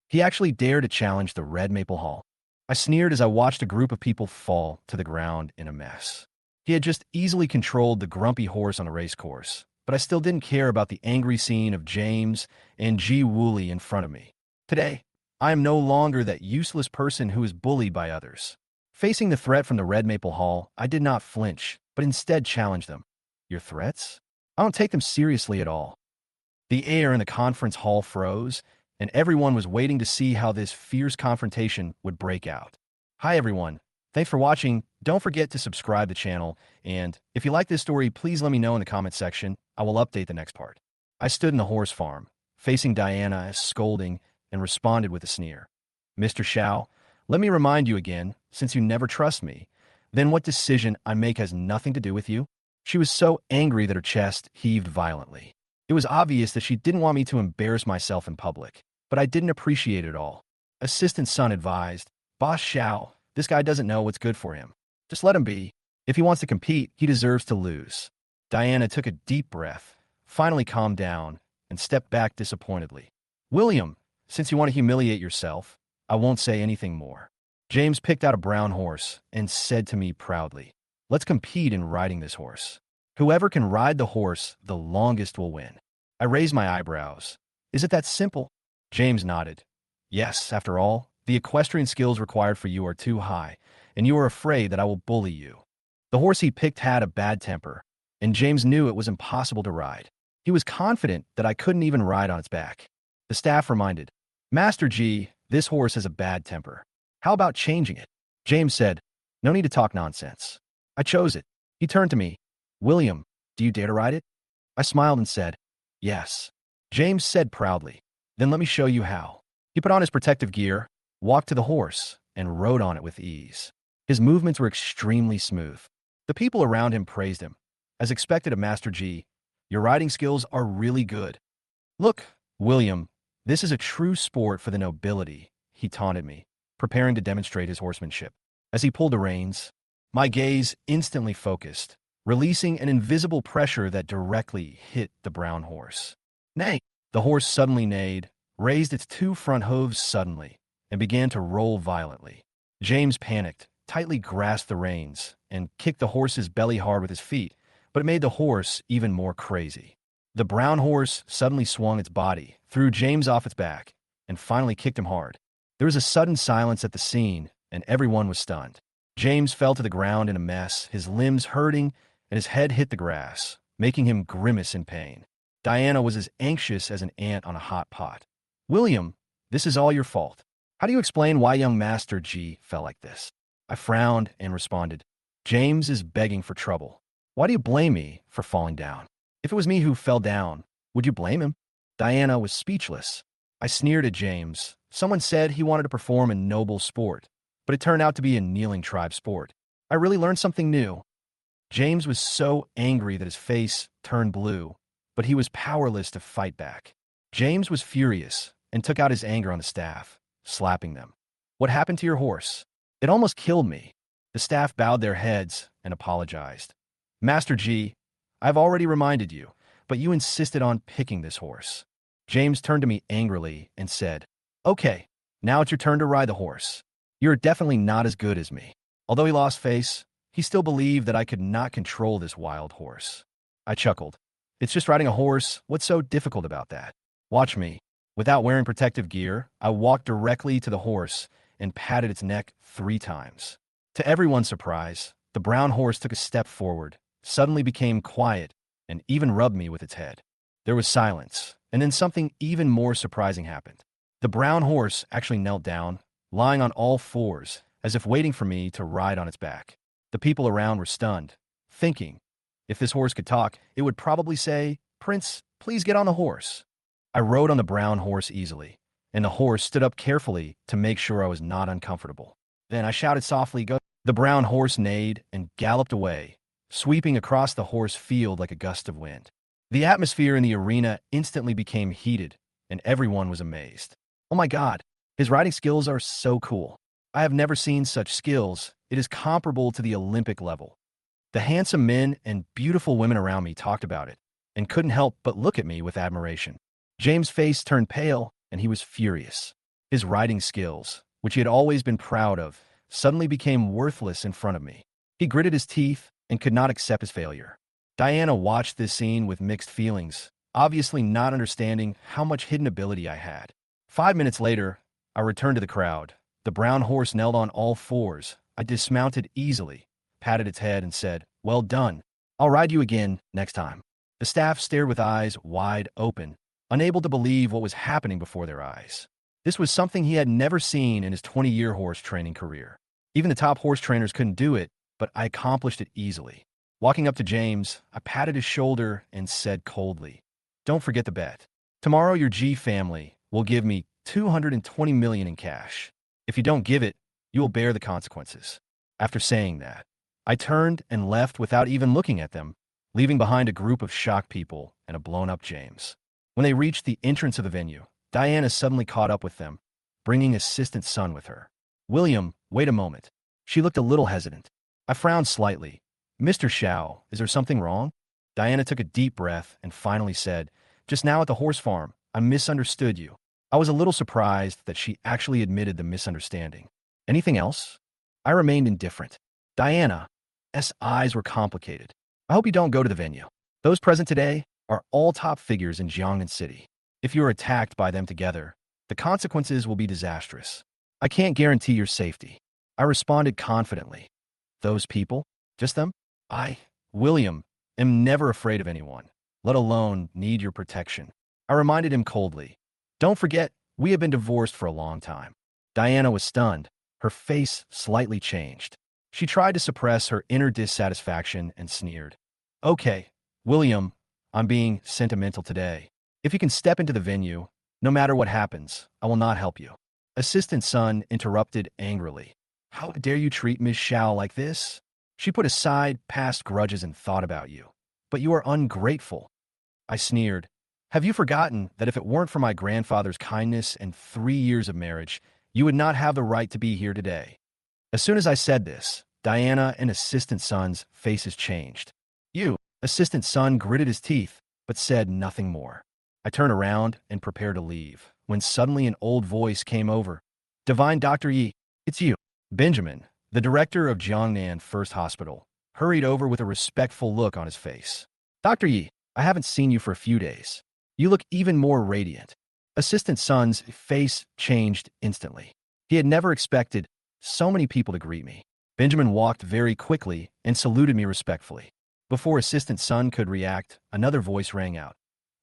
He actually dared to challenge the red maple hall. I sneered as I watched a group of people fall to the ground in a mess. He had just easily controlled the grumpy horse on a race course, but I still didn't care about the angry scene of James and Ji Wooly in front of me. Today, I am no longer that useless person who is bullied by others. Facing the threat from the red maple hall, I did not flinch, but instead challenged them. Your threats? I don't take them seriously at all. The air in the conference hall froze, and everyone was waiting to see how this fierce confrontation would break out. Hi everyone, thanks for watching. Don't forget to subscribe to the channel, and if you like this story, please let me know in the comment section. I will update the next part. I stood in the horse farm, facing Diana, scolding, and responded with a sneer. Mr. Xiao, let me remind you again, since you never trust me, then what decision I make has nothing to do with you. She was so angry that her chest heaved violently. It was obvious that she didn't want me to embarrass myself in public, but I didn't appreciate it all. Assistant Sun advised, Boss Xiao, this guy doesn't know what's good for him. Just let him be. If he wants to compete, he deserves to lose. Diana took a deep breath, finally calmed down, and stepped back disappointedly. William, since you want to humiliate yourself, I won't say anything more. James picked out a brown horse and said to me proudly, let's compete in riding this horse. Whoever can ride the horse the longest will win. I raised my eyebrows. Is it that simple? James nodded. Yes, after all, the equestrian skills required for you are too high, and you are afraid that I will bully you. The horse he picked had a bad temper, and James knew it was impossible to ride. He was confident that I couldn't even ride on its back. The staff reminded, Master G, this horse has a bad temper. How about changing it? James said, no need to talk nonsense. I chose it. He turned to me. William, do you dare to ride it? I smiled and said, yes. James said proudly, then let me show you how. He put on his protective gear, walked to the horse, and rode on it with ease. His movements were extremely smooth. The people around him praised him. As expected of Master G, your riding skills are really good. Look, William, this is a true sport for the nobility, he taunted me, preparing to demonstrate his horsemanship. As he pulled the reins, my gaze instantly focused, releasing an invisible pressure that directly hit the brown horse. Nay! The horse suddenly neighed, raised its two front hooves suddenly, and began to roll violently. James panicked, tightly grasped the reins, and kicked the horse's belly hard with his feet, but it made the horse even more crazy. The brown horse suddenly swung its body, threw James off its back, and finally kicked him hard. There was a sudden silence at the scene, and everyone was stunned. James fell to the ground in a mess, his limbs hurting, and his head hit the grass, making him grimace in pain. Diana was as anxious as an ant on a hot pot. William, this is all your fault. How do you explain why young Master G fell like this? I frowned and responded, James is begging for trouble. Why do you blame me for falling down? If it was me who fell down, would you blame him? Diana was speechless. I sneered at James. Someone said he wanted to perform a noble sport, but it turned out to be a kneeling tribe sport. I really learned something new. James was so angry that his face turned blue, but he was powerless to fight back. James was furious and took out his anger on the staff, slapping them. What happened to your horse? It almost killed me. The staff bowed their heads and apologized. Master G, I've already reminded you, but you insisted on picking this horse. James turned to me angrily and said, okay, now it's your turn to ride the horse. You're definitely not as good as me. Although he lost face, he still believed that I could not control this wild horse. I chuckled. It's just riding a horse. What's so difficult about that? Watch me. Without wearing protective gear, I walked directly to the horse and patted its neck 3 times. To everyone's surprise, the brown horse took a step forward, suddenly became quiet, and even rubbed me with its head. There was silence, and then something even more surprising happened. The brown horse actually knelt down, lying on all fours, as if waiting for me to ride on its back. The people around were stunned, thinking, if this horse could talk, it would probably say, Prince, please get on the horse. I rode on the brown horse easily, and the horse stood up carefully to make sure I was not uncomfortable. Then I shouted softly, go. The brown horse neighed and galloped away, sweeping across the horse field like a gust of wind. The atmosphere in the arena instantly became heated, and everyone was amazed. Oh my God, his riding skills are so cool. I have never seen such skills. It is comparable to the Olympic level. The handsome men and beautiful women around me talked about it, and couldn't help but look at me with admiration. James' face turned pale, and he was furious. His riding skills, which he had always been proud of, suddenly became worthless in front of me. He gritted his teeth and could not accept his failure. Diana watched this scene with mixed feelings, obviously not understanding how much hidden ability I had. 5 minutes later, I returned to the crowd. The brown horse knelt on all fours. I dismounted easily, patted its head, and said, "Well done. I'll ride you again next time." The staff stared with eyes wide open, unable to believe what was happening before their eyes. This was something he had never seen in his 20-year horse training career. Even the top horse trainers couldn't do it, but I accomplished it easily. Walking up to James, I patted his shoulder and said coldly, "Don't forget the bet. Tomorrow your G family will give me $220 million in cash. If you don't give it, you will bear the consequences." After saying that, I turned and left without even looking at them, leaving behind a group of shocked people and a blown-up James. When they reached the entrance of the venue, Diana suddenly caught up with them, bringing assistant son with her. "William, wait a moment." She looked a little hesitant. I frowned slightly. "Mr. Xiao, is there something wrong?" Diana took a deep breath and finally said, "Just now at the horse farm, I misunderstood you." I was a little surprised that she actually admitted the misunderstanding. "Anything else?" I remained indifferent. Diana's eyes were complicated. "I hope you don't go to the venue. Those present today are all top figures in Jiangnan City. If you are attacked by them together, the consequences will be disastrous. I can't guarantee your safety." I responded confidently. "Those people? Just them? William, am never afraid of anyone, let alone need your protection." I reminded him coldly. "Don't forget, we have been divorced for a long time." Diana was stunned. Her face slightly changed. She tried to suppress her inner dissatisfaction and sneered. "Okay, William, I'm being sentimental today. If you can step into the venue, no matter what happens, I will not help you." Assistant son interrupted angrily. "How dare you treat Miss Xiao like this? She put aside past grudges and thought about you. But you are ungrateful." I sneered. "Have you forgotten that if it weren't for my grandfather's kindness and 3 years of marriage, you would not have the right to be here today?" As soon as I said this, Diana and assistant son's faces changed. Assistant son gritted his teeth, but said nothing more. I turned around and prepared to leave, when suddenly an old voice came over. "Divine Dr. Yi, it's you." Benjamin, the director of Jiangnan First Hospital, hurried over with a respectful look on his face. "Dr. Yi, I haven't seen you for a few days. You look even more radiant." Assistant son's face changed instantly. He had never expected so many people to greet me. Benjamin walked very quickly and saluted me respectfully. Before assistant son could react, another voice rang out.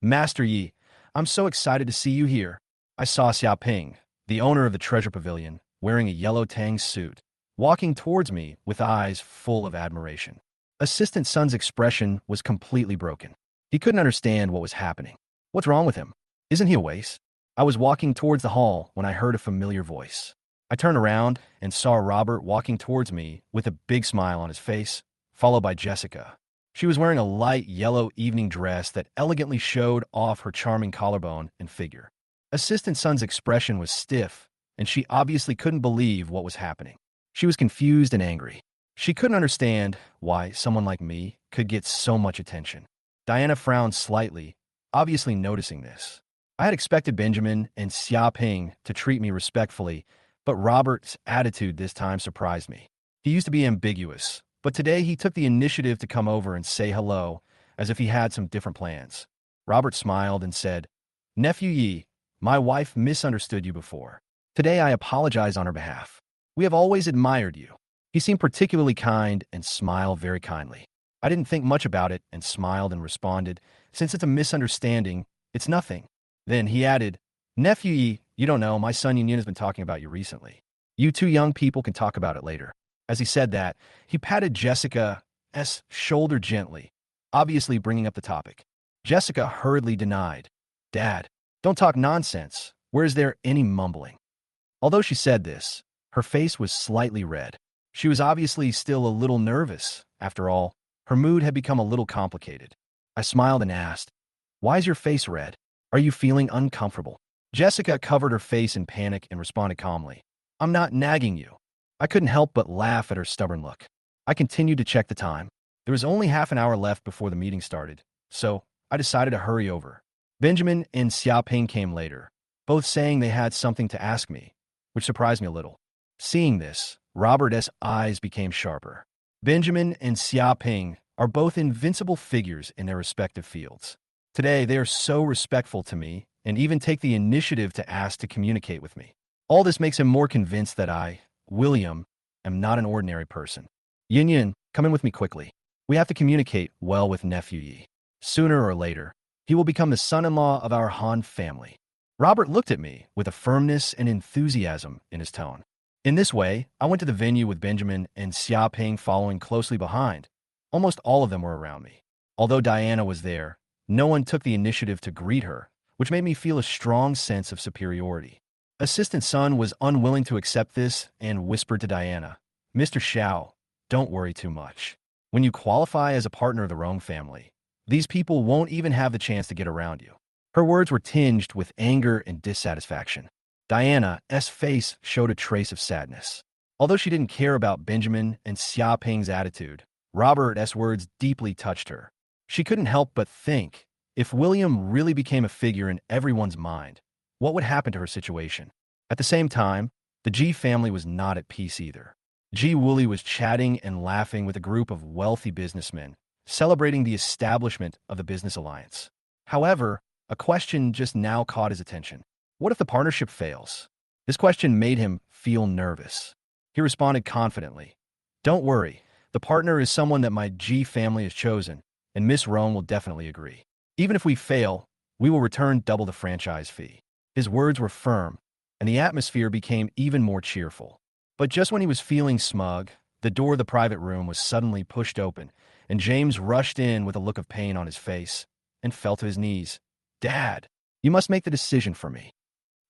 "Master Yi, I'm so excited to see you here." I saw Xiaoping, the owner of the Treasure Pavilion, wearing a yellow tang suit, walking towards me with eyes full of admiration. Assistant son's expression was completely broken. He couldn't understand what was happening. What's wrong with him? Isn't he a waste? I was walking towards the hall when I heard a familiar voice. I turned around and saw Robert walking towards me with a big smile on his face, followed by Jessica. She was wearing a light yellow evening dress that elegantly showed off her charming collarbone and figure. Assistant son's expression was stiff, and she obviously couldn't believe what was happening. She was confused and angry. She couldn't understand why someone like me could get so much attention. Diana frowned slightly, obviously noticing this. I had expected Benjamin and Xiaoping to treat me respectfully, but Robert's attitude this time surprised me. He used to be ambiguous, but today he took the initiative to come over and say hello, as if he had some different plans. Robert smiled and said, "Nephew Yi, my wife misunderstood you before. Today I apologize on her behalf. We have always admired you." He seemed particularly kind and smiled very kindly. I didn't think much about it and smiled and responded, "Since it's a misunderstanding, it's nothing." Then he added, "Nephew Yi, you don't know, my son Yin has been talking about you recently. You two young people can talk about it later." As he said that, he patted Jessica's shoulder gently, obviously bringing up the topic. Jessica hurriedly denied. "Dad, don't talk nonsense. Where is there any mumbling?" Although she said this, her face was slightly red. She was obviously still a little nervous. After all, her mood had become a little complicated. I smiled and asked, "Why is your face red? Are you feeling uncomfortable?" Jessica covered her face in panic and responded calmly, "I'm not nagging you." I couldn't help but laugh at her stubborn look. I continued to check the time. There was only half an hour left before the meeting started, so I decided to hurry over. Benjamin and Xiaoping came later. both saying they had something to ask me, which surprised me a little. Seeing this, Robert's eyes became sharper. Benjamin and Xiaoping are both invincible figures in their respective fields. Today, they are so respectful to me and even take the initiative to ask to communicate with me. All this makes him more convinced that I, William, am not an ordinary person. Yin Yin, come in with me quickly. We have to communicate well with nephew Yi. Sooner or later, he will become the son-in-law of our Han family. Robert looked at me with a firmness and enthusiasm in his tone. In this way, I went to the venue with Benjamin and Xiaoping following closely behind. Almost all of them were around me. Although Diana was there, no one took the initiative to greet her, which made me feel a strong sense of superiority. Assistant Sun was unwilling to accept this and whispered to Diana, "Mr. Xiao, don't worry too much. When you qualify as a partner of the Rome family, these people won't even have the chance to get around you." Her words were tinged with anger and dissatisfaction. Diana's face showed a trace of sadness. Although she didn't care about Benjamin and Xiaoping's attitude, Robert's words deeply touched her. She couldn't help but think, if William really became a figure in everyone's mind, what would happen to her situation? At the same time, the Ji family was not at peace either. Ji Wooly was chatting and laughing with a group of wealthy businessmen, celebrating the establishment of the business alliance. However, a question just now caught his attention. What if the partnership fails? This question made him feel nervous. He responded confidently, "Don't worry, the partner is someone that my Ji family has chosen, and Miss Rome will definitely agree. Even if we fail, we will return double the franchise fee." His words were firm, and the atmosphere became even more cheerful. But just when he was feeling smug, the door of the private room was suddenly pushed open, and James rushed in with a look of pain on his face and fell to his knees. "Dad, you must make the decision for me."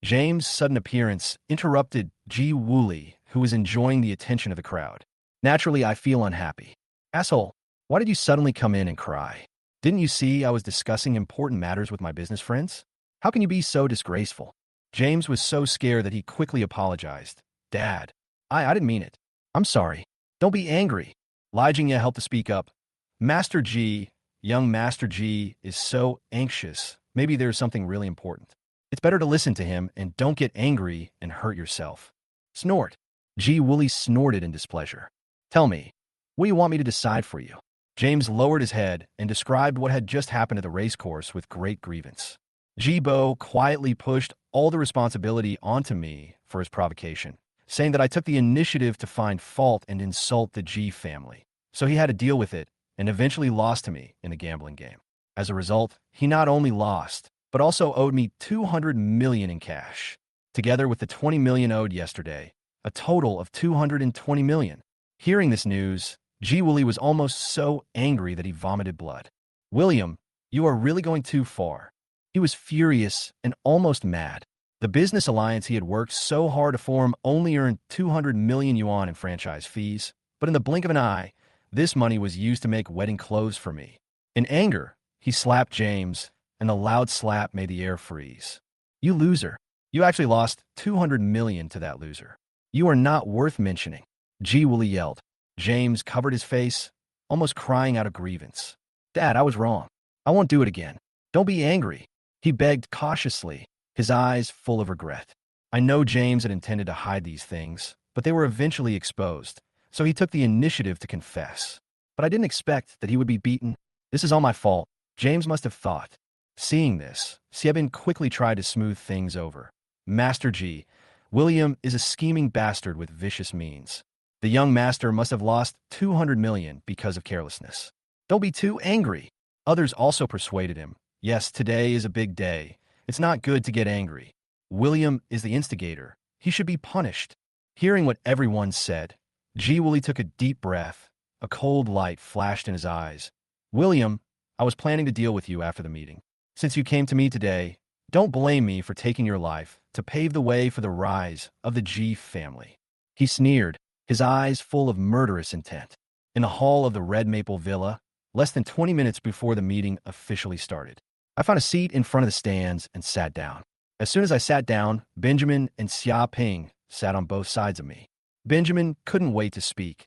James' sudden appearance interrupted Ji Wooly, who was enjoying the attention of the crowd. "Naturally, I feel unhappy." "Asshole, why did you suddenly come in and cry? Didn't you see I was discussing important matters with my business friends? How can you be so disgraceful?" James was so scared that he quickly apologized. "Dad, I didn't mean it. I'm sorry. Don't be angry." Li Jingye helped to speak up. "Master Ji, young Master Ji is so anxious. Maybe there's something really important. It's better to listen to him and don't get angry and hurt yourself." Snort. Ji Wooly snorted in displeasure. "Tell me, what do you want me to decide for you?" James lowered his head and described what had just happened at the racecourse with great grievance. Ji Bo quietly pushed all the responsibility onto me for his provocation, saying that I took the initiative to find fault and insult the Ji family. So he had to deal with it and eventually lost to me in the gambling game. As a result, he not only lost, but also owed me 200 million in cash. Together with the 20 million owed yesterday, a total of 220 million. Hearing this news, Ji Wooly was almost so angry that he vomited blood. "William, you are really going too far." He was furious and almost mad. The business alliance he had worked so hard to form only earned 200 million yuan in franchise fees, but in the blink of an eye, this money was used to make wedding clothes for me. In anger, he slapped James, and the loud slap made the air freeze. "You loser. You actually lost 200 million to that loser. You are not worth mentioning." Ji Wooly yelled. James covered his face, almost crying out of grievance. "Dad, I was wrong. I won't do it again. Don't be angry," he begged cautiously, his eyes full of regret. I know James had intended to hide these things, but they were eventually exposed, so he took the initiative to confess. But I didn't expect that he would be beaten. "This is all my fault," James must have thought. Seeing this, Xiebin quickly tried to smooth things over. "Master Ji, William is a scheming bastard with vicious means. The young master must have lost 200 million because of carelessness. Don't be too angry." Others also persuaded him. "Yes, today is a big day. It's not good to get angry. William is the instigator. He should be punished." Hearing what everyone said, Ji Wooly took a deep breath. A cold light flashed in his eyes. "William, I was planning to deal with you after the meeting. Since you came to me today, don't blame me for taking your life to pave the way for the rise of the Ji family." He sneered, his eyes full of murderous intent. In the hall of the Red Maple Villa, less than 20 minutes before the meeting officially started, I found a seat in front of the stands and sat down. As soon as I sat down, Benjamin and Xiaoping sat on both sides of me. Benjamin couldn't wait to speak.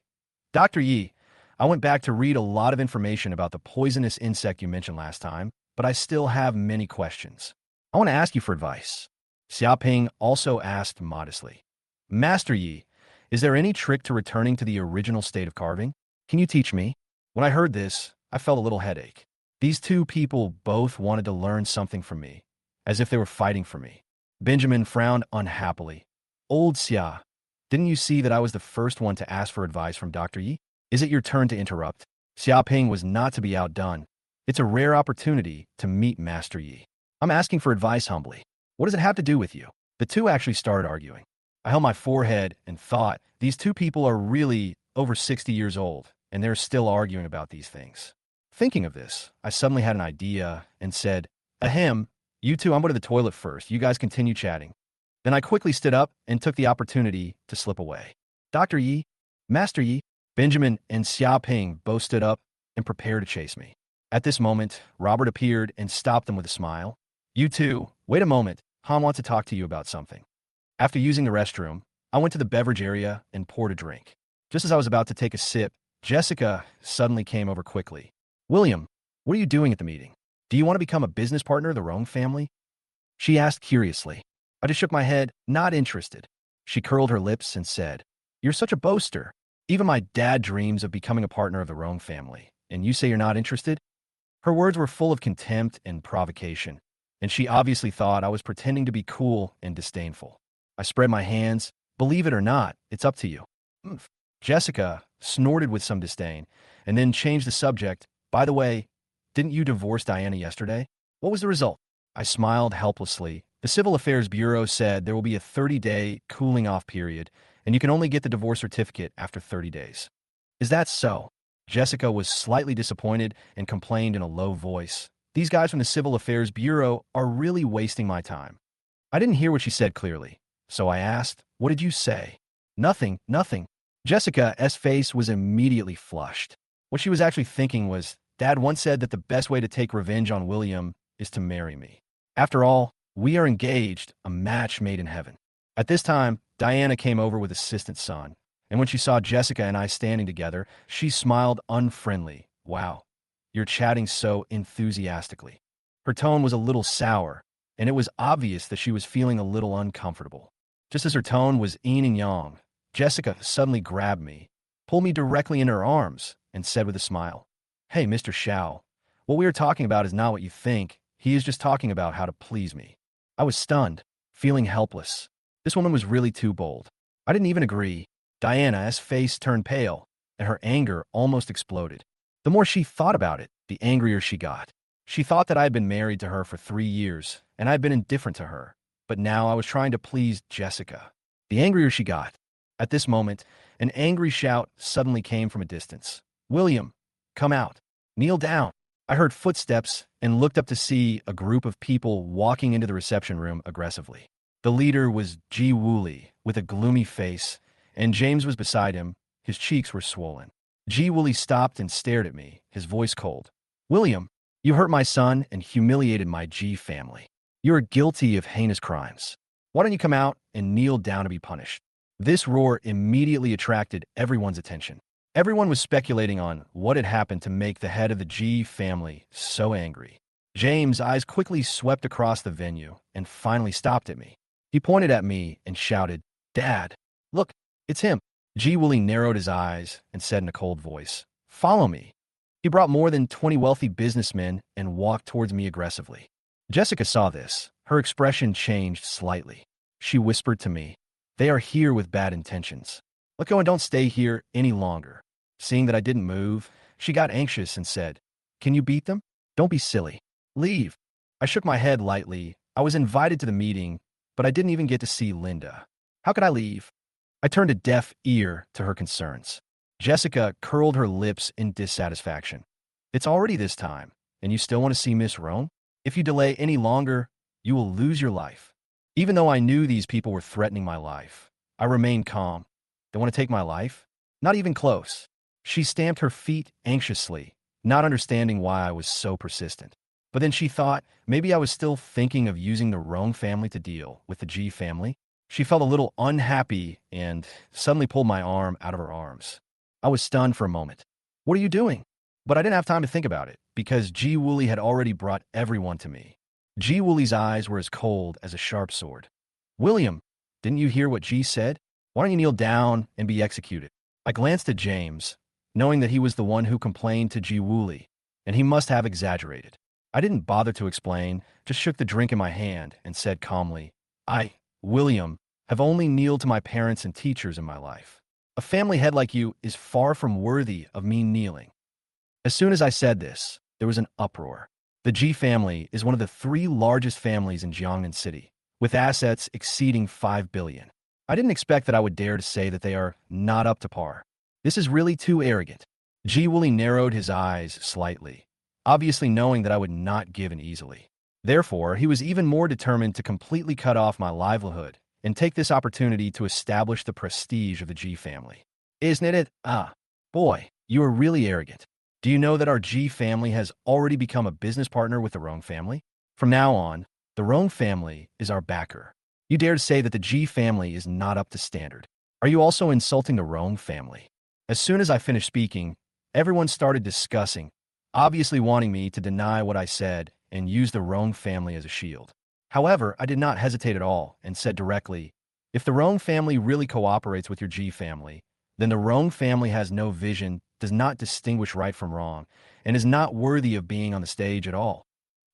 "Dr. Yi, I went back to read a lot of information about the poisonous insect you mentioned last time, but I still have many questions. I want to ask you for advice." Xiaoping also asked modestly. Master Yi, is there any trick to returning to the original state of carving? Can you teach me? When I heard this, I felt a little headache. These two people both wanted to learn something from me, as if they were fighting for me. Benjamin frowned unhappily. Old Xia, didn't you see that I was the first one to ask for advice from Dr. Yi? Is it your turn to interrupt? Xiaoping was not to be outdone. It's a rare opportunity to meet Master Yi. I'm asking for advice humbly. What does it have to do with you? The two actually started arguing. I held my forehead and thought, these two people are really over 60 years old, and they're still arguing about these things. Thinking of this, I suddenly had an idea and said, Ahem, you two, I'm going to the toilet first. You guys continue chatting. Then I quickly stood up and took the opportunity to slip away. Dr. Yi, Master Yi, Benjamin and Xiaoping both stood up and prepared to chase me. At this moment, Robert appeared and stopped them with a smile. You two, wait a moment. Han wants to talk to you about something. After using the restroom, I went to the beverage area and poured a drink. Just as I was about to take a sip, Jessica suddenly came over quickly. William, what are you doing at the meeting? Do you want to become a business partner of the Roan family? She asked curiously. I just shook my head, not interested. She curled her lips and said, You're such a boaster. Even my dad dreams of becoming a partner of the Roan family, and you say you're not interested? Her words were full of contempt and provocation, and she obviously thought I was pretending to be cool and disdainful. I spread my hands. Believe it or not, it's up to you. Jessica snorted with some disdain, and then changed the subject. By the way, didn't you divorce Diana yesterday? What was the result? I smiled helplessly. The Civil Affairs Bureau said there will be a 30-day cooling-off period, and you can only get the divorce certificate after 30 days. Is that so? Jessica was slightly disappointed and complained in a low voice. These guys from the Civil Affairs Bureau are really wasting my time. I didn't hear what she said clearly, so I asked, What did you say? Nothing. Jessica's face was immediately flushed. What she was actually thinking was, Dad once said that the best way to take revenge on William is to marry me. After all, we are engaged, a match made in heaven. At this time, Diana came over with assistant son, and when she saw Jessica and I standing together, she smiled unfriendly. Wow, you're chatting so enthusiastically. Her tone was a little sour, and it was obvious that she was feeling a little uncomfortable. Just as her tone was yin and yang, Jessica suddenly grabbed me, pulled me directly in her arms, and said with a smile, Hey, Mr. Xiao, what we are talking about is not what you think. He is just talking about how to please me. I was stunned, feeling helpless. This woman was really too bold. I didn't even agree. Diana's face turned pale, and her anger almost exploded. The more she thought about it, the angrier she got. She thought that I had been married to her for 3 years, and I had been indifferent to her. But now I was trying to please Jessica. The angrier she got. At this moment, an angry shout suddenly came from a distance. William, come out. Kneel down. I heard footsteps and looked up to see a group of people walking into the reception room aggressively. The leader was Ji Wooly, with a gloomy face, and James was beside him. His cheeks were swollen. Ji Wooly stopped and stared at me, his voice cold. William, you hurt my son and humiliated my Ji family. You are guilty of heinous crimes. Why don't you come out and kneel down to be punished? This roar immediately attracted everyone's attention. Everyone was speculating on what had happened to make the head of the Ji family so angry. James' eyes quickly swept across the venue and finally stopped at me. He pointed at me and shouted, Dad, look, it's him. Ji Wooly narrowed his eyes and said in a cold voice, Follow me. He brought more than 20 wealthy businessmen and walked towards me aggressively. Jessica saw this. Her expression changed slightly. She whispered to me, They are here with bad intentions. Let go and don't stay here any longer. Seeing that I didn't move, she got anxious and said, Can you beat them? Don't be silly. Leave. I shook my head lightly. I was invited to the meeting, but I didn't even get to see Linda. How could I leave? I turned a deaf ear to her concerns. Jessica curled her lips in dissatisfaction. It's already this time, and you still want to see Miss Roan? If you delay any longer, you will lose your life. Even though I knew these people were threatening my life, I remained calm. They want to take my life? Not even close. She stamped her feet anxiously, not understanding why I was so persistent. But then she thought maybe I was still thinking of using the Roan family to deal with the Ji family. She felt a little unhappy and suddenly pulled my arm out of her arms. I was stunned for a moment. What are you doing? But I didn't have time to think about it, because Ji Wooly had already brought everyone to me. Ji Wooly's eyes were as cold as a sharp sword. William, didn't you hear what G said? Why don't you kneel down and be executed? I glanced at James, knowing that he was the one who complained to Ji Wooly, and he must have exaggerated. I didn't bother to explain, just shook the drink in my hand and said calmly, William, have only kneeled to my parents and teachers in my life. A family head like you is far from worthy of me kneeling. As soon as I said this, there was an uproar. The Ji family is one of the 3 largest families in Jiangnan City, with assets exceeding 5 billion. I didn't expect that I would dare to say that they are not up to par. This is really too arrogant. Ji Wooly narrowed his eyes slightly, obviously knowing that I would not give in easily. Therefore, he was even more determined to completely cut off my livelihood and take this opportunity to establish the prestige of the Ji family. Isn't it? Boy, you are really arrogant. Do you know that our Ji family has already become a business partner with the Rong family? From now on, the Rong family is our backer. You dare to say that the Ji family is not up to standard. Are you also insulting the Rong family? As soon as I finished speaking, everyone started discussing, obviously wanting me to deny what I said and use the Rong family as a shield. However, I did not hesitate at all and said directly, if the Rong family really cooperates with your Ji family, then the Rong family has no vision, does not distinguish right from wrong, and is not worthy of being on the stage at all.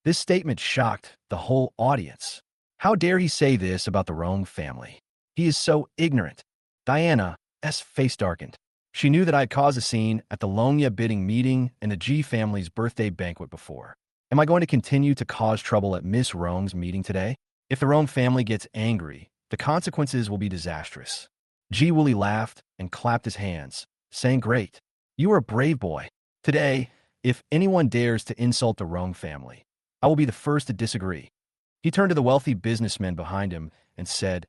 This statement shocked the whole audience. How dare he say this about the Rong family? He is so ignorant. Diana's face darkened. She knew that I had caused a scene at the Longya bidding meeting and the Ji family's birthday banquet before. Am I going to continue to cause trouble at Miss Rong's meeting today? If the Rong family gets angry, the consequences will be disastrous. Ji Wooly laughed and clapped his hands, saying, great. You are a brave boy. Today, if anyone dares to insult the Rong family, I will be the first to disagree. He turned to the wealthy businessman behind him and said,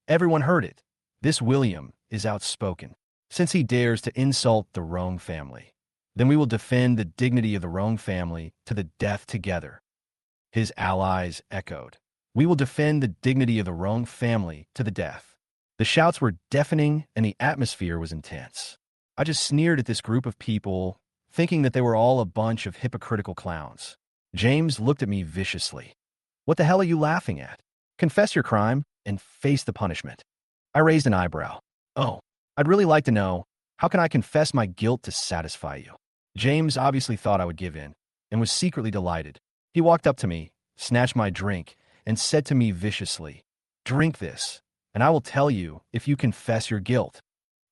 everyone heard it. This William is outspoken. Since he dares to insult the Rong family, then we will defend the dignity of the Rong family to the death together. His allies echoed. We will defend the dignity of the Rong family to the death. The shouts were deafening and the atmosphere was intense. I just sneered at this group of people, thinking that they were all a bunch of hypocritical clowns. James looked at me viciously. What the hell are you laughing at? Confess your crime and face the punishment. I raised an eyebrow. Oh, I'd really like to know, how can I confess my guilt to satisfy you? James obviously thought I would give in and was secretly delighted. He walked up to me, snatched my drink, and said to me viciously, drink this, and I will tell you if you confess your guilt.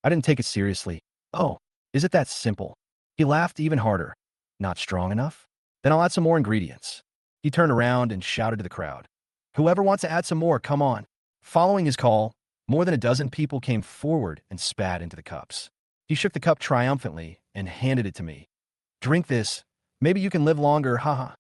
I didn't take it seriously. Oh, is it that simple? He laughed even harder. Not strong enough? Then I'll add some more ingredients. He turned around and shouted to the crowd. Whoever wants to add some more, come on. Following his call, more than a dozen people came forward and spat into the cups. He shook the cup triumphantly and handed it to me. Drink this. Maybe you can live longer, haha.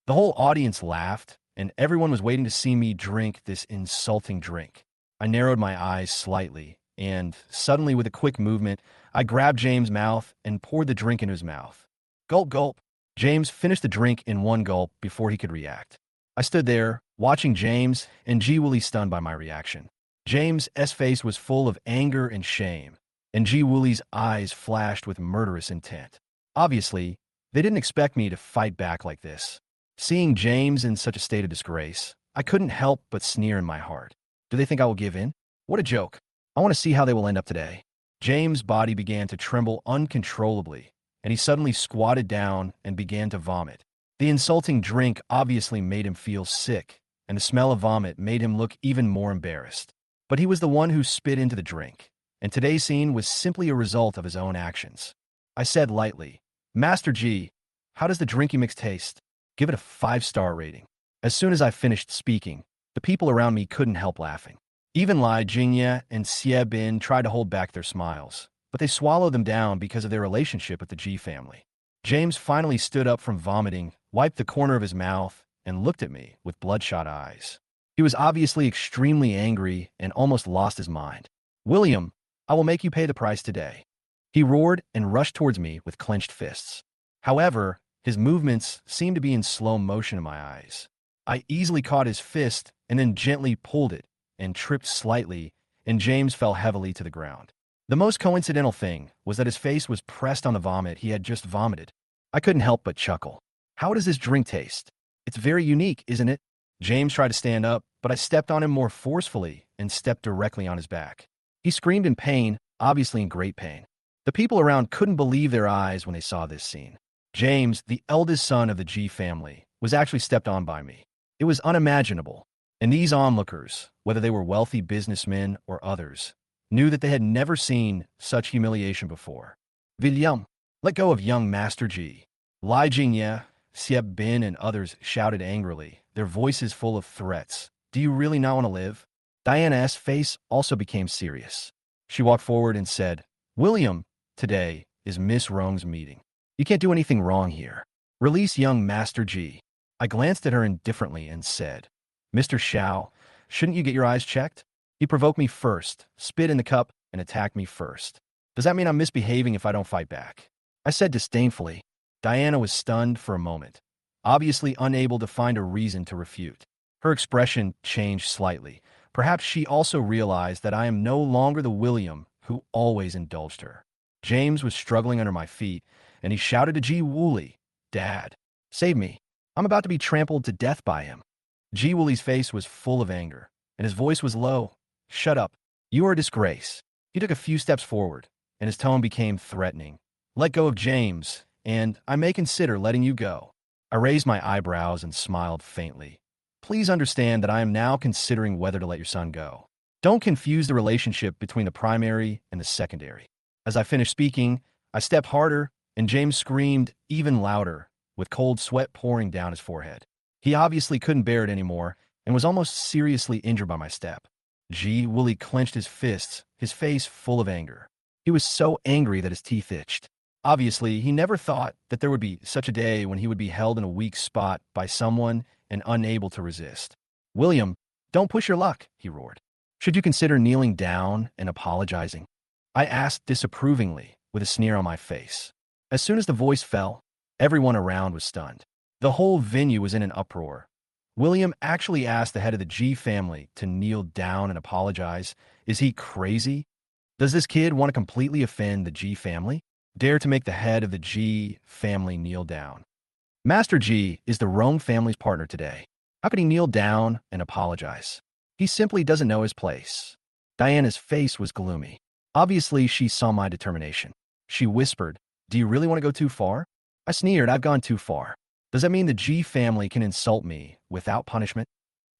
The whole audience laughed, and everyone was waiting to see me drink this insulting drink. I narrowed my eyes slightly, and suddenly with a quick movement, I grabbed James' mouth and poured the drink into his mouth. Gulp, gulp. James finished the drink in one gulp before he could react. I stood there, watching James and Ji Wooly stunned by my reaction. James' face was full of anger and shame, and Ji Wooly's eyes flashed with murderous intent. Obviously, they didn't expect me to fight back like this. Seeing James in such a state of disgrace, I couldn't help but sneer in my heart. Do they think I will give in? What a joke. I want to see how they will end up today. James' body began to tremble uncontrollably, and he suddenly squatted down and began to vomit. The insulting drink obviously made him feel sick, and the smell of vomit made him look even more embarrassed. But he was the one who spit into the drink, and today's scene was simply a result of his own actions. I said lightly, Master G, how does the drinking mix taste? Give it a 5-star rating. As soon as I finished speaking, the people around me couldn't help laughing. Even Lai Jingye and Xie Bin tried to hold back their smiles, but they swallowed them down because of their relationship with the Ji family. James finally stood up from vomiting, wiped the corner of his mouth, and looked at me with bloodshot eyes. He was obviously extremely angry and almost lost his mind. William, I will make you pay the price today. He roared and rushed towards me with clenched fists. However, his movements seemed to be in slow motion in my eyes. I easily caught his fist and then gently pulled it and tripped slightly, and James fell heavily to the ground. The most coincidental thing was that his face was pressed on the vomit he had just vomited. I couldn't help but chuckle. How does this drink taste? It's very unique, isn't it? James tried to stand up, but I stepped on him more forcefully, and stepped directly on his back. He screamed in pain, obviously in great pain. The people around couldn't believe their eyes when they saw this scene. James, the eldest son of the G family, was actually stepped on by me. It was unimaginable, and these onlookers, whether they were wealthy businessmen or others, knew that they had never seen such humiliation before. William, let go of young Master G. Lai Jingye, Siep Bin, and others shouted angrily, their voices full of threats. Do you really not want to live? Diana's face also became serious. She walked forward and said, William, today is Miss Rong's meeting. You can't do anything wrong here. Release young Master G. I glanced at her indifferently and said, Mr. Xiao, shouldn't you get your eyes checked? He provoked me first, spit in the cup, and attacked me first. Does that mean I'm misbehaving if I don't fight back? I said disdainfully. Diana was stunned for a moment, obviously unable to find a reason to refute. Her expression changed slightly. Perhaps she also realized that I am no longer the William who always indulged her. James was struggling under my feet, and he shouted to Ji Wooly, Dad, save me. I'm about to be trampled to death by him. Ji Wooly's face was full of anger, and his voice was low. Shut up. You are a disgrace. He took a few steps forward, and his tone became threatening. Let go of James, and I may consider letting you go. I raised my eyebrows and smiled faintly. Please understand that I am now considering whether to let your son go. Don't confuse the relationship between the primary and the secondary. As I finished speaking, I stepped harder, and James screamed even louder, with cold sweat pouring down his forehead. He obviously couldn't bear it anymore, and was almost seriously injured by my step. Ji Wooly clenched his fists, his face full of anger. He was so angry that his teeth itched. Obviously, he never thought that there would be such a day when he would be held in a weak spot by someone and unable to resist. William, don't push your luck, he roared. Should you consider kneeling down and apologizing? I asked disapprovingly, with a sneer on my face. As soon as the voice fell, everyone around was stunned. The whole venue was in an uproar. William actually asked the head of the G family to kneel down and apologize. Is he crazy? Does this kid want to completely offend the G family? Dare to make the head of the G family kneel down. Master G is the Rome family's partner today. How could he kneel down and apologize? He simply doesn't know his place. Diana's face was gloomy. Obviously, she saw my determination. She whispered, Do you really want to go too far? I sneered, I've gone too far. Does that mean the G family can insult me without punishment?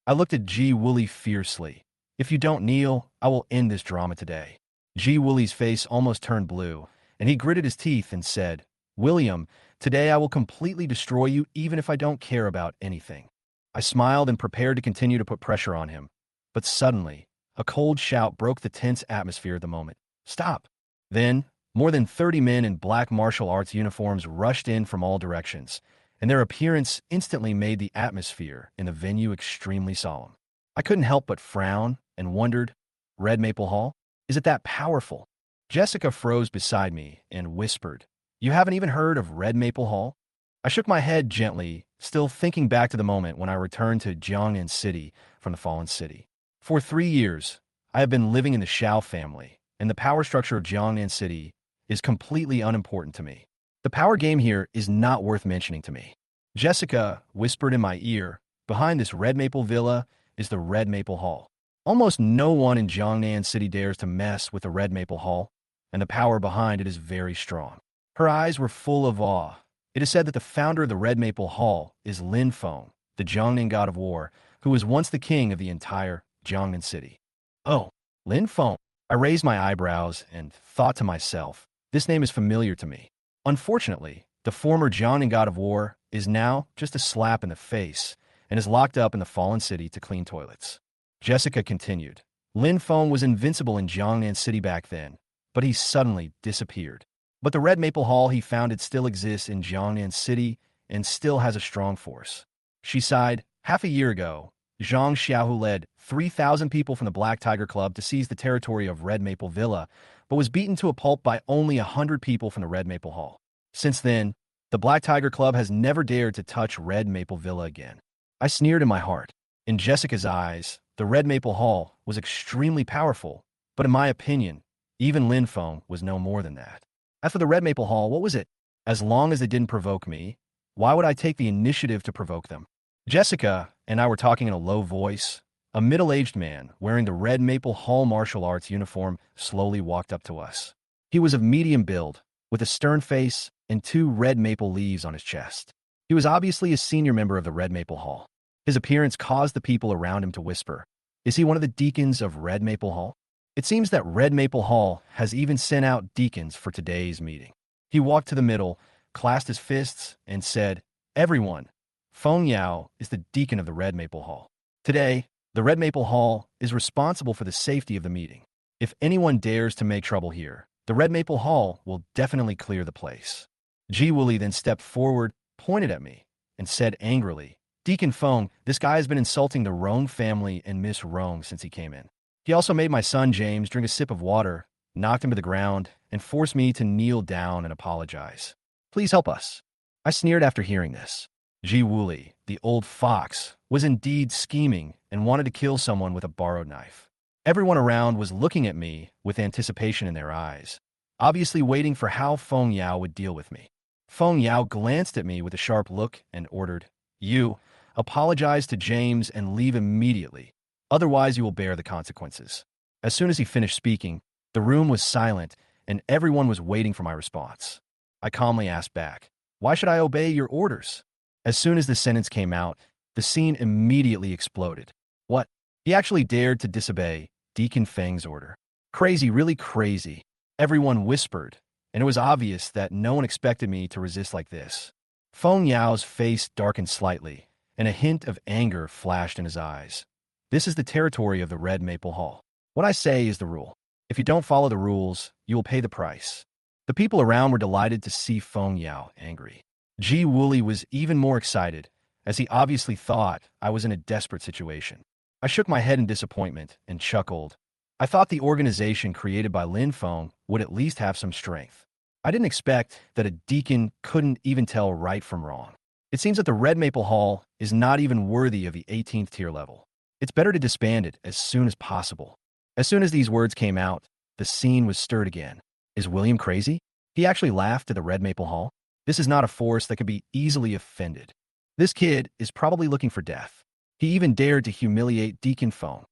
I looked at Ji Wooly fiercely. If you don't kneel, I will end this drama today. Ji Wooly's face almost turned blue, and he gritted his teeth and said, William, today I will completely destroy you even if I don't care about anything. I smiled and prepared to continue to put pressure on him. But suddenly, a cold shout broke the tense atmosphere at the moment. Stop! Then, more than 30 men in black martial arts uniforms rushed in from all directions, and their appearance instantly made the atmosphere in the venue extremely solemn. I couldn't help but frown and wondered, Red Maple Hall? Is it that powerful? Jessica froze beside me and whispered, You haven't even heard of Red Maple Hall? I shook my head gently, still thinking back to the moment when I returned to Jiangnan City from the Fallen City. For 3 years, I have been living in the Xiao family, and the power structure of Jiangnan City is completely unimportant to me. The power game here is not worth mentioning to me. Jessica whispered in my ear, Behind this Red Maple Villa is the Red Maple Hall. Almost no one in Jiangnan City dares to mess with the Red Maple Hall, and the power behind it is very strong. Her eyes were full of awe. It is said that the founder of the Red Maple Hall is Lin Feng, the Jiangnan god of war, who was once the king of the entire Jiangnan City. Oh, Lin Feng. I raised my eyebrows and thought to myself, this name is familiar to me. Unfortunately, the former Jiangnan god of war is now just a slap in the face and is locked up in the Fallen City to clean toilets. Jessica continued, Lin Feng was invincible in Jiangnan City back then, but he suddenly disappeared. But the Red Maple Hall he founded still exists in Jiangnan City and still has a strong force. She sighed. Half a year ago, Jeang Xiau, who led 3,000 people from the Black Tiger Club to seize the territory of Red Maple Villa, but was beaten to a pulp by only 100 people from the Red Maple Hall. Since then, the Black Tiger Club has never dared to touch Red Maple Villa again. I sneered in my heart. In Jessica's eyes, the Red Maple Hall was extremely powerful, but in my opinion, even Lin Feng was no more than that. As for the Red Maple Hall, what was it? As long as they didn't provoke me, why would I take the initiative to provoke them? Jessica and I were talking in a low voice, A middle-aged man, wearing the red Maple Hall martial arts uniform, slowly walked up to us. He was of medium build, with a stern face and 2 red maple leaves on his chest. He was obviously a senior member of the Red Maple Hall. His appearance caused the people around him to whisper, "Is he one of the deacons of Red Maple Hall?" It seems that Red Maple Hall has even sent out deacons for today's meeting. He walked to the middle, clasped his fists, and said, "Everyone, Feng Yao is the deacon of the Red Maple Hall. Today, the Red Maple Hall is responsible for the safety of the meeting. If anyone dares to make trouble here, the Red Maple Hall will definitely clear the place." Ji Wooly then stepped forward, pointed at me, and said angrily, "Deacon Feng, this guy has been insulting the Rong family and Miss Rong since he came in. He also made my son James drink a sip of water, knocked him to the ground, and forced me to kneel down and apologize. Please help us." I sneered after hearing this. Ji Wooly, the old fox, was indeed scheming and wanted to kill someone with a borrowed knife. Everyone around was looking at me with anticipation in their eyes, obviously waiting for how Feng Yao would deal with me. Feng Yao glanced at me with a sharp look and ordered, "You, apologize to James and leave immediately. Otherwise, you will bear the consequences." As soon as he finished speaking, the room was silent and everyone was waiting for my response. I calmly asked back, "Why should I obey your orders?" As soon as the sentence came out, the scene immediately exploded. What? He actually dared to disobey Deacon Feng's order. Crazy, really crazy. Everyone whispered, and it was obvious that no one expected me to resist like this. Feng Yao's face darkened slightly, and a hint of anger flashed in his eyes. This is the territory of the Red Maple Hall. What I say is the rule. If you don't follow the rules, you will pay the price. The people around were delighted to see Feng Yao angry. Ji Wooly was even more excited, as he obviously thought I was in a desperate situation. I shook my head in disappointment and chuckled. I thought the organization created by Lin Feng would at least have some strength. I didn't expect that a deacon couldn't even tell right from wrong. It seems that the Red Maple Hall is not even worthy of the 18th tier level. It's better to disband it as soon as possible. As soon as these words came out, the scene was stirred again. Is William crazy? He actually laughed at the Red Maple Hall? This is not a force that could be easily offended. This kid is probably looking for death. He even dared to humiliate Deacon Feng.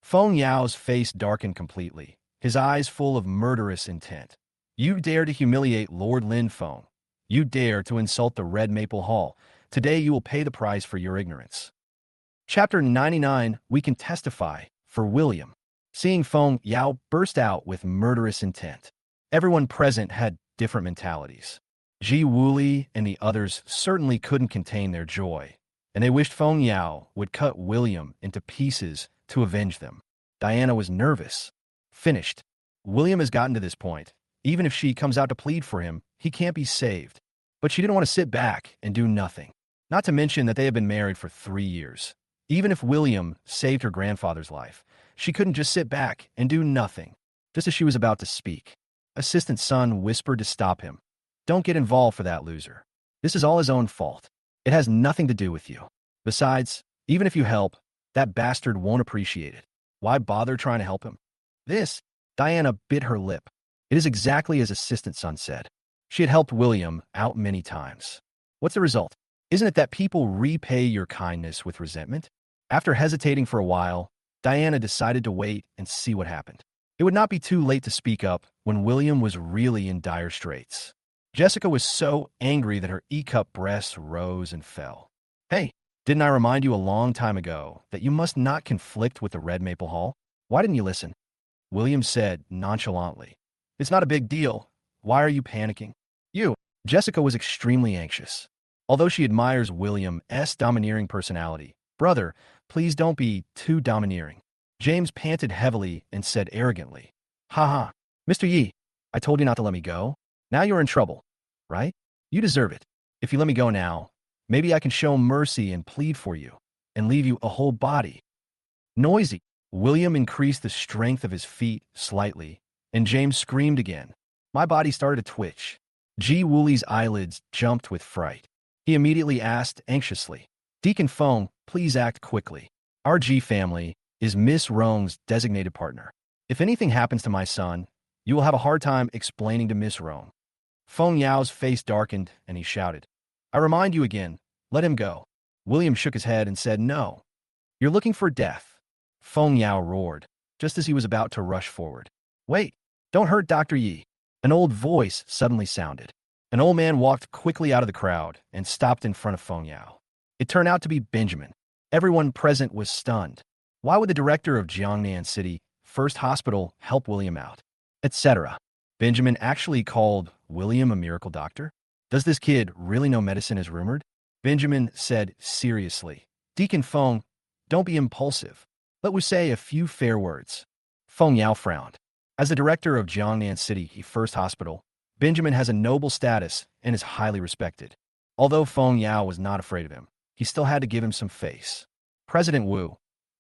Feng Yao's face darkened completely, his eyes full of murderous intent. You dare to humiliate Lord Lin Feng. You dare to insult the Red Maple Hall. Today you will pay the price for your ignorance. Chapter 99, We Can Testify, for William. Seeing Feng Yao burst out with murderous intent. Everyone present had different mentalities. Ji Wooly and the others certainly couldn't contain their joy, and they wished Feng Yao would cut William into pieces to avenge them. Diana was nervous. Finished. William has gotten to this point. Even if she comes out to plead for him, he can't be saved. But she didn't want to sit back and do nothing. Not to mention that they have been married for 3 years. Even if William saved her grandfather's life, she couldn't just sit back and do nothing. Just as she was about to speak, Assistant Sun whispered to stop him. "Don't get involved for that loser. This is all his own fault. It has nothing to do with you. Besides, even if you help, that bastard won't appreciate it. Why bother trying to help him?" This, Diana bit her lip. It is exactly as Assistant Sun said. She had helped William out many times. What's the result? Isn't it that people repay your kindness with resentment? After hesitating for a while, Diana decided to wait and see what happened. It would not be too late to speak up when William was really in dire straits. Jessica was so angry that her E-cup breasts rose and fell. "Hey, didn't I remind you a long time ago that you must not conflict with the Red Maple Hall? Why didn't you listen?" William said nonchalantly. "It's not a big deal. Why are you panicking?" Jessica was extremely anxious. Although she admires William's domineering personality, "Brother, please don't be too domineering." James panted heavily and said arrogantly, "Haha, Mr. Yi, I told you not to let me go. Now you're in trouble, right? You deserve it. If you let me go now, maybe I can show mercy and plead for you, and leave you a whole body." Noisy. William increased the strength of his feet slightly, and James screamed again. My body started to twitch. Ji Wooly's eyelids jumped with fright. He immediately asked anxiously, "Deacon Feng, please act quickly. Our Ji family is Miss Rong's designated partner. If anything happens to my son, you will have a hard time explaining to Miss Rong." Feng Yao's face darkened, and he shouted, "I remind you again, let him go." William shook his head and said, "No. You're looking for death. Feng Yao roared, just as he was about to rush forward. Wait, don't hurt Dr. Yi. An old voice suddenly sounded. An old man walked quickly out of the crowd and stopped in front of Feng Yao. It turned out to be Benjamin. Everyone present was stunned. Why would the director of Jiangnan City First Hospital help William out? Etc. Benjamin actually called William a miracle doctor? Does this kid really know medicine as rumored? Benjamin said seriously. Deacon Feng, don't be impulsive. Let Wu say a few fair words. Feng Yao frowned. As the director of Jiangnan City First Hospital, Benjamin has a noble status and is highly respected. Although Feng Yao was not afraid of him, he still had to give him some face. President Wu,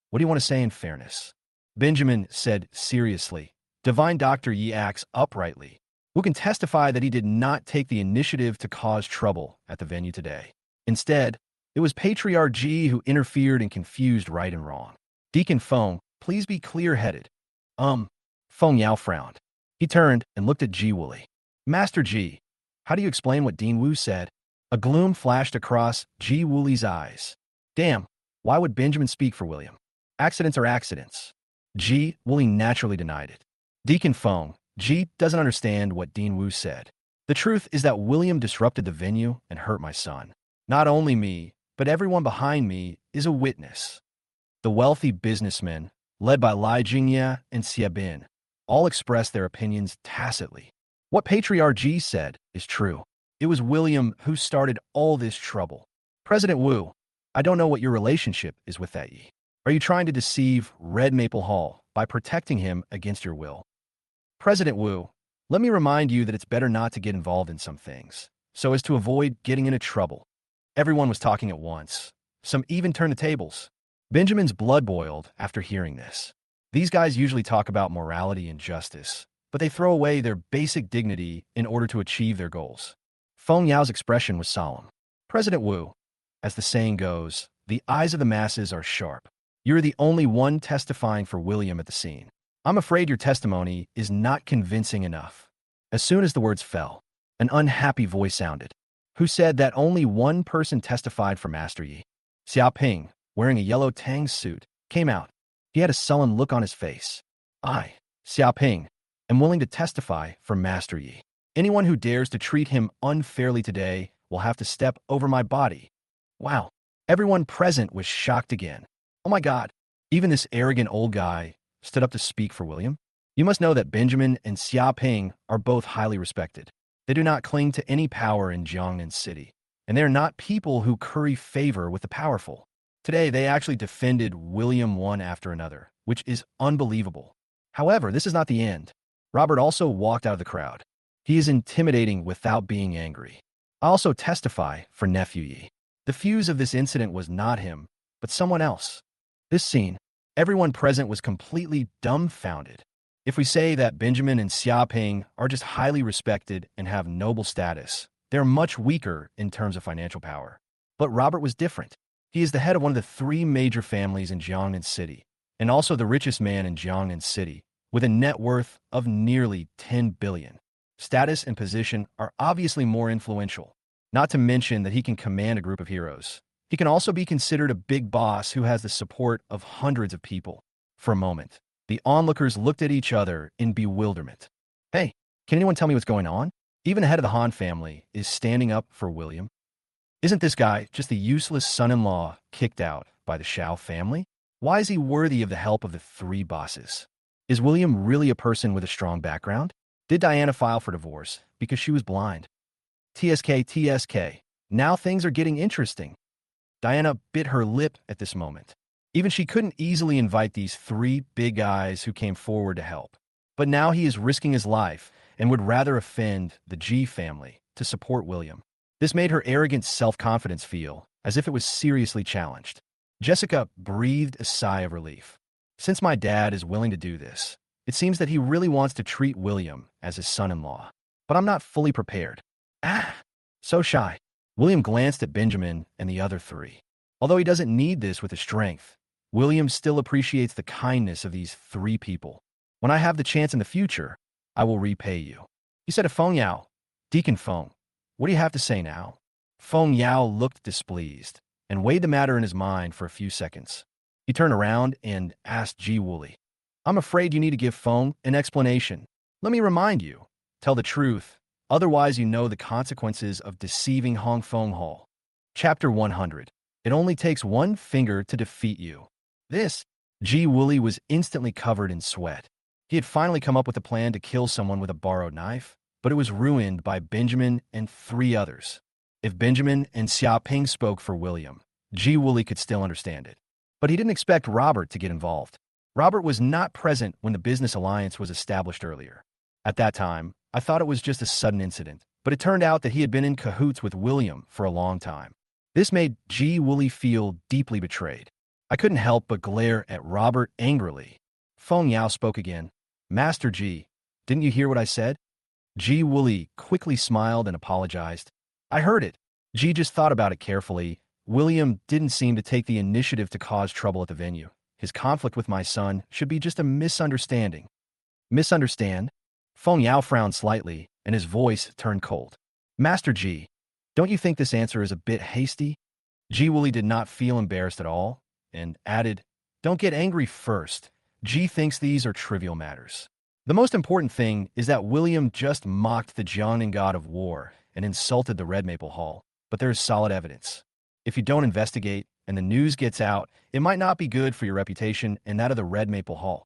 what do you want to say in fairness? Benjamin said seriously. Divine Dr. Yi acts uprightly. Wu can testify that he did not take the initiative to cause trouble at the venue today. Instead, it was Patriarch Ji who interfered and confused right and wrong. Deacon Feng, please be clear-headed. Feng Yao frowned. He turned and looked at Ji Wooly. Master Ji, how do you explain what Dean Wu said? A gloom flashed across Ji Wooly's eyes. Damn, why would Benjamin speak for William? Accidents are accidents. Ji Wooly naturally denied it. Deacon Feng, Ji doesn't understand what Dean Wu said. The truth is that William disrupted the venue and hurt my son. Not only me, but everyone behind me is a witness. The wealthy businessmen, led by Lai Jingya and Xia Bin, all expressed their opinions tacitly. What Patriarch Ji said is true. It was William who started all this trouble. President Wu, I don't know what your relationship is with that Yi. Are you trying to deceive Red Maple Hall by protecting him against your will? President Wu, let me remind you that it's better not to get involved in some things, so as to avoid getting into trouble. Everyone was talking at once. Some even turned the tables. Benjamin's blood boiled after hearing this. These guys usually talk about morality and justice, but they throw away their basic dignity in order to achieve their goals. Feng Yao's expression was solemn. President Wu, as the saying goes, the eyes of the masses are sharp. You're the only one testifying for William at the scene. I'm afraid your testimony is not convincing enough. As soon as the words fell, an unhappy voice sounded. Who said that only one person testified for Master Yi? Xiaoping, wearing a yellow tang suit, came out. He had a sullen look on his face. I, Xiaoping, am willing to testify for Master Yi. Anyone who dares to treat him unfairly today will have to step over my body. Wow. Everyone present was shocked again. Oh my God. Even this arrogant old guy stood up to speak for William. You must know that Benjamin and Xiaoping are both highly respected. They do not cling to any power in Jiangnan City, and they are not people who curry favor with the powerful. Today, they actually defended William one after another, which is unbelievable. However, this is not the end. Robert also walked out of the crowd. He is intimidating without being angry. I also testify for Nephew Yi. The fuse of this incident was not him, but someone else. This scene, everyone present was completely dumbfounded. If we say that Benjamin and Xiaoping are just highly respected and have noble status, they're much weaker in terms of financial power. But Robert was different. He is the head of one of the 3 major families in Jiangnan City, and also the richest man in Jiangnan City, with a net worth of nearly 10 billion. Status and position are obviously more influential, not to mention that he can command a group of heroes. He can also be considered a big boss who has the support of hundreds of people. For a moment, the onlookers looked at each other in bewilderment. Hey, can anyone tell me what's going on? Even the head of the Han family is standing up for William. Isn't this guy just the useless son-in-law kicked out by the Xiao family? Why is he worthy of the help of the 3 bosses? Is William really a person with a strong background? Did Diana file for divorce because she was blind? TSK. Now things are getting interesting. Diana bit her lip at this moment. Even she couldn't easily invite these 3 big guys who came forward to help. But now he is risking his life and would rather offend the Ji family to support William. This made her arrogant self-confidence feel as if it was seriously challenged. Jessica breathed a sigh of relief. Since my dad is willing to do this, it seems that he really wants to treat William as his son-in-law. But I'm not fully prepared. So shy. William glanced at Benjamin and the other 3. Although he doesn't need this with his strength, William still appreciates the kindness of these 3 people. When I have the chance in the future, I will repay you. He said to Feng Yao, Deacon Feng, what do you have to say now? Feng Yao looked displeased and weighed the matter in his mind for a few seconds. He turned around and asked Ji Wooly, I'm afraid you need to give Feng an explanation. Let me remind you, tell the truth, otherwise you know the consequences of deceiving Hong Feng Hall. Chapter 100. It only takes one finger to defeat you. This, Ji Wooly was instantly covered in sweat. He had finally come up with a plan to kill someone with a borrowed knife, but it was ruined by Benjamin and 3 others. If Benjamin and Xiaoping spoke for William, Ji Wooly could still understand it. But he didn't expect Robert to get involved. Robert was not present when the business alliance was established earlier. At that time, I thought it was just a sudden incident, but it turned out that he had been in cahoots with William for a long time. This made Ji Wooly feel deeply betrayed. I couldn't help but glare at Robert angrily. Feng Yao spoke again. Master Ji, didn't you hear what I said? Ji Wooly quickly smiled and apologized. I heard it. Ji just thought about it carefully. William didn't seem to take the initiative to cause trouble at the venue. His conflict with my son should be just a misunderstanding. Misunderstand? Feng Yao frowned slightly, and his voice turned cold. Master Ji, don't you think this answer is a bit hasty? Ji Wooly did not feel embarrassed at all, and added, Don't get angry first. Ji thinks these are trivial matters. The most important thing is that William just mocked the Jiangnan god of war and insulted the Red Maple Hall, but there is solid evidence. If you don't investigate and the news gets out, it might not be good for your reputation and that of the Red Maple Hall.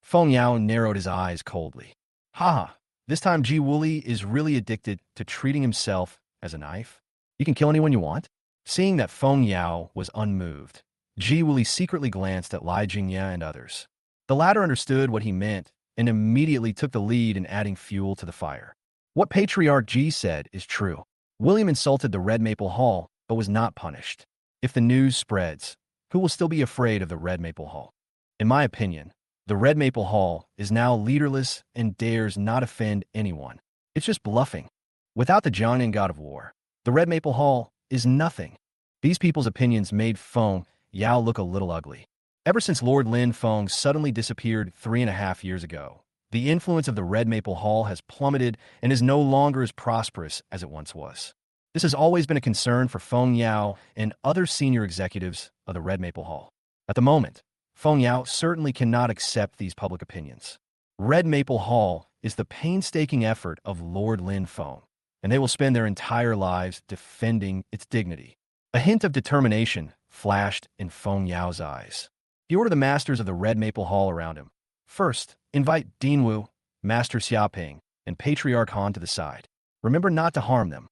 Feng Yao narrowed his eyes coldly. Haha, this time Ji Wooly is really addicted to treating himself as a knife. You can kill anyone you want. Seeing that Feng Yao was unmoved, Ji Wooly secretly glanced at Lai Jingya and others. The latter understood what he meant and immediately took the lead in adding fuel to the fire. What Patriarch Ji said is true. William insulted the Red Maple Hall, but was not punished. If the news spreads, who will still be afraid of the Red Maple Hall? In my opinion, the Red Maple Hall is now leaderless and dares not offend anyone. It's just bluffing. Without the Jiangnan god of war, the Red Maple Hall is nothing. These people's opinions made Feng Yao look a little ugly. Ever since Lord Lin Feng suddenly disappeared 3.5 years ago, the influence of the Red Maple Hall has plummeted and is no longer as prosperous as it once was. This has always been a concern for Feng Yao and other senior executives of the Red Maple Hall. At the moment, Feng Yao certainly cannot accept these public opinions. Red Maple Hall is the painstaking effort of Lord Lin Feng, and they will spend their entire lives defending its dignity. A hint of determination flashed in Feng Yao's eyes. He ordered the masters of the Red Maple Hall around him. First, invite Dean Wu, Master Xiaoping, and Patriarch Han to the side. Remember not to harm them.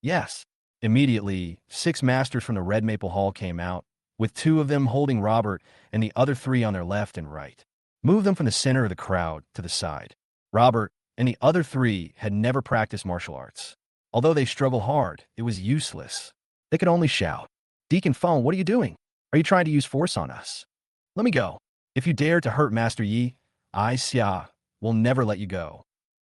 Yes. Immediately, 6 masters from the Red Maple Hall came out, with 2 of them holding Robert and the other 3 on their left and right. Move them from the center of the crowd to the side. Robert and the other 3 had never practiced martial arts. Although they struggled hard, it was useless. They could only shout, Deacon Feng, what are you doing? Are you trying to use force on us? Let me go. If you dare to hurt Master Yi, I, Xia, will never let you go.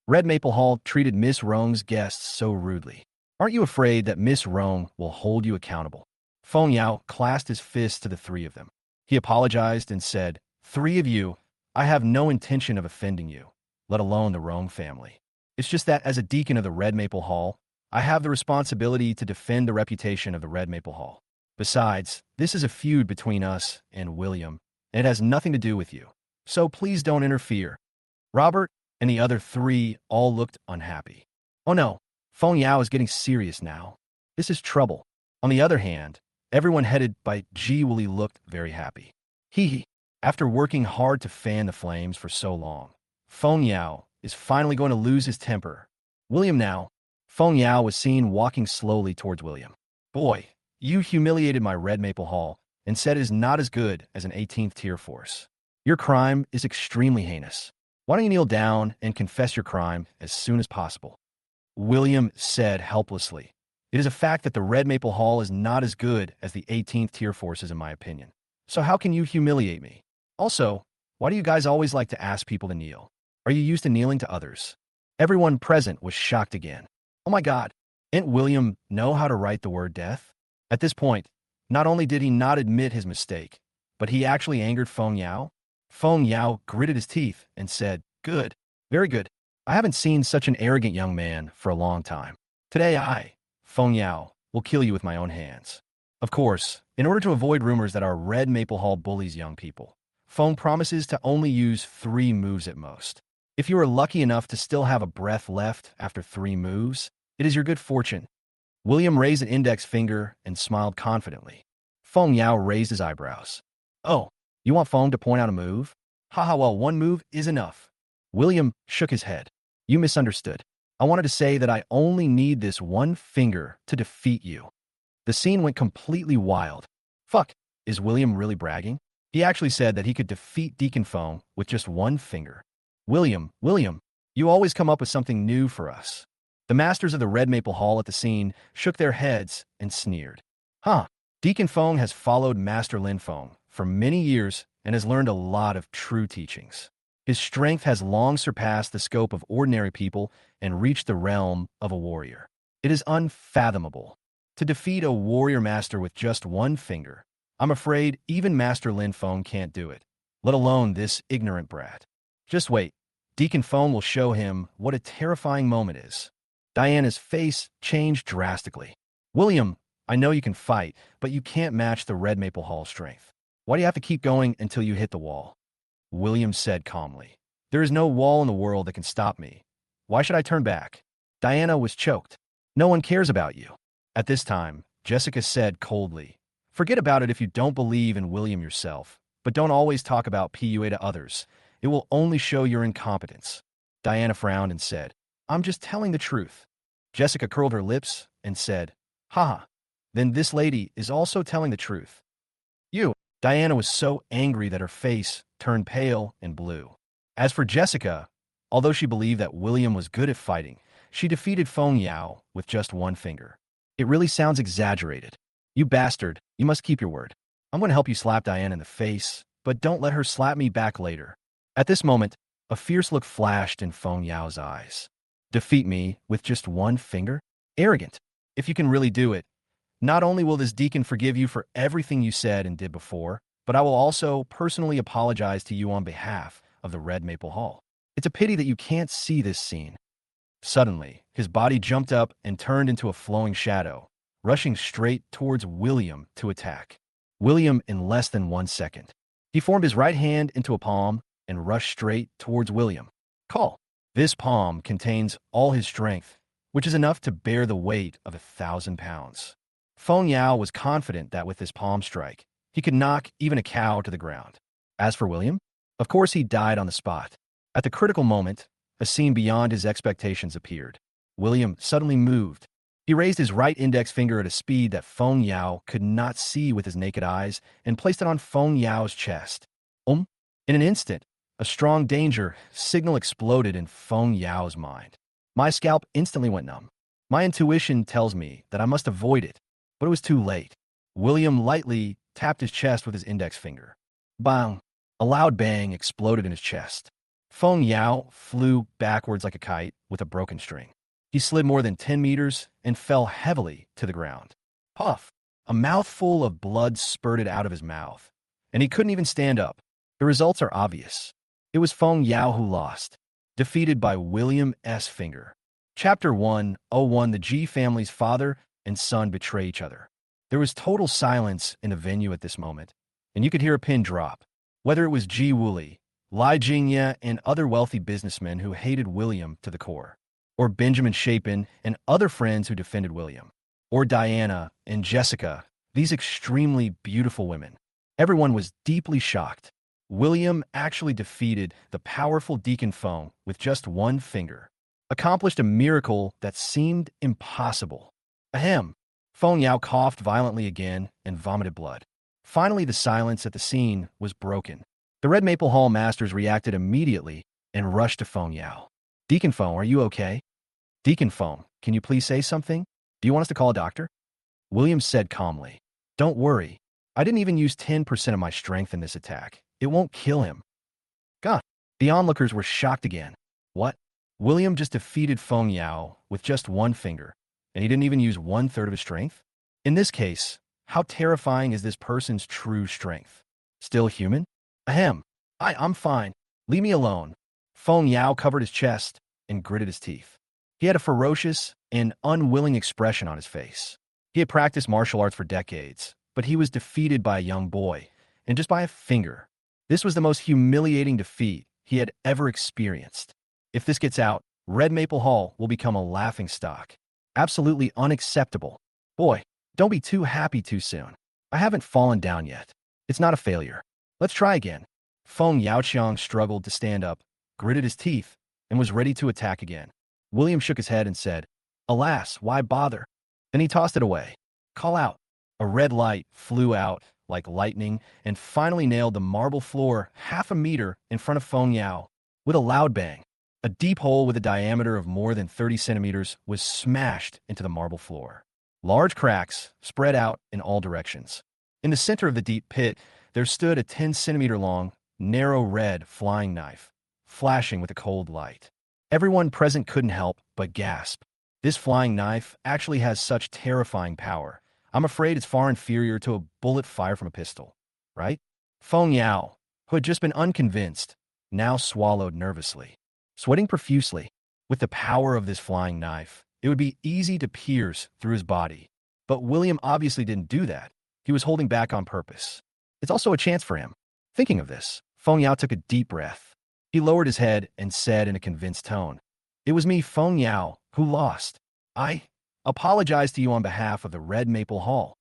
Red Maple Hall treated Miss Rong's guests so rudely. Aren't you afraid that Miss Rong will hold you accountable? Feng Yao clasped his fists to the 3 of them. He apologized and said, 3 of you, I have no intention of offending you, let alone the Rong family. It's just that as a deacon of the Red Maple Hall, I have the responsibility to defend the reputation of the Red Maple Hall. Besides, this is a feud between us and William, and it has nothing to do with you. So please don't interfere. Robert and the other 3 all looked unhappy. Oh no, Feng Yao is getting serious now. This is trouble. On the other hand, everyone headed by Ji Wooly looked very happy. Hee. After working hard to fan the flames for so long, Feng Yao is finally going to lose his temper. William now. Feng Yao was seen walking slowly towards William. Boy, you humiliated my Red Maple Hall and said it is not as good as an 18th tier force. Your crime is extremely heinous. Why don't you kneel down and confess your crime as soon as possible? William said helplessly. It is a fact that the Red Maple Hall is not as good as the 18th tier forces in my opinion. So how can you humiliate me? Also, why do you guys always like to ask people to kneel? Are you used to kneeling to others? Everyone present was shocked again. Oh my God, didn't William know how to write the word death? At this point, not only did he not admit his mistake, but he actually angered Feng Yao. Feng Yao gritted his teeth and said, Good, very good. I haven't seen such an arrogant young man for a long time. Today I, Feng Yao, will kill you with my own hands. Of course, in order to avoid rumors that our Red Maple Hall bullies young people, Fong promises to only use 3 moves at most. If you are lucky enough to still have a breath left after 3 moves, it is your good fortune. William raised an index finger and smiled confidently. Feng Yao raised his eyebrows. Oh, you want Feng to point out a move? Haha, well, 1 move is enough. William shook his head. You misunderstood. I wanted to say that I only need this 1 finger to defeat you. The scene went completely wild. Fuck, is William really bragging? He actually said that he could defeat Deacon Feng with just 1 finger. William, you always come up with something new for us. The masters of the Red Maple Hall at the scene shook their heads and sneered. Huh, Deacon Feng has followed Master Lin Feng for many years and has learned a lot of true teachings. His strength has long surpassed the scope of ordinary people and reached the realm of a warrior. It is unfathomable. To defeat a warrior master with just 1 finger, I'm afraid even Master Lin Feng can't do it, let alone this ignorant brat. Just wait, Deacon Feng will show him what a terrifying moment is. Diana's face changed drastically. William, I know you can fight, but you can't match the Red Maple Hall strength. Why do you have to keep going until you hit the wall? William said calmly. There is no wall in the world that can stop me. Why should I turn back? Diana was choked. No one cares about you. At this time, Jessica said coldly, forget about it if you don't believe in William yourself, but don't always talk about PUA to others. It will only show your incompetence. Diana frowned and said, I'm just telling the truth. Jessica curled her lips and said, haha, then this lady is also telling the truth. You. Diana was so angry that her face turned pale and blue. As for Jessica, although she believed that William was good at fighting, she defeated Feng Yao with just 1 finger. It really sounds exaggerated. You bastard, you must keep your word. I'm going to help you slap Diana in the face, but don't let her slap me back later. At this moment, a fierce look flashed in Feng Yao's eyes. Defeat me with just 1 finger? Arrogant. If you can really do it, not only will this deacon forgive you for everything you said and did before, but I will also personally apologize to you on behalf of the Red Maple Hall. It's a pity that you can't see this scene. Suddenly, his body jumped up and turned into a flowing shadow, rushing straight towards William to attack. William in less than 1 second. He formed his right hand into a palm and rushed straight towards William. Call. This palm contains all his strength, which is enough to bear the weight of 1,000 pounds. Feng Yao was confident that with this palm strike, he could knock even a cow to the ground. As for William, of course he died on the spot. At the critical moment, a scene beyond his expectations appeared. William suddenly moved. He raised his right index finger at a speed that Feng Yao could not see with his naked eyes and placed it on Feng Yao's chest. In an instant, a strong danger signal exploded in Feng Yao's mind. My scalp instantly went numb. My intuition tells me that I must avoid it, but it was too late. William lightly tapped his chest with his index finger. Bang! A loud bang exploded in his chest. Feng Yao flew backwards like a kite with a broken string. He slid more than 10 meters and fell heavily to the ground. Puff! A mouthful of blood spurted out of his mouth, and he couldn't even stand up. The results are obvious. It was Feng Yao who lost, defeated by William S. Finger. Chapter 101. The Ji family's father and son betray each other. There was total silence in the venue at this moment, and you could hear a pin drop. Whether it was Ji Woolley, Lai Jingye, and other wealthy businessmen who hated William to the core, or Benjamin Chapin and other friends who defended William, or Diana and Jessica, these extremely beautiful women. Everyone was deeply shocked. William actually defeated the powerful Deacon Feng with just 1 finger, accomplished a miracle that seemed impossible. Ahem. Feng Yao coughed violently again and vomited blood. Finally, the silence at the scene was broken. The Red Maple Hall masters reacted immediately and rushed to Feng Yao. Deacon Feng, are you okay? Deacon Feng, can you please say something? Do you want us to call a doctor? William said calmly. Don't worry. I didn't even use 10% of my strength in this attack. It won't kill him. God. The onlookers were shocked again. What? William just defeated Feng Yao with just 1 finger, and he didn't even use 1/3 of his strength? In this case, how terrifying is this person's true strength? Still human? Ahem. I'm fine. Leave me alone. Feng Yao covered his chest and gritted his teeth. He had a ferocious and unwilling expression on his face. He had practiced martial arts for decades, but he was defeated by a young boy, and just by a finger. This was the most humiliating defeat he had ever experienced. If this gets out, Red Maple Hall will become a laughingstock. Absolutely unacceptable. Boy, don't be too happy too soon. I haven't fallen down yet. It's not a failure. Let's try again. Feng Yaoqiang struggled to stand up, gritted his teeth, and was ready to attack again. William shook his head and said, "Alas, why bother?" Then he tossed it away. "Call out." A red light flew out like lightning and finally nailed the marble floor half a meter in front of Feng Yao. With a loud bang, a deep hole with a diameter of more than 30 centimeters was smashed into the marble floor. Large cracks spread out in all directions. In the center of the deep pit, there stood a 10-centimeter-long, narrow red flying knife, flashing with a cold light. Everyone present couldn't help but gasp. This flying knife actually has such terrifying power. I'm afraid it's far inferior to a bullet fired from a pistol, right? Feng Yao, who had just been unconvinced, now swallowed nervously, sweating profusely. With the power of this flying knife, it would be easy to pierce through his body. But William obviously didn't do that. He was holding back on purpose. It's also a chance for him. Thinking of this, Feng Yao took a deep breath. He lowered his head and said in a convinced tone, "It was me, Feng Yao, who lost. I apologize to you on behalf of the Red Maple Hall."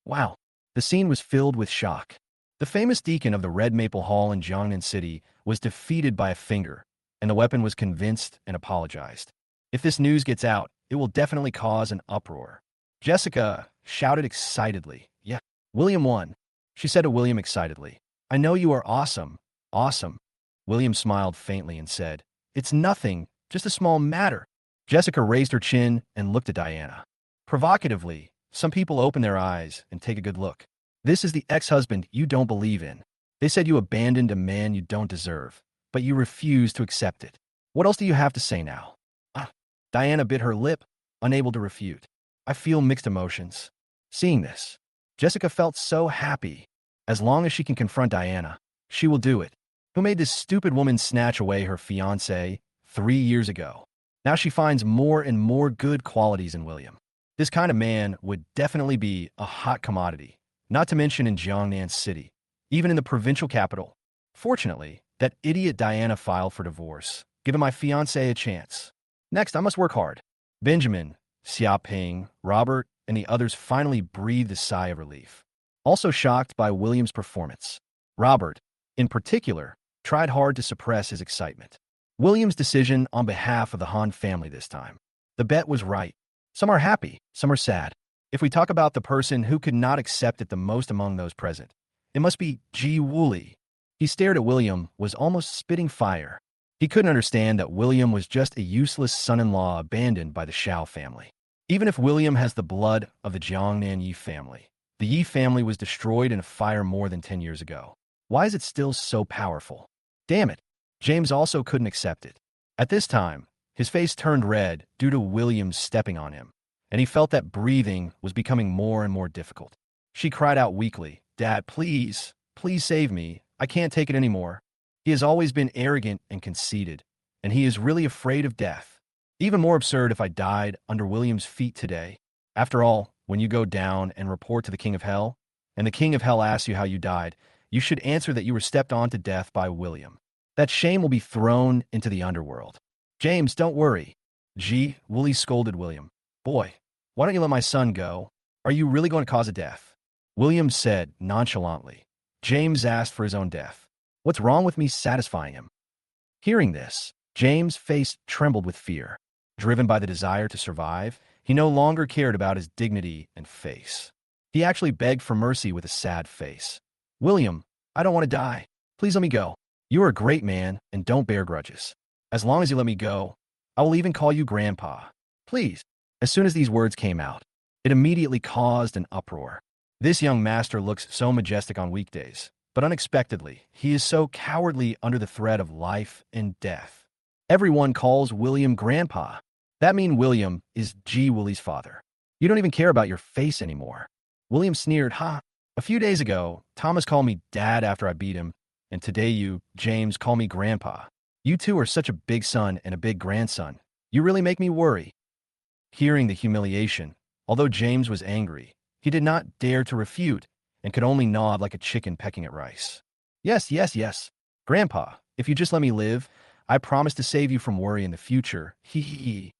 Wow, the scene was filled with shock. The famous deacon of the Red Maple Hall in Jiangnan City was defeated by a finger, and the weapon was convinced and apologized. If this news gets out, it will definitely cause an uproar. Jessica shouted excitedly, "Yeah, William won." She said to William excitedly, "I know you are awesome, awesome." William smiled faintly and said, "It's nothing, just a small matter." Jessica raised her chin and looked at Diana. Provocatively, some people open their eyes and take a good look. This is the ex-husband you don't believe in. They said you abandoned a man you don't deserve, but you refuse to accept it. What else do you have to say now? Diana bit her lip, unable to refute. I feel mixed emotions. Seeing this, Jessica felt so happy. As long as she can confront Diana, she will do it. Who made this stupid woman snatch away her fiancé 3 years ago? Now she finds more and more good qualities in William. This kind of man would definitely be a hot commodity, not to mention in Jiangnan City, even in the provincial capital. Fortunately, that idiot Diana filed for divorce, giving my fiancé a chance. Next, I must work hard. Benjamin, Xiaoping, Robert, and the others finally breathed a sigh of relief. Also shocked by William's performance, Robert, in particular, tried hard to suppress his excitement. William's decision on behalf of the Han family this time. The bet was right. Some are happy, some are sad. If we talk about the person who could not accept it the most among those present, it must be Ji Wooly. He stared at William, was almost spitting fire. He couldn't understand that William was just a useless son-in-law abandoned by the Xiao family. Even if William has the blood of the Jiangnan Yi family, the Yi family was destroyed in a fire more than 10 years ago. Why is it still so powerful? Damn it. James also couldn't accept it. At this time, his face turned red due to William stepping on him, and he felt that breathing was becoming more and more difficult. She cried out weakly, "Dad, please, please save me. I can't take it anymore." He has always been arrogant and conceited, and he is really afraid of death. Even more absurd if I died under William's feet today. After all, when you go down and report to the King of Hell, and the King of Hell asks you how you died, you should answer that you were stepped on to death by William. That shame will be thrown into the underworld. James, don't worry. Ji Wooly scolded William. Boy, why don't you let my son go? Are you really going to cause a death? William said nonchalantly. James asked for his own death. What's wrong with me satisfying him? Hearing this, James' face trembled with fear. Driven by the desire to survive, he no longer cared about his dignity and face. He actually begged for mercy with a sad face. William, I don't want to die. Please let me go. You are a great man and don't bear grudges. As long as you let me go, I will even call you Grandpa. Please. As soon as these words came out, it immediately caused an uproar. This young master looks so majestic on weekdays, but unexpectedly, he is so cowardly under the threat of life and death. Everyone calls William Grandpa. That means William is Ji Wooly's father. You don't even care about your face anymore. William sneered, "Ha! A few days ago, Thomas called me Dad after I beat him, and today you, James, call me Grandpa. You two are such a big son and a big grandson. You really make me worry." Hearing the humiliation, Although James was angry, he did not dare to refute and could only nod like a chicken pecking at rice. Yes, yes, yes. Grandpa, if you just let me live, I promise to save you from worry in the future. Hee hee hee.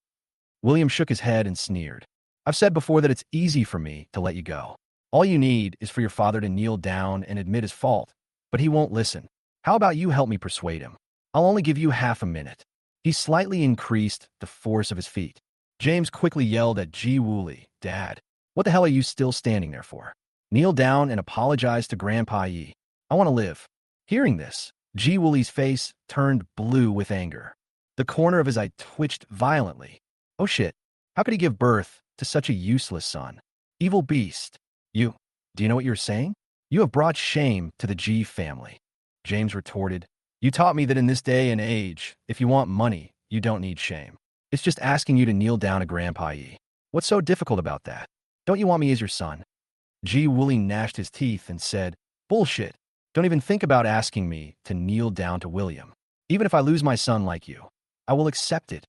William shook his head and sneered. I've said before that it's easy for me to let you go. All you need is for your father to kneel down and admit his fault, but he won't listen. How about you help me persuade him? I'll only give you half a minute. He slightly increased the force of his feet. James quickly yelled at Ji Wooly, Dad, what the hell are you still standing there for? Kneel down and apologize to Grandpa Yi. I want to live. Hearing this, Ji Wooly's face turned blue with anger. The corner of his eye twitched violently. Oh shit, how could he give birth to such a useless son? Evil beast. Do you know what you're saying? You have brought shame to the Ji family. James retorted, you taught me that in this day and age, if you want money, you don't need shame. It's just asking you to kneel down to Grandpa Yi. What's so difficult about that? Don't you want me as your son? Ji Wooly gnashed his teeth and said, bullshit. Don't even think about asking me to kneel down to William. Even if I lose my son like you, I will accept it.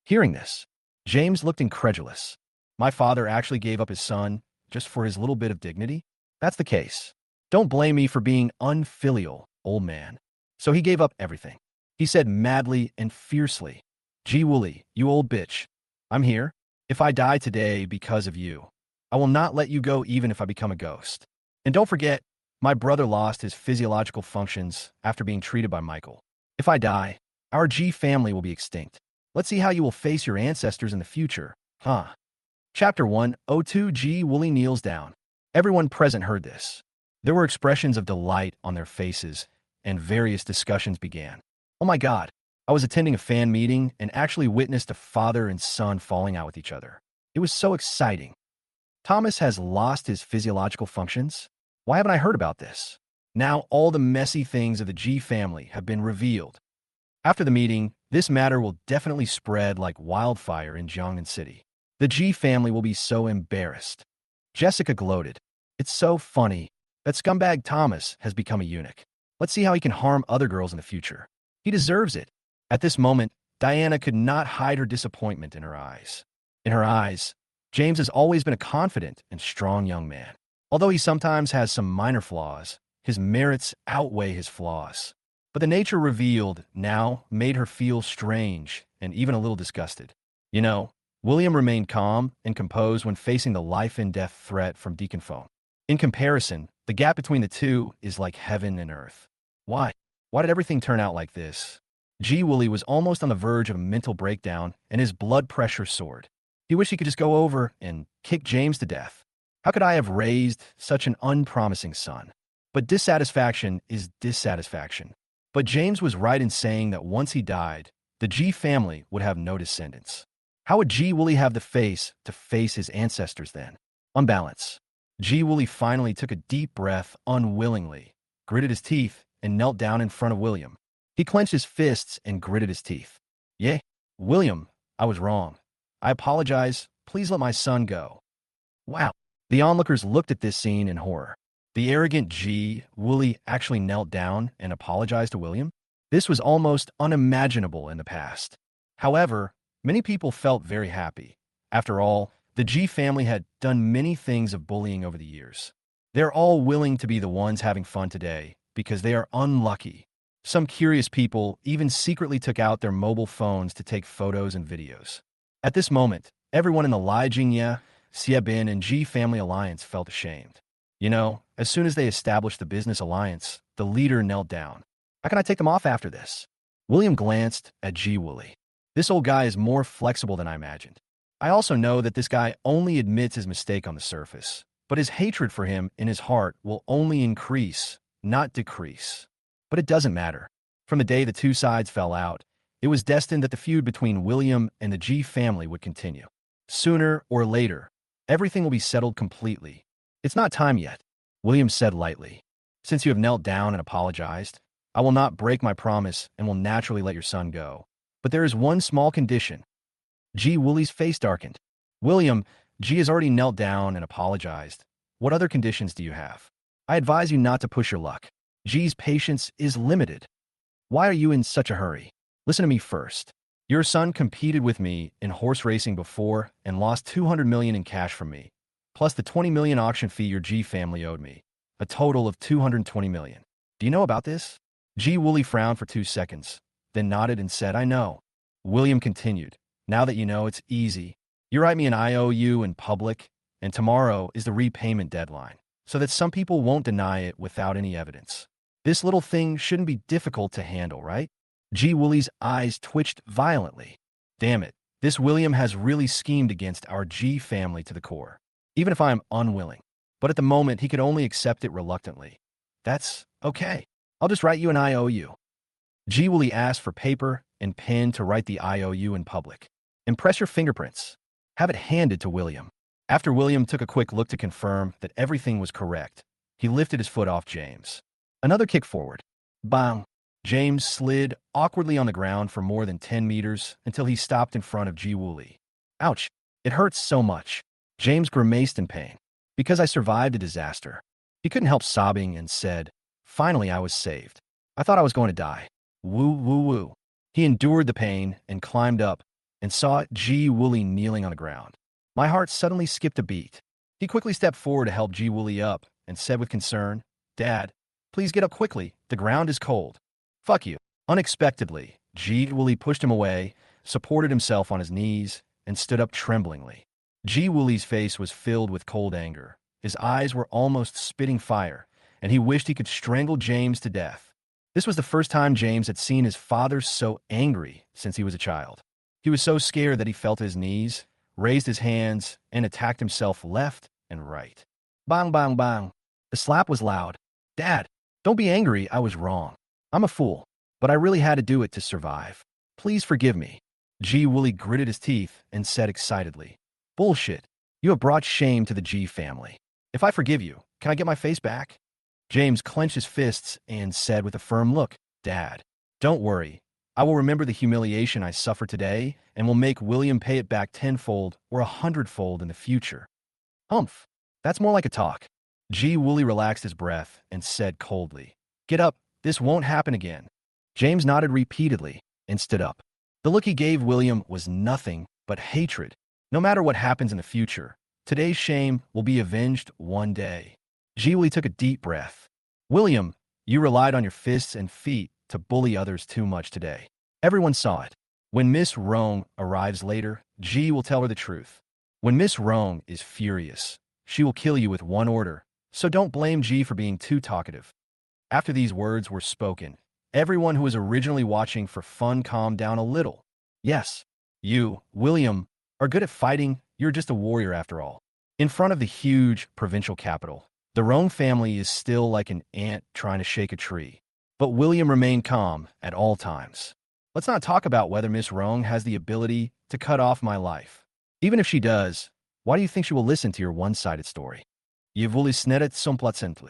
Hearing this, James looked incredulous. My father actually gave up his son just for his little bit of dignity? That's the case. Don't blame me for being unfilial, old man. So he gave up everything. He said madly and fiercely, Ji Wooly, you old bitch. I'm here. If I die today because of you, I will not let you go even if I become a ghost. And don't forget, my brother lost his physiological functions after being treated by Michael. If I die, our Ji family will be extinct. Let's see how you will face your ancestors in the future, huh? Chapter 102 Ji Wooly kneels down. Everyone present heard this. There were expressions of delight on their faces, and various discussions began. Oh my god, I was attending a fan meeting and actually witnessed a father and son falling out with each other. It was so exciting. Thomas has lost his physiological functions? Why haven't I heard about this? Now all the messy things of the Ji family have been revealed. After the meeting, this matter will definitely spread like wildfire in Jiangnan City. The Ji family will be so embarrassed. Jessica gloated. It's so funny that scumbag Thomas has become a eunuch. Let's see how he can harm other girls in the future. He deserves it. At this moment, Diana could not hide her disappointment in her eyes. In her eyes, James has always been a confident and strong young man. Although he sometimes has some minor flaws, his merits outweigh his flaws. But the nature revealed now made her feel strange and even a little disgusted. You know, William remained calm and composed when facing the life-and-death threat from Deacon Phone. In comparison, the gap between the two is like heaven and earth. Why? Why did everything turn out like this? Ji Wooly was almost on the verge of a mental breakdown, and his blood pressure soared. He wished he could just go over and kick James to death. How could I have raised such an unpromising son? But dissatisfaction is dissatisfaction. But James was right in saying that once he died, the Ji family would have no descendants. How would Ji Wooly have the face to face his ancestors then? On balance, Ji Wooly finally took a deep breath unwillingly, gritted his teeth, and knelt down in front of William. He clenched his fists and gritted his teeth. Yeah, William, I was wrong. I apologize. Please let my son go. Wow. The onlookers looked at this scene in horror. The arrogant Ji Wooly actually knelt down and apologized to William? This was almost unimaginable in the past. However, many people felt very happy. After all, the Ji family had done many things of bullying over the years. They're all willing to be the ones having fun today because they are unlucky. Some curious people even secretly took out their mobile phones to take photos and videos. At this moment, everyone in the Lai Jingye, Xiebin, and Ji family alliance felt ashamed. You know, as soon as they established the business alliance, the leader knelt down. How can I take them off after this? William glanced at Ji Wooly. This old guy is more flexible than I imagined. I also know that this guy only admits his mistake on the surface, but his hatred for him in his heart will only increase, not decrease. But it doesn't matter. From the day the two sides fell out, it was destined that the feud between William and the Ji family would continue. Sooner or later, everything will be settled completely. It's not time yet, William said lightly. Since you have knelt down and apologized, I will not break my promise and will naturally let your son go. But there is one small condition. Ji Wooly's face darkened. William, Ji has already knelt down and apologized. What other conditions do you have? I advise you not to push your luck. Ji's patience is limited. Why are you in such a hurry? Listen to me first. Your son competed with me in horse racing before and lost 200 million in cash from me, plus the 20 million auction fee your G family owed me, a total of 220 million. Do you know about this? G Wooly frowned for 2 seconds, then nodded and said, I know. William continued, now that you know, it's easy. You write me an IOU in public, and tomorrow is the repayment deadline, so that some people won't deny it without any evidence. This little thing shouldn't be difficult to handle, right? G. Wooly's eyes twitched violently. Damn it, this William has really schemed against our G family to the core, even if I am unwilling. But at the moment, he could only accept it reluctantly. That's okay. I'll just write you an IOU. G. Wooly asked for paper and pen to write the IOU in public. Impress your fingerprints. Have it handed to William. After William took a quick look to confirm that everything was correct, he lifted his foot off James. Another kick forward. Bang! James slid awkwardly on the ground for more than 10 meters until he stopped in front of G. Wooly. Ouch! It hurts so much. James grimaced in pain. Because I survived a disaster. He couldn't help sobbing and said, finally I was saved. I thought I was going to die. Woo, woo, woo. He endured the pain and climbed up and saw G. Wooly kneeling on the ground. My heart suddenly skipped a beat. He quickly stepped forward to help G. Wooly up and said with concern, Dad, please get up quickly. The ground is cold. Fuck you. Unexpectedly, G. Wooly pushed him away, supported himself on his knees, and stood up tremblingly. G. Wooly's face was filled with cold anger. His eyes were almost spitting fire, and he wished he could strangle James to death. This was the first time James had seen his father so angry since he was a child. He was so scared that he fell to his knees, raised his hands, and attacked himself left and right. Bang, bang, bang. The slap was loud. Dad, don't be angry, I was wrong. I'm a fool, but I really had to do it to survive. Please forgive me. G. Wooly gritted his teeth and said excitedly, Bullshit. You have brought shame to the G family. If I forgive you, can I get my face back? James clenched his fists and said with a firm look, Dad, don't worry. I will remember the humiliation I suffered today and will make William pay it back tenfold or 100-fold in the future. Humph. That's more like a talk. G. Wooly relaxed his breath and said coldly, Get up. This won't happen again. James nodded repeatedly and stood up. The look he gave William was nothing but hatred. No matter what happens in the future, today's shame will be avenged one day. G. Wooly took a deep breath. William, you relied on your fists and feet to bully others too much today. Everyone saw it. When Miss Rong arrives later, G will tell her the truth. When Miss Rong is furious, she will kill you with one order, so don't blame G for being too talkative. After these words were spoken, everyone who was originally watching for fun calmed down a little. Yes, you, William, are good at fighting. You're just a warrior after all. In front of the huge provincial capital, the Rong family is still like an ant trying to shake a tree. But William remained calm at all times. Let's not talk about whether Miss Rong has the ability to cut off my life. Even if she does, why do you think she will listen to your one-sided story? Je voulais snedit son placentle.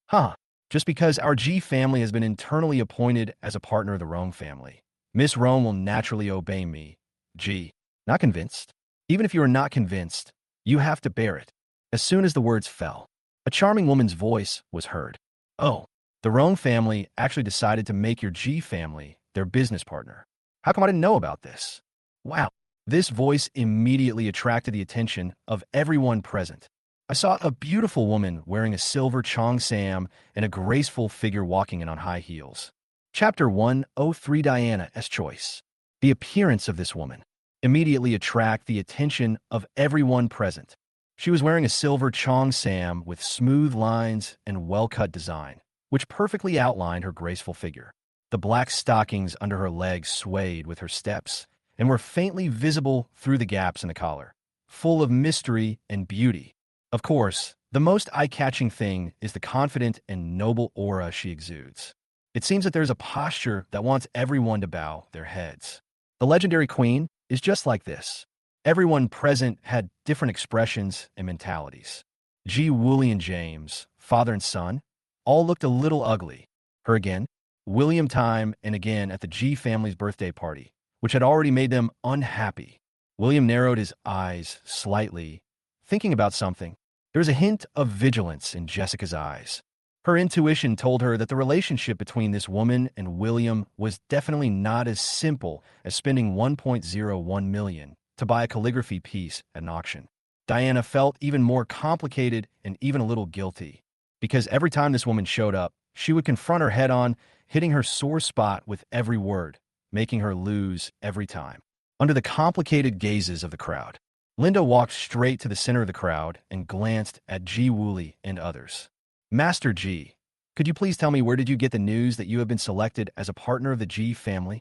Huh. Just because our G family has been internally appointed as a partner of the Rong family, Miss Rong will naturally obey me. G. Not convinced? Even if you are not convinced, you have to bear it. As soon as the words fell, a charming woman's voice was heard. Oh, the Rong family actually decided to make your G family their business partner. How come I didn't know about this? Wow. This voice immediately attracted the attention of everyone present. I saw a beautiful woman wearing a silver cheongsam and a graceful figure walking in on high heels. Chapter 103 Diana's Choice. The appearance of this woman immediately attracted the attention of everyone present. She was wearing a silver cheongsam with smooth lines and well-cut design, which perfectly outlined her graceful figure. The black stockings under her legs swayed with her steps and were faintly visible through the gaps in the collar, full of mystery and beauty. Of course, the most eye-catching thing is the confident and noble aura she exudes. It seems that there's a posture that wants everyone to bow their heads. The legendary queen is just like this. Everyone present had different expressions and mentalities. G. Wooly and James, father and son, all looked a little ugly. Her again, William time and again at the G family's birthday party, which had already made them unhappy. William narrowed his eyes slightly, thinking about something. There was a hint of vigilance in Jessica's eyes. Her intuition told her that the relationship between this woman and William was definitely not as simple as spending 1.01 million to buy a calligraphy piece at an auction. Diana felt even more complicated and even a little guilty, because every time this woman showed up, she would confront her head-on, hitting her sore spot with every word, making her lose every time. Under the complicated gazes of the crowd, Linda walked straight to the center of the crowd and glanced at Ji Wooly and others. Master Ji, could you please tell me where did you get the news that you have been selected as a partner of the Ji family?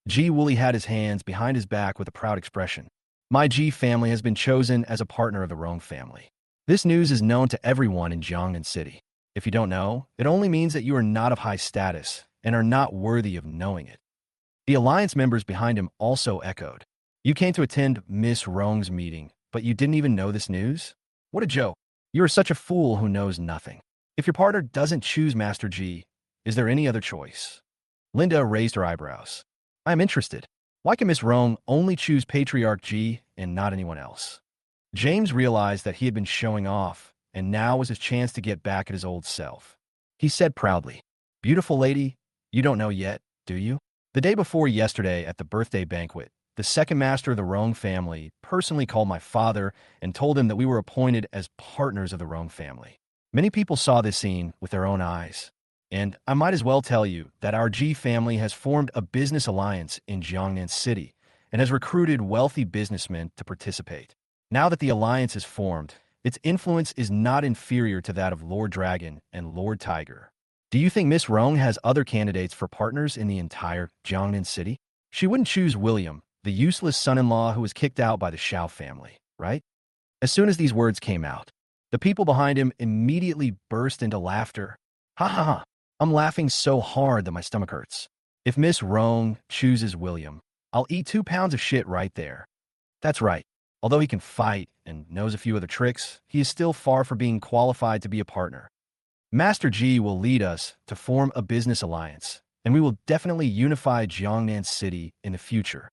Ji Wooly had his hands behind his back with a proud expression. My Ji family has been chosen as a partner of the Rong family. This news is known to everyone in Jiangnan City. If you don't know, it only means that you are not of high status and are not worthy of knowing it. The alliance members behind him also echoed. You came to attend Miss Rong's meeting, but you didn't even know this news? What a joke. You are such a fool who knows nothing. If your partner doesn't choose Master Ji, is there any other choice? Linda raised her eyebrows. I am interested. Why can Miss Rong only choose Patriarch Ji and not anyone else? James realized that he had been showing off, and now was his chance to get back at his old self. He said proudly, Beautiful lady, you don't know yet, do you? The day before yesterday at the birthday banquet, the second master of the Rong family personally called my father and told him that we were appointed as partners of the Rong family. Many people saw this scene with their own eyes. And I might as well tell you that our Ji family has formed a business alliance in Jiangnan City and has recruited wealthy businessmen to participate. Now that the alliance is formed, its influence is not inferior to that of Lord Dragon and Lord Tiger. Do you think Miss Rong has other candidates for partners in the entire Jiangnan City? She wouldn't choose William, the useless son-in-law who was kicked out by the Xiao family, right? As soon as these words came out, the people behind him immediately burst into laughter. Ha ha ha. I'm laughing so hard that my stomach hurts. If Miss Rong chooses William, I'll eat 2 pounds of shit right there. That's right. Although he can fight and knows a few other tricks, he is still far from being qualified to be a partner. Master Ji will lead us to form a business alliance, and we will definitely unify Jiangnan City in the future.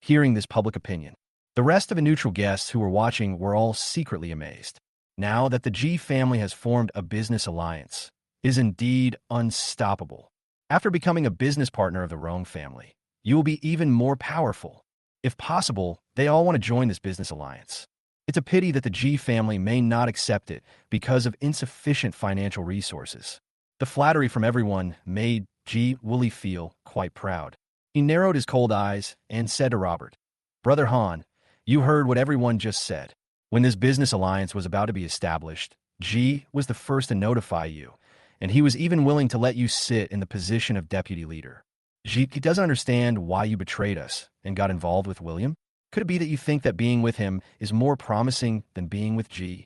Hearing this public opinion, the rest of the neutral guests who were watching were all secretly amazed. Now that the Ji family has formed a business alliance, is indeed unstoppable. After becoming a business partner of the Rong family, you will be even more powerful. If possible, they all want to join this business alliance. It's a pity that the Ji family may not accept it because of insufficient financial resources. The flattery from everyone made Ji Wooly feel quite proud. He narrowed his cold eyes and said to Robert, Brother Han, you heard what everyone just said. When this business alliance was about to be established, Ji was the first to notify you, and he was even willing to let you sit in the position of deputy leader. Ji doesn't understand why you betrayed us and got involved with William. Could it be that you think that being with him is more promising than being with Ji?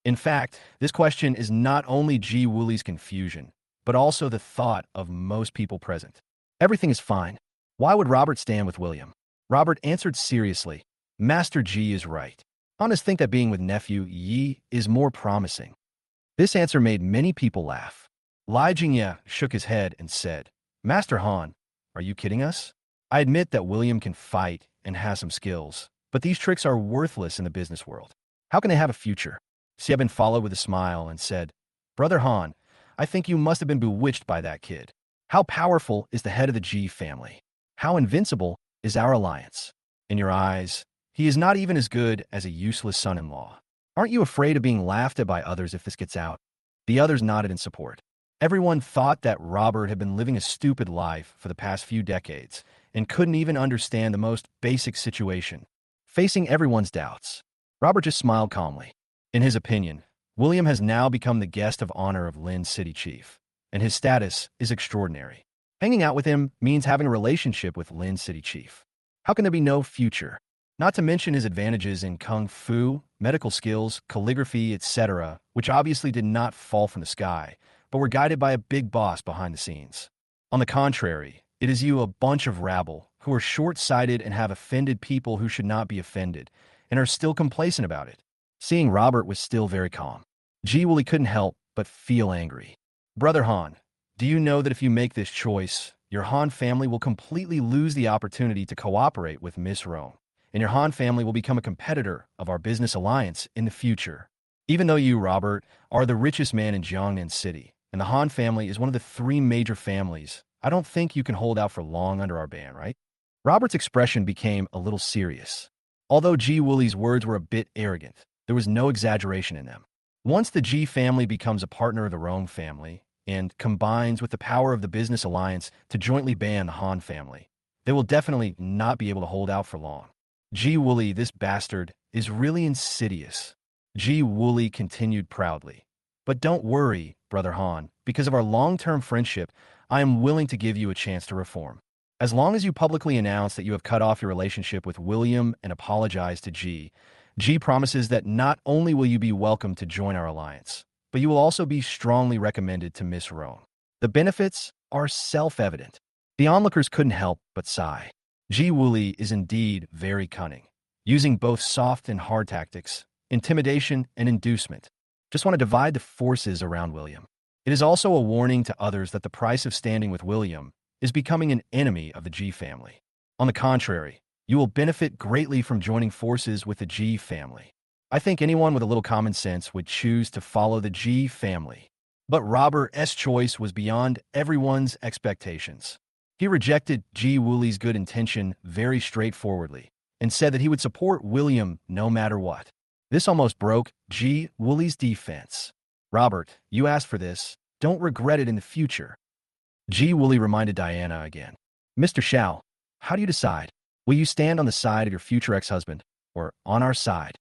In fact, this question is not only Ji Wooly's confusion, but also the thought of most people present. Everything is fine. Why would Robert stand with William? Robert answered seriously, Master Ji is right. Honest think that being with nephew Yi is more promising. This answer made many people laugh. Lai Jingye shook his head and said, Master Han, are you kidding us? I admit that William can fight and has some skills, but these tricks are worthless in the business world. How can they have a future? Xiebin followed with a smile and said, Brother Han, I think you must have been bewitched by that kid. How powerful is the head of the Ji family? How invincible is our alliance? In your eyes, he is not even as good as a useless son-in-law. Aren't you afraid of being laughed at by others if this gets out? The others nodded in support. Everyone thought that Robert had been living a stupid life for the past few decades and couldn't even understand the most basic situation. Facing everyone's doubts, Robert just smiled calmly. In his opinion, William has now become the guest of honor of Lin City Chief, and his status is extraordinary. Hanging out with him means having a relationship with Lin City Chief. How can there be no future? Not to mention his advantages in kung fu, medical skills, calligraphy, etc., which obviously did not fall from the sky, but were guided by a big boss behind the scenes. On the contrary, it is you, a bunch of rabble, who are short-sighted and have offended people who should not be offended, and are still complacent about it. Seeing Robert was still very calm, Ji Wooly couldn't help but feel angry. Brother Han, do you know that if you make this choice, your Han family will completely lose the opportunity to cooperate with Miss Rong, and your Han family will become a competitor of our business alliance in the future? Even though you, Robert, are the richest man in Jiangnan City, and the Han family is one of the three major families. I don't think you can hold out for long under our ban, right? Robert's expression became a little serious. Although Ji Wooley's words were a bit arrogant, there was no exaggeration in them. Once the Ji family becomes a partner of the Rome family and combines with the power of the business alliance to jointly ban the Han family, they will definitely not be able to hold out for long. Ji Wooley, this bastard, is really insidious. Ji Wooley continued proudly. But don't worry, Brother Han, because of our long-term friendship, I am willing to give you a chance to reform. As long as you publicly announce that you have cut off your relationship with William and apologize to G, G promises that not only will you be welcome to join our alliance, but you will also be strongly recommended to Miss Rome. The benefits are self-evident. The onlookers couldn't help but sigh. Ji Wooley is indeed very cunning, using both soft and hard tactics, intimidation and inducement. Just want to divide the forces around William. It is also a warning to others that the price of standing with William is becoming an enemy of the G family. On the contrary, you will benefit greatly from joining forces with the G family. I think anyone with a little common sense would choose to follow the G family. But Robert's choice was beyond everyone's expectations. He rejected Ji Wooley's good intention very straightforwardly and said that he would support William no matter what. This almost broke Ji Wooley's defense. Robert, you asked for this. Don't regret it in the future. Ji Wooley reminded Diana again. Mr. Xiao, how do you decide? Will you stand on the side of your future ex-husband or on our side?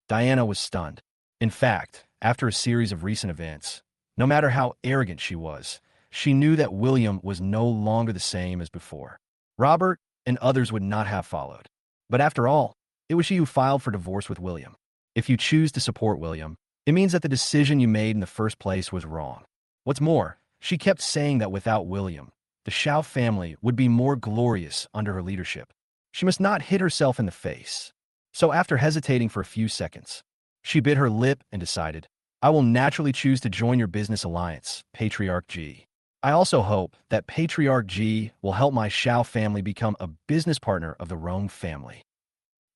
Diana was stunned. In fact, after a series of recent events, no matter how arrogant she was, she knew that William was no longer the same as before. Robert and others would not have followed. But after all, it was she who filed for divorce with William. If you choose to support William, it means that the decision you made in the first place was wrong. What's more, she kept saying that without William, the Xiao family would be more glorious under her leadership. She must not hit herself in the face. So after hesitating for a few seconds, she bit her lip and decided, I will naturally choose to join your business alliance, Patriarch G. I also hope that Patriarch G will help my Xiao family become a business partner of the Rome family.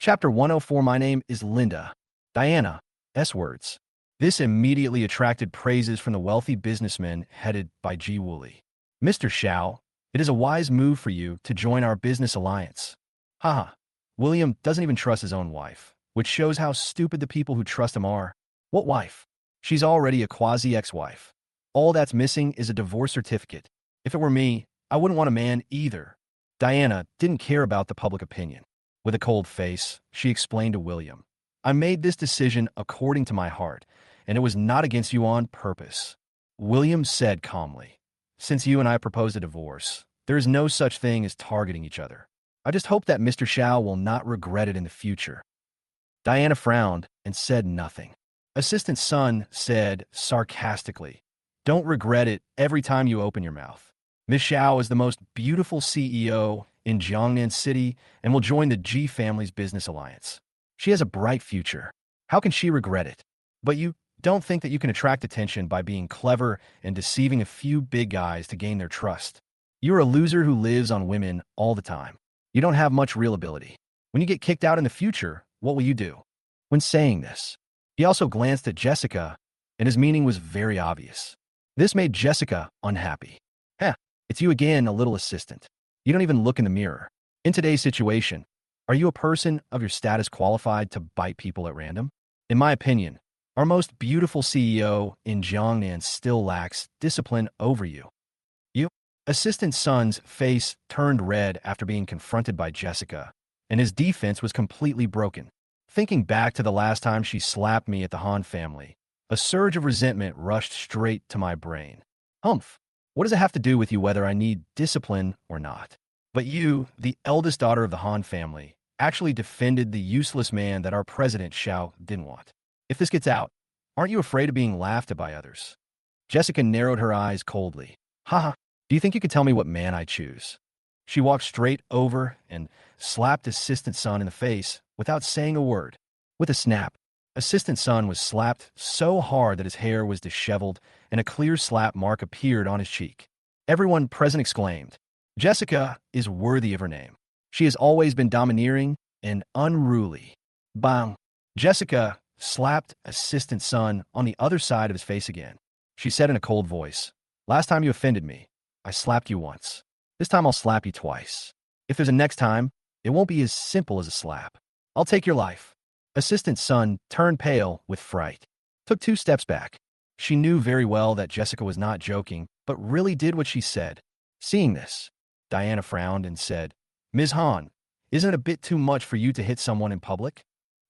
Chapter 104. My name is Linda. Diana. S words. This immediately attracted praises from the wealthy businessmen headed by Ji Wooley. Mr. Xiao, it is a wise move for you to join our business alliance. Haha. William doesn't even trust his own wife, which shows how stupid the people who trust him are. What wife? She's already a quasi-ex-wife. All that's missing is a divorce certificate. If it were me, I wouldn't want a man either. Diana didn't care about the public opinion. With a cold face, she explained to William, I made this decision according to my heart, and it was not against you on purpose. William said calmly, since you and I proposed a divorce, there is no such thing as targeting each other. I just hope that Mr. Xiao will not regret it in the future. Diana frowned and said nothing. Assistant Sun said sarcastically, don't regret it every time you open your mouth. Miss Xiao is the most beautiful CEO in Jiangnan City and will join the Ji family's business alliance. She has a bright future. How can she regret it? But you don't think that you can attract attention by being clever and deceiving a few big guys to gain their trust. You're a loser who lives on women all the time. You don't have much real ability. When you get kicked out in the future, what will you do? When saying this, he also glanced at Jessica, and his meaning was very obvious. This made Jessica unhappy. It's you again, a little assistant. You don't even look in the mirror. In today's situation, are you a person of your status qualified to bite people at random? In my opinion, our most beautiful CEO in Jiangnan still lacks discipline over you. Assistant Sun's face turned red after being confronted by Jessica, and his defense was completely broken. Thinking back to the last time she slapped me at the Han family, a surge of resentment rushed straight to my brain. Humph, what does it have to do with you whether I need discipline or not? But you, the eldest daughter of the Han family, actually defended the useless man that our president Xiao didn't want. If this gets out, aren't you afraid of being laughed at by others? Jessica narrowed her eyes coldly. Haha. Do you think you could tell me what man I choose? She walked straight over and slapped Assistant Sun in the face without saying a word. With a snap, Assistant Sun was slapped so hard that his hair was disheveled and a clear slap mark appeared on his cheek. Everyone present exclaimed, Jessica is worthy of her name. She has always been domineering and unruly. Bang! Jessica slapped Assistant Sun on the other side of his face again. she said in a cold voice. Last time you offended me, I slapped you once. This time I'll slap you twice. If there's a next time, it won't be as simple as a slap. I'll take your life. Assistant Sun turned pale with fright, took 2 steps back. She knew very well that Jessica was not joking, but really did what she said. Seeing this, Diana frowned and said, Ms. Han, isn't it a bit too much for you to hit someone in public?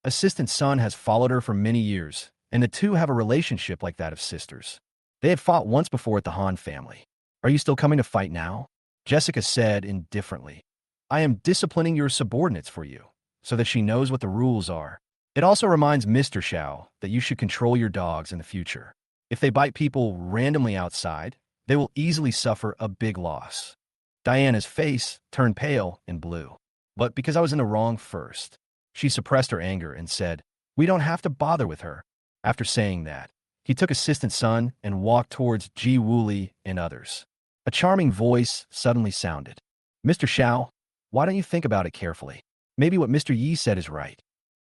Assistant Sun has followed her for many years, and the two have a relationship like that of sisters. They had fought once before at the Han family. Are you still coming to fight now? Jessica said indifferently. I am disciplining your subordinates for you, so that she knows what the rules are. It also reminds Mr. Xiao that you should control your dogs in the future. If they bite people randomly outside, they will easily suffer a big loss. Diana's face turned pale and blue. But because I was in the wrong first, she suppressed her anger and said, We don't have to bother with her. After saying that, he took Assistant Sun and walked towards Ji Wooly and others. A charming voice suddenly sounded. Mr. Xiao, why don't you think about it carefully? Maybe what Mr. Yi said is right.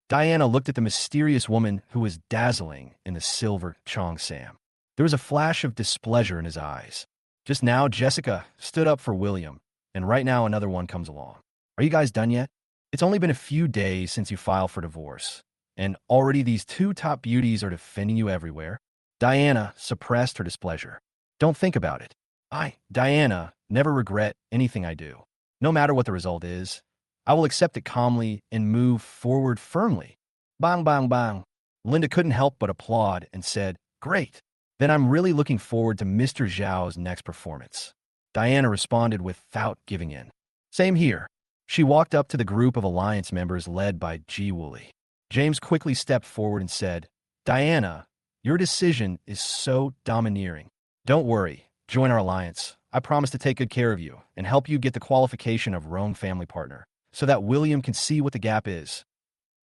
Diana looked at the mysterious woman who was dazzling in the silver Cheongsam. There was a flash of displeasure in his eyes. Just now, Jessica stood up for William, and right now another one comes along. Are you guys done yet? It's only been a few days since you filed for divorce, and already these 2 top beauties are defending you everywhere. Diana suppressed her displeasure. Don't think about it. Diana, never regret anything I do. No matter what the result is, I will accept it calmly and move forward firmly. Bang, bang, bang. Linda couldn't help but applaud and said, Great. Then I'm really looking forward to Mr. Zhao's next performance. Diana responded without giving in. Same here. She walked up to the group of alliance members led by Ji Wooly. James quickly stepped forward and said, Diana, your decision is so domineering. Don't worry. Join our alliance. I promise to take good care of you and help you get the qualification of Rome family partner, so that William can see what the gap is.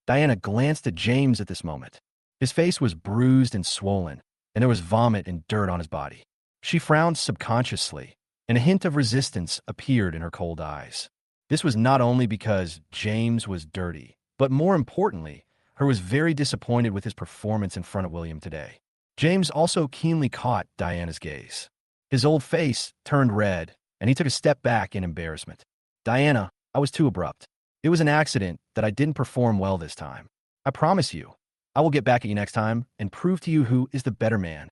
Diana glanced at James at this moment. His face was bruised and swollen, and there was vomit and dirt on his body. She frowned subconsciously, and a hint of resistance appeared in her cold eyes. This was not only because James was dirty, but more importantly, her was very disappointed with his performance in front of William today. James also keenly caught Diana's gaze. His old face turned red, and he took a step back in embarrassment. Diana, I was too abrupt. It was an accident that I didn't perform well this time. I promise you, I will get back at you next time and prove to you who is the better man.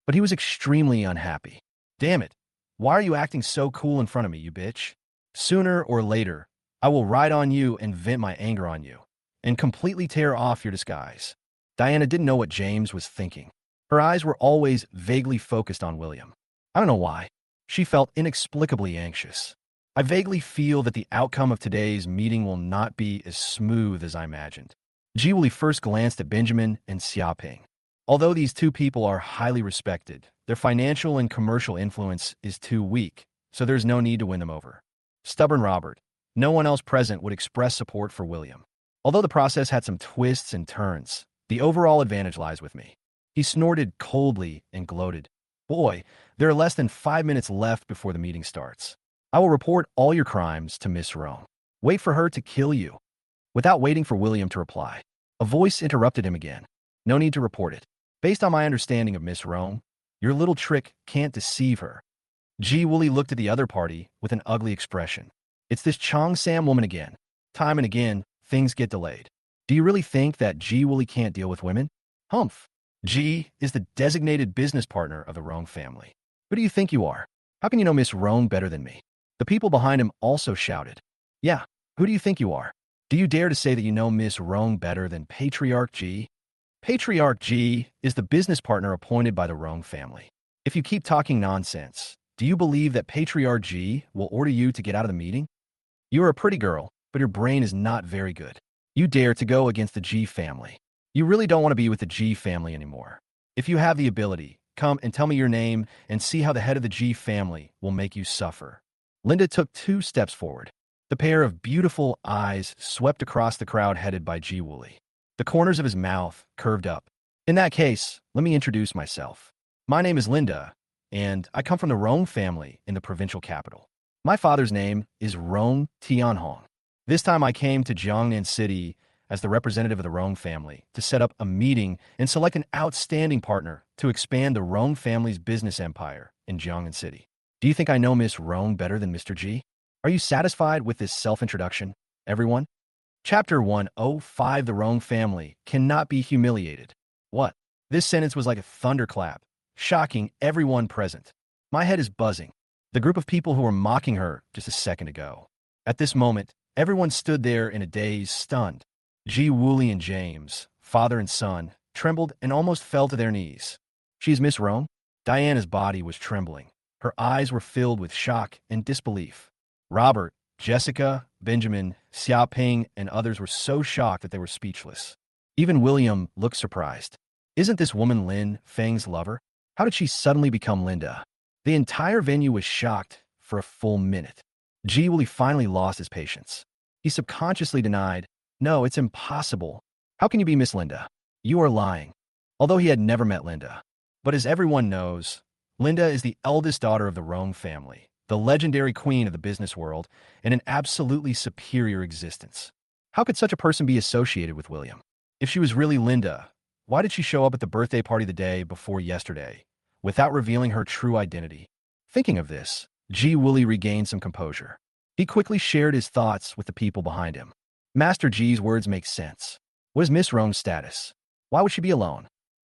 But he was extremely unhappy. Damn it. Why are you acting so cool in front of me, you bitch? Sooner or later, I will ride on you and vent my anger on you, and completely tear off your disguise. Diana didn't know what James was thinking. Her eyes were always vaguely focused on William. I don't know why. She felt inexplicably anxious. I vaguely feel that the outcome of today's meeting will not be as smooth as I imagined. Ji Wooly first glanced at Benjamin and Xiaoping. Although these 2 people are highly respected, their financial and commercial influence is too weak, so there's no need to win them over. Stubborn Robert. No one else present would express support for William. Although the process had some twists and turns, the overall advantage lies with me. He snorted coldly and gloated. Boy, there are less than 5 minutes left before the meeting starts. I will report all your crimes to Miss Rome. Wait for her to kill you. Without waiting for William to reply, a voice interrupted him again. No need to report it. Based on my understanding of Miss Rome, your little trick can't deceive her. Ji Wooly looked at the other party with an ugly expression. It's this Cheongsam woman again. Time and again, things get delayed. Do you really think that Ji Wooly can't deal with women? Humph. Ji is the designated business partner of the Rome family. Who do you think you are? How can you know Miss Rome better than me? The people behind him also shouted. Yeah, who do you think you are? Do you dare to say that you know Miss Rome better than Patriarch Ji? Patriarch Ji is the business partner appointed by the Rome family. If you keep talking nonsense, do you believe that Patriarch Ji will order you to get out of the meeting? You are a pretty girl, but your brain is not very good. You dare to go against the Ji family. You really don't want to be with the Ji family anymore. If you have the ability, come and tell me your name and see how the head of the Ji family will make you suffer. Linda took 2 steps forward. The pair of beautiful eyes swept across the crowd headed by Ji Wooly. The corners of his mouth curved up. In that case, let me introduce myself. My name is Linda, and I come from the Rome family in the provincial capital. My father's name is Rome Tianhong. This time I came to Jiangnan City as the representative of the Rong family to set up a meeting and select an outstanding partner to expand the Rong family's business empire in Jiangnan City. Do you think I know Miss Rong better than Mr. G? Are you satisfied with this self-introduction, everyone? Chapter 105 The Rong family cannot be humiliated. What? This sentence was like a thunderclap, shocking everyone present. My head is buzzing. The group of people who were mocking her just a second ago. At this moment, everyone stood there in a daze, stunned. Ji Wooly and James, father and son, trembled and almost fell to their knees. She's Miss Rong? Diana's body was trembling. Her eyes were filled with shock and disbelief. Robert, Jessica, Benjamin, Xiaoping, and others were so shocked that they were speechless. Even William looked surprised. Isn't this woman Lin Feng's lover? How did she suddenly become Linda? The entire venue was shocked for a full minute. Ji Wooly finally lost his patience. He subconsciously denied, "No, it's impossible. How can you be Miss Linda? You are lying." Although he had never met Linda. But as everyone knows, Linda is the eldest daughter of the Rong family, the legendary queen of the business world, and an absolutely superior existence. How could such a person be associated with William? If she was really Linda, why did she show up at the birthday party the day before yesterday, without revealing her true identity? Thinking of this, Ji Wooly regained some composure. He quickly shared his thoughts with the people behind him. Master Ji's words make sense. What is Miss Rong's status? Why would she be alone?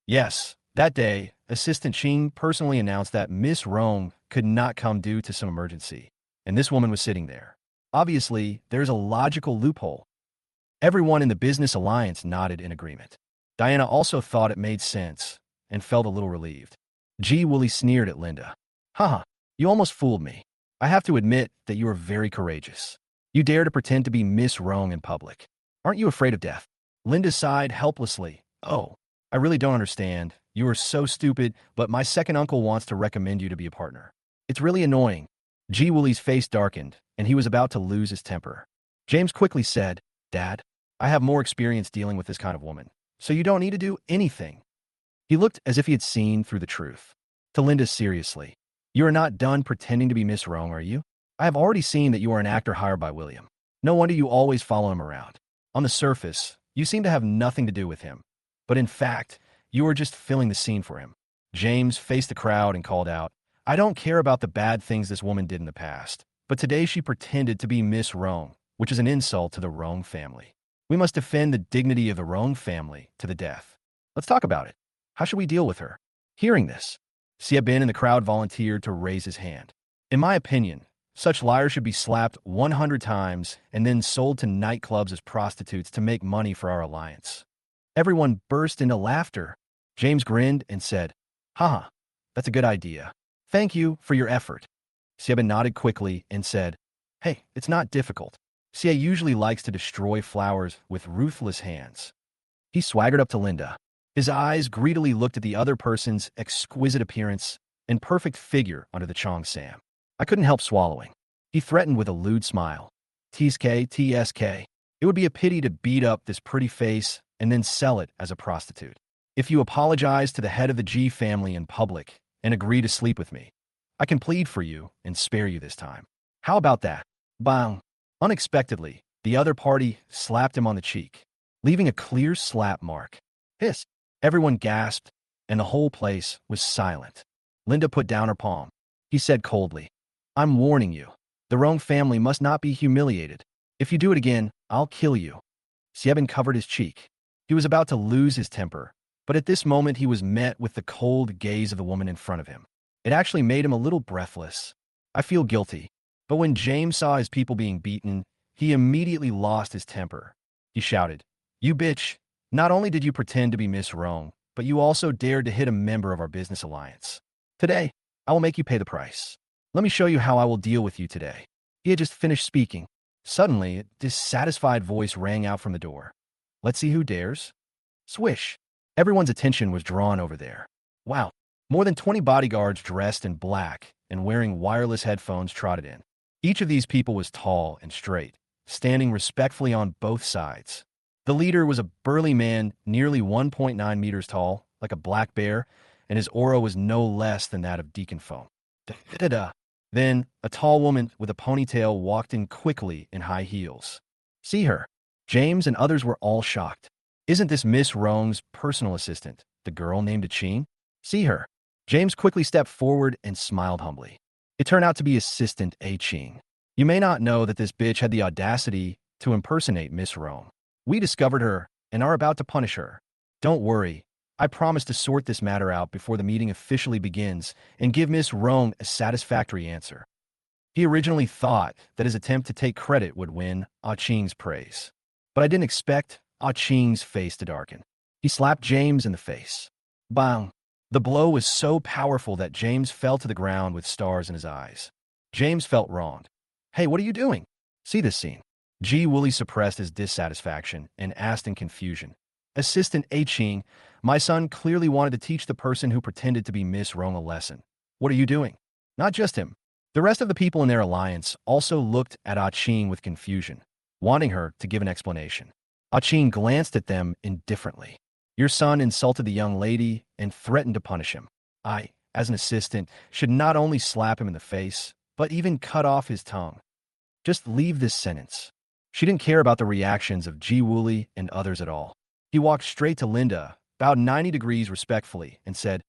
Yes, that day, Assistant Ching personally announced that Miss Rong could not come due to some emergency, and this woman was sitting there. Obviously, there's a logical loophole. Everyone in the business alliance nodded in agreement. Diana also thought it made sense and felt a little relieved. Ji Wooly sneered at Linda. Haha, you almost fooled me. I have to admit that you are very courageous. You dare to pretend to be Miss Rong in public. Aren't you afraid of death? Linda sighed helplessly. Oh, I really don't understand. You are so stupid, but my second uncle wants to recommend you to be a partner. It's really annoying. Ji Wooly's face darkened, and he was about to lose his temper. James quickly said, Dad, I have more experience dealing with this kind of woman, so you don't need to do anything. He looked as if he had seen through the truth. To Linda seriously, you are not done pretending to be Miss Rong, are you? I have already seen that you are an actor hired by William. No wonder you always follow him around. On the surface, you seem to have nothing to do with him. But in fact, you are just filling the scene for him. James faced the crowd and called out, I don't care about the bad things this woman did in the past, but today she pretended to be Miss Rong, which is an insult to the Rong family. We must defend the dignity of the Rong family to the death. Let's talk about it. How should we deal with her? Hearing this, Xia Bin in the crowd volunteered to raise his hand. In my opinion, such liars should be slapped 100 times and then sold to nightclubs as prostitutes to make money for our alliance. Everyone burst into laughter. James grinned and said, Haha, that's a good idea. Thank you for your effort. Xia Bin nodded quickly and said, Hey, it's not difficult. Xia usually likes to destroy flowers with ruthless hands. He swaggered up to Linda. His eyes greedily looked at the other person's exquisite appearance and perfect figure under the Cheongsam. I couldn't help swallowing. He threatened with a lewd smile. TSK. It would be a pity to beat up this pretty face and then sell it as a prostitute. If you apologize to the head of the G family in public and agree to sleep with me, I can plead for you and spare you this time. How about that? Bang! Unexpectedly, the other party slapped him on the cheek, leaving a clear slap mark. Hiss! Everyone gasped, and the whole place was silent. Linda put down her palm. He said coldly, I'm warning you. The Rong family must not be humiliated. If you do it again, I'll kill you. Xia Bin covered his cheek. He was about to lose his temper, but at this moment he was met with the cold gaze of the woman in front of him. It actually made him a little breathless. I feel guilty. But when James saw his people being beaten, he immediately lost his temper. He shouted, You bitch! Not only did you pretend to be Miss Rong, but you also dared to hit a member of our business alliance. Today, I will make you pay the price. Let me show you how I will deal with you today. He had just finished speaking. Suddenly, a dissatisfied voice rang out from the door. Let's see who dares. Swish. Everyone's attention was drawn over there. Wow. More than 20 bodyguards dressed in black and wearing wireless headphones trotted in. Each of these people was tall and straight, standing respectfully on both sides. The leader was a burly man nearly 1.9 meters tall, like a black bear, and his aura was no less than that of Deacon Foam. Da-da-da. Then, a tall woman with a ponytail walked in quickly in high heels. See her. James and others were all shocked. Isn't this Miss Rong's personal assistant, the girl named Ching? See her. James quickly stepped forward and smiled humbly. It turned out to be Assistant Ching. You may not know that this bitch had the audacity to impersonate Miss Rong. We discovered her and are about to punish her. Don't worry. I promise to sort this matter out before the meeting officially begins and give Miss Rong a satisfactory answer. He originally thought that his attempt to take credit would win Ching's praise. But I didn't expect Ching's face to darken. He slapped James in the face. Bang! The blow was so powerful that James fell to the ground with stars in his eyes. James felt wronged. Hey, what are you doing? See this scene. Ji Wooly suppressed his dissatisfaction and asked in confusion. Assistant Ching, my son clearly wanted to teach the person who pretended to be Miss Rong a lesson. What are you doing? Not just him. The rest of the people in their alliance also looked at Ching with confusion, wanting her to give an explanation. Ching glanced at them indifferently. Your son insulted the young lady and threatened to punish him. I, as an assistant, should not only slap him in the face, but even cut off his tongue. Just leave this sentence. She didn't care about the reactions of Ji Wooly and others at all. He walked straight to Linda, bowed 90 degrees respectfully, and said,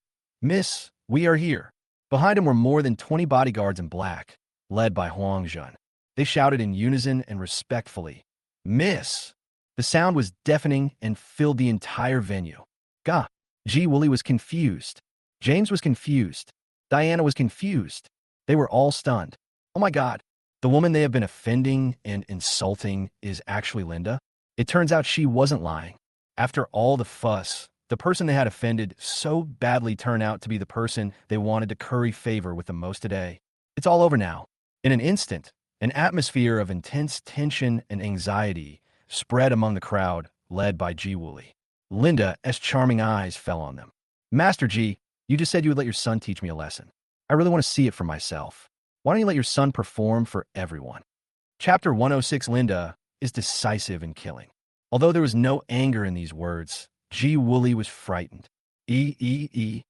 Miss, we are here. Behind him were more than 20 bodyguards in black, led by Huang Zhen. They shouted in unison and respectfully, Miss! The sound was deafening and filled the entire venue. Gah! Ji Wooly was confused. James was confused. Diana was confused. They were all stunned. Oh my God! The woman they have been offending and insulting is actually Linda? It turns out she wasn't lying. After all the fuss, the person they had offended so badly turned out to be the person they wanted to curry favor with the most today. It's all over now. In an instant, an atmosphere of intense tension and anxiety spread among the crowd, led by Ji Wooly. Linda's charming eyes fell on them. Master Ji, you just said you would let your son teach me a lesson. I really want to see it for myself. Why don't you let your son perform for everyone? Chapter 106. Linda is decisive in killing. Although there was no anger in these words, Ji Wooly was frightened. Ji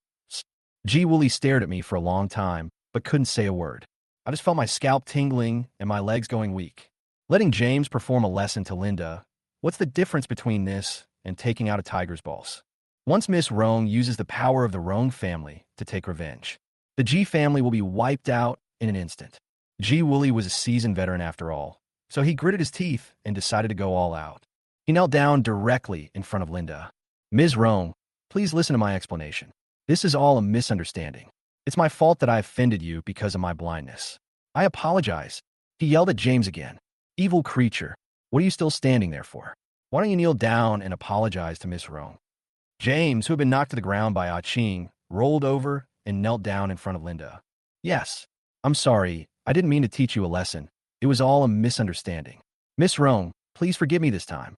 Wooly stared at me for a long time, but couldn't say a word. I just felt my scalp tingling and my legs going weak. Letting James perform a lesson to Linda, what's the difference between this and taking out a tiger's balls? Once Miss Rong uses the power of the Rong family to take revenge, the Ji family will be wiped out in an instant. Ji Wooly was a seasoned veteran after all, so he gritted his teeth and decided to go all out. He knelt down directly in front of Linda. Ms. Rong, please listen to my explanation. This is all a misunderstanding. It's my fault that I offended you because of my blindness. I apologize. He yelled at James again. Evil creature, what are you still standing there for? Why don't you kneel down and apologize to Miss Rong? James, who had been knocked to the ground by Ching, rolled over and knelt down in front of Linda. Yes, I'm sorry. I didn't mean to teach you a lesson. It was all a misunderstanding. Miss Rong, please forgive me this time.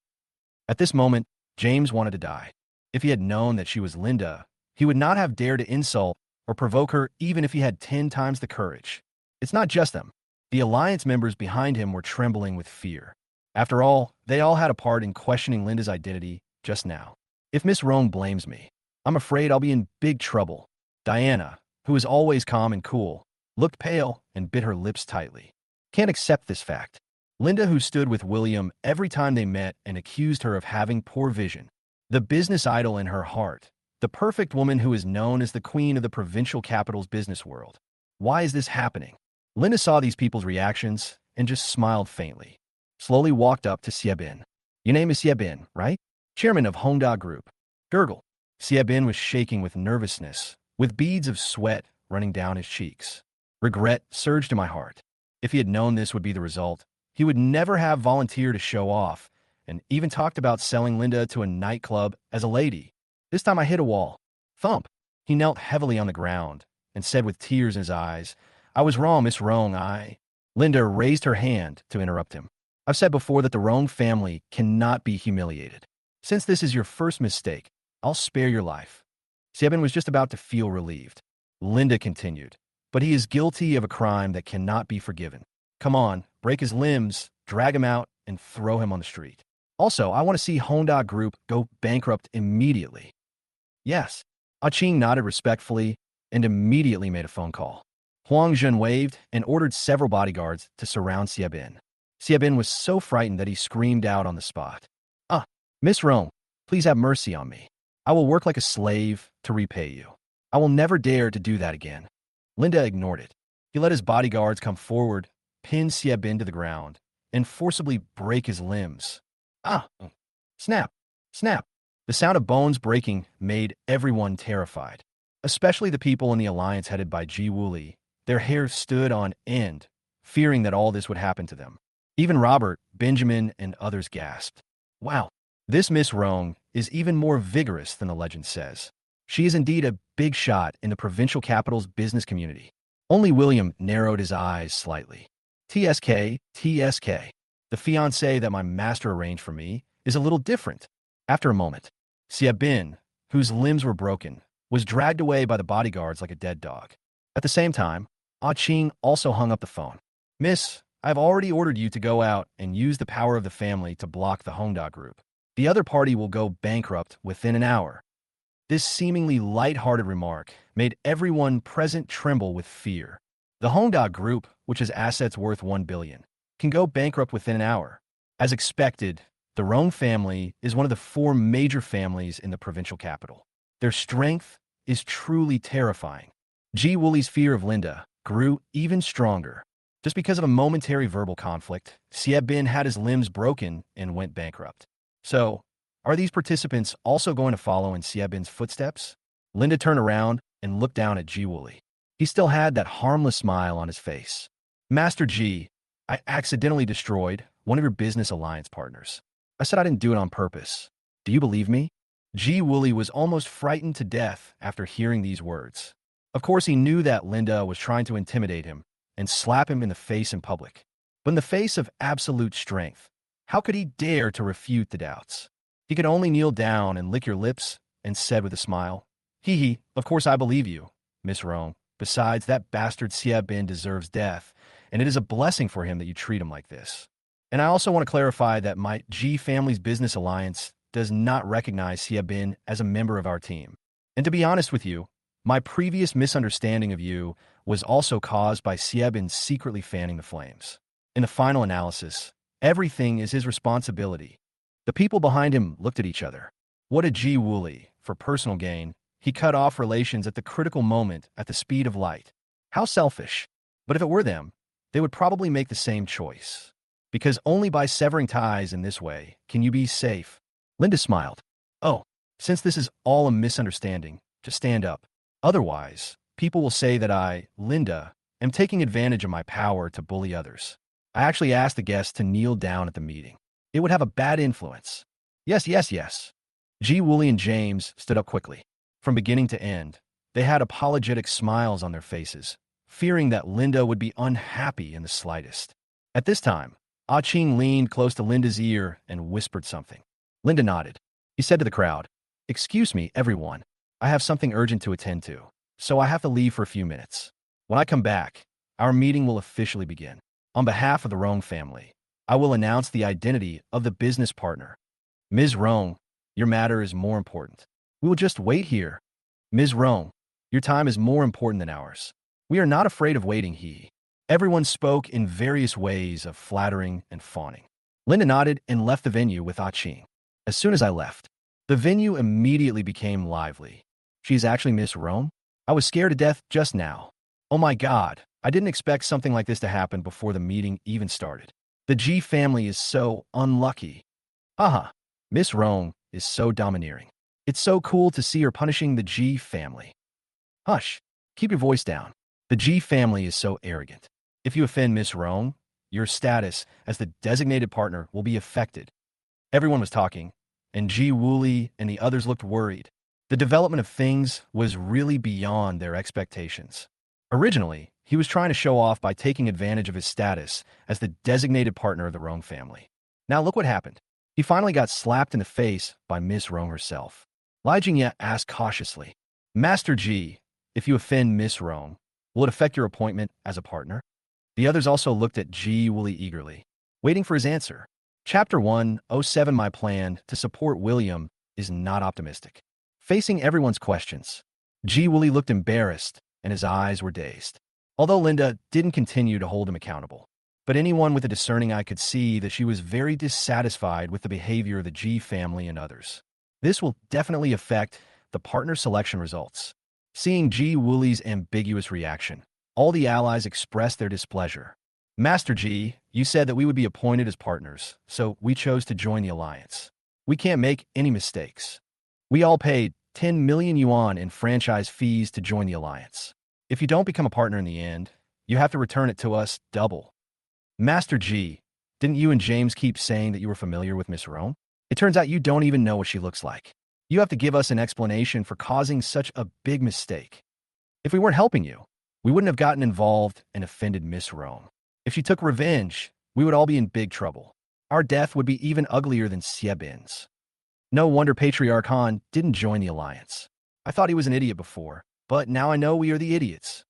At this moment, James wanted to die. If he had known that she was Linda, he would not have dared to insult or provoke her even if he had 10 times the courage. It's not just them. The alliance members behind him were trembling with fear. After all, they all had a part in questioning Linda's identity just now. If Miss Rong blames me, I'm afraid I'll be in big trouble. Diana, who is always calm and cool, looked pale and bit her lips tightly. Can't accept this fact. Linda, who stood with William every time they met and accused her of having poor vision. The business idol in her heart. The perfect woman who is known as the queen of the provincial capital's business world. Why is this happening? Linda saw these people's reactions and just smiled faintly. Slowly walked up to Xiebin. Your name is Xiebin, right? Chairman of Hongda Group. Gurgle. Xiebin was shaking with nervousness, with beads of sweat running down his cheeks. Regret surged in my heart. If he had known this would be the result, he would never have volunteered to show off, and even talked about selling Linda to a nightclub as a lady. This time I hit a wall. Thump. He knelt heavily on the ground and said with tears in his eyes, I was wrong, Miss Rong. Linda raised her hand to interrupt him. I've said before that the Rong family cannot be humiliated. Since this is your first mistake, I'll spare your life. Xiebin was just about to feel relieved. Linda continued, but he is guilty of a crime that cannot be forgiven. Come on, break his limbs, drag him out, and throw him on the street. Also, I want to see Hongda Group go bankrupt immediately. Yes. Ching nodded respectfully and immediately made a phone call. Huang Zhen waved and ordered several bodyguards to surround Xiebin. Xiaobin was so frightened that he screamed out on the spot. Ah, Miss Rome, please have mercy on me. I will work like a slave to repay you. I will never dare to do that again. Linda ignored it. He let his bodyguards come forward, pin Xiaobin to the ground, and forcibly break his limbs. Ah! Snap! Snap! The sound of bones breaking made everyone terrified, especially the people in the alliance headed by Ji Wuli. Their hair stood on end, fearing that all this would happen to them. Even Robert, Benjamin, and others gasped. Wow, this Miss Rong is even more vigorous than the legend says. She is indeed a big shot in the provincial capital's business community. Only William narrowed his eyes slightly. TSK, TSK. The fiancé that my master arranged for me is a little different. After a moment, Xiaobin, whose limbs were broken, was dragged away by the bodyguards like a dead dog. At the same time, Ah Ching also hung up the phone. Miss, I've already ordered you to go out and use the power of the family to block the Hongda group. The other party will go bankrupt within an hour. This seemingly light-hearted remark made everyone present tremble with fear. The Hongda group, which has assets worth 1 billion, can go bankrupt within an hour. As expected, the Rong family is one of the 4 major families in the provincial capital. Their strength is truly terrifying. Ji Wuli's fear of Linda grew even stronger. Just because of a momentary verbal conflict, Xiaobin had his limbs broken and went bankrupt. So, are these participants also going to follow in Xiaobin's footsteps? Linda turned around and looked down at Ji Wuli. He still had that harmless smile on his face. Master Ji, I accidentally destroyed one of your business alliance partners. I said I didn't do it on purpose. Do you believe me? Ji Wuli was almost frightened to death after hearing these words. Of course, he knew that Linda was trying to intimidate him and slap him in the face in public. But in the face of absolute strength, how could he dare to refute the doubts? He could only kneel down and lick your lips and said with a smile, Hee hee, of course I believe you, Miss Rong. Besides, that bastard Xiaobin deserves death, and it is a blessing for him that you treat him like this. And I also want to clarify that my Ji family's business alliance does not recognize Xiaobin as a member of our team. And to be honest with you, my previous misunderstanding of you was also caused by Xiaobin secretly fanning the flames. In the final analysis, everything is his responsibility. The people behind him looked at each other. What a Ji Wuli, for personal gain, he cut off relations at the critical moment at the speed of light. How selfish. But if it were them, they would probably make the same choice. Because only by severing ties in this way can you be safe. Linda smiled. Oh, since this is all a misunderstanding, just stand up. Otherwise, people will say that I, Linda, am taking advantage of my power to bully others. I actually asked the guests to kneel down at the meeting. It would have a bad influence. Yes, yes, yes. Ji Wuli and James stood up quickly. From beginning to end, they had apologetic smiles on their faces, fearing that Linda would be unhappy in the slightest. At this time, Ah Ching leaned close to Linda's ear and whispered something. Linda nodded. He said to the crowd, Excuse me, everyone. I have something urgent to attend to, so I have to leave for a few minutes. When I come back, our meeting will officially begin. On behalf of the Rong family, I will announce the identity of the business partner. Ms. Rong, your matter is more important. We will just wait here. Ms. Rong, your time is more important than ours. We are not afraid of waiting, he. Everyone spoke in various ways of flattering and fawning. Linda nodded and left the venue with Ah Ching. As soon as I left, the venue immediately became lively. She's actually Miss Rome? I was scared to death just now. Oh my God, I didn't expect something like this to happen before the meeting even started. The Ji family is so unlucky. Haha, Miss Rome is so domineering. It's so cool to see her punishing the Ji family. Hush, keep your voice down. The Ji family is so arrogant. If you offend Miss Rome, your status as the designated partner will be affected. Everyone was talking, and Ji Wuli and the others looked worried. The development of things was really beyond their expectations. Originally, he was trying to show off by taking advantage of his status as the designated partner of the Rong family. Now look what happened. He finally got slapped in the face by Miss Rong herself. Li Jingye asked cautiously, Master Ji, if you offend Miss Rong, will it affect your appointment as a partner? The others also looked at Ji Wuli eagerly, waiting for his answer. Chapter 107 My plan to support William is not optimistic. Facing everyone's questions, Ji Wuli looked embarrassed and his eyes were dazed. Although Linda didn't continue to hold him accountable, But anyone with a discerning eye could see that she was very dissatisfied with the behavior of the G family and others. This will definitely affect the partner selection results. Seeing Ji Wuli's ambiguous reaction, all the allies expressed their displeasure. Master Ji, you said that we would be appointed as partners, so we chose to join the alliance. We can't make any mistakes. We all paid 10 million yuan in franchise fees to join the alliance. If you don't become a partner in the end, you have to return it to us double. Master Ji, didn't you and James keep saying that you were familiar with Miss Rome? It turns out you don't even know what she looks like. You have to give us an explanation for causing such a big mistake. If we weren't helping you, we wouldn't have gotten involved and offended Miss Rome. If she took revenge, we would all be in big trouble. Our death would be even uglier than Xiebin's. No wonder Patriarch Han didn't join the alliance. I thought he was an idiot before, but now I know we are the idiots.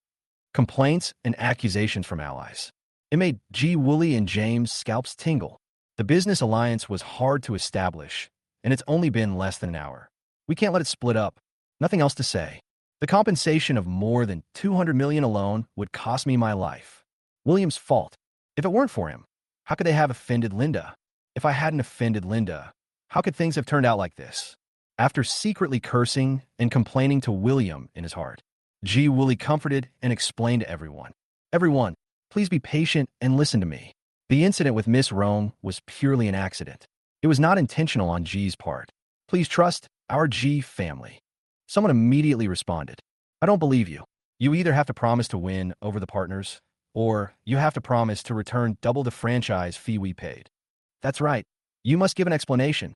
Complaints and accusations from allies. It made Ji Wooly and James' scalps tingle. The business alliance was hard to establish, and it's only been less than an hour. We can't let it split up. Nothing else to say. The compensation of more than 200 million alone would cost me my life. William's fault. If it weren't for him, how could they have offended Linda? If I hadn't offended Linda, how could things have turned out like this? After secretly cursing and complaining to William in his heart, Ji Wooly comforted and explained to everyone. Everyone, please be patient and listen to me. The incident with Miss Rome was purely an accident. It was not intentional on Ji's part. Please trust our Ji family. Someone immediately responded, I don't believe you. You either have to promise to win over the partners, or you have to promise to return double the franchise fee we paid. That's right. You must give an explanation.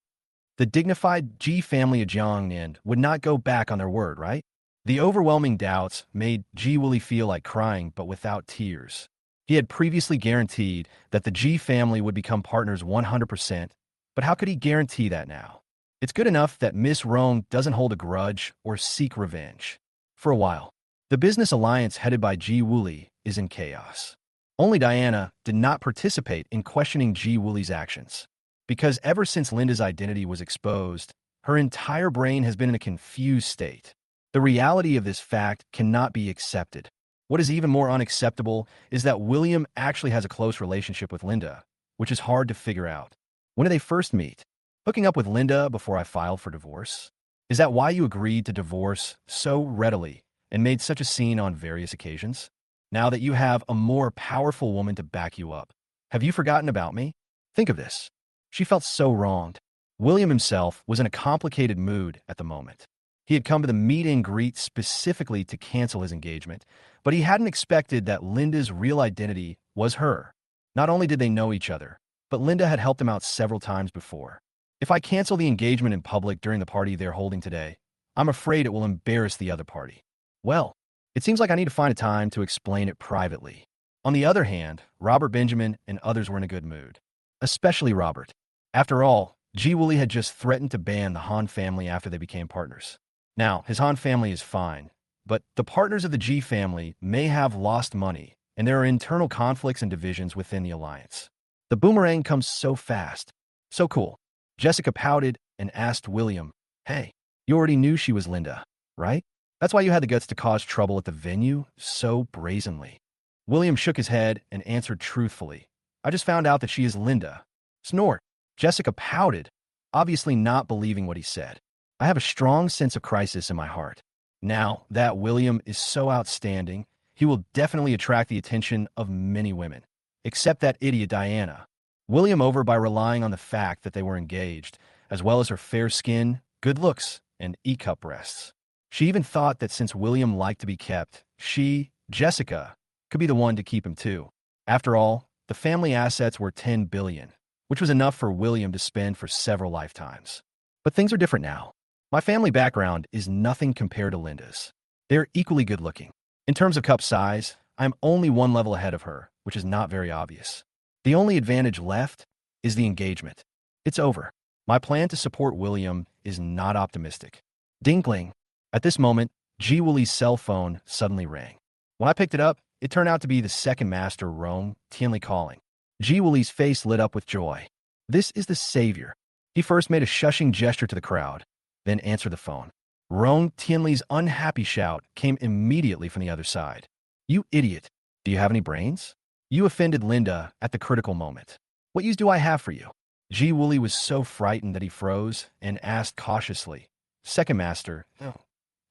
The dignified Ji family of Jiangnan would not go back on their word, right? The overwhelming doubts made Ji Wooly feel like crying, but without tears. He had previously guaranteed that the Ji family would become partners 100%, but how could he guarantee that now? It's good enough that Miss Rome doesn't hold a grudge or seek revenge. For a while, the business alliance headed by Ji Wooly is in chaos. Only Diana did not participate in questioning Ji Wooly's actions, because ever since Linda's identity was exposed, her entire brain has been in a confused state. The reality of this fact cannot be accepted. What is even more unacceptable is that William actually has a close relationship with Linda, which is hard to figure out. When did they first meet? Hooking up with Linda before I filed for divorce? Is that why you agreed to divorce so readily and made such a scene on various occasions? Now that you have a more powerful woman to back you up, have you forgotten about me? Think of this. She felt so wronged. William himself was in a complicated mood at the moment. He had come to the meet and greet specifically to cancel his engagement, but he hadn't expected that Linda's real identity was her. Not only did they know each other, but Linda had helped him out several times before. If I cancel the engagement in public during the party they're holding today, I'm afraid it will embarrass the other party. Well, it seems like I need to find a time to explain it privately. On the other hand, Robert Benjamin and others were in a good mood. Especially Robert. After all, Ji Wooly had just threatened to ban the Han family after they became partners. Now, his Han family is fine, but the partners of the Ji family may have lost money, and there are internal conflicts and divisions within the alliance. The boomerang comes so fast. So cool. Jessica pouted and asked William, Hey, you already knew she was Linda, right? That's why you had the guts to cause trouble at the venue so brazenly. William shook his head and answered truthfully, I just found out that she is Linda. Snort. Jessica pouted, obviously not believing what he said. I have a strong sense of crisis in my heart. Now that William is so outstanding, he will definitely attract the attention of many women, except that idiot Diana. William over by relying on the fact that they were engaged, as well as her fair skin, good looks, and E-cup breasts. She even thought that since William liked to be kept, she, Jessica, could be the one to keep him too. After all, the family assets were 10 billion, which was enough for William to spend for several lifetimes. But things are different now. My family background is nothing compared to Linda's. They're equally good looking. In terms of cup size, I'm only one level ahead of her, which is not very obvious. The only advantage left is the engagement. It's over. My plan to support William is not optimistic. Dinkling. At this moment, Ji Wooly's cell phone suddenly rang. When I picked it up, it turned out to be the second master, Rome Tianli, calling. Ji Wooly's face lit up with joy. This is the savior. He first made a shushing gesture to the crowd, then answered the phone. Rome Tianli's unhappy shout came immediately from the other side. You idiot. Do you have any brains? You offended Linda at the critical moment. What use do I have for you? Ji Wooly was so frightened that he froze and asked cautiously, Second Master, no.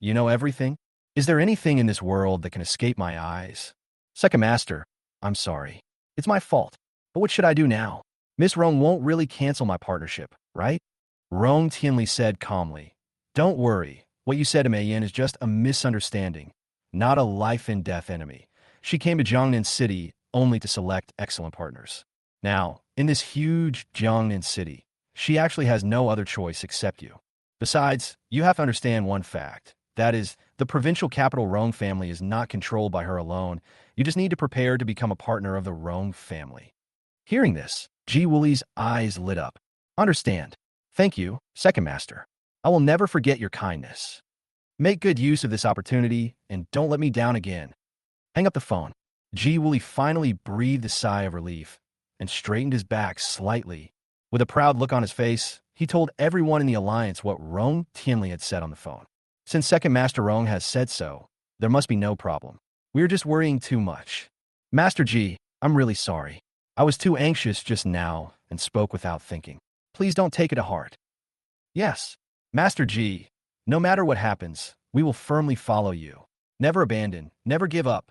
You know everything? Is there anything in this world that can escape my eyes? Second Master, I'm sorry. It's my fault. But what should I do now? Miss Rong won't really cancel my partnership, right? Rong Tianli said calmly. Don't worry. What you said to Mei Yin is just a misunderstanding, not a life-and-death enemy. She came to Jiangnan City only to select excellent partners. Now, in this huge Jiangnan City, she actually has no other choice except you. Besides, you have to understand one fact. That is, the provincial capital Rong family is not controlled by her alone. You just need to prepare to become a partner of the Rong family. Hearing this, Ji Wooly's eyes lit up. Understand. Thank you, Second Master. I will never forget your kindness. Make good use of this opportunity and don't let me down again. Hang up the phone. Ji Wooly finally breathed a sigh of relief and straightened his back slightly. With a proud look on his face, he told everyone in the alliance what Rong Tianli had said on the phone. Since Second Master Rong has said so, there must be no problem. We are just worrying too much. Master Ji, I'm really sorry. I was too anxious just now and spoke without thinking. Please don't take it to heart. Yes, Master Ji, no matter what happens, we will firmly follow you. Never abandon, never give up.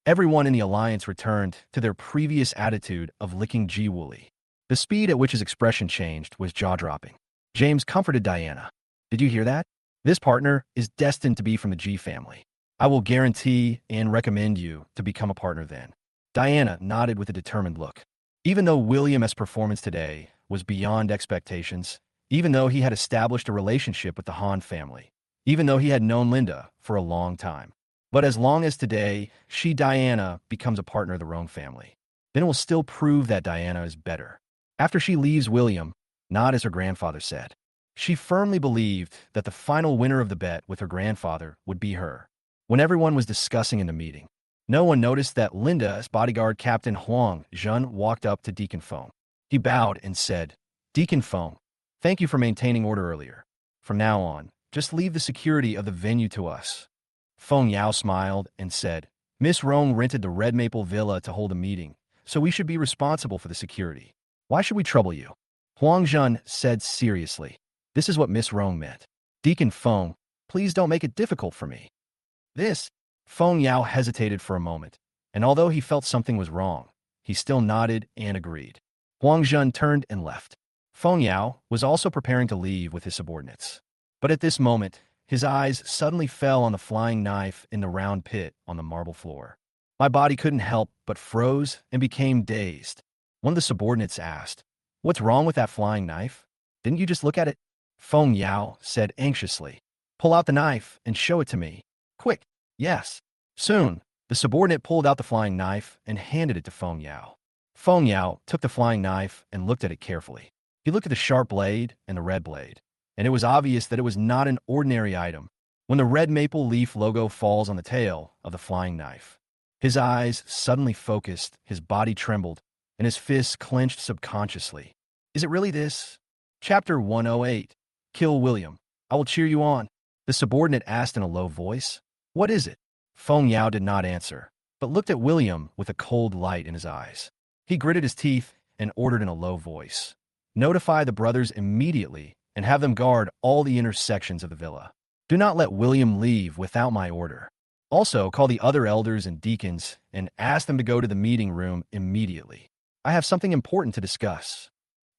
Everyone in the alliance returned to their previous attitude of licking Ji Wooly. The speed at which his expression changed was jaw-dropping. James comforted Diana. Did you hear that? This partner is destined to be from the Ji family. I will guarantee and recommend you to become a partner then. Diana nodded with a determined look. Even though William's performance today was beyond expectations, even though he had established a relationship with the Han family, even though he had known Linda for a long time. But as long as today, Diana, becomes a partner of the Rong family, then it will still prove that Diana is better. After she leaves William, not as her grandfather said, she firmly believed that the final winner of the bet with her grandfather would be her. When everyone was discussing in the meeting, no one noticed that Linda's bodyguard Captain Huang Zhen walked up to Deacon Feng. He bowed and said, Deacon Feng, thank you for maintaining order earlier. From now on, just leave the security of the venue to us. Feng Yao smiled and said, Miss Rong rented the Red Maple Villa to hold a meeting, so we should be responsible for the security. Why should we trouble you? Huang Zhen said seriously. This is what Miss Rong meant. Deacon Feng, please don't make it difficult for me. This, Feng Yao hesitated for a moment, and although he felt something was wrong, he still nodded and agreed. Huang Zhen turned and left. Feng Yao was also preparing to leave with his subordinates. But at this moment, his eyes suddenly fell on the flying knife in the round pit on the marble floor. My body couldn't help but froze and became dazed. One of the subordinates asked, What's wrong with that flying knife? Didn't you just look at it? Feng Yao said anxiously. Pull out the knife and show it to me. Quick. Yes. Soon, the subordinate pulled out the flying knife and handed it to Feng Yao. Feng Yao took the flying knife and looked at it carefully. He looked at the sharp blade and the red blade, and it was obvious that it was not an ordinary item. When the red maple leaf logo falls on the tail of the flying knife, his eyes suddenly focused, his body trembled, and his fists clenched subconsciously. Is it really this? Chapter 108. Kill William. I will cheer you on. The subordinate asked in a low voice. What is it? Feng Yao did not answer, but looked at William with a cold light in his eyes. He gritted his teeth and ordered in a low voice. Notify the brothers immediately and have them guard all the intersections of the villa. Do not let William leave without my order. Also, call the other elders and deacons and ask them to go to the meeting room immediately. I have something important to discuss.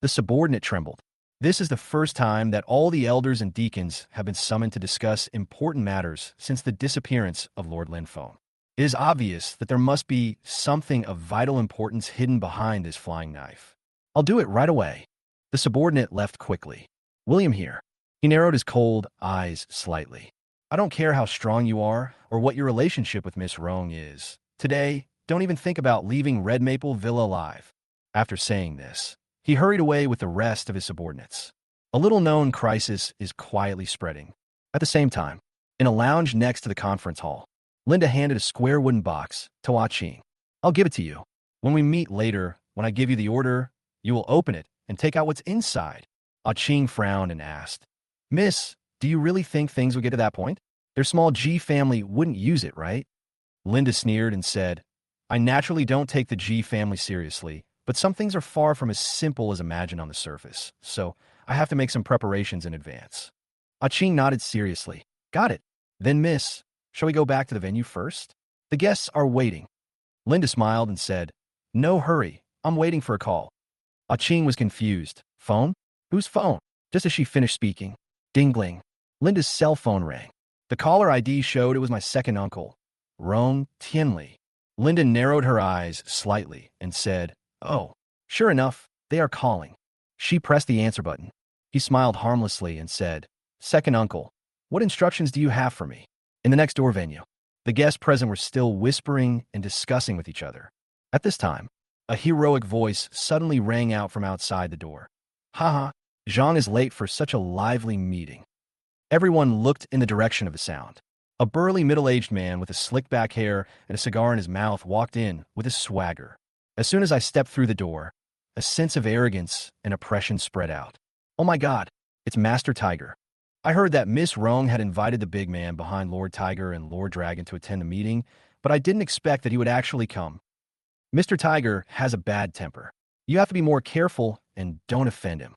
The subordinate trembled. This is the first time that all the elders and deacons have been summoned to discuss important matters since the disappearance of Lord Linfeng. It is obvious that there must be something of vital importance hidden behind this flying knife. I'll do it right away. The subordinate left quickly. William here. He narrowed his cold eyes slightly. I don't care how strong you are or what your relationship with Miss Rong is. Today, don't even think about leaving Red Maple Villa alive. After saying this, he hurried away with the rest of his subordinates. A little-known crisis is quietly spreading. At the same time, in a lounge next to the conference hall, Linda handed a square wooden box to Hua Qing. I'll give it to you. When we meet later, when I give you the order, you will open it and take out what's inside. Hua Qing frowned and asked, Miss, do you really think things would get to that point? Their small G family wouldn't use it, right? Linda sneered and said, I naturally don't take the G family seriously, but some things are far from as simple as imagined on the surface, so I have to make some preparations in advance. Ching nodded seriously. Got it. Then, miss, shall we go back to the venue first? The guests are waiting. Linda smiled and said, No hurry, I'm waiting for a call. Ching was confused. Phone? Whose phone? Just as she finished speaking. Dingling. Linda's cell phone rang. The caller ID showed it was my second uncle, Rong Tianli. Linda narrowed her eyes slightly and said, Oh, sure enough, they are calling. She pressed the answer button. He smiled harmlessly and said, Second uncle, what instructions do you have for me? In the next door venue. The guests present were still whispering and discussing with each other. At this time, a heroic voice suddenly rang out from outside the door. Haha, Jeang is late for such a lively meeting. Everyone looked in the direction of the sound. A burly middle-aged man with a slicked back hair and a cigar in his mouth walked in with a swagger. As soon as I stepped through the door, a sense of arrogance and oppression spread out. Oh my God, it's Master Tiger. I heard that Miss Rong had invited the big man behind Lord Tiger and Lord Dragon to attend the meeting, but I didn't expect that he would actually come. Mr. Tiger has a bad temper. You have to be more careful and don't offend him.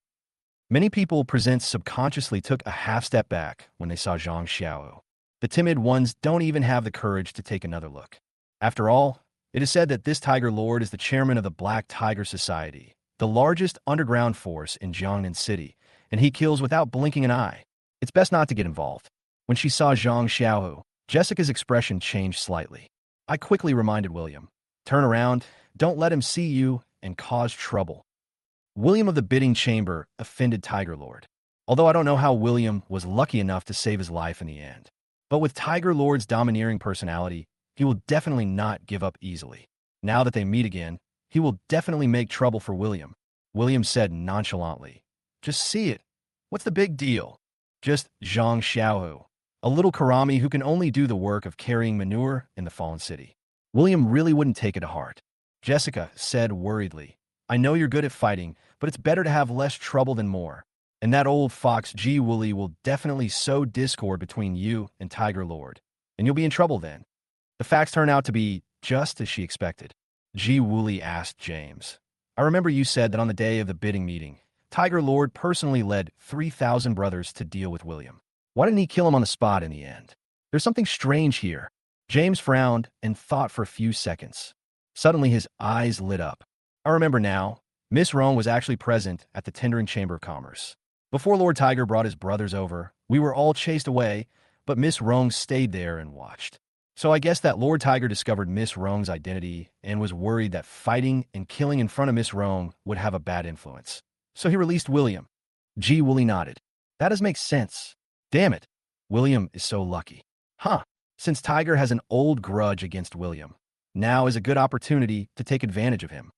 Many people present subconsciously took a half step back when they saw Jeang Xiao. The timid ones don't even have the courage to take another look. After all, it is said that this Tiger Lord is the chairman of the Black Tiger Society, the largest underground force in Jiangnan City, and he kills without blinking an eye. It's best not to get involved. When she saw Jeang Xiao, Jessica's expression changed slightly. I quickly reminded William, turn around, don't let him see you, and cause trouble. William of the bidding chamber offended Tiger Lord. Although I don't know how William was lucky enough to save his life in the end. But with Tiger Lord's domineering personality, he will definitely not give up easily. Now that they meet again, he will definitely make trouble for William. William said nonchalantly, Just see it. What's the big deal? Just Jeang Xiao, a little Karami who can only do the work of carrying manure in the fallen city. William really wouldn't take it to heart. Jessica said worriedly, I know you're good at fighting, but it's better to have less trouble than more. And that old fox Ji Wooly will definitely sow discord between you and Tiger Lord, and you'll be in trouble then. The facts turn out to be just as she expected. Ji Wooly asked James, I remember you said that on the day of the bidding meeting, Tiger Lord personally led 3,000 brothers to deal with William. Why didn't he kill him on the spot in the end? There's something strange here. James frowned and thought for a few seconds. Suddenly his eyes lit up. I remember now, Miss Rong was actually present at the tendering Chamber of Commerce. Before Lord Tiger brought his brothers over, we were all chased away, but Miss Rong stayed there and watched. So I guess that Lord Tiger discovered Miss Rong's identity and was worried that fighting and killing in front of Miss Rong would have a bad influence. So he released William. G. Wooly nodded. That does make sense. Damn it. William is so lucky. Huh. Since Tiger has an old grudge against William, now is a good opportunity to take advantage of him.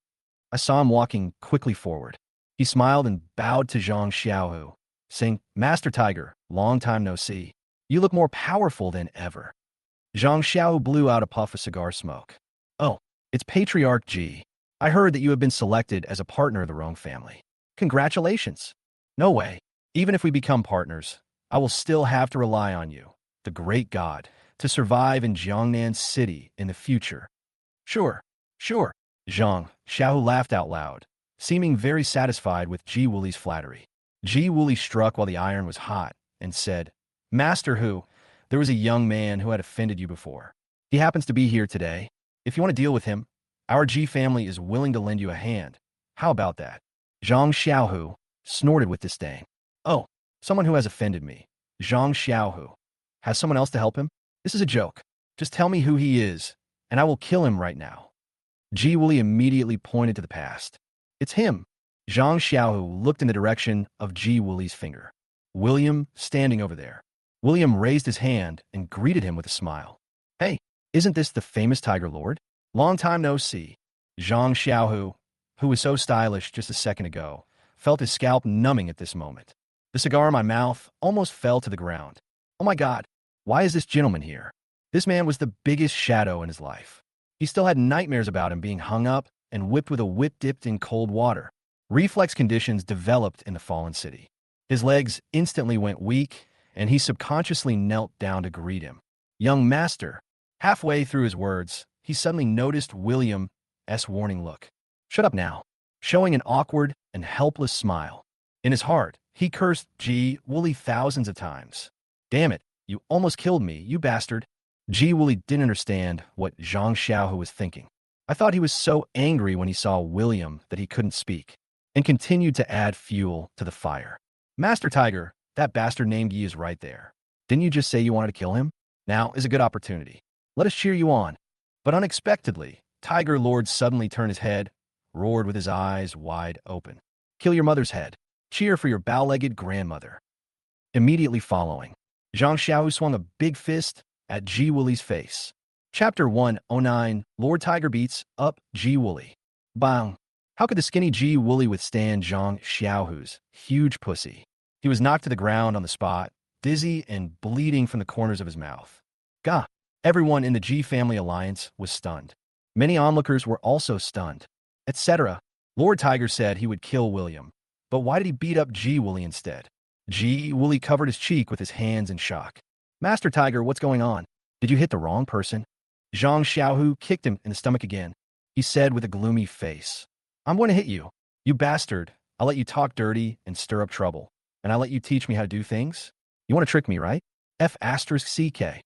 I saw him walking quickly forward. He smiled and bowed to Jeang Xiao, saying, Master Tiger, long time no see. You look more powerful than ever. Jeang Xiao blew out a puff of cigar smoke. Oh, it's Patriarch G. I heard that you have been selected as a partner of the Rong family. Congratulations. No way. Even if we become partners, I will still have to rely on you, the great god, to survive in Jiangnan City in the future. Sure. Jeang Xiao laughed out loud, seeming very satisfied with Ji Wooly's flattery. Ji Wooly struck while the iron was hot and said, Master Hu, there was a young man who had offended you before. He happens to be here today. If you want to deal with him, our Ji family is willing to lend you a hand. How about that? Jeang Xiaohu snorted with disdain. Oh, someone who has offended me. Jeang Xiaohu. Has someone else to help him? This is a joke. Just tell me who he is, and I will kill him right now. Ji Wooly immediately pointed to the past. It's him. Jeang Xiaohu looked in the direction of Ji Wooly's finger. William standing over there. William raised his hand and greeted him with a smile. Hey, isn't this the famous Tiger Lord? Long time no see. Jeang Xiaohu, who was so stylish just a second ago, felt his scalp numbing at this moment. The cigar in my mouth almost fell to the ground. Oh my God, why is this gentleman here? This man was the biggest shadow in his life. He still had nightmares about him being hung up and whipped with a whip dipped in cold water. Reflex conditions developed in the fallen city. His legs instantly went weak, and he subconsciously knelt down to greet him. Young master. Halfway through his words, he suddenly noticed William's warning look. "Shut up now," showing an awkward and helpless smile. In his heart, he cursed G. Wooly thousands of times. "Damn it, you almost killed me, you bastard." G. Wooly didn't understand what Jeang Xiao was thinking. I thought he was so angry when he saw William that he couldn't speak, and continued to add fuel to the fire. "Master Tiger, that bastard named Yi is right there. Didn't you just say you wanted to kill him? Now is a good opportunity. Let us cheer you on." But unexpectedly, Tiger Lord suddenly turned his head, roared with his eyes wide open. "Kill your mother's head. Cheer for your bow-legged grandmother." Immediately following, Jeang Xiao swung a big fist at G. Wooly's face. Chapter 109, Lord Tiger beats up G. Wooly. Bang! How could the skinny G. Wooly withstand Jeang Xiao's huge pussy? He was knocked to the ground on the spot, dizzy and bleeding from the corners of his mouth. Gah! Everyone in the G family alliance was stunned. Many onlookers were also stunned. Etc. Lord Tiger said he would kill William. But why did he beat up G. Wooly instead? G. Wooly covered his cheek with his hands in shock. "Master Tiger, what's going on? Did you hit the wrong person?" Jeang Xiao kicked him in the stomach again. He said with a gloomy face, "I'm going to hit you. You bastard. I'll let you talk dirty and stir up trouble. And I'll let you teach me how to do things? You want to trick me, right? F***CK.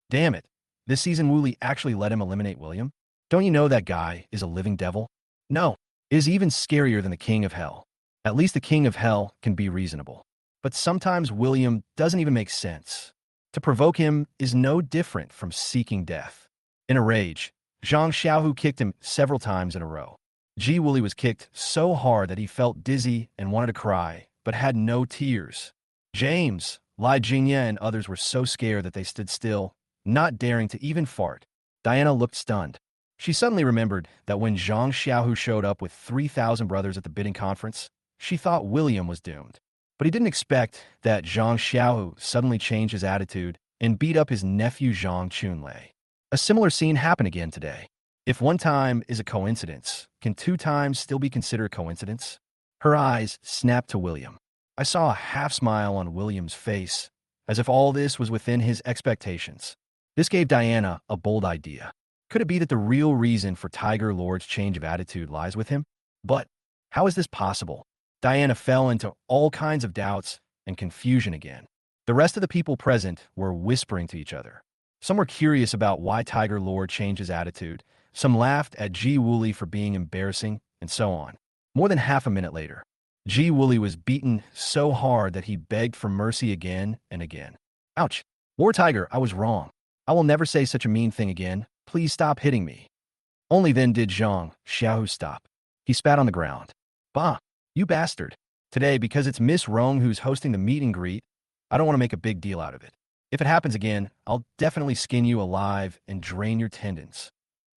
Damn it. This season Wooly actually let him eliminate William? Don't you know that guy is a living devil? No. It is even scarier than the King of Hell. At least the King of Hell can be reasonable. But sometimes William doesn't even make sense. To provoke him is no different from seeking death." In a rage, Jeang Xiao kicked him several times in a row. G. Wooly was kicked so hard that he felt dizzy and wanted to cry, but had no tears. James, Lai Jingye, and others were so scared that they stood still, not daring to even fart. Diana looked stunned. She suddenly remembered that when Jeang Xiao showed up with 3,000 brothers at the bidding conference, she thought William was doomed. But he didn't expect that Jeang Xiao suddenly changed his attitude and beat up his nephew Zhang Chunlei. A similar scene happened again today. If one time is a coincidence, can 2 times still be considered a coincidence? Her eyes snapped to William. I saw a half-smile on William's face, as if all this was within his expectations. This gave Diana a bold idea. Could it be that the real reason for Tiger Lord's change of attitude lies with him? But how is this possible? Diana fell into all kinds of doubts and confusion again. The rest of the people present were whispering to each other. Some were curious about why Tiger Lord changed his attitude. Some laughed at G. Wooly for being embarrassing, and so on. More than half a minute later, G. Wooly was beaten so hard that he begged for mercy again and again. "Ouch! Lord Tiger, I was wrong. I will never say such a mean thing again. Please stop hitting me." Only then did Jeang Xiao stop. He spat on the ground. "Bah! You bastard. Today, because it's Miss Rong who's hosting the meet and greet, I don't want to make a big deal out of it. If it happens again, I'll definitely skin you alive and drain your tendons."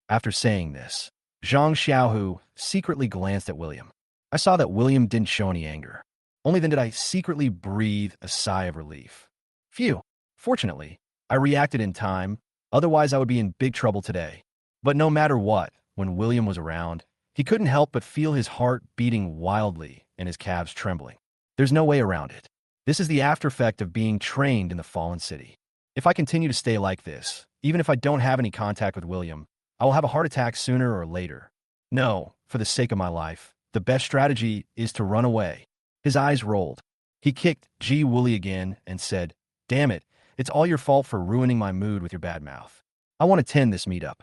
After saying this, Jeang Xiao secretly glanced at William. I saw that William didn't show any anger. Only then did I secretly breathe a sigh of relief. Phew. Fortunately, I reacted in time, otherwise I would be in big trouble today. But no matter what, when William was around, he couldn't help but feel his heart beating wildly and his calves trembling. There's no way around it. This is the aftereffect of being trained in the Fallen City. If I continue to stay like this, even if I don't have any contact with William, I will have a heart attack sooner or later. No, for the sake of my life, the best strategy is to run away. His eyes rolled. He kicked G. Wooly again and said, "Damn it, it's all your fault for ruining my mood with your bad mouth. I want to attend this meetup.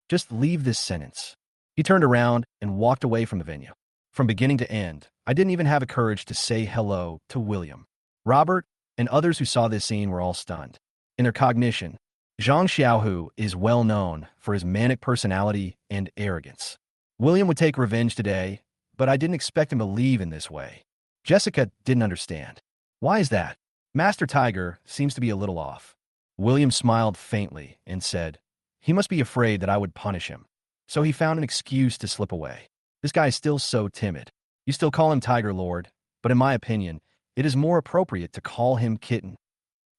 Just leave this sentence." He turned around and walked away from the venue. From beginning to end, I didn't even have the courage to say hello to William. Robert and others who saw this scene were all stunned. In their cognition, Jeang Xiao is well known for his manic personality and arrogance. William would take revenge today, but I didn't expect him to leave in this way. Jessica didn't understand. Why is that? Master Tiger seems to be a little off. William smiled faintly and said, he must be afraid that I would punish him. So he found an excuse to slip away. This guy is still so timid. You still call him Tiger Lord, but in my opinion, it is more appropriate to call him Kitten.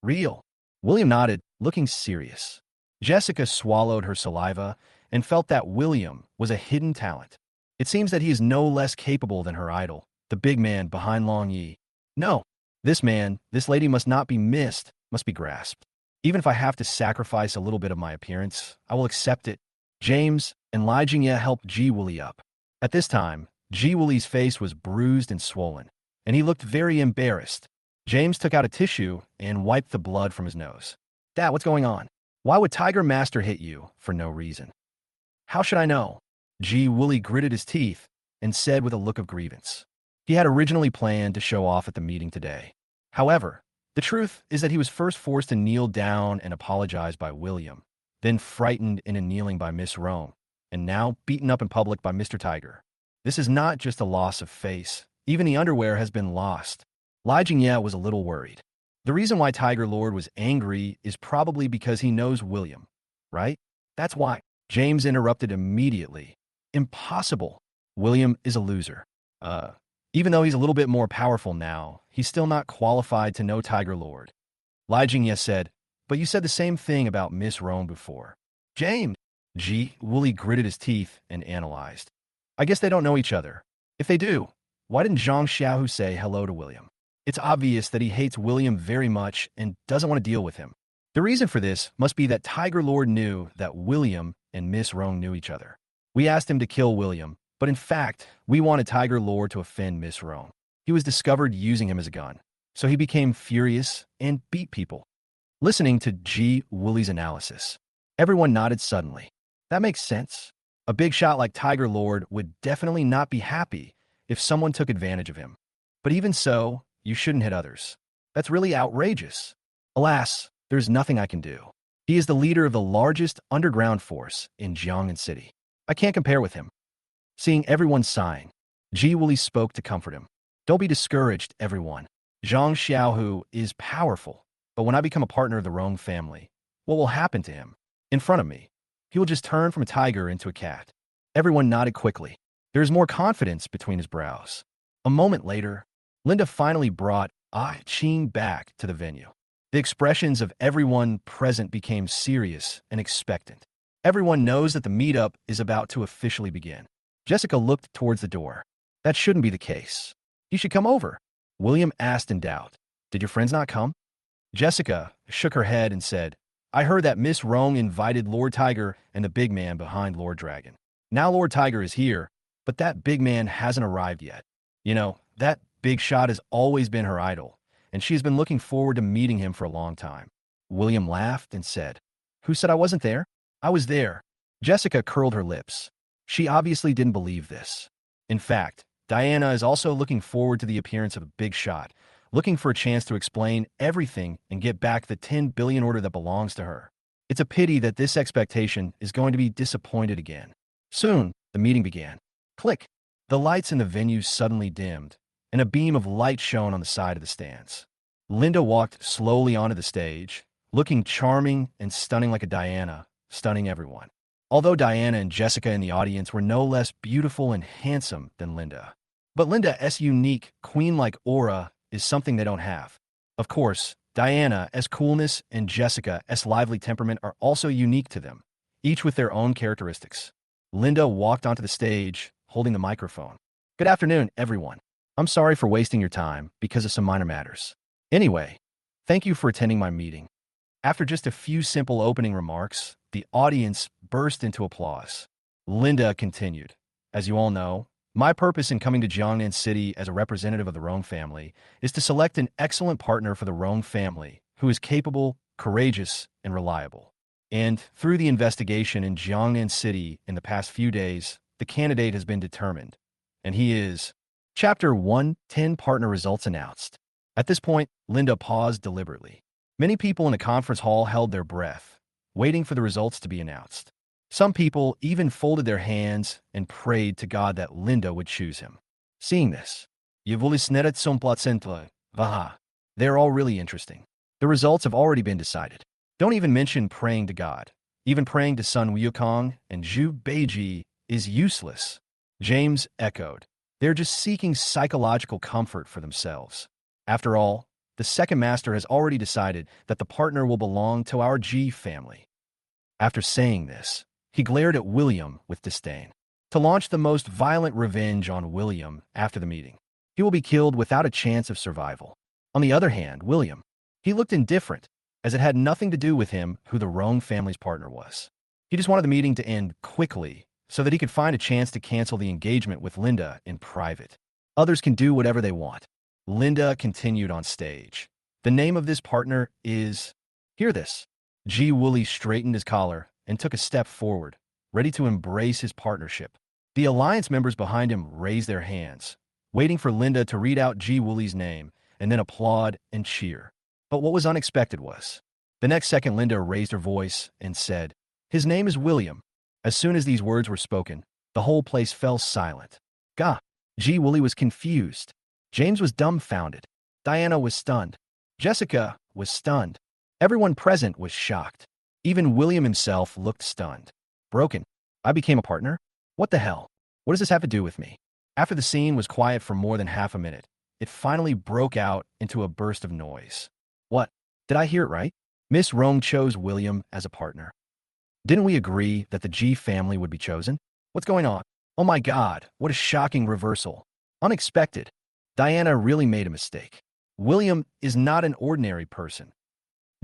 Real. William nodded, looking serious. Jessica swallowed her saliva and felt that William was a hidden talent. It seems that he is no less capable than her idol, the big man behind Long Yi. No, this man, this lady must not be missed, must be grasped. Even if I have to sacrifice a little bit of my appearance, I will accept it. James and Li Jingye helped Ji Wooly up. At this time, Ji Wooly's face was bruised and swollen, and he looked very embarrassed. James took out a tissue and wiped the blood from his nose. Dad, what's going on? Why would Tiger Master hit you for no reason? How should I know? Ji Wooly gritted his teeth and said with a look of grievance. He had originally planned to show off at the meeting today. However, the truth is that he was first forced to kneel down and apologize by William, then frightened into kneeling by Miss Rome, and now beaten up in public by Mr. Tiger. This is not just a loss of face. Even the underwear has been lost. Li Jingye was a little worried. The reason why Tiger Lord was angry is probably because he knows William, right? That's why. James interrupted immediately. Impossible. William is a loser. Even though he's a little bit more powerful now, he's still not qualified to know Tiger Lord. Li Jingye said, but you said the same thing about Miss Rome before. James! Ji Wooly gritted his teeth and analyzed. I guess they don't know each other. If they do, why didn't Jeang Xiau say hello to William? It's obvious that he hates William very much and doesn't want to deal with him. The reason for this must be that Tiger Lord knew that William and Miss Rome knew each other. We asked him to kill William, but in fact, we wanted Tiger Lord to offend Miss Rome. He was discovered using him as a gun, so he became furious and beat people. Listening to Ji Wooly's analysis, everyone nodded suddenly. That makes sense. A big shot like Tiger Lord would definitely not be happy if someone took advantage of him. But even so, you shouldn't hit others. That's really outrageous. Alas, there's nothing I can do. He is the leader of the largest underground force in Jiangnan City. I can't compare with him. Seeing everyone sighing, Ji Wooly spoke to comfort him. Don't be discouraged, everyone. Jeang Xiao is powerful, but when I become a partner of the Rong family, what will happen to him? In front of me, he will just turn from a tiger into a cat. Everyone nodded quickly. There is more confidence between his brows. A moment later, Linda finally brought Qing back to the venue. The expressions of everyone present became serious and expectant. Everyone knows that the meetup is about to officially begin. Jessica looked towards the door. That shouldn't be the case. You should come over. William asked in doubt. Did your friends not come? Jessica shook her head and said, I heard that Miss Rong invited Lord Tiger and the big man behind Lord Dragon. Now Lord Tiger is here, but that big man hasn't arrived yet. You know, that big shot has always been her idol, and she's been looking forward to meeting him for a long time. William laughed and said, Who said I wasn't there? I was there. Jessica curled her lips. She obviously didn't believe this. In fact, Diana is also looking forward to the appearance of a big shot, looking for a chance to explain everything and get back the 10 billion order that belongs to her. It's a pity that this expectation is going to be disappointed again. Soon, the meeting began. Click. The lights in the venue suddenly dimmed, and a beam of light shone on the side of the stands. Linda walked slowly onto the stage, looking charming and stunning like a Diana, stunning everyone. Although Diana and Jessica in the audience were no less beautiful and handsome than Linda. But Linda's unique, queen-like aura is something they don't have. Of course, Diana's coolness and Jessica's lively temperament are also unique to them, each with their own characteristics. Linda walked onto the stage, holding the microphone. Good afternoon, everyone. I'm sorry for wasting your time because of some minor matters. Anyway, thank you for attending my meeting. After just a few simple opening remarks, the audience burst into applause. Linda continued, As you all know, my purpose in coming to Jiangnan City as a representative of the Rong family is to select an excellent partner for the Rong family who is capable, courageous, and reliable. And through the investigation in Jiangnan City in the past few days, the candidate has been determined. And he is... Chapter 1, 10 Partner Results Announced. At this point, Linda paused deliberately. Many people in the conference hall held their breath, waiting for the results to be announced. Some people even folded their hands and prayed to God that Linda would choose him. Seeing this, they're all really interesting. The results have already been decided. Don't even mention praying to God. Even praying to Sun Wukong and Zhu Beiji is useless. James echoed. They're just seeking psychological comfort for themselves. After all, the second master has already decided that the partner will belong to our G family. After saying this, he glared at William with disdain. To launch the most violent revenge on William after the meeting. He will be killed without a chance of survival. On the other hand, William, he looked indifferent, as it had nothing to do with him who the Rong family's partner was. He just wanted the meeting to end quickly so that he could find a chance to cancel the engagement with Linda in private. Others can do whatever they want. Linda continued on stage. The name of this partner is... Hear this. Ji Wooly straightened his collar and took a step forward, ready to embrace his partnership. The alliance members behind him raised their hands, waiting for Linda to read out Ji Wooly's name and then applaud and cheer. But what was unexpected was, the next second Linda raised her voice and said, "His name is William." As soon as these words were spoken, the whole place fell silent. Gah! Ji Wooly was confused. James was dumbfounded. Diana was stunned. Jessica was stunned. Everyone present was shocked. Even William himself looked stunned. Broken. I became a partner? What the hell? What does this have to do with me? After the scene was quiet for more than half a minute, it finally broke out into a burst of noise. What? Did I hear it right? Miss Rome chose William as a partner. Didn't we agree that the G family would be chosen? What's going on? Oh my God, what a shocking reversal. Unexpected. Diana really made a mistake. William is not an ordinary person.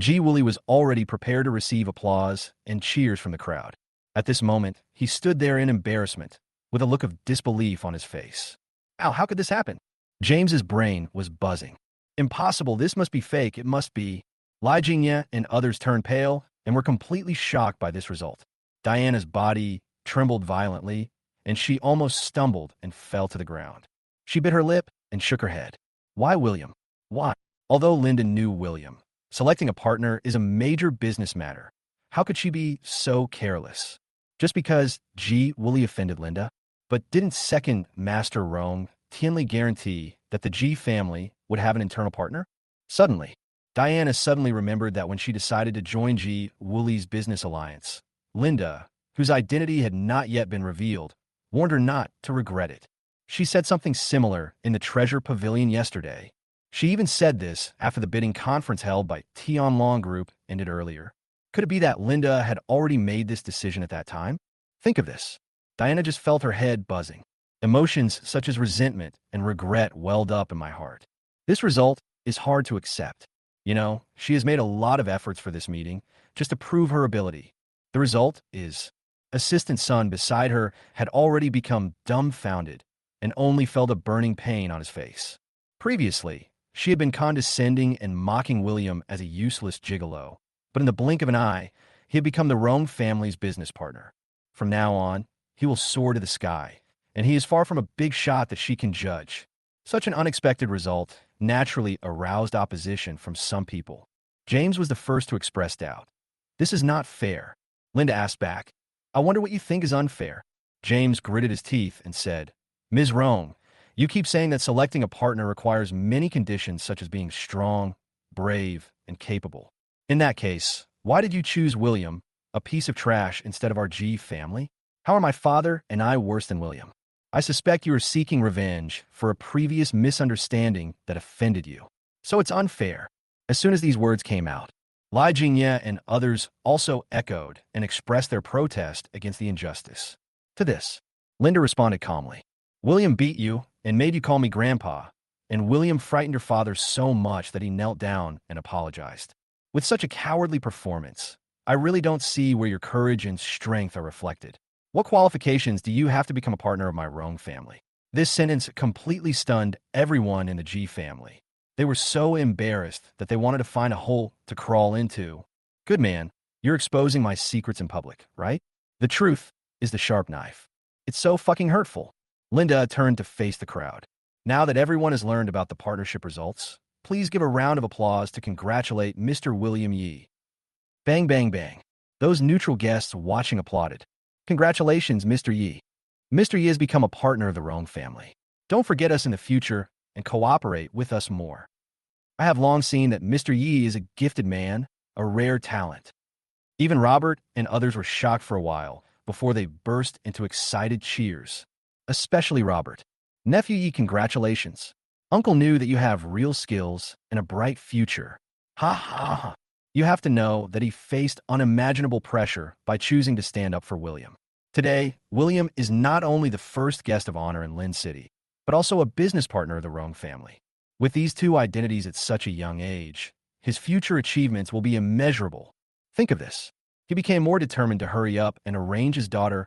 Ji Wooly was already prepared to receive applause and cheers from the crowd. At this moment, he stood there in embarrassment, with a look of disbelief on his face. Ow, how could this happen? James's brain was buzzing. Impossible, this must be fake, it must be. Li Jingye and others turned pale and were completely shocked by this result. Diana's body trembled violently, and she almost stumbled and fell to the ground. She bit her lip and shook her head. Why William? Why? Although Linda knew William, selecting a partner is a major business matter. How could she be so careless? Just because Ji Wooly offended Linda? But didn't second Master Rome Tianli guarantee that the Ji family would have an internal partner? Suddenly, Diana suddenly remembered that when she decided to join Ji Wooly's business alliance, Linda, whose identity had not yet been revealed, warned her not to regret it. She said something similar in the Treasure Pavilion yesterday. She even said this after the bidding conference held by Tianlong Group ended earlier. Could it be that Linda had already made this decision at that time? Think of this. Diana just felt her head buzzing. Emotions such as resentment and regret welled up in my heart. This result is hard to accept. You know, she has made a lot of efforts for this meeting just to prove her ability. The result is, assistant son beside her had already become dumbfounded and only felt a burning pain on his face. Previously, she had been condescending and mocking William as a useless gigolo, but in the blink of an eye, he had become the Rome family's business partner. From now on, he will soar to the sky, and he is far from a big shot that she can judge. Such an unexpected result naturally aroused opposition from some people. James was the first to express doubt. This is not fair. Linda asked back, I wonder what you think is unfair. James gritted his teeth and said, Ms. Rome, you keep saying that selecting a partner requires many conditions such as being strong, brave, and capable. In that case, why did you choose William, a piece of trash, instead of our G family? How are my father and I worse than William? I suspect you are seeking revenge for a previous misunderstanding that offended you. So it's unfair. As soon as these words came out, Li Jingye and others also echoed and expressed their protest against the injustice. To this, Linda responded calmly. William beat you and made you call me grandpa, and William frightened your father so much that he knelt down and apologized. With such a cowardly performance, I really don't see where your courage and strength are reflected. What qualifications do you have to become a partner of my Rome family? This sentence completely stunned everyone in the G family. They were so embarrassed that they wanted to find a hole to crawl into. Good man, you're exposing my secrets in public, right? The truth is the sharp knife. It's so fucking hurtful. Linda turned to face the crowd. Now that everyone has learned about the partnership results, please give a round of applause to congratulate Mr. William Yi. Bang, bang, bang. Those neutral guests watching applauded. Congratulations, Mr. Yi. Mr. Yi has become a partner of the Rome family. Don't forget us in the future and cooperate with us more. I have long seen that Mr. Yi is a gifted man, a rare talent. Even Robert and others were shocked for a while before they burst into excited cheers. Especially Robert. Nephew Yi, congratulations. Uncle knew that you have real skills and a bright future. Ha ha ha. You have to know that he faced unimaginable pressure by choosing to stand up for William. Today, William is not only the first guest of honor in Lin City, but also a business partner of the Rome family. With these two identities at such a young age, his future achievements will be immeasurable. Think of this. He became more determined to hurry up and arrange his daughter's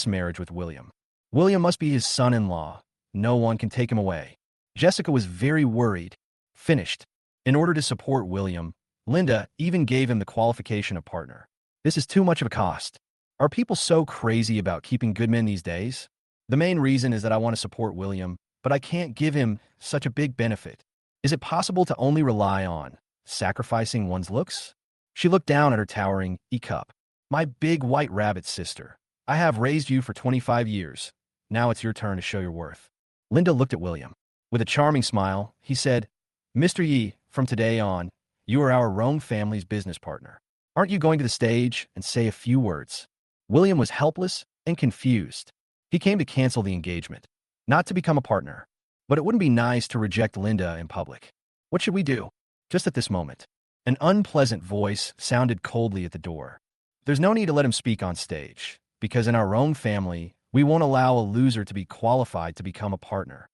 marriage with William. William must be his son-in-law. No one can take him away. Jessica was very worried. Finished. In order to support William, Linda even gave him the qualification of partner. This is too much of a cost. Are people so crazy about keeping good men these days? The main reason is that I want to support William, but I can't give him such a big benefit. Is it possible to only rely on sacrificing one's looks? She looked down at her towering E-cup. My big white rabbit sister, I have raised you for 25 years. Now it's your turn to show your worth. Linda looked at William. With a charming smile, he said, Mr. Yi, from today on, you are our Rome family's business partner. Aren't you going to the stage and say a few words? William was helpless and confused. He came to cancel the engagement, not to become a partner. But it wouldn't be nice to reject Linda in public. What should we do? Just at this moment, an unpleasant voice sounded coldly at the door. There's no need to let him speak on stage, because in our Rome family, we won't allow a loser to be qualified to become a partner.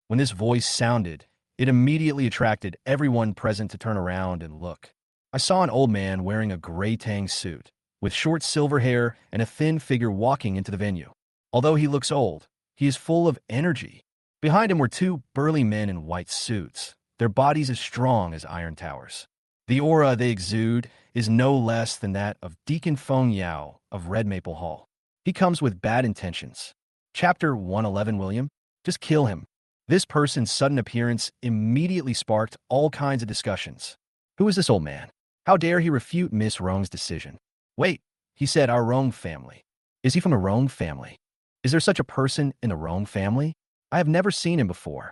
When this voice sounded, it immediately attracted everyone present to turn around and look. I saw an old man wearing a gray tang suit, with short silver hair and a thin figure walking into the venue. Although he looks old, he is full of energy. Behind him were two burly men in white suits, their bodies as strong as iron towers. The aura they exude is no less than that of Deacon Jeang Xiau of Red Maple Hall. He comes with bad intentions. Chapter 111 William? Just kill him. This person's sudden appearance immediately sparked all kinds of discussions. Who is this old man? How dare he refute Miss Rong's decision? Wait, he said our Rong family. Is he from a Rong family? Is there such a person in the Rong family? I have never seen him before.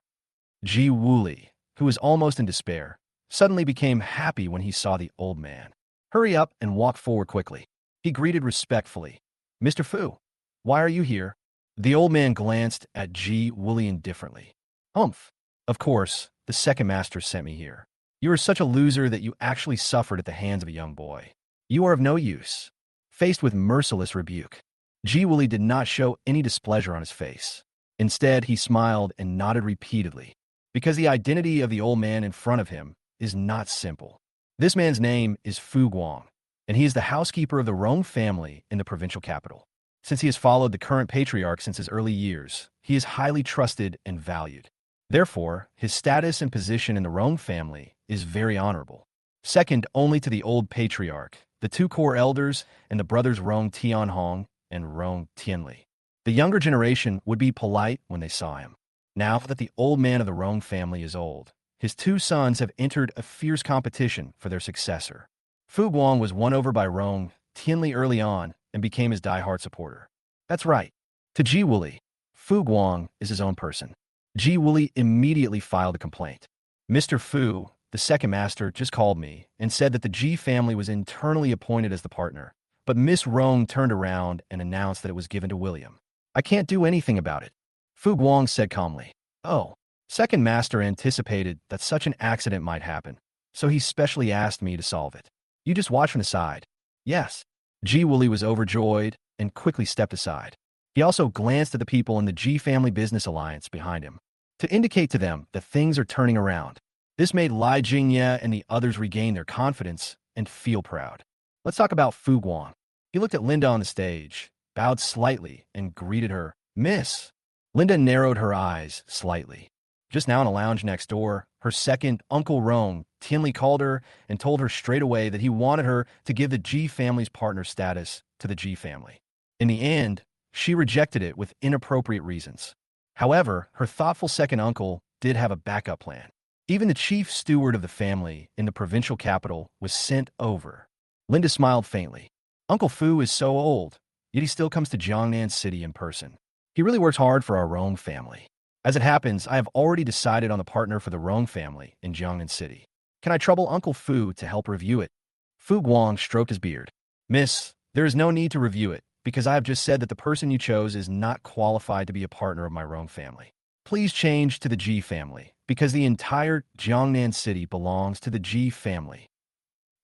Ji Wooly, who was almost in despair, suddenly became happy when he saw the old man. Hurry up and walk forward quickly. He greeted respectfully. Mr. Fu, why are you here? The old man glanced at Ji Wooly indifferently. Humph. Of course, the second master sent me here. You are such a loser that you actually suffered at the hands of a young boy. You are of no use. Faced with merciless rebuke, Ji Wooly did not show any displeasure on his face. Instead, he smiled and nodded repeatedly, because the identity of the old man in front of him is not simple. This man's name is Fu Guang, and he is the housekeeper of the Rong family in the provincial capital. Since he has followed the current patriarch since his early years, he is highly trusted and valued. Therefore, his status and position in the Rong family is very honorable. Second only to the old patriarch, the two core elders, and the brothers Rong Tianhong and Rong Tianli. The younger generation would be polite when they saw him. Now that the old man of the Rong family is old, his two sons have entered a fierce competition for their successor. Fu Guang was won over by Rong Tianli early on and became his die-hard supporter. That's right. To Ji Wooly, Fu Guang is his own person. Ji Wooly immediately filed a complaint. Mr. Fu, the second master, just called me and said that the Ji family was internally appointed as the partner, but Miss Rong turned around and announced that it was given to William. I can't do anything about it. Fu Guang said calmly. Oh, second master anticipated that such an accident might happen, so he specially asked me to solve it. You just watch from the side. Yes. Ji Wooly was overjoyed and quickly stepped aside. He also glanced at the people in the Ji family business alliance behind him to indicate to them that things are turning around. This made Lai Jingye and the others regain their confidence and feel proud. Let's talk about Fu Guang. He looked at Linda on the stage, bowed slightly, and greeted her, Miss. Linda narrowed her eyes slightly. Just now in a lounge next door, her second Uncle Rong Tianli called her and told her straight away that he wanted her to give the Ji family's partner status to the Ji family. In the end, she rejected it with inappropriate reasons. However, her thoughtful second uncle did have a backup plan. Even the chief steward of the family in the provincial capital was sent over. Linda smiled faintly. Uncle Fu is so old, yet he still comes to Jiangnan City in person. He really works hard for our Rong family. As it happens, I have already decided on the partner for the Rong family in Jiangnan City. Can I trouble Uncle Fu to help review it? Fu Guang stroked his beard. Miss, there is no need to review it, because I have just said that the person you chose is not qualified to be a partner of my Rong family. Please change to the Ji family, because the entire Jiangnan City belongs to the Ji family.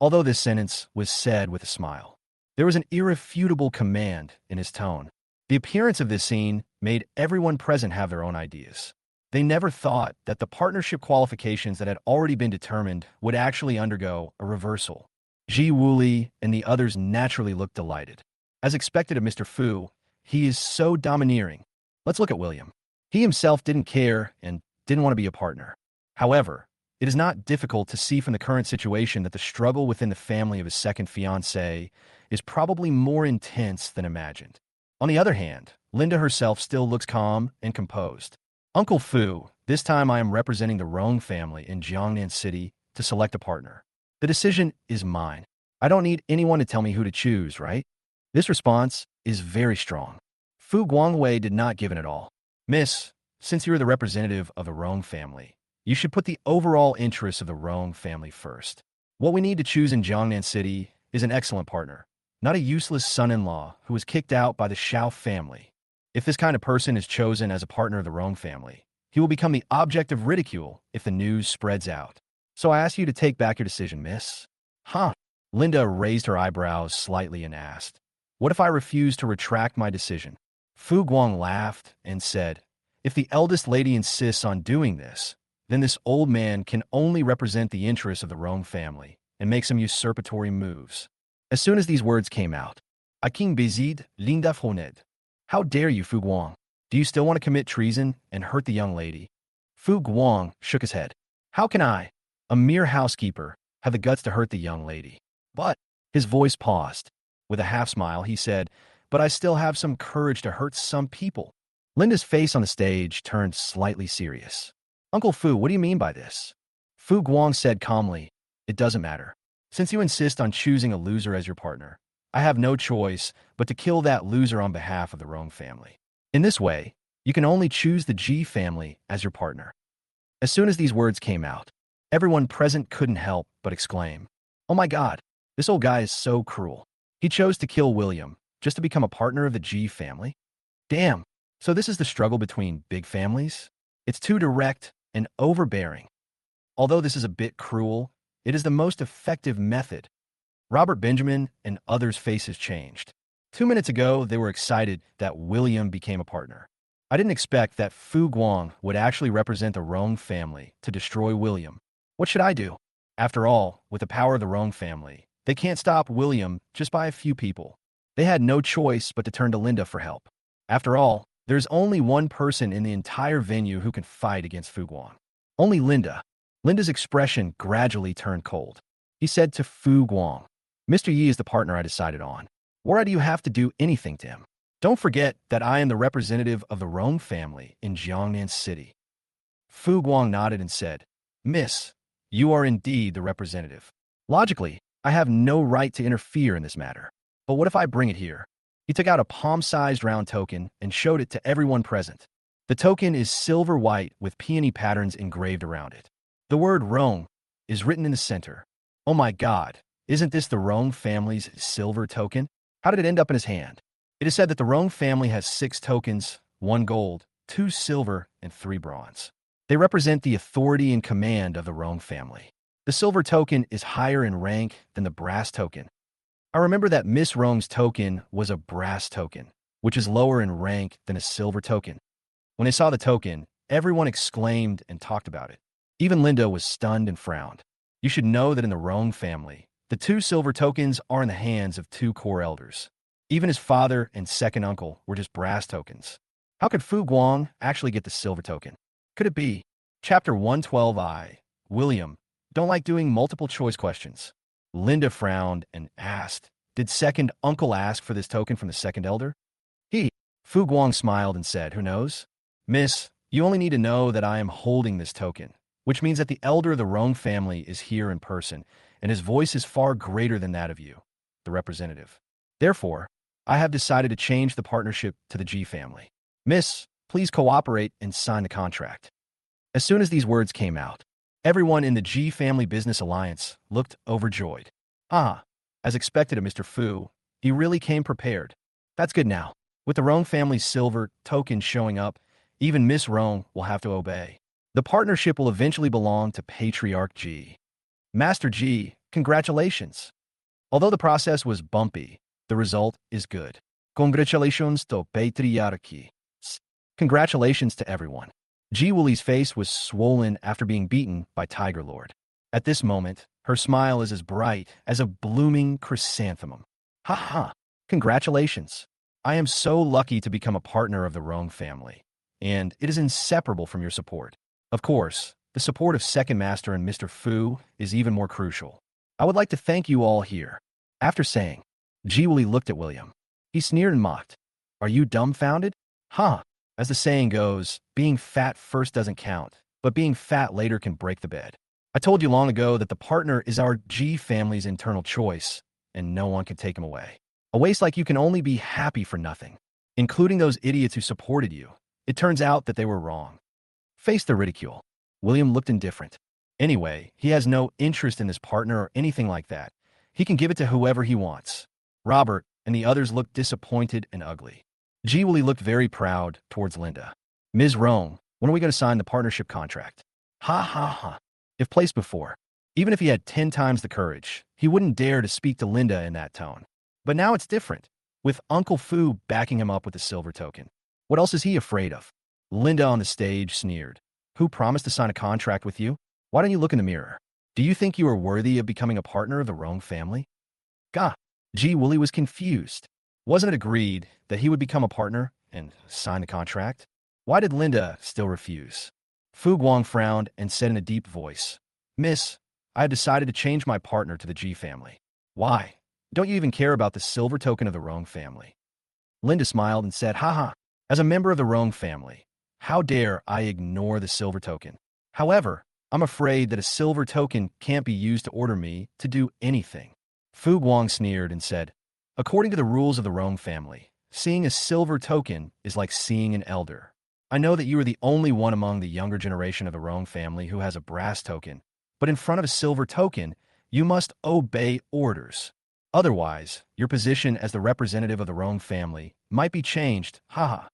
Although this sentence was said with a smile, there was an irrefutable command in his tone. The appearance of this scene made everyone present have their own ideas. They never thought that the partnership qualifications that had already been determined would actually undergo a reversal. Ji Wooly and the others naturally looked delighted. As expected of Mr. Fu, he is so domineering. Let's look at William. He himself didn't care and didn't want to be a partner. However, it is not difficult to see from the current situation that the struggle within the family of his second fiancée is probably more intense than imagined. On the other hand, Linda herself still looks calm and composed. Uncle Fu, this time I am representing the Rong family in Jiangnan City to select a partner. The decision is mine. I don't need anyone to tell me who to choose, right? This response is very strong. Fu Guangwei did not give in at all. Miss, since you are the representative of the Rong family, you should put the overall interests of the Rong family first. What we need to choose in Jiangnan City is an excellent partner, not a useless son-in-law who was kicked out by the Xiao family. If this kind of person is chosen as a partner of the Rong family, he will become the object of ridicule if the news spreads out. So I ask you to take back your decision, miss. Huh? Linda raised her eyebrows slightly and asked, what if I refuse to retract my decision? Fu Guang laughed and said, if the eldest lady insists on doing this, then this old man can only represent the interests of the Rong family and make some usurpatory moves. As soon as these words came out, Aking Bizid, Linda Foned. How dare you, Fu Guang? Do you still want to commit treason and hurt the young lady? Fu Guang shook his head. How can I, a mere housekeeper, have the guts to hurt the young lady? But his voice paused. With a half-smile, he said, but I still have some courage to hurt some people. Linda's face on the stage turned slightly serious. Uncle Fu, what do you mean by this? Fu Guang said calmly, it doesn't matter. Since you insist on choosing a loser as your partner, I have no choice but to kill that loser on behalf of the Rong family. In this way, you can only choose the Ji family as your partner. As soon as these words came out, everyone present couldn't help but exclaim, oh my God, this old guy is so cruel. He chose to kill William just to become a partner of the Ji family? Damn, so this is the struggle between big families? It's too direct and overbearing. Although this is a bit cruel, it is the most effective method. Robert Benjamin and others' faces changed. 2 minutes ago, they were excited that William became a partner. I didn't expect that Fu Guang would actually represent the Rong family to destroy William. What should I do? After all, with the power of the Rong family, they can't stop William just by a few people. They had no choice but to turn to Linda for help. After all, there's only one person in the entire venue who can fight against Fu Guang. Only Linda. Linda's expression gradually turned cold. He said to Fu Guang, Mr. Yi is the partner I decided on. Why do you have to do anything to him? Don't forget that I am the representative of the Rong family in Jiangnan City. Fu Guang nodded and said, Miss, you are indeed the representative. Logically, I have no right to interfere in this matter. But what if I bring it here? He took out a palm-sized round token and showed it to everyone present. The token is silver-white with peony patterns engraved around it. The word Rong is written in the center. Oh my God, isn't this the Rong family's silver token? How did it end up in his hand? It is said that the Rong family has 6 tokens, 1 gold, 2 silver, and 3 bronze. They represent the authority and command of the Rong family. The silver token is higher in rank than the brass token. I remember that Miss Rong's token was a brass token, which is lower in rank than a silver token. When they saw the token, everyone exclaimed and talked about it. Even Linda was stunned and frowned. You should know that in the Rong family, the 2 silver tokens are in the hands of 2 core elders. Even his father and second uncle were just brass tokens. How could Fu Guang actually get the silver token? Could it be? Chapter 112I. William, don't like doing multiple choice questions. Linda frowned and asked, did second uncle ask for this token from the second elder? Fu Guang smiled and said, who knows? Miss, you only need to know that I am holding this token, which means that the elder of the Rong family is here in person, and his voice is far greater than that of you, the representative. Therefore, I have decided to change the partnership to the Ji family. Miss, please cooperate and sign the contract. As soon as these words came out, everyone in the Ji family business alliance looked overjoyed. As expected of Mr. Fu, he really came prepared. That's good now. With the Rong family's silver token showing up, even Miss Rong will have to obey. The partnership will eventually belong to Patriarch Ji. Master Ji, congratulations. Although the process was bumpy, the result is good. Congratulations to Patriarchy. Congratulations to everyone. Ji Wuli's face was swollen after being beaten by Tiger Lord. At this moment, Her smile is as bright as a blooming chrysanthemum. Ha ha! Congratulations. I am so lucky to become a partner of the Roan family, and it is inseparable from your support. Of course, the support of Second Master and Mr. Fu is even more crucial. I would like to thank you all here. After saying, Ji Wooly looked at William. He sneered and mocked. Are you dumbfounded? Huh. As the saying goes, being fat first doesn't count, but being fat later can break the bed. I told you long ago that the partner is our G family's internal choice, and no one can take him away. A waste like you can only be happy for nothing, including those idiots who supported you. It turns out that they were wrong. Face the ridicule. William looked indifferent. Anyway, he has no interest in this partner or anything like that. He can give it to whoever he wants. Robert and the others looked disappointed and ugly. Ji Wooly looked very proud towards Linda. Ms. Roan, when are we going to sign the partnership contract? Ha ha ha. If placed before, even if he had 10 times the courage, he wouldn't dare to speak to Linda in that tone. But now it's different, with Uncle Fu backing him up with the silver token. What else is he afraid of? Linda on the stage sneered. Who promised to sign a contract with you? Why don't you look in the mirror? Do you think you are worthy of becoming a partner of the Roan family? Gah! Ji Wooly was confused. Wasn't it agreed that he would become a partner and sign the contract? Why did Linda still refuse? Fu Guang frowned and said in a deep voice, Miss, I have decided to change my partner to the Ji family. Why? Don't you even care about the silver token of the Roan family? Linda smiled and said, haha, as a member of the Roan family, how dare I ignore the silver token? However, I'm afraid that a silver token can't be used to order me to do anything. Fu Guang sneered and said, according to the rules of the Roan family, seeing a silver token is like seeing an elder. I know that you are the only one among the younger generation of the Roan family who has a brass token, but in front of a silver token, you must obey orders. Otherwise, your position as the representative of the Roan family might be changed, haha.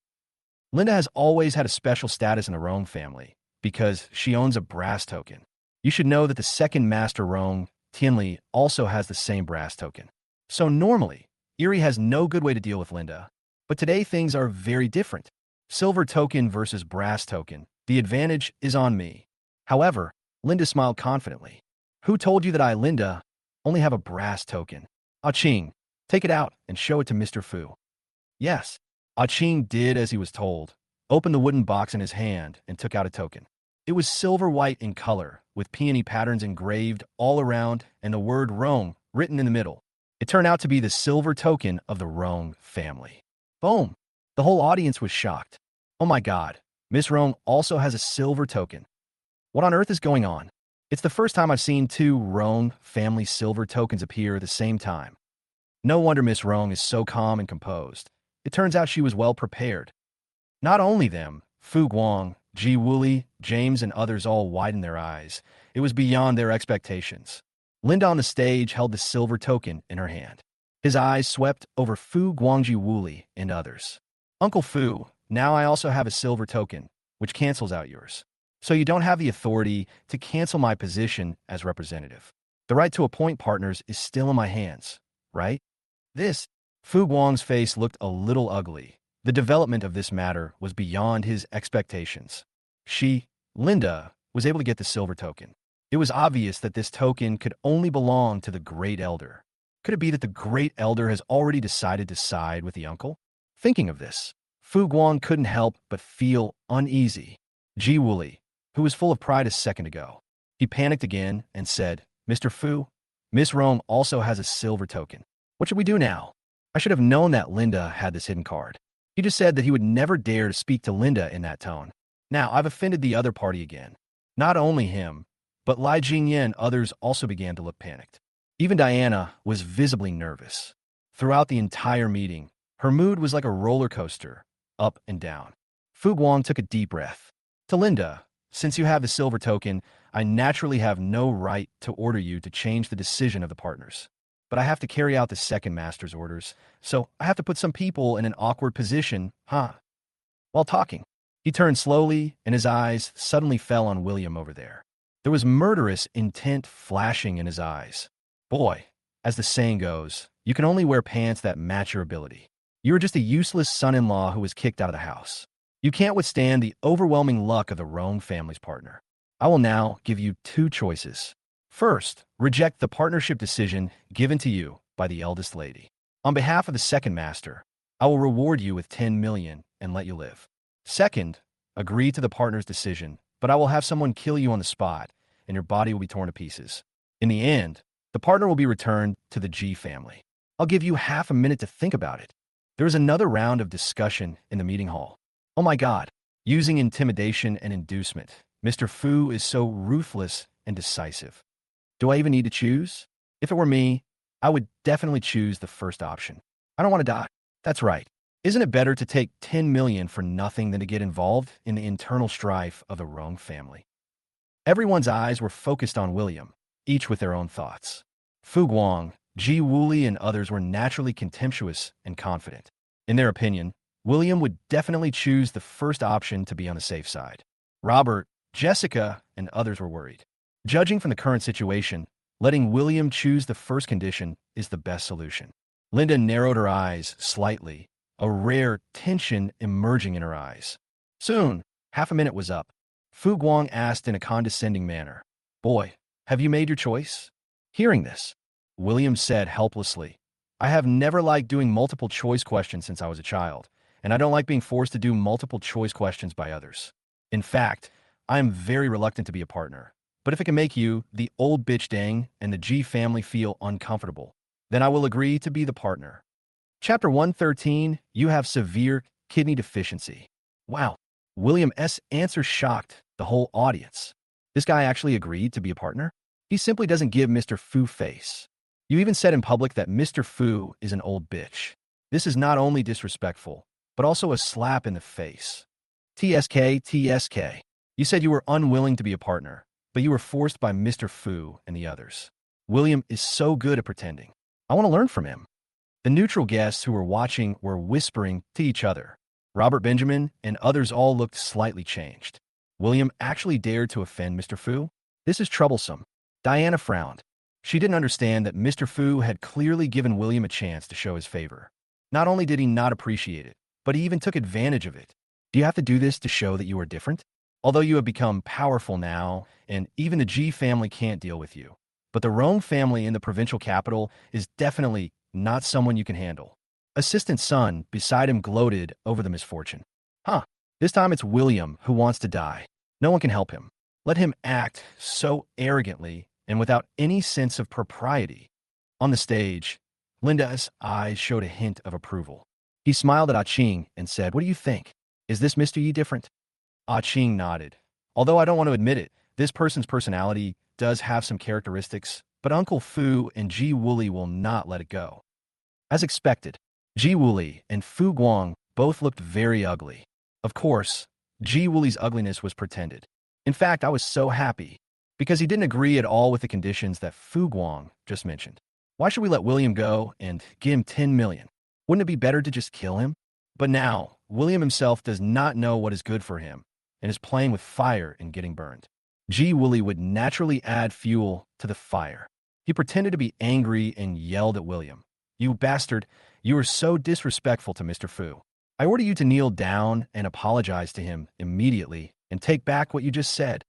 Linda has always had a special status in the Roan family because she owns a brass token. You should know that the second master Roan, Tianli, also has the same brass token. So normally, Erie has no good way to deal with Linda, but today things are very different. Silver token versus brass token. The advantage is on me. However, Linda smiled confidently. Who told you that I, Linda, only have a brass token? Ah Ching, take it out and show it to Mr. Fu. Yes. Ah Ching did as he was told, opened the wooden box in his hand and took out a token. It was silver white in color, with peony patterns engraved all around and the word Roan written in the middle. It turned out to be the silver token of the Roan family. Boom! The whole audience was shocked. Oh my god, Miss Roan also has a silver token. What on earth is going on? It's the first time I've seen 2 Roan family silver tokens appear at the same time. No wonder Miss Roan is so calm and composed. It turns out she was well prepared. Not only them, Fu Guang, Ji Wooly, James, and others all widened their eyes. It was beyond their expectations. Linda on the stage held the silver token in her hand. His eyes swept over Fu Guang, Ji Wooly, and others. Uncle Fu, now I also have a silver token, which cancels out yours. So you don't have the authority to cancel my position as representative. The right to appoint partners is still in my hands, right? This, Fu Guang's face looked a little ugly. The development of this matter was beyond his expectations. She, Linda, was able to get the silver token. It was obvious that this token could only belong to the Great Elder. Could it be that the Great Elder has already decided to side with the uncle? Thinking of this, Fu Guang couldn't help but feel uneasy. Ji Wooly, who was full of pride a second ago. He panicked again and said, Mr. Fu, Miss Roan also has a silver token. What should we do now? I should have known that Linda had this hidden card. He just said that he would never dare to speak to Linda in that tone. Now, I've offended the other party again. Not only him, but Lai Jingyan and others also began to look panicked. Even Diana was visibly nervous. Throughout the entire meeting, her mood was like a roller coaster, up and down. Fu Guang took a deep breath. To Linda, since you have the silver token, I naturally have no right to order you to change the decision of the partners. But I have to carry out the second master's orders, so I have to put some people in an awkward position, huh? While talking, he turned slowly, and his eyes suddenly fell on William over there. There was murderous intent flashing in his eyes. Boy, as the saying goes, you can only wear pants that match your ability. You are just a useless son-in-law who was kicked out of the house. You can't withstand the overwhelming luck of the Roan family's partner. I will now give you 2 choices. First, reject the partnership decision given to you by the eldest lady. On behalf of the second master, I will reward you with 10 million and let you live. Second, agree to the partner's decision, but I will have someone kill you on the spot, and your body will be torn to pieces. In the end, the partner will be returned to the G family. I'll give you half a minute to think about it. There is another round of discussion in the meeting hall. Oh my God, using intimidation and inducement. Mr. Fu is so ruthless and decisive. Do I even need to choose? If it were me, I would definitely choose the first option. I don't want to die. That's right. Isn't it better to take 10 million for nothing than to get involved in the internal strife of the wrong family? Everyone's eyes were focused on William, each with their own thoughts. Fu Guang, Ji Wuli, and others were naturally contemptuous and confident. In their opinion, William would definitely choose the first option to be on the safe side. Robert, Jessica, and others were worried. Judging from the current situation, letting William choose the first condition is the best solution. Linda narrowed her eyes slightly, a rare tension emerging in her eyes. Soon, half a minute was up. Fu Guang asked in a condescending manner, "Boy, have you made your choice?" Hearing this, William said helplessly, "I have never liked doing multiple choice questions since I was a child, and I don't like being forced to do multiple choice questions by others. In fact, I am very reluctant to be a partner. But if it can make you, the old bitch dang, and the G family feel uncomfortable, then I will agree to be the partner." Chapter 113, You Have Severe Kidney Deficiency. Wow, William's answer shocked the whole audience. This guy actually agreed to be a partner? He simply doesn't give Mr. Fu face. You even said in public that Mr. Fu is an old bitch. This is not only disrespectful, but also a slap in the face. TSK. You said you were unwilling to be a partner, but you were forced by Mr. Fu and the others. William is so good at pretending. I want to learn from him. The neutral guests who were watching were whispering to each other. Robert Benjamin and others all looked slightly changed. William actually dared to offend Mr. Fu? This is troublesome. Diana frowned. She didn't understand that Mr. Fu had clearly given William a chance to show his favor. Not only did he not appreciate it, but he even took advantage of it. Do you have to do this to show that you are different? Although you have become powerful now, and even the G family can't deal with you. But the Rome family in the provincial capital is definitely not someone you can handle. Assistant Sun beside him gloated over the misfortune. This time it's William who wants to die. No one can help him. Let him act so arrogantly and without any sense of propriety. On the stage, Linda's eyes showed a hint of approval. He smiled at Ah Ching and said, "What do you think? Is this Mr. Yi different?" Ah Ching nodded. "Although I don't want to admit it, this person's personality does have some characteristics, but Uncle Fu and Ji Wuli will not let it go." As expected, Ji Wuli and Fu Guang both looked very ugly. Of course, Ji Wuli's ugliness was pretended. In fact, I was so happy, because he didn't agree at all with the conditions that Fu Guang just mentioned. Why should we let William go and give him 10 million? Wouldn't it be better to just kill him? But now, William himself does not know what is good for him, and is playing with fire and getting burned. Ji Wuli would naturally add fuel to the fire. He pretended to be angry and yelled at William. "You bastard, you are so disrespectful to Mr. Fu. I order you to kneel down and apologize to him immediately and take back what you just said."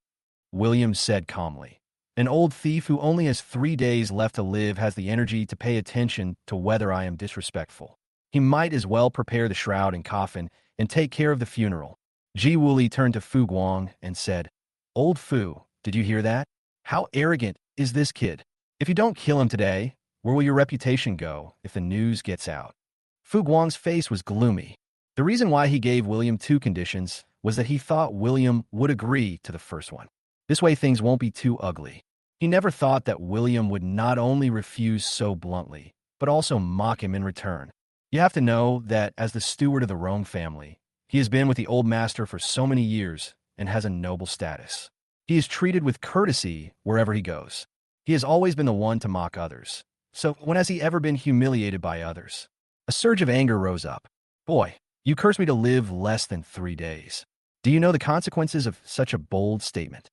William said calmly, "An old thief who only has 3 days left to live has the energy to pay attention to whether I am disrespectful. He might as well prepare the shroud and coffin and take care of the funeral." Ji Wuli turned to Fu Guang and said, "Old Fu, did you hear that? How arrogant is this kid? If you don't kill him today, where will your reputation go if the news gets out?" Fu Guang's face was gloomy. The reason why he gave William 2 conditions was that he thought William would agree to the first one. This way things won't be too ugly. He never thought that William would not only refuse so bluntly, but also mock him in return. You have to know that as the steward of the Rome family, he has been with the old master for so many years and has a noble status. He is treated with courtesy wherever he goes. He has always been the one to mock others. So when has he ever been humiliated by others? A surge of anger rose up. "Boy, you cursed me to live less than 3 days. Do you know the consequences of such a bold statement?"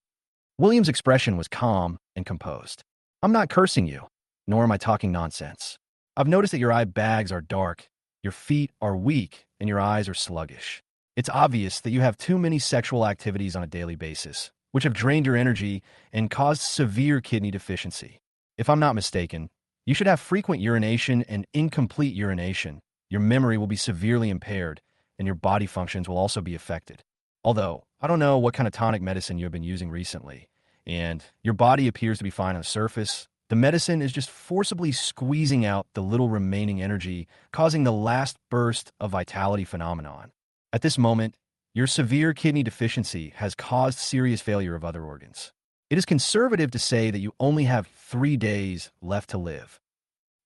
William's expression was calm and composed. "I'm not cursing you, nor am I talking nonsense. I've noticed that your eye bags are dark, your feet are weak, and your eyes are sluggish. It's obvious that you have too many sexual activities on a daily basis, which have drained your energy and caused severe kidney deficiency. If I'm not mistaken, you should have frequent urination and incomplete urination. Your memory will be severely impaired, and your body functions will also be affected. Although, I don't know what kind of tonic medicine you have been using recently, and your body appears to be fine on the surface. The medicine is just forcibly squeezing out the little remaining energy, causing the last burst of vitality phenomenon. At this moment, your severe kidney deficiency has caused serious failure of other organs. It is conservative to say that you only have 3 days left to live.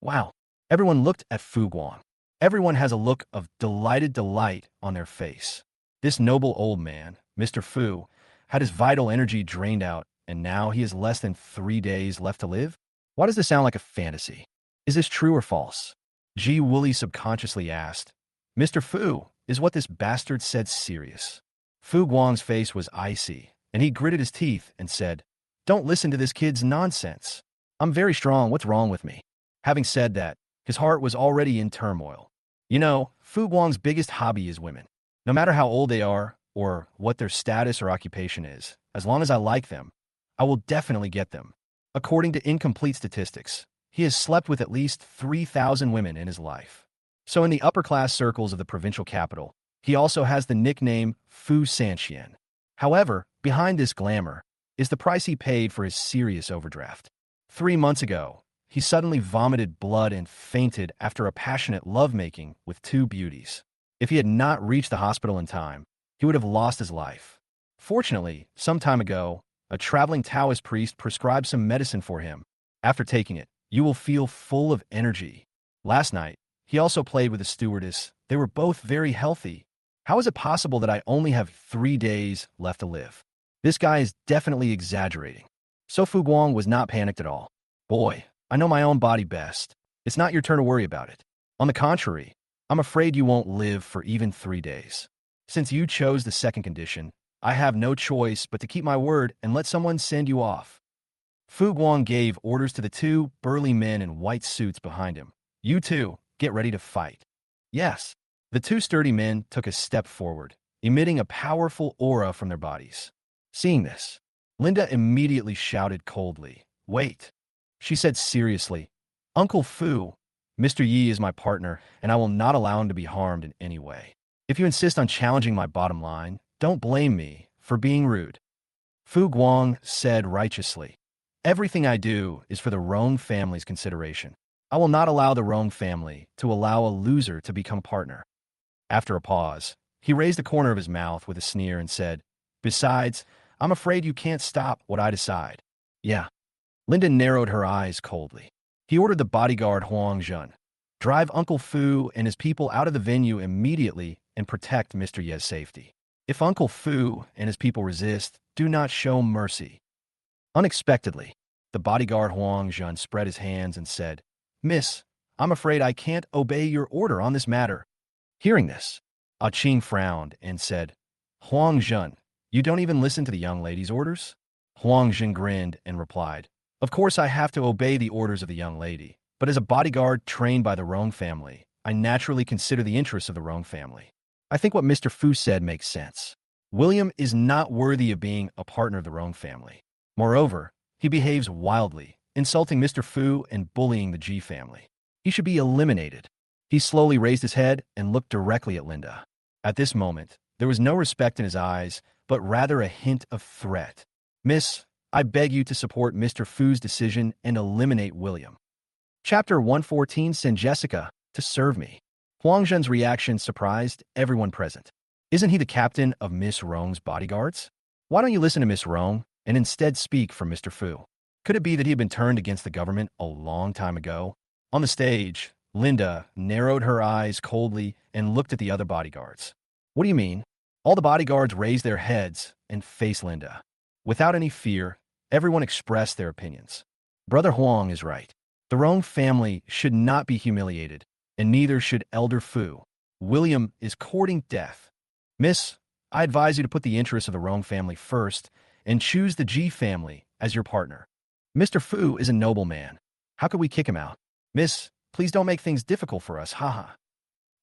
Wow. Everyone looked at Fu Guang. Everyone has a look of delighted delight on their face. This noble old man, Mr. Fu, had his vital energy drained out, and now he has less than 3 days left to live? Why does this sound like a fantasy? Is this true or false? Ji Wooly subconsciously asked. Mr. Fu, is what this bastard said serious? Fu Guang's face was icy, and he gritted his teeth and said, Don't listen to this kid's nonsense. I'm very strong, what's wrong with me? Having said that, his heart was already in turmoil. You know, Fu Guang's biggest hobby is women. No matter how old they are, or what their status or occupation is, as long as I like them, I will definitely get them. According to incomplete statistics, he has slept with at least 3,000 women in his life. So in the upper-class circles of the provincial capital, he also has the nickname Fu Sanxian. However, behind this glamour is the price he paid for his serious overdraft. 3 months ago, he suddenly vomited blood and fainted after a passionate lovemaking with 2 beauties. If he had not reached the hospital in time, he would have lost his life. Fortunately, some time ago, a traveling Taoist priest prescribed some medicine for him. After taking it, you will feel full of energy. Last night, he also played with a stewardess. They were both very healthy. How is it possible that I only have 3 days left to live? This guy is definitely exaggerating. So Fu Guang was not panicked at all. Boy, I know my own body best. It's not your turn to worry about it. On the contrary, I'm afraid you won't live for even 3 days. Since you chose the second condition, I have no choice but to keep my word and let someone send you off. Fu Guang gave orders to the 2 burly men in white suits behind him. You 2, get ready to fight. Yes. The 2 sturdy men took a step forward, emitting a powerful aura from their bodies. Seeing this, Linda immediately shouted coldly, Wait. She said seriously, Uncle Fu, Mr. Yi is my partner, and I will not allow him to be harmed in any way. If you insist on challenging my bottom line, don't blame me for being rude. Fu Guang said righteously, Everything I do is for the Rong family's consideration. I will not allow the Rong family to allow a loser to become partner. After a pause, he raised the corner of his mouth with a sneer and said, Besides, I'm afraid you can't stop what I decide. Yeah. Linda narrowed her eyes coldly. He ordered the bodyguard Huang Zhen, drive Uncle Fu and his people out of the venue immediately and protect Mr. Ye's safety. If Uncle Fu and his people resist, do not show mercy. Unexpectedly, the bodyguard Huang Zhen spread his hands and said, Miss, I'm afraid I can't obey your order on this matter. Hearing this, Ah Qing frowned and said, Huang Zhen, you don't even listen to the young lady's orders? Huang Zhen grinned and replied, Of course I have to obey the orders of the young lady, but as a bodyguard trained by the Rong family, I naturally consider the interests of the Rong family. I think what Mr. Fu said makes sense. William is not worthy of being a partner of the Rong family. Moreover, he behaves wildly, insulting Mr. Fu and bullying the Ji family. He should be eliminated. He slowly raised his head and looked directly at Linda. At this moment, there was no respect in his eyes, but rather a hint of threat. Miss, I beg you to support Mr. Fu's decision and eliminate William. Chapter 114, Send Jessica to serve me. Huang Zhen's reaction surprised everyone present. Isn't he the captain of Miss Rong's bodyguards? Why don't you listen to Miss Rong and instead speak for Mr. Fu? Could it be that he had been turned against the government a long time ago? On the stage, Linda narrowed her eyes coldly and looked at the other bodyguards. What do you mean? All the bodyguards raised their heads and faced Linda. Without any fear, everyone expressed their opinions. Brother Huang is right. The Rong family should not be humiliated, and neither should Elder Fu. William is courting death. Miss, I advise you to put the interests of the Rong family first and choose the Ji family as your partner. Mr. Fu is a noble man. How could we kick him out? Miss, please don't make things difficult for us, haha.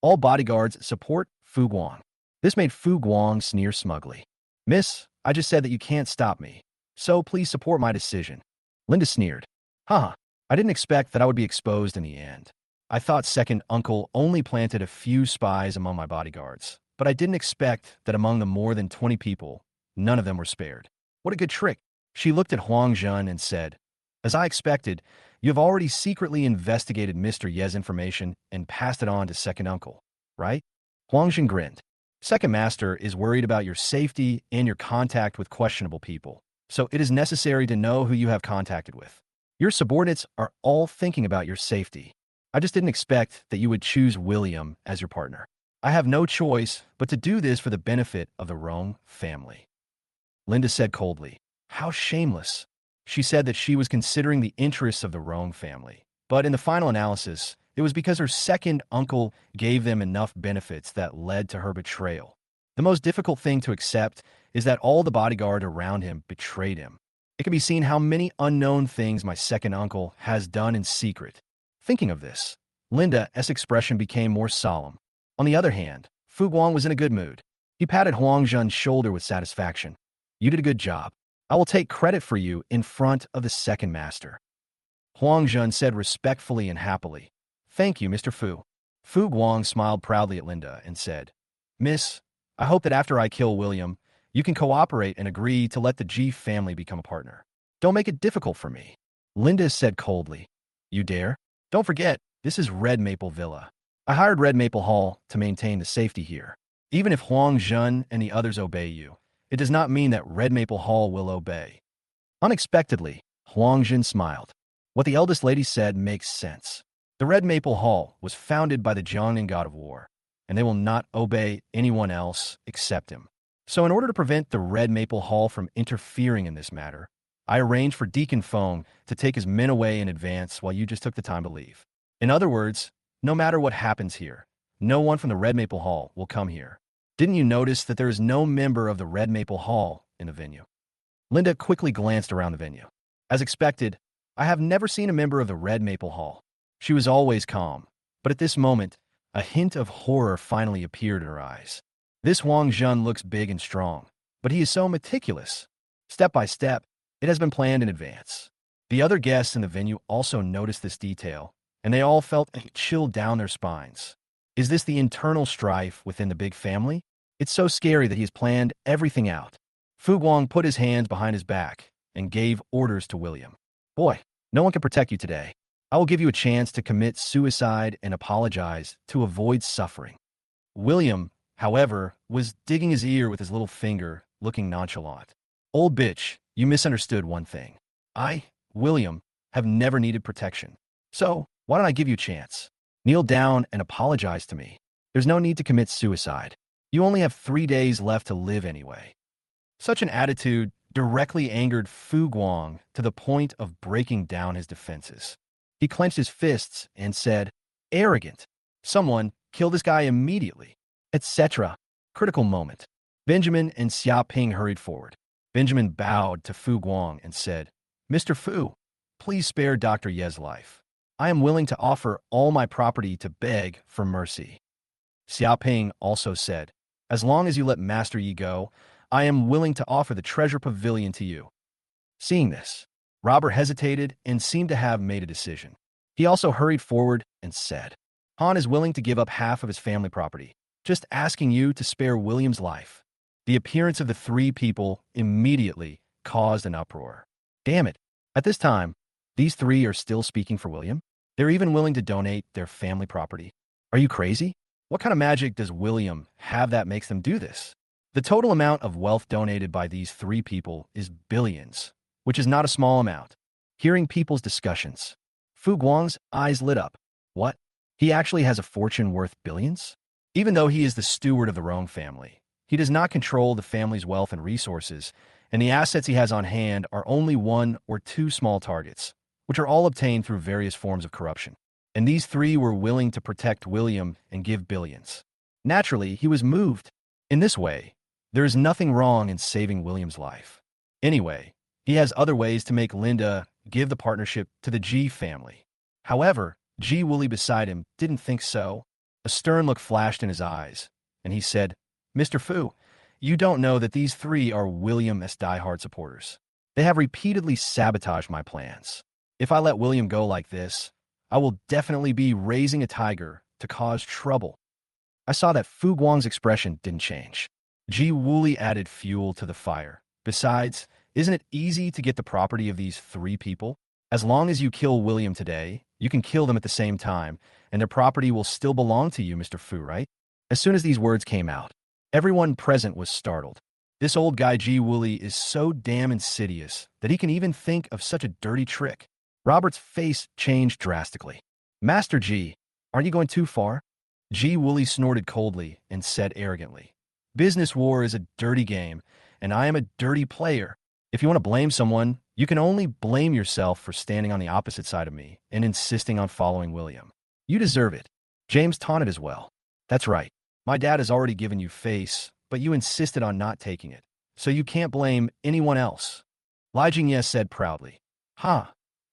All bodyguards support Fu Guang. This made Fu Guang sneer smugly. Miss, I just said that you can't stop me. So please support my decision. Linda sneered. Haha, I didn't expect that I would be exposed in the end. I thought second uncle only planted a few spies among my bodyguards, but I didn't expect that among the more than 20 people, none of them were spared. What a good trick. She looked at Huang Zhen and said, as I expected, you have already secretly investigated Mr. Ye's information and passed it on to second uncle, right? Huang Zhen grinned. Second master is worried about your safety and your contact with questionable people, so it is necessary to know who you have contacted with. Your subordinates are all thinking about your safety. I just didn't expect that you would choose William as your partner. I have no choice but to do this for the benefit of the Rome family. Linda said coldly, how shameless. She said that she was considering the interests of the Rome family, but in the final analysis, it was because her second uncle gave them enough benefits that led to her betrayal. The most difficult thing to accept is that all the bodyguard around him betrayed him. It can be seen how many unknown things my second uncle has done in secret. Thinking of this, Linda's expression became more solemn. On the other hand, Fu Guang was in a good mood. He patted Huang Zhen's shoulder with satisfaction. You did a good job. I will take credit for you in front of the second master. Huang Zhen said respectfully and happily. Thank you, Mr. Fu. Fu Guang smiled proudly at Linda and said, Miss, I hope that after I kill William, you can cooperate and agree to let the G family become a partner. Don't make it difficult for me. Linda said coldly. You dare? Don't forget, this is Red Maple Villa. I hired Red Maple Hall to maintain the safety here. Even if Huang Zhen and the others obey you, it does not mean that Red Maple Hall will obey. Unexpectedly, Huang Zhen smiled. What the eldest lady said makes sense. The Red Maple Hall was founded by the Jiangnan god of war, and they will not obey anyone else except him. So in order to prevent the Red Maple Hall from interfering in this matter, I arranged for Deacon Feng to take his men away in advance while you just took the time to leave. In other words, no matter what happens here, no one from the Red Maple Hall will come here. Didn't you notice that there is no member of the Red Maple Hall in the venue? Linda quickly glanced around the venue. As expected, I have never seen a member of the Red Maple Hall. She was always calm, but at this moment, a hint of horror finally appeared in her eyes. This Huang Zhen looks big and strong, but he is so meticulous. Step by step, it has been planned in advance. The other guests in the venue also noticed this detail, and they all felt a chill down their spines. Is this the internal strife within the big family? It's so scary that he's planned everything out. Fu Guang put his hands behind his back and gave orders to William. Boy, no one can protect you today. I will give you a chance to commit suicide and apologize to avoid suffering. William, however, was digging his ear with his little finger, looking nonchalant. Old bitch, you misunderstood one thing. I, William, have never needed protection. So, why don't I give you a chance? Kneel down and apologize to me. There's no need to commit suicide. You only have 3 days left to live anyway. Such an attitude directly angered Fu Guang to the point of breaking down his defenses. He clenched his fists and said, arrogant. Someone kill this guy immediately, etc. Critical moment. Benjamin and Xia Ping hurried forward. Benjamin bowed to Fu Guang and said, Mr. Fu, please spare Dr. Ye's life. I am willing to offer all my property to beg for mercy. Xia Ping also said, as long as you let Master Yi go, I am willing to offer the treasure pavilion to you. Seeing this, Robert hesitated and seemed to have made a decision. He also hurried forward and said, Han is willing to give up half of his family property, just asking you to spare William's life. The appearance of the 3 people immediately caused an uproar. Damn it. At this time, these 3 are still speaking for William? They're even willing to donate their family property. Are you crazy? What kind of magic does William have that makes them do this? The total amount of wealth donated by these 3 people is billions, which is not a small amount. Hearing people's discussions, Fu Guang's eyes lit up. What? He actually has a fortune worth billions? Even though he is the steward of the Rome family, he does not control the family's wealth and resources, and the assets he has on hand are only 1 or 2 small targets, which are all obtained through various forms of corruption. And these 3 were willing to protect William and give billions. Naturally, he was moved. In this way, there is nothing wrong in saving William's life. Anyway, he has other ways to make Linda give the partnership to the G family. However, G Wooly beside him didn't think so. A stern look flashed in his eyes, and he said, Mr. Fu, You don't know that these three are William's diehard supporters. They have repeatedly sabotaged my plans. If I let William go like this, I will definitely be raising a tiger to cause trouble. I saw that Fu Guang's expression didn't change. Ji Wooly added fuel to the fire. Besides, isn't it easy to get the property of these three people? As long as you kill William today, you can kill them at the same time, and their property will still belong to you, Mr. Fu, right? As soon as these words came out, everyone present was startled. This old guy Ji Wooly is so damn insidious that he can even think of such a dirty trick. Robert's face changed drastically. Master Ji, aren't you going too far? Ji Wooly snorted coldly and said arrogantly, Business war is a dirty game, and I am a dirty player. If you want to blame someone, you can only blame yourself for standing on the opposite side of me and insisting on following William. You deserve it. James taunted as well. That's right. My dad has already given you face, but you insisted on not taking it, so you can't blame anyone else. Li Jingye said proudly. A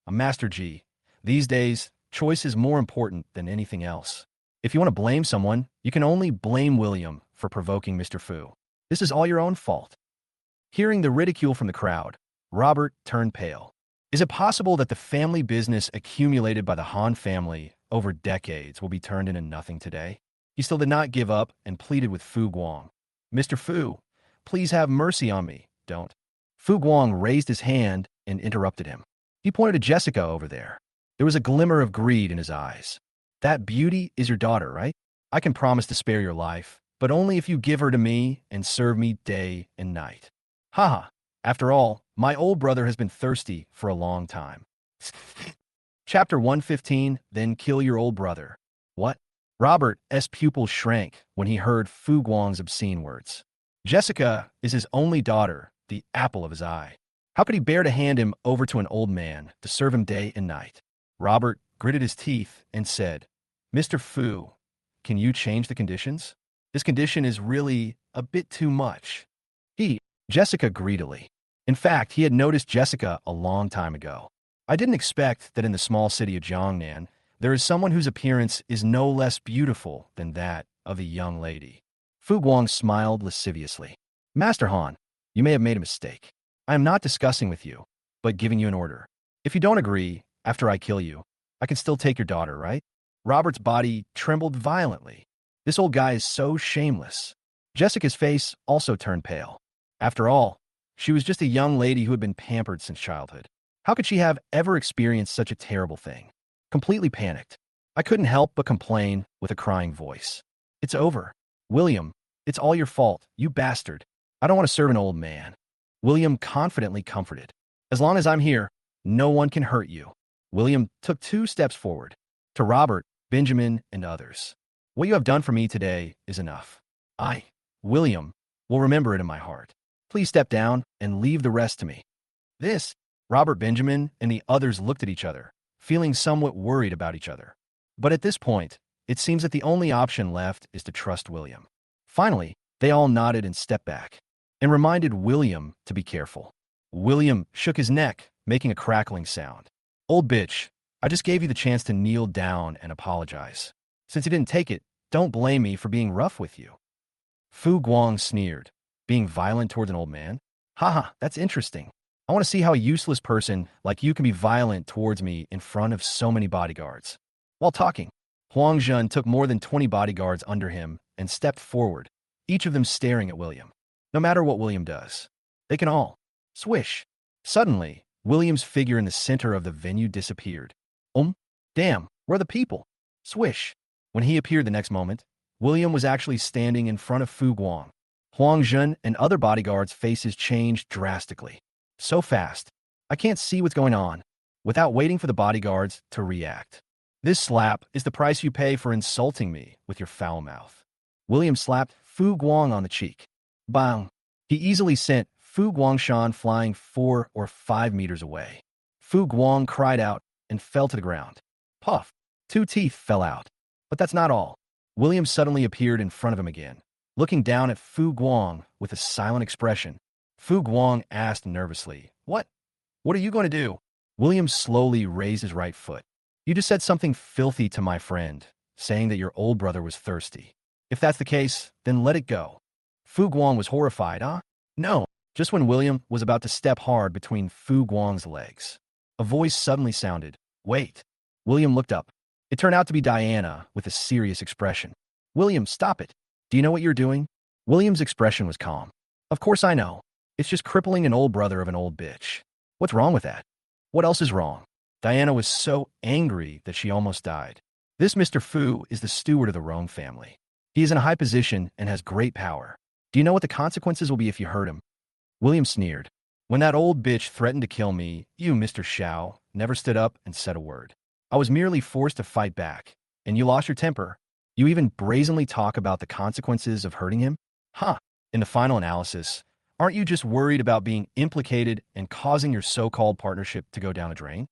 Master Ji. These days, choice is more important than anything else. If you want to blame someone, you can only blame William for provoking Mr. Fu. This is all your own fault. Hearing the ridicule from the crowd, Robert turned pale. Is it possible that the family business accumulated by the Han family over decades will be turned into nothing today? He still did not give up and pleaded with Fu Guang. Mr. Fu, please have mercy on me, don't. Fu Guang raised his hand and interrupted him. He pointed to Jessica over there. There was a glimmer of greed in his eyes. That beauty is your daughter, right? I can promise to spare your life, but only if you give her to me and serve me day and night. Haha, after all, my old brother has been thirsty for a long time. Chapter 115, Then Kill Your Old Brother. What? Robert's pupil shrank when he heard Fu Guang's obscene words. Jessica is his only daughter, the apple of his eye. How could he bear to hand him over to an old man to serve him day and night? Robert gritted his teeth and said, Mr. Fu, can you change the conditions? This condition is really a bit too much. Jessica greedily. In fact, he had noticed Jessica a long time ago. I didn't expect that in the small city of Jiangnan, there is someone whose appearance is no less beautiful than that of a young lady. Fu Guang smiled lasciviously. Master Han, you may have made a mistake. I am not discussing with you, but giving you an order. If you don't agree, after I kill you, I can still take your daughter, right? Robert's body trembled violently. This old guy is so shameless. Jessica's face also turned pale. After all, she was just a young lady who had been pampered since childhood. How could she have ever experienced such a terrible thing? Completely panicked, I couldn't help but complain with a crying voice. It's over. William, it's all your fault, you bastard. I don't want to serve an old man. William confidently comforted. As long as I'm here, no one can hurt you. William took 2 steps forward. To Robert, Benjamin, and others. What you have done for me today is enough. I, William, will remember it in my heart. Please step down and leave the rest to me. This, Robert, Benjamin, and the others looked at each other, feeling somewhat worried about each other. But at this point, it seems that the only option left is to trust William. Finally, they all nodded and stepped back, and reminded William to be careful. William shook his neck, making a crackling sound. Old bitch, I just gave you the chance to kneel down and apologize. Since you didn't take it, don't blame me for being rough with you. Fu Guang sneered. Being violent towards an old man? Haha, that's interesting. I want to see how a useless person like you can be violent towards me in front of so many bodyguards. While talking, Huang Zhen took more than 20 bodyguards under him and stepped forward, each of them staring at William. No matter what William does, they can all swish. Suddenly, William's figure in the center of the venue disappeared. Damn, where are the people? Swish. When he appeared the next moment, William was actually standing in front of Fu Guang. Huang Zhen and other bodyguards' faces changed drastically. So fast, I can't see what's going on, without waiting for the bodyguards to react. This slap is the price you pay for insulting me with your foul mouth. William slapped Fu Guang on the cheek. Bang! He easily sent Fu Guangshan flying 4 or 5 meters away. Fu Guang cried out and fell to the ground. Puff! 2 teeth fell out. But that's not all. William suddenly appeared in front of him again, looking down at Fu Guang with a silent expression. Fu Guang asked nervously, What? What are you going to do? William slowly raised his right foot. You just said something filthy to my friend, saying that your old brother was thirsty. If that's the case, then let it go. Fu Guang was horrified. No. Just when William was about to step hard between Fu Guang's legs, a voice suddenly sounded. Wait. William looked up. It turned out to be Diana with a serious expression. William, stop it. Do you know what you're doing? William's expression was calm. Of course I know. It's just crippling an old brother of an old bitch. What's wrong with that? What else is wrong? Diana was so angry that she almost died. This Mr. Fu is the steward of the Rome family. He is in a high position and has great power. Do you know what the consequences will be if you hurt him? William sneered. When that old bitch threatened to kill me, you, Mr. Xiao, never stood up and said a word. I was merely forced to fight back, and you lost your temper. You even brazenly talk about the consequences of hurting him? In the final analysis, aren't you just worried about being implicated and causing your so-called partnership to go down a drain?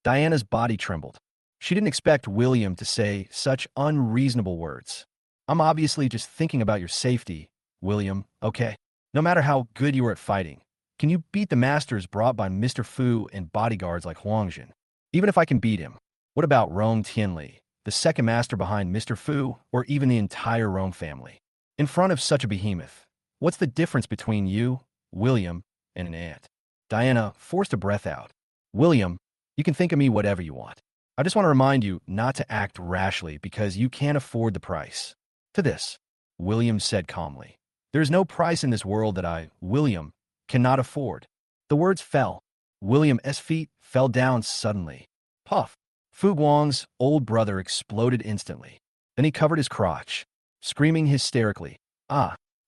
Diana's body trembled. She didn't expect William to say such unreasonable words. I'm obviously just thinking about your safety, William, okay? No matter how good you are at fighting, can you beat the masters brought by Mr. Fu and bodyguards like Huangjin? Even if I can beat him, what about Rome Tianli, the second master behind Mr. Fu, or even the entire Rome family? In front of such a behemoth, what's the difference between you, William, and an ant? Diana forced a breath out. William, you can think of me whatever you want. I just want to remind you not to act rashly because you can't afford the price. To this, William said calmly. There is no price in this world that I, William, cannot afford. The words fell. William's feet fell down suddenly. Puff! Fu Guang's old brother exploded instantly. Then he covered his crotch, screaming hysterically.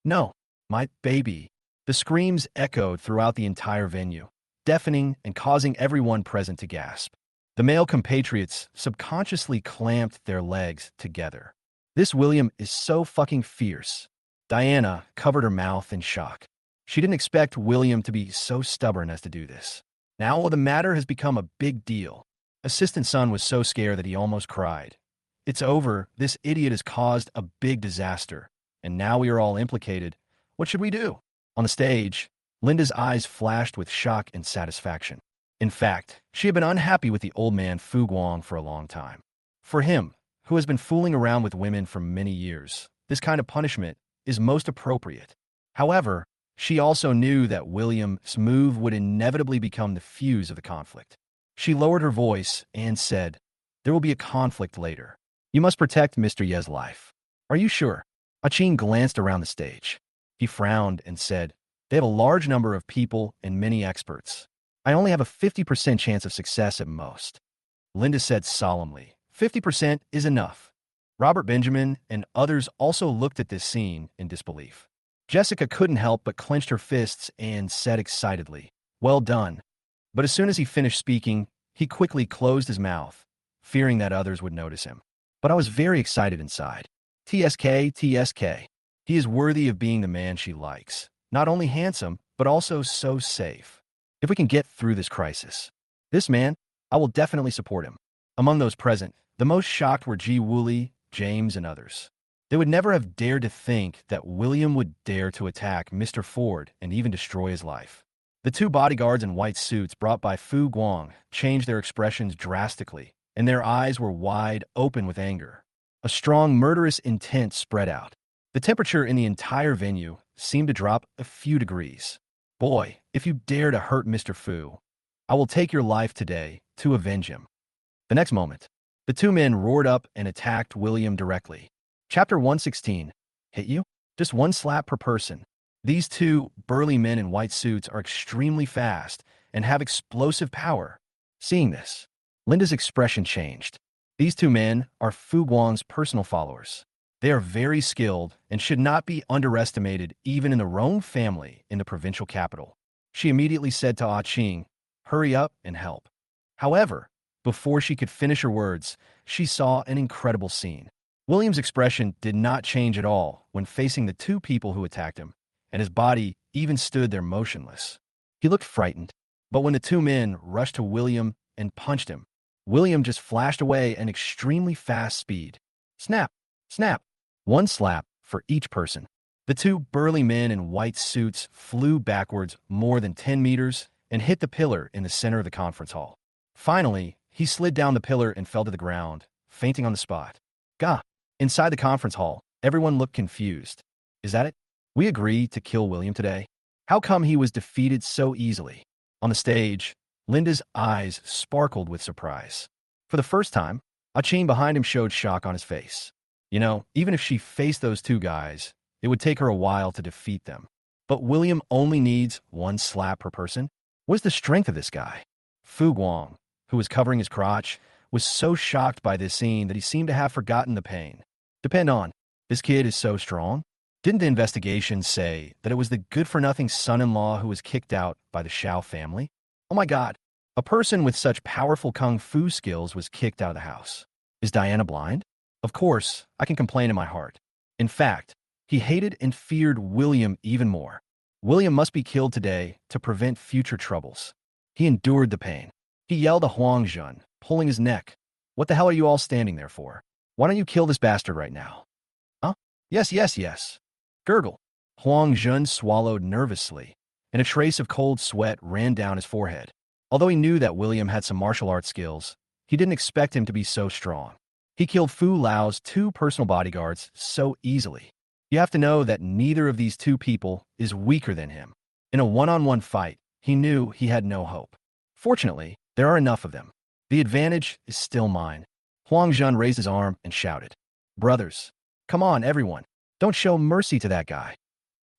No, my baby. The screams echoed throughout the entire venue, deafening and causing everyone present to gasp. The male compatriots subconsciously clamped their legs together. This William is so fucking fierce. Diana covered her mouth in shock. She didn't expect William to be so stubborn as to do this. Now the matter has become a big deal. Assistant Sun was so scared that he almost cried. It's over. This idiot has caused a big disaster, and now we are all implicated. What should we do? On the stage, Linda's eyes flashed with shock and satisfaction. In fact, she had been unhappy with the old man Fu Guang for a long time. For him, who has been fooling around with women for many years, this kind of punishment is most appropriate. However, she also knew that William's move would inevitably become the fuse of the conflict. She lowered her voice and said, there will be a conflict later. You must protect Mr. Ye's life. Are you sure? Achin glanced around the stage. He frowned and said, they have a large number of people and many experts. I only have a 50% chance of success at most. Linda said solemnly, 50% is enough. Robert Benjamin and others also looked at this scene in disbelief. Jessica couldn't help but clenched her fists and said excitedly, well done. But as soon as he finished speaking, he quickly closed his mouth, fearing that others would notice him. But I was very excited inside. TSK. He is worthy of being the man she likes. Not only handsome, but also so safe. If we can get through this crisis, this man, I will definitely support him. Among those present, the most shocked were Ji Wooly, James, and others. They would never have dared to think that William would dare to attack Mr. Ford and even destroy his life. The two bodyguards in white suits brought by Fu Guang changed their expressions drastically, and their eyes were wide open with anger. A strong, murderous intent spread out. The temperature in the entire venue seemed to drop a few degrees. Boy, if you dare to hurt Mr. Fu, I will take your life today to avenge him. The next moment, the two men roared up and attacked William directly. Chapter 116. Hit you? Just one slap per person. These two burly men in white suits are extremely fast and have explosive power. Seeing this, Linda's expression changed. These two men are Fu Guang's personal followers. They are very skilled and should not be underestimated even in the Rome family in the provincial capital. She immediately said to Ah Ching, hurry up and help. However, before she could finish her words, she saw an incredible scene. William's expression did not change at all when facing the two people who attacked him, and his body even stood there motionless. He looked frightened, but when the two men rushed to William and punched him, William just flashed away at extremely fast speed. Snap! Snap! One slap for each person. The two burly men in white suits flew backwards more than 10 meters and hit the pillar in the center of the conference hall. Finally, he slid down the pillar and fell to the ground, fainting on the spot. Gah! Inside the conference hall, everyone looked confused. Is that it? We agree to kill William today. How come he was defeated so easily? On the stage, Linda's eyes sparkled with surprise. For the first time, Achin behind him showed shock on his face. You know, even if she faced those two guys, it would take her a while to defeat them. But William only needs one slap per person? What is the strength of this guy? Fu Guang, who was covering his crotch, was so shocked by this scene that he seemed to have forgotten the pain. Depend on, this kid is so strong? Didn't the investigation say that it was the good-for-nothing son-in-law who was kicked out by the Xiao family? Oh my god, a person with such powerful kung fu skills was kicked out of the house. Is Diana blind? Of course, I can complain in my heart. In fact, he hated and feared William even more. William must be killed today to prevent future troubles. He endured the pain. He yelled to Huang Zhun, pulling his neck. What the hell are you all standing there for? Why don't you kill this bastard right now? Huh? Yes, yes, yes. Gurgle. Huang Zhun swallowed nervously, and a trace of cold sweat ran down his forehead. Although he knew that William had some martial arts skills, he didn't expect him to be so strong. He killed Fu Lao's 2 personal bodyguards so easily. You have to know that neither of these 2 people is weaker than him. In a one-on-one fight, he knew he had no hope. Fortunately, there are enough of them. The advantage is still mine. Huang Zhun raised his arm and shouted, "Brothers, come on, everyone. Don't show mercy to that guy."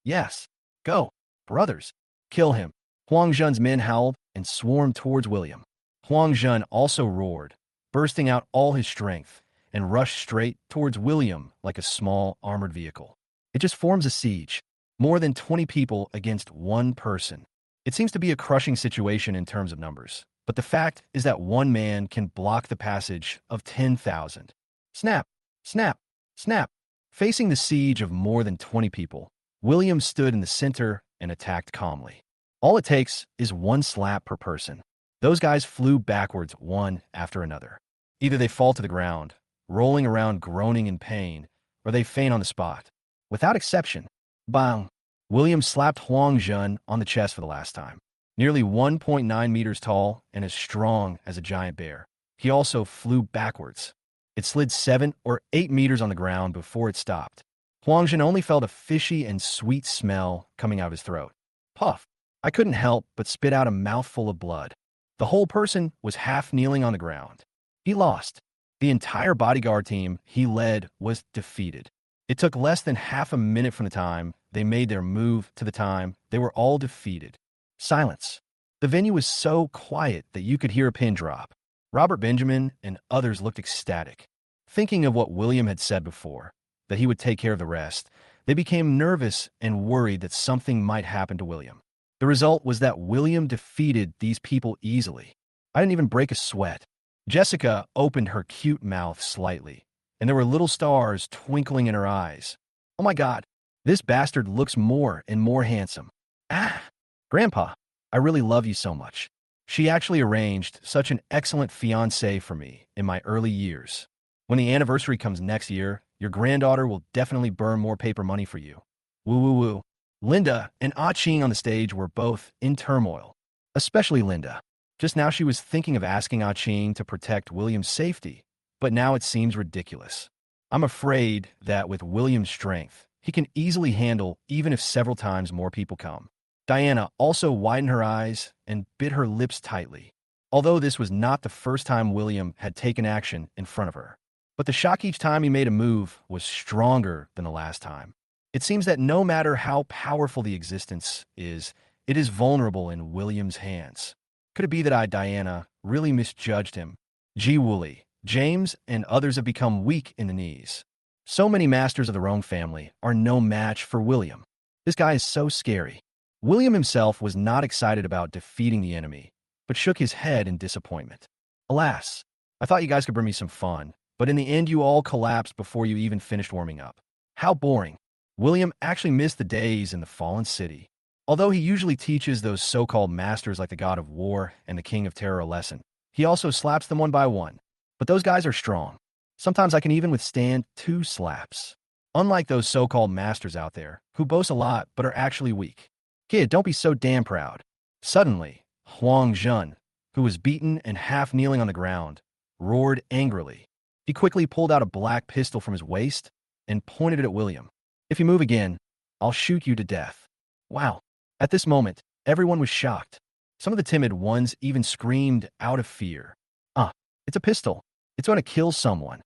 Yes, go, brothers. Kill him. Huang Zhun's men howled and swarmed towards William. Huang Zhun also roared, bursting out all his strength, and rushed straight towards William like a small armored vehicle. It just forms a siege. More than 20 people against one person. It seems to be a crushing situation in terms of numbers, but the fact is that one man can block the passage of 10,000. Snap, snap, snap. Facing the siege of more than 20 people, William stood in the center and attacked calmly. All it takes is one slap per person. Those guys flew backwards one after another. Either they fall to the ground, rolling around groaning in pain, or they faint on the spot. Without exception, bang! William slapped Huang Zhun on the chest for the last time. Nearly 1.9 meters tall and as strong as a giant bear, he also flew backwards. It slid 7 or 8 meters on the ground before it stopped. Huang Zhun only felt a fishy and sweet smell coming out of his throat. Puff! I couldn't help but spit out a mouthful of blood. The whole person was half kneeling on the ground. He lost. The entire bodyguard team he led was defeated. It took less than half a minute from the time they made their move to the time they were all defeated. Silence. The venue was so quiet that you could hear a pin drop. Robert Benjamin and others looked ecstatic. Thinking of what William had said before, that he would take care of the rest, they became nervous and worried that something might happen to William. The result was that William defeated these people easily. I didn't even break a sweat. Jessica opened her cute mouth slightly, and there were little stars twinkling in her eyes. Oh my God, this bastard looks more and more handsome. Ah, Grandpa, I really love you so much. She actually arranged such an excellent fiancé for me in my early years. When the anniversary comes next year, your granddaughter will definitely burn more paper money for you. Woo woo woo. Linda and Ah Ching on the stage were both in turmoil, especially Linda. Just now she was thinking of asking Ah Ching to protect William's safety, but now it seems ridiculous. I'm afraid that with William's strength, he can easily handle even if several times more people come. Diana also widened her eyes and bit her lips tightly, although this was not the first time William had taken action in front of her. But the shock each time he made a move was stronger than the last time. It seems that no matter how powerful the existence is, it is vulnerable in William's hands. Could it be that Diana, really misjudged him? Ji Woolley, James, and others have become weak in the knees. So many masters of the Rome family are no match for William. This guy is so scary. William himself was not excited about defeating the enemy, but shook his head in disappointment. Alas, I thought you guys could bring me some fun, but in the end you all collapsed before you even finished warming up. How boring. William actually missed the days in the fallen city. Although he usually teaches those so-called masters like the God of War and the King of Terror a lesson, he also slaps them one by one. But those guys are strong. Sometimes I can even withstand 2 slaps. Unlike those so-called masters out there, who boast a lot but are actually weak. Kid, don't be so damn proud. Suddenly, Huang Zhun, who was beaten and half kneeling on the ground, roared angrily. He quickly pulled out a black pistol from his waist and pointed it at William. If you move again, I'll shoot you to death. Wow. At this moment, everyone was shocked. Some of the timid ones even screamed out of fear. Ah, it's a pistol. It's going to kill someone.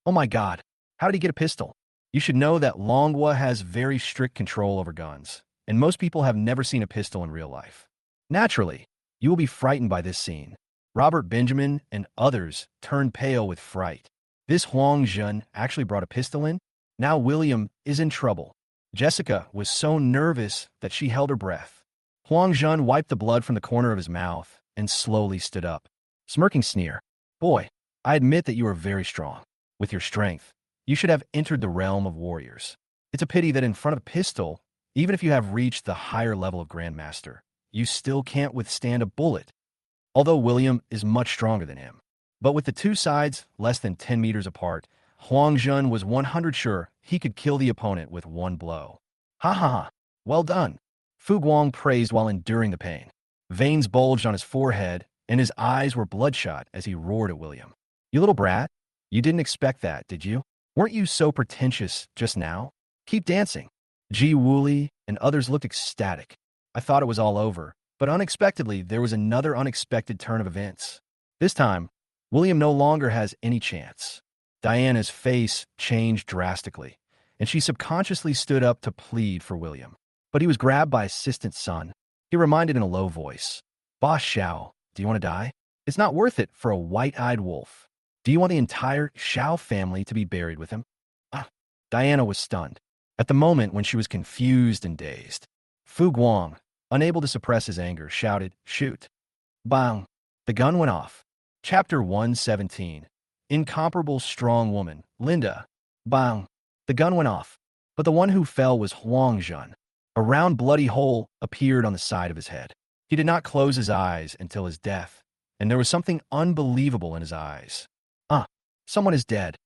Oh my god. How did he get a pistol? You should know that Manhwa has very strict control over guns, and most people have never seen a pistol in real life. Naturally, you will be frightened by this scene. Robert Benjamin and others turned pale with fright. This Huang Zhen actually brought a pistol in? Now William is in trouble. Jessica was so nervous that she held her breath. Huang Zhen wiped the blood from the corner of his mouth and slowly stood up. Smirking sneer. Boy, I admit that you are very strong. With your strength, you should have entered the realm of warriors. It's a pity that in front of a pistol, even if you have reached the higher level of Grandmaster, you still can't withstand a bullet. Although William is much stronger than him. But with the two sides less than 10 meters apart, Huang Zhen was 100 sure he could kill the opponent with one blow. Ha ha ha. Well done. Fu Guang praised while enduring the pain. Veins bulged on his forehead, and his eyes were bloodshot as he roared at William. You little brat, you didn't expect that, did you? Weren't you so pretentious just now? Keep dancing. Ji Wooly and others looked ecstatic. I thought it was all over, but unexpectedly there was another unexpected turn of events. This time, William no longer has any chance. Diana's face changed drastically, and she subconsciously stood up to plead for William. But he was grabbed by Assistant Sun. He reminded in a low voice, Boss Xiao, do you want to die? It's not worth it for a white-eyed wolf. Do you want the entire Xiao family to be buried with him? Ah, Diana was stunned. At the moment when she was confused and dazed, Fu Guang, unable to suppress his anger, shouted, Shoot. Bang. The gun went off. Chapter 117. Incomparable strong woman, Linda. Bang. The gun went off. But the one who fell was Huang Zhen. A round bloody hole appeared on the side of his head. He did not close his eyes until his death, and there was something unbelievable in his eyes. Ah, someone is dead.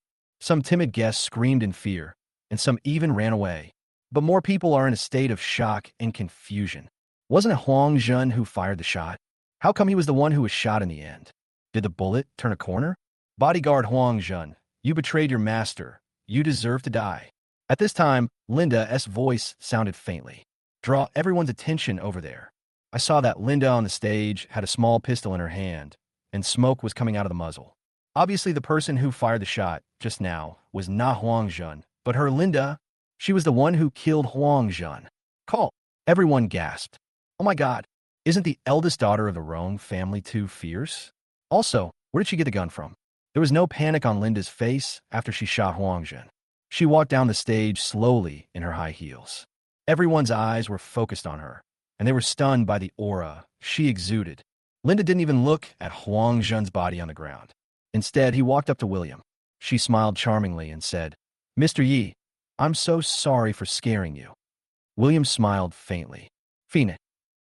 Some timid guests screamed in fear, and some even ran away. But more people are in a state of shock and confusion. Wasn't it Huang Zhen who fired the shot? How come he was the one who was shot in the end? Did the bullet turn a corner? Bodyguard Huang Zhen, you betrayed your master. You deserve to die. At this time, Linda's voice sounded faintly. Draw everyone's attention over there. I saw that Linda on the stage had a small pistol in her hand, and smoke was coming out of the muzzle. Obviously, the person who fired the shot just now was not Huang Zhen, but her Linda. She was the one who killed Huang Zhen. Call. Everyone gasped. Oh my god, isn't the eldest daughter of the Rong family too fierce? Also, where did she get the gun from? There was no panic on Linda's face after she shot Huang Zhen. She walked down the stage slowly in her high heels. Everyone's eyes were focused on her, and they were stunned by the aura she exuded. Linda didn't even look at Huang Zhen's body on the ground. Instead, he walked up to William. She smiled charmingly and said, Mr. Yi, I'm so sorry for scaring you. William smiled faintly. Phoenix.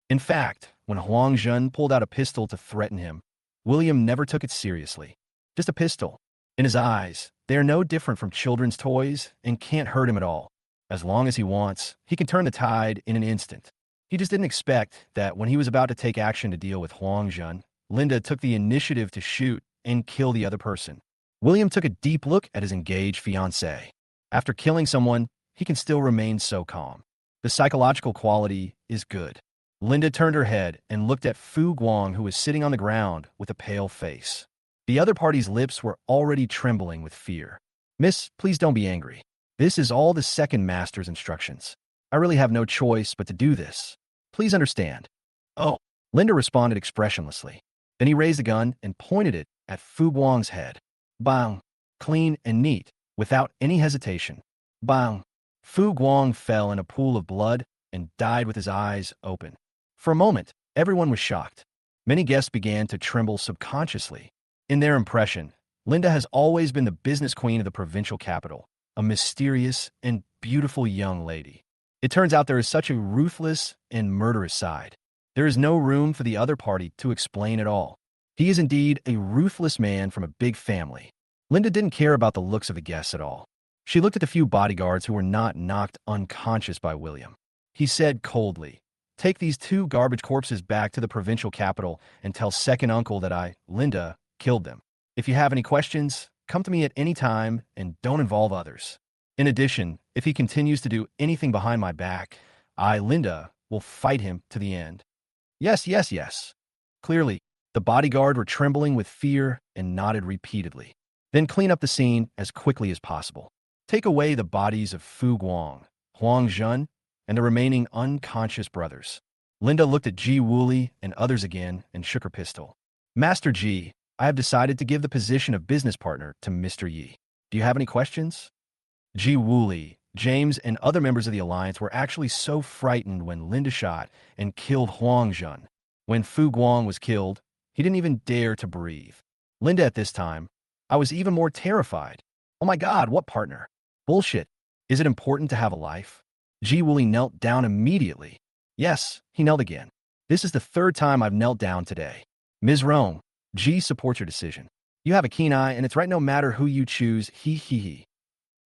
In fact, when Huang Zhen pulled out a pistol to threaten him, William never took it seriously. Just a pistol. In his eyes, they are no different from children's toys and can't hurt him at all. As long as he wants, he can turn the tide in an instant. He just didn't expect that when he was about to take action to deal with Huang Zhen, Linda took the initiative to shoot and kill the other person. William took a deep look at his engaged fiancée. After killing someone, he can still remain so calm. The psychological quality is good. Linda turned her head and looked at Fu Guang, who was sitting on the ground with a pale face. The other party's lips were already trembling with fear. Miss, please don't be angry. This is all the second master's instructions. I really have no choice but to do this. Please understand. Oh, Linda responded expressionlessly. Then he raised the gun and pointed it at Fu Guang's head. Bang! Clean and neat, without any hesitation. Bang! Fu Guang fell in a pool of blood and died with his eyes open. For a moment, everyone was shocked. Many guests began to tremble subconsciously. In their impression, Linda has always been the business queen of the provincial capital, a mysterious and beautiful young lady. It turns out there is such a ruthless and murderous side. There is no room for the other party to explain at all. He is indeed a ruthless man from a big family. Linda didn't care about the looks of the guests at all. She looked at the few bodyguards who were not knocked unconscious by William. He said coldly, Take these two garbage corpses back to the provincial capital and tell second uncle that I, Linda, killed them. If you have any questions, come to me at any time and don't involve others. In addition, if he continues to do anything behind my back, Linda, will fight him to the end. Yes, yes, yes. Clearly, the bodyguard were trembling with fear and nodded repeatedly. Then clean up the scene as quickly as possible. Take away the bodies of Fu Guang, Huang Zhen, and the remaining unconscious brothers. Linda looked at Ji Wooly and others again and shook her pistol. Master Ji, I have decided to give the position of business partner to Mr. Yi. Do you have any questions? Ji Wooly, James, and other members of the alliance were actually so frightened when Linda shot and killed Huang Zhen. When Fu Guang was killed, he didn't even dare to breathe. Linda at this time, I was even more terrified. Oh my God, what partner? Bullshit. Is it important to have a life? Ji Wooly knelt down immediately. Yes, he knelt again. This is the third time I've knelt down today. Ms. Rome, Ji supports your decision. You have a keen eye, and it's right no matter who you choose, he.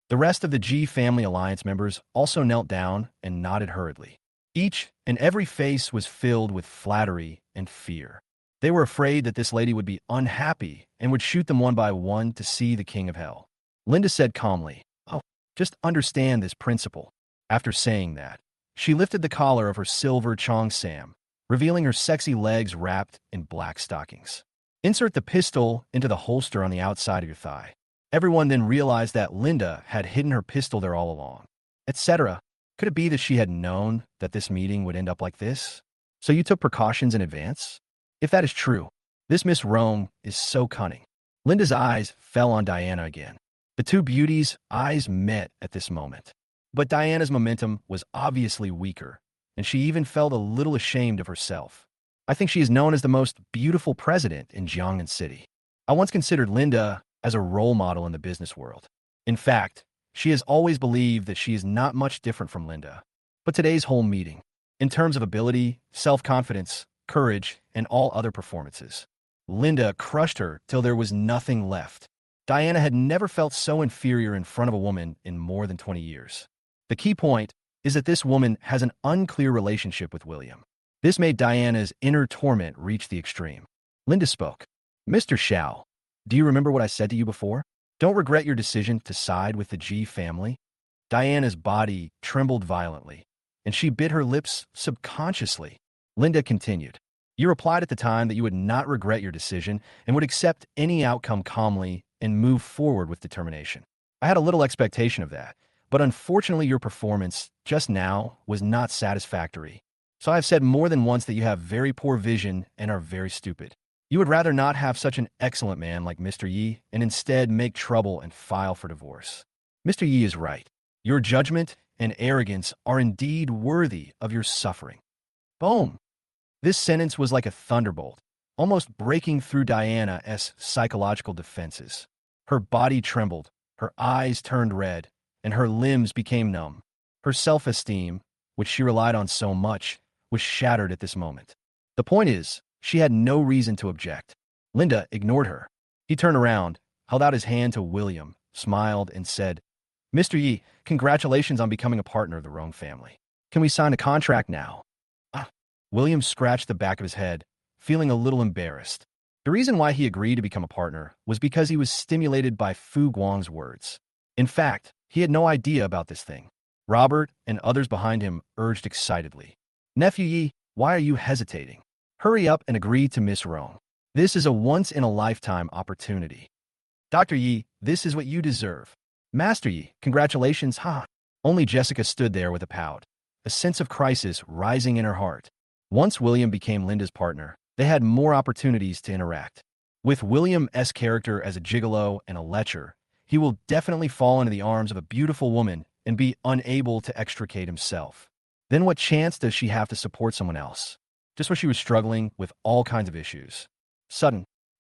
The rest of the Ji family alliance members also knelt down and nodded hurriedly. Each and every face was filled with flattery and fear. They were afraid that this lady would be unhappy and would shoot them one by one to see the king of hell. Linda said calmly, "Oh, just understand this principle." After saying that, she lifted the collar of her silver cheongsam, revealing her sexy legs wrapped in black stockings. Insert the pistol into the holster on the outside of your thigh. Everyone then realized that Linda had hidden her pistol there all along, etc. Could it be that she had known that this meeting would end up like this? So you took precautions in advance? If that is true, this Miss Rome is so cunning. Linda's eyes fell on Diana again. The two beauties' eyes met at this moment. But Diana's momentum was obviously weaker, and she even felt a little ashamed of herself. I think she is known as the most beautiful president in Jiangnan City. I once considered Linda as a role model in the business world. In fact, she has always believed that she is not much different from Linda. But today's whole meeting, in terms of ability, self-confidence, courage, and all other performances, Linda crushed her till there was nothing left. Diana had never felt so inferior in front of a woman in more than 20 years. The key point is that this woman has an unclear relationship with William. This made Diana's inner torment reach the extreme. Linda spoke. Mr. Xiao, do you remember what I said to you before? Don't regret your decision to side with the Ji family. Diana's body trembled violently, and she bit her lips subconsciously. Linda continued. You replied at the time that you would not regret your decision and would accept any outcome calmly and move forward with determination. I had a little expectation of that, but unfortunately your performance just now was not satisfactory. So I've said more than once that you have very poor vision and are very stupid. You would rather not have such an excellent man like Mr. Yi and instead make trouble and file for divorce. Mr. Yi is right. Your judgment and arrogance are indeed worthy of your suffering. Boom! This sentence was like a thunderbolt, almost breaking through Diana's psychological defenses. Her body trembled, her eyes turned red, and her limbs became numb. Her self-esteem, which she relied on so much, was shattered at this moment. The point is, she had no reason to object. Linda ignored her. He turned around, held out his hand to William, smiled, and said, Mr. Yi, congratulations on becoming a partner of the Rome family. Can we sign a contract now? William scratched the back of his head, feeling a little embarrassed. The reason why he agreed to become a partner was because he was stimulated by Fu Guang's words. In fact, he had no idea about this thing. Robert and others behind him urged excitedly. Nephew Yi, why are you hesitating? Hurry up and agree to Miss Rome. This is a once-in-a-lifetime opportunity. Dr. Yi, this is what you deserve. Master Yi, congratulations, Only Jessica stood there with a pout, a sense of crisis rising in her heart. Once William became Linda's partner, they had more opportunities to interact. With William's character as a gigolo and a lecher, he will definitely fall into the arms of a beautiful woman and be unable to extricate himself. Then what chance does she have to support someone else? Just when she was struggling with all kinds of issues.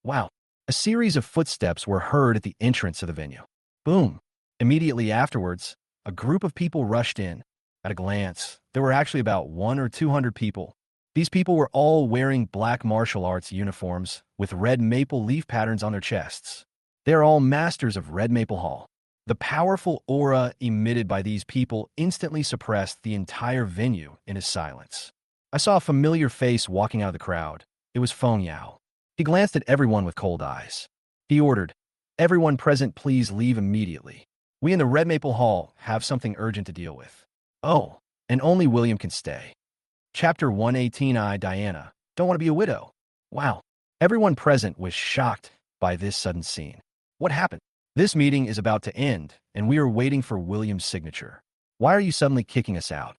Wow. A series of footsteps were heard at the entrance of the venue. Boom. Immediately afterwards, a group of people rushed in. At a glance, there were actually about 100 or 200 people. These people were all wearing black martial arts uniforms with red maple leaf patterns on their chests. They are all masters of Red Maple Hall. The powerful aura emitted by these people instantly suppressed the entire venue in his silence. I saw a familiar face walking out of the crowd. It was Feng Yao. He glanced at everyone with cold eyes. He ordered, everyone present please leave immediately. We in the Red Maple Hall have something urgent to deal with. Oh, and only William can stay. Chapter 118. I, Diana, don't want to be a widow. Wow. Everyone present was shocked by this sudden scene. What happened? This meeting is about to end, and we are waiting for William's signature. Why are you suddenly kicking us out?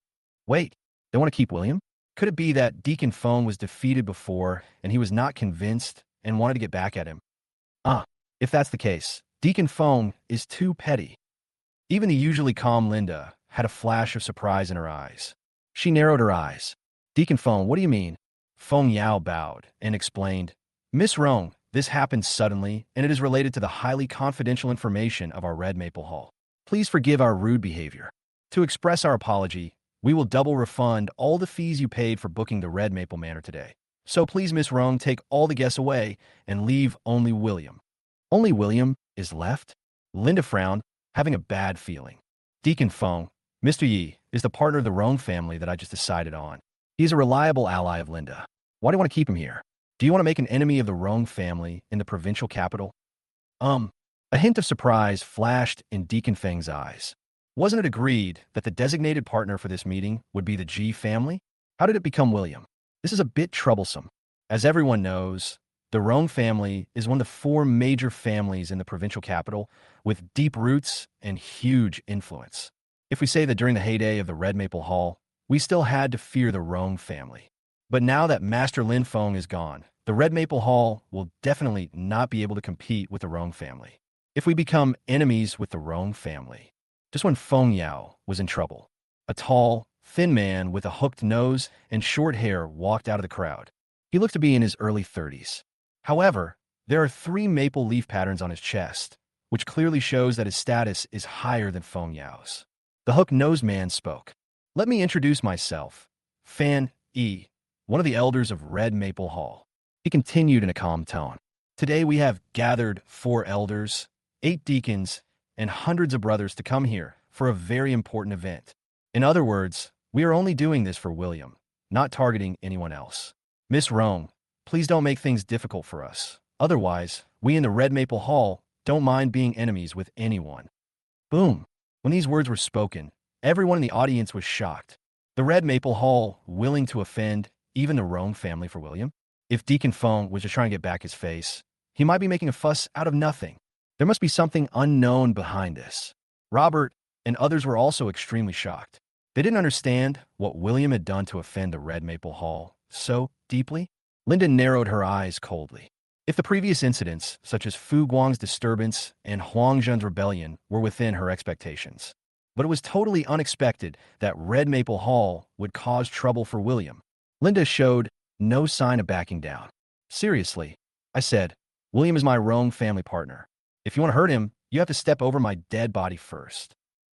Wait, they want to keep William? Could it be that Deacon Feng was defeated before, and he was not convinced and wanted to get back at him? If that's the case, Deacon Feng is too petty. Even the usually calm Linda had a flash of surprise in her eyes. She narrowed her eyes. Deacon Feng, what do you mean? Feng Yao bowed and explained, Miss Rong, this happened suddenly, and it is related to the highly confidential information of our Red Maple Hall. Please forgive our rude behavior. To express our apology, we will double refund all the fees you paid for booking the Red Maple Manor today. So please, Miss Rong, take all the guests away and leave only William. Only William is left? Linda frowned, having a bad feeling. Deacon Feng, Mr. Yi, is the partner of the Rong family that I just decided on. He is a reliable ally of Linda. Why do you want to keep him here? Do you want to make an enemy of the Rong family in the provincial capital? A hint of surprise flashed in Deacon Feng's eyes. Wasn't it agreed that the designated partner for this meeting would be the Ji family? How did it become William? This is a bit troublesome. As everyone knows, the Rong family is one of the 4 major families in the provincial capital with deep roots and huge influence. If we say that during the heyday of the Red Maple Hall, we still had to fear the Rong family. But now that Master Lin Feng is gone, the Red Maple Hall will definitely not be able to compete with the Rong family. If we become enemies with the Rong family. Just when Feng Yao was in trouble, a tall, thin man with a hooked nose and short hair walked out of the crowd. He looked to be in his early 30s. However, there are 3 maple leaf patterns on his chest, which clearly shows that his status is higher than Feng Yao's. The hook-nosed man spoke. Let me introduce myself, Fan Yi, one of the elders of Red Maple Hall. He continued in a calm tone. Today we have gathered 4 elders, 8 deacons, and hundreds of brothers to come here for a very important event. In other words, we are only doing this for William, not targeting anyone else. Miss Rong, please don't make things difficult for us. Otherwise, we in the Red Maple Hall don't mind being enemies with anyone. Boom. When these words were spoken, everyone in the audience was shocked. The Red Maple Hall willing to offend even the Rong family for William? If Deacon Feng was just trying to get back his face, he might be making a fuss out of nothing. There must be something unknown behind this. Robert and others were also extremely shocked. They didn't understand what William had done to offend the Red Maple Hall so deeply. Linda narrowed her eyes coldly. If the previous incidents, such as Fu Guang's disturbance and Huang Zhen's rebellion, were within her expectations. But it was totally unexpected that Red Maple Hall would cause trouble for William. Linda showed no sign of backing down. Seriously, I said, William is my Rong family partner. If you want to hurt him, you have to step over my dead body first.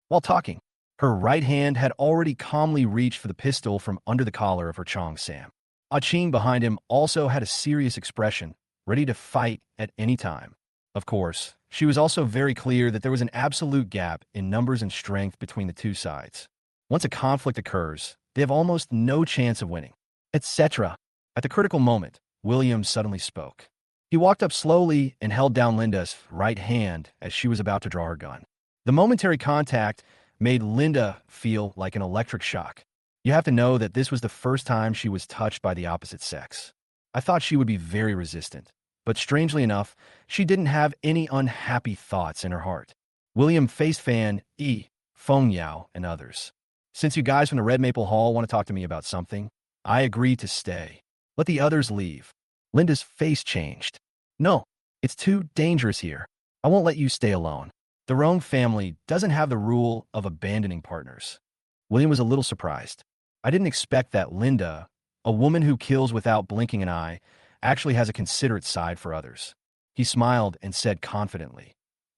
While talking, her right hand had already calmly reached for the pistol from under the collar of her Chong Sam. Ah Ching behind him also had a serious expression, ready to fight at any time. Of course, she was also very clear that there was an absolute gap in numbers and strength between the 2 sides. Once a conflict occurs, they have almost no chance of winning, etc. At the critical moment, William suddenly spoke. He walked up slowly and held down Linda's right hand as she was about to draw her gun. The momentary contact made Linda feel like an electric shock. You have to know that this was the first time she was touched by the opposite sex. I thought she would be very resistant, but strangely enough, she didn't have any unhappy thoughts in her heart. William faced Fan Yi, Feng Yao, and others. Since you guys from the Red Maple Hall want to talk to me about something, I agree to stay. Let the others leave. Linda's face changed. No, it's too dangerous here. I won't let you stay alone. The Rong family doesn't have the rule of abandoning partners. William was a little surprised. I didn't expect that Linda, a woman who kills without blinking an eye, actually has a considerate side for others. He smiled and said confidently,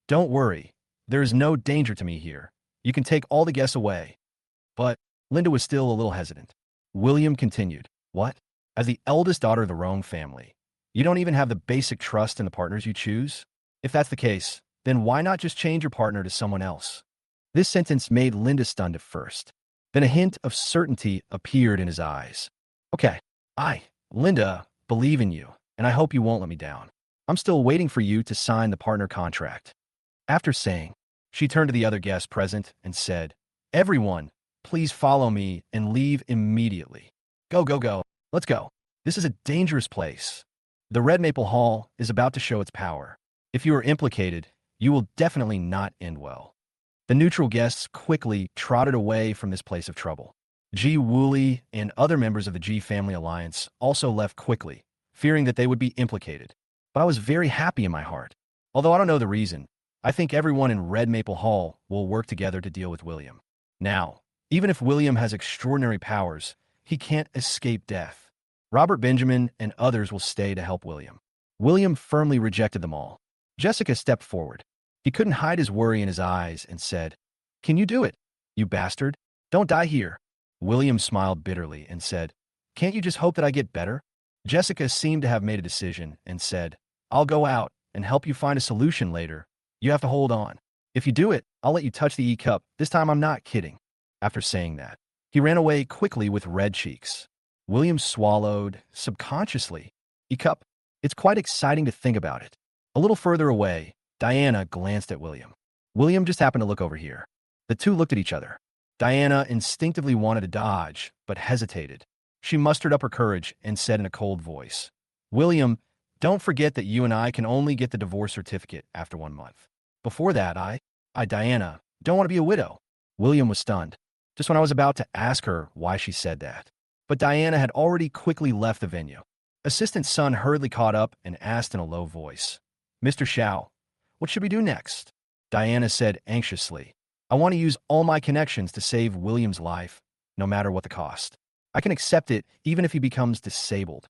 Don't worry, there is no danger to me here. You can take all the guests away. But Linda was still a little hesitant. William continued, What? As the eldest daughter of the Rong family, you don't even have the basic trust in the partners you choose? If that's the case, then why not just change your partner to someone else? This sentence made Linda stunned at first. Then a hint of certainty appeared in his eyes. Okay, Linda, believe in you, and I hope you won't let me down. I'm still waiting for you to sign the partner contract. After saying, She turned to the other guests present and said, "Everyone, please follow me and leave immediately. Go, go, go. Let's go. This is a dangerous place. The Red Maple Hall is about to show its power. If you are implicated, you will definitely not end well." The neutral guests quickly trotted away from this place of trouble. Ji Wooly and other members of the Ji Family Alliance also left quickly, fearing that they would be implicated. But I was very happy in my heart. Although I don't know the reason, I think everyone in Red Maple Hall will work together to deal with William. Now, even if William has extraordinary powers, he can't escape death. Robert Benjamin and others will stay to help William. William firmly rejected them all. Jessica stepped forward. He couldn't hide his worry in his eyes and said, "Can you do it, you bastard? Don't die here." William smiled bitterly and said, "Can't you just hope that I get better?" Jessica seemed to have made a decision and said, "I'll go out and help you find a solution later. You have to hold on. If you do it, I'll let you touch the E-cup. This time I'm not kidding." After saying that, he ran away quickly with red cheeks. William swallowed subconsciously. E-cup? It's quite exciting to think about it. A little further away, Diana glanced at William. William just happened to look over here. The two looked at each other. Diana instinctively wanted to dodge, but hesitated. She mustered up her courage and said in a cold voice, "William, don't forget that you and I can only get the divorce certificate after 1 month. Before that, Diana, don't want to be a widow." William was stunned, just when I was about to ask her why she said that. But Diana had already quickly left the venue. Assistant Sun hurriedly caught up and asked in a low voice, "Mr. Xiao, what should we do next?" Diana said anxiously, "I want to use all my connections to save William's life, no matter what the cost. I can accept it even if he becomes disabled."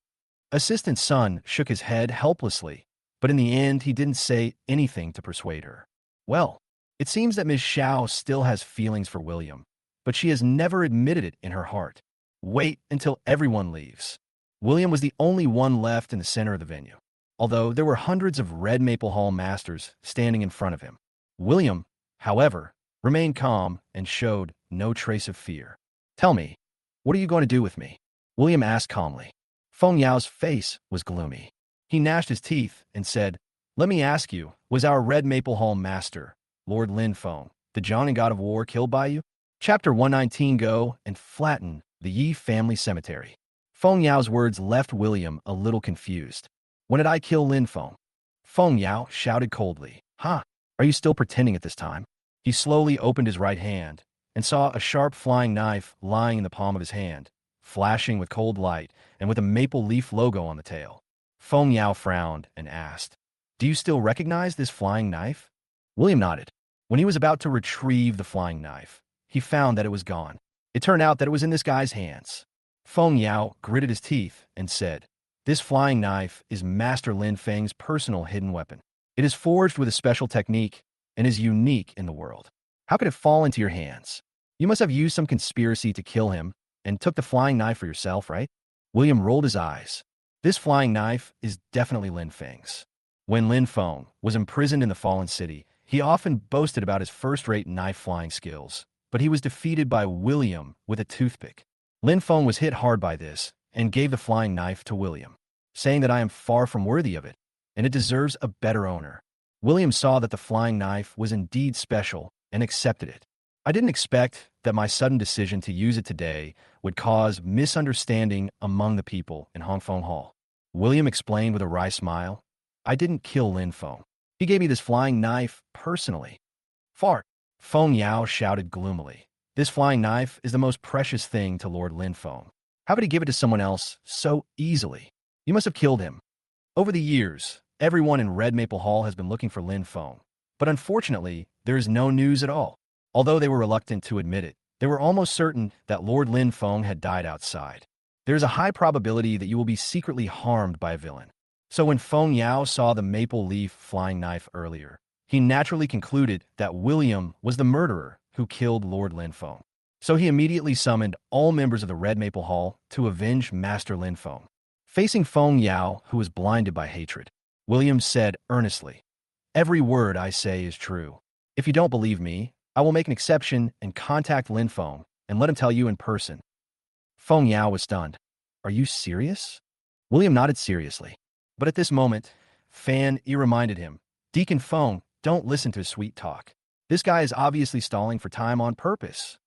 Assistant Sun shook his head helplessly, but in the end he didn't say anything to persuade her. Well, it seems that Ms. Xiao still has feelings for William, but she has never admitted it in her heart. Wait until everyone leaves. William was the only one left in the center of the venue, although there were hundreds of Red Maple Hall masters standing in front of him. William, however, remained calm and showed no trace of fear. "Tell me, what are you going to do with me?" William asked calmly. Feng Yao's face was gloomy. He gnashed his teeth and said, "Let me ask you, was our Red Maple Hall master, Lord Lin Feng, the Jiang God of War, killed by you?" Chapter 119. Go and flatten the Yi family cemetery. Feng Yao's words left William a little confused. "When did I kill Lin Feng?" Feng Yao shouted coldly. "Huh? Are you still pretending at this time?" He slowly opened his right hand and saw a sharp flying knife lying in the palm of his hand, flashing with cold light and with a maple leaf logo on the tail. Feng Yao frowned and asked, "Do you still recognize this flying knife?" William nodded. When he was about to retrieve the flying knife, he found that it was gone. It turned out that it was in this guy's hands. Feng Yao gritted his teeth and said, "This flying knife is Master Lin Feng's personal hidden weapon. It is forged with a special technique and is unique in the world. How could it fall into your hands? You must have used some conspiracy to kill him and took the flying knife for yourself, right?" William rolled his eyes. This flying knife is definitely Lin Feng's. When Lin Feng was imprisoned in the Fallen City, he often boasted about his first-rate knife flying skills, but he was defeated by William with a toothpick. Lin Feng was hit hard by this and gave the flying knife to William, saying that I am far from worthy of it, and it deserves a better owner. William saw that the flying knife was indeed special and accepted it. I didn't expect that my sudden decision to use it today would cause misunderstanding among the people in Hongfeng Hall. William explained with a wry smile, "I didn't kill Lin Feng. He gave me this flying knife personally." "Fart!" Feng Yao shouted gloomily. "This flying knife is the most precious thing to Lord Lin Feng. How could he give it to someone else so easily? You must have killed him." Over the years, everyone in Red Maple Hall has been looking for Lin Feng, but unfortunately, there is no news at all. Although they were reluctant to admit it, they were almost certain that Lord Lin Feng had died outside. There is a high probability that you will be secretly harmed by a villain. So when Feng Yao saw the maple leaf flying knife earlier, he naturally concluded that William was the murderer who killed Lord Lin Feng. So he immediately summoned all members of the Red Maple Hall to avenge Master Lin Feng. Facing Feng Yao, who was blinded by hatred, William said earnestly, "Every word I say is true. If you don't believe me, I will make an exception and contact Lin Feng and let him tell you in person." Feng Yao was stunned. "Are you serious?" William nodded seriously. But at this moment, Fan Yi reminded him, "Deacon Feng, don't listen to his sweet talk. This guy is obviously stalling for time on purpose.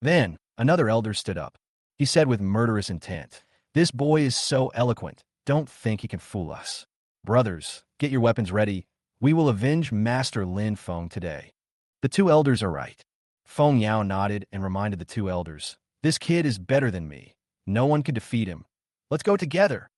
Then, another elder stood up. He said with murderous intent, "This boy is so eloquent. Don't think he can fool us. Brothers, get your weapons ready. We will avenge Master Lin Feng today." The two elders are right. Feng Yao nodded and reminded the two elders, "This kid is better than me. No one can defeat him. Let's go together."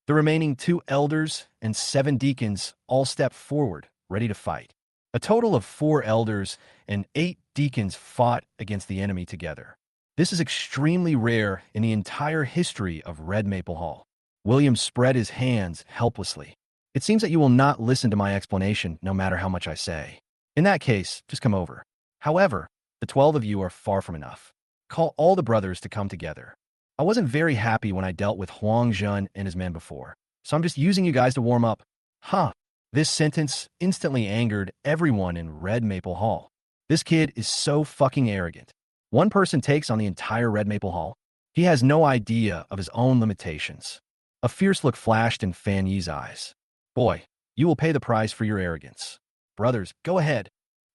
The remaining two elders and 7 deacons all stepped forward, ready to fight. A total of 4 elders and 8 deacons fought against the enemy together. This is extremely rare in the entire history of Red Maple Hall. William spread his hands helplessly. "It seems that you will not listen to my explanation no matter how much I say. In that case, just come over. However, the 12 of you are far from enough. Call all the brothers to come together. I wasn't very happy when I dealt with Huang Zhen and his men before, so I'm just using you guys to warm up." Huh. This sentence instantly angered everyone in Red Maple Hall. This kid is so fucking arrogant. One person takes on the entire Red Maple Hall. He has no idea of his own limitations. A fierce look flashed in Fan Yi's eyes. "Boy, you will pay the price for your arrogance. Brothers, go ahead.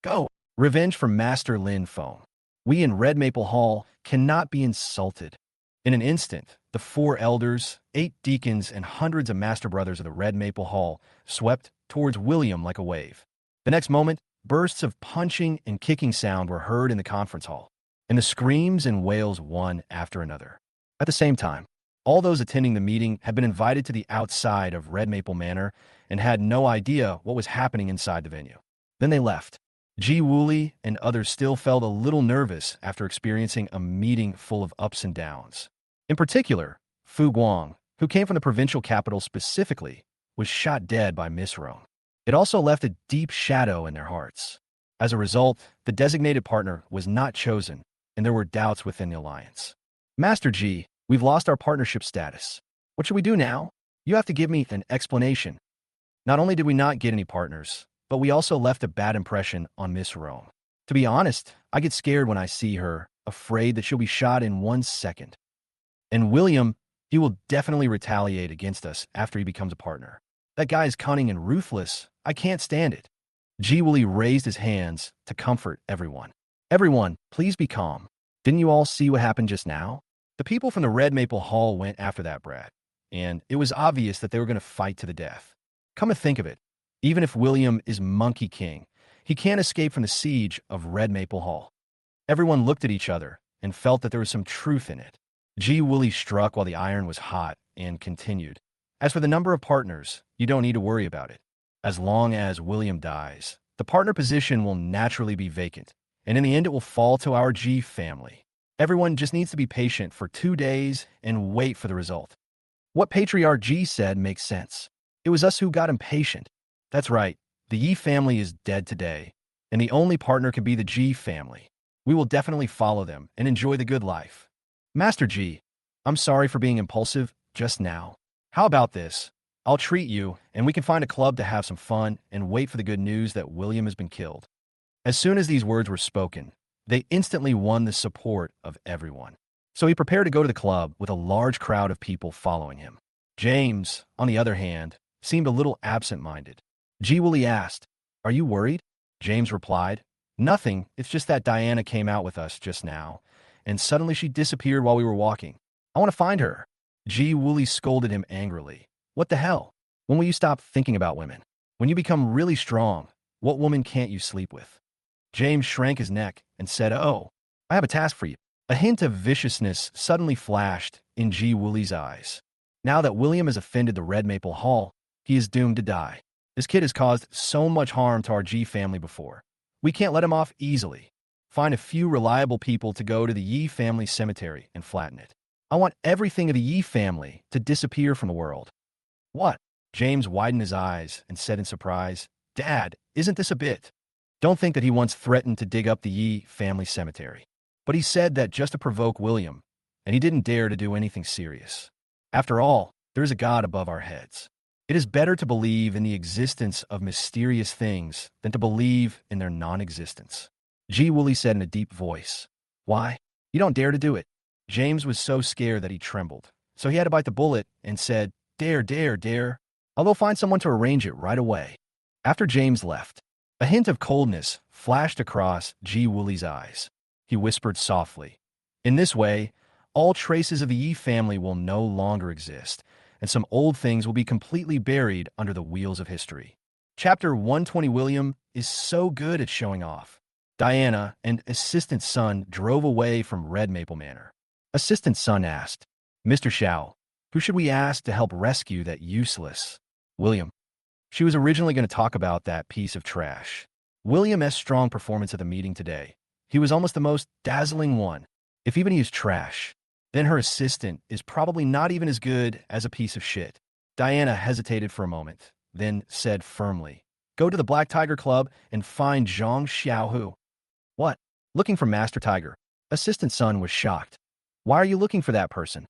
Go. Revenge for Master Lin Feng. We in Red Maple Hall cannot be insulted." In an instant, the 4 elders, 8 deacons, and hundreds of master brothers of the Red Maple Hall swept towards William like a wave. The next moment, bursts of punching and kicking sound were heard in the conference hall, and the screams and wails one after another. At the same time, all those attending the meeting had been invited to the outside of Red Maple Manor and had no idea what was happening inside the venue. Then they left. Ji Wooly and others still felt a little nervous after experiencing a meeting full of ups and downs. In particular, Fu Guang, who came from the provincial capital specifically, was shot dead by Miss Roan. It also left a deep shadow in their hearts. As a result, the designated partner was not chosen, and there were doubts within the alliance. "Master Ji, we've lost our partnership status. What should we do now? You have to give me an explanation." Not only did we not get any partners, but we also left a bad impression on Miss Roan. To be honest, I get scared when I see her, afraid that she'll be shot in 1 second. And William, he will definitely retaliate against us after he becomes a partner. That guy is cunning and ruthless. I can't stand it. Ji Wooly raised his hands to comfort everyone. "Everyone, please be calm. Didn't you all see what happened just now? The people from the Red Maple Hall went after that brat, and it was obvious that they were going to fight to the death. Come to think of it, even if William is Monkey King, he can't escape from the siege of Red Maple Hall." Everyone looked at each other and felt that there was some truth in it. Ji Wooly struck while the iron was hot and continued. "As for the number of partners, you don't need to worry about it. As long as William dies, the partner position will naturally be vacant, and in the end it will fall to our Ji family. Everyone just needs to be patient for 2 days and wait for the result." What Patriarch Ji said makes sense. It was us who got impatient. That's right, the Yi family is dead today, and the only partner can be the Ji family. We will definitely follow them and enjoy the good life. "Master Ji, I'm sorry for being impulsive just now. How about this? I'll treat you, and we can find a club to have some fun and wait for the good news that William has been killed." As soon as these words were spoken, they instantly won the support of everyone. So he prepared to go to the club with a large crowd of people following him. James, on the other hand, seemed a little absent-minded. Ji Wooly asked, "Are you worried?" James replied, "Nothing, it's just that Diana came out with us just now, and suddenly she disappeared while we were walking. I want to find her." Ji Wooly scolded him angrily. "What the hell? When will you stop thinking about women? When you become really strong, what woman can't you sleep with?" James shrank his neck and said, "Oh, I have a task for you." A hint of viciousness suddenly flashed in Ji Wooly's eyes. Now that William has offended the Red Maple Hall, he is doomed to die. This kid has caused so much harm to our Ji family before. We can't let him off easily. Find a few reliable people to go to the Yi family cemetery and flatten it. I want everything of the Yi family to disappear from the world. What? James widened his eyes and said in surprise, "Dad, isn't this a bit?" Don't think that he once threatened to dig up the Yi family cemetery. But he said that just to provoke William, and he didn't dare to do anything serious. After all, there is a God above our heads. It is better to believe in the existence of mysterious things than to believe in their non-existence. Ji Wooly said in a deep voice, "Why? You don't dare to do it." James was so scared that he trembled, so he had to bite the bullet and said, "Dare, dare, dare. I'll go find someone to arrange it right away." After James left, a hint of coldness flashed across Ji Wuli's eyes. He whispered softly, "In this way, all traces of the Yi family will no longer exist, and some old things will be completely buried under the wheels of history." Chapter 120. William is so good at showing off. Diana and Assistant Son drove away from Red Maple Manor. Assistant Son asked, "Mr. Xiao, who should we ask to help rescue that useless William?" She was originally going to talk about that piece of trash. William's strong performance at the meeting today. He was almost the most dazzling one. If even he is trash, then her assistant is probably not even as good as a piece of shit. Diana hesitated for a moment, then said firmly, "Go to the Black Tiger Club and find Jeang Xiau who." "What? Looking for Master Tiger?" Assistant Son was shocked. "Why are you looking for that person?"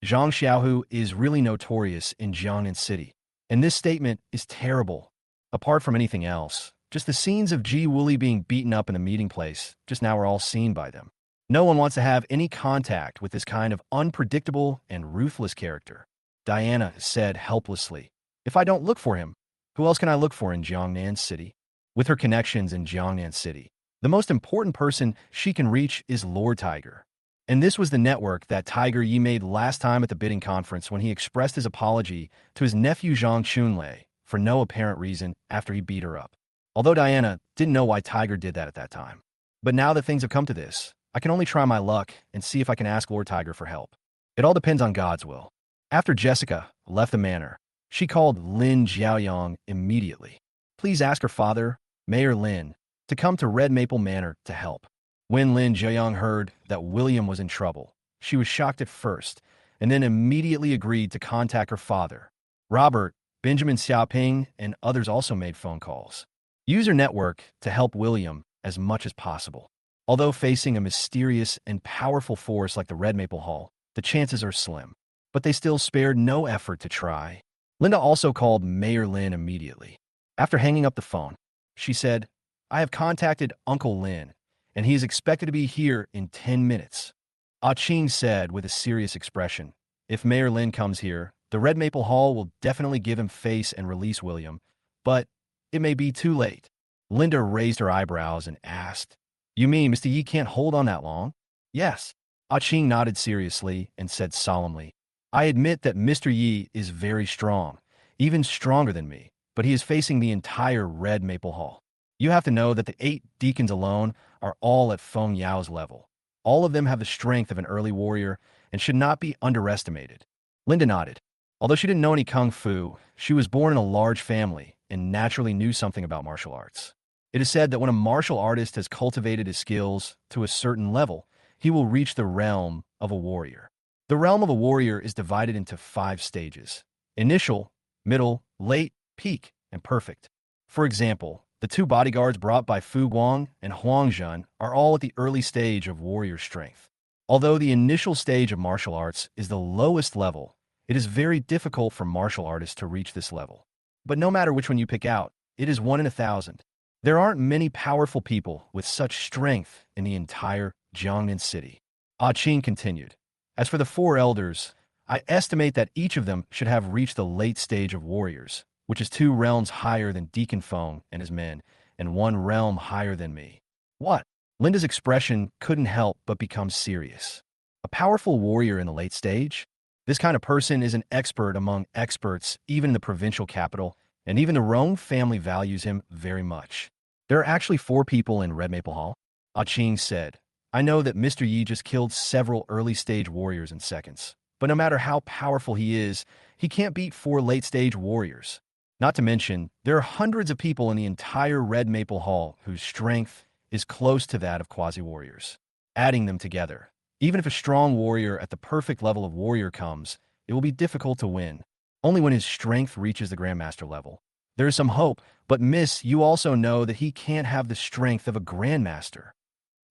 Jeang Xiaohu is really notorious in Jiangnan City, and this statement is terrible. Apart from anything else, just the scenes of Ji Wuli being beaten up in the meeting place just now are all seen by them. No one wants to have any contact with this kind of unpredictable and ruthless character. Diana said helplessly, "If I don't look for him, who else can I look for in Jiangnan City?" With her connections in Jiangnan City, the most important person she can reach is Lord Tiger. And this was the network that Tiger Yi made last time at the bidding conference when he expressed his apology to his nephew Zhang Chunlei for no apparent reason after he beat her up. Although Diana didn't know why Tiger did that at that time. But now that things have come to this, I can only try my luck and see if I can ask Lord Tiger for help. It all depends on God's will. After Jessica left the manor, she called Lin Jiaoyang immediately. "Please ask her father, Mayor Lin, to come to Red Maple Manor to help." When Lin Jiaoyang heard that William was in trouble, she was shocked at first, and then immediately agreed to contact her father. Robert, Benjamin Xiaoping, and others also made phone calls. Use your network to help William as much as possible. Although facing a mysterious and powerful force like the Red Maple Hall, the chances are slim. But they still spared no effort to try. Linda also called Mayor Lin immediately. After hanging up the phone, she said, "I have contacted Uncle Lin, and he is expected to be here in 10 minutes. Ah Ching said with a serious expression, "If Mayor Lin comes here, the Red Maple Hall will definitely give him face and release William, but it may be too late." Linda raised her eyebrows and asked, "You mean Mr. Yi can't hold on that long?" "Yes." Ah Ching nodded seriously and said solemnly, "I admit that Mr. Yi is very strong, even stronger than me, but he is facing the entire Red Maple Hall. You have to know that the 8 deacons alone are all at Feng Yao's level. All of them have the strength of an early warrior and should not be underestimated." Linda nodded. Although she didn't know any kung fu, she was born in a large family and naturally knew something about martial arts. It is said that when a martial artist has cultivated his skills to a certain level, he will reach the realm of a warrior. The realm of a warrior is divided into 5 stages: initial, middle, late, peak, and perfect. For example, the 2 bodyguards brought by Fu Guang and Huang Zhen are all at the early stage of warrior strength. Although the initial stage of martial arts is the lowest level, it is very difficult for martial artists to reach this level. But no matter which one you pick out, it is 1 in 1,000. There aren't many powerful people with such strength in the entire Jiangnan City. Ah Qing continued, "As for the 4 elders, I estimate that each of them should have reached the late stage of warriors, which is 2 realms higher than Deacon Feng and his men, and 1 realm higher than me." "What?" Linda's expression couldn't help but become serious. "A powerful warrior in the late stage? This kind of person is an expert among experts, even in the provincial capital, and even the Rome family values him very much." "There are actually 4 people in Red Maple Hall," Ah Ching said. "I know that Mr. Yi just killed several early-stage warriors in seconds, but no matter how powerful he is, he can't beat 4 late-stage warriors. Not to mention, there are hundreds of people in the entire Red Maple Hall whose strength is close to that of quasi-warriors. Adding them together, even if a strong warrior at the perfect level of warrior comes, it will be difficult to win. Only when his strength reaches the Grandmaster level. There is some hope, but miss, you also know that he can't have the strength of a Grandmaster."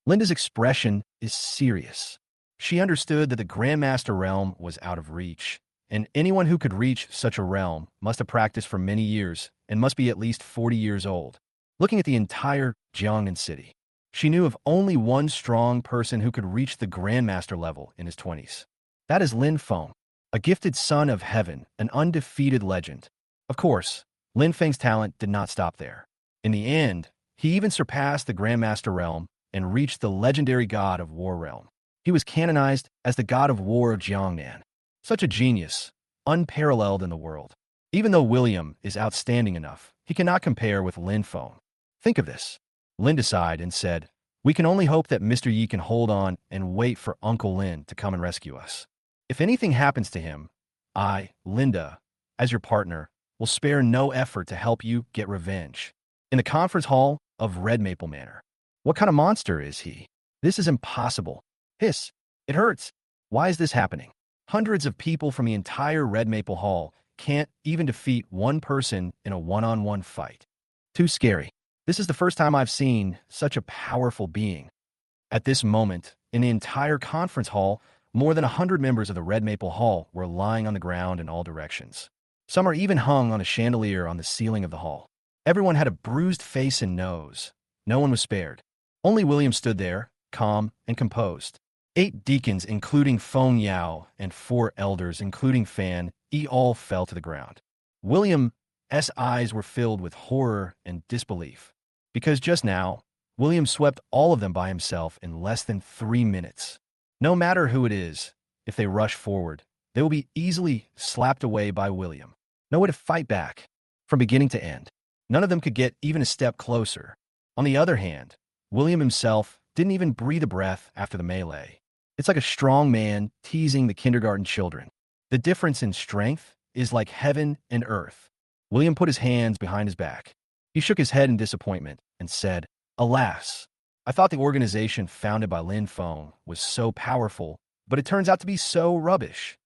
Linda's expression is serious. She understood that the Grandmaster realm was out of reach, and anyone who could reach such a realm must have practiced for many years and must be at least 40 years old. Looking at the entire Jiangnan City, she knew of only one strong person who could reach the Grandmaster level in his 20s. That is Lin Feng, a gifted son of heaven, an undefeated legend. Of course, Lin Feng's talent did not stop there. In the end, He even surpassed the Grandmaster realm and reached the legendary god of war realm. He was canonized as the god of war of Jiangnan. Such a genius, unparalleled in the world. Even though William is outstanding enough, he cannot compare with Lin Feng. Think of this. Linda sighed and said, "We can only hope that Mr. Yi can hold on and wait for Uncle Lin to come and rescue us. If anything happens to him, I, Linda, as your partner, will spare no effort to help you get revenge." In the conference hall of Red Maple Manor. What kind of monster is he? This is impossible. Hiss. It hurts. Why is this happening? Hundreds of people from the entire Red Maple Hall can't even defeat one person in a one-on-one fight. Too scary. This is the first time I've seen such a powerful being. At this moment, in the entire conference hall, more than 100 members of the Red Maple Hall were lying on the ground in all directions. Some are even hung on a chandelier on the ceiling of the hall. Everyone had a bruised face and nose. No one was spared. Only William stood there, calm and composed. 8 deacons, including Feng Yao, and 4 elders, including Fan Yi, all fell to the ground. William's eyes were filled with horror and disbelief. Because just now, William swept all of them by himself in less than 3 minutes. No matter who it is, if they rush forward, they will be easily slapped away by William. No way to fight back. From beginning to end, none of them could get even a step closer. On the other hand, William himself didn't even breathe a breath after the melee. It's like a strong man teasing the kindergarten children. The difference in strength is like heaven and earth. William put his hands behind his back. He shook his head in disappointment and said, "Alas, I thought the organization founded by Lin Feng was so powerful, but it turns out to be so rubbish."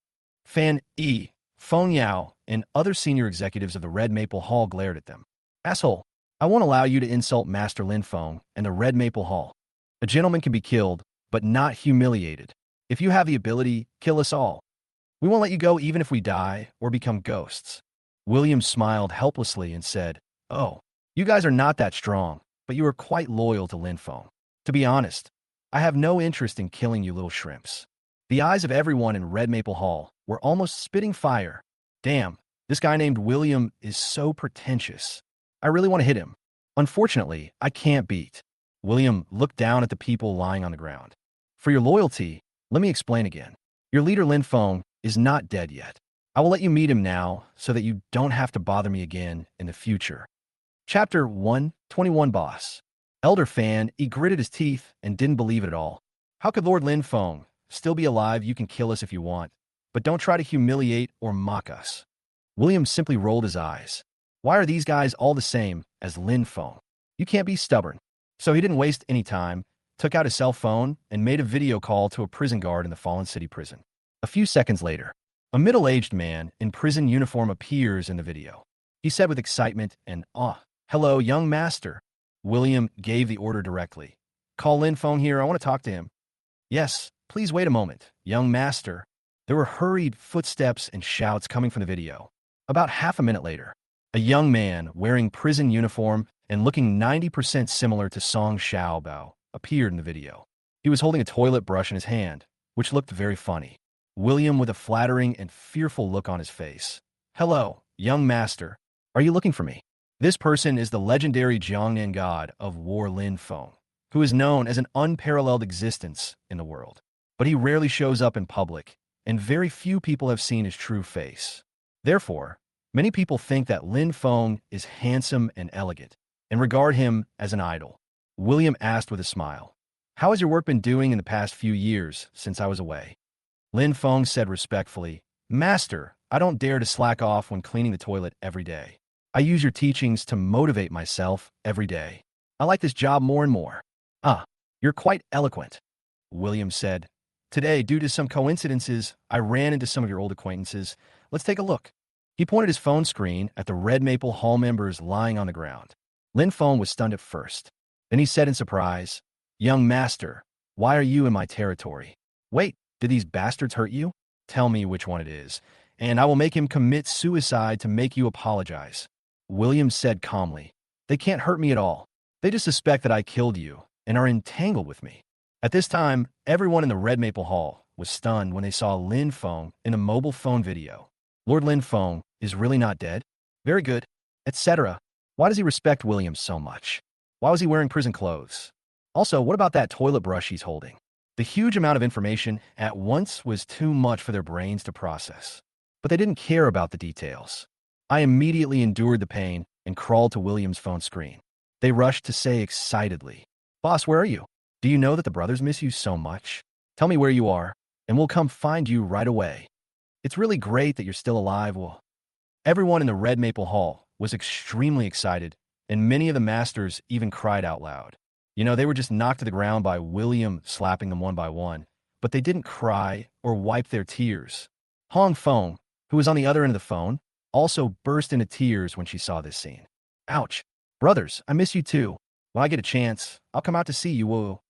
Fan Yi, Feng Yao, and other senior executives of the Red Maple Hall glared at them. "Asshole, I won't allow you to insult Master Lin Feng and the Red Maple Hall. A gentleman can be killed, but not humiliated. If you have the ability, kill us all. We won't let you go even if we die or become ghosts." William smiled helplessly and said, "Oh, you guys are not that strong, but you are quite loyal to Lin Feng. To be honest, I have no interest in killing you little shrimps." The eyes of everyone in Red Maple Hall were almost spitting fire. Damn, this guy named William is so pretentious. I really want to hit him. Unfortunately, I can't beat. William looked down at the people lying on the ground. "For your loyalty, let me explain again. Your leader Lin Feng is not dead yet. I will let you meet him now so that you don't have to bother me again in the future." Chapter 121 Boss. Elder Fan, he gritted his teeth and didn't believe it at all. How could Lord Lin Feng still be alive? You can kill us if you want, but don't try to humiliate or mock us. William simply rolled his eyes. Why are these guys all the same as Lin Feng? You can't be stubborn. So he didn't waste any time, took out his cell phone, and made a video call to a prison guard in the Fallen City prison. A few seconds later, a middle-aged man in prison uniform appears in the video. He said with excitement and awe, "Hello, young master." William gave the order directly. "Call Lin Feng here, I want to talk to him." "Yes, please wait a moment, young master." There were hurried footsteps and shouts coming from the video. About half a minute later, a young man wearing prison uniform and looking 90% similar to Jeang Xiao appeared in the video. He was holding a toilet brush in his hand, which looked very funny. William with a flattering and fearful look on his face. "Hello, young master. Are you looking for me?" This person is the legendary Jiangnan god of war Lin Feng, who is known as an unparalleled existence in the world. But he rarely shows up in public, and very few people have seen his true face. Therefore, many people think that Lin Feng is handsome and elegant, and regard him as an idol. William asked with a smile, "How has your work been doing in the past few years since I was away?" Lin Feng said respectfully, "Master, I don't dare to slack off when cleaning the toilet every day. I use your teachings to motivate myself every day. I like this job more and more." "Ah, you're quite eloquent," William said. "Today, due to some coincidences, I ran into some of your old acquaintances. Let's take a look." He pointed his phone screen at the Red Maple Hall members lying on the ground. Lin Feng was stunned at first. Then he said in surprise, "Young master, why are you in my territory? Wait, did these bastards hurt you? Tell me which one it is, and I will make him commit suicide to make you apologize." William said calmly, "They can't hurt me at all. They just suspect that I killed you and are entangled with me." At this time, everyone in the Red Maple Hall was stunned when they saw Lin Feng in a mobile phone video. Lord Lin Feng is really not dead? Very good, etc. Why does he respect William so much? Why was he wearing prison clothes? Also, what about that toilet brush he's holding? The huge amount of information at once was too much for their brains to process. But they didn't care about the details. I immediately endured the pain and crawled to William's phone screen. They rushed to say excitedly, "Boss, where are you? Do you know that the brothers miss you so much? Tell me where you are, and we'll come find you right away. It's really great that you're still alive." Well, everyone in the Red Maple Hall was extremely excited, and many of the masters even cried out loud. They were just knocked to the ground by William slapping them one by one, but they didn't cry or wipe their tears. Hong Feng, who was on the other end of the phone, also burst into tears when she saw this scene. "Ouch. Brothers, I miss you too. When I get a chance, I'll come out to see you." Whoa.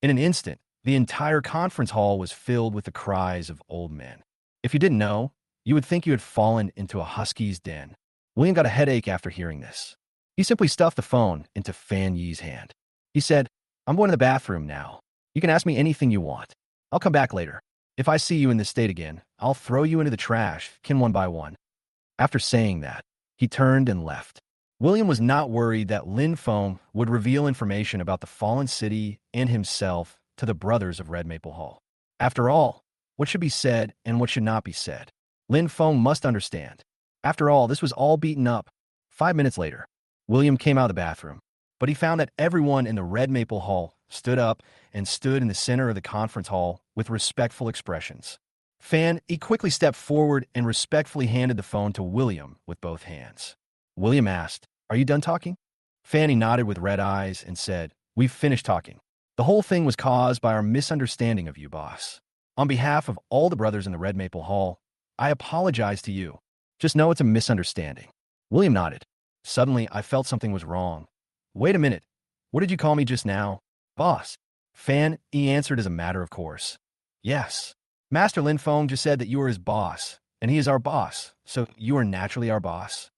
In an instant, the entire conference hall was filled with the cries of old men. If you didn't know, you would think you had fallen into a husky's den. William got a headache after hearing this. He simply stuffed the phone into Fan Yi's hand. He said, "I'm going to the bathroom now. You can ask me anything you want. I'll come back later. If I see you in this state again, I'll throw you into the trash, one by one." After saying that, he turned and left. William was not worried that Lin Feng would reveal information about the fallen city and himself to the brothers of Red Maple Hall. After all, what should be said and what should not be said? Lin Feng must understand. After all, this was all beaten up. 5 minutes later, William came out of the bathroom, but he found that everyone in the Red Maple Hall stood up and stood in the center of the conference hall with respectful expressions. He quickly stepped forward and respectfully handed the phone to William with both hands. William asked, "Are you done talking?" Fanny nodded with red eyes and said, "We've finished talking. The whole thing was caused by our misunderstanding of you, boss. On behalf of all the brothers in the Red Maple Hall, I apologize to you. Just know it's a misunderstanding." William nodded. Suddenly, I felt something was wrong. "Wait a minute. What did you call me just now?" "Boss." He answered as a matter of course. "Yes. Master Lin Feng just said that you are his boss, and he is our boss, so you are naturally our boss."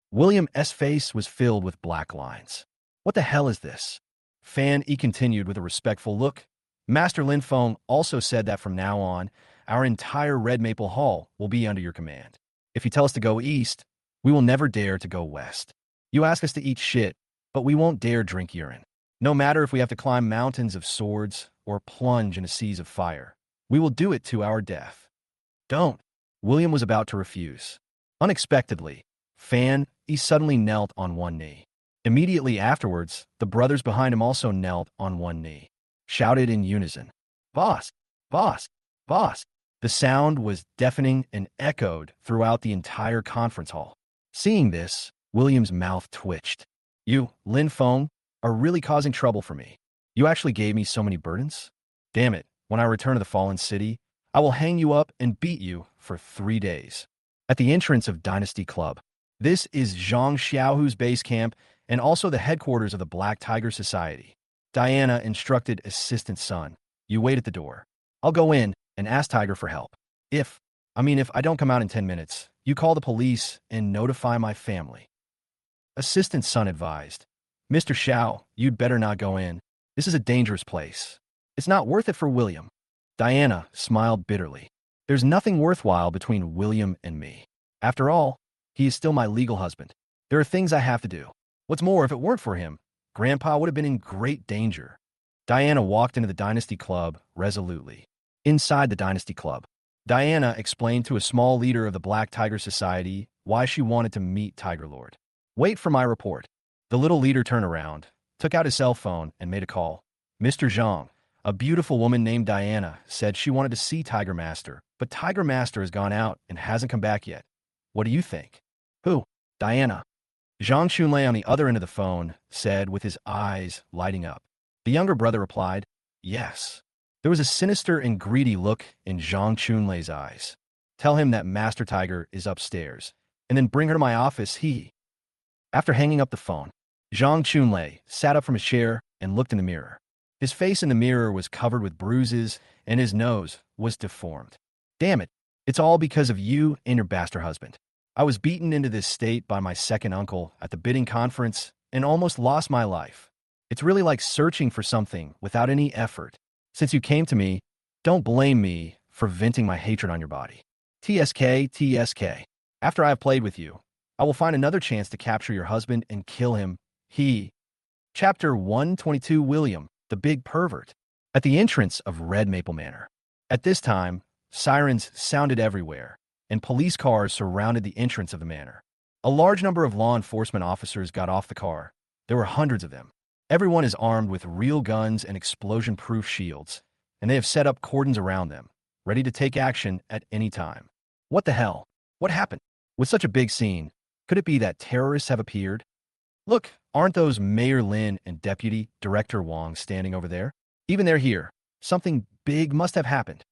William's face was filled with black lines. "What the hell is this?" He continued with a respectful look. "Master Lin Feng also said that from now on, our entire Red Maple Hall will be under your command. If you tell us to go east, we will never dare to go west. You ask us to eat shit, but we won't dare drink urine. No matter if we have to climb mountains of swords or plunge into seas of fire, we will do it to our death." "Don't." William was about to refuse. Unexpectedly, he suddenly knelt on one knee. Immediately afterwards, the brothers behind him also knelt on one knee, shouted in unison, "Boss! Boss! Boss!" The sound was deafening and echoed throughout the entire conference hall. Seeing this, William's mouth twitched. "You, Lin Feng, are really causing trouble for me. You actually gave me so many burdens? Damn it, when I return to the fallen city, I will hang you up and beat you for 3 days." At the entrance of Dynasty Club. This is Jeang Xiao's base camp and also the headquarters of the Black Tiger Society. Diana instructed Assistant Sun, "You wait at the door. I'll go in and ask Tiger for help. If I don't come out in 10 minutes, you call the police and notify my family." Assistant Sun advised, "Mr. Xiao, you'd better not go in. This is a dangerous place. It's not worth it for William." Diana smiled bitterly. "There's nothing worthwhile between William and me. After all, he is still my legal husband. There are things I have to do. What's more, if it weren't for him, Grandpa would have been in great danger." Diana walked into the Dynasty Club resolutely. Inside the Dynasty Club, Diana explained to a small leader of the Black Tiger Society why she wanted to meet Tiger Lord. "Wait for my report." The little leader turned around, took out his cell phone, and made a call. "Mr. Zhang, a beautiful woman named Diana said she wanted to see Tiger Master, but Tiger Master has gone out and hasn't come back yet. What do you think?" "Who?" "Diana." Zhang Chunlei on the other end of the phone said with his eyes lighting up. The younger brother replied, "Yes." There was a sinister and greedy look in Zhang Chunlei's eyes. "Tell him that Master Tiger is upstairs, and then bring her to my office." After hanging up the phone, Zhang Chunlei sat up from his chair and looked in the mirror. His face in the mirror was covered with bruises, and his nose was deformed. "Damn it, it's all because of you and your bastard husband. I was beaten into this state by my second uncle at the bidding conference and almost lost my life. It's really like searching for something without any effort. Since you came to me, don't blame me for venting my hatred on your body. TSK, TSK. After I have played with you, I will find another chance to capture your husband and kill him." Chapter 122 William, the Big Pervert. At the entrance of Red Maple Manor. At this time, sirens sounded everywhere, and police cars surrounded the entrance of the manor. A large number of law enforcement officers got off the car. There were hundreds of them. Everyone is armed with real guns and explosion-proof shields, and they have set up cordons around them, ready to take action at any time. What the hell? What happened? With such a big scene, could it be that terrorists have appeared? Look, aren't those Mayor Lin and Deputy Director Wang standing over there? Even they're here. Something big must have happened.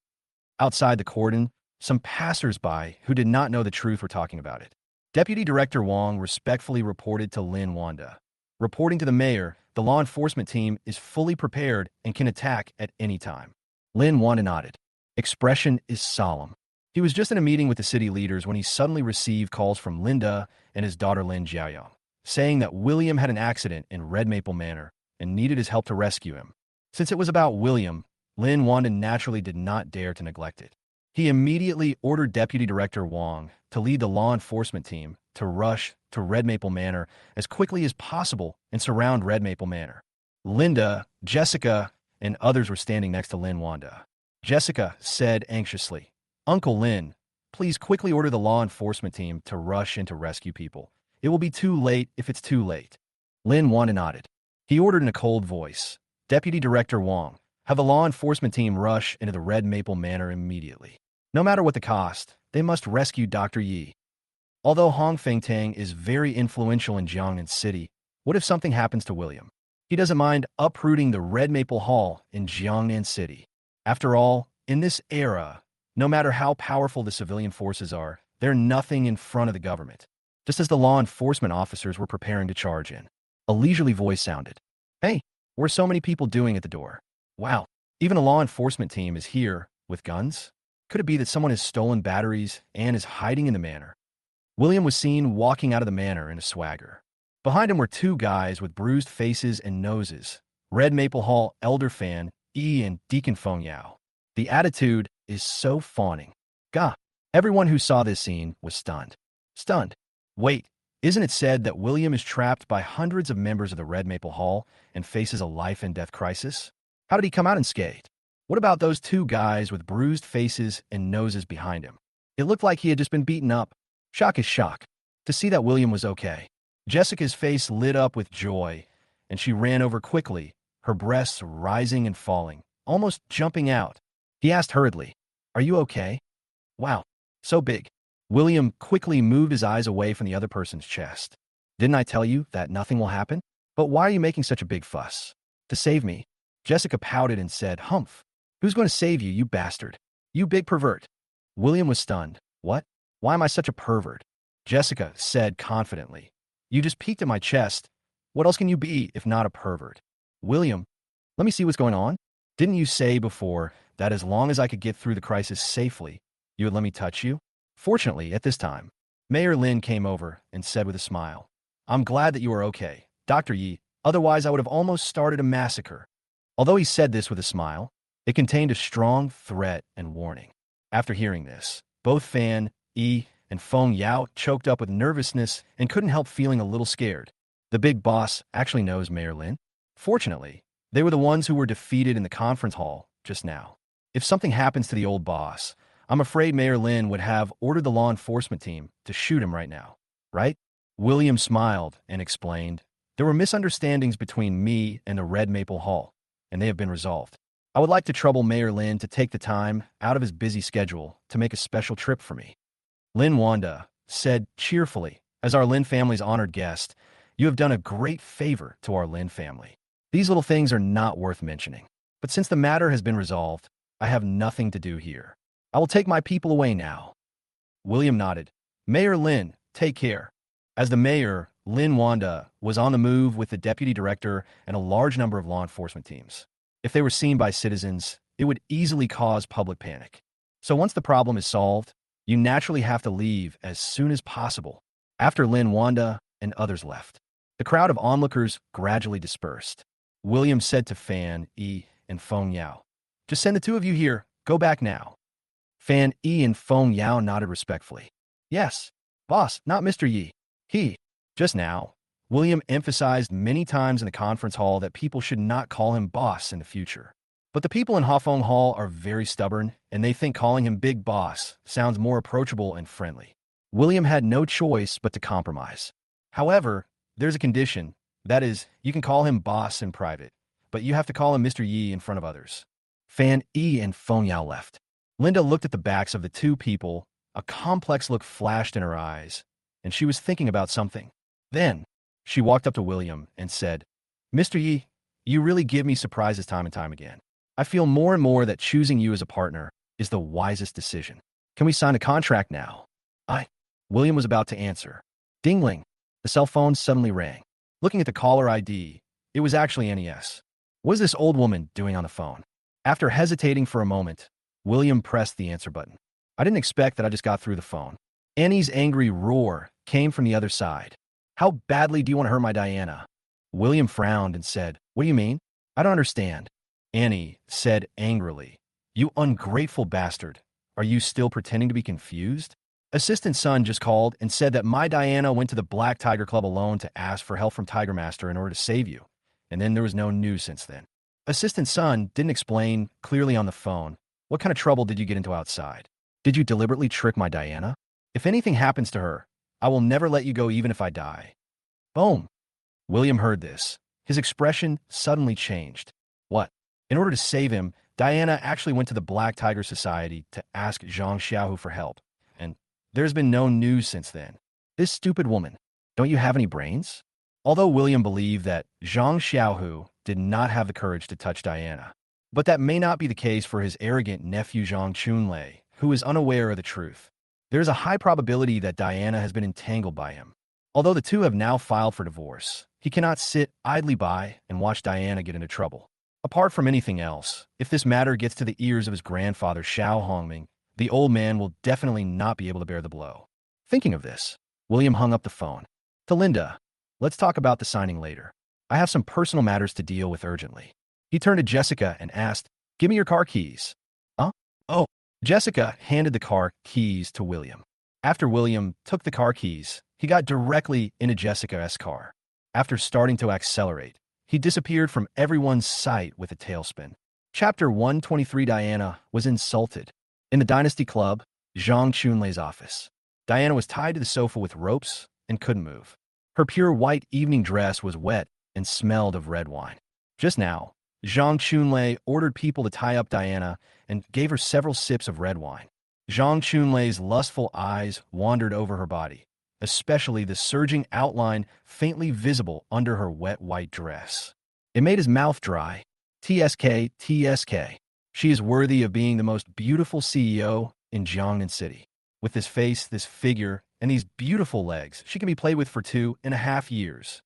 Outside the cordon, some passers-by who did not know the truth were talking about it. Deputy Director Wang respectfully reported to Lin Wanda. Reporting to the mayor, the law enforcement team is fully prepared and can attack at any time. Lin Wanda nodded. Expression is solemn. He was just in a meeting with the city leaders when he suddenly received calls from Linda and his daughter Lin Jiaoyang, saying that William had an accident in Red Maple Manor and needed his help to rescue him. Since it was about William, Lin Wanda naturally did not dare to neglect it. He immediately ordered Deputy Director Wang to lead the law enforcement team to rush to Red Maple Manor as quickly as possible and surround Red Maple Manor. Linda, Jessica, and others were standing next to Lin Wanda. Jessica said anxiously, "Uncle Lin, please quickly order the law enforcement team to rush in to rescue people. It will be too late if it's too late." Lin Wanda nodded. He ordered in a cold voice, "Deputy Director Wang, have the law enforcement team rush into the Red Maple Manor immediately. No matter what the cost, they must rescue Dr. Yi." Although Hong Fengtang is very influential in Jiangnan City, what if something happens to William? He doesn't mind uprooting the Red Maple Hall in Jiangnan City. After all, in this era, no matter how powerful the civilian forces are, they're nothing in front of the government. Just as the law enforcement officers were preparing to charge in, a leisurely voice sounded. "Hey, what are so many people doing at the door? Wow, even a law enforcement team is here with guns? Could it be that someone has stolen batteries and is hiding in the manor?" William was seen walking out of the manor in a swagger. Behind him were two guys with bruised faces and noses, Red Maple Hall Elder Fan Yi and Deacon Feng Yao. The attitude is so fawning. Gah! Everyone who saw this scene was stunned. Stunned. Wait, isn't it said that William is trapped by hundreds of members of the Red Maple Hall and faces a life-and-death crisis? How did he come out unscathed? What about those two guys with bruised faces and noses behind him? It looked like he had just been beaten up. Shock is shock. To see that William was okay. Jessica's face lit up with joy, and she ran over quickly, her breasts rising and falling, almost jumping out. He asked hurriedly, "Are you okay?" "Wow, so big." William quickly moved his eyes away from the other person's chest. "Didn't I tell you that nothing will happen? But why are you making such a big fuss?" "To save me." Jessica pouted and said, "Humph. Who's going to save you, you bastard? You big pervert." William was stunned. "What? Why am I such a pervert?" Jessica said confidently, "You just peeked at my chest. What else can you be if not a pervert?" "William, let me see what's going on. Didn't you say before that as long as I could get through the crisis safely, you would let me touch you?" Fortunately, at this time, Mayor Lin came over and said with a smile, "I'm glad that you are okay, Dr. Yi, otherwise I would have almost started a massacre." Although he said this with a smile, it contained a strong threat and warning. After hearing this, both Fan, Yi, and Feng Yao choked up with nervousness and couldn't help feeling a little scared. The big boss actually knows Mayor Lin. Fortunately, they were the ones who were defeated in the conference hall just now. If something happens to the old boss, I'm afraid Mayor Lin would have ordered the law enforcement team to shoot him right now, right? William smiled and explained, "There were misunderstandings between me and the Red Maple Hall, and they have been resolved. I would like to trouble Mayor Lin to take the time out of his busy schedule to make a special trip for me." Lin Wanda said cheerfully, "As our Lin family's honored guest, you have done a great favor to our Lin family. These little things are not worth mentioning. But since the matter has been resolved, I have nothing to do here. I will take my people away now." William nodded. "Mayor Lin, take care." As the mayor, Lin Wanda, was on the move with the deputy director and a large number of law enforcement teams. If they were seen by citizens, it would easily cause public panic. So once the problem is solved, you naturally have to leave as soon as possible. After Lin Wanda and others left, the crowd of onlookers gradually dispersed. William said to Fan Yi and Feng Yao, "Just send the two of you here. Go back now." Fan Yi and Feng Yao nodded respectfully. "Yes, boss, not Mr. Yi. He, just now, William emphasized many times in the conference hall that people should not call him boss in the future. But the people in Hafeng Hall are very stubborn, and they think calling him Big Boss sounds more approachable and friendly. William had no choice but to compromise. However, there's a condition. That is, you can call him boss in private, but you have to call him Mr. Yi in front of others. Fan Yi and Feng Yao left. Linda looked at the backs of the two people. A complex look flashed in her eyes, and she was thinking about something. Then, she walked up to William and said, Mr. Yi, you really give me surprises time and time again. I feel more and more that choosing you as a partner is the wisest decision. Can we sign a contract now? William was about to answer. Dingling. The cell phone suddenly rang. Looking at the caller ID, it was actually NES. What is this old woman doing on the phone? After hesitating for a moment, William pressed the answer button. I didn't expect that I just got through the phone. Annie's angry roar came from the other side. How badly do you want to hurt my Diana? William frowned and said, What do you mean? I don't understand. Annie said angrily, You ungrateful bastard. Are you still pretending to be confused? Assistant Sun just called and said that my Diana went to the Black Tiger Club alone to ask for help from Tiger Master in order to save you. And then there was no news since then. Assistant Sun didn't explain clearly on the phone. What kind of trouble did you get into outside? Did you deliberately trick my Diana? If anything happens to her, I will never let you go even if I die. Boom. William heard this. His expression suddenly changed. What? In order to save him, Diana actually went to the Black Tiger Society to ask Jeang Xiau for help. And there's been no news since then. This stupid woman. Don't you have any brains? Although William believed that Jeang Xiao did not have the courage to touch Diana. But that may not be the case for his arrogant nephew Zhang Chunlei, who is unaware of the truth. There is a high probability that Diana has been entangled by him. Although the two have now filed for divorce, he cannot sit idly by and watch Diana get into trouble. Apart from anything else, if this matter gets to the ears of his grandfather Xiao Hongming, the old man will definitely not be able to bear the blow. Thinking of this, William hung up the phone. To Linda, let's talk about the signing later. I have some personal matters to deal with urgently. He turned to Jessica and asked, Give me your car keys. Huh? Oh. Jessica handed the car keys to William. After William took the car keys, he got directly into Jessica's car. After starting to accelerate, he disappeared from everyone's sight with a tailspin. Chapter 123. Diana was insulted. In the Dynasty Club, Zhang Chunlei's office. Diana was tied to the sofa with ropes and couldn't move. Her pure white evening dress was wet and smelled of red wine. Just now, Zhang Chunlei ordered people to tie up Diana and gave her several sips of red wine. Zhang Chunlei's lustful eyes wandered over her body, especially the surging outline faintly visible under her wet white dress. It made his mouth dry. TSK, TSK. She is worthy of being the most beautiful CEO in Jiangnan City. With this face, this figure, and these beautiful legs, she can be played with for 2.5 years.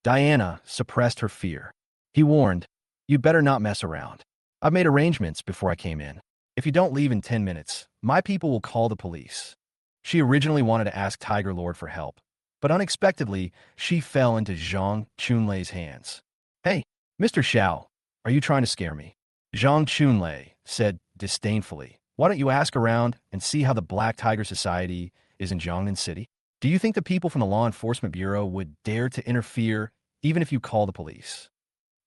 Diana suppressed her fear. He warned, You better not mess around. I've made arrangements before I came in. If you don't leave in 10 minutes, my people will call the police. She originally wanted to ask Tiger Lord for help, but unexpectedly, she fell into Zhang Chunlei's hands. Hey, Mr. Xiao, are you trying to scare me? Zhang Chunlei said disdainfully, Why don't you ask around and see how the Black Tiger Society is in Jiangnan City? Do you think the people from the Law Enforcement Bureau would dare to interfere even if you call the police?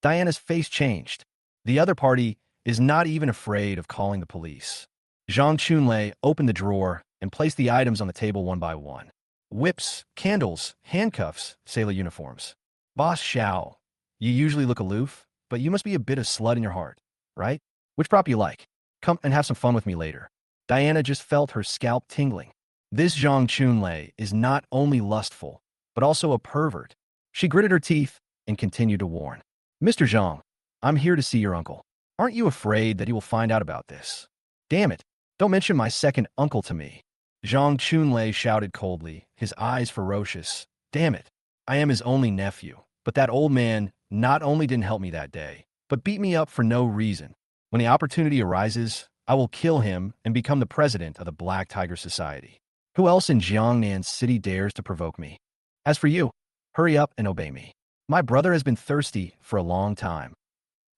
Diana's face changed. The other party is not even afraid of calling the police. Zhang Chunlei opened the drawer and placed the items on the table one by one. Whips, candles, handcuffs, sailor uniforms. Boss Xiao, you usually look aloof, but you must be a bit of slut in your heart, right? Which prop you like? Come and have some fun with me later. Diana just felt her scalp tingling. This Zhang Chunlei is not only lustful, but also a pervert. She gritted her teeth and continued to warn. Mr. Zhang, I'm here to see your uncle. Aren't you afraid that he will find out about this? Damn it, don't mention my second uncle to me. Zhang Chunlei shouted coldly, his eyes ferocious. Damn it, I am his only nephew. But that old man not only didn't help me that day, but beat me up for no reason. When the opportunity arises, I will kill him and become the president of the Black Tiger Society. Who else in Jiangnan City dares to provoke me? As for you, hurry up and obey me. My brother has been thirsty for a long time.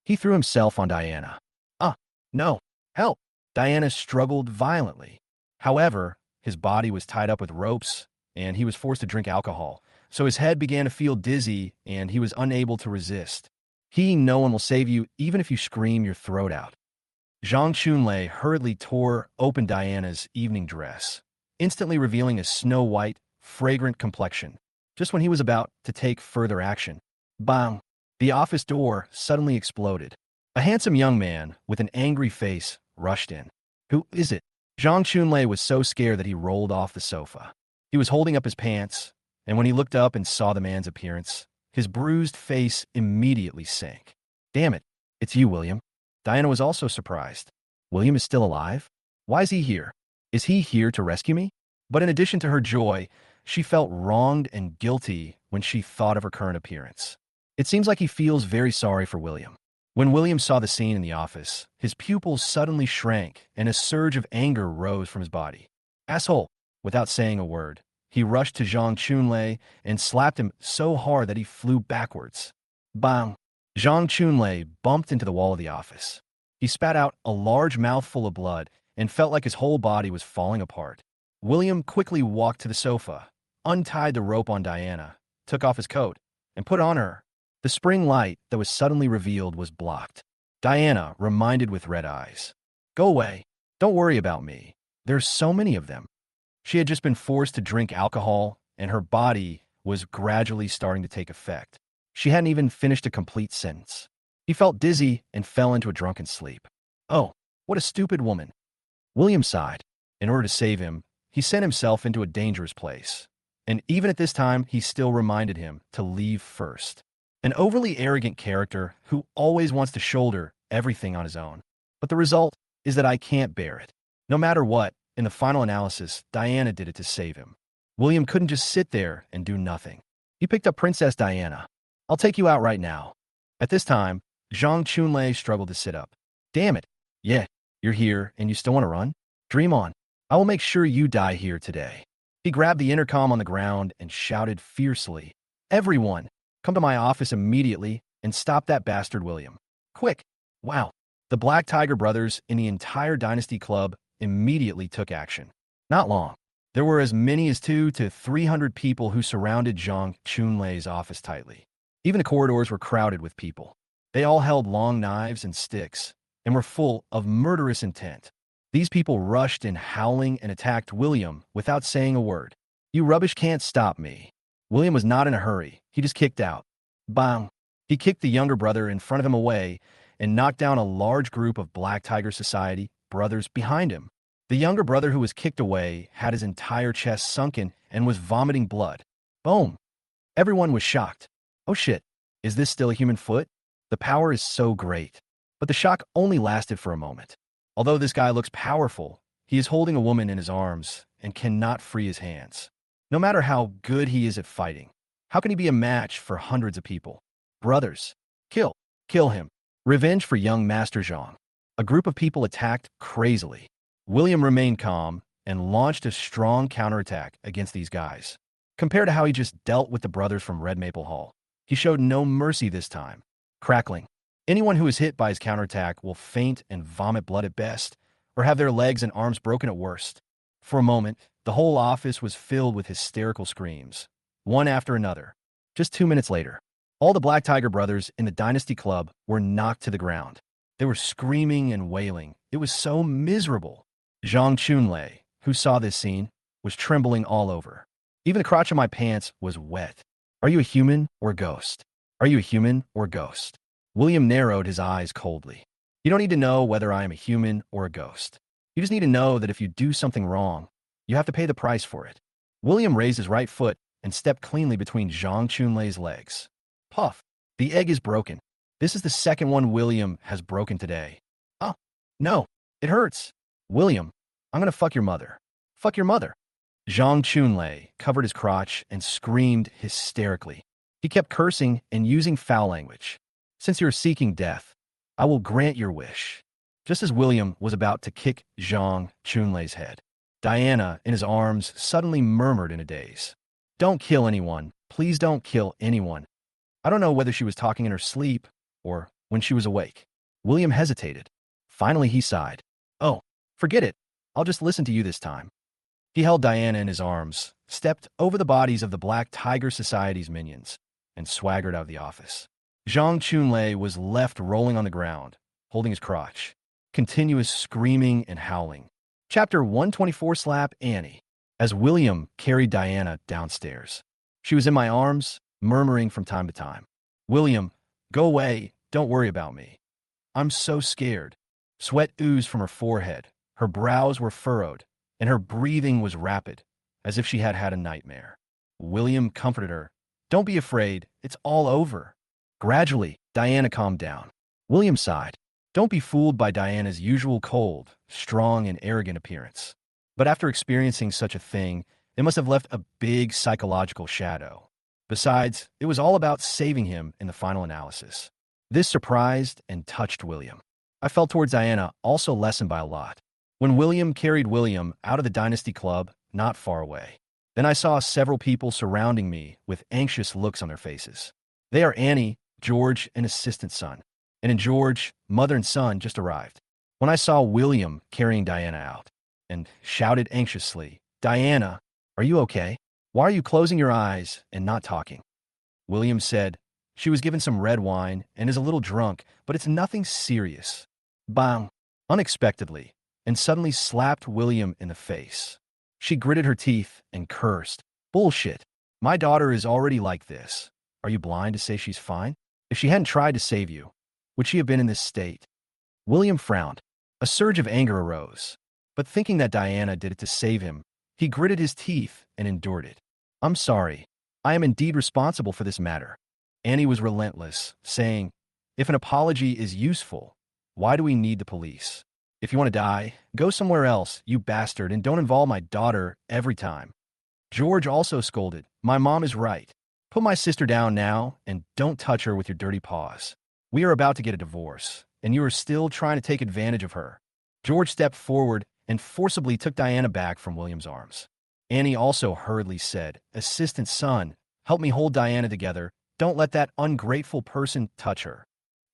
He threw himself on Diana. No, help! Diana struggled violently. However, his body was tied up with ropes, and he was forced to drink alcohol, so his head began to feel dizzy and he was unable to resist. No one will save you even if you scream your throat out. Zhang Chunlei hurriedly tore open Diana's evening dress, instantly revealing a snow-white, fragrant complexion, just when he was about to take further action. Bang! The office door suddenly exploded. A handsome young man with an angry face rushed in. Who is it? Zhang Chunlei was so scared that he rolled off the sofa. He was holding up his pants, and when he looked up and saw the man's appearance, his bruised face immediately sank. Damn it, it's you, William. Diana was also surprised. William is still alive? Why is he here? Is he here to rescue me? But in addition to her joy, she felt wronged and guilty when she thought of her current appearance. It seems like he feels very sorry for William. When William saw the scene in the office, his pupils suddenly shrank and a surge of anger rose from his body. Asshole! Without saying a word, he rushed to Zhang Chunlei and slapped him so hard that he flew backwards. Bang! Zhang Chunlei bumped into the wall of the office. He spat out a large mouthful of blood and felt like his whole body was falling apart. William quickly walked to the sofa, untied the rope on Diana, took off his coat, and put on her. The spring light that was suddenly revealed was blocked. Diana reminded with red eyes. Go away. Don't worry about me. There's so many of them. She had just been forced to drink alcohol, and her body was gradually starting to take effect. She hadn't even finished a complete sentence. He felt dizzy and fell into a drunken sleep. Oh, what a stupid woman. William sighed. In order to save him, he sent himself into a dangerous place. And even at this time, he still reminded him to leave first. An overly arrogant character who always wants to shoulder everything on his own. But the result is that I can't bear it. No matter what, in the final analysis, Diana did it to save him. William couldn't just sit there and do nothing. He picked up Princess Diana. I'll take you out right now. At this time, Zhang Chunlei struggled to sit up. Damn it. Yeah, you're here and you still want to run? Dream on. I will make sure you die here today. He grabbed the intercom on the ground and shouted fiercely. Everyone, come to my office immediately and stop that bastard William. Quick. Wow. The Black Tiger brothers in the entire Dynasty Club immediately took action. Not long. There were as many as 200 to 300 people who surrounded Zhang Chunlei's office tightly. Even the corridors were crowded with people. They all held long knives and sticks and were full of murderous intent. These people rushed in howling and attacked William without saying a word. You rubbish can't stop me. William was not in a hurry. He just kicked out. Bang! He kicked the younger brother in front of him away and knocked down a large group of Black Tiger Society brothers behind him. The younger brother who was kicked away had his entire chest sunken and was vomiting blood. Boom! Everyone was shocked. Oh shit, is this still a human foot? The power is so great. But the shock only lasted for a moment. Although this guy looks powerful, he is holding a woman in his arms and cannot free his hands. No matter how good he is at fighting, how can he be a match for hundreds of people? Brothers, kill him. Revenge for young Master Zhang. A group of people attacked crazily. William remained calm and launched a strong counterattack against these guys. Compared to how he just dealt with the brothers from Red Maple Hall, he showed no mercy this time. Crackling. Anyone who is hit by his counterattack will faint and vomit blood at best, or have their legs and arms broken at worst. For a moment, the whole office was filled with hysterical screams, one after another. Just 2 minutes later, all the Black Tiger brothers in the Dynasty Club were knocked to the ground. They were screaming and wailing. It was so miserable. Zhang Chunlei, who saw this scene, was trembling all over. Even the crotch of my pants was wet. Are you a human or a ghost? Are you a human or a ghost? William narrowed his eyes coldly. You don't need to know whether I am a human or a ghost. You just need to know that if you do something wrong, you have to pay the price for it. William raised his right foot and stepped cleanly between Zhang Chunlei's legs. Puff. The egg is broken. This is the second one William has broken today. Oh, no. It hurts. William, I'm gonna fuck your mother. Fuck your mother. Zhang Chunlei covered his crotch and screamed hysterically. He kept cursing and using foul language. Since you're seeking death, I will grant your wish. Just as William was about to kick Zhang Chunlei's head, Diana, in his arms, suddenly murmured in a daze. Don't kill anyone. Please don't kill anyone. I don't know whether she was talking in her sleep or when she was awake. William hesitated. Finally, he sighed. Oh, forget it. I'll just listen to you this time. He held Diana in his arms, stepped over the bodies of the Black Tiger Society's minions and swaggered out of the office. Zhang Chunlei was left rolling on the ground, holding his crotch. Continuous screaming and howling. Chapter 124 Slap Annie. As William carried Diana downstairs, she was in my arms, murmuring from time to time, "William, go away, don't worry about me. I'm so scared." Sweat oozed from her forehead, her brows were furrowed, and her breathing was rapid, as if she had had a nightmare. William comforted her. "Don't be afraid, it's all over." Gradually, Diana calmed down. William sighed. Don't be fooled by Diana's usual cold, strong, and arrogant appearance. But after experiencing such a thing, it must have left a big psychological shadow. Besides, it was all about saving him in the final analysis. This surprised and touched William. I felt towards Diana also lessened by a lot. When William carried William out of the Dynasty Club, not far away, then I saw several people surrounding me with anxious looks on their faces. They are Annie, George, and assistant son. And in George, mother and son just arrived. When I saw William carrying Diana out, and shouted anxiously, "Diana, are you okay? Why are you closing your eyes and not talking?" William said, "She was given some red wine and is a little drunk, but it's nothing serious." Bang! Unexpectedly, and suddenly slapped William in the face. She gritted her teeth and cursed. "Bullshit. My daughter is already like this. Are you blind to say she's fine? If she hadn't tried to save you, would she have been in this state?" William frowned. A surge of anger arose. But thinking that Diana did it to save him, he gritted his teeth and endured it. "I'm sorry. I am indeed responsible for this matter." Annie was relentless, saying, "If an apology is useful, why do we need the police? If you want to die, go somewhere else, you bastard, and don't involve my daughter every time." George also scolded, "My mom is right. Put my sister down now and don't touch her with your dirty paws. We are about to get a divorce, and you are still trying to take advantage of her." George stepped forward and forcibly took Diana back from William's arms. Annie also hurriedly said, "Assistant son, help me hold Diana together. Don't let that ungrateful person touch her."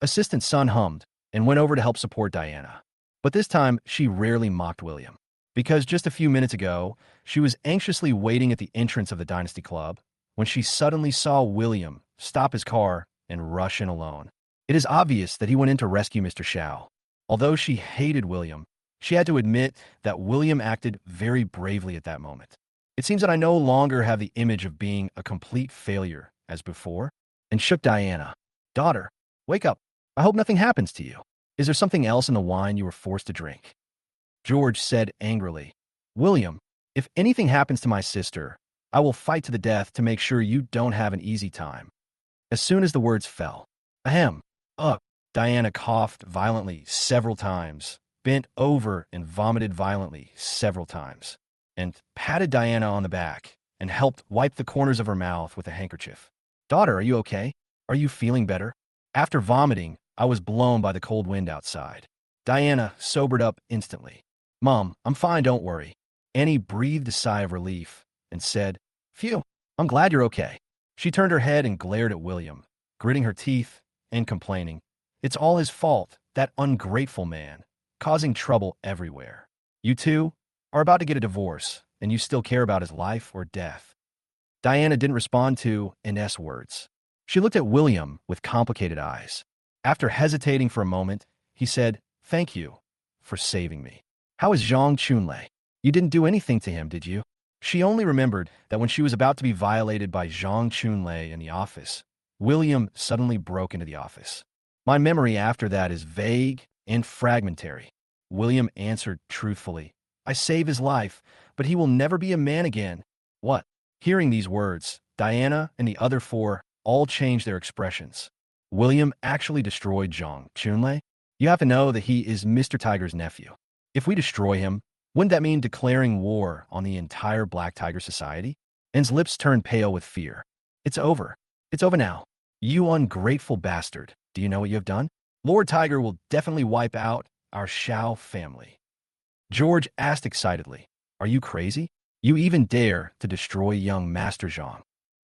Assistant son hummed and went over to help support Diana. But this time, she rarely mocked William. Because just a few minutes ago, she was anxiously waiting at the entrance of the Dynasty Club when she suddenly saw William stop his car and rush in alone. It is obvious that he went in to rescue Mr. Xiao. Although she hated William, she had to admit that William acted very bravely at that moment. It seems that I no longer have the image of being a complete failure as before, and shook Diana. "Daughter, wake up. I hope nothing happens to you. Is there something else in the wine you were forced to drink?" George said angrily, "William, if anything happens to my sister, I will fight to the death to make sure you don't have an easy time." As soon as the words fell, ahem, ugh, Diana coughed violently several times, bent over and vomited violently several times, and patted Diana on the back and helped wipe the corners of her mouth with a handkerchief. "Daughter, are you okay? Are you feeling better?" After vomiting, I was blown by the cold wind outside. Diana sobered up instantly. "Mom, I'm fine, don't worry." Annie breathed a sigh of relief and said, "Phew, I'm glad you're okay." She turned her head and glared at William, gritting her teeth and complaining. "It's all his fault, that ungrateful man, causing trouble everywhere. You two are about to get a divorce, and you still care about his life or death." Diana didn't respond to Inés' words. She looked at William with complicated eyes. After hesitating for a moment, he said, "Thank you for saving me. How is Zhang Chunlei? You didn't do anything to him, did you?" She only remembered that when she was about to be violated by Zhang Chunlei in the office, William suddenly broke into the office. "My memory after that is vague and fragmentary." William answered truthfully, "I saved his life, but he will never be a man again." What? Hearing these words, Diana and the other four all changed their expressions. William actually destroyed Zhang Chunlei? You have to know that he is Mr. Tiger's nephew. If we destroy him, wouldn't that mean declaring war on the entire Black Tiger Society? En's lips turned pale with fear. "It's over. It's over now. You ungrateful bastard. Do you know what you have done? Lord Tiger will definitely wipe out our Xiao family." George asked excitedly, "Are you crazy? You even dare to destroy young Master Zhang?"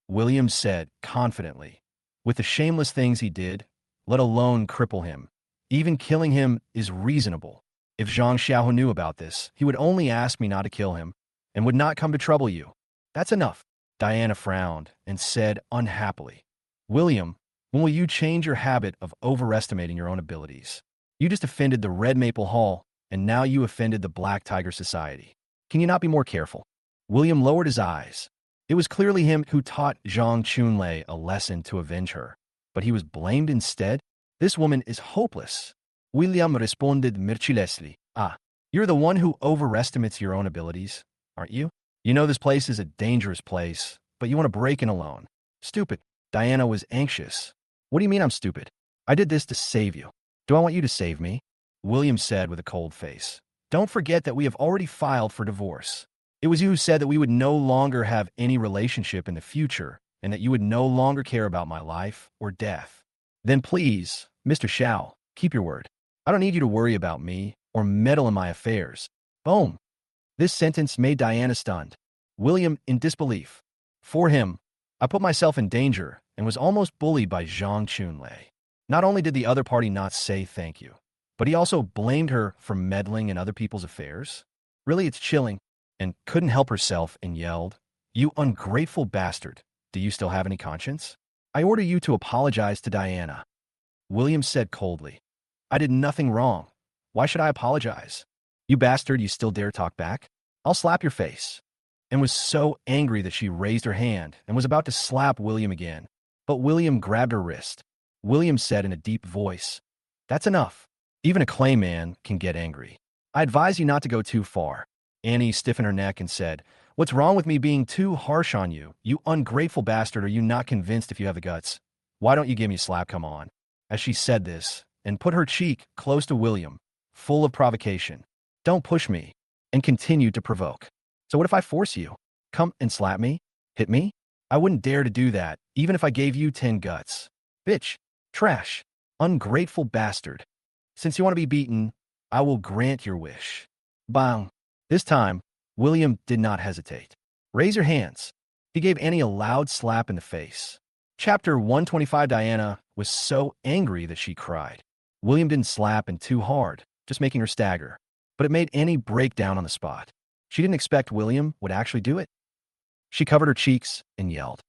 William said confidently, "With the shameless things he did, let alone cripple him, even killing him is reasonable. If Jeang Xiao knew about this, he would only ask me not to kill him and would not come to trouble you." That's enough. Diana frowned and said unhappily, William, when will you change your habit of overestimating your own abilities? You just offended the Red Maple Hall, and now you offended the Black Tiger Society. Can you not be more careful? William lowered his eyes. It was clearly him who taught Zhang Chunlei a lesson to avenge her, but he was blamed instead? This woman is hopeless. William responded mercilessly. Ah, you're the one who overestimates your own abilities, aren't you? You know this place is a dangerous place, but you want to break in alone. Stupid. Diana was anxious. What do you mean I'm stupid? I did this to save you. Do I want you to save me? William said with a cold face. Don't forget that we have already filed for divorce. It was you who said that we would no longer have any relationship in the future and that you would no longer care about my life or death. Then please, Mr. Xiao, keep your word. I don't need you to worry about me or meddle in my affairs. Boom. This sentence made Diana stunned. William in disbelief. For him, I put myself in danger and was almost bullied by Zhang Chunlei. Not only did the other party not say thank you, but he also blamed her for meddling in other people's affairs. Really, it's chilling, and couldn't help herself and yelled, You ungrateful bastard. Do you still have any conscience? I order you to apologize to Diana. William said coldly, I did nothing wrong. Why should I apologize? You bastard, you still dare talk back? I'll slap your face. And was so angry that she raised her hand and was about to slap William again. But William grabbed her wrist. William said in a deep voice, That's enough. Even a clay man can get angry. I advise you not to go too far. Annie stiffened her neck and said, What's wrong with me being too harsh on you? You ungrateful bastard, are you not convinced if you have the guts? Why don't you give me a slap, come on? As she said this, and put her cheek close to William, full of provocation. Don't push me, and continued to provoke. So what if I force you? Come and slap me? Hit me? I wouldn't dare to do that, even if I gave you 10 guts. Bitch. Trash. Ungrateful bastard. Since you want to be beaten, I will grant your wish. Bang. This time, William did not hesitate. Raise your hands. He gave Annie a loud slap in the face. Chapter 125. Diana was so angry that she cried. William didn't slap and too hard, just making her stagger. But it made Annie break down on the spot. She didn't expect William would actually do it. She covered her cheeks and yelled,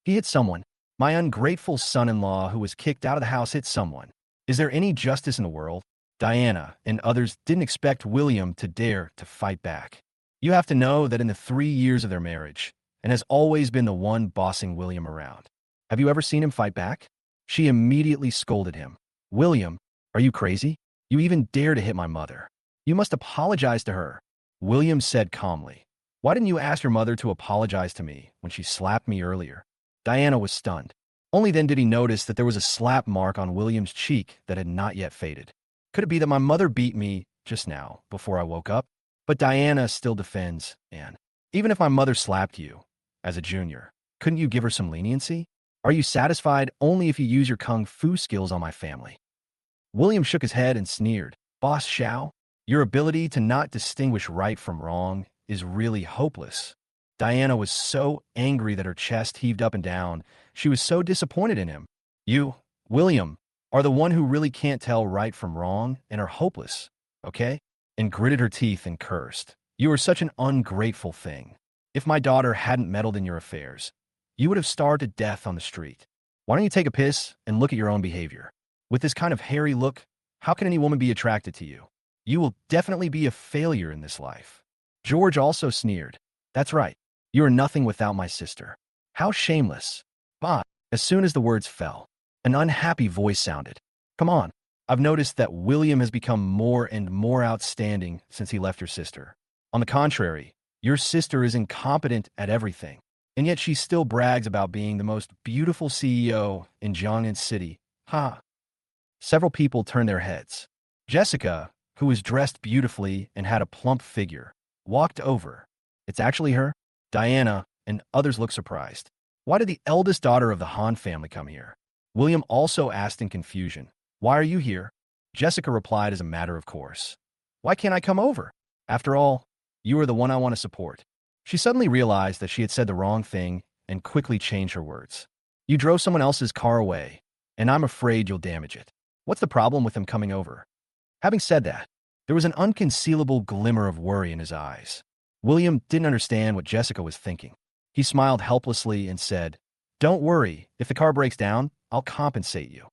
he hit someone. My ungrateful son-in-law who was kicked out of the house hit someone. Is there any justice in the world? Diana and others didn't expect William to dare to fight back. You have to know that in the 3 years of their marriage, and has always been the one bossing William around. Have you ever seen him fight back? She immediately scolded him. William, are you crazy? You even dare to hit my mother. You must apologize to her. William said calmly. Why didn't you ask your mother to apologize to me when she slapped me earlier? Diana was stunned. Only then did he notice that there was a slap mark on William's cheek that had not yet faded. Could it be that my mother beat me just now, before I woke up? But Diana still defends, and even if my mother slapped you, as a junior, couldn't you give her some leniency? Are you satisfied only if you use your kung fu skills on my family? William shook his head and sneered. Boss Xiao, your ability to not distinguish right from wrong is really hopeless. Diana was so angry that her chest heaved up and down. She was so disappointed in him. You, William, are the one who really can't tell right from wrong and are hopeless, okay? And gritted her teeth and cursed. You are such an ungrateful thing. If my daughter hadn't meddled in your affairs, you would have starved to death on the street. Why don't you take a piss and look at your own behavior? With this kind of hairy look, how can any woman be attracted to you? You will definitely be a failure in this life. George also sneered. That's right. You are nothing without my sister. How shameless. But as soon as the words fell, an unhappy voice sounded. Come on. I've noticed that William has become more and more outstanding since he left your sister. On the contrary, your sister is incompetent at everything, and yet she still brags about being the most beautiful CEO in Jiangnan City. Ha! Several people turned their heads. Jessica, who was dressed beautifully and had a plump figure, walked over. It's actually her? Diana and others looked surprised. Why did the eldest daughter of the Han family come here? William also asked in confusion. Why are you here? Jessica replied as a matter of course. Why can't I come over? After all, you are the one I want to support. She suddenly realized that she had said the wrong thing and quickly changed her words. You drove someone else's car away, and I'm afraid you'll damage it. What's the problem with him coming over? Having said that, there was an unconcealable glimmer of worry in his eyes. William didn't understand what Jessica was thinking. He smiled helplessly and said, "Don't worry, if the car breaks down, I'll compensate you."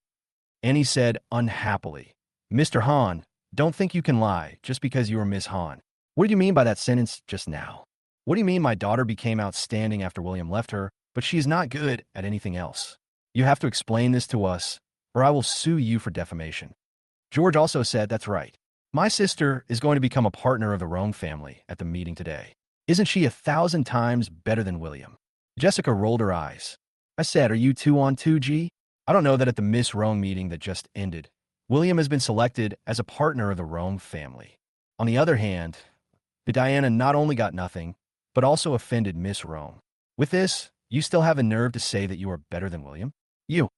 Annie said unhappily, "Mr. Han, don't think you can lie just because you are Miss Han. What do you mean by that sentence just now? What do you mean my daughter became outstanding after William left her, but she is not good at anything else? You have to explain this to us, or I will sue you for defamation." George also said, "That's right. My sister is going to become a partner of the Rome family at the meeting today. Isn't she 1,000 times better than William?" Jessica rolled her eyes. I said, "Are you 2 on 2, G? I don't know that at the Miss Rome meeting that just ended, William has been selected as a partner of the Rome family. On the other hand, Diana not only got nothing, but also offended Miss Rome. With this, you still have a nerve to say that you are better than William? You."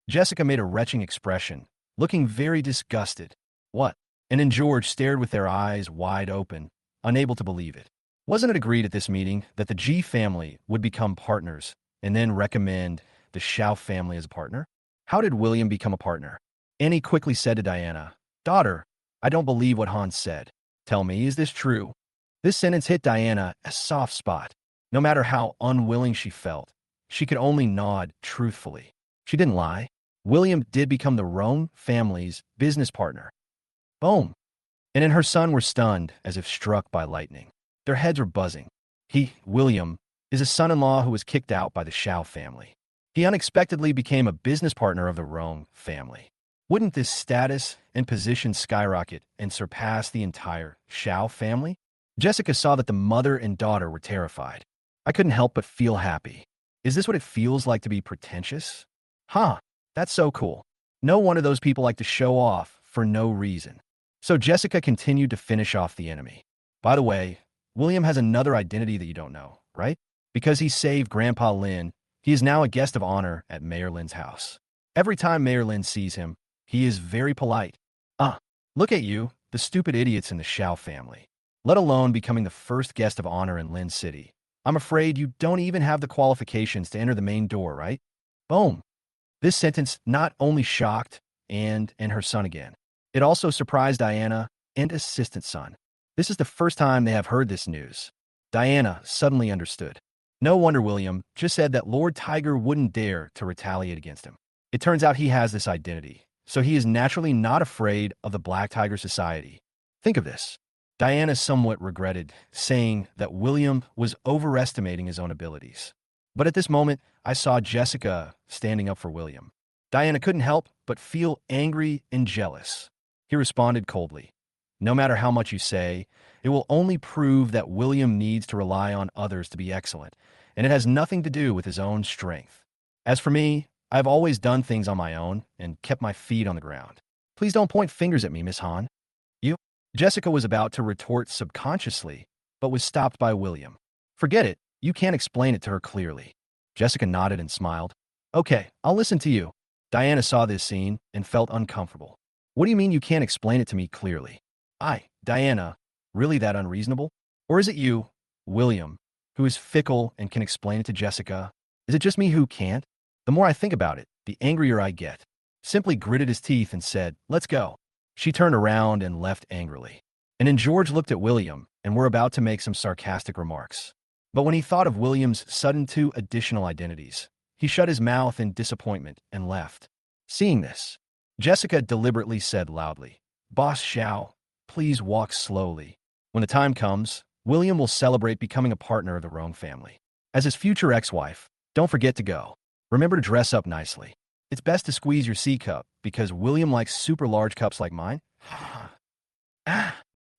Jessica made a retching expression, looking very disgusted. "What?" And then George stared with their eyes wide open, unable to believe it. Wasn't it agreed at this meeting that the G family would become partners and then recommend the Xiao family as a partner? How did William become a partner? Annie quickly said to Diana, "Daughter, I don't believe what Hans said. Tell me, is this true?" This sentence hit Diana a soft spot. No matter how unwilling she felt, she could only nod truthfully. She didn't lie. William did become the Rome family's business partner. Boom. And then her son were stunned as if struck by lightning. Their heads were buzzing. He, William, is a son-in-law who was kicked out by the Xiao family. He unexpectedly became a business partner of the Rome family. Wouldn't this status and position skyrocket and surpass the entire Xiao family? Jessica saw that the mother and daughter were terrified. I couldn't help but feel happy. Is this what it feels like to be pretentious? Huh, that's so cool. No wonder those people like to show off for no reason. So Jessica continued to finish off the enemy. By the way, William has another identity that you don't know, right? Because he saved Grandpa Lin, he is now a guest of honor at Mayor Lin's house. Every time Mayor Lin sees him, he is very polite. Look at you, the stupid idiots in the Xiao family. Let alone becoming the first guest of honor in Lin City. I'm afraid you don't even have the qualifications to enter the main door, right? Boom. This sentence not only shocked Anne and her son again, it also surprised Diana and assistant son. This is the first time they have heard this news. Diana suddenly understood. No wonder William just said that Lord Tiger wouldn't dare to retaliate against him. It turns out he has this identity, so he is naturally not afraid of the Black Tiger Society. Think of this. Diana somewhat regretted saying that William was overestimating his own abilities. But at this moment, I saw Jessica standing up for William. Diana couldn't help but feel angry and jealous. He responded coldly, "No matter how much you say, it will only prove that William needs to rely on others to be excellent, and it has nothing to do with his own strength. As for me, I've always done things on my own and kept my feet on the ground. Please don't point fingers at me, Miss Han." You? Jessica was about to retort subconsciously, but was stopped by William. "Forget it. You can't explain it to her clearly." Jessica nodded and smiled. "Okay, I'll listen to you." Diana saw this scene and felt uncomfortable. "What do you mean you can't explain it to me clearly? Diana, really that unreasonable? Or is it you, William, who is fickle and can explain it to Jessica? Is it just me who can't? The more I think about it, the angrier I get." Simply gritted his teeth and said, "Let's go." She turned around and left angrily. And then George looked at William and were about to make some sarcastic remarks. But when he thought of William's sudden 2 additional identities, he shut his mouth in disappointment and left. Seeing this, Jessica deliberately said loudly, "Boss Xiao, please walk slowly. When the time comes, William will celebrate becoming a partner of the Rome family. As his future ex-wife, don't forget to go. Remember to dress up nicely. It's best to squeeze your C cup because William likes super large cups like mine."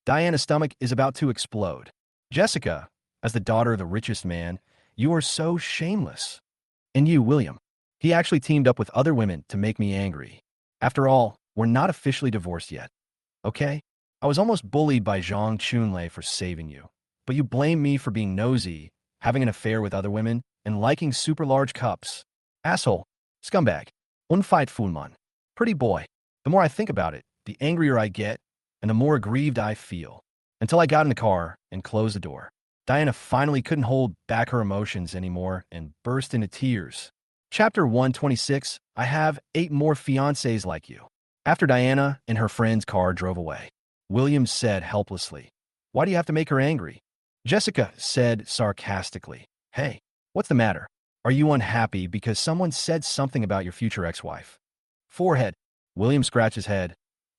Diana's stomach is about to explode. "Jessica, as the daughter of the richest man, you are so shameless. And you, William, he actually teamed up with other women to make me angry. After all, we're not officially divorced yet. Okay? I was almost bullied by Zhang Chunlei for saving you, but you blame me for being nosy, having an affair with other women, and liking super large cups. Asshole. Scumbag. Unfight Funman. Pretty boy. The more I think about it, the angrier I get, and the more aggrieved I feel. Until I got in the car and closed the door. Diana finally couldn't hold back her emotions anymore and burst into tears. Chapter 126, I have 8 more fiancés like you. After Diana and her friend's car drove away, William said helplessly, "Why do you have to make her angry?" Jessica said sarcastically. Hey, what's the matter? Are you unhappy because someone said something about your future ex-wife? Forehead. William scratched his head.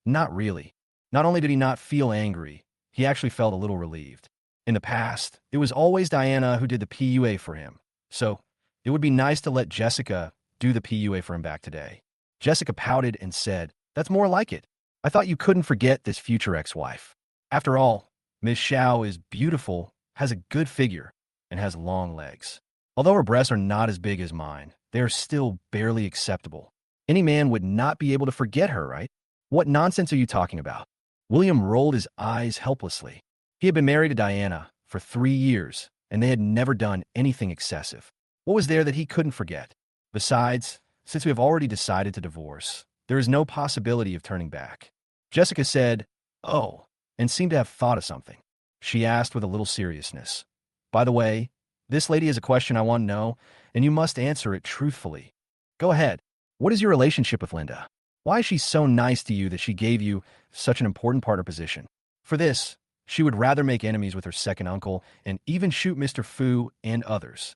Not really. Not only did he not feel angry, he actually felt a little relieved. In the past, it was always Diana who did the PUA for him. So, it would be nice to let Jessica do the PUA for him back today. Jessica pouted and said, That's more like it. I thought you couldn't forget this future ex-wife. After all, Miss Xiao is beautiful, has a good figure, and has long legs. Although her breasts are not as big as mine, they are still barely acceptable. Any man would not be able to forget her, right? What nonsense are you talking about? William rolled his eyes helplessly. He had been married to Diana for 3 years, and they had never done anything excessive. What was there that he couldn't forget? Besides, since we have already decided to divorce, there is no possibility of turning back. Jessica said, Oh, and seemed to have thought of something. She asked with a little seriousness. By the way, this lady has a question I want to know, and you must answer it truthfully. Go ahead. What is your relationship with Linda? Why is she so nice to you that she gave you such an important partner position? For this, she would rather make enemies with her second uncle and even shoot Mr. Fu and others.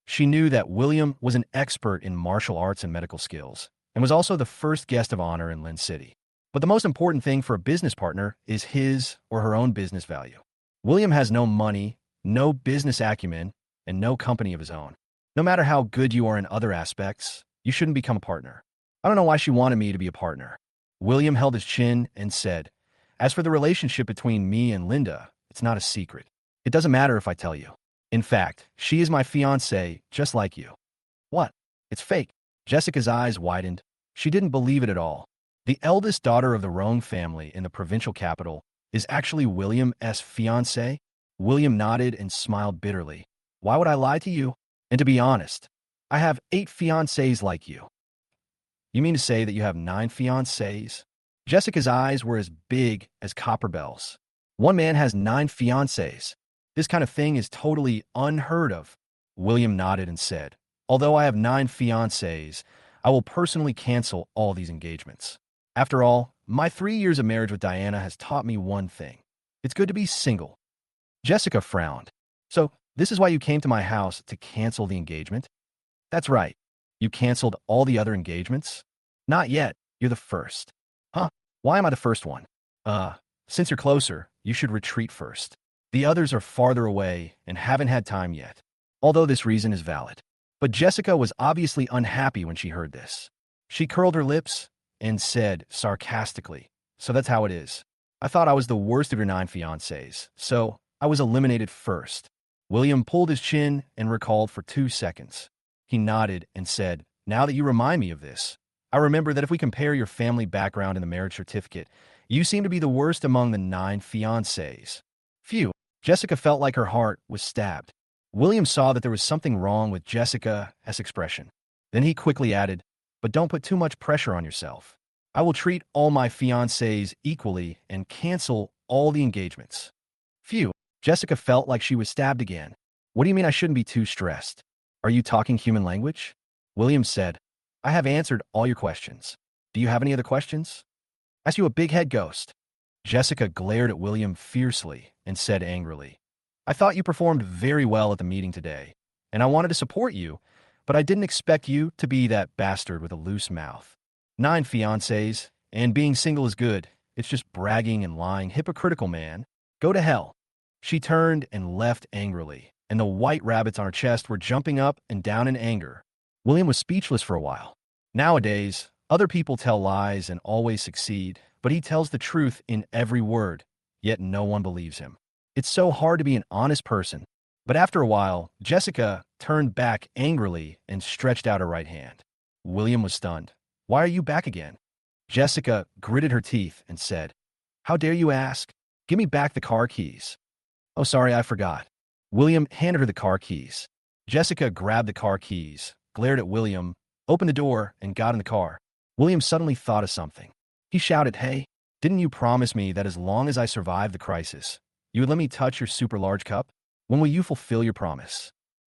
She knew that William was an expert in martial arts and medical skills, and was also the first guest of honor in Lin City. But the most important thing for a business partner is his or her own business value. William has no money, no business acumen, and no company of his own. No matter how good you are in other aspects, you shouldn't become a partner. I don't know why she wanted me to be a partner. William held his chin and said, As for the relationship between me and Linda, it's not a secret. It doesn't matter if I tell you. In fact, she is my fiancée, just like you. What? It's fake. Jessica's eyes widened. She didn't believe it at all. The eldest daughter of the Rong family in the provincial capital is actually William's fiancée? William nodded and smiled bitterly. Why would I lie to you? And to be honest, I have 8 fiancés like you. You mean to say that you have 9 fiancés? Jessica's eyes were as big as copper bells. One man has 9 fiancés. This kind of thing is totally unheard of. William nodded and said, Although I have 9 fiancés, I will personally cancel all these engagements. After all, my 3 years of marriage with Diana has taught me one thing. It's good to be single. Jessica frowned. So, this is why you came to my house to cancel the engagement? That's right. You canceled all the other engagements? Not yet. You're the first. Huh? Why am I the first one? Since you're closer, you should retreat first. The others are farther away and haven't had time yet. Although this reason is valid. But Jessica was obviously unhappy when she heard this. She curled her lips and said sarcastically, So that's how it is. I thought I was the worst of your 9 fiancés, so I was eliminated first. William pulled his chin and recalled for 2 seconds. He nodded and said, Now that you remind me of this, I remember that if we compare your family background in the marriage certificate, you seem to be the worst among the 9 fiancés. Phew, Jessica felt like her heart was stabbed. William saw that there was something wrong with Jessica's expression. Then he quickly added, But don't put too much pressure on yourself. I will treat all my fiancés equally and cancel all the engagements. Phew, Jessica felt like she was stabbed again. What do you mean I shouldn't be too stressed? Are you talking human language? William said, I have answered all your questions. Do you have any other questions? Ask you a big head ghost. Jessica glared at William fiercely and said angrily, I thought you performed very well at the meeting today, and I wanted to support you, but I didn't expect you to be that bastard with a loose mouth. 9 fiancés, and being single is good. It's just bragging and lying, hypocritical man. Go to hell. She turned and left angrily, and the white rabbits on her chest were jumping up and down in anger. William was speechless for a while. Nowadays, other people tell lies and always succeed, but he tells the truth in every word, yet no one believes him. It's so hard to be an honest person. But after a while, Jessica turned back angrily and stretched out her right hand. William was stunned. Why are you back again? Jessica gritted her teeth and said, How dare you ask? Give me back the car keys. Oh, sorry, I forgot. William handed her the car keys. Jessica grabbed the car keys, glared at William, opened the door, and got in the car. William suddenly thought of something. He shouted, Hey, didn't you promise me that as long as I survive the crisis, you would let me touch your super large cup? When will you fulfill your promise?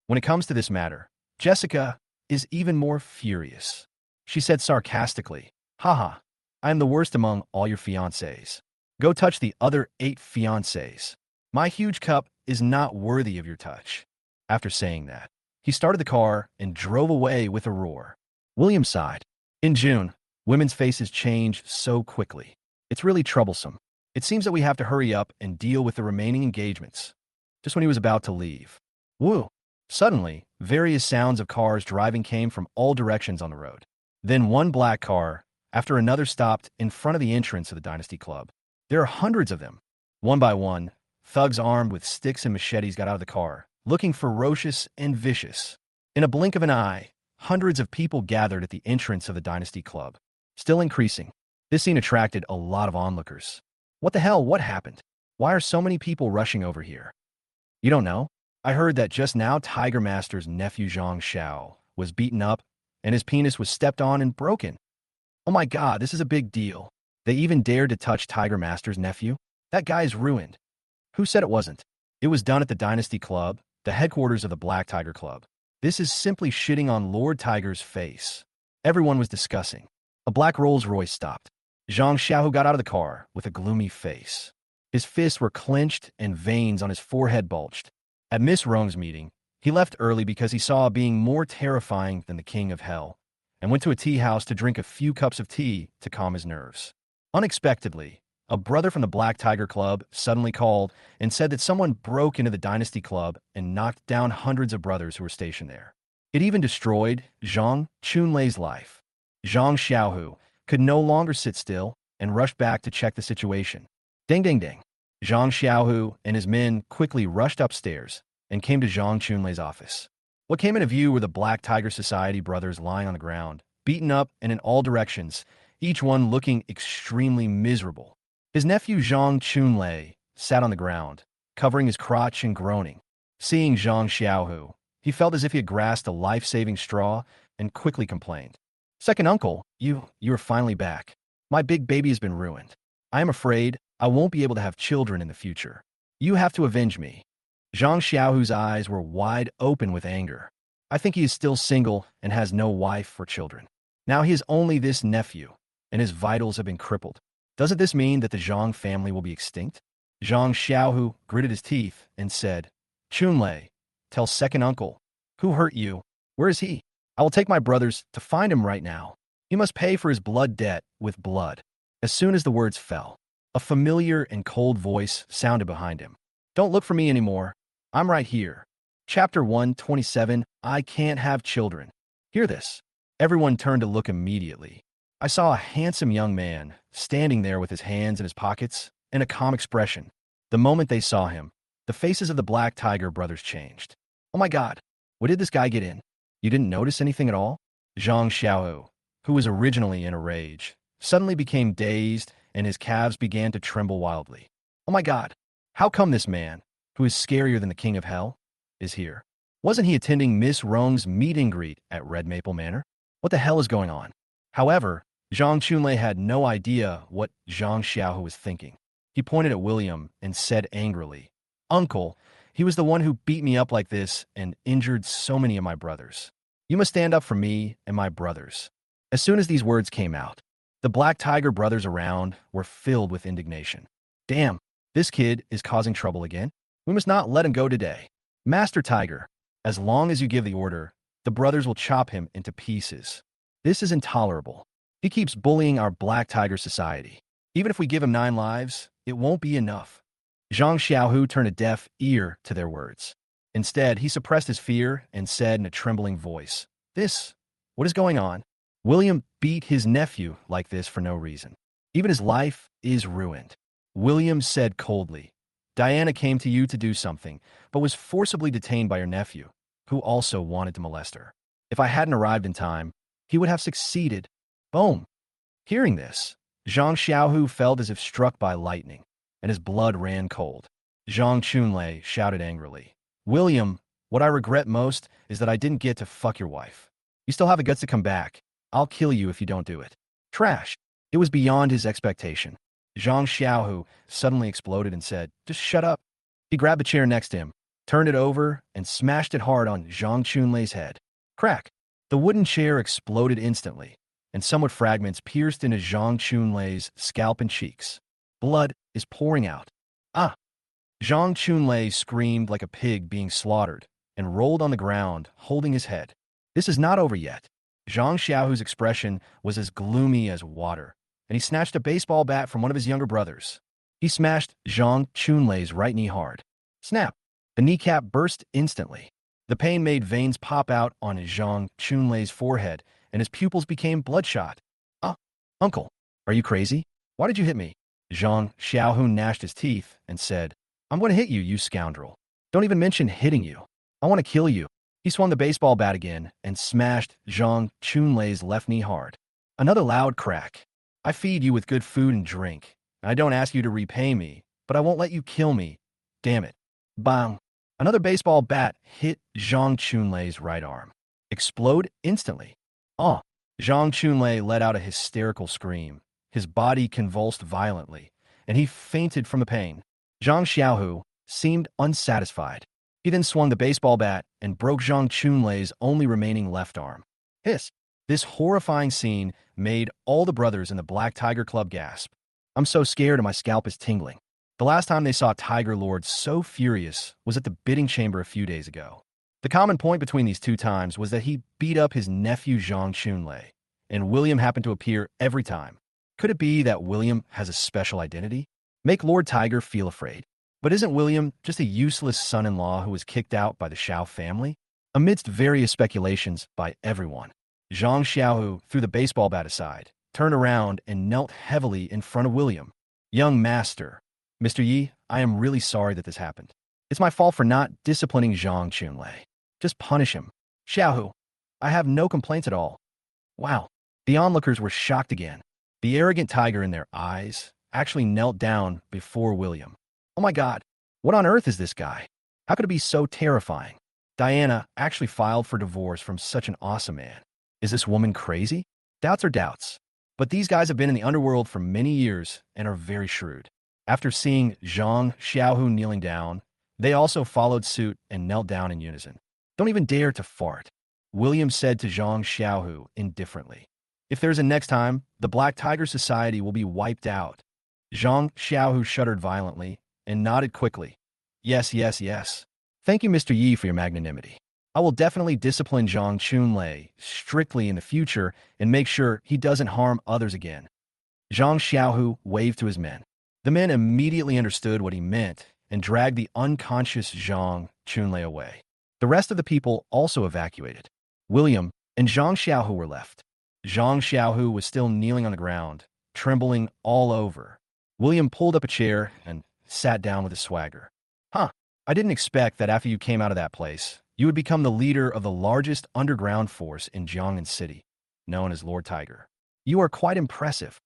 When it comes to this matter, Jessica is even more furious. She said sarcastically, Haha, I am the worst among all your fiancés. Go touch the other 8 fiancés. My huge cup is not worthy of your touch." After saying that, he started the car and drove away with a roar. William sighed. In June, women's faces change so quickly. It's really troublesome. It seems that we have to hurry up and deal with the remaining engagements. Just when he was about to leave. Woo! Suddenly, various sounds of cars driving came from all directions on the road. Then one black car, after another, stopped in front of the entrance of the Dynasty Club. There are hundreds of them. One by one, thugs armed with sticks and machetes got out of the car, looking ferocious and vicious. In a blink of an eye, hundreds of people gathered at the entrance of the Dynasty Club, still increasing. This scene attracted a lot of onlookers. What the hell? What happened? Why are so many people rushing over here? You don't know? I heard that just now Tiger Master's nephew Jeang Xiau was beaten up and his penis was stepped on and broken. Oh my god, this is a big deal. They even dared to touch Tiger Master's nephew? That guy is ruined. Who said it wasn't? It was done at the Dynasty Club, the headquarters of the Black Tiger Club. This is simply shitting on Lord Tiger's face. Everyone was discussing. A black Rolls-Royce stopped. Jeang Xiao got out of the car with a gloomy face. His fists were clenched and veins on his forehead bulged. At Miss Rong's meeting, he left early because he saw a being more terrifying than the King of Hell, and went to a tea house to drink a few cups of tea to calm his nerves. Unexpectedly, a brother from the Black Tiger Club suddenly called and said that someone broke into the Dynasty Club and knocked down hundreds of brothers who were stationed there. It even destroyed Zhang Chunlei's life. Jeang Xiaohu could no longer sit still and rushed back to check the situation. Ding ding ding. Jeang Xiaohu and his men quickly rushed upstairs and came to Zhang Chunlei's office. What came into view were the Black Tiger Society brothers lying on the ground, beaten up and in all directions, each one looking extremely miserable. His nephew Zhang Chunlei sat on the ground, covering his crotch and groaning. Seeing Jeang Xiaohu, he felt as if he had grasped a life-saving straw and quickly complained. "Second uncle, you are finally back. My big baby has been ruined. I am afraid I won't be able to have children in the future. You have to avenge me." Jeang Xiaohu's eyes were wide open with anger. I think he is still single and has no wife or children. Now he has only this nephew, and his vitals have been crippled. Doesn't this mean that the Zhang family will be extinct? Jeang Xiaohu gritted his teeth and said, "Chunlei, tell second uncle, who hurt you? Where is he? I will take my brothers to find him right now. He must pay for his blood debt with blood." As soon as the words fell, a familiar and cold voice sounded behind him. "Don't look for me anymore. I'm right here." Chapter 127, I Can't Have Children. Hear this. Everyone turned to look immediately. I saw a handsome young man standing there with his hands in his pockets and a calm expression. The moment they saw him, the faces of the Black Tiger brothers changed. "Oh my god, what did this guy get in? You didn't notice anything at all?" Jeang Xiao, who was originally in a rage, suddenly became dazed and his calves began to tremble wildly. "Oh my god, how come this man, who is scarier than the King of Hell, is here? Wasn't he attending Miss Rong's meet and greet at Red Maple Manor? What the hell is going on?" However, Zhang Chunlei had no idea what Jeang Xiao was thinking. He pointed at William and said angrily, "Uncle, he was the one who beat me up like this and injured so many of my brothers. You must stand up for me and my brothers." As soon as these words came out, the Black Tiger brothers around were filled with indignation. "Damn, this kid is causing trouble again. We must not let him go today. Master Tiger, as long as you give the order, the brothers will chop him into pieces. This is intolerable. He keeps bullying our Black Tiger Society. Even if we give him 9 lives, it won't be enough." Jeang Xiaohu turned a deaf ear to their words. Instead, he suppressed his fear and said in a trembling voice, What is going on? William beat his nephew like this for no reason. Even his life is ruined." William said coldly, "Diana came to you to do something, but was forcibly detained by her nephew, who also wanted to molest her. If I hadn't arrived in time, he would have succeeded." Boom. Hearing this, Jeang Xiaohu felt as if struck by lightning, and his blood ran cold. Zhang Chunlei shouted angrily, "William, what I regret most is that I didn't get to fuck your wife. You still have the guts to come back. I'll kill you if you don't do it." Trash. It was beyond his expectation. Jeang Xiaohu suddenly exploded and said, "Just shut up." He grabbed the chair next to him, turned it over, and smashed it hard on Zhang Chunlei's head. Crack. The wooden chair exploded instantly, and somewhat fragments pierced into Zhang Chunlei's scalp and cheeks. Blood is pouring out. Ah! Zhang Chunlei screamed like a pig being slaughtered and rolled on the ground, holding his head. This is not over yet. Jeang Xiao's expression was as gloomy as water, and he snatched a baseball bat from one of his younger brothers. He smashed Zhang Chunlei's right knee hard. Snap! The kneecap burst instantly. The pain made veins pop out on Zhang Chunlei's forehead, and his pupils became bloodshot. Ah, uncle, are you crazy? Why did you hit me? Zhang Xiaohu gnashed his teeth and said, I'm going to hit you, you scoundrel. Don't even mention hitting you. I want to kill you. He swung the baseball bat again and smashed Zhang Chunlei's left knee hard. Another loud crack. I feed you with good food and drink. I don't ask you to repay me, but I won't let you kill me. Damn it. Bang. Another baseball bat hit Zhang Chunlei's right arm. Explode instantly. Ah. Zhang Chunlei let out a hysterical scream. His body convulsed violently, and he fainted from the pain. Jeang Xiaohu seemed unsatisfied. He then swung the baseball bat and broke Zhang Chunlei's only remaining left arm. Hiss! This horrifying scene made all the brothers in the Black Tiger Club gasp. I'm so scared and my scalp is tingling. The last time they saw Tiger Lord so furious was at the bidding chamber a few days ago. The common point between these two times was that he beat up his nephew Zhang Chunlei, and William happened to appear every time. Could it be that William has a special identity? Make Lord Tiger feel afraid. But isn't William just a useless son-in-law who was kicked out by the Xiao family? Amidst various speculations by everyone, Jeang Xiao threw the baseball bat aside, turned around, and knelt heavily in front of William. Young master, Mr. Yi, I am really sorry that this happened. It's my fault for not disciplining Zhang Chunlei. Just punish him. Xiaohu, I have no complaints at all. Wow. The onlookers were shocked again. The arrogant tiger in their eyes actually knelt down before William. Oh my God, what on earth is this guy? How could it be so terrifying? Diana actually filed for divorce from such an awesome man. Is this woman crazy? Doubts are doubts. But these guys have been in the underworld for many years and are very shrewd. After seeing Zhang Xiaohu kneeling down, they also followed suit and knelt down in unison. Don't even dare to fart, William said to Zhang Xiaohu indifferently. If there's a next time, the Black Tiger Society will be wiped out. Zhang Xiaohu shuddered violently and nodded quickly. Yes, yes, yes. Thank you, Mr. Yi, for your magnanimity. I will definitely discipline Zhang Chunlei strictly in the future and make sure he doesn't harm others again. Zhang Xiaohu waved to his men. The men immediately understood what he meant and dragged the unconscious Zhang Chunlei away. The rest of the people also evacuated. William and Zhang Xiaohu were left. Zhang Xiaohu was still kneeling on the ground, trembling all over. William pulled up a chair and sat down with a swagger. Huh, I didn't expect that after you came out of that place, you would become the leader of the largest underground force in Jiangnan City, known as Lord Tiger. You are quite impressive.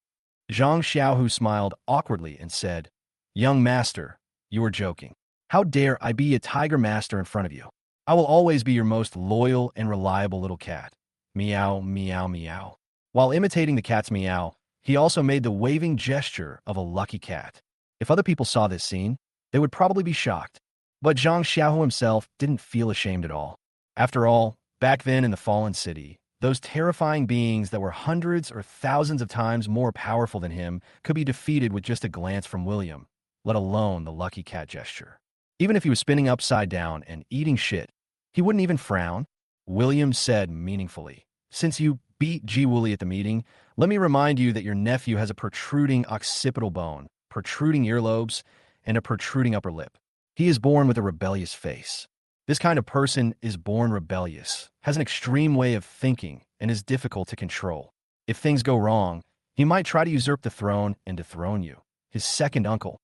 Zhang Xiaohu smiled awkwardly and said, Young master, you are joking. How dare I be a tiger master in front of you? I will always be your most loyal and reliable little cat. Meow, meow, meow. While imitating the cat's meow, he also made the waving gesture of a lucky cat. If other people saw this scene, they would probably be shocked. But Zhang Xiaohu himself didn't feel ashamed at all. After all, back then in the fallen city, those terrifying beings that were hundreds or thousands of times more powerful than him could be defeated with just a glance from William, let alone the lucky cat gesture. Even if he was spinning upside down and eating shit, he wouldn't even frown. William said meaningfully, Since you beat Ji Wooly at the meeting, let me remind you that your nephew has a protruding occipital bone, protruding earlobes, and a protruding upper lip. He is born with a rebellious face. This kind of person is born rebellious, has an extreme way of thinking, and is difficult to control. If things go wrong, he might try to usurp the throne and dethrone you. His second uncle,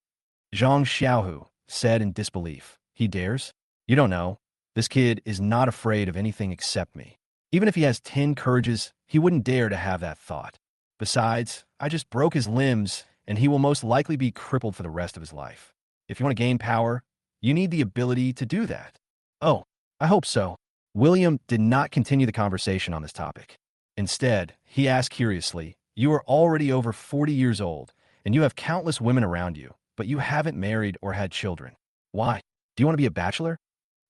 Zhang Xiaohu, said in disbelief. He dares? You don't know. This kid is not afraid of anything except me. Even if he has 10 courages, he wouldn't dare to have that thought. Besides, I just broke his limbs, and he will most likely be crippled for the rest of his life. If you want to gain power, you need the ability to do that. Oh, I hope so. William did not continue the conversation on this topic. Instead, he asked curiously, You are already over 40 years old, and you have countless women around you, but you haven't married or had children. Why? Do you want to be a bachelor?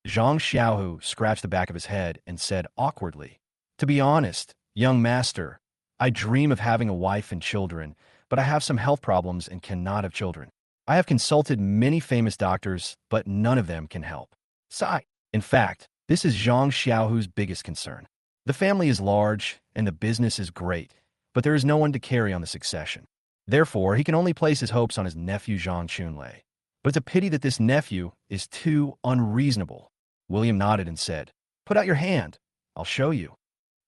Zhang Xiaohu scratched the back of his head and said awkwardly, To be honest, young master, I dream of having a wife and children, but I have some health problems and cannot have children. I have consulted many famous doctors, but none of them can help. Sigh. In fact, this is Jeang Xiao's biggest concern. The family is large, and the business is great, but there is no one to carry on the succession. Therefore, he can only place his hopes on his nephew Zhang Chunlei. But it's a pity that this nephew is too unreasonable. William nodded and said, "Put out your hand. I'll show you."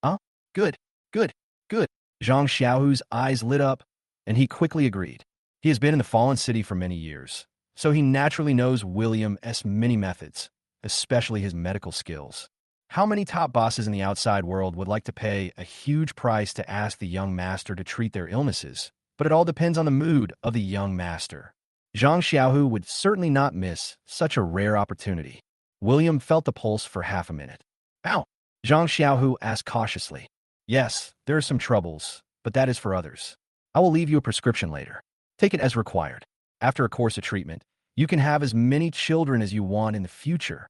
Huh? Good, good, good. Zhang Xiao's eyes lit up, and he quickly agreed. He has been in the fallen city for many years, so he naturally knows William's many methods, especially his medical skills. How many top bosses in the outside world would like to pay a huge price to ask the young master to treat their illnesses? But it all depends on the mood of the young master. Zhang Xiao would certainly not miss such a rare opportunity. William felt the pulse for half a minute. Ow! Zhang Xiao asked cautiously. Yes, there are some troubles, but that is for others. I will leave you a prescription later. Take it as required. After a course of treatment, you can have as many children as you want in the future.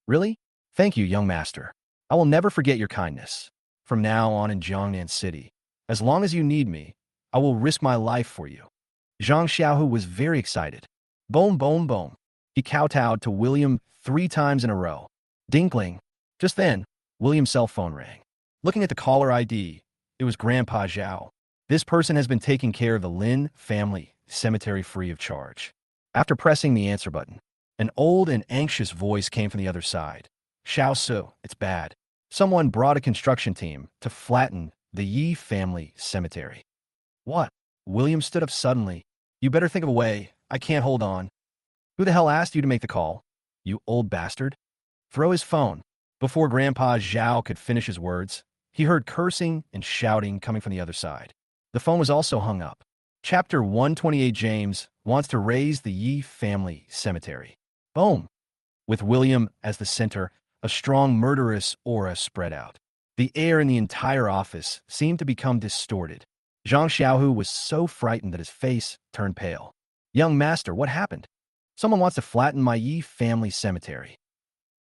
Really? Thank you, young master. I will never forget your kindness. From now on in Jiangnan City, as long as you need me, I will risk my life for you. Zhang Xiao was very excited. Boom, boom, boom. He kowtowed to William 3 times in a row. Dinkling. Just then, William's cell phone rang. Looking at the caller ID, it was Grandpa Zhao. This person has been taking care of the Lin family cemetery free of charge. After pressing the answer button, an old and anxious voice came from the other side. Xiao Su, it's bad. Someone brought a construction team to flatten the Yi family cemetery. What? William stood up suddenly. You better think of a way. I can't hold on. Who the hell asked you to make the call? You old bastard. Throw his phone. Before Grandpa Zhao could finish his words, he heard cursing and shouting coming from the other side. The phone was also hung up. Chapter 128. James wants to raise the Yi family cemetery. Boom. With William as the center, a strong murderous aura spread out. The air in the entire office seemed to become distorted. Zhang Xiao was so frightened that his face turned pale. Young master, what happened? Someone wants to flatten my Yi family cemetery.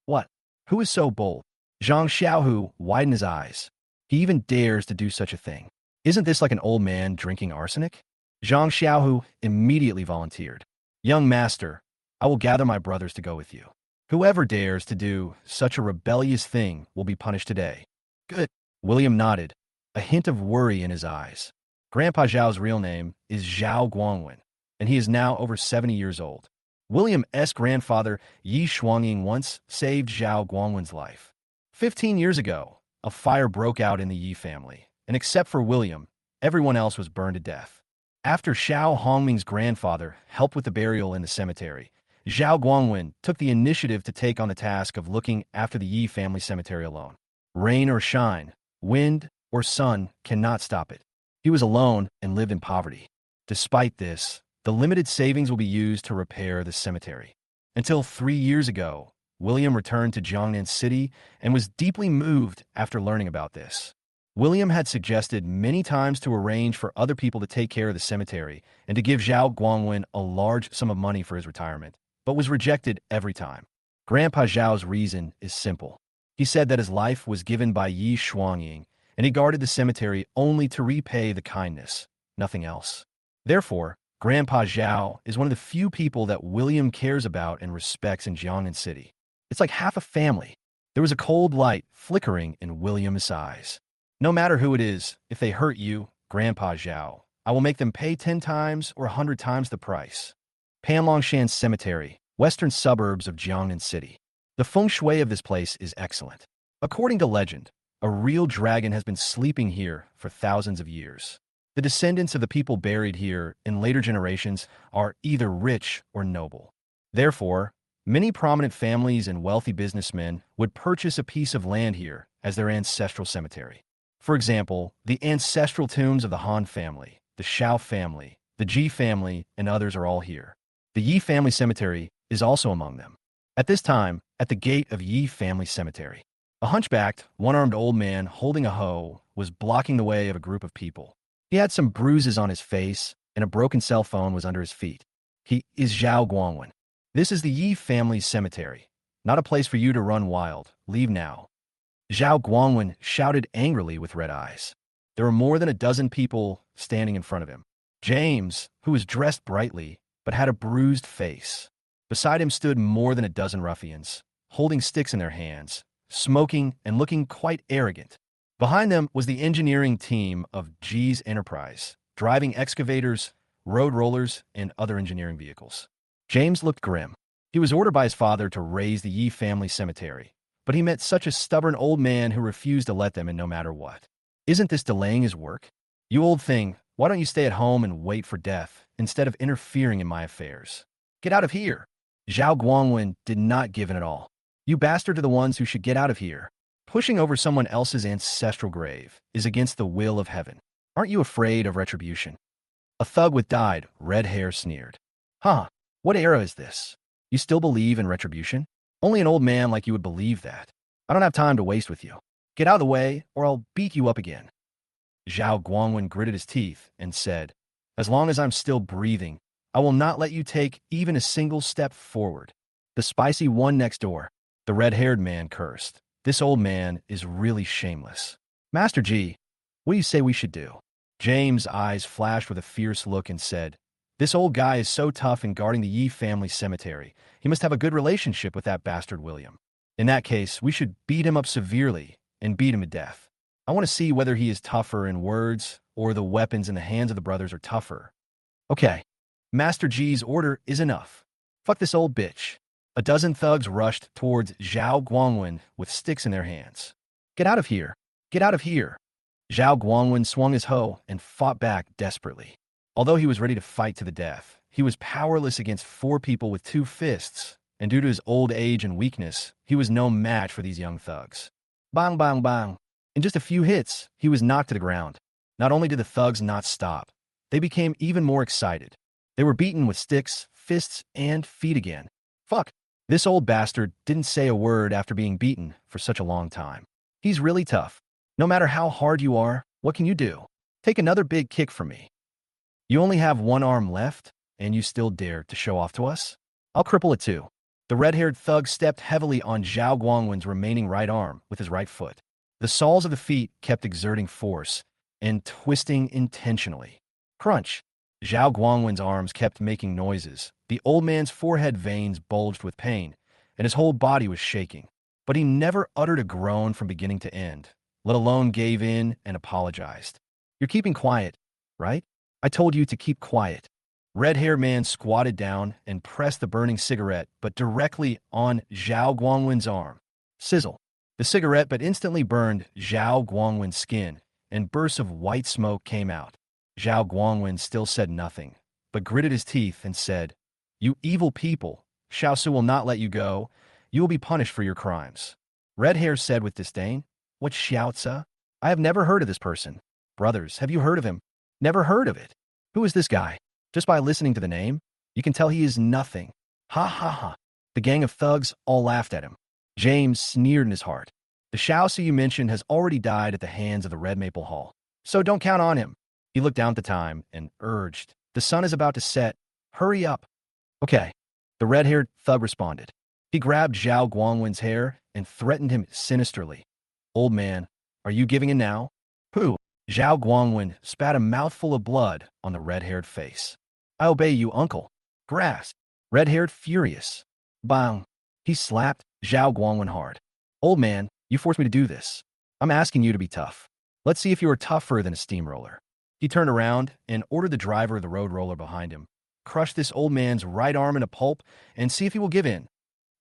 What? Who is so bold? Zhang Xiao widened his eyes. He even dares to do such a thing. Isn't this like an old man drinking arsenic? Zhang Xiao immediately volunteered. Young master, I will gather my brothers to go with you. Whoever dares to do such a rebellious thing will be punished today. Good. William nodded, a hint of worry in his eyes. Grandpa Zhao's real name is Zhao Guangwen, and he is now over 70 years old. William's grandfather, Yi Shuangying, once saved Zhao Guangwen's life. 15 years ago, a fire broke out in the Yi family, and except for William, everyone else was burned to death. After Xiao Hongming's grandfather helped with the burial in the cemetery, Zhao Guangwen took the initiative to take on the task of looking after the Yi family cemetery alone. Rain or shine, wind or sun cannot stop it. He was alone and lived in poverty. Despite this, the limited savings will be used to repair the cemetery. Until 3 years ago, William returned to Jiangnan City and was deeply moved after learning about this. William had suggested many times to arrange for other people to take care of the cemetery and to give Zhao Guangwen a large sum of money for his retirement, but was rejected every time. Grandpa Zhao's reason is simple. He said that his life was given by Yi Shuangying, and he guarded the cemetery only to repay the kindness, nothing else. Therefore, Grandpa Zhao is one of the few people that William cares about and respects in Jiangnan City. It's like half a family. There was a cold light flickering in William's eyes. No matter who it is, if they hurt you, Grandpa Zhao, I will make them pay 10 times or 100 times the price. Panlongshan Cemetery, western suburbs of Jiangnan City. The feng shui of this place is excellent. According to legend, a real dragon has been sleeping here for thousands of years. The descendants of the people buried here in later generations are either rich or noble. Therefore, many prominent families and wealthy businessmen would purchase a piece of land here as their ancestral cemetery. For example, the ancestral tombs of the Han family, the Xiao family, the Ji family, and others are all here. The Yi family cemetery is also among them. At this time, at the gate of Yi family cemetery, a hunchbacked, one-armed old man holding a hoe was blocking the way of a group of people. He had some bruises on his face, and a broken cell phone was under his feet. He is Zhao Guangwen. This is the Yi family cemetery. Not a place for you to run wild. Leave now. Zhao Guangwen shouted angrily with red eyes. There were more than a dozen people standing in front of him. James, who was dressed brightly, but had a bruised face. Beside him stood more than a dozen ruffians, holding sticks in their hands, smoking and looking quite arrogant. Behind them was the engineering team of G's Enterprise, driving excavators, road rollers, and other engineering vehicles. James looked grim. He was ordered by his father to raise the Yi family cemetery, but he met such a stubborn old man who refused to let them in no matter what. Isn't this delaying his work? You old thing, why don't you stay at home and wait for death instead of interfering in my affairs? Get out of here! Zhao Guangwen did not give in at all. You bastard are the ones who should get out of here. Pushing over someone else's ancestral grave is against the will of heaven. Aren't you afraid of retribution? A thug with dyed, red hair sneered. Huh, what era is this? You still believe in retribution? Only an old man like you would believe that. I don't have time to waste with you. Get out of the way, or I'll beat you up again. Zhao Guangwen gritted his teeth and said, as long as I'm still breathing, I will not let you take even a single step forward. The spicy one next door, the red-haired man cursed. This old man is really shameless. Master G, what do you say we should do? James' eyes flashed with a fierce look and said, this old guy is so tough in guarding the Yi family cemetery. He must have a good relationship with that bastard William. In that case, we should beat him up severely and beat him to death. I want to see whether he is tougher in words or the weapons in the hands of the brothers are tougher. Okay, Master G's order is enough. Fuck this old bitch. A dozen thugs rushed towards Zhao Guangwen with sticks in their hands. Get out of here! Get out of here! Zhao Guangwen swung his hoe and fought back desperately. Although he was ready to fight to the death, he was powerless against 4 people with 2 fists, and due to his old age and weakness, he was no match for these young thugs. Bang, bang, bang. In just a few hits, he was knocked to the ground. Not only did the thugs not stop, they became even more excited. They were beaten with sticks, fists, and feet again. Fuck. This old bastard didn't say a word after being beaten for such a long time. He's really tough. No matter how hard you are, what can you do? Take another big kick from me. You only have one arm left, and you still dare to show off to us? I'll cripple it too. The red-haired thug stepped heavily on Zhao Guangwen's remaining right arm with his right foot. The soles of the feet kept exerting force and twisting intentionally. Crunch. Zhao Guangwen's arms kept making noises. The old man's forehead veins bulged with pain, and his whole body was shaking. But he never uttered a groan from beginning to end, let alone gave in and apologized. You're keeping quiet, right? I told you to keep quiet. Red-haired man squatted down and pressed the burning cigarette, but directly on Zhao Guangwen's arm. Sizzle. The cigarette but instantly burned Zhao Guangwen's skin, and bursts of white smoke came out. Zhao Guangwen still said nothing, but gritted his teeth and said, you evil people, Xiaosu will not let you go. You will be punished for your crimes. Red Hair said with disdain, what's Xiaozi? I have never heard of this person. Brothers, have you heard of him? Never heard of it. Who is this guy? Just by listening to the name, you can tell he is nothing. Ha ha ha. The gang of thugs all laughed at him. James sneered in his heart. The Xiaozi you mentioned has already died at the hands of the Red Maple Hall, so don't count on him. He looked down at the time and urged, the sun is about to set. Hurry up. Okay. The red-haired thug responded. He grabbed Zhao Guangwen's hair and threatened him sinisterly. Old man, are you giving in now? Pooh. Zhao Guangwen spat a mouthful of blood on the red-haired face. I obey you, uncle. Grass. Red-haired furious. Bang. He slapped Zhao Guangwen hard. Old man, you forced me to do this. I'm asking you to be tough. Let's see if you are tougher than a steamroller. He turned around and ordered the driver of the road roller behind him. Crush this old man's right arm in a pulp and see if he will give in.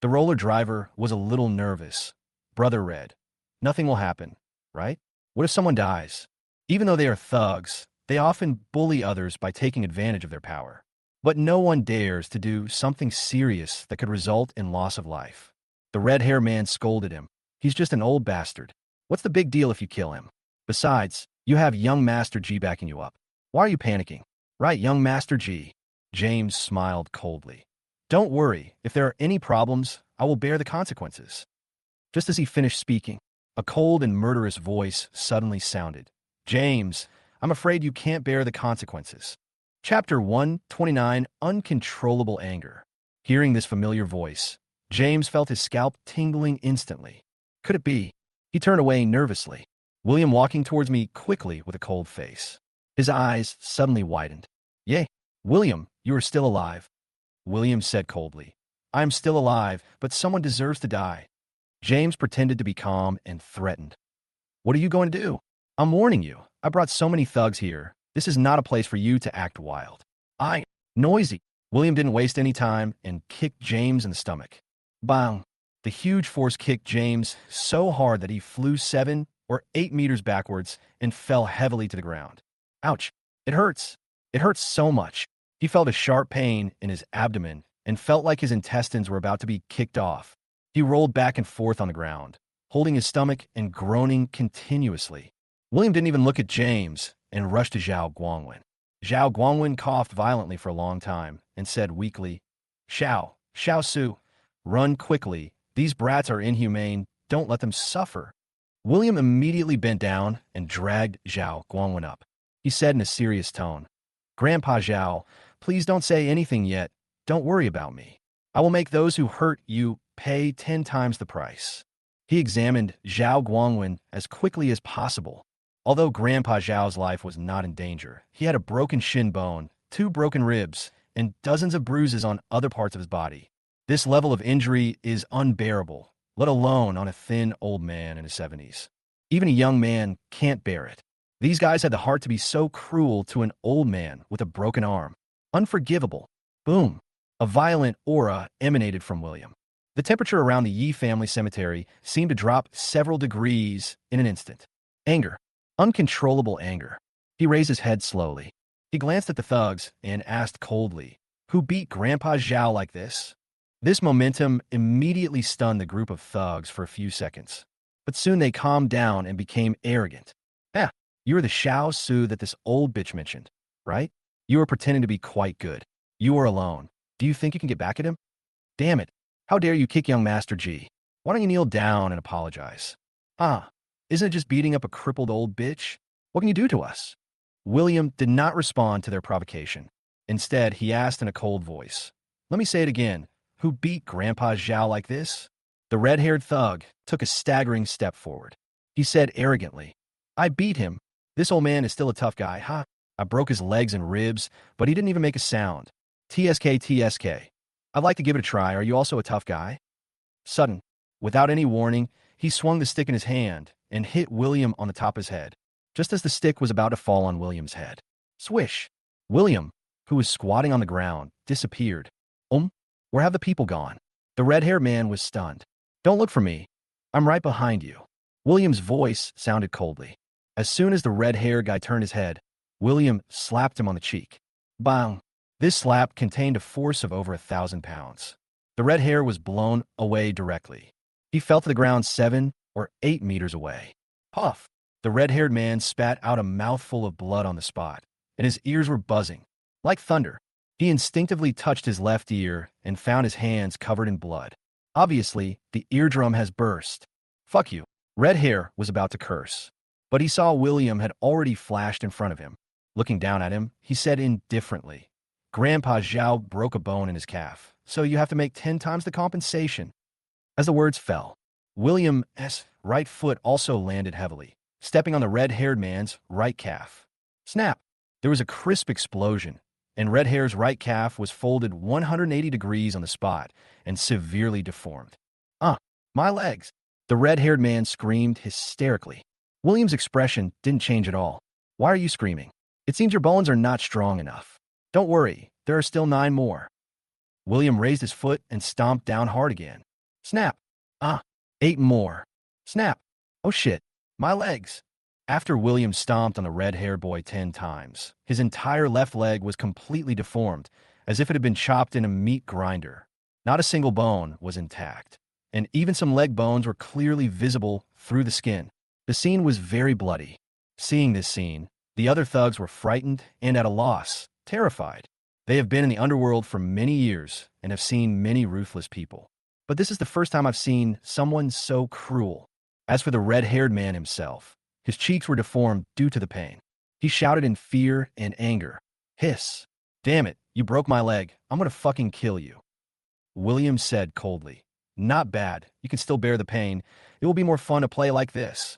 The roller driver was a little nervous. Brother Red, nothing will happen, right? What if someone dies? Even though they are thugs, they often bully others by taking advantage of their power. But no one dares to do something serious that could result in loss of life. The red-haired man scolded him. He's just an old bastard. What's the big deal if you kill him? Besides, you have young Master G backing you up. Why are you panicking? Right, young Master G. James smiled coldly. Don't worry, if there are any problems, I will bear the consequences. Just as he finished speaking, a cold and murderous voice suddenly sounded. James, I'm afraid you can't bear the consequences. Chapter 129, Uncontrollable Anger. Hearing this familiar voice, James felt his scalp tingling instantly. Could it be? He turned away nervously. William walking towards me quickly with a cold face. His eyes suddenly widened. Yay, William, you are still alive. William said coldly. I am still alive, but someone deserves to die. James pretended to be calm and threatened. What are you going to do? I'm warning you. I brought so many thugs here. This is not a place for you to act wild. Noisy. William didn't waste any time and kicked James in the stomach. Bang. The huge force kicked James so hard that he flew 7 or 8 meters backwards and fell heavily to the ground. Ouch. It hurts. It hurts so much. He felt a sharp pain in his abdomen and felt like his intestines were about to be kicked off. He rolled back and forth on the ground, holding his stomach and groaning continuously. William didn't even look at James and rushed to Zhao Guangwen. Zhao Guangwen coughed violently for a long time and said weakly, Xiao Su, run quickly. These brats are inhumane. Don't let them suffer. William immediately bent down and dragged Zhao Guangwen up. He said in a serious tone, Grandpa Zhao, please don't say anything yet. Don't worry about me. I will make those who hurt you pay 10 times the price. He examined Zhao Guangwen as quickly as possible. Although Grandpa Zhao's life was not in danger, he had a broken shin bone, 2 broken ribs, and dozens of bruises on other parts of his body. This level of injury is unbearable, let alone on a thin old man in his 70s. Even a young man can't bear it. These guys had the heart to be so cruel to an old man with a broken arm. Unforgivable. Boom. A violent aura emanated from William. The temperature around the Yi family cemetery seemed to drop several degrees in an instant. Anger. Uncontrollable anger. He raised his head slowly. He glanced at the thugs and asked coldly, Who beat Grandpa Zhao like this? This momentum immediately stunned the group of thugs for a few seconds. But soon they calmed down and became arrogant. You are the Xiao Su that this old bitch mentioned, right? You are pretending to be quite good. You are alone. Do you think you can get back at him? Damn it. How dare you kick young Master G? Why don't you kneel down and apologize? Isn't it just beating up a crippled old bitch? What can you do to us? William did not respond to their provocation. Instead, he asked in a cold voice, Let me say it again. Who beat Grandpa Zhao like this? The red-haired thug took a staggering step forward. He said arrogantly, I beat him. This old man is still a tough guy, huh? I broke his legs and ribs, but he didn't even make a sound. TSK. I'd like to give it a try. Are you also a tough guy? Sudden, without any warning, he swung the stick in his hand and hit William on the top of his head, just as the stick was about to fall on William's head. Swish! William, who was squatting on the ground, disappeared. Where have the people gone? The red-haired man was stunned. Don't look for me. I'm right behind you. William's voice sounded coldly. As soon as the red-haired guy turned his head, William slapped him on the cheek. Bang! This slap contained a force of over 1,000 pounds. The red hair was blown away directly. He fell to the ground 7 or 8 meters away. Puff! The red-haired man spat out a mouthful of blood on the spot, and his ears were buzzing. Like thunder, he instinctively touched his left ear and found his hands covered in blood. Obviously, the eardrum has burst. Fuck you. Red Hair was about to curse, but he saw William had already flashed in front of him. Looking down at him, he said indifferently, Grandpa Zhao broke a bone in his calf, so you have to make 10 times the compensation. As the words fell, William's right foot also landed heavily, stepping on the red-haired man's right calf. Snap! There was a crisp explosion, and Red Hair's right calf was folded 180 degrees on the spot and severely deformed. My legs! The red-haired man screamed hysterically. William's expression didn't change at all. Why are you screaming? It seems your bones are not strong enough. Don't worry, there are still 9 more. William raised his foot and stomped down hard again. Snap! 8 more. Snap! Oh shit, my legs! After William stomped on the red-haired boy 10 times, his entire left leg was completely deformed, as if it had been chopped in a meat grinder. Not a single bone was intact, and even some leg bones were clearly visible through the skin. The scene was very bloody. Seeing this scene, the other thugs were frightened and at a loss, terrified. They have been in the underworld for many years and have seen many ruthless people. But this is the first time I've seen someone so cruel. As for the red-haired man himself, his cheeks were deformed due to the pain. He shouted in fear and anger. Hiss! Damn it, you broke my leg. I'm gonna fucking kill you. William said coldly. Not bad. You can still bear the pain. It will be more fun to play like this.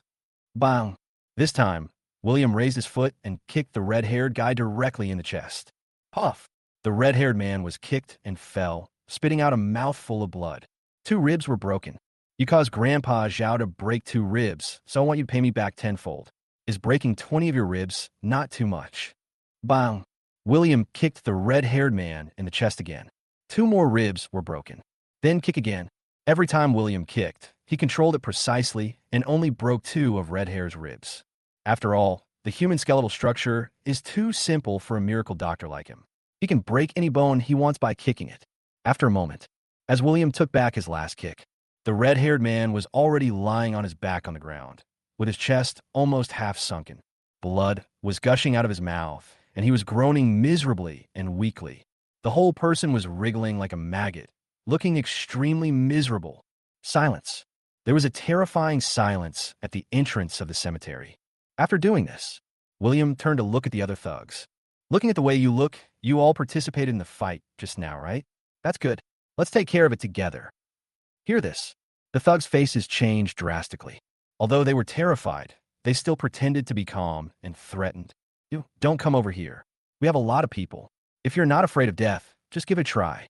Bang! This time, William raised his foot and kicked the red-haired guy directly in the chest. Puff! The red-haired man was kicked and fell, spitting out a mouthful of blood. 2 ribs were broken. You caused Grandpa Xiao to break 2 ribs, so I want you to pay me back tenfold. Is breaking 20 of your ribs not too much? Bang! William kicked the red-haired man in the chest again. 2 more ribs were broken. Then kick again. Every time William kicked, he controlled it precisely and only broke 2 of Red-Hair's ribs. After all, the human skeletal structure is too simple for a miracle doctor like him. He can break any bone he wants by kicking it. After a moment, as William took back his last kick, the red-haired man was already lying on his back on the ground, with his chest almost half sunken. Blood was gushing out of his mouth, and he was groaning miserably and weakly. The whole person was wriggling like a maggot, looking extremely miserable. Silence. There was a terrifying silence at the entrance of the cemetery. After doing this, William turned to look at the other thugs. Looking at the way you look, you all participated in the fight just now, right? That's good. Let's take care of it together. Hear this. The thugs' faces changed drastically. Although they were terrified, they still pretended to be calm and threatened. You don't come over here. We have a lot of people. If you're not afraid of death, just give it a try.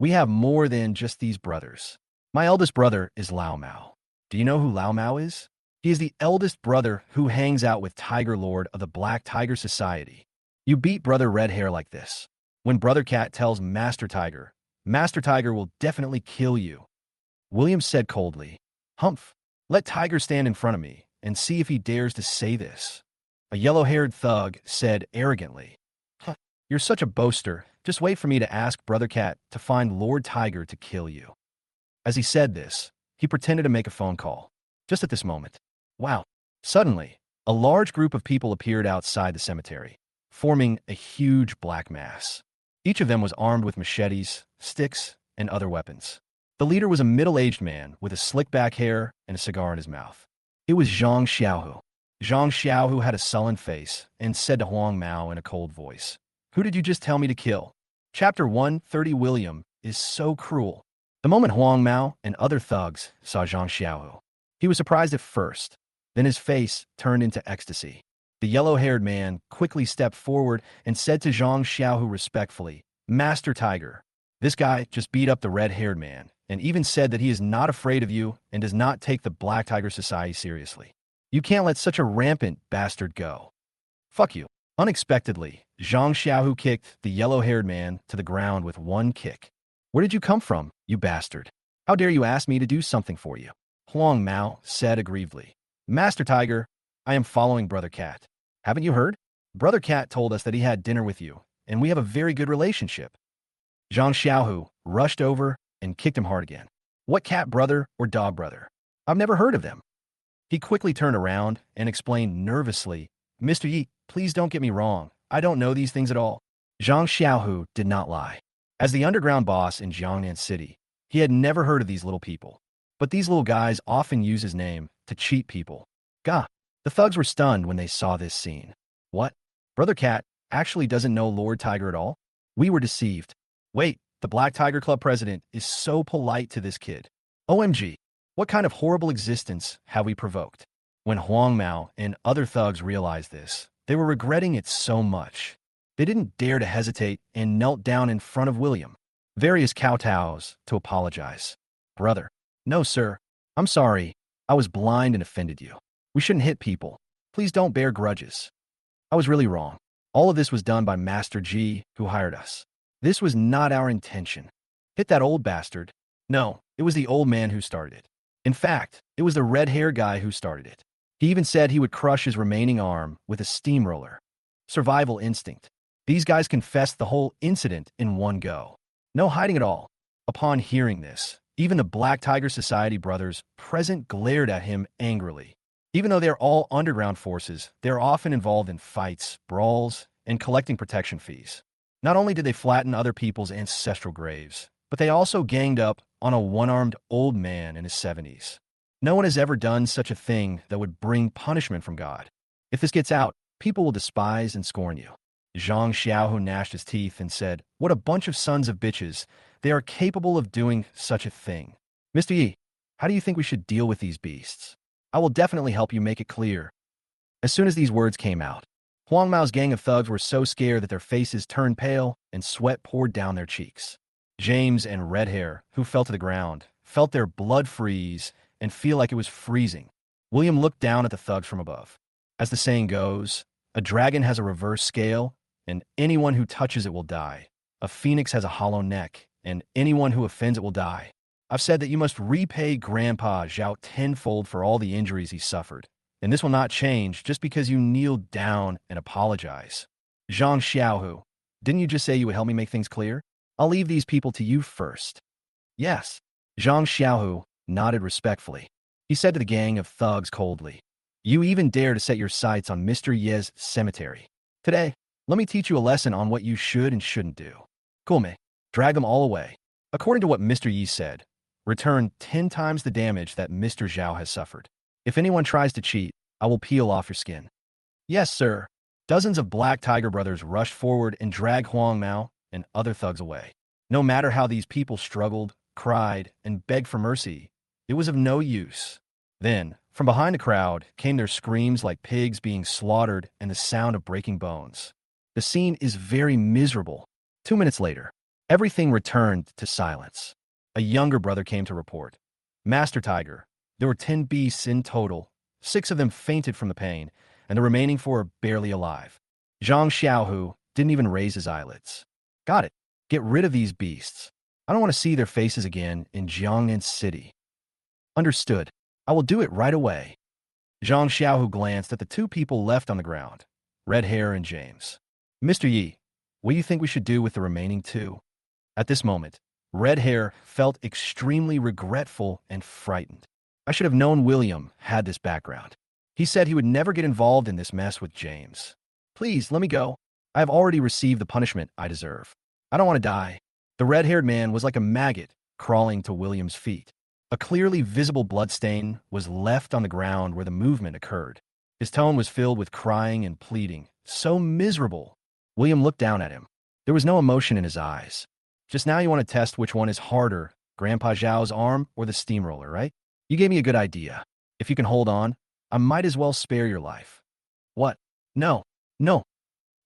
We have more than just these brothers. My eldest brother is Lao Mao. Do you know who Lao Mao is? He is the eldest brother who hangs out with Tiger Lord of the Black Tiger Society. You beat Brother Red Hair like this. When Brother Cat tells Master Tiger will definitely kill you. William said coldly, Humph, let Tiger stand in front of me and see if he dares to say this. A yellow-haired thug said arrogantly, You're such a boaster. Just wait for me to ask Brother Cat to find Lord Tiger to kill you. As he said this, he pretended to make a phone call. Just at this moment, wow, suddenly, a large group of people appeared outside the cemetery, forming a huge black mass. Each of them was armed with machetes, sticks, and other weapons. The leader was a middle-aged man with a slick back hair and a cigar in his mouth. It was Jeang Xiau. Jeang Xiau had a sullen face and said to Huang Mao in a cold voice, Who did you just tell me to kill? Chapter 130 William is so cruel. The moment Huang Mao and other thugs saw Jeang Xiau, he was surprised at first. Then his face turned into ecstasy. The yellow-haired man quickly stepped forward and said to Jeang Xiau respectfully, Master Tiger, this guy just beat up the red-haired man and even said that he is not afraid of you and does not take the Black Tiger Society seriously. You can't let such a rampant bastard go. Fuck you. Unexpectedly, Jeang Xiau kicked the yellow-haired man to the ground with one kick. Where did you come from, you bastard? How dare you ask me to do something for you? Huang Mao said aggrievedly. Master Tiger, I am following Brother Cat. Haven't you heard? Brother Cat told us that he had dinner with you, and we have a very good relationship. Jeang Xiao rushed over and kicked him hard again. What cat brother or dog brother? I've never heard of them. He quickly turned around and explained nervously, Mr. Yi, please don't get me wrong. I don't know these things at all. Jeang Xiao did not lie. As the underground boss in Jiangnan City, he had never heard of these little people. But these little guys often use his name to cheat people. Gah! The thugs were stunned when they saw this scene. What? Brother Cat actually doesn't know Lord Tiger at all? We were deceived. Wait, the Black Tiger Club president is so polite to this kid. OMG, what kind of horrible existence have we provoked? When Huang Mao and other thugs realized this, they were regretting it so much. They didn't dare to hesitate and knelt down in front of William. Various kowtows to apologize. Brother. No, sir. I'm sorry. I was blind and offended you. We shouldn't hit people. Please don't bear grudges. I was really wrong. All of this was done by Master G, who hired us. This was not our intention. Hit that old bastard. No, it was the old man who started it. In fact, it was the red-hair guy who started it. He even said he would crush his remaining arm with a steamroller. Survival instinct. These guys confessed the whole incident in one go. No hiding at all. Upon hearing this, even the Black Tiger Society brothers present glared at him angrily. Even though they're all underground forces, they're often involved in fights, brawls, and collecting protection fees. Not only did they flatten other people's ancestral graves, but they also ganged up on a one-armed old man in his 70s. No one has ever done such a thing that would bring punishment from God. If this gets out, people will despise and scorn you. Jeang Xiao gnashed his teeth and said, What a bunch of sons of bitches. They are capable of doing such a thing. Mr. Yi, how do you think we should deal with these beasts? I will definitely help you make it clear. As soon as these words came out, Huang Mao's gang of thugs were so scared that their faces turned pale and sweat poured down their cheeks. James and Red Hair, who fell to the ground, felt their blood freeze and feel like it was freezing. William looked down at the thugs from above. As the saying goes, a dragon has a reverse scale, and anyone who touches it will die. A phoenix has a hollow neck, and anyone who offends it will die. I've said that you must repay Grandpa Xiao tenfold for all the injuries he suffered, and this will not change just because you kneel down and apologize. Jeang Xiao, didn't you just say you would help me make things clear? I'll leave these people to you first. Yes. Jeang Xiao nodded respectfully. He said to the gang of thugs coldly, "You even dare to set your sights on Mr. Ye's cemetery. Today, let me teach you a lesson on what you should and shouldn't do. Kulme, drag them all away. According to what Mr. Yi said, return 10 times the damage that Mr. Zhao has suffered. If anyone tries to cheat, I will peel off your skin." Yes, sir. Dozens of Black Tiger brothers rushed forward and dragged Huang Mao and other thugs away. No matter how these people struggled, cried, and begged for mercy, it was of no use. Then, from behind the crowd, came their screams like pigs being slaughtered and the sound of breaking bones. The scene is very miserable. 2 minutes later, everything returned to silence. A younger brother came to report. "Master Tiger, there were 10 beasts in total. 6 of them fainted from the pain, and the remaining 4 are barely alive." Jeang Xiao didn't even raise his eyelids. "Got it. Get rid of these beasts. I don't want to see their faces again in Jiangnan City." "Understood. I will do it right away." Jeang Xiao glanced at the 2 people left on the ground, Red Hair and James. "Mr. Yi, what do you think we should do with the remaining 2? At this moment, Red Hair felt extremely regretful and frightened. I should have known William had this background. He said he would never get involved in this mess with James. "Please, let me go. I have already received the punishment I deserve. I don't want to die." The red-haired man was like a maggot crawling to William's feet. A clearly visible bloodstain was left on the ground where the movement occurred. His tone was filled with crying and pleading. So miserable. William looked down at him. There was no emotion in his eyes. "Just now you want to test which one is harder, Grandpa Zhao's arm or the steamroller, right? You gave me a good idea. If you can hold on, I might as well spare your life." "What? No. No."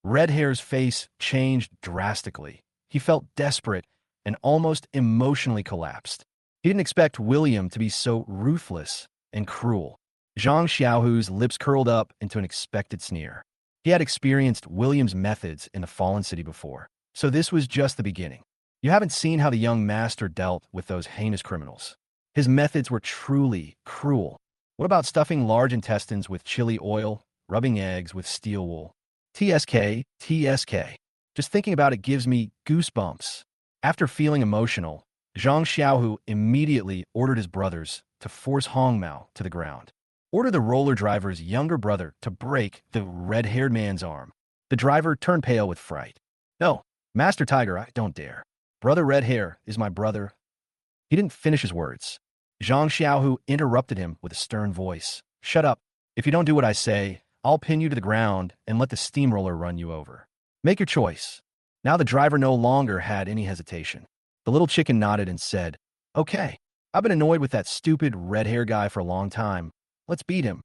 Red Hair's face changed drastically. He felt desperate and almost emotionally collapsed. He didn't expect William to be so ruthless and cruel. Jeang Xiaohu's lips curled up into an expected sneer. He had experienced William's methods in the Fallen City before, so this was just the beginning. You haven't seen how the young master dealt with those heinous criminals. His methods were truly cruel. What about stuffing large intestines with chili oil, rubbing eggs with steel wool? TSK, TSK. Just thinking about it gives me goosebumps. After feeling emotional, Jeang Xiaohu immediately ordered his brothers to force Hong Mao to the ground. Order the roller driver's younger brother to break the red-haired man's arm. The driver turned pale with fright. "No, Master Tiger, I don't dare. Brother Red Hair is my brother." He didn't finish his words. Jeang Xiaohu interrupted him with a stern voice. "Shut up. If you don't do what I say, I'll pin you to the ground and let the steamroller run you over. Make your choice." Now the driver no longer had any hesitation. The little chicken nodded and said, "Okay, I've been annoyed with that stupid red-hair guy for a long time. Let's beat him."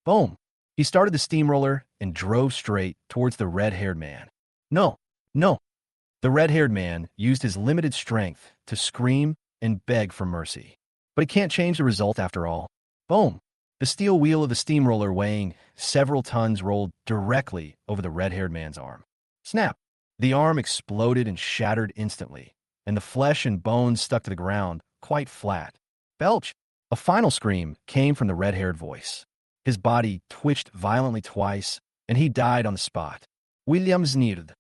Boom. He started the steamroller and drove straight towards the red-haired man. "No, no." The red-haired man used his limited strength to scream and beg for mercy. But it can't change the result after all. Boom. The steel wheel of the steamroller weighing several tons rolled directly over the red-haired man's arm. Snap. The arm exploded and shattered instantly, and the flesh and bones stuck to the ground, quite flat. Belch! A final scream came from the red-haired voice. His body twitched violently twice, and he died on the spot. William sneered.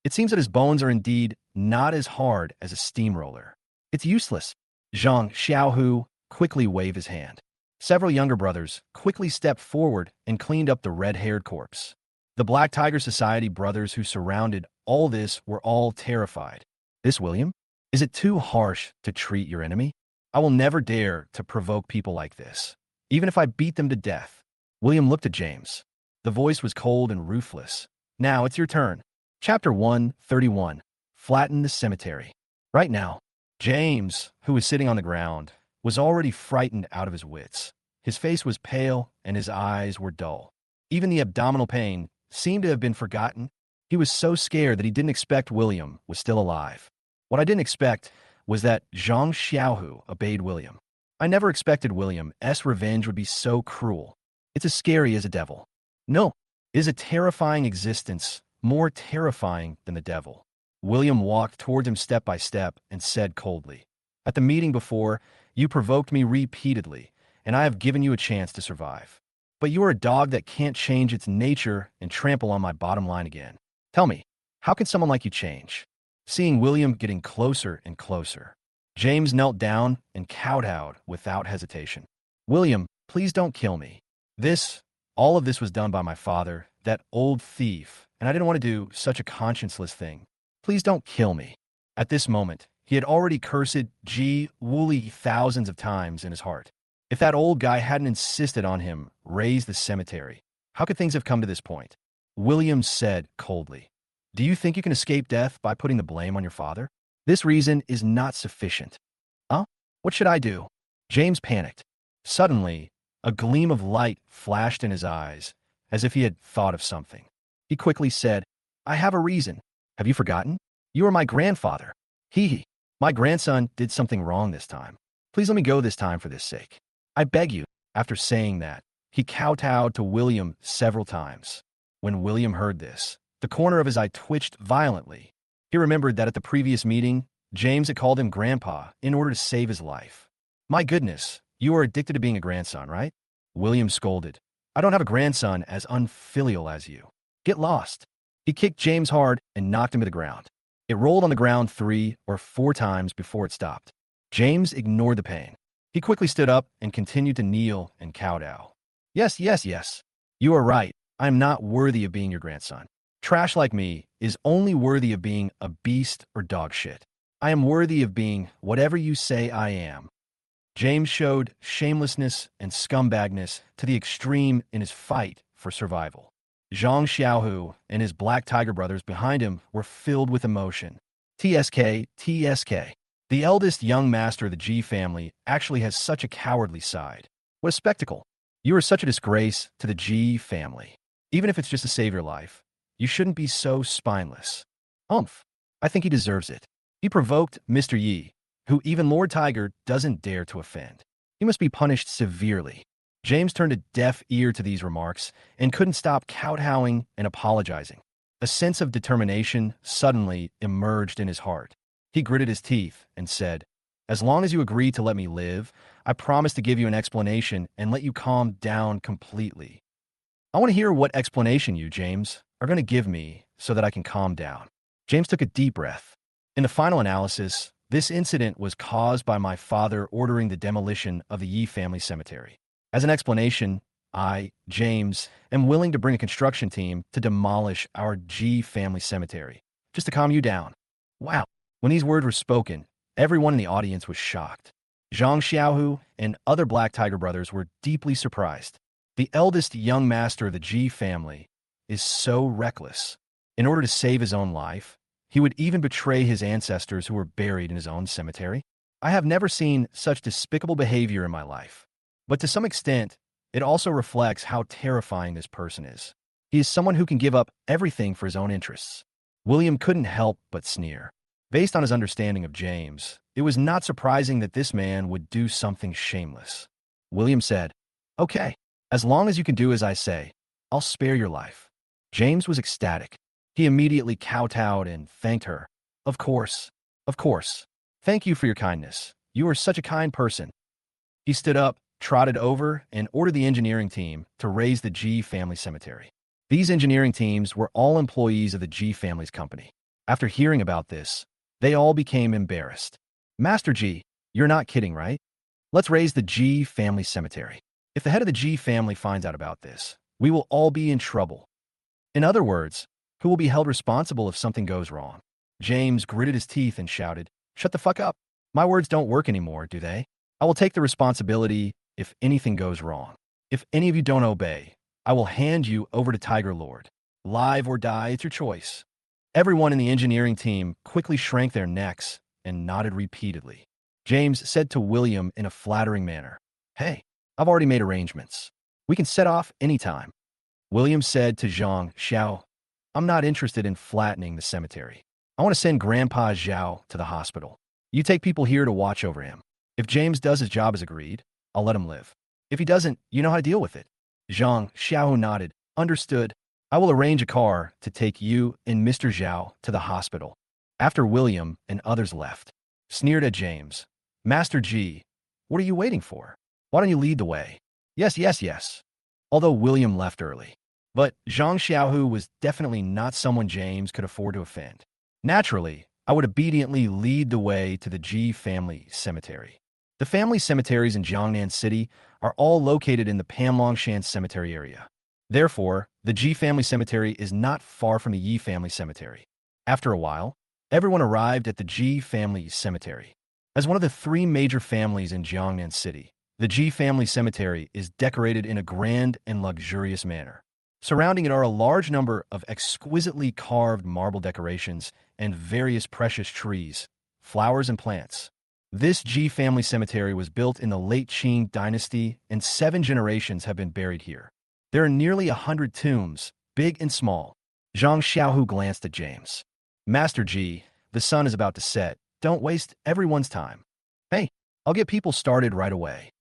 It seems that his bones are indeed not as hard as a steamroller. It's useless. Jeang Xiaohu quickly waved his hand. Several younger brothers quickly stepped forward and cleaned up the red-haired corpse. The Black Tiger Society brothers who surrounded all this were all terrified. "This, William? Is it too harsh to treat your enemy? I will never dare to provoke people like this, even if I beat them to death." William looked at James. The voice was cold and ruthless. "Now it's your turn." Chapter 131. Flatten the Cemetery. Right now, James, who was sitting on the ground, was already frightened out of his wits. His face was pale and his eyes were dull. Even the abdominal pain seemed to have been forgotten. He was so scared that he didn't expect William was still alive. What I didn't expect was that Jeang Xiao obeyed William. I never expected William's revenge would be so cruel. It's as scary as a devil. No, it is a terrifying existence, more terrifying than the devil. William walked towards him step by step and said coldly, "At the meeting before, you provoked me repeatedly, and I have given you a chance to survive. But you are a dog that can't change its nature and trample on my bottom line again. Tell me, how can someone like you change?" Seeing William getting closer and closer, James knelt down and kowtowed without hesitation. "William, please don't kill me. All of this was done by my father, that old thief, and I didn't want to do such a conscienceless thing. Please don't kill me." At this moment, he had already cursed Ji Wooly thousands of times in his heart. If that old guy hadn't insisted on him raise the cemetery, how could things have come to this point? William said coldly, "Do you think you can escape death by putting the blame on your father? This reason is not sufficient." "Huh? What should I do?" James panicked. Suddenly, a gleam of light flashed in his eyes, as if he had thought of something. He quickly said, "I have a reason. Have you forgotten? You are my grandfather. Hee. My grandson did something wrong this time. Please let me go this time for this sake. I beg you." After saying that, he kowtowed to William several times. When William heard this, the corner of his eye twitched violently. He remembered that at the previous meeting, James had called him grandpa in order to save his life. "My goodness, you are addicted to being a grandson, right?" William scolded. "I don't have a grandson as unfilial as you. Get lost." He kicked James hard and knocked him to the ground. It rolled on the ground 3 or 4 times before it stopped. James ignored the pain. He quickly stood up and continued to kneel and kowtow. Yes. You are right. I am not worthy of being your grandson. Trash like me is only worthy of being a beast or dog shit. I am worthy of being whatever you say I am." James showed shamelessness and scumbagness to the extreme in his fight for survival. Jeang Xiao and his Black Tiger brothers behind him were filled with emotion. TSK. The eldest young master of the G family actually has such a cowardly side. What a spectacle. You are such a disgrace to the G family. Even if it's just to save your life, you shouldn't be so spineless. Humph. I think he deserves it. He provoked Mr. Yi, who even Lord Tiger doesn't dare to offend. He must be punished severely. James turned a deaf ear to these remarks and couldn't stop kowtowing and apologizing. A sense of determination suddenly emerged in his heart. He gritted his teeth and said, "As long as you agree to let me live, I promise to give you an explanation and let you calm down completely." "I want to hear what explanation you, James, are going to give me so that I can calm down." James took a deep breath. In the final analysis, this incident was caused by my father ordering the demolition of the Yi family cemetery. As an explanation, I, James, am willing to bring a construction team to demolish our G family cemetery, just to calm you down. Wow. When these words were spoken, everyone in the audience was shocked. Jeang Xiao and other Black Tiger brothers were deeply surprised. The eldest young master of the G family is so reckless. In order to save his own life, he would even betray his ancestors who were buried in his own cemetery. I have never seen such despicable behavior in my life. But to some extent, it also reflects how terrifying this person is. He is someone who can give up everything for his own interests. William couldn't help but sneer. Based on his understanding of James, it was not surprising that this man would do something shameless. William said, "Okay, as long as you can do as I say, I'll spare your life." James was ecstatic. He immediately kowtowed and thanked her. Of course. Thank you for your kindness. You are such a kind person." He stood up, trotted over, and ordered the engineering team to raise the G family cemetery. These engineering teams were all employees of the G family's company. After hearing about this, they all became embarrassed. "Master G, you're not kidding, right? Let's raise the G family cemetery. If the head of the G family finds out about this, we will all be in trouble. In other words, who will be held responsible if something goes wrong?" James gritted his teeth and shouted, "Shut the fuck up. My words don't work anymore, do they? I will take the responsibility if anything goes wrong. If any of you don't obey, I will hand you over to Tiger Lord. Live or die, it's your choice." Everyone in the engineering team quickly shrank their necks and nodded repeatedly. James said to William in a flattering manner, "Hey, I've already made arrangements. We can set off anytime." William said to Jeang Xiau, I'm not interested in flattening the cemetery. I want to send Grandpa Xiao to the hospital. You take people here to watch over him. If James does his job as agreed, I'll let him live. If he doesn't, you know how to deal with it. Jeang Xiao nodded. Understood. I will arrange a car to take you and Mr. Xiao to the hospital. After William and others left, sneered at James. Master G, what are you waiting for? Why don't you lead the way? Yes, yes, yes. Although William left early. But Jeang Xiaohu was definitely not someone James could afford to offend. Naturally, I would obediently lead the way to the Ji family cemetery. The family cemeteries in Jiangnan City are all located in the Panlongshan cemetery area. Therefore, the Ji family cemetery is not far from the Yi family cemetery. After a while, everyone arrived at the Ji family cemetery. As one of the three major families in Jiangnan City, the Ji family cemetery is decorated in a grand and luxurious manner. Surrounding it are a large number of exquisitely carved marble decorations and various precious trees, flowers, and plants. This Ji family cemetery was built in the late Qing dynasty, and 7 generations have been buried here. There are nearly 100 tombs, big and small. Jeang Xiaohu glanced at James. Master Ji, the sun is about to set. Don't waste everyone's time. Hey, I'll get people started right away.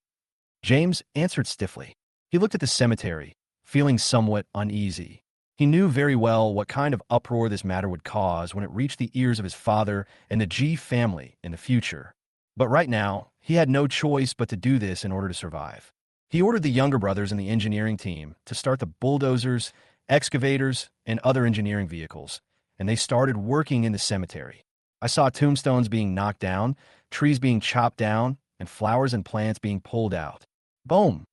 James answered stiffly. He looked at the cemetery, feeling somewhat uneasy. He knew very well what kind of uproar this matter would cause when it reached the ears of his father and the Ji family in the future. But right now, he had no choice but to do this in order to survive. He ordered the younger brothers in the engineering team to start the bulldozers, excavators, and other engineering vehicles, and they started working in the cemetery. I saw tombstones being knocked down, trees being chopped down, and flowers and plants being pulled out. Boom!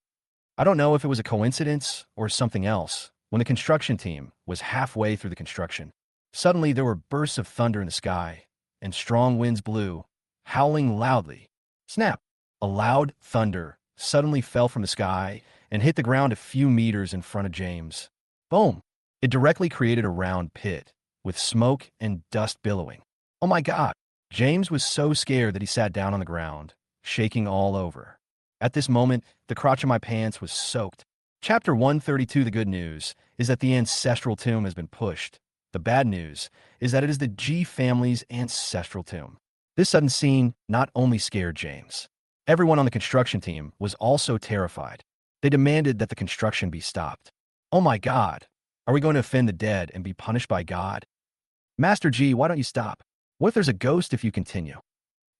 I don't know if it was a coincidence or something else. When the construction team was halfway through the construction, suddenly there were bursts of thunder in the sky, and strong winds blew, howling loudly. Snap! A loud thunder suddenly fell from the sky and hit the ground a few meters in front of James. Boom! It directly created a round pit, with smoke and dust billowing. Oh my God! James was so scared that he sat down on the ground, shaking all over. At this moment, the crotch of my pants was soaked. Chapter 132. The good news is that the ancestral tomb has been pushed. The bad news is that it is the Ji family's ancestral tomb. This sudden scene not only scared James. Everyone on the construction team was also terrified. They demanded that the construction be stopped. Oh my God! Are we going to offend the dead and be punished by God? Master Ji, why don't you stop? What if there's a ghost if you continue?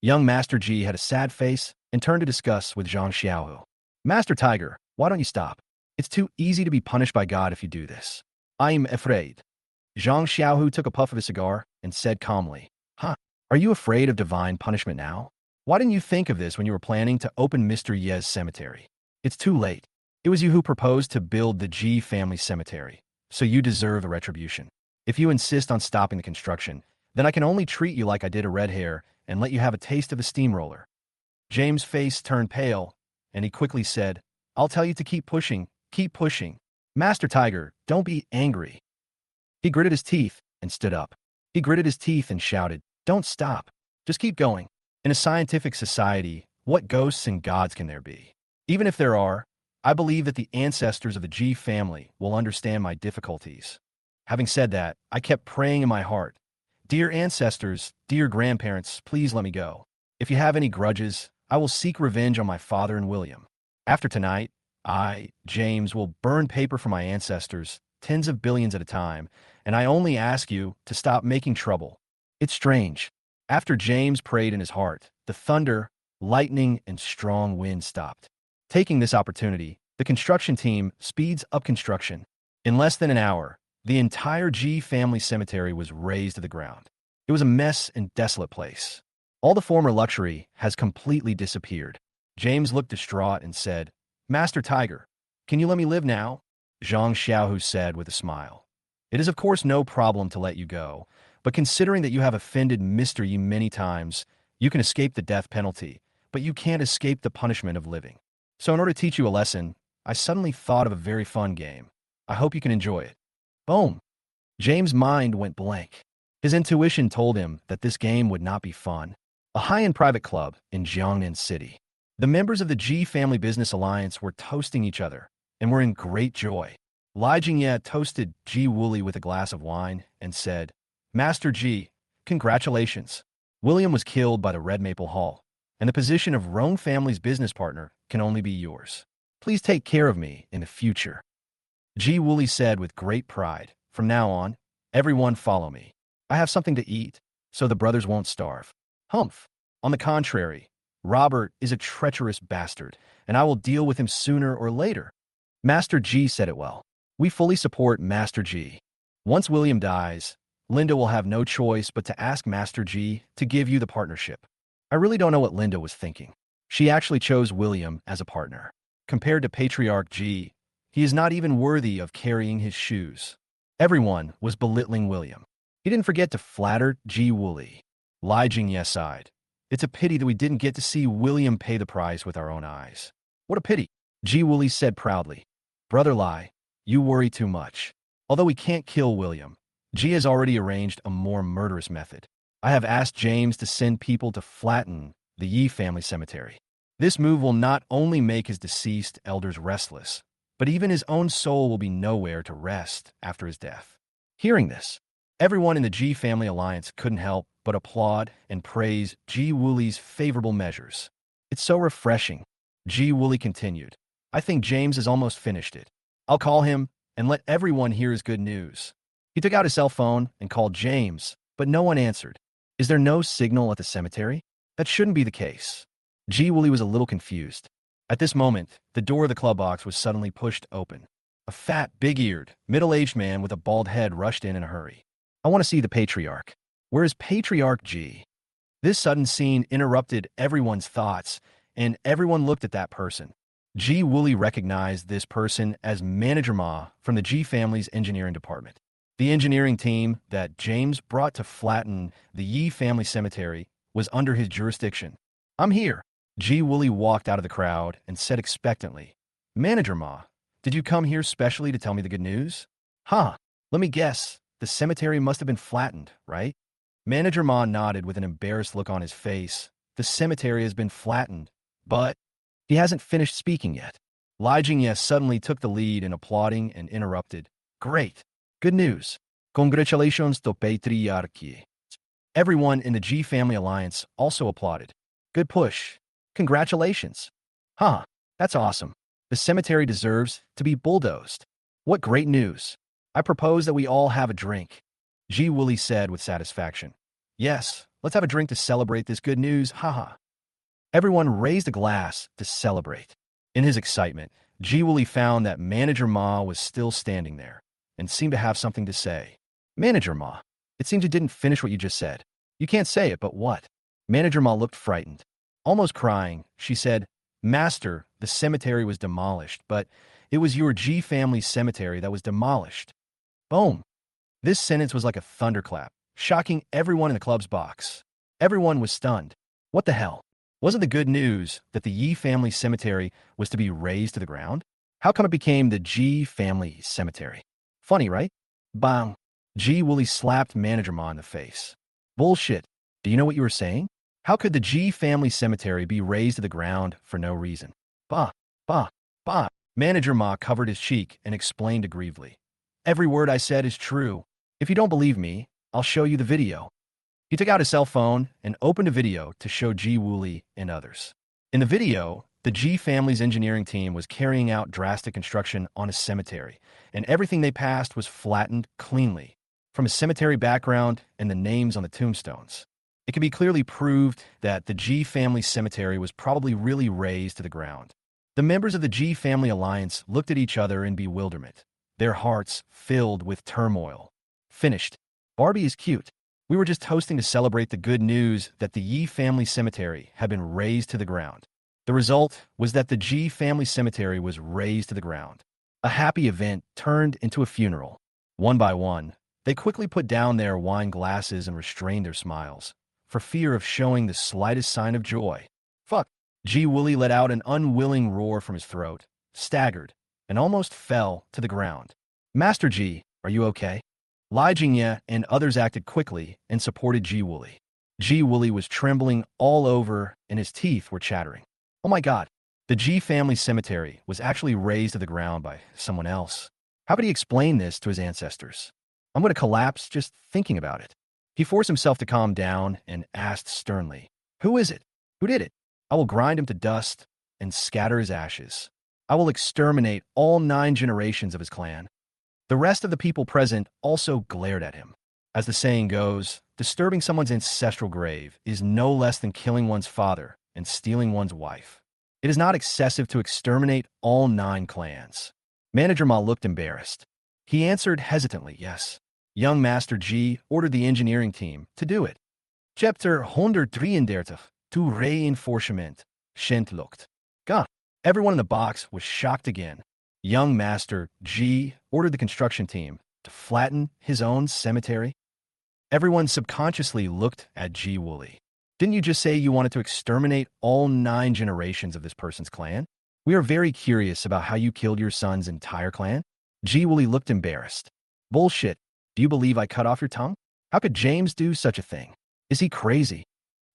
Young Master Ji had a sad face and turned to discuss with Jeang Xiaohu. Master Tiger, why don't you stop? It's too easy to be punished by God if you do this. I'm afraid. Jeang Xiaohu took a puff of his cigar and said calmly, Are you afraid of divine punishment now? Why didn't you think of this when you were planning to open Mr. Ye's cemetery? It's too late. It was you who proposed to build the Ji family cemetery, so you deserve a retribution. If you insist on stopping the construction, then I can only treat you like I did a red hair and let you have a taste of a steamroller. James' face turned pale, and he quickly said, I'll tell you to keep pushing, keep pushing. Master Tiger, don't be angry. He gritted his teeth and stood up. He gritted his teeth and shouted, Don't stop. Just keep going. In a scientific society, what ghosts and gods can there be? Even if there are, I believe that the ancestors of the Ji family will understand my difficulties. Having said that, I kept praying in my heart, Dear ancestors, dear grandparents, please let me go. If you have any grudges, I will seek revenge on my father and William. After tonight, I, James, will burn paper for my ancestors, tens of billions at a time, and I only ask you to stop making trouble. It's strange. After James prayed in his heart, the thunder, lightning, and strong wind stopped. Taking this opportunity, the construction team speeds up construction. In less than an hour, the entire Ji family cemetery was razed to the ground. It was a mess and desolate place. All the former luxury has completely disappeared. James looked distraught and said, Master Tiger, can you let me live now? Jeang Xiaohu said with a smile. It is of course no problem to let you go, but considering that you have offended Mr. Yi many times, you can escape the death penalty, but you can't escape the punishment of living. So in order to teach you a lesson, I suddenly thought of a very fun game. I hope you can enjoy it. Boom! James' mind went blank. His intuition told him that this game would not be fun. A high-end private club in Jiangnan City. The members of the Ji Family Business Alliance were toasting each other and were in great joy. Lai Jingye toasted Ji Wooly with a glass of wine and said, Master Ji, congratulations. William was killed by the Red Maple Hall, and the position of Rong family's business partner can only be yours. Please take care of me in the future. Ji Wooly said with great pride, From now on, everyone follow me. I have something to eat, so the brothers won't starve. Humph. On the contrary, Robert is a treacherous bastard, and I will deal with him sooner or later. Master G said it well. We fully support Master G. Once William dies, Linda will have no choice but to ask Master G to give you the partnership. I really don't know what Linda was thinking. She actually chose William as a partner. Compared to Patriarch G, he is not even worthy of carrying his shoes. Everyone was belittling William. He didn't forget to flatter Ji Wooly. Lai Jingye sighed. It's a pity that we didn't get to see William pay the price with our own eyes. What a pity, Ji Wooly said proudly. Brother Lai, you worry too much. Although we can't kill William, Ji has already arranged a more murderous method. I have asked James to send people to flatten the Yi family cemetery. This move will not only make his deceased elders restless, but even his own soul will be nowhere to rest after his death. Hearing this, everyone in the Ji family alliance couldn't help but applaud and praise Ji Wooly's favorable measures. It's so refreshing, Ji Wooly continued. I think James has almost finished it. I'll call him and let everyone hear his good news. He took out his cell phone and called James, but no one answered. Is there no signal at the cemetery? That shouldn't be the case. Ji Wooly was a little confused. At this moment, the door of the club box was suddenly pushed open. A fat, big-eared, middle-aged man with a bald head rushed in a hurry. I want to see the Patriarch. Where is Patriarch G? This sudden scene interrupted everyone's thoughts, and everyone looked at that person. Ji Wooly recognized this person as Manager Ma from the Ji family's engineering department. The engineering team that James brought to flatten the Yi family cemetery was under his jurisdiction. I'm here. Ji Wooly walked out of the crowd and said expectantly, Manager Ma, did you come here specially to tell me the good news? Huh, let me guess. The cemetery must have been flattened, right? Manager Ma nodded with an embarrassed look on his face. The cemetery has been flattened, but he hasn't finished speaking yet. Lai Jingye suddenly took the lead in applauding and interrupted. Great. Good news. Congratulations to Patriarchy. Everyone in the Ji family alliance also applauded. Good push. Congratulations. Huh, that's awesome. The cemetery deserves to be bulldozed. What great news. I propose that we all have a drink. Ji Wooly said with satisfaction. Yes, let's have a drink to celebrate this good news, haha. Everyone raised a glass to celebrate. In his excitement, Ji Wooly found that Manager Ma was still standing there and seemed to have something to say. Manager Ma, it seems you didn't finish what you just said. You can't say it, but what? Manager Ma looked frightened. Almost crying, she said, Master, the cemetery was demolished, but it was your Ji family cemetery that was demolished. Boom. This sentence was like a thunderclap, shocking everyone in the club's box. Everyone was stunned. What the hell? Wasn't the good news that the Yi family cemetery was to be razed to the ground? How come it became the Ji family cemetery? Funny, right? Bang. Ji Wooly slapped Manager Ma in the face. Bullshit. Do you know what you were saying? How could the Ji family cemetery be razed to the ground for no reason? Bah, bah, bah. Manager Ma covered his cheek and explained aggrievedly. Every word I said is true. If you don't believe me, I'll show you the video. He took out his cell phone and opened a video to show Ji Wooly and others. In the video, the Ji family's engineering team was carrying out drastic construction on a cemetery, and everything they passed was flattened cleanly, from a cemetery background and the names on the tombstones. It can be clearly proved that the Ji family cemetery was probably really razed to the ground. The members of the Ji family alliance looked at each other in bewilderment, their hearts filled with turmoil. Finished. Barbie is cute. We were just toasting to celebrate the good news that the Yi family cemetery had been razed to the ground. The result was that the Ji family cemetery was razed to the ground. A happy event turned into a funeral. One by one, they quickly put down their wine glasses and restrained their smiles, for fear of showing the slightest sign of joy. Fuck. Ji Wooly let out an unwilling roar from his throat, staggered, and almost fell to the ground. Master Ji, are you okay? Lai Jingye and others acted quickly and supported Ji Wooly. Ji Wooly was trembling all over and his teeth were chattering. Oh my god, the Ji family cemetery was actually razed to the ground by someone else. How could he explain this to his ancestors? I'm going to collapse just thinking about it. He forced himself to calm down and asked sternly, "Who is it? Who did it? I will grind him to dust and scatter his ashes. I will exterminate all 9 generations of his clan." The rest of the people present also glared at him. As the saying goes, disturbing someone's ancestral grave is no less than killing one's father and stealing one's wife. It is not excessive to exterminate all 9 clans. Manager Ma looked embarrassed. He answered hesitantly, yes. Young Master G ordered the engineering team to do it. Chapter 133 to reinforcement. Shent looked. God, everyone in the box was shocked again. Young Master G ordered the construction team to flatten his own cemetery. Everyone subconsciously looked at Ji Wooly. Didn't you just say you wanted to exterminate all 9 generations of this person's clan? We are very curious about how you killed your son's entire clan. Ji Wooly looked embarrassed. Bullshit. Do you believe I cut off your tongue? How could James do such a thing? Is he crazy?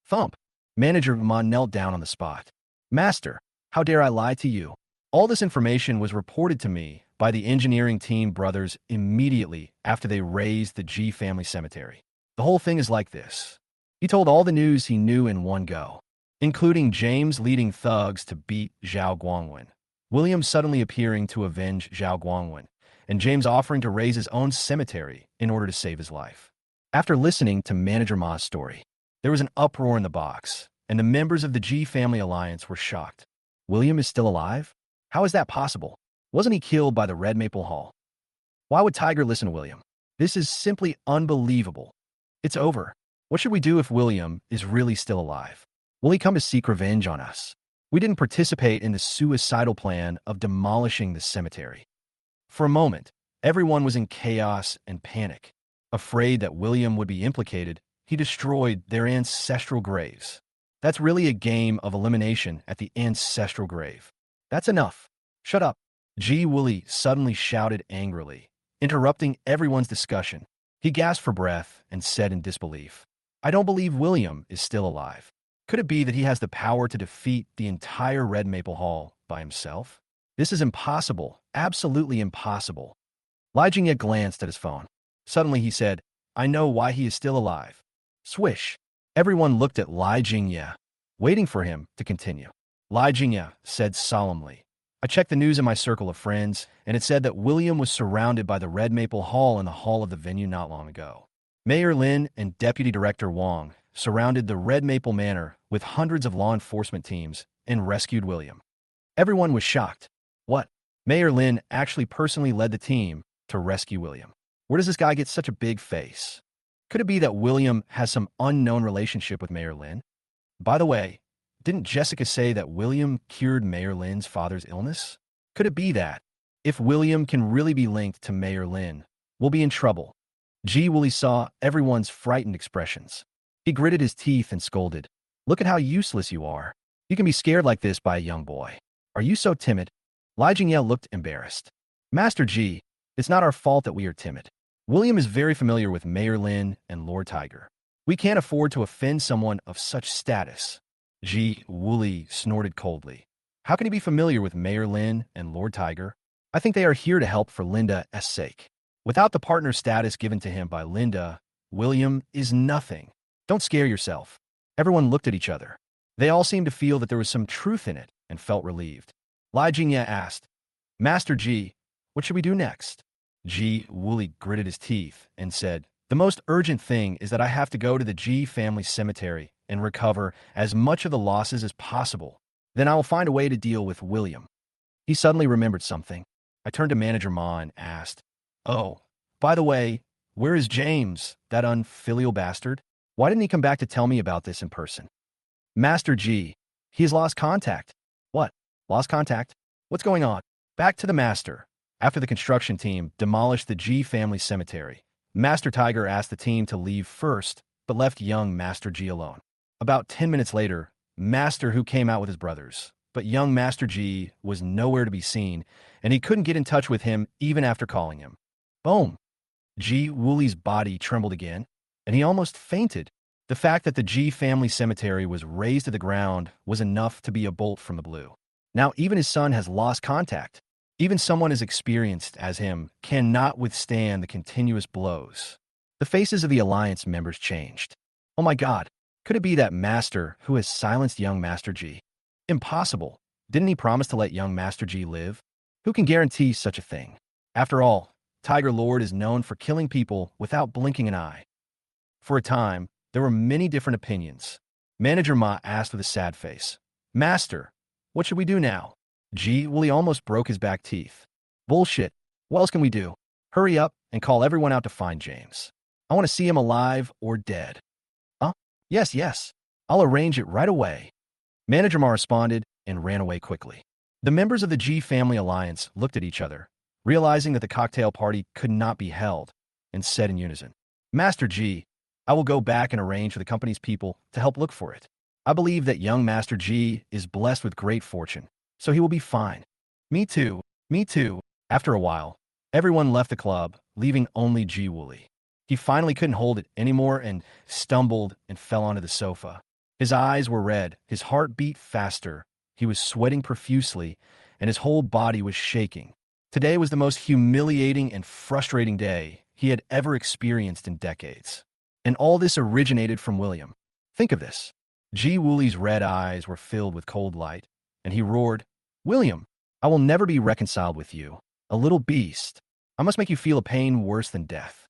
Thump. Manager Ma knelt down on the spot. Master, how dare I lie to you? All this information was reported to me by the engineering team brothers immediately after they razed the G family cemetery. The whole thing is like this. He told all the news he knew in one go, including James leading thugs to beat Zhao Guangwen, William suddenly appearing to avenge Zhao Guangwen, and James offering to raise his own cemetery in order to save his life. After listening to Manager Ma's story, there was an uproar in the box, and the members of the G Family Alliance were shocked. William is still alive? How is that possible? Wasn't he killed by the Red Maple Hall? Why would Tiger listen to William? This is simply unbelievable. It's over. What should we do if William is really still alive? Will he come to seek revenge on us? We didn't participate in the suicidal plan of demolishing the cemetery. For a moment, everyone was in chaos and panic. Afraid that William would be implicated, he destroyed their ancestral graves. That's really a game of elimination at the ancestral grave. That's enough. Shut up. Ji Wooly suddenly shouted angrily, interrupting everyone's discussion. He gasped for breath and said in disbelief, I don't believe William is still alive. Could it be that he has the power to defeat the entire Red Maple Hall by himself? This is impossible, absolutely impossible. Li Jingye glanced at his phone. Suddenly he said, I know why he is still alive. Swish. Everyone looked at Li Jingye, waiting for him to continue. Li Jingye said solemnly, I checked the news in my circle of friends, and it said that William was surrounded by the Red Maple Hall in the hall of the venue not long ago. Mayor Lin and Deputy Director Wang surrounded the Red Maple Manor with hundreds of law enforcement teams and rescued William. Everyone was shocked. What? Mayor Lin actually personally led the team to rescue William. Where does this guy get such a big face? Could it be that William has some unknown relationship with Mayor Lin? By the way, didn't Jessica say that William cured Mayor Lin's father's illness? Could it be that, if William can really be linked to Mayor Lin, we'll be in trouble? Ji Wooly saw everyone's frightened expressions. He gritted his teeth and scolded. Look at how useless you are. You can be scared like this by a young boy. Are you so timid? Li Jingye looked embarrassed. Master Ji, it's not our fault that we are timid. William is very familiar with Mayor Lin and Lord Tiger. We can't afford to offend someone of such status. Ji Wooly snorted coldly. How can he be familiar with Mayor Lin and Lord Tiger? I think they are here to help for Linda's sake. Without the partner status given to him by Linda, William is nothing. Don't scare yourself. Everyone looked at each other. They all seemed to feel that there was some truth in it and felt relieved. Li Jingye asked, Master Ji, what should we do next? Ji Wooly gritted his teeth and said, the most urgent thing is that I have to go to the Ji family cemetery and recover as much of the losses as possible. Then I will find a way to deal with William. He suddenly remembered something. I turned to Manager Ma and asked, oh, by the way, where is James, that unfilial bastard? Why didn't he come back to tell me about this in person? Master G, he has lost contact. What? Lost contact? What's going on? Back to the master. After the construction team demolished the G family cemetery, Master Tiger asked the team to leave first, but left young Master G alone. About 10 minutes later, Master Hu came out with his brothers, but young Master G was nowhere to be seen, and he couldn't get in touch with him even after calling him. Boom! Ji Wooly's body trembled again, and he almost fainted. The fact that the G family cemetery was razed to the ground was enough to be a bolt from the blue. Now even his son has lost contact. Even someone as experienced as him cannot withstand the continuous blows. The faces of the Alliance members changed. Oh my god, could it be that Master who has silenced young Master G? Impossible. Didn't he promise to let young Master G live? Who can guarantee such a thing? After all, Tiger Lord is known for killing people without blinking an eye. For a time, there were many different opinions. Manager Ma asked with a sad face, Master, what should we do now? G. Willie almost broke his back teeth. Bullshit. What else can we do? Hurry up and call everyone out to find James. I want to see him alive or dead. Yes, yes. I'll arrange it right away. Manager Ma responded and ran away quickly. The members of the G Family Alliance looked at each other, realizing that the cocktail party could not be held, and said in unison, Master G, I will go back and arrange for the company's people to help look for it. I believe that young Master G is blessed with great fortune, so he will be fine. Me too, me too. After a while, everyone left the club, leaving only G Wooly. He finally couldn't hold it anymore and stumbled and fell onto the sofa. His eyes were red, his heart beat faster, he was sweating profusely, and his whole body was shaking. Today was the most humiliating and frustrating day he had ever experienced in decades. And all this originated from William. Think of this. G Wooly's red eyes were filled with cold light, and he roared, William, I will never be reconciled with you, a little beast. I must make you feel a pain worse than death.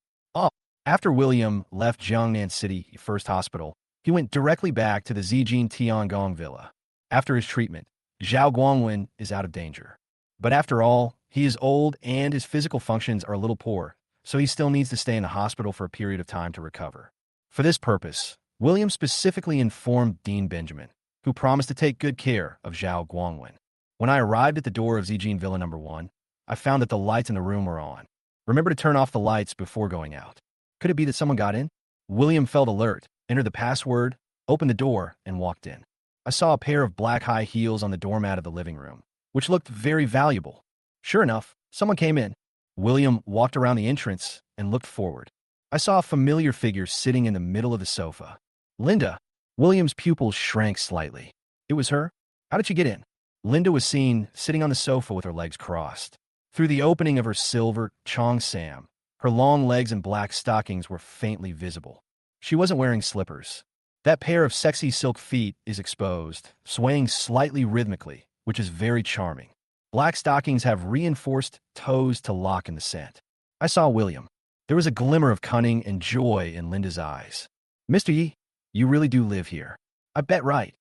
After William left Jiangnan City First Hospital, he went directly back to the Zijin Tiangong Villa. After his treatment, Zhao Guangwen is out of danger. But after all, he is old and his physical functions are a little poor, so he still needs to stay in the hospital for a period of time to recover. For this purpose, William specifically informed Dean Benjamin, who promised to take good care of Zhao Guangwen. When I arrived at the door of Zijin Villa No. 1, I found that the lights in the room were on. Remember to turn off the lights before going out. Could it be that someone got in? William felt alert, entered the password, opened the door, and walked in. I saw a pair of black high heels on the doormat of the living room, which looked very valuable. Sure enough, someone came in. William walked around the entrance and looked forward. I saw a familiar figure sitting in the middle of the sofa. Linda. William's pupils shrank slightly. It was her? How did she get in? Linda was seen sitting on the sofa with her legs crossed. Through the opening of her silver cheongsam, her long legs and black stockings were faintly visible. She wasn't wearing slippers. That pair of sexy silk feet is exposed, swaying slightly rhythmically, which is very charming. Black stockings have reinforced toes to lock in the scent. I saw William. There was a glimmer of cunning and joy in Linda's eyes. Mr. Yi, you really do live here. I bet right.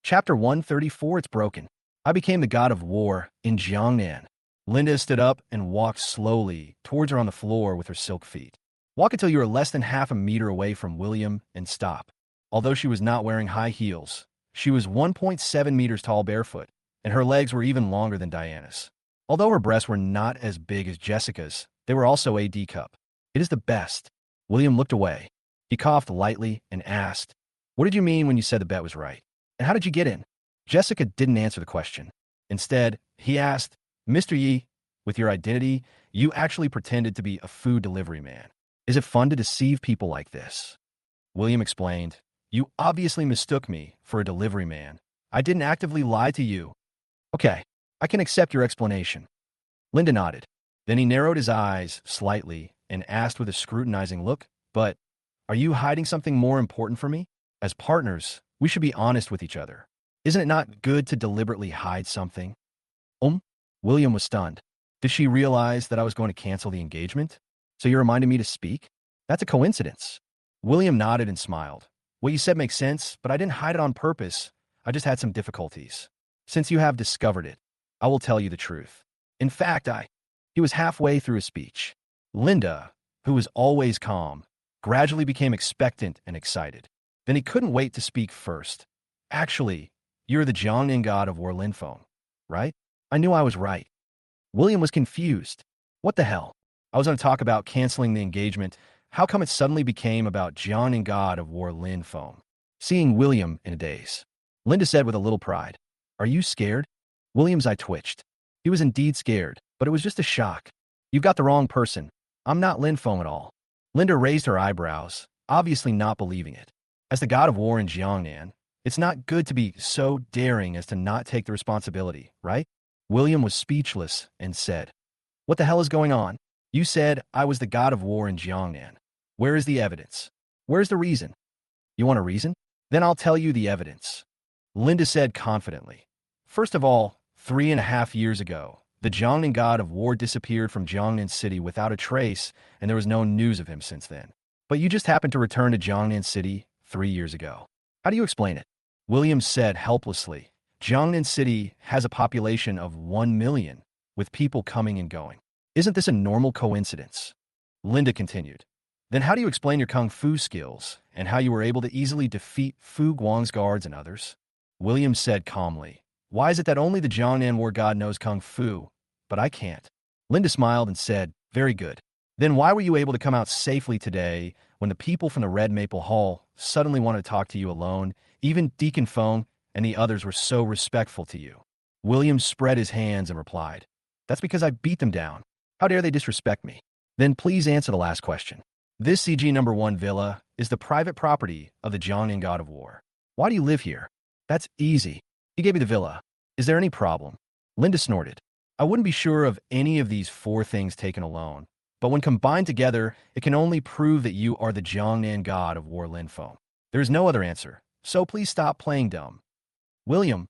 Chapter 134, It's Broken. I became the god of war in Jiangnan. Linda stood up and walked slowly towards her on the floor with her silk feet. Walk until you are less than half a meter away from William and stop. Although she was not wearing high heels, she was 1.7 meters tall barefoot, and her legs were even longer than Diana's. Although her breasts were not as big as Jessica's, they were also a D cup. It is the best. William looked away. He coughed lightly and asked, What did you mean when you said the bet was right? And how did you get in? Jessica didn't answer the question. Instead, he asked, Mr. Yi, with your identity, you actually pretended to be a food delivery man. Is it fun to deceive people like this? William explained, You obviously mistook me for a delivery man. I didn't actively lie to you. Okay, I can accept your explanation. Linda nodded. Then he narrowed his eyes slightly and asked with a scrutinizing look, But are you hiding something more important from me? As partners, we should be honest with each other. Isn't it not good to deliberately hide something? William was stunned. Did she realize that I was going to cancel the engagement? So you reminded me to speak? That's a coincidence. William nodded and smiled. What you said makes sense, but I didn't hide it on purpose. I just had some difficulties. Since you have discovered it, I will tell you the truth. In fact, He was halfway through his speech. Linda, who was always calm, gradually became expectant and excited. Then he couldn't wait to speak first. Actually, you're the Jiangnan god of war Linfeng, right? I knew I was right. William was confused. What the hell? I was going to talk about canceling the engagement. How come it suddenly became about Jiangnan god of war Linfeng? Seeing William in a daze, Linda said with a little pride, Are you scared? William's eye twitched. He was indeed scared, but it was just a shock. You've got the wrong person. I'm not Linfeng at all. Linda raised her eyebrows, obviously not believing it. As the god of war in Jiangnan, it's not good to be so daring as to not take the responsibility, right? William was speechless and said, "What the hell is going on? You said I was the god of war in Jiangnan. Where is the evidence? Where's the reason? You want a reason? Then I'll tell you the evidence." Linda said confidently. "First of all, 3.5 years ago, the Jiangnan god of war disappeared from Jiangnan City without a trace, and there was no news of him since then. But you just happened to return to Jiangnan City 3 years ago. How do you explain it?" William said helplessly, "Jiangnan City has a population of 1 million, with people coming and going. Isn't this a normal coincidence?" Linda continued, "Then how do you explain your kung fu skills and how you were able to easily defeat Fu Guang's guards and others?" William said calmly, "Why is it that only the Jiangnan war god knows kung fu, but I can't?" Linda smiled and said, "Very good. Then why were you able to come out safely today when the people from the Red Maple Hall suddenly wanted to talk to you alone? Even Deacon Feng and the others were so respectful to you." William spread his hands and replied, "That's because I beat them down. How dare they disrespect me?" "Then please answer the last question. This CG number 1 villa is the private property of the Jiangnan god of war. Why do you live here?" "That's easy. He gave me the villa. Is there any problem?" Linda snorted. "I wouldn't be sure of any of these 4 things taken alone, but when combined together, it can only prove that you are the Jiangnan god of war Linfeng. There is no other answer, so please stop playing dumb." "William,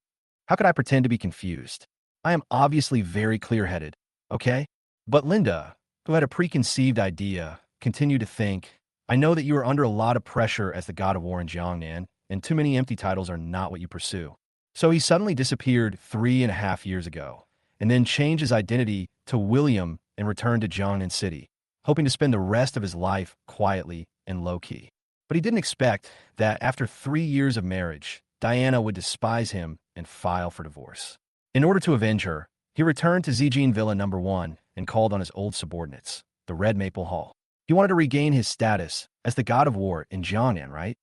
how could I pretend to be confused? I am obviously very clear-headed, okay?" But Linda, who had a preconceived idea, continued to think, "I know that you are under a lot of pressure as the god of war in Jiangnan, and too many empty titles are not what you pursue. So he suddenly disappeared 3.5 years ago, and then changed his identity to William and returned to Jiangnan City, hoping to spend the rest of his life quietly and low-key. But he didn't expect that after 3 years of marriage, Diana would despise him and file for divorce. In order to avenge her, he returned to Zijin Villa number 1 and called on his old subordinates, the Red Maple Hall. He wanted to regain his status as the god of war in Jiangnan, right?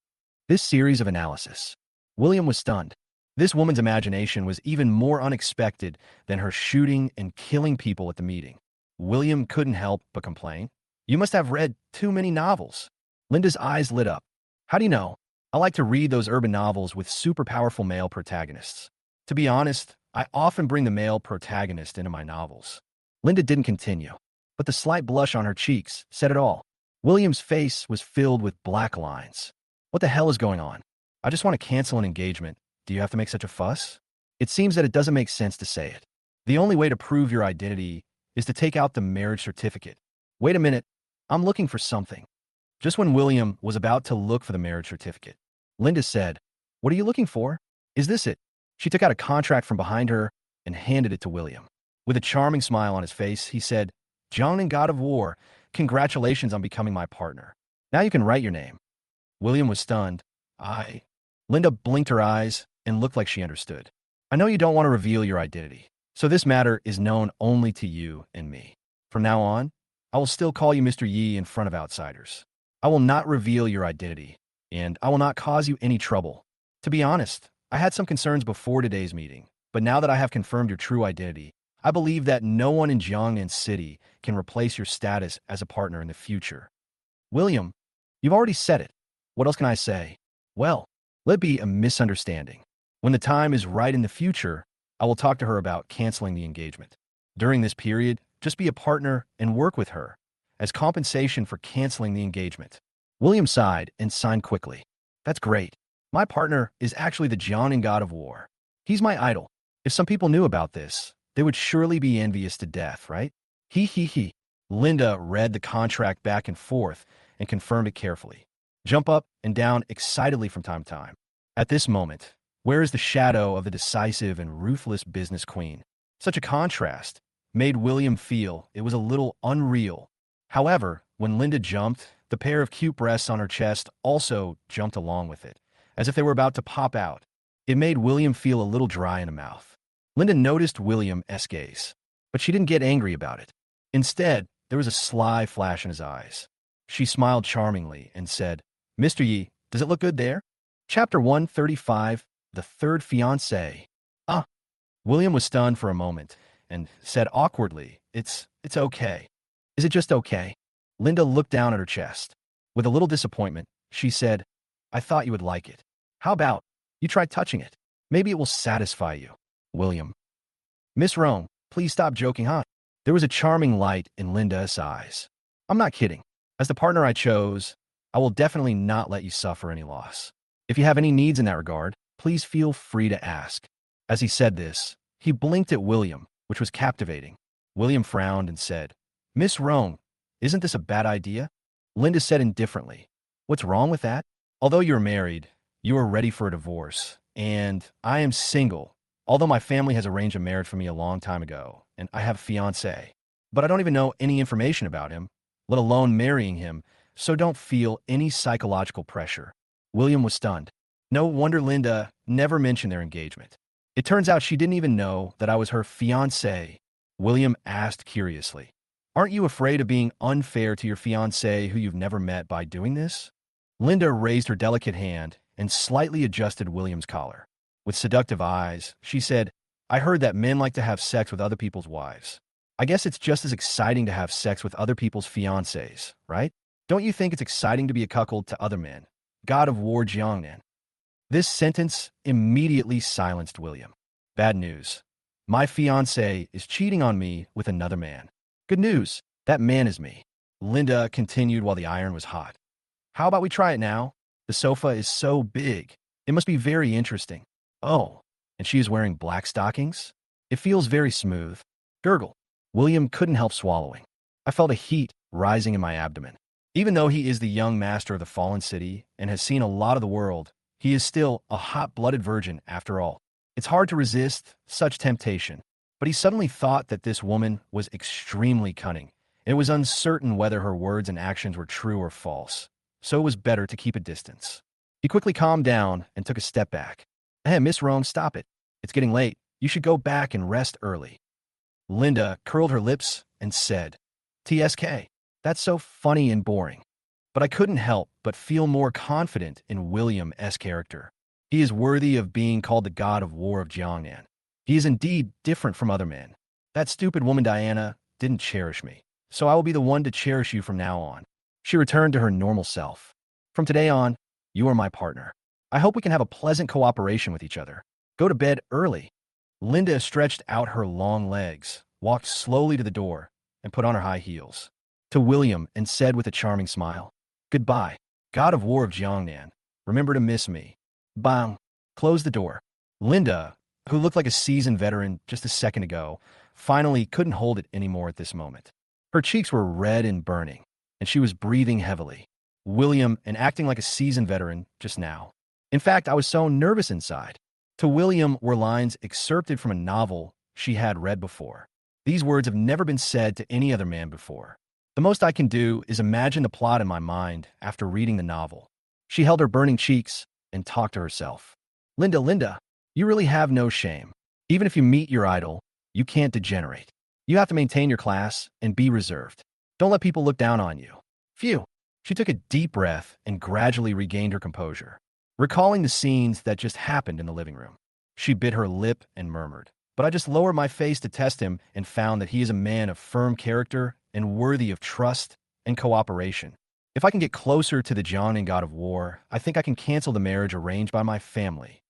This series of analysis. William was stunned. This woman's imagination was even more unexpected than her shooting and killing people at the meeting. William couldn't help but complain. "You must have read too many novels." Linda's eyes lit up. "How do you know? I like to read those urban novels with super powerful male protagonists. To be honest, I often bring the male protagonist into my novels." Linda didn't continue, but the slight blush on her cheeks said it all. William's face was filled with black lines. "What the hell is going on? I just want to cancel an engagement. Do you have to make such a fuss? It seems that it doesn't make sense to say it. The only way to prove your identity is to take out the marriage certificate. Wait a minute, I'm looking for something." Just when William was about to look for the marriage certificate, Linda said, "What are you looking for? Is this it?" She took out a contract from behind her and handed it to William. With a charming smile on his face, he said, "Jiangnan god of war, congratulations on becoming my partner. Now you can write your name." William was stunned. "I..." Linda blinked her eyes and looked like she understood. "I know you don't want to reveal your identity, so this matter is known only to you and me. From now on, I will still call you Mr. Yi in front of outsiders. I will not reveal your identity, and I will not cause you any trouble. To be honest, I had some concerns before today's meeting, but now that I have confirmed your true identity, I believe that no one in Jiangnan City can replace your status as a partner in the future." "William, you've already said it. What else can I say?" "Well, let it be a misunderstanding. When the time is right in the future, I will talk to her about canceling the engagement. During this period, just be a partner and work with her as compensation for canceling the engagement." William sighed and signed quickly. "That's great. My partner is actually the Jiangnan god of war. He's my idol. If some people knew about this, they would surely be envious to death, right?" He. Linda read the contract back and forth and confirmed it carefully, jump up and down excitedly from time to time. At this moment, where is the shadow of the decisive and ruthless business queen? Such a contrast made William feel it was a little unreal. However, when Linda jumped, the pair of cute breasts on her chest also jumped along with it, as if they were about to pop out. It made William feel a little dry in the mouth. Linda noticed William's gaze, but she didn't get angry about it. Instead, there was a sly flash in his eyes. She smiled charmingly and said, "Mr. Yi, does it look good there?" Chapter 135, The Third Fiancé. "Ah." William was stunned for a moment and said awkwardly, It's okay. Is it just okay?" Linda looked down at her chest. With a little disappointment, she said, "I thought you would like it. How about you try touching it? Maybe it will satisfy you." William Miss Rome, please stop joking, huh? There was a charming light in Linda's eyes. I'm not kidding. As the partner I chose, I will definitely not let you suffer any loss. If you have any needs in that regard, please feel free to ask. As he said this, he blinked at William, which was captivating. William frowned and said, Miss Rome, isn't this a bad idea? Linda said indifferently, What's wrong with that? Although you're married, you are ready for a divorce, and I am single, although my family has arranged a marriage for me a long time ago, and I have a fiancé. But I don't even know any information about him, let alone marrying him, so don't feel any psychological pressure. William was stunned. No wonder Linda never mentioned their engagement. It turns out she didn't even know that I was her fiancé. William asked curiously, Aren't you afraid of being unfair to your fiancé who you've never met by doing this? Linda raised her delicate hand and slightly adjusted William's collar. With seductive eyes, she said, I heard that men like to have sex with other people's wives. I guess it's just as exciting to have sex with other people's fiancés, right? Don't you think it's exciting to be a cuckold to other men? God of War Jiang. This sentence immediately silenced William. Bad news. My fiancé is cheating on me with another man. Good news. That man is me. Linda continued while the iron was hot. How about we try it now? The sofa is so big. It must be very interesting. Oh, and she is wearing black stockings? It feels very smooth. Gurgle. William couldn't help swallowing. I felt a heat rising in my abdomen. Even though he is the young master of the fallen city and has seen a lot of the world, he is still a hot-blooded virgin after all. It's hard to resist such temptation, but he suddenly thought that this woman was extremely cunning. It was uncertain whether her words and actions were true or false, so it was better to keep a distance. He quickly calmed down and took a step back. Hey, Miss Rome, stop it. It's getting late. You should go back and rest early. Linda curled her lips and said, TSK, that's so funny and boring. But I couldn't help but feel more confident in William's character. He is worthy of being called the god of war of Jiangnan. He is indeed different from other men. That stupid woman Diana didn't cherish me, so I will be the one to cherish you from now on. She returned to her normal self. From today on, you are my partner. I hope we can have a pleasant cooperation with each other. Go to bed early. Linda stretched out her long legs, walked slowly to the door, and put on her high heels. To William and said with a charming smile, Goodbye, God of War of Jiangnan. Remember to miss me. Bang. Close the door. Linda, who looked like a seasoned veteran just a second ago, finally couldn't hold it anymore at this moment. Her cheeks were red and burning, and she was breathing heavily. William and acting like a seasoned veteran just now. In fact, I was so nervous inside. To William were lines excerpted from a novel she had read before. These words have never been said to any other man before. The most I can do is imagine the plot in my mind after reading the novel. She held her burning cheeks and talked to herself. Linda, you really have no shame. Even if you meet your idol, you can't degenerate. You have to maintain your class and be reserved. Don't let people look down on you. Phew. She took a deep breath and gradually regained her composure. Recalling the scenes that just happened in the living room, she bit her lip and murmured, But I just lowered my face to test him and found that he is a man of firm character and worthy of trust and cooperation. If I can get closer to the Jiangnan god of war, I think I can cancel the marriage arranged by my family.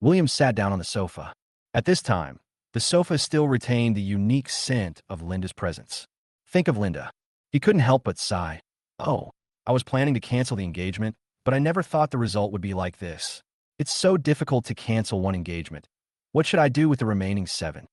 William sat down on the sofa. At this time, the sofa still retained the unique scent of Linda's presence. Think of Linda. He couldn't help but sigh. Oh, I was planning to cancel the engagement, but I never thought the result would be like this. It's so difficult to cancel one engagement. What should I do with the remaining 7?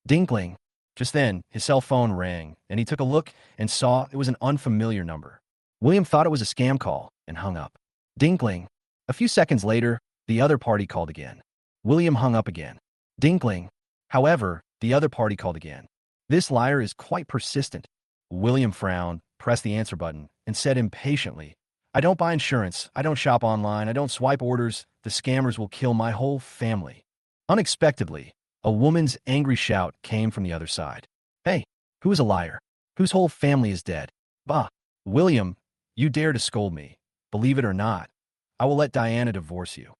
Dinkling. Just then, his cell phone rang, and he took a look and saw it was an unfamiliar number. William thought it was a scam call and hung up. Dinkling. A few seconds later, the other party called again. William hung up again. Dinkling. However, the other party called again. This liar is quite persistent. William frowned, pressed the answer button, and said impatiently, I don't buy insurance, I don't shop online, I don't swipe orders, the scammers will kill my whole family. Unexpectedly, a woman's angry shout came from the other side. Hey, who is a liar? Whose whole family is dead? Bah, William, you dare to scold me. Believe it or not, I will let Diana divorce you.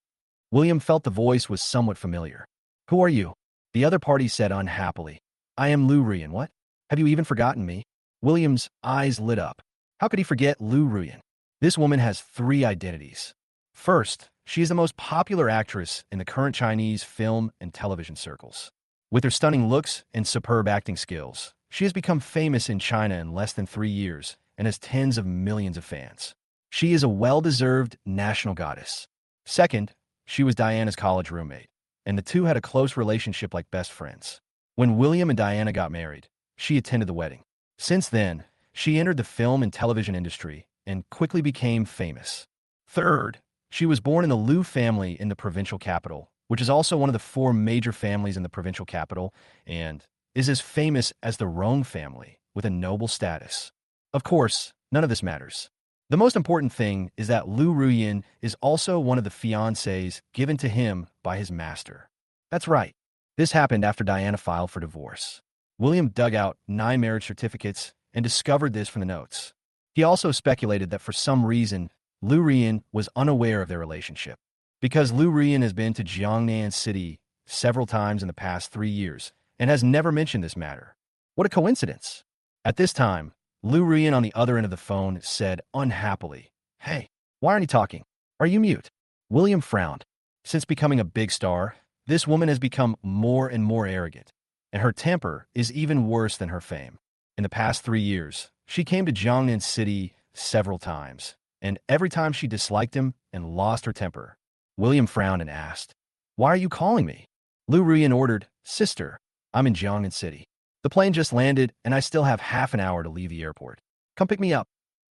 William felt the voice was somewhat familiar. Who are you? The other party said unhappily. I am Lu Ruyan. What? Have you even forgotten me? William's eyes lit up. How could he forget Lu Ruyan? This woman has 3 identities. First, she is the most popular actress in the current Chinese film and television circles. With her stunning looks and superb acting skills, she has become famous in China in less than 3 years and has tens of millions of fans. She is a well-deserved national goddess. Second, she was Diana's college roommate, and the two had a close relationship like best friends. When William and Diana got married, she attended the wedding. Since then, she entered the film and television industry and quickly became famous. Third, she was born in the Liu family in the provincial capital, which is also one of the four major families in the provincial capital, and is as famous as the Rong family, with a noble status. Of course, none of this matters. The most important thing is that Liu Ruyin is also one of the fiancés given to him by his master. That's right. This happened after Diana filed for divorce. William dug out 9 marriage certificates and discovered this from the notes. He also speculated that for some reason, Liu Ruyin was unaware of their relationship. Because Liu Ruyin has been to Jiangnan City several times in the past 3 years and has never mentioned this matter. What a coincidence. At this time, Liu Ruyin on the other end of the phone said unhappily, "Hey, why aren't you talking? Are you mute?" William frowned. Since becoming a big star, this woman has become more and more arrogant, and her temper is even worse than her fame. In the past 3 years, she came to Jiangnan City several times, and every time she disliked him and lost her temper. William frowned and asked, "Why are you calling me?" Liu Ruyin ordered, "Sister, I'm in Jiangnan City. The plane just landed, and I still have half an hour to leave the airport. Come pick me up."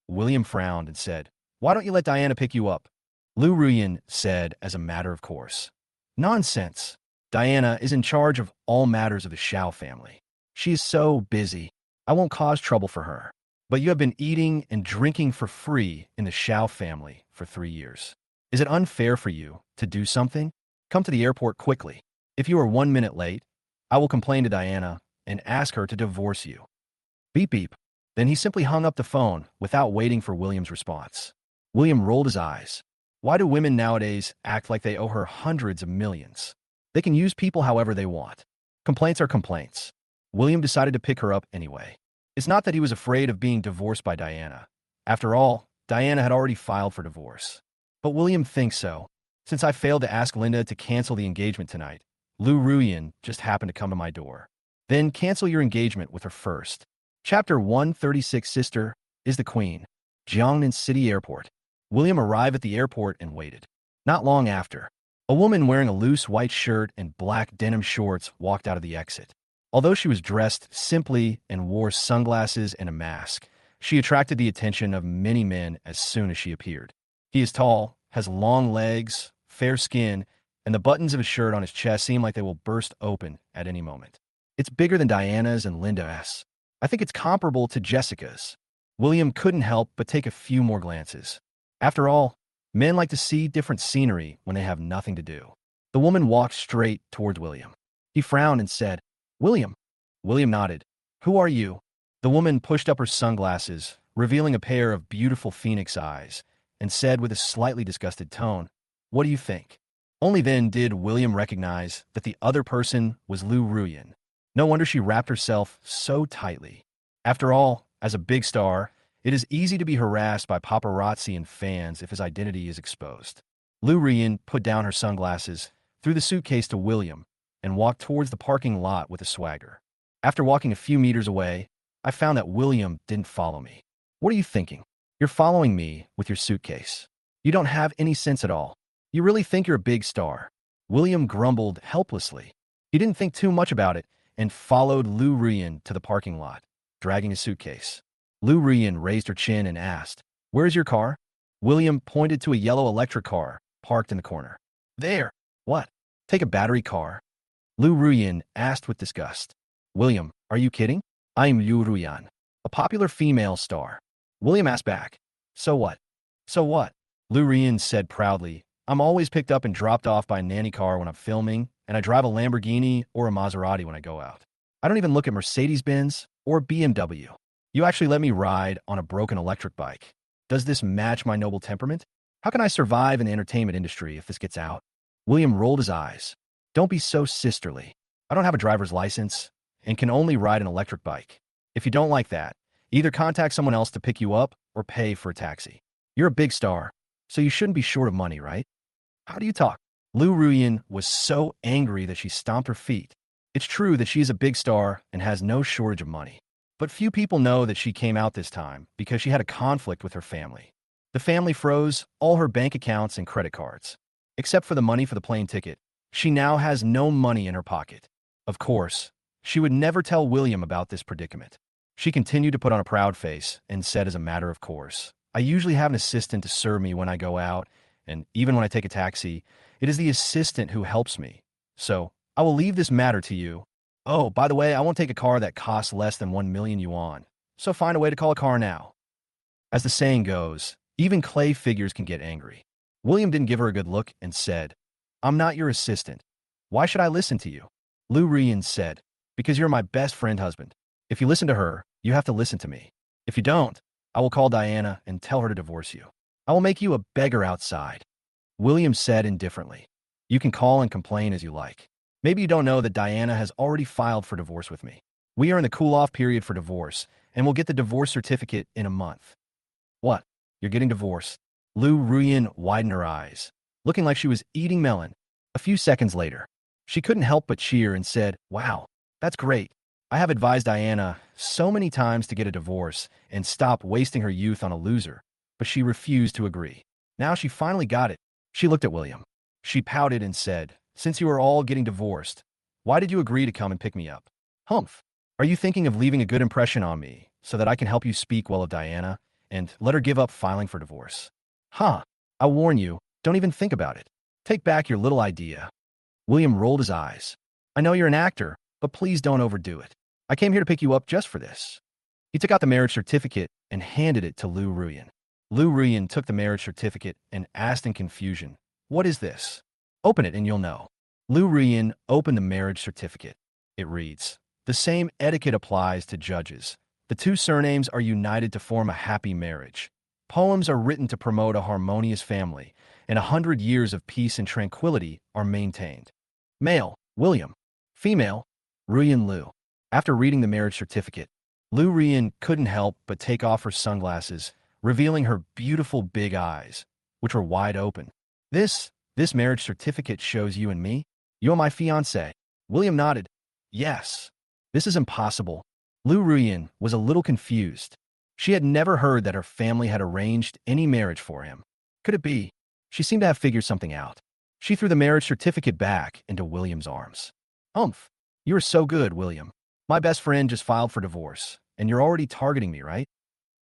William frowned and said, "Why don't you let Diana pick you up?" Liu Ruyin said as a matter of course, "Nonsense. Diana is in charge of all matters of the Xiao family. She is so busy. I won't cause trouble for her. But you have been eating and drinking for free in the Xiao family for 3 years. Is it unfair for you to do something? Come to the airport quickly. If you are 1 minute late, I will complain to Diana and ask her to divorce you." Beep beep. Then he simply hung up the phone without waiting for William's response. William rolled his eyes. Why do women nowadays act like they owe her hundreds of millions? They can use people however they want. Complaints are complaints. William decided to pick her up anyway. It's not that he was afraid of being divorced by Diana. After all, Diana had already filed for divorce. But William thinks so. Since I failed to ask Linda to cancel the engagement tonight, Liu Ruyin just happened to come to my door. Then cancel your engagement with her first. Chapter 136 Sister is the Queen. Jiangnan City Airport. William arrived at the airport and waited. Not long after, a woman wearing a loose white shirt and black denim shorts walked out of the exit. Although she was dressed simply and wore sunglasses and a mask, she attracted the attention of many men as soon as she appeared. He is tall, has long legs, fair skin, and the buttons of his shirt on his chest seem like they will burst open at any moment. It's bigger than Diana's and Linda's. I think it's comparable to Jessica's. William couldn't help but take a few more glances. After all, men like to see different scenery when they have nothing to do. The woman walked straight towards William. He frowned and said, "William." William nodded. "Who are you?" The woman pushed up her sunglasses, revealing a pair of beautiful phoenix eyes, and said with a slightly disgusted tone, "What do you think?" Only then did William recognize that the other person was Liu Ruyin. No wonder she wrapped herself so tightly. After all, as a big star, it is easy to be harassed by paparazzi and fans if his identity is exposed. Liu Ruyin put down her sunglasses, threw the suitcase to William, and walked towards the parking lot with a swagger. After walking a few meters away, I found that William didn't follow me. What are you thinking? You're following me with your suitcase. You don't have any sense at all. You really think you're a big star. William grumbled helplessly. He didn't think too much about it and followed Liu Ruyin to the parking lot, dragging his suitcase. Liu Ruyin raised her chin and asked, "Where's your car?" William pointed to a yellow electric car parked in the corner. "There." "What? Take a battery car?" Liu Ruyin asked with disgust. "William, are you kidding? I'm Liu Ruyin, a popular female star." William asked back, "So what?" "So what?" Liu Ruyin said proudly, "I'm always picked up and dropped off by a nanny car when I'm filming, and I drive a Lamborghini or a Maserati when I go out. I don't even look at Mercedes-Benz or BMW. You actually let me ride on a broken electric bike. Does this match my noble temperament? How can I survive in the entertainment industry if this gets out?" William rolled his eyes. "Don't be so sisterly. I don't have a driver's license and can only ride an electric bike. If you don't like that, either contact someone else to pick you up or pay for a taxi. You're a big star, so you shouldn't be short of money, right? How do you talk?" Liu Ruyin was so angry that she stomped her feet. It's true that she's a big star and has no shortage of money. But few people know that she came out this time because she had a conflict with her family. The family froze all her bank accounts and credit cards. Except for the money for the plane ticket, she now has no money in her pocket. Of course, she would never tell William about this predicament. She continued to put on a proud face and said as a matter of course, I usually have an assistant to serve me when I go out, and even when I take a taxi, it is the assistant who helps me. So, I will leave this matter to you. Oh, by the way, I won't take a car that costs less than 1 million yuan, so find a way to call a car now. As the saying goes, even clay figures can get angry. William didn't give her a good look and said, I'm not your assistant. Why should I listen to you? Lu Rian said, because you're my best friend husband. If you listen to her, you have to listen to me. If you don't, I will call Diana and tell her to divorce you. I will make you a beggar outside. William said indifferently, you can call and complain as you like. Maybe you don't know that Diana has already filed for divorce with me. We are in the cool-off period for divorce, and we'll get the divorce certificate in a month. What? You're getting divorced? Lu Ruyan widened her eyes, looking like she was eating melon. A few seconds later, she couldn't help but cheer and said, wow, that's great. I have advised Diana so many times to get a divorce and stop wasting her youth on a loser, but she refused to agree. Now she finally got it. She looked at William. She pouted and said, since you are all getting divorced, why did you agree to come and pick me up? Humph. Are you thinking of leaving a good impression on me so that I can help you speak well of Diana and let her give up filing for divorce? Huh. I warn you, don't even think about it. Take back your little idea. William rolled his eyes. I know you're an actor, but please don't overdo it. I came here to pick you up just for this. He took out the marriage certificate and handed it to Lu Ruyan. Lu Ruyan took the marriage certificate and asked in confusion, what is this? Open it and you'll know. Lu Ruyan opened the marriage certificate. It reads, the same etiquette applies to judges. The two surnames are united to form a happy marriage. Poems are written to promote a harmonious family, and 100 years of peace and tranquility are maintained. Male, William. Female, Ruyan Lu. After reading the marriage certificate, Lu Ruyan couldn't help but take off her sunglasses, revealing her beautiful big eyes, which were wide open. This marriage certificate shows you and me? You're my fiancé. William nodded. Yes. This is impossible. Lu Ruyan was a little confused. She had never heard that her family had arranged any marriage for him. Could it be? She seemed to have figured something out. She threw the marriage certificate back into William's arms. Humph. You are so good, William. My best friend just filed for divorce, and you're already targeting me, right?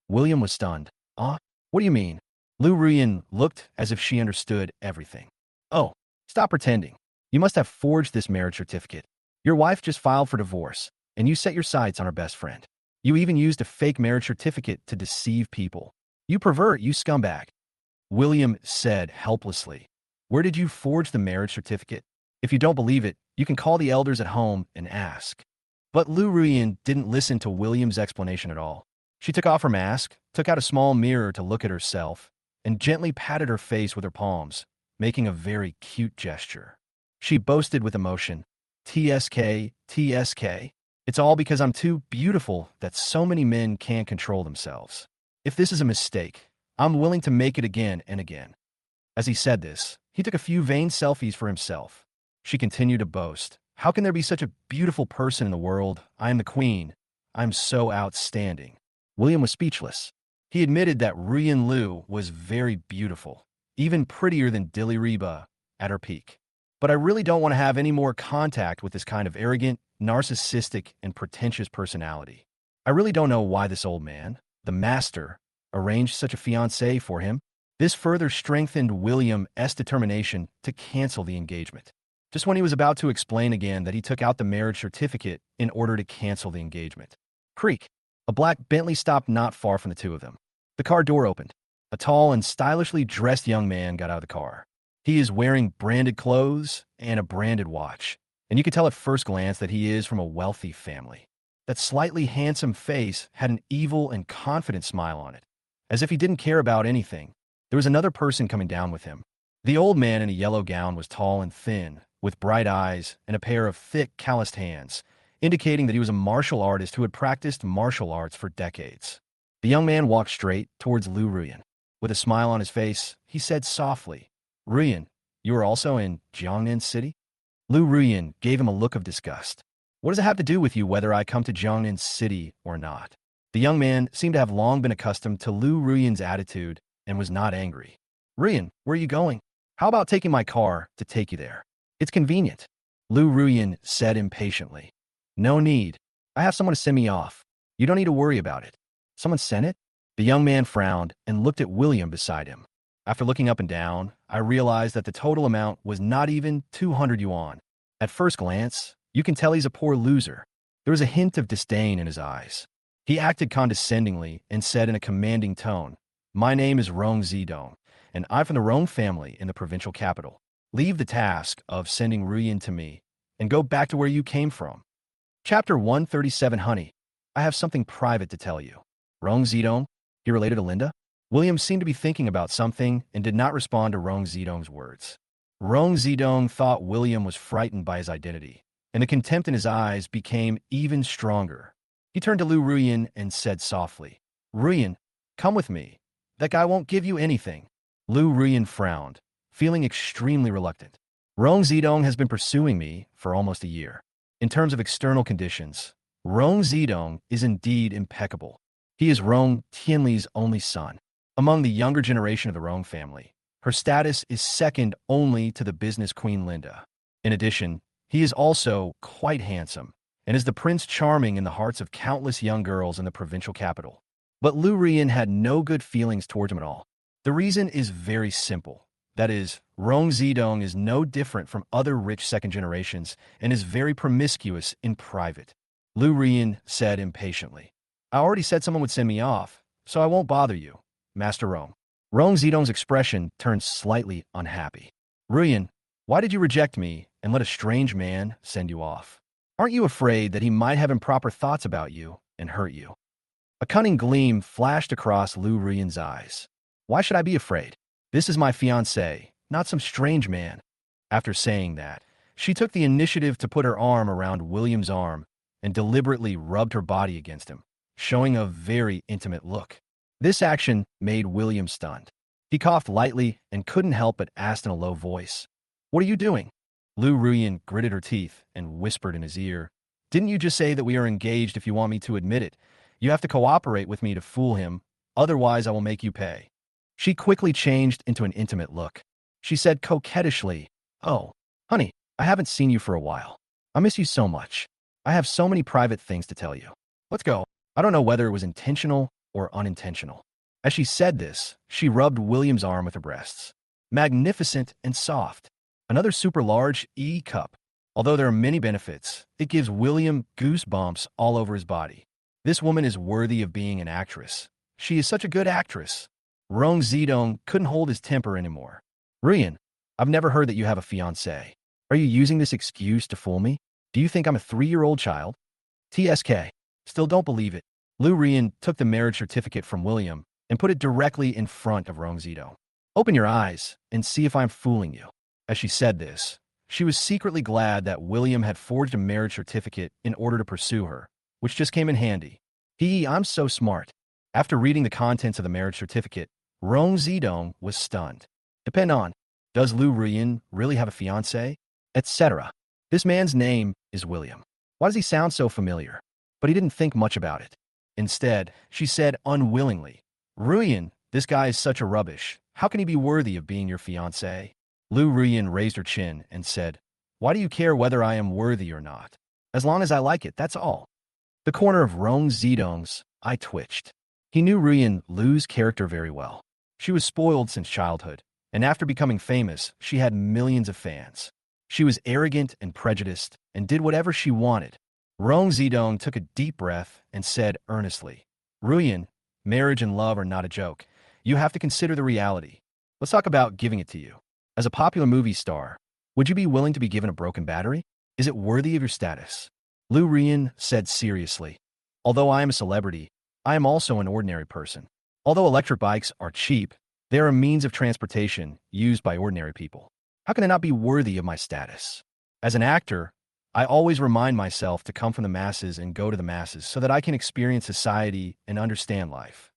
William was stunned. What do you mean? Lu Ruyan looked as if she understood everything. Oh, stop pretending. You must have forged this marriage certificate. Your wife just filed for divorce, and you set your sights on her best friend. You even used a fake marriage certificate to deceive people. You pervert, you scumbag. William said helplessly. Where did you forge the marriage certificate? If you don't believe it, you can call the elders at home and ask. But Lu Ruyan didn't listen to William's explanation at all. She took off her mask, took out a small mirror to look at herself, and gently patted her face with her palms, making a very cute gesture. She boasted with emotion, TSK, TSK. It's all because I'm too beautiful that so many men can't control themselves. If this is a mistake, I'm willing to make it again and again. As he said this, he took a few vain selfies for himself. She continued to boast. How can there be such a beautiful person in the world? I am the queen. I'm so outstanding. William was speechless. He admitted that Ruyan Lu was very beautiful, even prettier than Dilly Reba at her peak. But I really don't want to have any more contact with this kind of arrogant, narcissistic, and pretentious personality. I really don't know why this old man, the master, arranged such a fiancée for him. This further strengthened William's determination to cancel the engagement. Just when he was about to explain again that he took out the marriage certificate in order to cancel the engagement. Creak. A black Bentley stopped not far from the two of them. The car door opened. A tall and stylishly dressed young man got out of the car. He is wearing branded clothes and a branded watch, and you could tell at first glance that he is from a wealthy family. That slightly handsome face had an evil and confident smile on it, as if he didn't care about anything. There was another person coming down with him. The old man in a yellow gown was tall and thin, with bright eyes and a pair of thick, calloused hands, indicating that he was a martial artist who had practiced martial arts for decades. The young man walked straight towards Lu Ruyan. With a smile on his face, he said softly, Ruyan, you are also in Jiangnan City? Lu Ruyan gave him a look of disgust. What does it have to do with you whether I come to Jiangnan City or not? The young man seemed to have long been accustomed to Lu Ruyan's attitude and was not angry. Ruyan, where are you going? How about taking my car to take you there? It's convenient. Lu Ruyan said impatiently. No need. I have someone to send me off. You don't need to worry about it. Someone sent it? The young man frowned and looked at William beside him. After looking up and down, I realized that the total amount was not even 200 yuan. At first glance, you can tell he's a poor loser. There was a hint of disdain in his eyes. He acted condescendingly and said in a commanding tone, My name is Rong Zidong, and I'm from the Rong family in the provincial capital. Leave the task of sending Ruyan to me and go back to where you came from. Chapter 137 Honey, I have something private to tell you. Rong Zidong? He related to Linda? William seemed to be thinking about something and did not respond to Rong Zidong's words. Rong Zidong thought William was frightened by his identity, and the contempt in his eyes became even stronger. He turned to Lu Ruyan and said softly, Ruyan, come with me. That guy won't give you anything. Lu Ruyan frowned, feeling extremely reluctant. Rong Zidong has been pursuing me for almost a year. In terms of external conditions, Rong Zidong is indeed impeccable. He is Rong Tianli's only son. Among the younger generation of the Rong family, her status is second only to the business queen Linda. In addition, he is also quite handsome and is the Prince Charming in the hearts of countless young girls in the provincial capital. But Lu Ruyan had no good feelings towards him at all. The reason is very simple. That is, Rong Zidong is no different from other rich second generations and is very promiscuous in private. Lu Ruyan said impatiently, I already said someone would send me off, so I won't bother you, Master Rong. Rong Zidong's expression turned slightly unhappy. Ruyan, why did you reject me and let a strange man send you off? Aren't you afraid that he might have improper thoughts about you and hurt you? A cunning gleam flashed across Lu Ruyan's eyes. Why should I be afraid? This is my fiancé, not some strange man. After saying that, she took the initiative to put her arm around William's arm and deliberately rubbed her body against him, showing a very intimate look. This action made William stunned. He coughed lightly and couldn't help but ask in a low voice, What are you doing? Lu Ruyan gritted her teeth and whispered in his ear, Didn't you just say that we are engaged if you want me to admit it? You have to cooperate with me to fool him, otherwise I will make you pay. She quickly changed into an intimate look. She said coquettishly, Oh, honey, I haven't seen you for a while. I miss you so much. I have so many private things to tell you. Let's go. I don't know whether it was intentional or unintentional. As she said this, she rubbed William's arm with her breasts. Magnificent and soft. Another super large E-cup. Although there are many benefits, it gives William goosebumps all over his body. This woman is worthy of being an actress. She is such a good actress. Rong Zidong couldn't hold his temper anymore. Ruyan, I've never heard that you have a fiancé. Are you using this excuse to fool me? Do you think I'm a 3-year-old child? TSK. Still don't believe it. Lu Ruyan took the marriage certificate from William and put it directly in front of Rong Zidong. Open your eyes and see if I'm fooling you. As she said this, she was secretly glad that William had forged a marriage certificate in order to pursue her, which just came in handy. I'm so smart. After reading the contents of the marriage certificate, Rong Zidong was stunned. Depend on, does Lu Ruyan really have a fiancé? Etc. This man's name is William. Why does he sound so familiar? But he didn't think much about it. Instead, she said unwillingly, Ruyan, this guy is such a rubbish. How can he be worthy of being your fiancé? Lu Ruyan raised her chin and said, Why do you care whether I am worthy or not? As long as I like it, that's all. The corner of Rong Zidong's eye twitched. He knew Ruyan Lu's character very well. She was spoiled since childhood, and after becoming famous, she had millions of fans. She was arrogant and prejudiced and did whatever she wanted. Rong Zidong took a deep breath and said earnestly, Ruyan, marriage and love are not a joke. You have to consider the reality. Let's talk about giving it to you. As a popular movie star, would you be willing to be given a broken battery? Is it worthy of your status? Lu Ruyan said seriously, Although I am a celebrity, I am also an ordinary person. Although electric bikes are cheap, they are a means of transportation used by ordinary people. How can I not be worthy of my status? As an actor, I always remind myself to come from the masses and go to the masses so that I can experience society and understand life.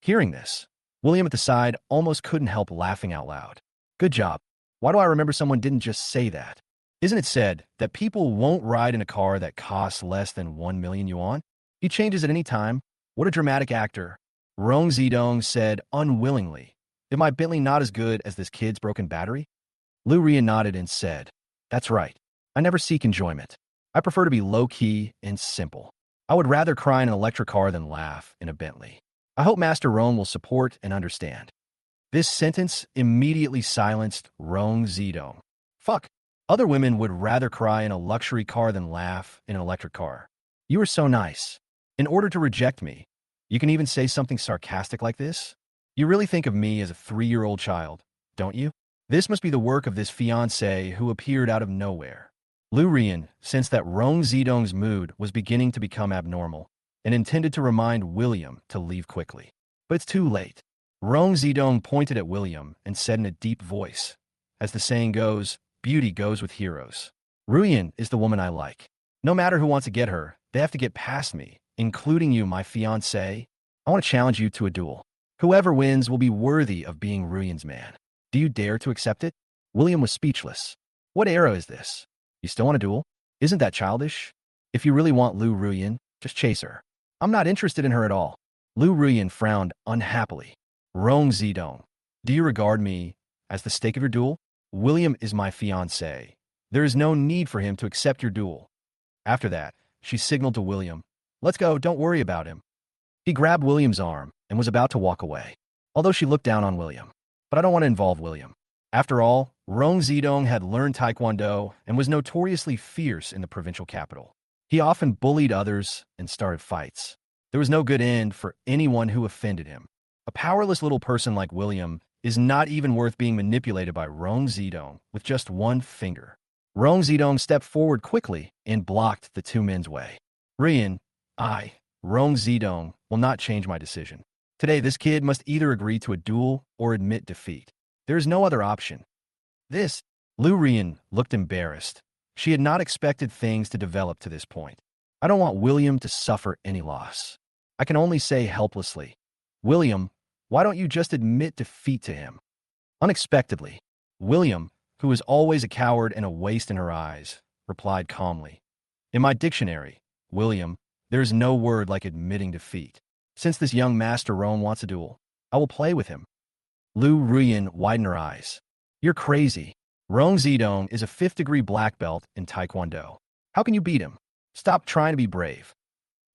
Hearing this, William at the side almost couldn't help laughing out loud. Good job. Why do I remember someone didn't just say that? Isn't it said that people won't ride in a car that costs less than 1 million yuan? He changes at any time. What a dramatic actor. Rong Zedong said unwillingly. Is my Bentley not as good as this kid's broken battery? Lu Rian nodded and said, that's right. I never seek enjoyment. I prefer to be low-key and simple. I would rather cry in an electric car than laugh in a Bentley. I hope Master Rong will support and understand. This sentence immediately silenced Rong Zedong. Fuck. Other women would rather cry in a luxury car than laugh in an electric car. You are so nice. In order to reject me, you can even say something sarcastic like this? You really think of me as a 3-year-old child, don't you? This must be the work of this fiancé who appeared out of nowhere. Lu Rian sensed that Rong Zedong's mood was beginning to become abnormal and intended to remind William to leave quickly. But it's too late. Rong Zedong pointed at William and said in a deep voice, as the saying goes, beauty goes with heroes. Ruyan is the woman I like. No matter who wants to get her, they have to get past me, including you, my fiancé. I want to challenge you to a duel. Whoever wins will be worthy of being Ruyan's man. Do you dare to accept it? William was speechless. What era is this? You still want a duel? Isn't that childish? If you really want Lu Ruyan, just chase her. I'm not interested in her at all. Lu Ruyan frowned unhappily. Rong Zedong, do you regard me as the stake of your duel? William is my fiancé. There is no need for him to accept your duel. After that, she signaled to William, let's go, don't worry about him. He grabbed William's arm and was about to walk away, although she looked down on William. But I don't want to involve William. After all, Rong Zedong had learned Taekwondo and was notoriously fierce in the provincial capital. He often bullied others and started fights. There was no good end for anyone who offended him. A powerless little person like William is not even worth being manipulated by Rong Zedong with just one finger. Rong Zedong stepped forward quickly and blocked the two men's way. Rian, Rong Zedong, will not change my decision. Today, this kid must either agree to a duel or admit defeat. There is no other option. Lu Rian looked embarrassed. She had not expected things to develop to this point. I don't want William to suffer any loss. I can only say helplessly, William, why don't you just admit defeat to him? Unexpectedly, William, who was always a coward and a waste in her eyes, replied calmly. In my dictionary, William, there is no word like admitting defeat. Since this young Master Rong wants a duel, I will play with him. Lu Ruyan widened her eyes. You're crazy. Rong Zedong is a 5th-degree black belt in Taekwondo. How can you beat him? Stop trying to be brave.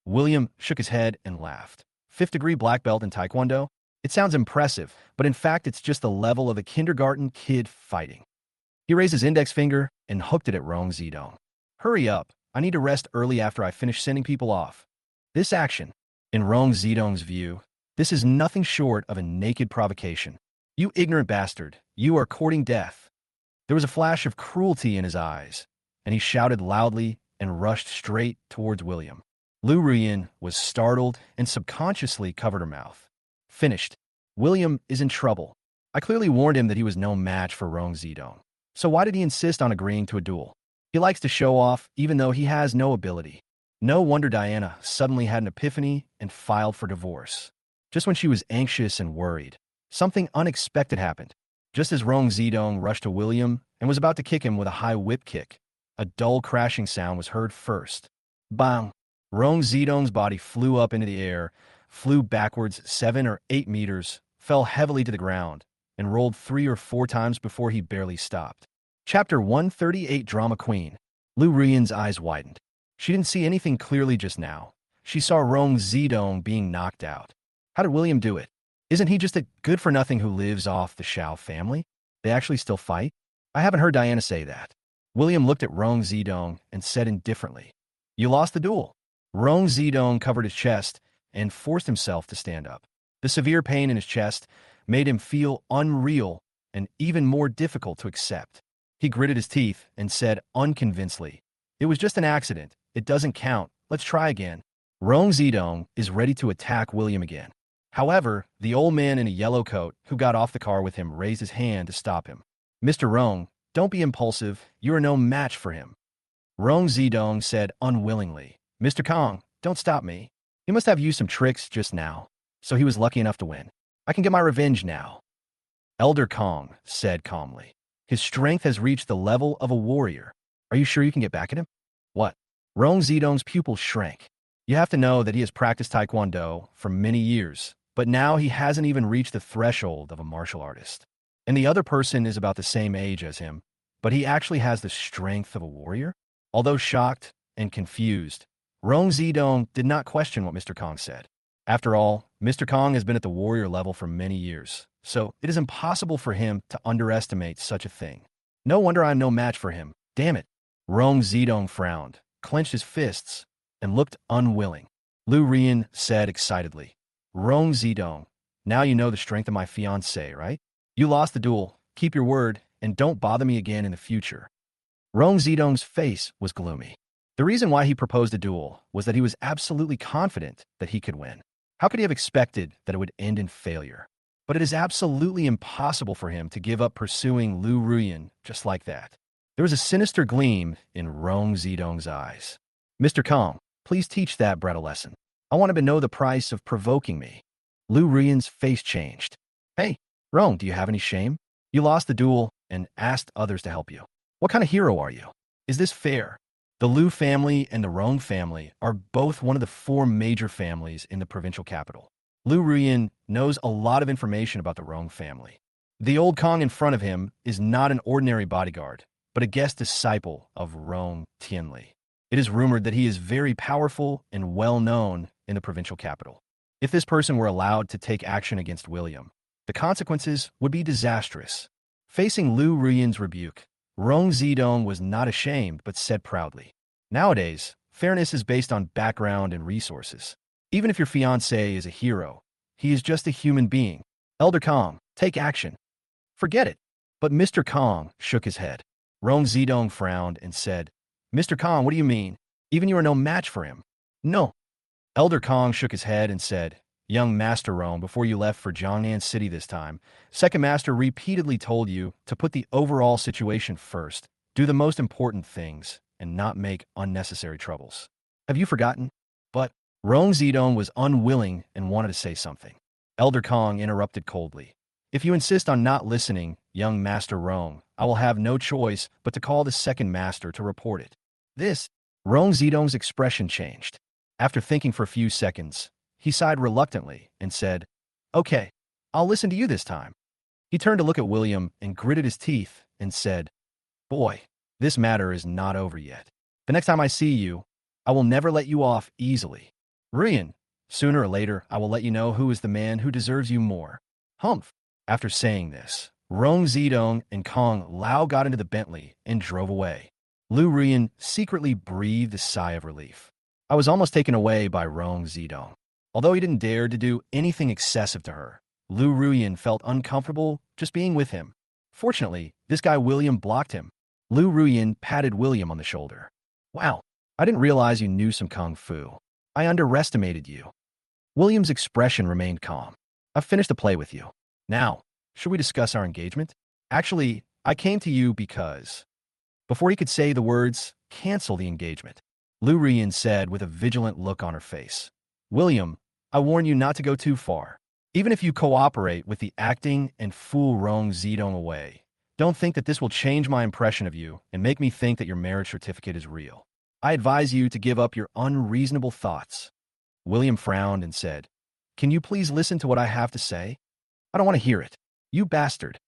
William shook his head and laughed. 5th-degree black belt in Taekwondo? It sounds impressive, but in fact it's just the level of a kindergarten kid fighting. He raised his index finger and hooked it at Rong Zedong. Hurry up. I need to rest early after I finish sending people off. This action, in Rong Zedong's view, this is nothing short of a naked provocation. You ignorant bastard, you are courting death. There was a flash of cruelty in his eyes, and he shouted loudly and rushed straight towards William. Lu Ruyan was startled and subconsciously covered her mouth. Finished. William is in trouble. I clearly warned him that he was no match for Rong Zedong. So why did he insist on agreeing to a duel? He likes to show off even though he has no ability. No wonder Diana suddenly had an epiphany and filed for divorce. Just when she was anxious and worried, something unexpected happened. Just as Rong Zedong rushed to William and was about to kick him with a high whip kick, a dull crashing sound was heard first. Bang! Rong Zedong's body flew up into the air, flew backwards 7 or 8 meters, fell heavily to the ground, and rolled 3 or 4 times before he barely stopped. Chapter 138 Drama Queen. Lu Ruyan's eyes widened. She didn't see anything clearly just now. She saw Rong Zedong being knocked out. How did William do it? Isn't he just a good-for-nothing who lives off the Xiao family? They actually still fight? I haven't heard Diana say that. William looked at Rong Zedong and said indifferently, You lost the duel. Rong Zedong covered his chest and forced himself to stand up. The severe pain in his chest made him feel unreal and even more difficult to accept. He gritted his teeth and said unconvincedly, It was just an accident. It doesn't count. Let's try again. Rong Zedong is ready to attack William again. However, the old man in a yellow coat who got off the car with him raised his hand to stop him. Mr. Rong, don't be impulsive. You are no match for him. Rong Zedong said unwillingly, Mr. Kong, don't stop me. He must have used some tricks just now, so he was lucky enough to win. I can get my revenge now. Elder Kong said calmly. His strength has reached the level of a warrior. Are you sure you can get back at him? What? Rong Zedong's pupils shrank. You have to know that he has practiced Taekwondo for many years, but now he hasn't even reached the threshold of a martial artist. And the other person is about the same age as him, but he actually has the strength of a warrior? Although shocked and confused, Rong Zedong did not question what Mr. Kong said. After all, Mr. Kong has been at the warrior level for many years, so it is impossible for him to underestimate such a thing. No wonder I'm no match for him. Damn it. Rong Zedong frowned, clenched his fists, and looked unwilling. Lu Rian said excitedly, Rong Zedong, now you know the strength of my fiancé, right? You lost the duel, keep your word, and don't bother me again in the future. Rong Zedong's face was gloomy. The reason why he proposed a duel was that he was absolutely confident that he could win. How could he have expected that it would end in failure? But it is absolutely impossible for him to give up pursuing Lu Rian just like that. There was a sinister gleam in Rong Zedong's eyes. Mr. Kong, please teach that brat a lesson. I want him to know the price of provoking me. Lu Rian's face changed. Hey, Rong, do you have any shame? You lost the duel and asked others to help you. What kind of hero are you? Is this fair? The Lu family and the Rong family are both one of the 4 major families in the provincial capital. Lu Rian knows a lot of information about the Rong family. The old Kong in front of him is not an ordinary bodyguard, but a guest disciple of Rong Tianli. It is rumored that he is very powerful and well-known in the provincial capital. If this person were allowed to take action against William, the consequences would be disastrous. Facing Lu Rian's rebuke, Rong Zedong was not ashamed but said proudly, nowadays, fairness is based on background and resources. Even if your fiancé is a hero, he is just a human being. Elder Kong, take action. Forget it. But Mr. Kong shook his head. Rong Zedong frowned and said, Mr. Kong, what do you mean? Even you are no match for him. No. Elder Kong shook his head and said, Young Master Rong, before you left for Jiangnan City this time, Second Master repeatedly told you to put the overall situation first, do the most important things, and not make unnecessary troubles. Have you forgotten? But Rong Zedong was unwilling and wanted to say something. Elder Kong interrupted coldly. If you insist on not listening, young Master Rong, I will have no choice but to call the Second Master to report it. Rong Zedong's expression changed. After thinking for a few seconds, he sighed reluctantly and said, Okay, I'll listen to you this time. He turned to look at William and gritted his teeth and said, Boy, this matter is not over yet. The next time I see you, I will never let you off easily. Rian, sooner or later, I will let you know who is the man who deserves you more. Humph. After saying this, Rong Zedong and Kong Lao got into the Bentley and drove away. Lu Rian secretly breathed a sigh of relief. I was almost taken away by Rong Zedong. Although he didn't dare to do anything excessive to her, Lu Rian felt uncomfortable just being with him. Fortunately, this guy William blocked him. Lu Rian patted William on the shoulder. Wow, I didn't realize you knew some kung fu. I underestimated you. William's expression remained calm. I've finished the play with you. Now, should we discuss our engagement? Actually, I came to you because... Before he could say the words, cancel the engagement, Lu Rian said with a vigilant look on her face. William, I warn you not to go too far. Even if you cooperate with the acting and fool Rong Zedong away, don't think that this will change my impression of you and make me think that your marriage certificate is real. I advise you to give up your unreasonable thoughts. William frowned and said, Can you please listen to what I have to say? I don't want to hear it. You bastard.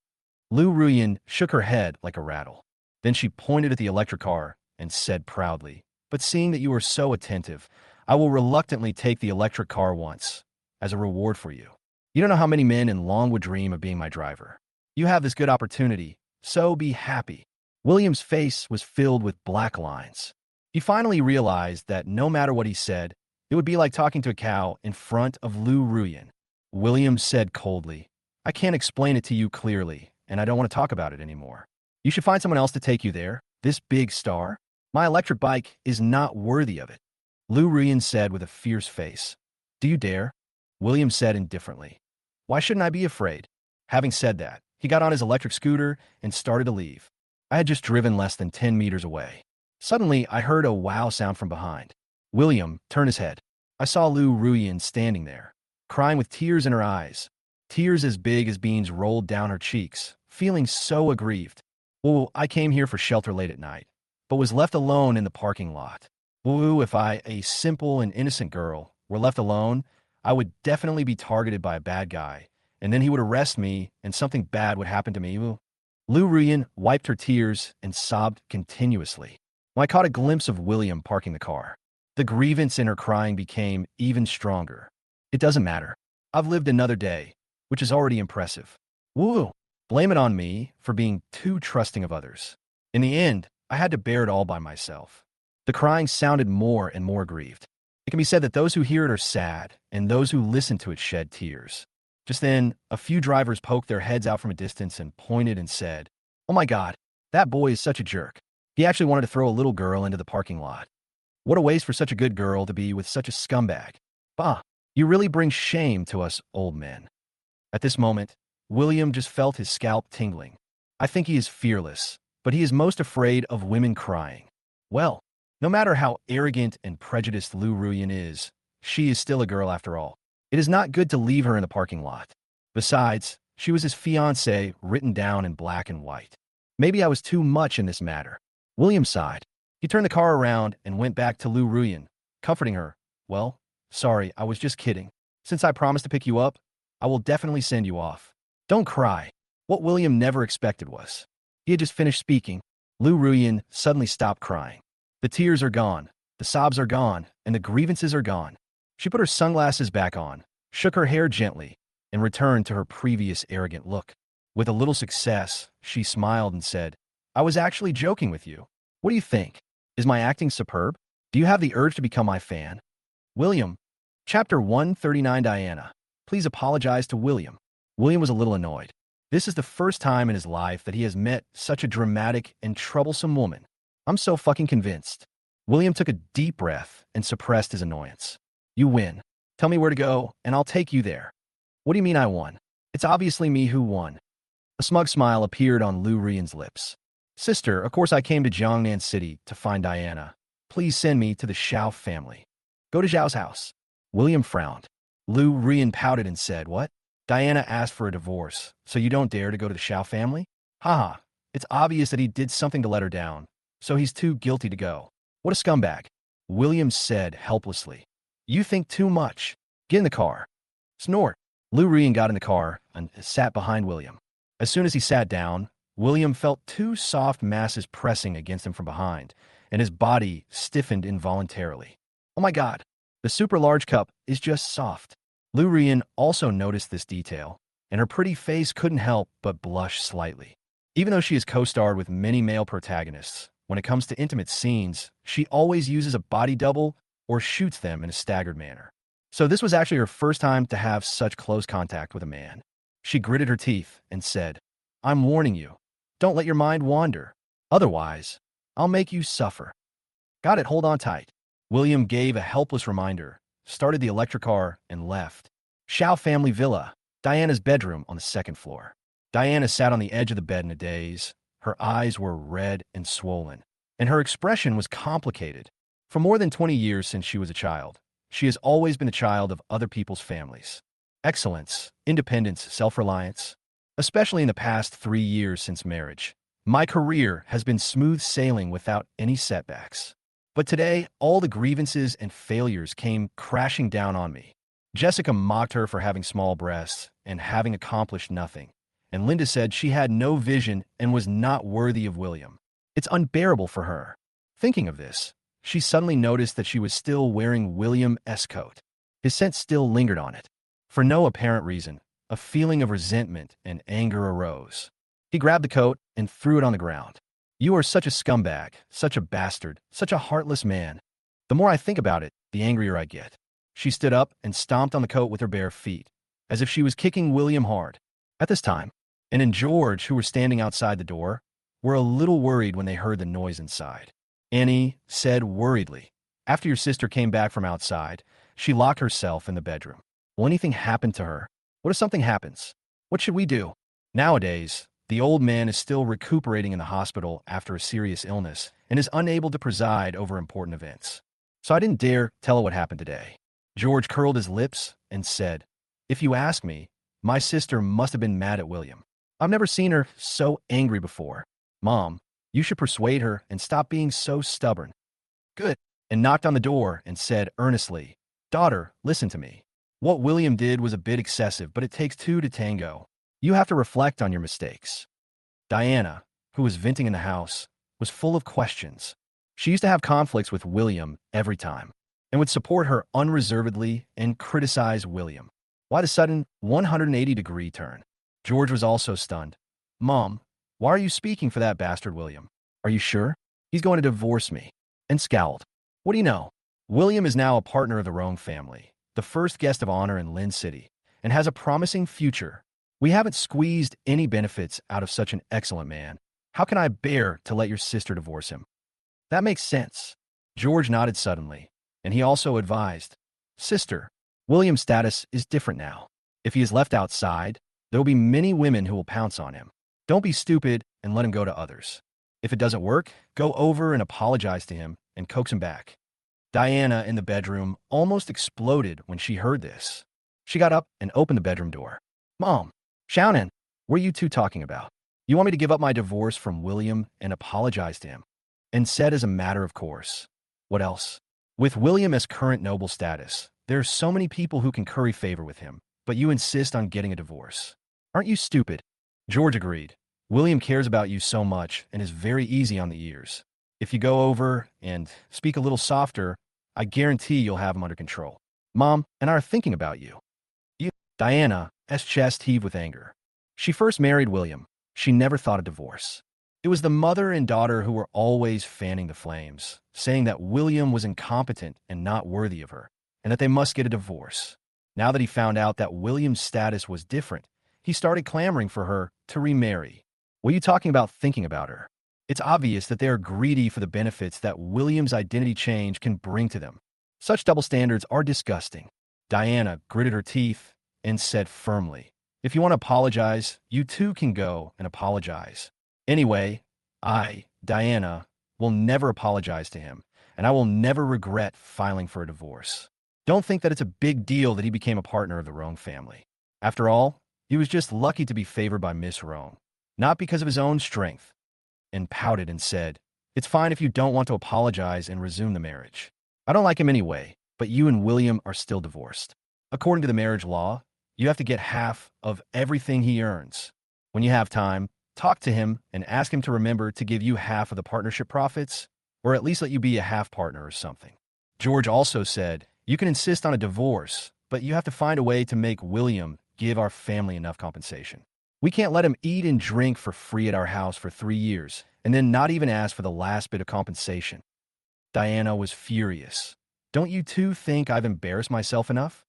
Lu Rian shook her head like a rattle. Then she pointed at the electric car and said proudly, But seeing that you are so attentive, I will reluctantly take the electric car once, as a reward for you. You don't know how many men in Long would dream of being my driver. You have this good opportunity, so be happy. William's face was filled with black lines. He finally realized that no matter what he said, it would be like talking to a cow in front of Lu Rian. William said coldly, I can't explain it to you clearly, and I don't want to talk about it anymore. You should find someone else to take you there, this big star. My electric bike is not worthy of it. Lu Rian said with a fierce face. Do you dare? William said indifferently. Why shouldn't I be afraid? Having said that, he got on his electric scooter and started to leave. I had just driven less than 10 meters away. Suddenly, I heard a wow sound from behind. William turned his head. I saw Lu Rian standing there, crying with tears in her eyes. Tears as big as beans rolled down her cheeks, feeling so aggrieved. Oh, I came here for shelter late at night. but was left alone in the parking lot. Woo, if I, a simple and innocent girl, were left alone, I would definitely be targeted by a bad guy, and then he would arrest me and something bad would happen to me. Woo. Lu Ruyan wiped her tears and sobbed continuously. When I caught a glimpse of William parking the car, the grievance in her crying became even stronger. It doesn't matter. I've lived another day, which is already impressive. Woo! Blame it on me for being too trusting of others. In the end, I had to bear it all by myself. The crying sounded more and more grieved. It can be said that those who hear it are sad, and those who listen to it shed tears. Just then, a few drivers poked their heads out from a distance and pointed and said, "Oh my God, that boy is such a jerk. He actually wanted to throw a little girl into the parking lot. What a waste for such a good girl to be with such a scumbag. Bah, you really bring shame to us old men." At this moment, William just felt his scalp tingling. I think he is fearless, but he is most afraid of women crying. Well, no matter how arrogant and prejudiced Lu Ruyan is, she is still a girl after all. It is not good to leave her in the parking lot. Besides, she was his fiancée, written down in black and white. Maybe I was too much in this matter. William sighed. He turned the car around and went back to Lu Ruyan, comforting her. "Well, sorry, I was just kidding. Since I promised to pick you up, I will definitely send you off. Don't cry." What William never expected was, he had just finished speaking. Lu Ruyan suddenly stopped crying. The tears are gone, the sobs are gone, and the grievances are gone. She put her sunglasses back on, shook her hair gently, and returned to her previous arrogant look. With a little success, she smiled and said, "I was actually joking with you. What do you think? Is my acting superb? Do you have the urge to become my fan?" William. Chapter 139. Diana. Please apologize to William. William was a little annoyed. This is the first time in his life that he has met such a dramatic and troublesome woman. I'm so fucking convinced. William took a deep breath and suppressed his annoyance. "You win. Tell me where to go, and I'll take you there." "What do you mean I won? It's obviously me who won." A smug smile appeared on Lu Ruyan's lips. "Sister, of course I came to Jiangnan City to find Diana. Please send me to the Xiao family." "Go to Xiao's house." William frowned. Lu Ruyan pouted and said, "What? Diana asked for a divorce, so you don't dare to go to the Xiao family? Haha, it's obvious that he did something to let her down, so he's too guilty to go. What a scumbag." William said helplessly. "You think too much. Get in the car." Snort. Lu Ruyan got in the car and sat behind William. As soon as he sat down, William felt two soft masses pressing against him from behind, and his body stiffened involuntarily. Oh my God, the super large cup is just soft. Lu Ruyan also noticed this detail, and her pretty face couldn't help but blush slightly. Even though she has co-starred with many male protagonists, when it comes to intimate scenes, she always uses a body double or shoots them in a staggered manner. So this was actually her first time to have such close contact with a man. She gritted her teeth and said, "I'm warning you. Don't let your mind wander. Otherwise, I'll make you suffer." "Got it, hold on tight." William gave a helpless reminder, started the electric car, and left. Xiao family villa, Diana's bedroom on the second floor. Diana sat on the edge of the bed in a daze. Her eyes were red and swollen, and her expression was complicated. For more than 20 years since she was a child, she has always been a child of other people's families. Excellence, independence, self-reliance. Especially in the past 3 years since marriage, my career has been smooth sailing without any setbacks. But today, all the grievances and failures came crashing down on me. Jessica mocked her for having small breasts and having accomplished nothing, and Linda said she had no vision and was not worthy of William. It's unbearable for her. Thinking of this, she suddenly noticed that she was still wearing William's coat. His scent still lingered on it. For no apparent reason, a feeling of resentment and anger arose. He grabbed the coat and threw it on the ground. "You are such a scumbag, such a bastard, such a heartless man. The more I think about it, the angrier I get." She stood up and stomped on the coat with her bare feet, as if she was kicking William hard. At this time, Anne and George, who were standing outside the door, were a little worried when they heard the noise inside. Annie said worriedly, "After your sister came back from outside, she locked herself in the bedroom. Will anything happen to her? What if something happens? What should we do?" Nowadays, the old man is still recuperating in the hospital after a serious illness and is unable to preside over important events. So I didn't dare tell her what happened today. George curled his lips and said, "If you ask me, my sister must have been mad at William. I've never seen her so angry before. Mom, You should persuade her and stop being so stubborn. Good. And knocked on the door and said earnestly, Daughter, listen to me. What William did was a bit excessive, but it takes two to tango. You have to reflect on your mistakes. Diana, who was venting in the house, was full of questions. She used to have conflicts with William every time, and would support her unreservedly and criticize William. Why the sudden 180-degree turn? George was also stunned. Mom, why are you speaking for that bastard William? Are you sure? He's going to divorce me. And scowled. What do you know? William is now a partner of the Roan family, the first guest of honor in Lin City, and has a promising future. We haven't squeezed any benefits out of such an excellent man. How can I bear to let your sister divorce him? That makes sense. George nodded suddenly, and he also advised, Sister, William's status is different now. If he is left outside, there will be many women who will pounce on him. Don't be stupid and let him go to others. If it doesn't work, go over and apologize to him and coax him back. Diana in the bedroom almost exploded when she heard this. She got up and opened the bedroom door. Mom, Xiaonan, what are you two talking about? You want me to give up my divorce from William and apologize to him? And said as a matter of course. What else? With William as current noble status, there are so many people who can curry favor with him, but you insist on getting a divorce. Aren't you stupid? George agreed. William cares about you so much and is very easy on the ears. If you go over and speak a little softer, I guarantee you'll have him under control. Mom and I are thinking about you. Diana's chest heaved with anger. She first married William. She never thought of divorce. It was the mother and daughter who were always fanning the flames, saying that William was incompetent and not worthy of her, and that they must get a divorce. Now that he found out that William's status was different, he started clamoring for her to remarry. What are you talking about thinking about her? It's obvious that they are greedy for the benefits that William's identity change can bring to them. Such double standards are disgusting. Diana gritted her teeth and said firmly, If you want to apologize, you too can go and apologize. Anyway, Diana, will never apologize to him, and I will never regret filing for a divorce. Don't think that it's a big deal that he became a partner of the Roan family. After all, he was just lucky to be favored by Miss Roan, not because of his own strength. And pouted and said, It's fine if you don't want to apologize and resume the marriage. I don't like him anyway, but you and William are still divorced. According to the marriage law, you have to get half of everything he earns. When you have time, talk to him and ask him to remember to give you half of the partnership profits, or at least let you be a half partner or something. George also said, You can insist on a divorce, but you have to find a way to make William give our family enough compensation. We can't let him eat and drink for free at our house for 3 years, and then not even ask for the last bit of compensation. Diana was furious. Don't you two think I've embarrassed myself enough?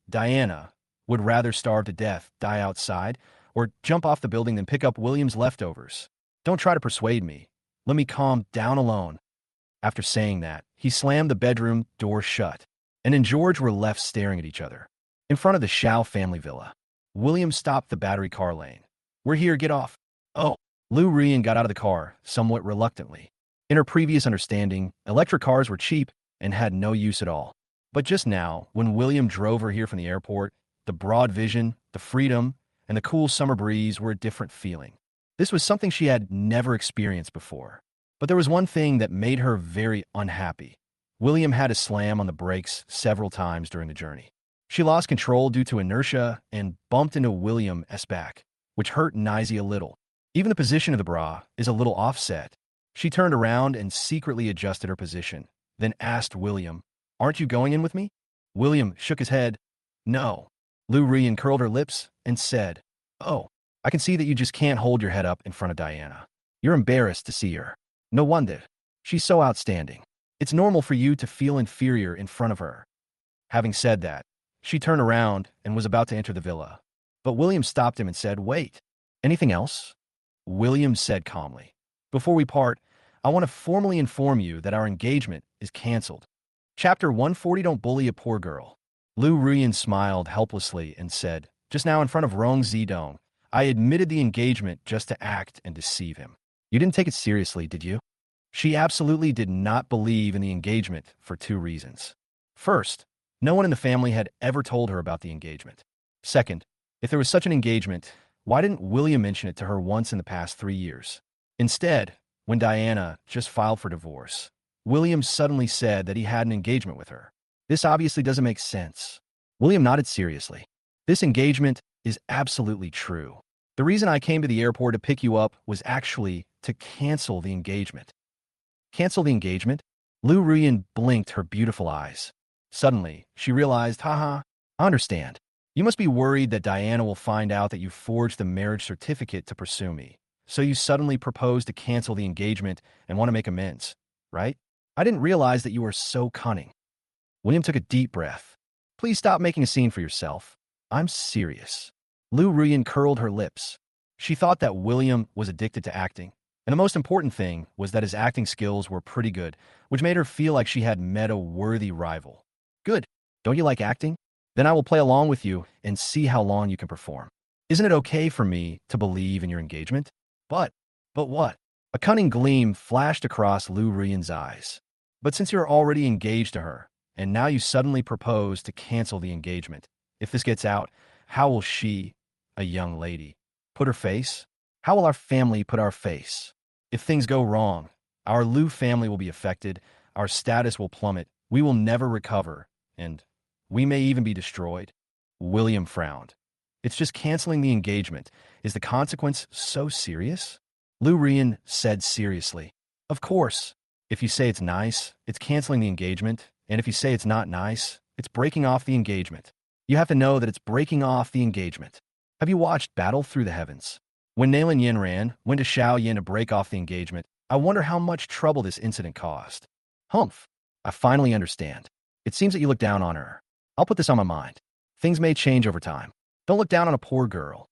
Diana, would rather starve to death, die outside, or jump off the building than pick up William's leftovers. Don't try to persuade me. Let me calm down alone. After saying that, he slammed the bedroom door shut, and George were left staring at each other. In front of the Xiao family villa, William stopped the battery car lane. We're here, get off. Oh, Lu Rian got out of the car, somewhat reluctantly. In her previous understanding, electric cars were cheap and had no use at all. But just now, when William drove her here from the airport, the broad vision, the freedom, and the cool summer breeze were a different feeling. This was something she had never experienced before. But there was one thing that made her very unhappy. William had to slam on the brakes several times during the journey. She lost control due to inertia and bumped into William's back, which hurt Nizy a little. Even the position of the bra is a little offset. She turned around and secretly adjusted her position, then asked William, Aren't you going in with me? William shook his head. No. Lu Rian curled her lips and said, Oh, I can see that you just can't hold your head up in front of Diana. You're embarrassed to see her. No wonder. She's so outstanding. It's normal for you to feel inferior in front of her. Having said that, she turned around and was about to enter the villa. But William stopped him and said, Wait, anything else? William said calmly, Before we part, I want to formally inform you that our engagement is canceled. Chapter 140, Don't Bully a Poor Girl. Lu Rian smiled helplessly and said, Just now in front of Rong Zidong, I admitted the engagement just to act and deceive him. You didn't take it seriously, did you? She absolutely did not believe in the engagement for 2 reasons. First, no one in the family had ever told her about the engagement. Second, if there was such an engagement, why didn't William mention it to her once in the past 3 years? Instead, when Diana just filed for divorce. William suddenly said that he had an engagement with her. This obviously doesn't make sense. William nodded seriously. This engagement is absolutely true. The reason I came to the airport to pick you up was actually to cancel the engagement. Cancel the engagement? Lu Ruyan blinked her beautiful eyes. Suddenly, she realized, haha, I understand. You must be worried that Diana will find out that you forged the marriage certificate to pursue me. So you suddenly propose to cancel the engagement and want to make amends, right? I didn't realize that you were so cunning. William took a deep breath. Please stop making a scene for yourself. I'm serious. Lu Ruyan curled her lips. She thought that William was addicted to acting. And the most important thing was that his acting skills were pretty good, which made her feel like she had met a worthy rival. Good. Don't you like acting? Then I will play along with you and see how long you can perform. Isn't it okay for me to believe in your engagement? But what? A cunning gleam flashed across Lu Ruyan's eyes. But since you're already engaged to her, and now you suddenly propose to cancel the engagement, if this gets out, how will she, a young lady, put her face? How will our family put our face? If things go wrong, our Lu family will be affected, our status will plummet, we will never recover, and we may even be destroyed. William frowned. It's just canceling the engagement. Is the consequence so serious? Lu Ruyan said seriously. Of course. If you say it's nice, it's canceling the engagement, and if you say it's not nice, it's breaking off the engagement. You have to know that it's breaking off the engagement. Have you watched Battle Through the Heavens? When Nailan Yin ran, went to Xiao Yin to break off the engagement, I wonder how much trouble this incident caused. Humph. I finally understand. It seems that you look down on her. I'll put this on my mind. Things may change over time. Don't look down on a poor girl.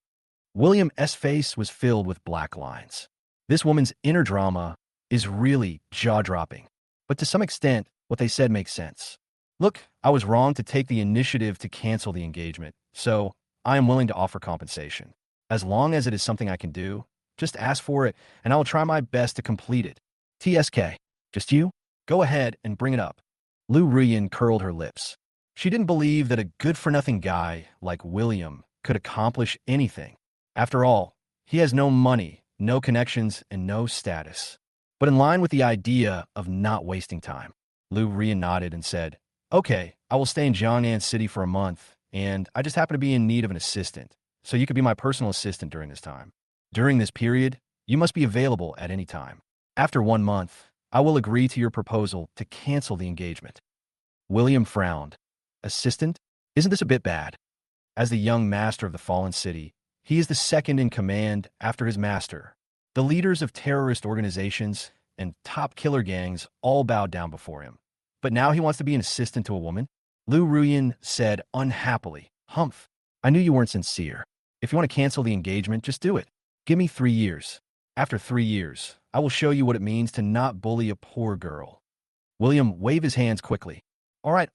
William's face was filled with black lines. This woman's inner drama is really jaw-dropping. But to some extent, what they said makes sense. Look, I was wrong to take the initiative to cancel the engagement, so I am willing to offer compensation. As long as it is something I can do, just ask for it, and I will try my best to complete it. TSK, just you? Go ahead and bring it up. Lu Ruyan curled her lips. She didn't believe that a good-for-nothing guy like William could accomplish anything. After all, he has no money, no connections, and no status. But in line with the idea of not wasting time, Lu Ruyan nodded and said, Okay, I will stay in Jiangnan City for a month, and I just happen to be in need of an assistant. So you could be my personal assistant during this time. During this period, you must be available at any time. After 1 month, I will agree to your proposal to cancel the engagement. William frowned. Assistant? Isn't this a bit bad? As the young master of the fallen city, he is the second in command after his master. The leaders of terrorist organizations and top killer gangs all bowed down before him. But now he wants to be an assistant to a woman? Lu Ruyan said unhappily, Humph, I knew you weren't sincere. If you want to cancel the engagement, just do it. Give me 3 years. After 3 years, I will show you what it means to not bully a poor girl. William waved his hands quickly. All right.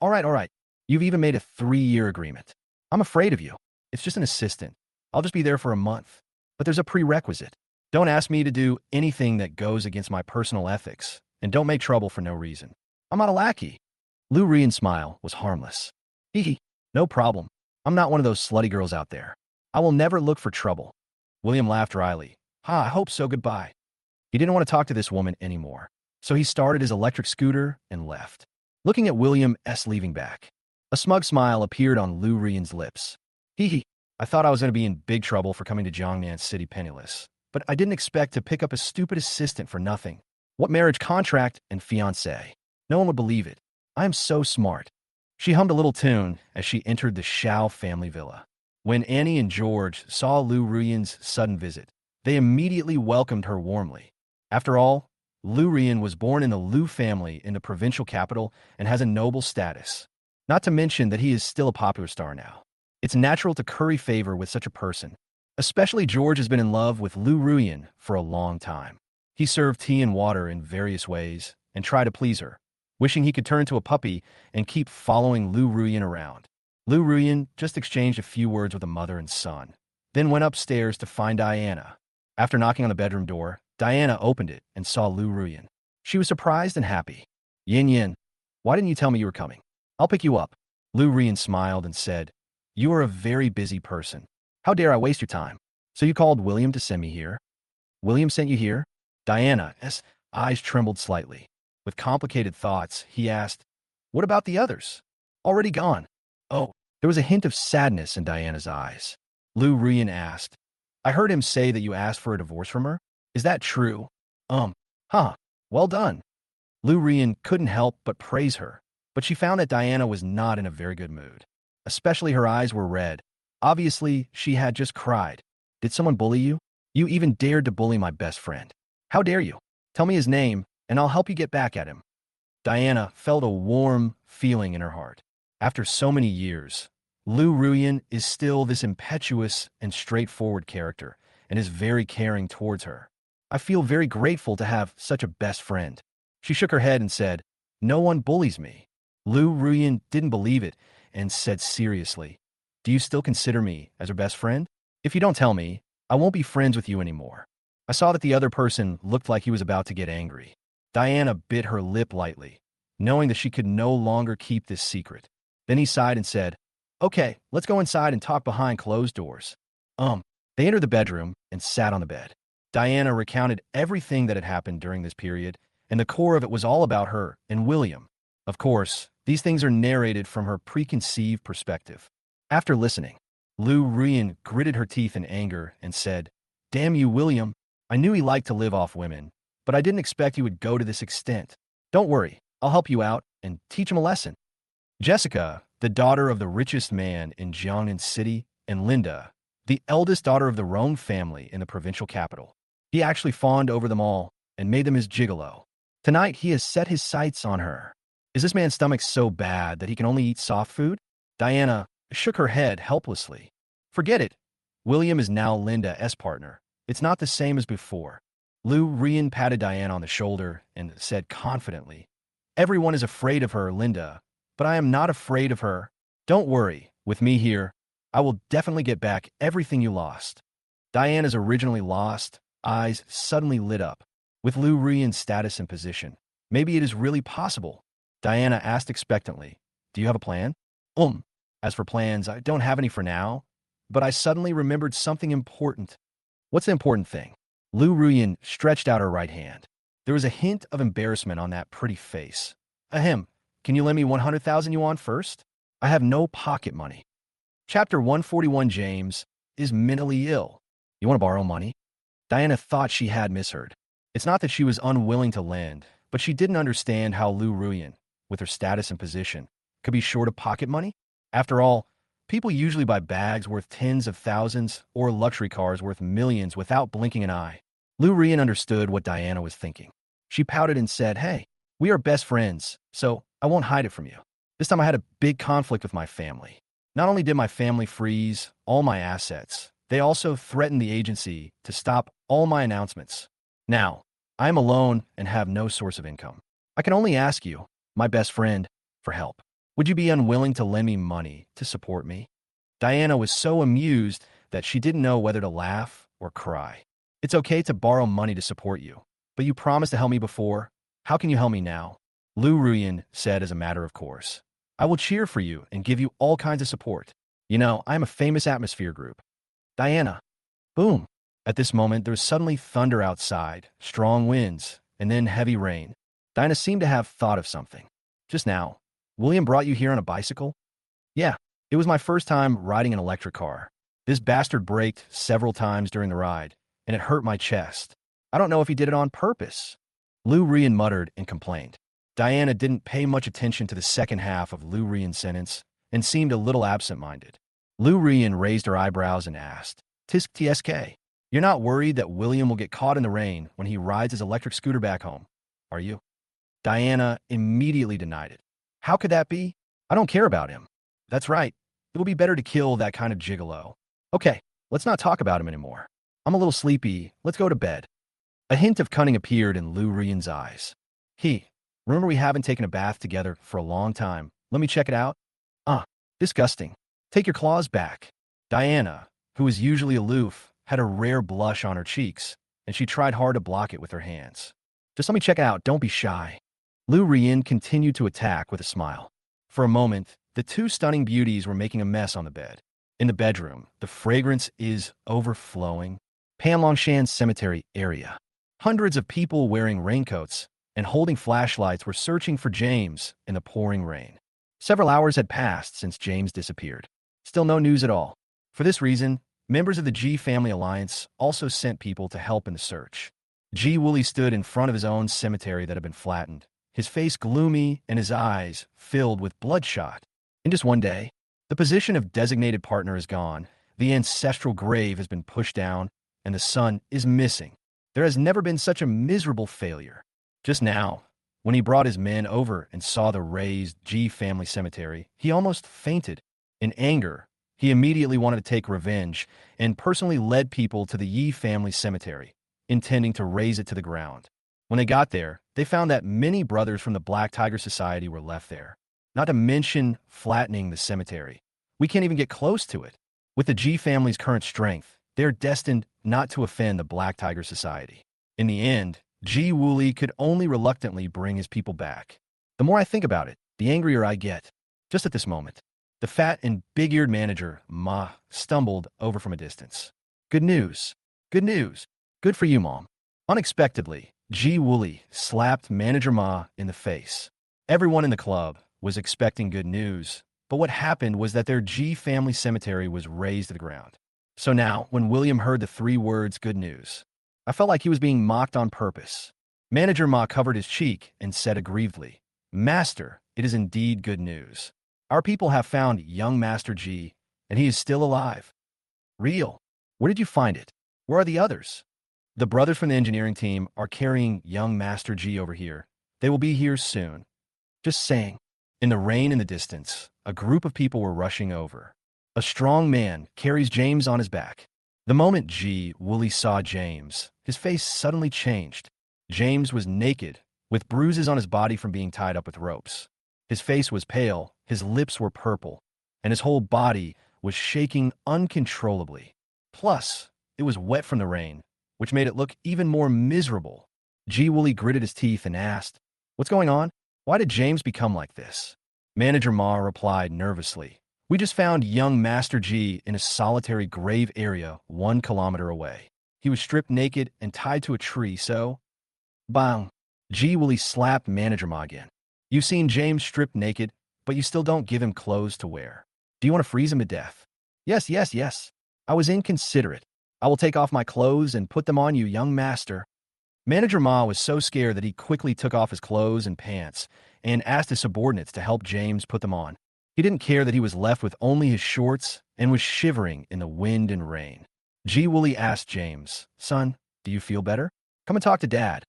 You've even made a 3-year agreement. I'm afraid of you. It's just an assistant. I'll just be there for a month. But there's a prerequisite. Don't ask me to do anything that goes against my personal ethics, and don't make trouble for no reason. I'm not a lackey. Lu Ruyan's smile was harmless. Hee, no problem. I'm not one of those slutty girls out there. I will never look for trouble. William laughed dryly. I hope so, goodbye. He didn't want to talk to this woman anymore, so he started his electric scooter and left. Looking at William's leaving back, a smug smile appeared on Lu Ruyan's lips. I thought I was going to be in big trouble for coming to Jiangnan City penniless, but I didn't expect to pick up a stupid assistant for nothing. What marriage contract and fiancé? No one would believe it. I am so smart. She hummed a little tune as she entered the Xiao family villa. When Annie and George saw Lu Ruyan's sudden visit, they immediately welcomed her warmly. After all, Lu Ruyan was born in the Lu family in the provincial capital and has a noble status. Not to mention that he is still a popular star now. It's natural to curry favor with such a person. Especially George has been in love with Lu Ruyan for a long time. He served tea and water in various ways and tried to please her, wishing he could turn into a puppy and keep following Lu Ruyan around. Lu Ruyan just exchanged a few words with a mother and son, then went upstairs to find Diana. After knocking on the bedroom door, Diana opened it and saw Lu Ruyan. She was surprised and happy. Yin, why didn't you tell me you were coming? I'll pick you up. Lu Ruyan smiled and said, You are a very busy person. How dare I waste your time? So you called William to send me here? William sent you here? Diana's eyes trembled slightly. With complicated thoughts, he asked, "What about the others? Already gone?" Oh, there was a hint of sadness in Diana's eyes. Lu Ruyan asked, "I heard him say that you asked for a divorce from her. Is that true?" Um, huh, well done. Lu Ruyan couldn't help but praise her, but she found that Diana was not in a very good mood. Especially her eyes were red. Obviously, she had just cried. "Did someone bully you? You even dared to bully my best friend. How dare you? Tell me his name, and I'll help you get back at him." Diana felt a warm feeling in her heart. After so many years, Lu Ruyan is still this impetuous and straightforward character and is very caring towards her. "I feel very grateful to have such a best friend." She shook her head and said, "No one bullies me." Lu Ruyan didn't believe it and said seriously, "Do you still consider me as her best friend? If you don't tell me, I won't be friends with you anymore." I saw that the other person looked like he was about to get angry. Diana bit her lip lightly, knowing that she could no longer keep this secret. Then he sighed and said, "Okay, let's go inside and talk behind closed doors." They entered the bedroom and sat on the bed. Diana recounted everything that had happened during this period, and the core of it was all about her and William. Of course, these things are narrated from her preconceived perspective. After listening, Lu Ruyan gritted her teeth in anger and said, "Damn you, William. I knew he liked to live off women, but I didn't expect he would go to this extent. Don't worry, I'll help you out and teach him a lesson." Jessica, the daughter of the richest man in Jiangnan City, and Linda, the eldest daughter of the Rome family in the provincial capital. He actually fawned over them all and made them his gigolo. Tonight, he has set his sights on her. Is this man's stomach so bad that he can only eat soft food? Diana shook her head helplessly. Forget it. William is now Linda's partner. It's not the same as before. Lu Ruyan patted Diana on the shoulder and said confidently, "Everyone is afraid of her, Linda, but I am not afraid of her. Don't worry, with me here, I will definitely get back everything you lost." Diana's originally lost eyes suddenly lit up. With Lu Ruyan's status and position, maybe it is really possible. Diana asked expectantly, "Do you have a plan?" As for plans, I don't have any for now, but I suddenly remembered something important." "What's the important thing?" Lu Ruyan stretched out her right hand. There was a hint of embarrassment on that pretty face. "Ahem, can you lend me 100,000 yuan first? I have no pocket money." Chapter 141. James is mentally ill. "You want to borrow money?" Diana thought she had misheard. It's not that she was unwilling to lend, but she didn't understand how Lu Ruyan, with her status and position, could be short of pocket money. After all, people usually buy bags worth tens of thousands or luxury cars worth millions without blinking an eye. Lu Ruyan understood what Diana was thinking. She pouted and said, "Hey, we are best friends, so I won't hide it from you. This time I had a big conflict with my family. Not only did my family freeze all my assets, they also threatened the agency to stop all my announcements. Now, I am alone and have no source of income. I can only ask you, my best friend, for help. Would you be unwilling to lend me money to support me?" Diana was so amused that she didn't know whether to laugh or cry. "It's okay to borrow money to support you, but you promised to help me before. How can you help me now?" Lu Ruyan said as a matter of course, "I will cheer for you and give you all kinds of support. You know, I am a famous atmosphere group." Diana. Boom. At this moment, there was suddenly thunder outside, strong winds, and then heavy rain. Diana seemed to have thought of something. "Just now, William brought you here on a bicycle?" "Yeah, it was my first time riding an electric car. This bastard braked several times during the ride, and it hurt my chest. I don't know if he did it on purpose." Lu Ruyan muttered and complained. Diana didn't pay much attention to the second half of Lu Ruyan's sentence and seemed a little absent-minded. Lu Ruyan raised her eyebrows and asked, "Tisk TSK, you're not worried that William will get caught in the rain when he rides his electric scooter back home, are you?" Diana immediately denied it. "How could that be? I don't care about him." "That's right. It will be better to kill that kind of gigolo. Okay, let's not talk about him anymore. I'm a little sleepy. Let's go to bed." A hint of cunning appeared in Lu Ruyan's eyes. Remember we haven't taken a bath together for a long time. Let me check it out." Disgusting. Take your claws back." Diana, who was usually aloof, had a rare blush on her cheeks, and she tried hard to block it with her hands. "Just let me check it out. Don't be shy." Lu Ruyan continued to attack with a smile. For a moment, the two stunning beauties were making a mess on the bed. In the bedroom, the fragrance is overflowing. Panlongshan's cemetery area. Hundreds of people wearing raincoats and holding flashlights were searching for James in the pouring rain. Several hours had passed since James disappeared. Still no news at all. For this reason, members of the G Family Alliance also sent people to help in the search. Ji Wooly stood in front of his own cemetery that had been flattened, his face gloomy and his eyes filled with bloodshot. In just one day, the position of designated partner is gone, the ancestral grave has been pushed down, and the son is missing. There has never been such a miserable failure. Just now, when he brought his men over and saw the raised G family cemetery, he almost fainted. In anger, he immediately wanted to take revenge and personally led people to the Yi family cemetery, intending to raze it to the ground. When they got there, they found that many brothers from the Black Tiger Society were left there. Not to mention flattening the cemetery. We can't even get close to it. With the G family's current strength, they are destined not to offend the Black Tiger Society. In the end, Ji Wooly could only reluctantly bring his people back. The more I think about it, the angrier I get. Just at this moment, the fat and big-eared manager, Ma, stumbled over from a distance. Good news. Good news. Good for you, Mom. Unexpectedly, Ji Wooly slapped Manager Ma in the face. Everyone in the club was expecting good news, but what happened was that their G family cemetery was razed to the ground. So now, when William heard the three words good news, I felt like he was being mocked on purpose. Manager Ma covered his cheek and said aggrievedly, Master, it is indeed good news. Our people have found young Master G, and he is still alive. Real. Where did you find it? Where are the others? The brothers from the engineering team are carrying young Master G over here. They will be here soon. Just saying. In the rain in the distance, a group of people were rushing over. A strong man carries James on his back. The moment Ji Wooly saw James, his face suddenly changed. James was naked, with bruises on his body from being tied up with ropes. His face was pale, his lips were purple, and his whole body was shaking uncontrollably. Plus, it was wet from the rain, which made it look even more miserable. Ji Wooly gritted his teeth and asked, What's going on? Why did James become like this? Manager Ma replied nervously, We just found young Master G in a solitary grave area 1 kilometer away. He was stripped naked and tied to a tree, so... Bang! Ji Wooly slapped Manager Ma again. You've seen James stripped naked, but you still don't give him clothes to wear. Do you want to freeze him to death? Yes, yes, yes. I was inconsiderate. I will take off my clothes and put them on you, young master. Manager Ma was so scared that he quickly took off his clothes and pants and asked his subordinates to help James put them on. He didn't care that he was left with only his shorts and was shivering in the wind and rain. Ji Wooly asked James, Son, do you feel better? Come and talk to Dad.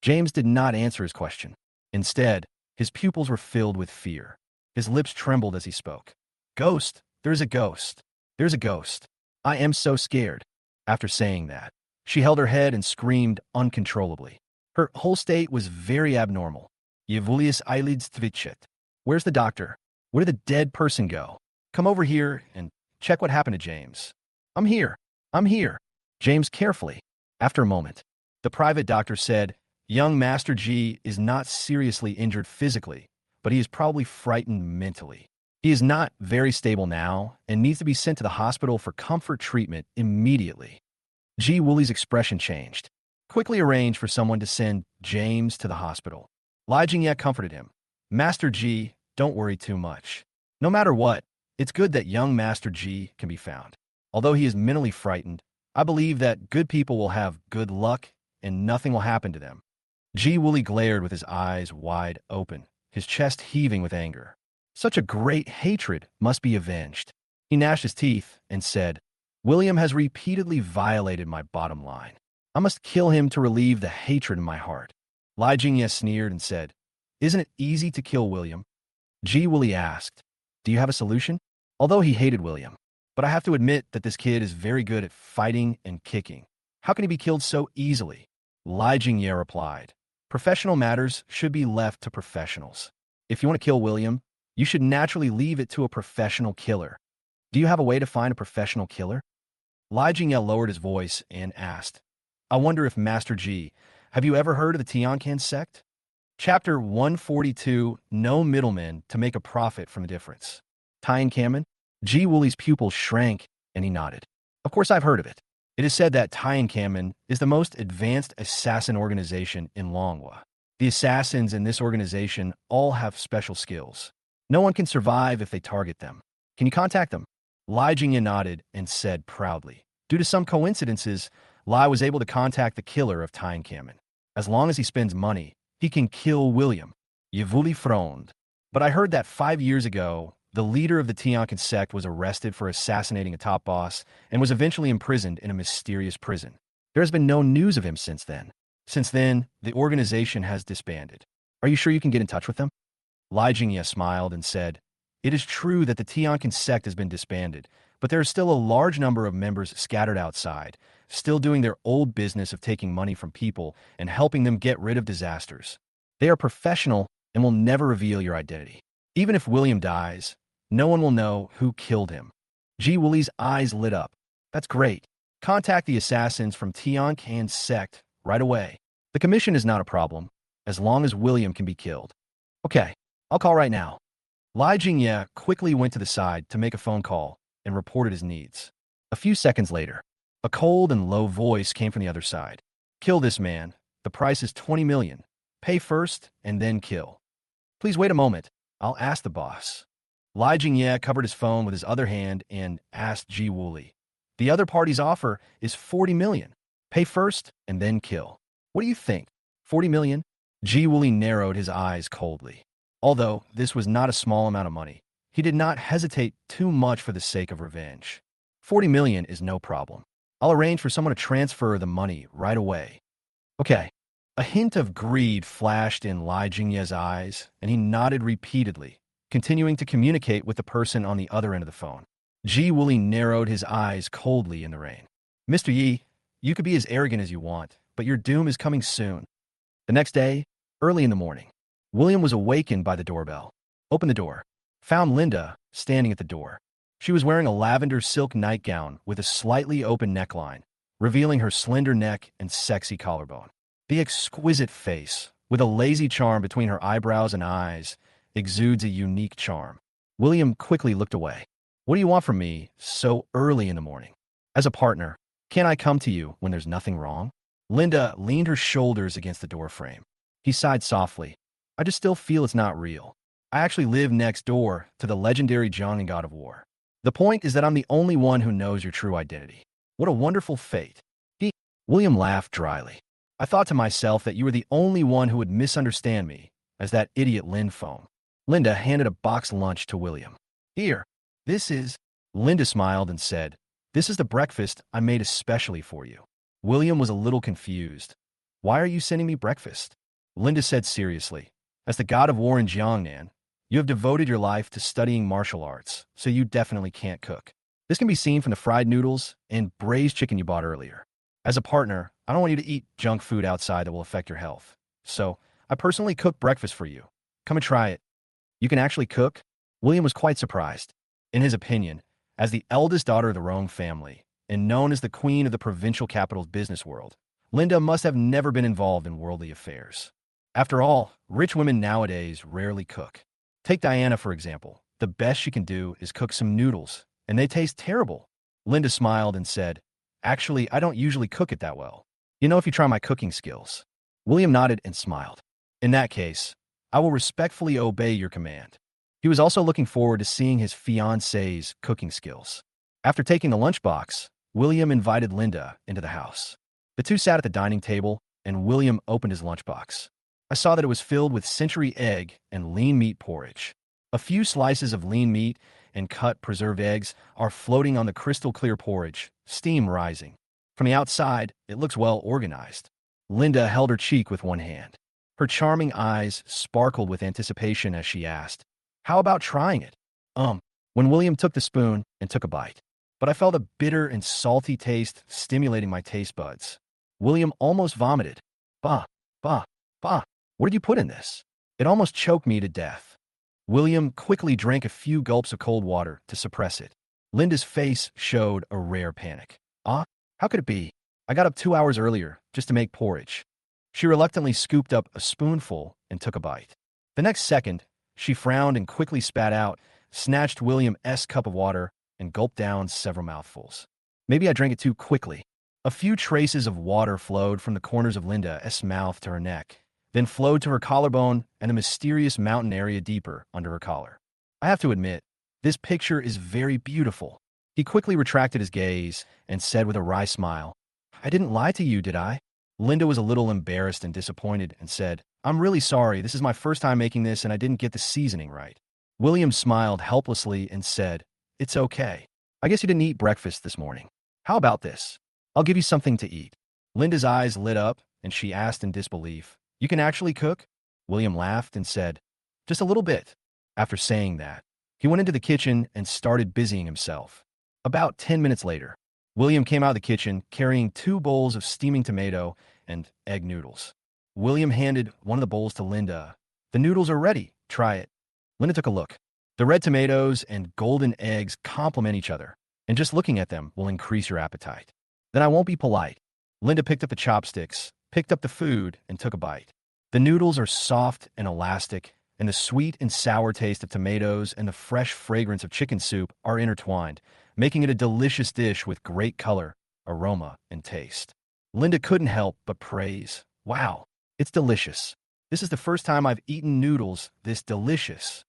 James did not answer his question. Instead, his pupils were filled with fear. His lips trembled as he spoke. Ghost! There's a ghost! There's a ghost! I am so scared. After saying that, she held her head and screamed uncontrollably. Her whole state was very abnormal. Yevulius eyelids twitchet. Where's the doctor? Where did the dead person go? Come over here and check what happened to James. I'm here. I'm here. James carefully. After a moment, the private doctor said, Young Master G is not seriously injured physically, but he is probably frightened mentally. He is not very stable now and needs to be sent to the hospital for comfort treatment immediately. Ji Wooly's expression changed. Quickly arranged for someone to send James to the hospital. Lai Jingye comforted him. Master G, don't worry too much. No matter what, it's good that young Master G can be found. Although he is mentally frightened, I believe that good people will have good luck and nothing will happen to them. Ji Wooly glared with his eyes wide open, his chest heaving with anger. Such a great hatred must be avenged. He gnashed his teeth and said, William has repeatedly violated my bottom line. I must kill him to relieve the hatred in my heart. Lai Jingye sneered and said, Isn't it easy to kill William? Ji Wooly asked, Do you have a solution? Although he hated William, but I have to admit that this kid is very good at fighting and kicking. How can he be killed so easily? Lai Jingye replied, Professional matters should be left to professionals. If you want to kill William, you should naturally leave it to a professional killer. Do you have a way to find a professional killer? Lai Jingye lowered his voice and asked, I wonder if Master G, have you ever heard of the Tiancan sect? Chapter 142, No Middlemen to Make a Profit from the Difference. Tiancan? Ji Wooly's pupils shrank and he nodded. Of course I've heard of it. It is said that Taiyankamen is the most advanced assassin organization in Manhwa. The assassins in this organization all have special skills. No one can survive if they target them. Can you contact them? Lai Jingya nodded and said proudly. Due to some coincidences, Lai was able to contact the killer of Taiyankamen. As long as he spends money, he can kill William. Yevuli frowned. But I heard that 5 years ago, the leader of the Tiankin sect was arrested for assassinating a top boss and was eventually imprisoned in a mysterious prison. There has been no news of him since then. Since then, the organization has disbanded. Are you sure you can get in touch with them? Lai Jingya smiled and said, It is true that the Tiankin sect has been disbanded, but there is still a large number of members scattered outside, still doing their old business of taking money from people and helping them get rid of disasters. They are professional and will never reveal your identity. Even if William dies, no one will know who killed him. Ji Wuli's eyes lit up. That's great. Contact the assassins from Tiankin's sect right away. The commission is not a problem, as long as William can be killed. Okay, I'll call right now. Lai Jingye quickly went to the side to make a phone call and reported his needs. A few seconds later, a cold and low voice came from the other side. Kill this man. The price is 20 million. Pay first and then kill. Please wait a moment. I'll ask the boss. Lai Jingye covered his phone with his other hand and asked Ji Wuli. The other party's offer is 40 million. Pay first and then kill. What do you think? 40 million? Ji Wuli narrowed his eyes coldly. Although this was not a small amount of money, he did not hesitate too much for the sake of revenge. 40 million is no problem. I'll arrange for someone to transfer the money right away. Okay. A hint of greed flashed in Lai Jingye's eyes, and he nodded repeatedly, continuing to communicate with the person on the other end of the phone. Ji Wuli narrowed his eyes coldly in the rain. Mr. Yi, you could be as arrogant as you want, but your doom is coming soon. The next day, early in the morning, William was awakened by the doorbell. Opened the door. Found Linda standing at the door. She was wearing a lavender silk nightgown with a slightly open neckline, revealing her slender neck and sexy collarbone. The exquisite face, with a lazy charm between her eyebrows and eyes, exudes a unique charm. William quickly looked away. What do you want from me so early in the morning? As a partner, can't I come to you when there's nothing wrong? Linda leaned her shoulders against the doorframe. He sighed softly. I just still feel it's not real. I actually live next door to the legendary Jeang God of War. The point is that I'm the only one who knows your true identity. What a wonderful fate. William laughed dryly. I thought to myself that you were the only one who would misunderstand me as that idiot Lin Foam. Linda handed a box lunch to William. Here, this is... Linda smiled and said, This is the breakfast I made especially for you. William was a little confused. Why are you sending me breakfast? Linda said seriously, As the god of war in Jiangnan, you have devoted your life to studying martial arts, so you definitely can't cook. This can be seen from the fried noodles and braised chicken you bought earlier. As a partner, I don't want you to eat junk food outside that will affect your health. So, I personally cooked breakfast for you. Come and try it. You can actually cook? William was quite surprised. In his opinion, as the eldest daughter of the Rome family, and known as the queen of the provincial capital's business world, Linda must have never been involved in worldly affairs. After all, rich women nowadays rarely cook. Take Diana, for example. The best she can do is cook some noodles, and they taste terrible. Linda smiled and said, Actually, I don't usually cook it that well. You know if you try my cooking skills. William nodded and smiled. In that case, I will respectfully obey your command. He was also looking forward to seeing his fiancée's cooking skills. After taking the lunchbox, William invited Linda into the house. The two sat at the dining table, and William opened his lunchbox. I saw that it was filled with century egg and lean meat porridge. A few slices of lean meat and cut preserved eggs are floating on the crystal clear porridge, steam rising. From the outside, it looks well organized. Linda held her cheek with one hand. Her charming eyes sparkled with anticipation as she asked, How about trying it? When William took the spoon and took a bite. But I felt a bitter and salty taste stimulating my taste buds. William almost vomited. Bah, bah, bah. What did you put in this? It almost choked me to death. William quickly drank a few gulps of cold water to suppress it. Linda's face showed a rare panic. How could it be? I got up 2 hours earlier just to make porridge. She reluctantly scooped up a spoonful and took a bite. The next second, she frowned and quickly spat out, snatched William's cup of water, and gulped down several mouthfuls. Maybe I drank it too quickly. A few traces of water flowed from the corners of Linda's mouth to her neck, then flowed to her collarbone and the mysterious mountain area deeper under her collar. I have to admit, this picture is very beautiful. He quickly retracted his gaze and said with a wry smile, I didn't lie to you, did I? Linda was a little embarrassed and disappointed and said, I'm really sorry, this is my first time making this and I didn't get the seasoning right. William smiled helplessly and said, It's okay. I guess you didn't eat breakfast this morning. How about this? I'll give you something to eat. Linda's eyes lit up and she asked in disbelief, You can actually cook? William laughed and said, Just a little bit. After saying that, he went into the kitchen and started busying himself. About 10 minutes later, William came out of the kitchen carrying 2 bowls of steaming tomato and egg noodles. William handed one of the bowls to Linda. The noodles are ready. Try it. Linda took a look. The red tomatoes and golden eggs complement each other, and just looking at them will increase your appetite. Then I won't be polite. Linda picked up the chopsticks, picked up the food, and took a bite. The noodles are soft and elastic, and the sweet and sour taste of tomatoes and the fresh fragrance of chicken soup are intertwined, making it a delicious dish with great color, aroma, and taste. Linda couldn't help but praise, Wow, it's delicious. This is the first time I've eaten noodles this delicious.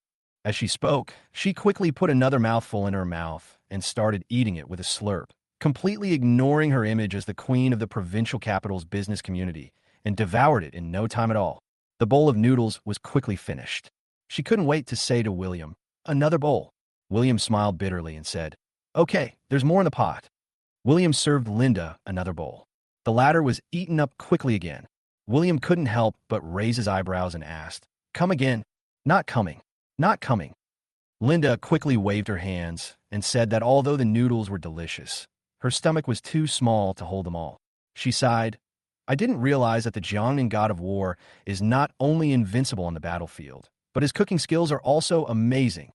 As she spoke, she quickly put another mouthful in her mouth and started eating it with a slurp, completely ignoring her image as the queen of the provincial capital's business community, and devoured it in no time at all. The bowl of noodles was quickly finished. She couldn't wait to say to William, Another bowl. William smiled bitterly and said, Okay, there's more in the pot. William served Linda another bowl. The latter was eaten up quickly again. William couldn't help but raise his eyebrows and asked, Come again? Not coming. Not coming. Linda quickly waved her hands and said that although the noodles were delicious, her stomach was too small to hold them all. She sighed, I didn't realize that the Jeang God of War is not only invincible on the battlefield, but his cooking skills are also amazing.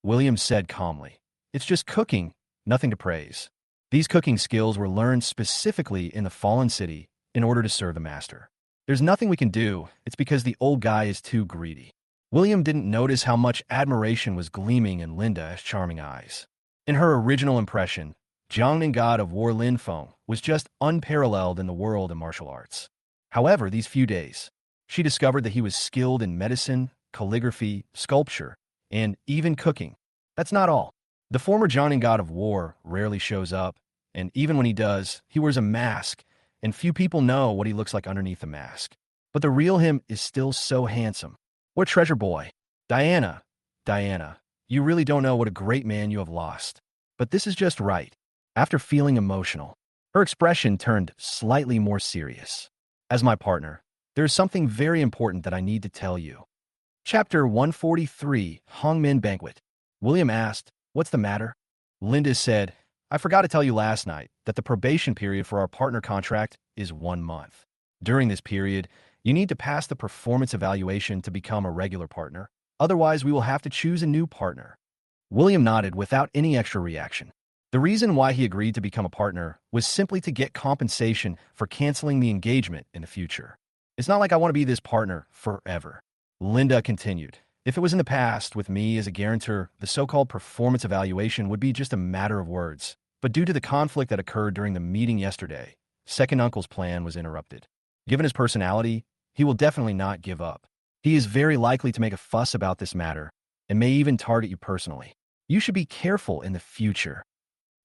William said calmly, It's just cooking, nothing to praise. These cooking skills were learned specifically in the fallen city in order to serve the master. There's nothing we can do, it's because the old guy is too greedy. William didn't notice how much admiration was gleaming in Linda's charming eyes. In her original impression, Jeang God of War Lin Feng was just unparalleled in the world of martial arts. However, these few days, she discovered that he was skilled in medicine, calligraphy, sculpture, and even cooking. That's not all. The former Jeang God of War rarely shows up, and even when he does, he wears a mask, and few people know what he looks like underneath the mask. But the real him is still so handsome. What treasure boy. Diana, you really don't know what a great man you have lost. But this is just right. After feeling emotional, her expression turned slightly more serious. As my partner, there is something very important that I need to tell you. Chapter 143, Hongmin Banquet. William asked, What's the matter? Linda said, I forgot to tell you last night that the probation period for our partner contract is 1 month. During this period, you need to pass the performance evaluation to become a regular partner. Otherwise, we will have to choose a new partner. William nodded without any extra reaction. The reason why he agreed to become a partner was simply to get compensation for canceling the engagement in the future. It's not like I want to be this partner forever. Linda continued, If it was in the past with me as a guarantor, the so-called performance evaluation would be just a matter of words. But due to the conflict that occurred during the meeting yesterday, Second Uncle's plan was interrupted. Given his personality, he will definitely not give up. He is very likely to make a fuss about this matter and may even target you personally. You should be careful in the future.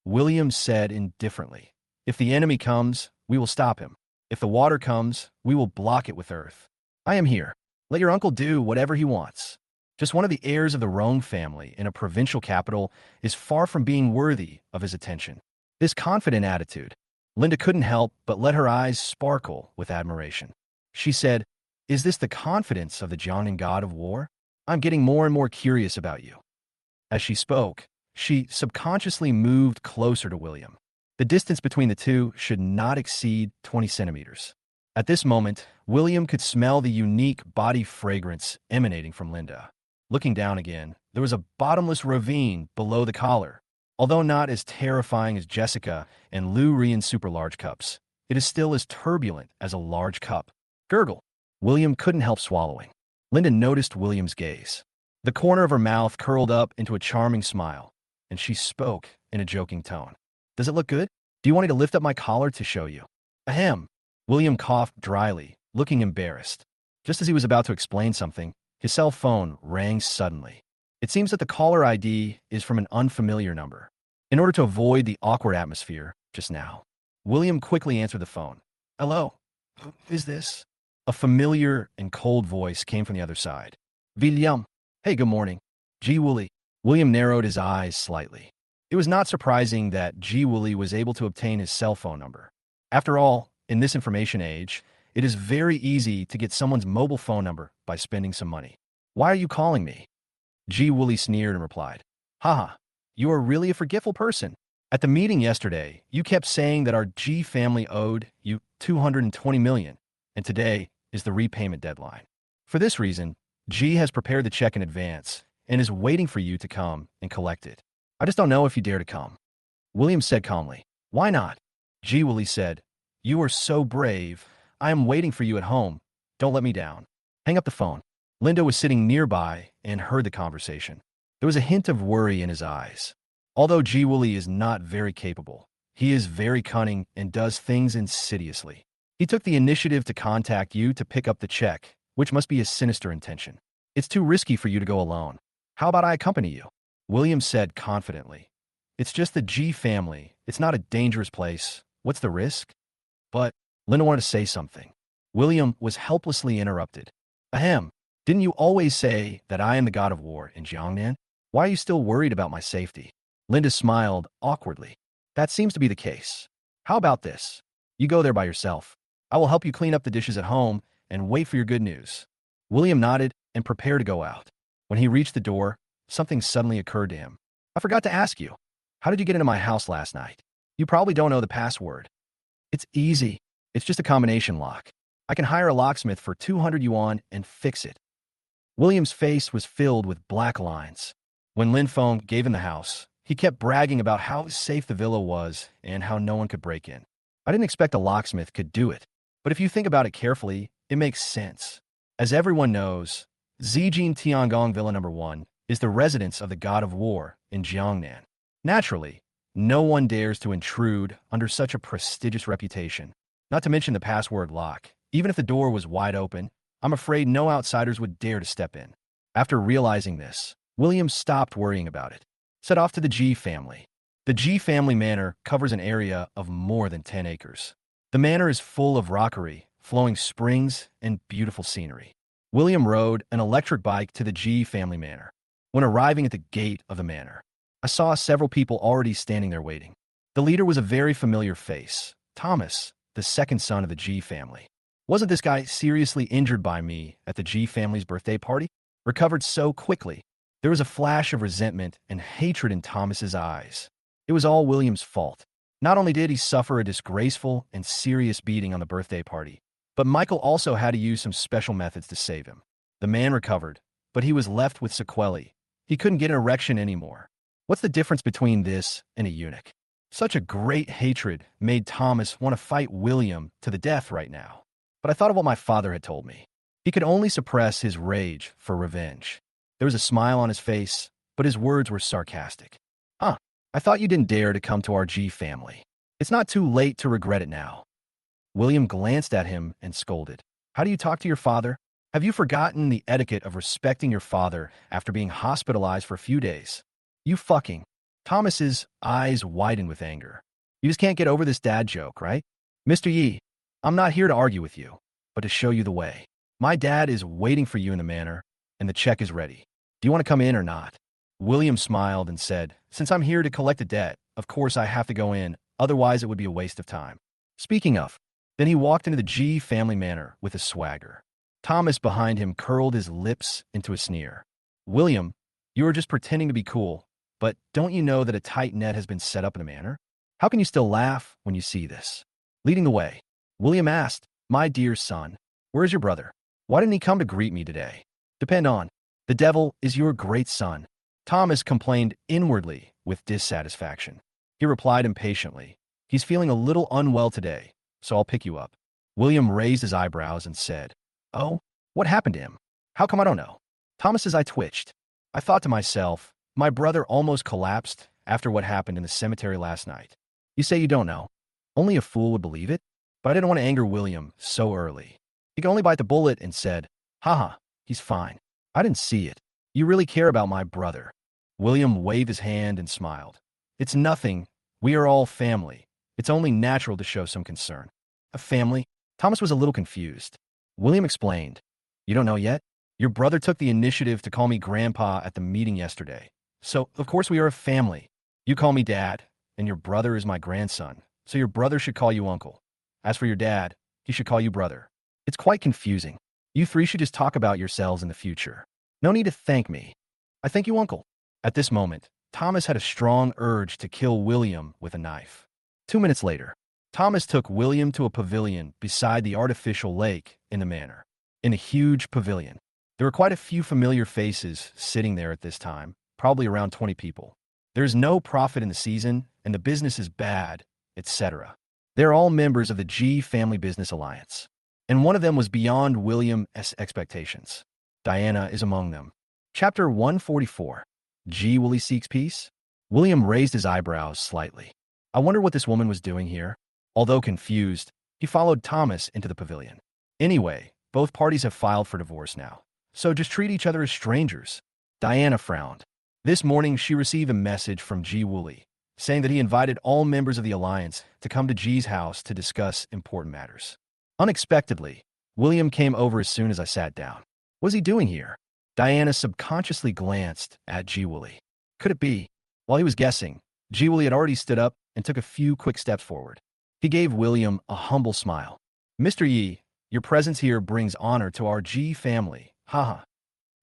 William said indifferently, If the enemy comes, we will stop him. If the water comes, we will block it with earth. I am here. Let your uncle do whatever he wants. Just one of the heirs of the Rome family in a provincial capital is far from being worthy of his attention. This confident attitude, Linda couldn't help but let her eyes sparkle with admiration. She said, Is this the confidence of the Jeang God of War? I'm getting more and more curious about you. As she spoke, she subconsciously moved closer to William. The distance between the two should not exceed 20 centimeters. At this moment, William could smell the unique body fragrance emanating from Linda. Looking down again, there was a bottomless ravine below the collar. Although not as terrifying as Jessica and Lou Rian's super large cups, it is still as turbulent as a large cup. Gurgle. William couldn't help swallowing. Linda noticed William's gaze. The corner of her mouth curled up into a charming smile, and she spoke in a joking tone. Does it look good? Do Do you want me to lift up my collar to show you? Ahem. William coughed dryly, looking embarrassed. Just as he was about to explain something, his cell phone rang suddenly. It seems that the caller ID is from an unfamiliar number. In order to avoid the awkward atmosphere just now, William quickly answered the phone. Hello? Who is this? A familiar and cold voice came from the other side. William. Hey, good morning. G. Woolley. William narrowed his eyes slightly. It was not surprising that G. Woolley was able to obtain his cell phone number. After all, in this information age, it is very easy to get someone's mobile phone number by spending some money. Why are you calling me? G. Woolley sneered and replied, Haha, you are really a forgetful person. At the meeting yesterday, you kept saying that our G family owed you $220 million, and today is the repayment deadline. For this reason, G has prepared the check in advance and is waiting for you to come and collect it. I just don't know if you dare to come. William said calmly, Why not? G. Woolley said, You are so brave. I am waiting for you at home. Don't let me down. Hang up the phone. Linda was sitting nearby and heard the conversation. There was a hint of worry in his eyes. Although G. Woolley is not very capable, he is very cunning and does things insidiously. He took the initiative to contact you to pick up the check, which must be a sinister intention. It's too risky for you to go alone. How about I accompany you? William said confidently. It's just the G family. It's not a dangerous place. What's the risk? But Linda wanted to say something. William was helplessly interrupted. Ahem. Didn't you always say that I am the god of war in Jiangnan? Why are you still worried about my safety? Linda smiled awkwardly. That seems to be the case. How about this? You go there by yourself. I will help you clean up the dishes at home and wait for your good news. William nodded and prepared to go out. When he reached the door, something suddenly occurred to him. I forgot to ask you. How did you get into my house last night? You probably don't know the password. It's easy. It's just a combination lock. I can hire a locksmith for 200 yuan and fix it. William's face was filled with black lines. When Lin Feng gave him the house, he kept bragging about how safe the villa was and how no one could break in. I didn't expect a locksmith could do it, but if you think about it carefully, it makes sense. As everyone knows, Zijin Tiangong Villa No. 1 is the residence of the god of war in Jiangnan. Naturally, no one dares to intrude under such a prestigious reputation. Not to mention the password lock. Even if the door was wide open, I'm afraid no outsiders would dare to step in. After realizing this, William stopped worrying about it. Set off to the G family. The G family manor covers an area of more than 10 acres. The manor is full of rockery, flowing springs, and beautiful scenery. William rode an electric bike to the G family manor. When arriving at the gate of the manor, I saw several people already standing there waiting. The leader was a very familiar face, Thomas, the second son of the G family. Wasn't this guy seriously injured by me at the G family's birthday party? Recovered so quickly. There was a flash of resentment and hatred in Thomas's eyes. It was all William's fault. Not only did he suffer a disgraceful and serious beating on the birthday party, but Michael also had to use some special methods to save him. The man recovered, but he was left with sequelae. He couldn't get an erection anymore. What's the difference between this and a eunuch? Such a great hatred made Thomas want to fight William to the death right now. But I thought of what my father had told me. He could only suppress his rage for revenge. There was a smile on his face, but his words were sarcastic. I thought you didn't dare to come to our G family. It's not too late to regret it now. William glanced at him and scolded. How do you talk to your father? Have you forgotten the etiquette of respecting your father after being hospitalized for a few days? You fucking... Thomas's eyes widened with anger. You just can't get over this dad joke, right? Mr. Yi, I'm not here to argue with you, but to show you the way. My dad is waiting for you in the manor, and the check is ready. Do you want to come in or not? William smiled and said, Since I'm here to collect the debt, of course I have to go in, otherwise it would be a waste of time. Speaking of, then he walked into the G family manor with a swagger. Thomas behind him curled his lips into a sneer. William, you are just pretending to be cool, but don't you know that a tight net has been set up in the manor? How can you still laugh when you see this? Leading the way, William asked, My dear son, where is your brother? Why didn't he come to greet me today? Depend on. The devil is your great son. Thomas complained inwardly with dissatisfaction. He replied impatiently, He's feeling a little unwell today, so I'll pick you up. William raised his eyebrows and said, Oh, what happened to him? How come I don't know? Thomas's eye twitched. I thought to myself, my brother almost collapsed after what happened in the cemetery last night. You say you don't know. Only a fool would believe it, but I didn't want to anger William so early. He could only bite the bullet and said, haha, he's fine. I didn't see it. You really care about my brother. William waved his hand and smiled. It's nothing. We are all family. It's only natural to show some concern. A family? Thomas was a little confused. William explained. You don't know yet? Your brother took the initiative to call me grandpa at the meeting yesterday. So, of course, we are a family. You call me dad, and your brother is my grandson. So your brother should call you uncle. As for your dad, he should call you brother. It's quite confusing. You three should just talk about yourselves in the future. No need to thank me. I thank you, uncle. At this moment, Thomas had a strong urge to kill William with a knife. 2 minutes later, Thomas took William to a pavilion beside the artificial lake in the manor. In a huge pavilion, there were quite a few familiar faces sitting there at this time, probably around 20 people. There's no profit in the season, and the business is bad, etc. They're all members of the G Family Business Alliance, and one of them was beyond William's expectations. Diana is among them. Chapter 144. G. Wooly seeks peace? William raised his eyebrows slightly. I wonder what this woman was doing here. Although confused, he followed Thomas into the pavilion. Anyway, both parties have filed for divorce now, so just treat each other as strangers. Diana frowned. This morning, she received a message from G. Wooly, saying that he invited all members of the alliance to come to G's house to discuss important matters. Unexpectedly, William came over as soon as I sat down. What is he doing here? Diana subconsciously glanced at G. Wooly. Could it be? While he was guessing, G. Wooly had already stood up and took a few quick steps forward. He gave William a humble smile. Mr. Yi, your presence here brings honor to our G family. Haha.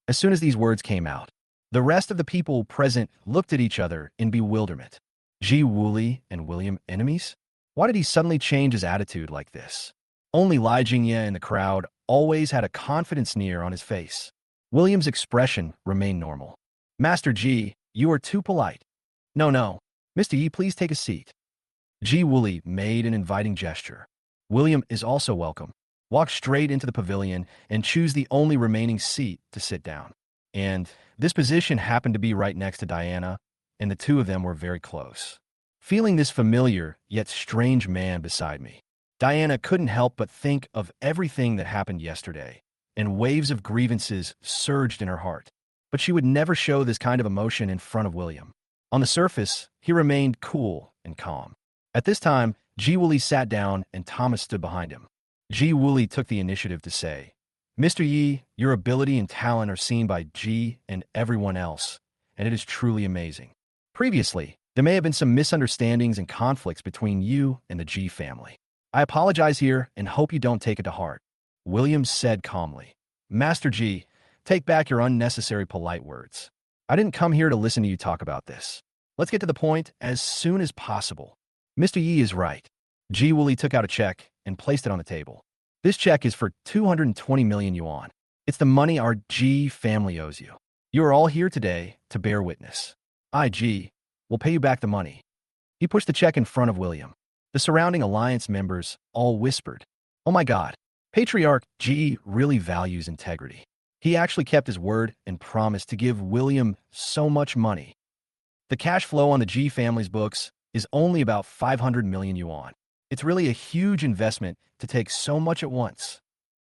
As soon as these words came out, the rest of the people present looked at each other in bewilderment. G. Wooly and William enemies? Why did he suddenly change his attitude like this? Only Li Jingye in the crowd always had a confident sneer on his face. William's expression remained normal. Master G, you are too polite. No. Mr. Yi, please take a seat. G. Wooly made an inviting gesture. William is also welcome. Walk straight into the pavilion and choose the only remaining seat to sit down. And this position happened to be right next to Diana, and the two of them were very close. Feeling this familiar yet strange man beside me, Diana couldn't help but think of everything that happened yesterday, and waves of grievances surged in her heart. But she would never show this kind of emotion in front of William. On the surface, he remained cool and calm. At this time, G. Wooly sat down and Thomas stood behind him. G. Wooly took the initiative to say, Mr. Yi, your ability and talent are seen by G and everyone else, and it is truly amazing. Previously, there may have been some misunderstandings and conflicts between you and the G family. I apologize here and hope you don't take it to heart. William said calmly. Master G, take back your unnecessary polite words. I didn't come here to listen to you talk about this. Let's get to the point as soon as possible. Mr. Yi is right. G. Wooly took out a check and placed it on the table. This check is for 220 million yuan. It's the money our G family owes you. You are all here today to bear witness. I, G, will pay you back the money. He pushed the check in front of William. The surrounding alliance members all whispered, Oh my God, Patriarch G really values integrity. He actually kept his word and promised to give William so much money. The cash flow on the G family's books is only about 500 million yuan. It's really a huge investment to take so much at once.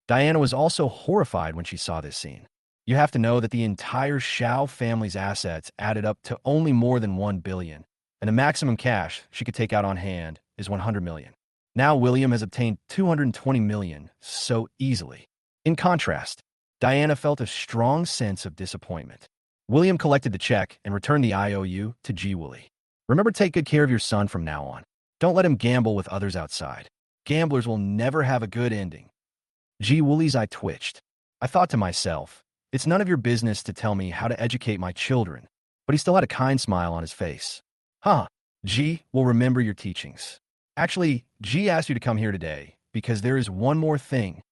Diana was also horrified when she saw this scene. You have to know that the entire Xiao family's assets added up to only more than 1 billion, and the maximum cash she could take out on hand is 100 million. Now William has obtained 220 million so easily. In contrast, Diana felt a strong sense of disappointment. William collected the check and returned the IOU to G. Wooly. Remember, take good care of your son from now on. Don't let him gamble with others outside. Gamblers will never have a good ending. G. Wooly's eye twitched. I thought to myself, it's none of your business to tell me how to educate my children, but he still had a kind smile on his face. G will remember your teachings. Actually, G asked you to come here today because there is one more thing.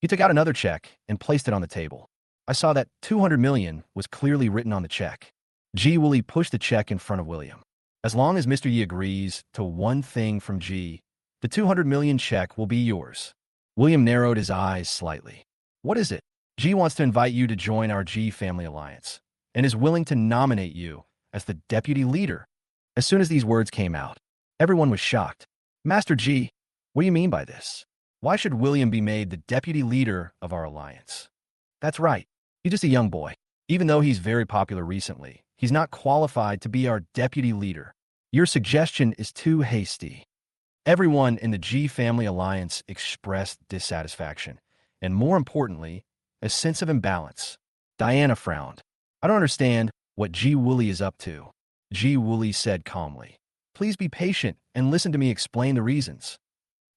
He took out another check and placed it on the table. I saw that 200 million was clearly written on the check. G. Wooly pushed the check in front of William. As long as Mr. Yi agrees to one thing from G, the 200 million check will be yours. William narrowed his eyes slightly. What is it? G wants to invite you to join our G family alliance and is willing to nominate you as the deputy leader. As soon as these words came out, everyone was shocked. Master G, what do you mean by this? Why should William be made the deputy leader of our alliance? That's right. He's just a young boy. Even though he's very popular recently, he's not qualified to be our deputy leader. Your suggestion is too hasty. Everyone in the G family alliance expressed dissatisfaction, and more importantly, a sense of imbalance. Diana frowned. I don't understand what Ji Wooly is up to. Ji Wooly said calmly. Please be patient and listen to me explain the reasons.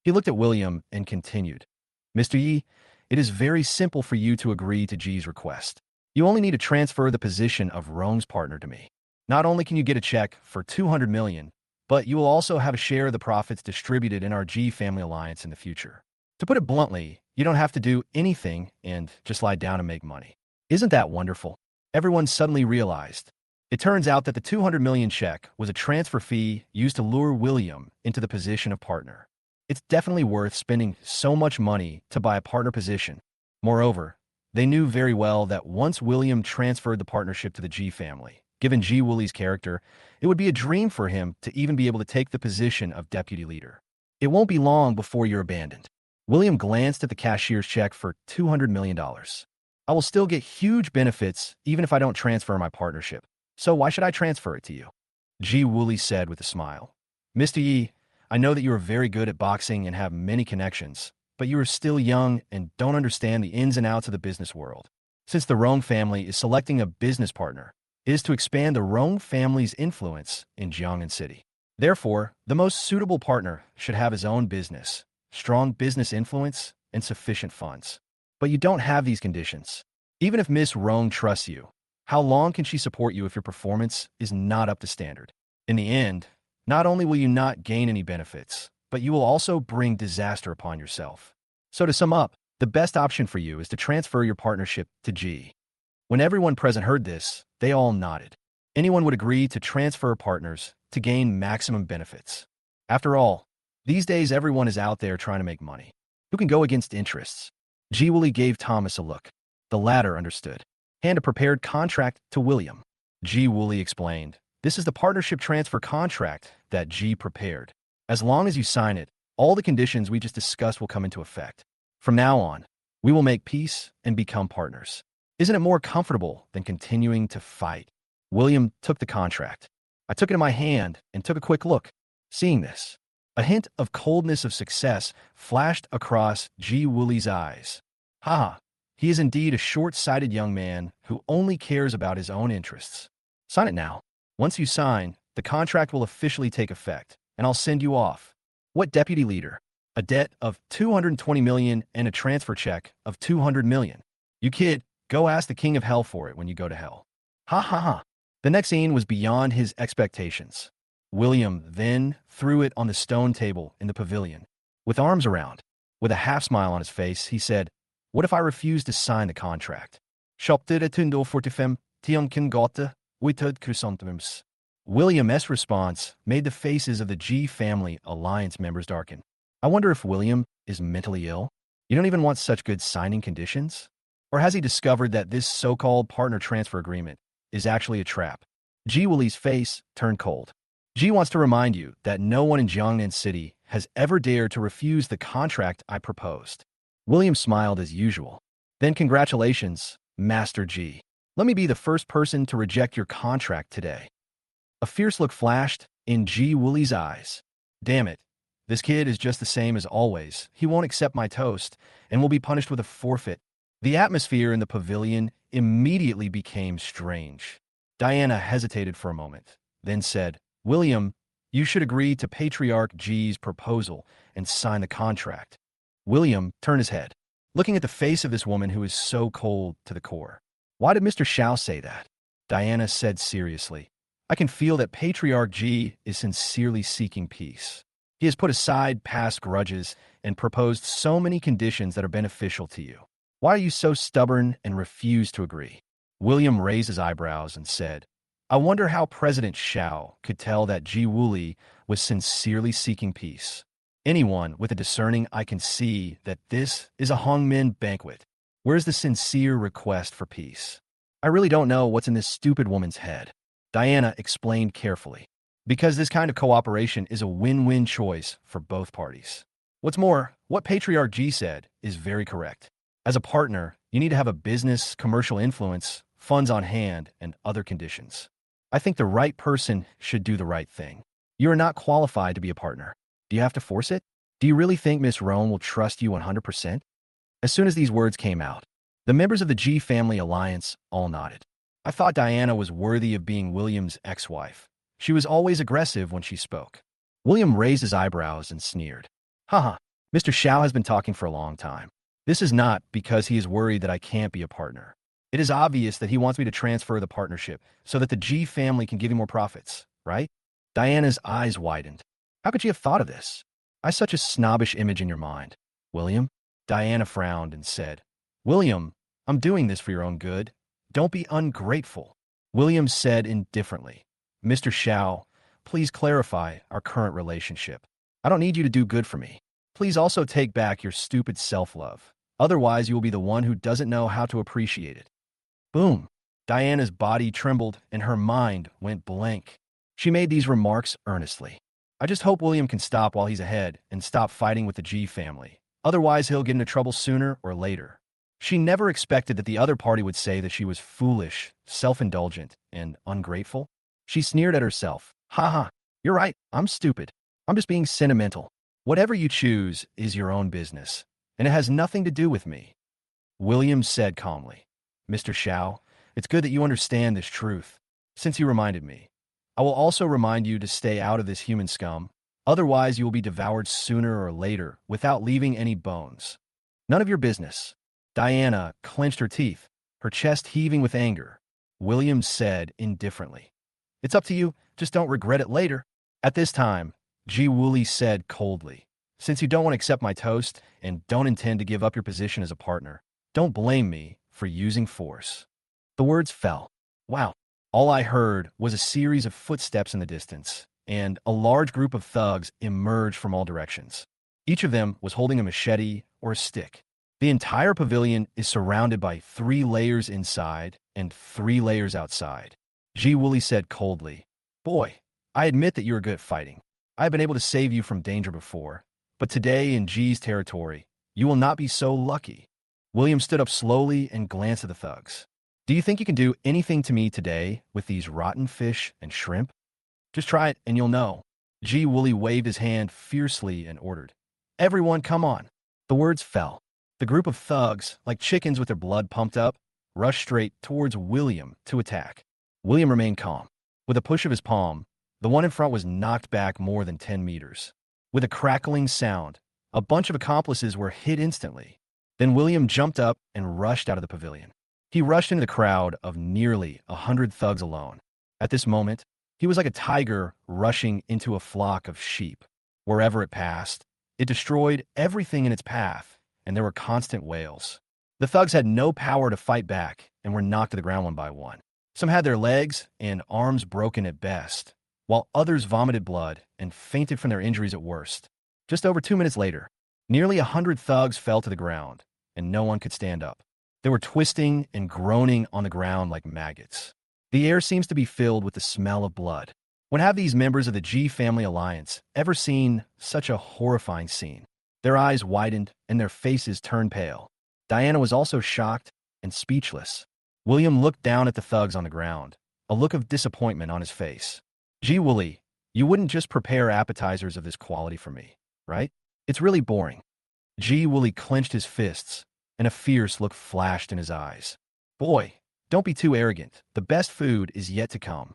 He looked at William and continued. Mr. Yi, it is very simple for you to agree to Ji's request. You only need to transfer the position of Rong's partner to me. Not only can you get a check for 200 million, but you will also have a share of the profits distributed in our G family alliance in the future. To put it bluntly, you don't have to do anything and just lie down and make money. Isn't that wonderful? Everyone suddenly realized. It turns out that the 200 million check was a transfer fee used to lure William into the position of partner. It's definitely worth spending so much money to buy a partner position. Moreover, they knew very well that once William transferred the partnership to the G family, given Ji Wooly's character, it would be a dream for him to even be able to take the position of deputy leader. It won't be long before you're abandoned. William glanced at the cashier's check for $200 million. I will still get huge benefits even if I don't transfer my partnership. So why should I transfer it to you? Ji Wooly said with a smile. Mr. Yi, I know that you are very good at boxing and have many connections, but you are still young and don't understand the ins and outs of the business world. Since the Rong family is selecting a business partner, it is to expand the Rong family's influence in Jiangnan City. Therefore, the most suitable partner should have his own business, strong business influence, and sufficient funds. But you don't have these conditions. Even if Miss Rong trusts you, how long can she support you if your performance is not up to standard? In the end, not only will you not gain any benefits, but you will also bring disaster upon yourself. So to sum up, the best option for you is to transfer your partnership to G. When everyone present heard this, they all nodded. Anyone would agree to transfer partners to gain maximum benefits. After all, these days everyone is out there trying to make money. Who can go against interests? Ji Wooly gave Thomas a look. The latter understood. Hand a prepared contract to William. Ji Wooly explained. This is the partnership transfer contract that G prepared. As long as you sign it, all the conditions we just discussed will come into effect. From now on, we will make peace and become partners. Isn't it more comfortable than continuing to fight? William took the contract. I took it in my hand and took a quick look. Seeing this, a hint of coldness of success flashed across Ji Wooly's eyes. Ha! He is indeed a short-sighted young man who only cares about his own interests. Sign it now. Once you sign, the contract will officially take effect, and I'll send you off. What deputy leader? A debt of 220 million and a transfer check of 200 million. You kid, go ask the king of hell for it when you go to hell. Ha ha ha. The next scene was beyond his expectations. William then threw it on the stone table in the pavilion. With arms around, with a half-smile on his face, he said, what if I refuse to sign the contract? William's response made the faces of the G family alliance members darken. I wonder if William is mentally ill? You don't even want such good signing conditions? Or has he discovered that this so-called partner transfer agreement is actually a trap? Ji Wooly's face turned cold. Ji wants to remind you that no one in Jiangnan City has ever dared to refuse the contract I proposed. William smiled as usual. Then congratulations, Master G. Let me be the first person to reject your contract today. A fierce look flashed in Ji Wooly's eyes. Damn it. This kid is just the same as always. He won't accept my toast and will be punished with a forfeit. The atmosphere in the pavilion immediately became strange. Diana hesitated for a moment, then said, William, you should agree to Patriarch G's proposal and sign the contract. William turned his head, looking at the face of this woman who is so cold to the core. Why did Mr. Xiao say that? Diana said seriously. I can feel that Patriarch G is sincerely seeking peace. He has put aside past grudges and proposed so many conditions that are beneficial to you. Why are you so stubborn and refuse to agree? William raised his eyebrows and said, I wonder how President Xiao could tell that Ji Wooly was sincerely seeking peace. Anyone with a discerning eye can see that this is a Hongmen banquet. Where's the sincere request for peace? I really don't know what's in this stupid woman's head. Diana explained carefully. because this kind of cooperation is a win-win choice for both parties. What's more, what Patriarch G said is very correct. As a partner, you need to have a business, commercial influence, funds on hand, and other conditions. I think the right person should do the right thing. You are not qualified to be a partner. Do you have to force it? Do you really think Miss Roan will trust you 100%? As soon as these words came out, the members of the G family alliance all nodded. I thought Diana was worthy of being William's ex-wife. She was always aggressive when she spoke. William raised his eyebrows and sneered. Haha, Mr. Xiao has been talking for a long time. This is not because he is worried that I can't be a partner. It is obvious that he wants me to transfer the partnership so that the G family can give him more profits, right? Diana's eyes widened. How could you have thought of this? I such a snobbish image in your mind. William? Diana frowned and said, William, I'm doing this for your own good. Don't be ungrateful. William said indifferently, Mr. Xiao, please clarify our current relationship. I don't need you to do good for me. Please also take back your stupid self-love. Otherwise, you will be the one who doesn't know how to appreciate it. Boom. Diana's body trembled and her mind went blank. She made these remarks earnestly. I just hope William can stop while he's ahead and stop fighting with the G family. Otherwise, he'll get into trouble sooner or later. She never expected that the other party would say that she was foolish, self-indulgent, and ungrateful. She sneered at herself. Haha, you're right, I'm stupid. I'm just being sentimental. Whatever you choose is your own business, and it has nothing to do with me. William said calmly, Mr. Xiao, it's good that you understand this truth. Since you reminded me, I will also remind you to stay out of this human scum. Otherwise, you will be devoured sooner or later without leaving any bones. None of your business. Diana clenched her teeth, her chest heaving with anger. William said indifferently, It's up to you, just don't regret it later. At this time, Ji Wooly said coldly, Since you don't want to accept my toast and don't intend to give up your position as a partner, don't blame me for using force. The words fell. Wow. All I heard was a series of footsteps in the distance, and a large group of thugs emerged from all directions. Each of them was holding a machete or a stick. The entire pavilion is surrounded by 3 layers inside and 3 layers outside. Ji Wooly said coldly, Boy, I admit that you're good at fighting. I have been able to save you from danger before, but today in Ji's territory, you will not be so lucky. William stood up slowly and glanced at the thugs. Do you think you can do anything to me today with these rotten fish and shrimp? Just try it and you'll know. Ji Wooly waved his hand fiercely and ordered, Everyone come on. The words fell. The group of thugs, like chickens with their blood pumped up, rushed straight towards William to attack. William remained calm. With a push of his palm, the one in front was knocked back more than 10 meters. With a crackling sound, a bunch of accomplices were hit instantly. Then William jumped up and rushed out of the pavilion. He rushed into the crowd of nearly 100 thugs alone. At this moment, he was like a tiger rushing into a flock of sheep. Wherever it passed, it destroyed everything in its path, and there were constant wails. The thugs had no power to fight back and were knocked to the ground one by one. Some had their legs and arms broken at best, while others vomited blood and fainted from their injuries at worst. Just over 2 minutes later, nearly 100 thugs fell to the ground, and no one could stand up. They were twisting and groaning on the ground like maggots. The air seems to be filled with the smell of blood. When have these members of the G family alliance ever seen such a horrifying scene? Their eyes widened and their faces turned pale. Diana was also shocked and speechless. William looked down at the thugs on the ground, a look of disappointment on his face. Ji Wooly, you wouldn't just prepare appetizers of this quality for me, right? It's really boring. Ji Wooly clenched his fists, and a fierce look flashed in his eyes. Boy, don't be too arrogant. The best food is yet to come.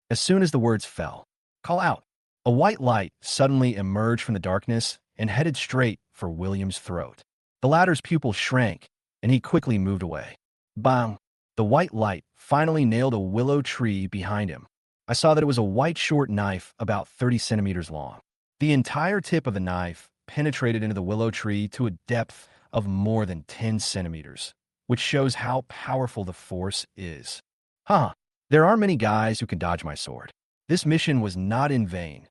As soon as the words fell, call out. A white light suddenly emerged from the darkness and headed straight for William's throat. The latter's pupils shrank, and he quickly moved away. Bang! The white light finally nailed a willow tree behind him. I saw that it was a white short knife about 30 centimeters long. The entire tip of the knife penetrated into the willow tree to a depth of more than 10 centimeters, which shows how powerful the force is. There aren't many guys who can dodge my sword. This mission was not in vain.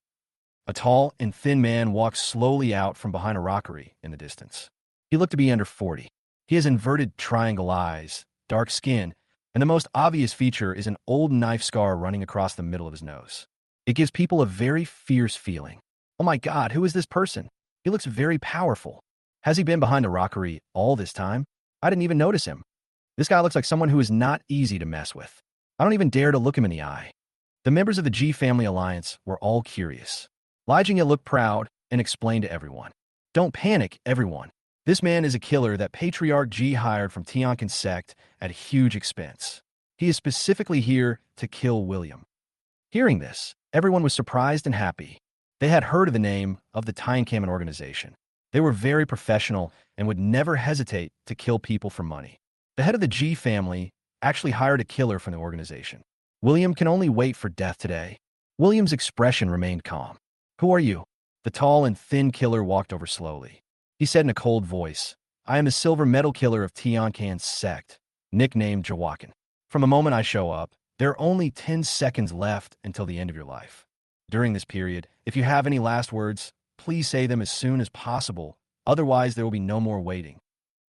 A tall and thin man walked slowly out from behind a rockery in the distance. He looked to be under 40. He has inverted triangle eyes, dark skin, and the most obvious feature is an old knife scar running across the middle of his nose. It gives people a very fierce feeling. Oh my God, who is this person? He looks very powerful. Has he been behind the rockery all this time? I didn't even notice him. This guy looks like someone who is not easy to mess with. I don't even dare to look him in the eye. The members of the G Family Alliance were all curious. Jeang looked proud and explained to everyone. Don't panic, everyone. This man is a killer that Patriarch G hired from Tianquan sect at huge expense. He is specifically here to kill William. Hearing this, everyone was surprised and happy. They had heard of the name of the Tianquan organization. They were very professional and would never hesitate to kill people for money. The head of the G family actually hired a killer from the organization. William can only wait for death today. William's expression remained calm. Who are you? The tall and thin killer walked over slowly. He said in a cold voice, I am the silver medal killer of Tianquan sect, nicknamed Jawakan. From the moment I show up, there are only 10 seconds left until the end of your life. During this period, if you have any last words, please say them as soon as possible. Otherwise, there will be no more waiting.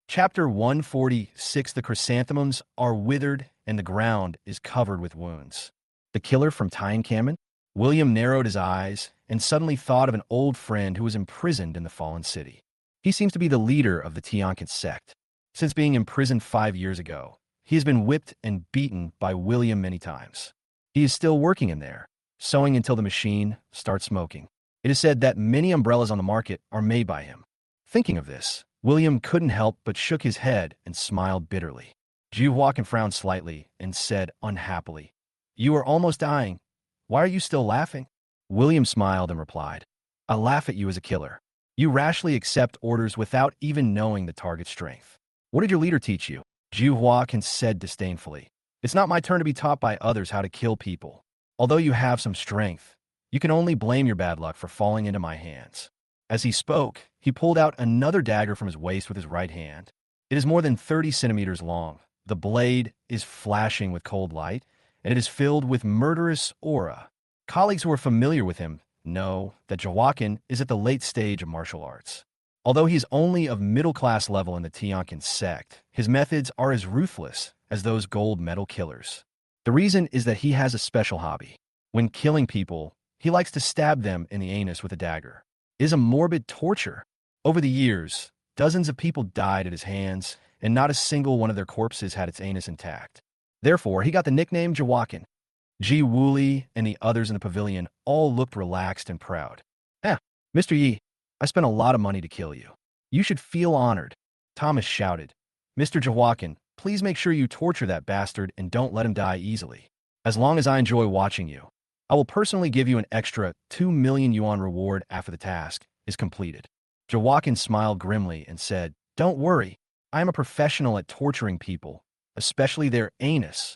Chapter 146. The chrysanthemums are withered and the ground is covered with wounds. The killer from Tianquan? William narrowed his eyes and suddenly thought of an old friend who was imprisoned in the fallen city. He seems to be the leader of the Tianquan sect. Since being imprisoned 5 years ago, he has been whipped and beaten by William many times. He is still working in there, sewing until the machine starts smoking. It is said that many umbrellas on the market are made by him. Thinking of this, William couldn't help but shook his head and smiled bitterly. Jihuacan frowned slightly and said unhappily, You are almost dying. Why are you still laughing? William smiled and replied, I laugh at you as a killer. You rashly accept orders without even knowing the target's strength. What did your leader teach you? Jihuacan said disdainfully, It's not my turn to be taught by others how to kill people. Although you have some strength, you can only blame your bad luck for falling into my hands. As he spoke, he pulled out another dagger from his waist with his right hand. It is more than 30 centimeters long. The blade is flashing with cold light, and it is filled with murderous aura. Colleagues who are familiar with him know that Jawakan is at the late stage of martial arts. Although he is only of middle-class level in the Tianquan sect, his methods are as ruthless as those gold medal killers. The reason is that he has a special hobby. When killing people, he likes to stab them in the anus with a dagger. It is a morbid torture. Over the years, dozens of people died at his hands, and not a single one of their corpses had its anus intact. Therefore, he got the nickname Jawakan. Ji Wooly and the others in the pavilion all looked relaxed and proud. Mr. Yi, I spent a lot of money to kill you. You should feel honored. Thomas shouted. Mr. Jawakan, please make sure you torture that bastard and don't let him die easily. As long as I enjoy watching you, I will personally give you an extra 2 million yuan reward after the task is completed. Jawakan smiled grimly and said, Don't worry, I am a professional at torturing people, especially their anus.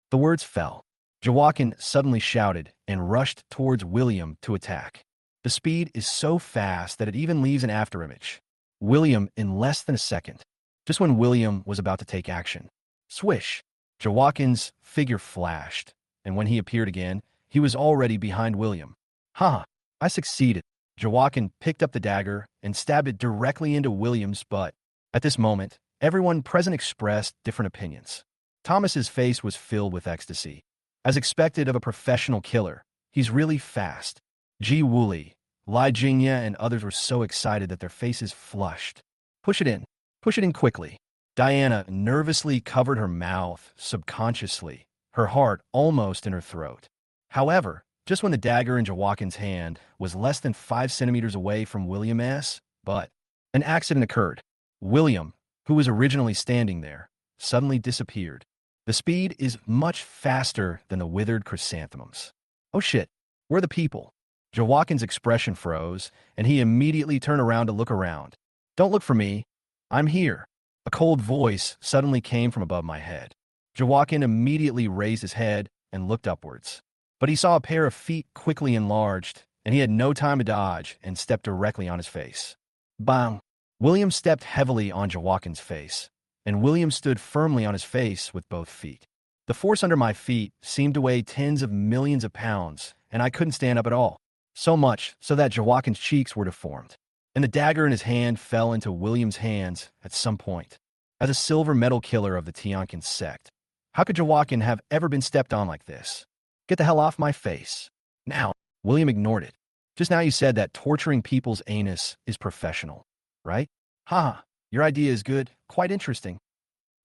The words fell. Jawakan suddenly shouted and rushed towards William to attack. The speed is so fast that it even leaves an afterimage. William in less than a second. Just when William was about to take action. Swish! Jawakan's figure flashed, and when he appeared again, he was already behind William. Haha, I succeeded. Jawakan picked up the dagger and stabbed it directly into William's butt. At this moment, everyone present expressed different opinions. Thomas's face was filled with ecstasy. As expected of a professional killer, he's really fast. Ji Wooly, Lai Jingya, and others were so excited that their faces flushed. Push it in. Push it in quickly. Diana nervously covered her mouth subconsciously, her heart almost in her throat. However, just when the dagger in Jawakan's hand was less than 5 centimeters away from William's butt, an accident occurred. William, who was originally standing there, suddenly disappeared. The speed is much faster than the withered chrysanthemums. Oh shit, where are the people? Jawakan's expression froze, and he immediately turned around to look around. Don't look for me. I'm here. A cold voice suddenly came from above my head. Jawakan immediately raised his head and looked upwards. But he saw a pair of feet quickly enlarged, and he had no time to dodge and stepped directly on his face. Bang! William stepped heavily on Jawakan's face, and William stood firmly on his face with both feet. The force under my feet seemed to weigh tens of millions of pounds, and I couldn't stand up at all. So much so that Jawakan's cheeks were deformed, and the dagger in his hand fell into William's hands at some point. As a silver medal killer of the Tianquan sect, how could Jawakan have ever been stepped on like this? Get the hell off my face. Now, William ignored it. Just now you said that torturing people's anus is professional, right? Ha, your idea is good, quite interesting.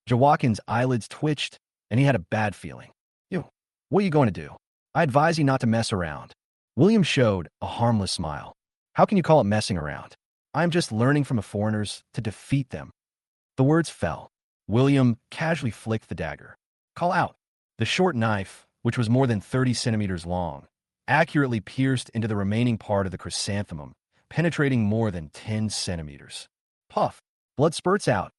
Jawakin's eyelids twitched, and he had a bad feeling. You, what are you going to do? I advise you not to mess around. William showed a harmless smile. How can you call it messing around? I'm just learning from the foreigners to defeat them. The words fell. William casually flicked the dagger. Call out. The short knife, which was more than 30 centimeters long, accurately pierced into the remaining part of the chrysanthemum, penetrating more than 10 centimeters. Puff. Blood spurts out.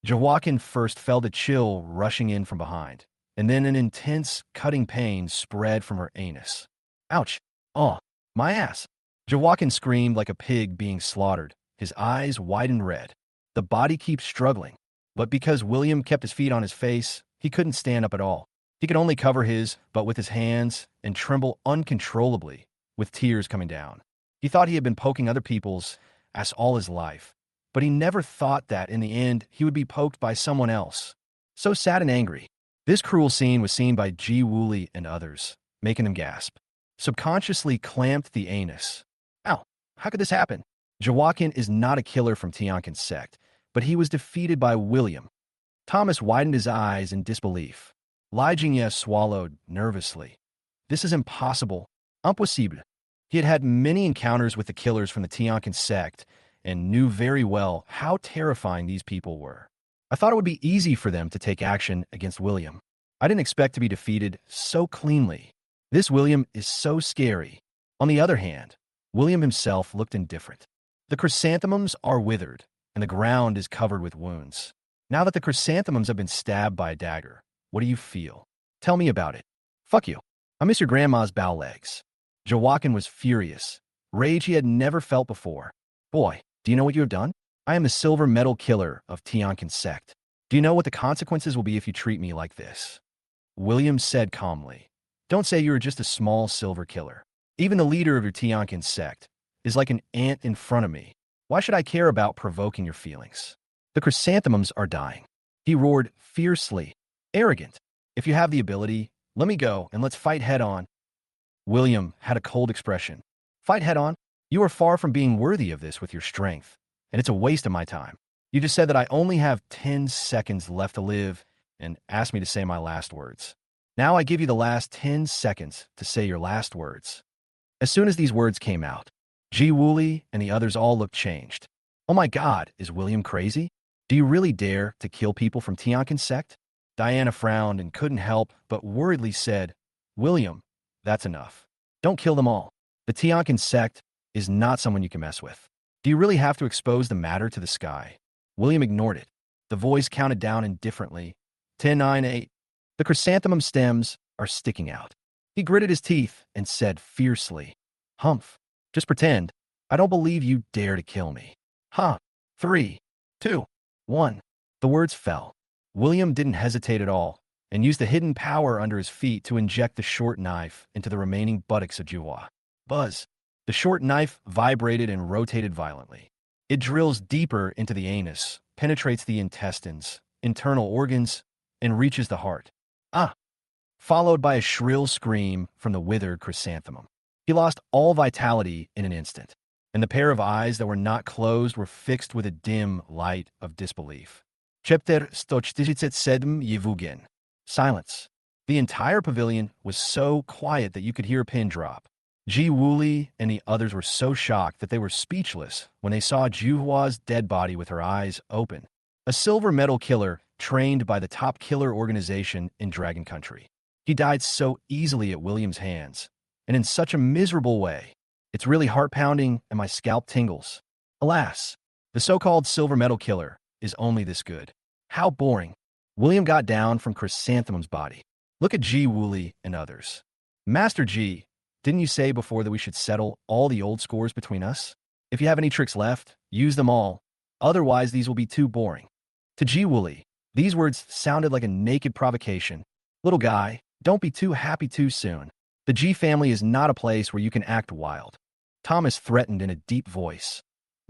Jawakin first felt a chill rushing in from behind, and then an intense, cutting pain spread from her anus. Ouch! Oh, my ass! Jawakin screamed like a pig being slaughtered, his eyes wide and red. The body keeps struggling, but because William kept his feet on his face, he couldn't stand up at all. He could only cover his butt with his hands and tremble uncontrollably, with tears coming down. He thought he had been poking other people's ass all his life, but he never thought that in the end he would be poked by someone else. So sad and angry. This cruel scene was seen by Ji Wooly and others, making them gasp. Subconsciously clamped the anus. Ow, how could this happen? Jawakin is not a killer from Tianquin's sect, but he was defeated by William. Thomas widened his eyes in disbelief. Li Jingye swallowed nervously. This is impossible. Impossible. He had had many encounters with the killers from the Tianquin sect, and knew very well how terrifying these people were. I thought it would be easy for them to take action against William. I didn't expect to be defeated so cleanly. This William is so scary. On the other hand, William himself looked indifferent. The chrysanthemums are withered, and the ground is covered with wounds. Now that the chrysanthemums have been stabbed by a dagger, what do you feel? Tell me about it. Fuck you. I miss your grandma's bow legs. Jawakin was furious. Rage he had never felt before. Boy, do you know what you have done? I am the silver medal killer of Tianquin's sect. Do you know what the consequences will be if you treat me like this? William said calmly. Don't say you are just a small silver killer. Even the leader of your Tianquin sect is like an ant in front of me. Why should I care about provoking your feelings? The chrysanthemums are dying. He roared fiercely. Arrogant. If you have the ability, let me go and let's fight head on. William had a cold expression. Fight head on? You are far from being worthy of this with your strength, and it's a waste of my time. You just said that I only have 10 seconds left to live and asked me to say my last words. Now I give you the last 10 seconds to say your last words. As soon as these words came out, Ji Wooly and the others all looked changed. Oh my God, is William crazy? Do you really dare to kill people from Tianquin sect? Diana frowned and couldn't help but worriedly said, William, that's enough. Don't kill them all. The Tianquin sect is not someone you can mess with. Do you really have to expose the matter to the sky? William ignored it. The voice counted down indifferently. 10, 9, 8. The chrysanthemum stems are sticking out. He gritted his teeth and said fiercely, Humph, just pretend. I don't believe you dare to kill me. Ha! 3, 2, 1. The words fell. William didn't hesitate at all and used the hidden power under his feet to inject the short knife into the remaining buttocks of Jiwa. Buzz. The short knife vibrated and rotated violently. It drills deeper into the anus, penetrates the intestines, internal organs, and reaches the heart. Followed by a shrill scream from the withered chrysanthemum. He lost all vitality in an instant, and the pair of eyes that were not closed were fixed with a dim light of disbelief. Chapter 147 Yevugin. Silence. The entire pavilion was so quiet that you could hear a pin drop. Ji Wooly and the others were so shocked that they were speechless when they saw Juhua's dead body with her eyes open. A silver medal killer trained by the top killer organization in Dragon Country. He died so easily at William's hands, and in such a miserable way. It's really heart-pounding and my scalp tingles. Alas, the so-called silver medal killer is only this good. How boring. William got down from Chrysanthemum's body. Look at Ji Wooly and others. Master Ji, didn't you say before that we should settle all the old scores between us? If you have any tricks left, use them all. Otherwise, these will be too boring. To Ji Wooly, these words sounded like a naked provocation. Little guy, don't be too happy too soon. The Ji family is not a place where you can act wild. Thomas threatened in a deep voice.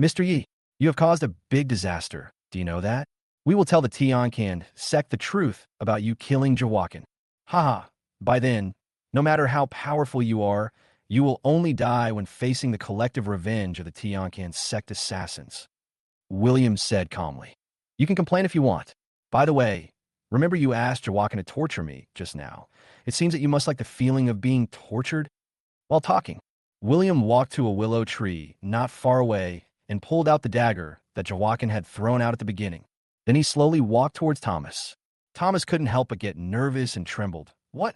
Mr. Yi, you have caused a big disaster. Do you know that? We will tell the Tianquin sect the truth about you killing Jawakin. Haha, by then, No matter how powerful you are, you will only die when facing the collective revenge of the Tianqian sect assassins. William said calmly. You can complain if you want. By the way, remember you asked Jawakin to torture me just now. It seems that you must like the feeling of being tortured. While talking, William walked to a willow tree not far away and pulled out the dagger that Jawakin had thrown out at the beginning. Then he slowly walked towards Thomas. Thomas couldn't help but get nervous and trembled. What?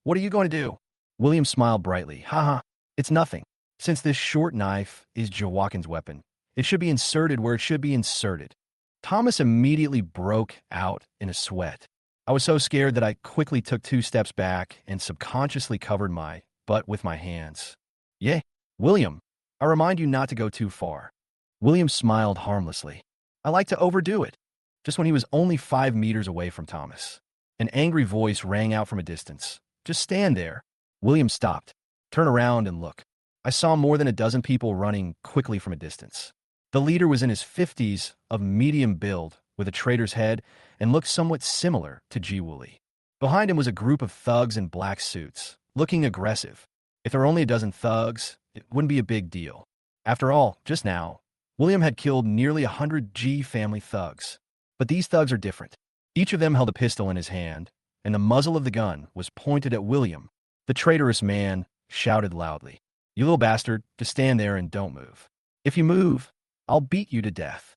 What are you going to do? William smiled brightly. Haha, it's nothing. Since this short knife is Jawakin's weapon, it should be inserted where it should be inserted. Thomas immediately broke out in a sweat. I was so scared that I quickly took 2 steps back and subconsciously covered my butt with my hands. Yeah, William, I remind you not to go too far. William smiled harmlessly. I like to overdo it. Just when he was only 5 meters away from Thomas, an angry voice rang out from a distance. Just stand there. William stopped. Turn around and look. I saw more than a dozen people running quickly from a distance. The leader was in his 50s, of medium build, with a trader's head, and looked somewhat similar to Ji Wooly. Behind him was a group of thugs in black suits, looking aggressive. If there were only a dozen thugs, it wouldn't be a big deal. After all, just now, William had killed nearly 100 Ji family thugs. But these thugs are different. Each of them held a pistol in his hand, and the muzzle of the gun was pointed at William. The traitorous man shouted loudly, You little bastard, just stand there and don't move. If you move, I'll beat you to death.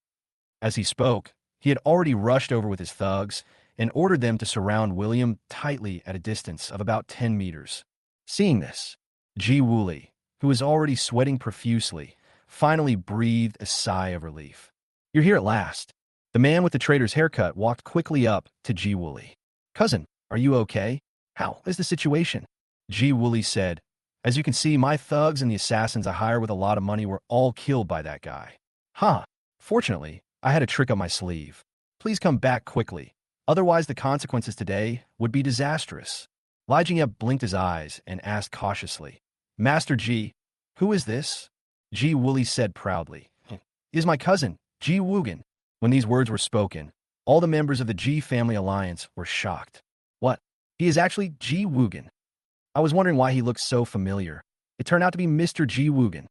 As he spoke, he had already rushed over with his thugs and ordered them to surround William tightly at a distance of about 10 meters. Seeing this, Ji Wooly, who was already sweating profusely, finally breathed a sigh of relief. You're here at last. The man with the trader's haircut walked quickly up to Ji Wooly. Cousin, are you okay? How is the situation? Ji Wooly said, As you can see, my thugs and the assassins I hired with a lot of money were all killed by that guy. Fortunately, I had a trick up my sleeve. Please come back quickly. Otherwise, the consequences today would be disastrous. Li Jingyep blinked his eyes and asked cautiously, Master Ji, who is this? Ji Wooly said proudly, Is my cousin, Ji Woogan. When these words were spoken, all the members of the Ji family alliance were shocked. What? He is actually Ji Woogan. I was wondering why he looked so familiar. It turned out to be Mr. Ji Woogan.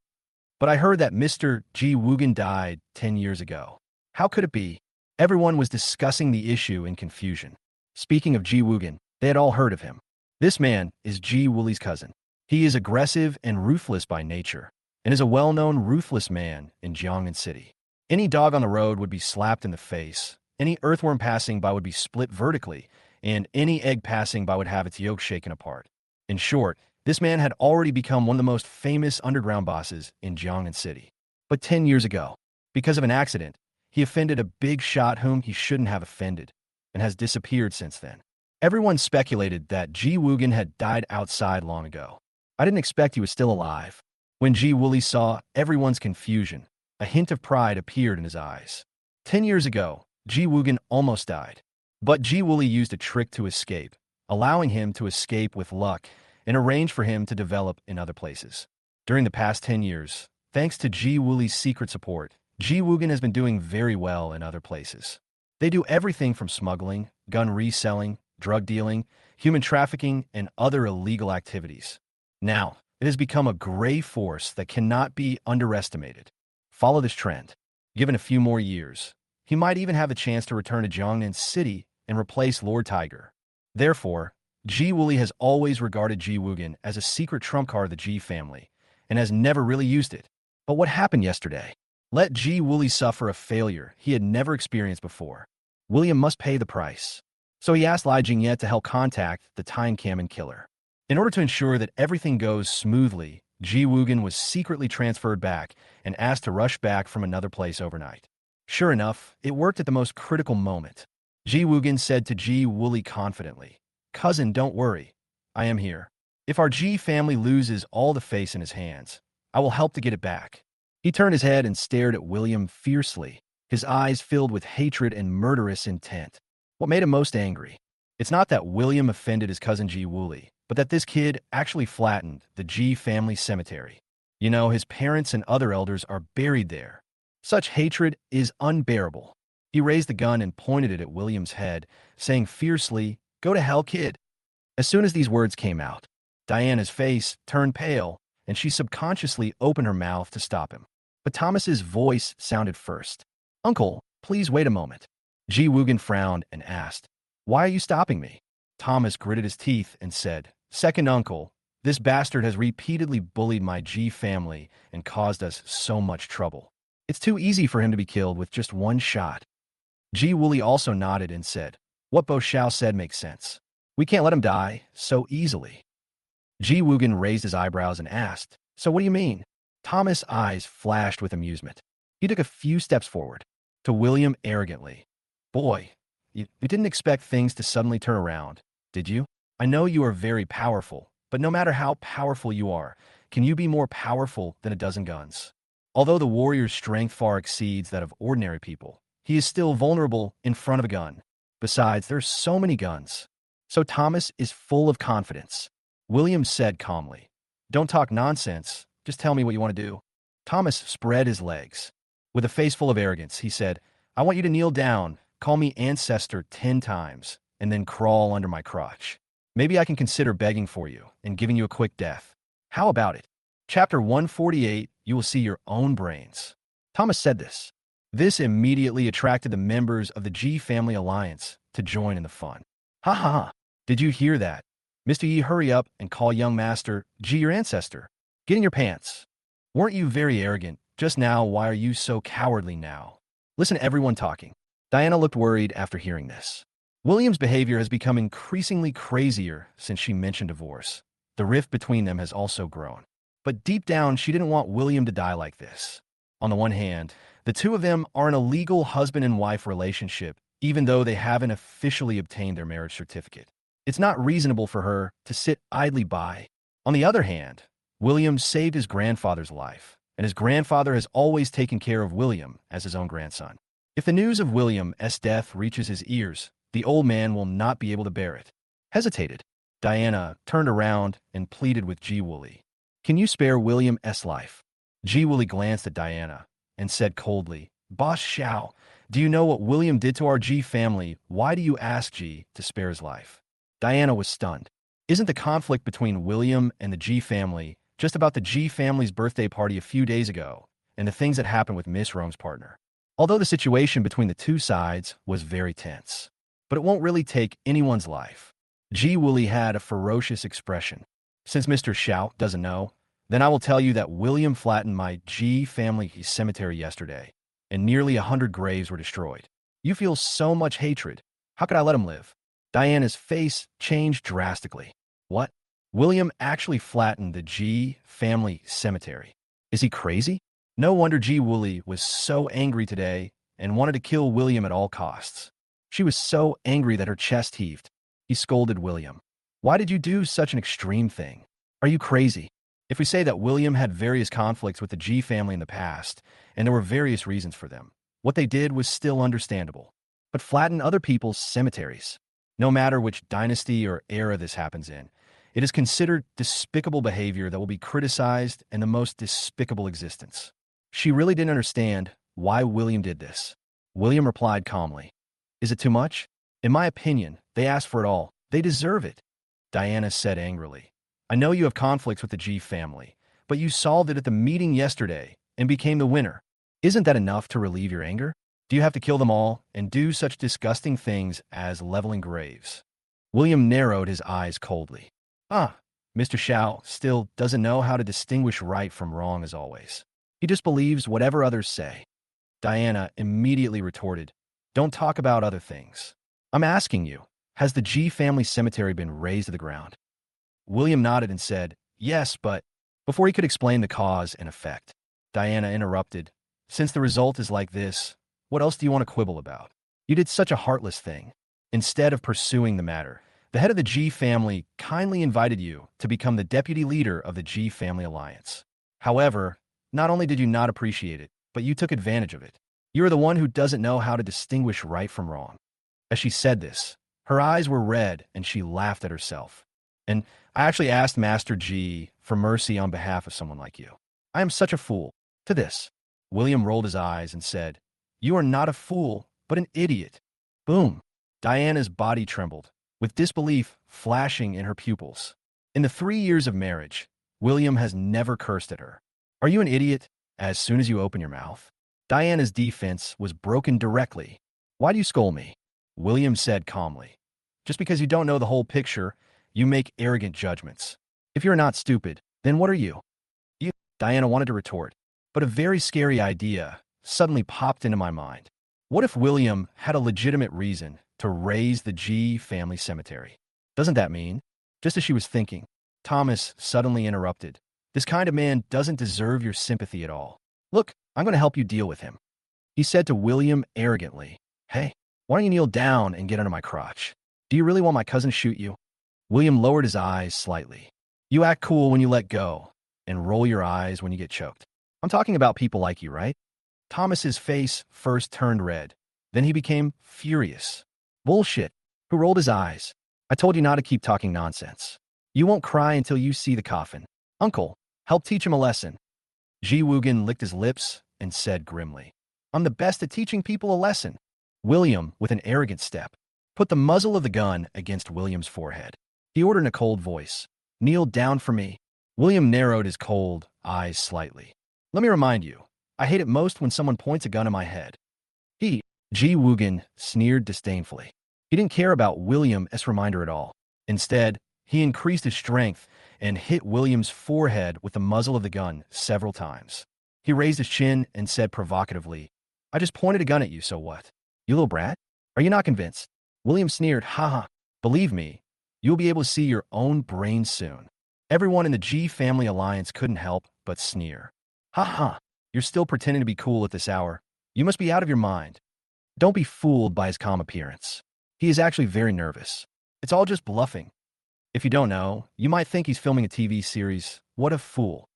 But I heard that Mr. Ji Woogan died 10 years ago. How could it be? Everyone was discussing the issue in confusion. Speaking of Ji Woogan, they had all heard of him. This man is Ji Wooly's cousin. He is aggressive and ruthless by nature, and is a well-known ruthless man in Jiangnan City. Any dog on the road would be slapped in the face, any earthworm passing by would be split vertically, and any egg passing by would have its yolk shaken apart. In short, this man had already become one of the most famous underground bosses in Jiangnan City. But 10 years ago, because of an accident, he offended a big shot whom he shouldn't have offended, and has disappeared since then. Everyone speculated that Ji Woogan had died outside long ago. I didn't expect he was still alive. When Ji Wooly saw everyone's confusion, a hint of pride appeared in his eyes. 10 years ago, Ji Woogan almost died. But Ji Wooly used a trick to escape, allowing him to escape with luck and arranged for him to develop in other places. During the past 10 years, thanks to Ji Wooly's secret support, Ji Woogan has been doing very well in other places. They do everything from smuggling, gun reselling, drug dealing, human trafficking, and other illegal activities. Now, it has become a gray force that cannot be underestimated. Follow this trend. Given a few more years, he might even have a chance to return to Jiangnan City and replace Lord Tiger. Therefore, Ji Wooly has always regarded Ji Woogan as a secret trump card of the Ji family, and has never really used it. But what happened yesterday? Let Ji Wooly suffer a failure he had never experienced before. William must pay the price. So he asked Li Jingyet to help contact the Time Kamen killer. In order to ensure that everything goes smoothly, Ji Woogan was secretly transferred back and asked to rush back from another place overnight. Sure enough, it worked at the most critical moment. Ji Woogan said to Ji Wooly confidently, Cousin, don't worry. I am here. If our Ji family loses all the face in his hands, I will help to get it back. He turned his head and stared at William fiercely, his eyes filled with hatred and murderous intent. What made him most angry? It's not that William offended his cousin Ji Wooly, but that this kid actually flattened the Ji family cemetery. You know, his parents and other elders are buried there. Such hatred is unbearable. He raised the gun and pointed it at William's head, saying fiercely, Go to hell, kid. As soon as these words came out, Diana's face turned pale, and she subconsciously opened her mouth to stop him. But Thomas's voice sounded first. Uncle, please wait a moment. Ji Woogan frowned and asked, Why are you stopping me? Thomas gritted his teeth and said, Second uncle, this bastard has repeatedly bullied my Ji family and caused us so much trouble. It's too easy for him to be killed with just one shot. Ji Wooly also nodded and said, What Bo Xiao said makes sense. We can't let him die so easily. Ji Woogan raised his eyebrows and asked, So what do you mean? Thomas' eyes flashed with amusement. He took a few steps forward. To William arrogantly, Boy, you didn't expect things to suddenly turn around, did you? I know you are very powerful, but no matter how powerful you are, can you be more powerful than a dozen guns? Although the warrior's strength far exceeds that of ordinary people, he is still vulnerable in front of a gun. Besides, there's so many guns. So Thomas is full of confidence. William said calmly, Don't talk nonsense, just tell me what you want to do. Thomas spread his legs. With a face full of arrogance, he said, I want you to kneel down, call me ancestor 10 times, and then crawl under my crotch. Maybe I can consider begging for you and giving you a quick death. How about it? Chapter 148, you will see your own brains. Thomas said this. This immediately attracted the members of the Ji Family Alliance to join in the fun. Ha ha ha. Did you hear that? Mr. Yi, hurry up and call young master Ji your ancestor. Get in your pants. Weren't you very arrogant just now? Why are you so cowardly now? Listen to everyone talking. Diana looked worried after hearing this. William's behavior has become increasingly crazier since she mentioned divorce. The rift between them has also grown. But deep down, she didn't want William to die like this. On the one hand, the two of them are in a legal husband and wife relationship, even though they haven't officially obtained their marriage certificate. It's not reasonable for her to sit idly by. On the other hand, William saved his grandfather's life, and his grandfather has always taken care of William as his own grandson. If the news of William's death reaches his ears, the old man will not be able to bear it. Hesitated. Diana turned around and pleaded with Ji Wooly. Can you spare William's life? Ji Wooly glanced at Diana and said coldly, Boss Xiao, do you know what William did to our Ji family? Why do you ask Ji to spare his life? Diana was stunned. Isn't the conflict between William and the Ji family just about the Ji family's birthday party a few days ago and the things that happened with Miss Rome's partner? Although the situation between the two sides was very tense. But it won't really take anyone's life. Ji Wooly had a ferocious expression. Since Mr. Xiao doesn't know, then I will tell you that William flattened my Ji family cemetery yesterday, and nearly 100 graves were destroyed. You feel so much hatred. How could I let him live? Diana's face changed drastically. What? William actually flattened the Ji family cemetery. Is he crazy? No wonder Ji Wooly was so angry today and wanted to kill William at all costs. She was so angry that her chest heaved. He scolded William. Why did you do such an extreme thing? Are you crazy? If we say that William had various conflicts with the Ji family in the past, and there were various reasons for them, what they did was still understandable. But flatten other people's cemeteries. No matter which dynasty or era this happens in, it is considered despicable behavior that will be criticized in the most despicable existence. She really didn't understand why William did this. William replied calmly, Is it too much? In my opinion, they asked for it all. They deserve it. Diana said angrily, I know you have conflicts with the Ji family, but you solved it at the meeting yesterday and became the winner. Isn't that enough to relieve your anger? Do you have to kill them all and do such disgusting things as leveling graves? William narrowed his eyes coldly. Mr. Xiao still doesn't know how to distinguish right from wrong as always. He just believes whatever others say. Diana immediately retorted, Don't talk about other things. I'm asking you, has the Ji family cemetery been razed to the ground? William nodded and said, Yes, but before he could explain the cause and effect, Diana interrupted, Since the result is like this, what else do you want to quibble about? You did such a heartless thing. Instead of pursuing the matter, the head of the Ji family kindly invited you to become the deputy leader of the Ji family alliance. However, not only did you not appreciate it, but you took advantage of it. You are the one who doesn't know how to distinguish right from wrong. As she said this, her eyes were red and she laughed at herself. And I actually asked Master Ji for mercy on behalf of someone like you. I am such a fool. To this, William rolled his eyes and said, You are not a fool, but an idiot. Boom. Diana's body trembled, with disbelief flashing in her pupils. In the 3 years of marriage, William has never cursed at her. Are you an idiot? As soon as you open your mouth. Diana's defense was broken directly. Why do you scold me? William said calmly. Just because you don't know the whole picture, you make arrogant judgments. If you're not stupid, then what are you? You, Diana wanted to retort, but a very scary idea suddenly popped into my mind. What if William had a legitimate reason to raise the G family cemetery? Doesn't that mean? Just as she was thinking, Thomas suddenly interrupted. This kind of man doesn't deserve your sympathy at all. Look, I'm going to help you deal with him. He said to William arrogantly. Hey, why don't you kneel down and get under my crotch? Do you really want my cousin to shoot you? William lowered his eyes slightly. You act cool when you let go, and roll your eyes when you get choked. I'm talking about people like you, right? Thomas's face first turned red. Then he became furious. Bullshit. Who rolled his eyes? I told you not to keep talking nonsense. You won't cry until you see the coffin. Uncle, help teach him a lesson. Ji Woogan licked his lips and said grimly, I'm the best at teaching people a lesson. William, with an arrogant step, put the muzzle of the gun against William's forehead. He ordered in a cold voice, Kneel down for me. William narrowed his cold eyes slightly. Let me remind you, I hate it most when someone points a gun at my head. Ji Woogan sneered disdainfully. He didn't care about William's reminder at all. Instead, he increased his strength and hit William's forehead with the muzzle of the gun several times. He raised his chin and said provocatively, I just pointed a gun at you, so what? You little brat? Are you not convinced? William sneered, haha. Believe me, you'll be able to see your own brain soon. Everyone in the G family alliance couldn't help but sneer. Haha, you're still pretending to be cool at this hour. You must be out of your mind. Don't be fooled by his calm appearance. He is actually very nervous. It's all just bluffing. If you don't know, you might think he's filming a TV series. What a fool.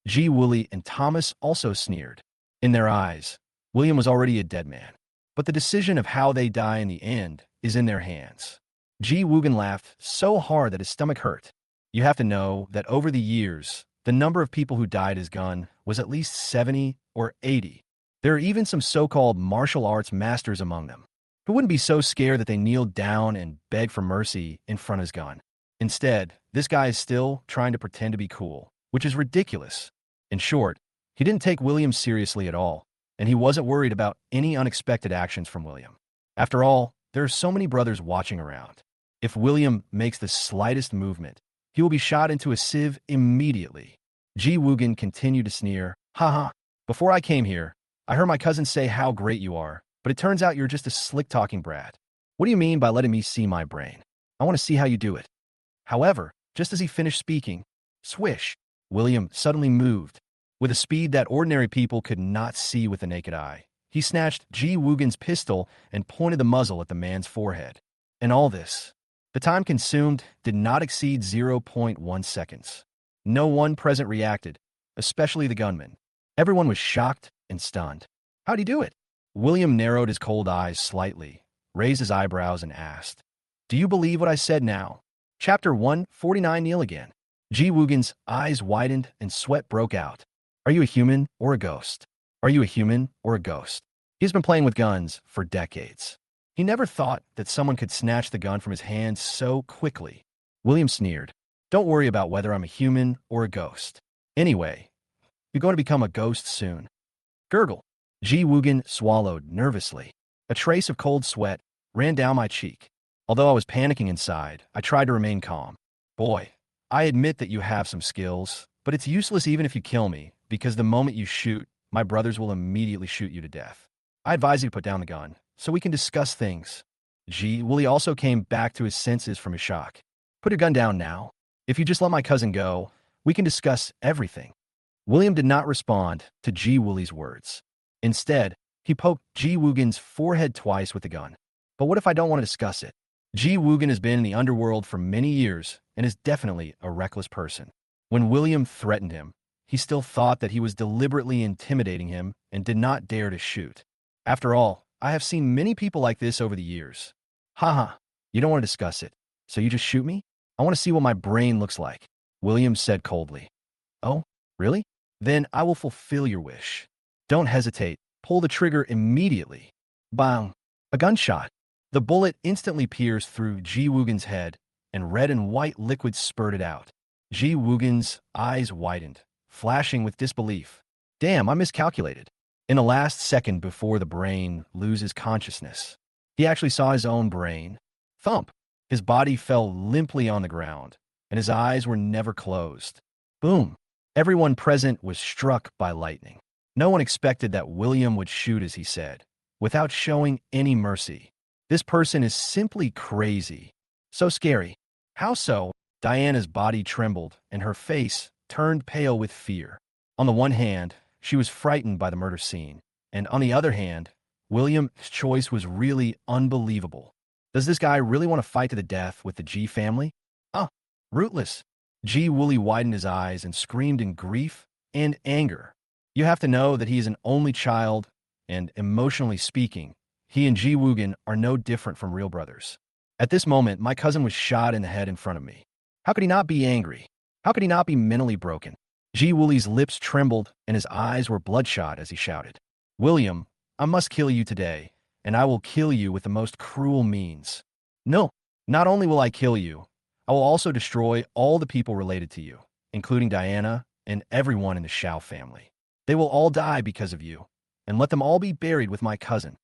Ji Wooly and Thomas also sneered. In their eyes, William was already a dead man. But the decision of how they die in the end is in their hands. Ji Woogan laughed so hard that his stomach hurt. You have to know that over the years, the number of people who died as gun was at least 70 or 80. There are even some so-called martial arts masters among them, who wouldn't be so scared that they kneeled down and begged for mercy in front of his gun. Instead, this guy is still trying to pretend to be cool, which is ridiculous. In short, he didn't take William seriously at all, and he wasn't worried about any unexpected actions from William. After all, there are so many brothers watching around. If William makes the slightest movement, he will be shot into a sieve immediately. Ji Woogan continued to sneer, haha. Before I came here, I heard my cousin say how great you are, but it turns out you're just a slick-talking brat. What do you mean by letting me see my brain? I want to see how you do it. However, just as he finished speaking, swish, William suddenly moved. With a speed that ordinary people could not see with the naked eye, he snatched Ji Woogan's pistol and pointed the muzzle at the man's forehead. And all this, the time consumed did not exceed 0.1 seconds. No one present reacted, especially the gunman. Everyone was shocked and stunned. How'd he do it? William narrowed his cold eyes slightly, raised his eyebrows, and asked, Do you believe what I said now? Chapter 149. Kneel again. Ji Woogan's eyes widened and sweat broke out. Are you a human or a ghost? Are you a human or a ghost? He's been playing with guns for decades. He never thought that someone could snatch the gun from his hands so quickly. William sneered. Don't worry about whether I'm a human or a ghost. Anyway, you're going to become a ghost soon. Gurgle. Ji Woogan swallowed nervously. A trace of cold sweat ran down my cheek. Although I was panicking inside, I tried to remain calm. Boy, I admit that you have some skills, but it's useless even if you kill me, because the moment you shoot, my brothers will immediately shoot you to death. I advise you to put down the gun, so we can discuss things. Ji Wooly also came back to his senses from his shock. Put your gun down now. If you just let my cousin go, we can discuss everything. William did not respond to Ji Wooly's words. Instead, he poked Ji Woogan's forehead twice with the gun. But what if I don't want to discuss it? Ji Woogan has been in the underworld for many years and is definitely a reckless person. When William threatened him, he still thought that he was deliberately intimidating him and did not dare to shoot. After all, I have seen many people like this over the years. Haha, you don't want to discuss it, so you just shoot me? I want to see what my brain looks like, William said coldly. Oh, really? Then I will fulfill your wish. Don't hesitate. Pull the trigger immediately. Bang! A gunshot. The bullet instantly pierced through Ji Woogan's head, and red and white liquid spurted out. Ji Woogen's eyes widened, flashing with disbelief. Damn, I miscalculated. In the last second before the brain loses consciousness, he actually saw his own brain. Thump! His body fell limply on the ground, and his eyes were never closed. Boom! Everyone present was struck by lightning. No one expected that William would shoot as he said, without showing any mercy. This person is simply crazy. So scary. How so? Diana's body trembled, and her face turned pale with fear. On the one hand, she was frightened by the murder scene, and on the other hand, William's choice was really unbelievable. Does this guy really want to fight to the death with the G family? Ah, rootless. Ji Wooly widened his eyes and screamed in grief and anger. You have to know that he is an only child, and emotionally speaking, he and Ji Woogen are no different from real brothers. At this moment, my cousin was shot in the head in front of me. How could he not be angry? How could he not be mentally broken? Ji Wooly's lips trembled and his eyes were bloodshot as he shouted, William, I must kill you today, and I will kill you with the most cruel means. No, not only will I kill you, I will also destroy all the people related to you, including Diana and everyone in the Xiao family. They will all die because of you, and let them all be buried with my cousin.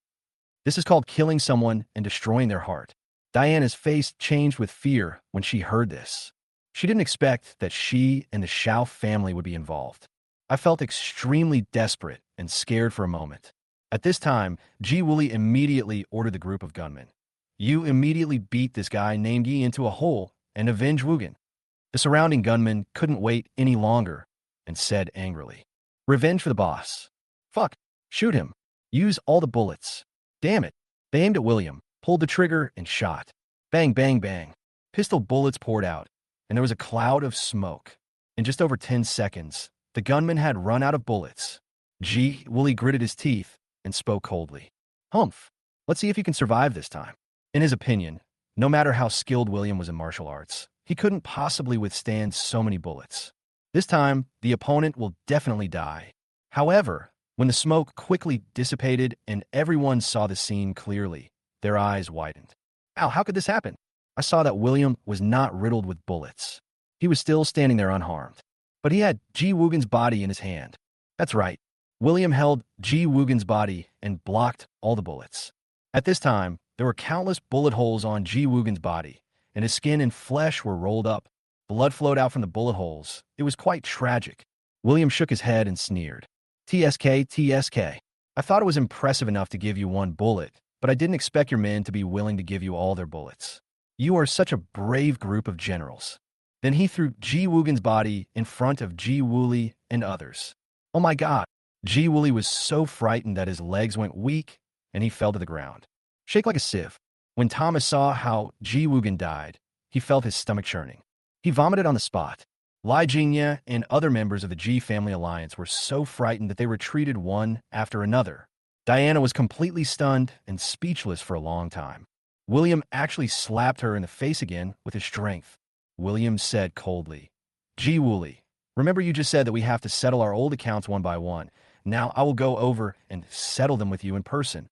This is called killing someone and destroying their heart. Diana's face changed with fear when she heard this. She didn't expect that she and the Xiao family would be involved. I felt extremely desperate and scared for a moment. At this time, Ji Wooly immediately ordered the group of gunmen. You immediately beat this guy named Yi into a hole and avenge Woogen. The surrounding gunmen couldn't wait any longer and said angrily, Revenge for the boss. Fuck, shoot him. Use all the bullets. Damn it. They aimed at William, pulled the trigger, and shot. Bang, bang, bang. Pistol bullets poured out, and there was a cloud of smoke. In just over 10 seconds, the gunman had run out of bullets. Ji Wooly gritted his teeth and spoke coldly. Humph, let's see if you can survive this time. In his opinion, no matter how skilled William was in martial arts, he couldn't possibly withstand so many bullets. This time, the opponent will definitely die. However, when the smoke quickly dissipated and everyone saw the scene clearly, their eyes widened. Ow, how could this happen? I saw that William was not riddled with bullets. He was still standing there unharmed. But he had Ji Woogen's body in his hand. That's right. William held Ji Woogen's body and blocked all the bullets. At this time, there were countless bullet holes on Ji Woogen's body, and his skin and flesh were rolled up. Blood flowed out from the bullet holes. It was quite tragic. William shook his head and sneered. TSK, TSK. I thought it was impressive enough to give you one bullet, but I didn't expect your men to be willing to give you all their bullets. You are such a brave group of generals. Then he threw Ji Woogen's body in front of Ji Wooly and others. Oh my god. Ji Wooly was so frightened that his legs went weak and he fell to the ground. Shake like a sieve. When Thomas saw how Ji Woogen died, he felt his stomach churning. He vomited on the spot. Lai Jingye and other members of the Ji family alliance were so frightened that they retreated one after another. Diana was completely stunned and speechless for a long time. William actually slapped her in the face again with his strength. William said coldly, Ji Wooly, remember you just said that we have to settle our old accounts one by one. Now I will go over and settle them with you in person.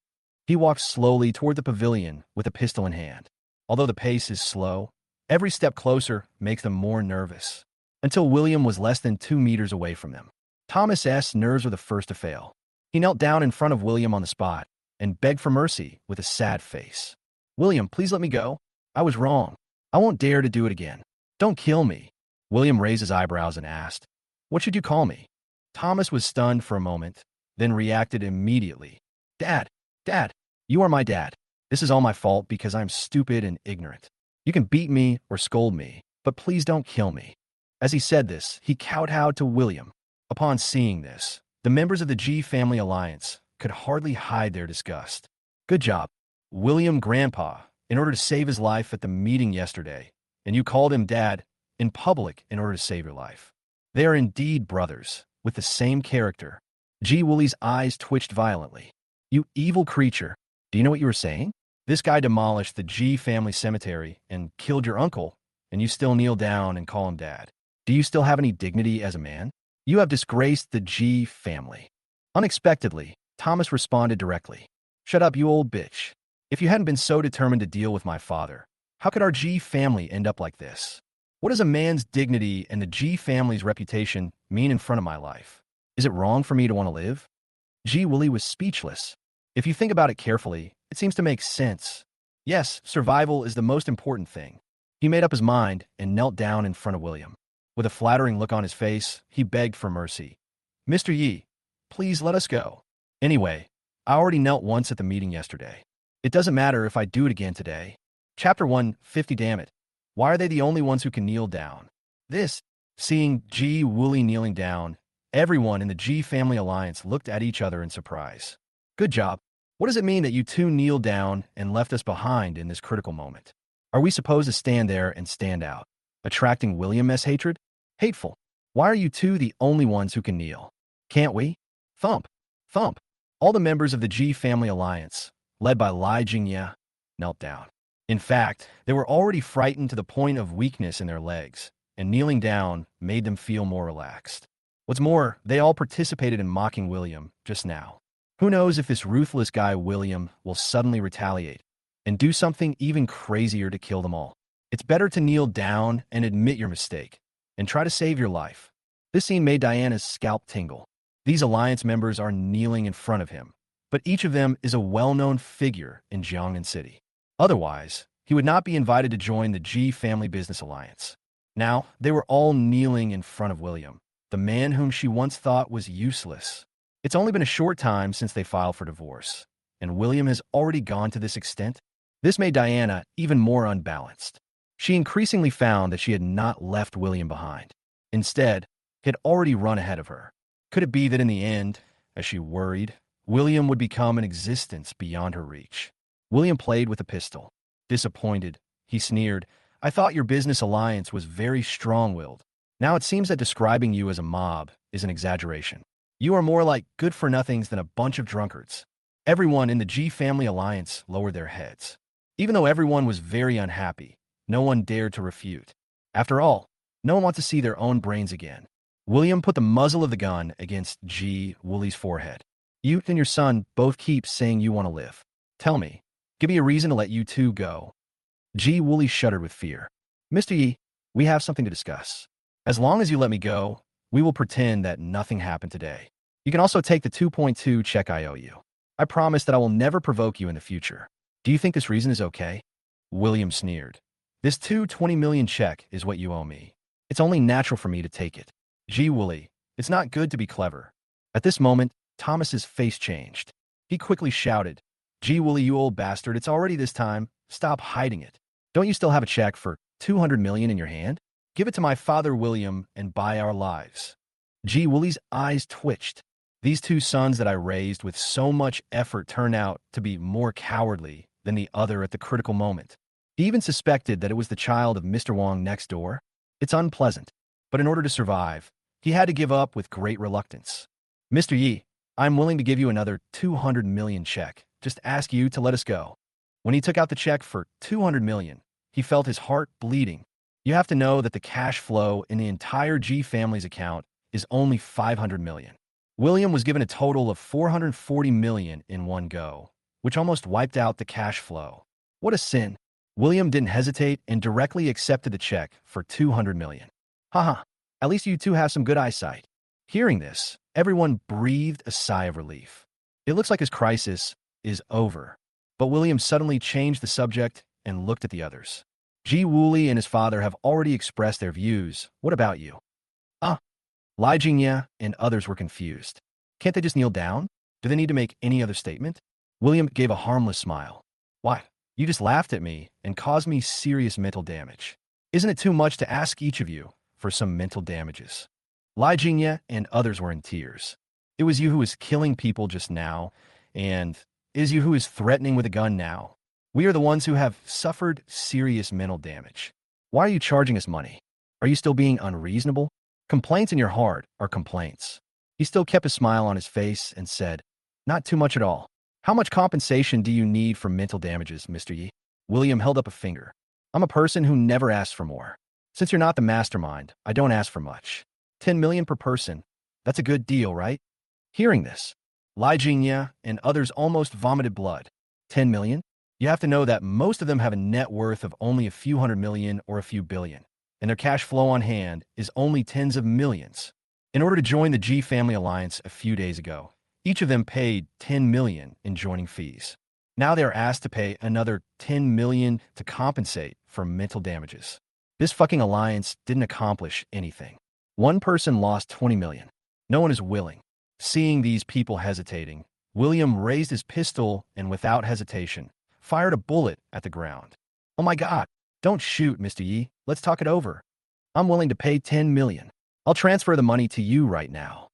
He walked slowly toward the pavilion with a pistol in hand. Although the pace is slow, every step closer makes them more nervous, until William was less than 2 meters away from them. Thomas's nerves were the first to fail. He knelt down in front of William on the spot and begged for mercy with a sad face. William, please let me go. I was wrong. I won't dare to do it again. Don't kill me. William raised his eyebrows and asked, What should you call me? Thomas was stunned for a moment, then reacted immediately. Dad, Dad, you are my dad. This is all my fault because I'm stupid and ignorant. You can beat me or scold me, but please don't kill me. As he said this, he kowtowed to William. Upon seeing this, the members of the Ji family alliance could hardly hide their disgust. Good job, William Grandpa, in order to save his life at the meeting yesterday, and you called him Dad in public in order to save your life. They are indeed brothers, with the same character. Ji Wooly's eyes twitched violently. You evil creature. Do you know what you were saying? This guy demolished the Ji family cemetery and killed your uncle, and you still kneel down and call him Dad. Do you still have any dignity as a man? You have disgraced the Ji family. Unexpectedly, Thomas responded directly. Shut up, you old bitch. If you hadn't been so determined to deal with my father, how could our Ji family end up like this? What does a man's dignity and the G family's reputation mean in front of my life? Is it wrong for me to want to live? Ji Wooly was speechless. If you think about it carefully, it seems to make sense. Yes, survival is the most important thing. He made up his mind and knelt down in front of William. With a flattering look on his face, he begged for mercy. Mr. Yi, please let us go. Anyway, I already knelt once at the meeting yesterday. It doesn't matter if I do it again today. Chapter 150. Damn it. Why are they the only ones who can kneel down? Seeing Ji Wooly kneeling down, everyone in the Ji family alliance looked at each other in surprise. Good job. What does it mean that you two kneeled down and left us behind in this critical moment? Are we supposed to stand there and stand out, attracting William S. hatred? Hateful. Why are you two the only ones who can kneel? Can't we? Thump. Thump. All the members of the Ji family alliance, led by Jeang Xiau, knelt down. In fact, they were already frightened to the point of weakness in their legs, and kneeling down made them feel more relaxed. What's more, they all participated in mocking William just now. Who knows if this ruthless guy William will suddenly retaliate and do something even crazier to kill them all. It's better to kneel down and admit your mistake and try to save your life. This scene made Diana's scalp tingle. These alliance members are kneeling in front of him, but each of them is a well-known figure in Jiangnan City. Otherwise, he would not be invited to join the Ji Family Business Alliance. Now, they were all kneeling in front of William, the man whom she once thought was useless. It's only been a short time since they filed for divorce, and William has already gone to this extent. This made Diana even more unbalanced. She increasingly found that she had not left William behind. Instead, he had already run ahead of her. Could it be that in the end, as she worried, William would become an existence beyond her reach? William played with a pistol. Disappointed, he sneered, I thought your business alliance was very strong-willed. Now it seems that describing you as a mob is an exaggeration. You are more like good-for-nothings than a bunch of drunkards. Everyone in the Ji family alliance lowered their heads. Even though everyone was very unhappy, no one dared to refute. After all, no one wants to see their own brains again. William put the muzzle of the gun against Ji Wooly's forehead. You and your son both keep saying you want to live. Tell me, give me a reason to let you two go. Ji Wooly shuddered with fear. Mr. Yi, we have something to discuss. As long as you let me go, we will pretend that nothing happened today. You can also take the 2.2 check I owe you. I promise that I will never provoke you in the future. Do you think this reason is okay? William sneered. This 220 million check is what you owe me. It's only natural for me to take it. Ji Wooly, it's not good to be clever. At this moment, Thomas's face changed. He quickly shouted, Ji Wooly, you old bastard, it's already this time. Stop hiding it. Don't you still have a check for 200 million in your hand? Give it to my father William and buy our lives. Ji Wooly's eyes twitched. These two sons that I raised with so much effort turned out to be more cowardly than the other at the critical moment. He even suspected that it was the child of Mr. Wong next door. It's unpleasant, but in order to survive, he had to give up with great reluctance. Mr. Yi, I'm willing to give you another 200 million check. Just ask you to let us go. When he took out the check for 200 million, he felt his heart bleeding. You have to know that the cash flow in the entire Ji family's account is only 500 million. William was given a total of 440 million in one go, which almost wiped out the cash flow. What a sin. William didn't hesitate and directly accepted the check for 200 million. Haha, at least you two have some good eyesight. Hearing this, everyone breathed a sigh of relief. It looks like his crisis is over. But William suddenly changed the subject and looked at the others. Ji Wooly and his father have already expressed their views. What about you? Jeang Xiau and others were confused. Can't they just kneel down? Do they need to make any other statement? William gave a harmless smile. Why? You just laughed at me and caused me serious mental damage. Isn't it too much to ask each of you for some mental damages? Jeang Xiau and others were in tears. It was you who was killing people just now, and it is you who is threatening with a gun now. We are the ones who have suffered serious mental damage. Why are you charging us money? Are you still being unreasonable? Complaints in your heart are complaints. He still kept a smile on his face and said, Not too much at all. How much compensation do you need for mental damages, Mr. Yi? William held up a finger. I'm a person who never asks for more. Since you're not the mastermind, I don't ask for much. 10 million per person. That's a good deal, right? Hearing this, Jeang Xiau and others almost vomited blood. 10 million? You have to know that most of them have a net worth of only a few hundred million or a few billion. and their cash flow on hand is only tens of millions. In order to join the G family alliance a few days ago, each of them paid 10 million in joining fees. Now they are asked to pay another 10 million to compensate for mental damages. This fucking alliance didn't accomplish anything. One person lost 20 million. No one is willing. Seeing these people hesitating, William raised his pistol and without hesitation, fired a bullet at the ground. Oh my God, don't shoot, Mr. Yi. Let's talk it over. I'm willing to pay 10 million. I'll transfer the money to you right now.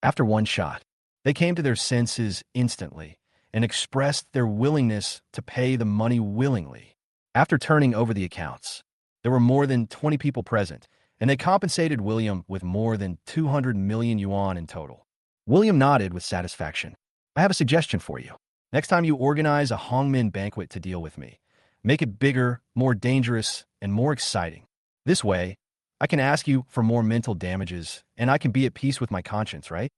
After one shot, they came to their senses instantly and expressed their willingness to pay the money willingly. After turning over the accounts, there were more than 20 people present, and they compensated William with more than 200 million yuan in total. William nodded with satisfaction. I have a suggestion for you. Next time you organize a Hongmin banquet to deal with me, make it bigger, more dangerous, and more exciting. This way, I can ask you for more mental damages, and I can be at peace with my conscience, right?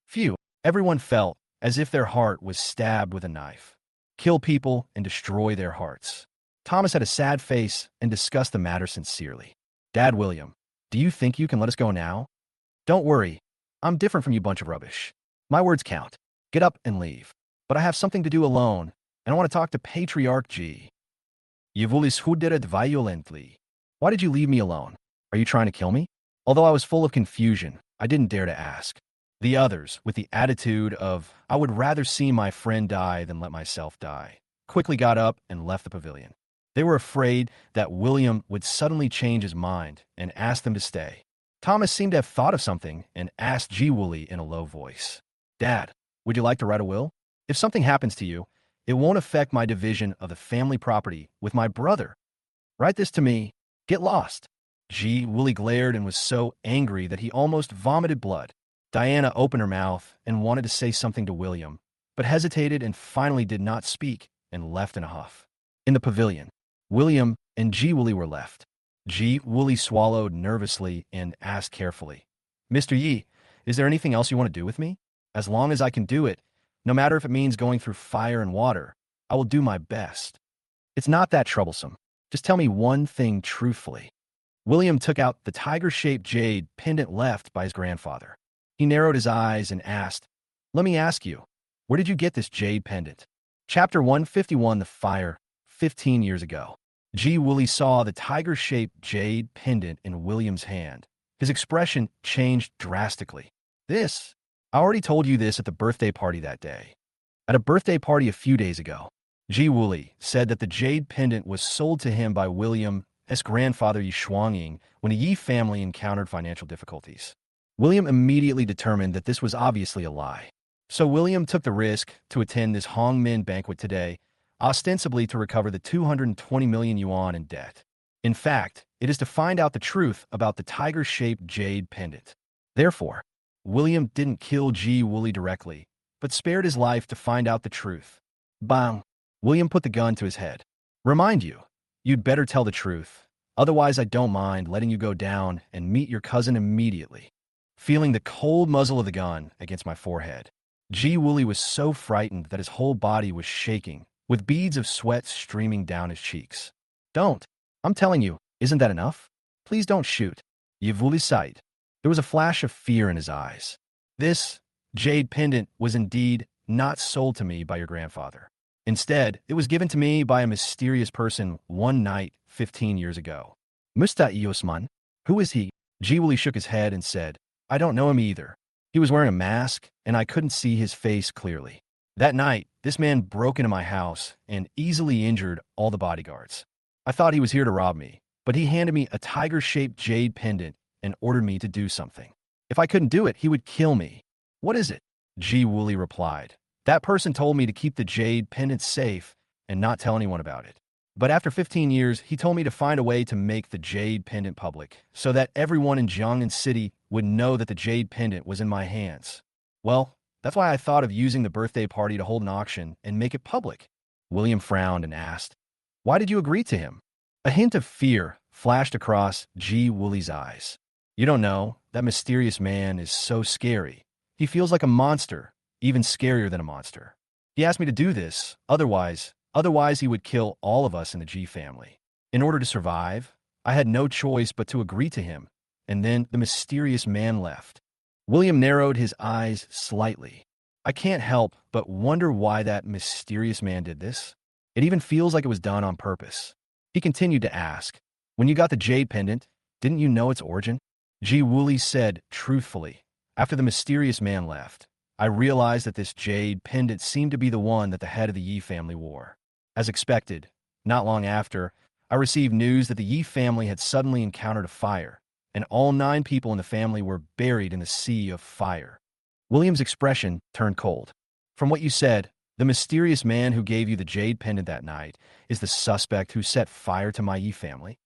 Phew, everyone felt as if their heart was stabbed with a knife. Kill people and destroy their hearts. Thomas had a sad face and discussed the matter sincerely. Dad, William, do you think you can let us go now? Don't worry, I'm different from you bunch of rubbish. My words count. Get up and leave. But I have something to do alone, and I want to talk to Patriarch G. You voulez violently. Why did you leave me alone? Are you trying to kill me? Although I was full of confusion, I didn't dare to ask. The others, with the attitude of, I would rather see my friend die than let myself die, quickly got up and left the pavilion. They were afraid that William would suddenly change his mind and ask them to stay. Thomas seemed to have thought of something and asked Ji Wooly in a low voice, Dad, would you like to write a will? If something happens to you, it won't affect my division of the family property with my brother. Write this to me. Get lost. Ji Wooly glared and was so angry that he almost vomited blood. Diana opened her mouth and wanted to say something to William, but hesitated and finally did not speak and left in a huff. In the pavilion, William and Ji Wooly were left. Ji Wooly swallowed nervously and asked carefully, Mr. Yi, is there anything else you want to do with me? As long as I can do it, no matter if it means going through fire and water, I will do my best. It's not that troublesome. Just tell me one thing truthfully. William took out the tiger-shaped jade pendant left by his grandfather. He narrowed his eyes and asked, Let me ask you, where did you get this jade pendant? Chapter 151, The Fire, 15 years ago. Ji Wooly saw the tiger-shaped jade pendant in William's hand. His expression changed drastically. I already told you this at the birthday party that day. At a birthday party a few days ago, Ji Wooly said that the jade pendant was sold to him by William's grandfather Yi Shuangying when the Yi family encountered financial difficulties. William immediately determined that this was obviously a lie. So William took the risk to attend this Hongmin banquet today, ostensibly to recover the 220 million yuan in debt. In fact, it is to find out the truth about the tiger-shaped jade pendant. Therefore, William didn't kill Ji Wooly directly, but spared his life to find out the truth. Bang! William put the gun to his head. Remind you, you'd better tell the truth, otherwise I don't mind letting you go down and meet your cousin immediately. Feeling the cold muzzle of the gun against my forehead, Ji Wooly was so frightened that his whole body was shaking, with beads of sweat streaming down his cheeks. Don't! I'm telling you, isn't that enough? Please don't shoot. Yi Wooly sighed. There was a flash of fear in his eyes. This jade pendant was indeed not sold to me by your grandfather. Instead, it was given to me by a mysterious person one night 15 years ago. Musta Osman? Who is he? Ji Wooly shook his head and said, I don't know him either. He was wearing a mask, and I couldn't see his face clearly. That night, this man broke into my house and easily injured all the bodyguards. I thought he was here to rob me, but he handed me a tiger-shaped jade pendant and ordered me to do something. If I couldn't do it, he would kill me. What is it? Ji Wooly replied. That person told me to keep the jade pendant safe and not tell anyone about it. But after 15 years, he told me to find a way to make the jade pendant public so that everyone in Jiangnan City would know that the jade pendant was in my hands. Well, that's why I thought of using the birthday party to hold an auction and make it public. William frowned and asked, Why did you agree to him? A hint of fear flashed across Ji Wooly's eyes. You don't know, that mysterious man is so scary. He feels like a monster, even scarier than a monster. He asked me to do this, otherwise he would kill all of us in the Ji family. In order to survive, I had no choice but to agree to him, and then the mysterious man left. William narrowed his eyes slightly. I can't help but wonder why that mysterious man did this. It even feels like it was done on purpose. He continued to ask, when you got the jade pendant, didn't you know its origin? Ji Wooly said truthfully. After the mysterious man left, I realized that this jade pendant seemed to be the one that the head of the Yi family wore. As expected, not long after, I received news that the Yi family had suddenly encountered a fire, and all 9 people in the family were buried in the sea of fire. William's expression turned cold. From what you said, the mysterious man who gave you the jade pendant that night is the suspect who set fire to my Yi family?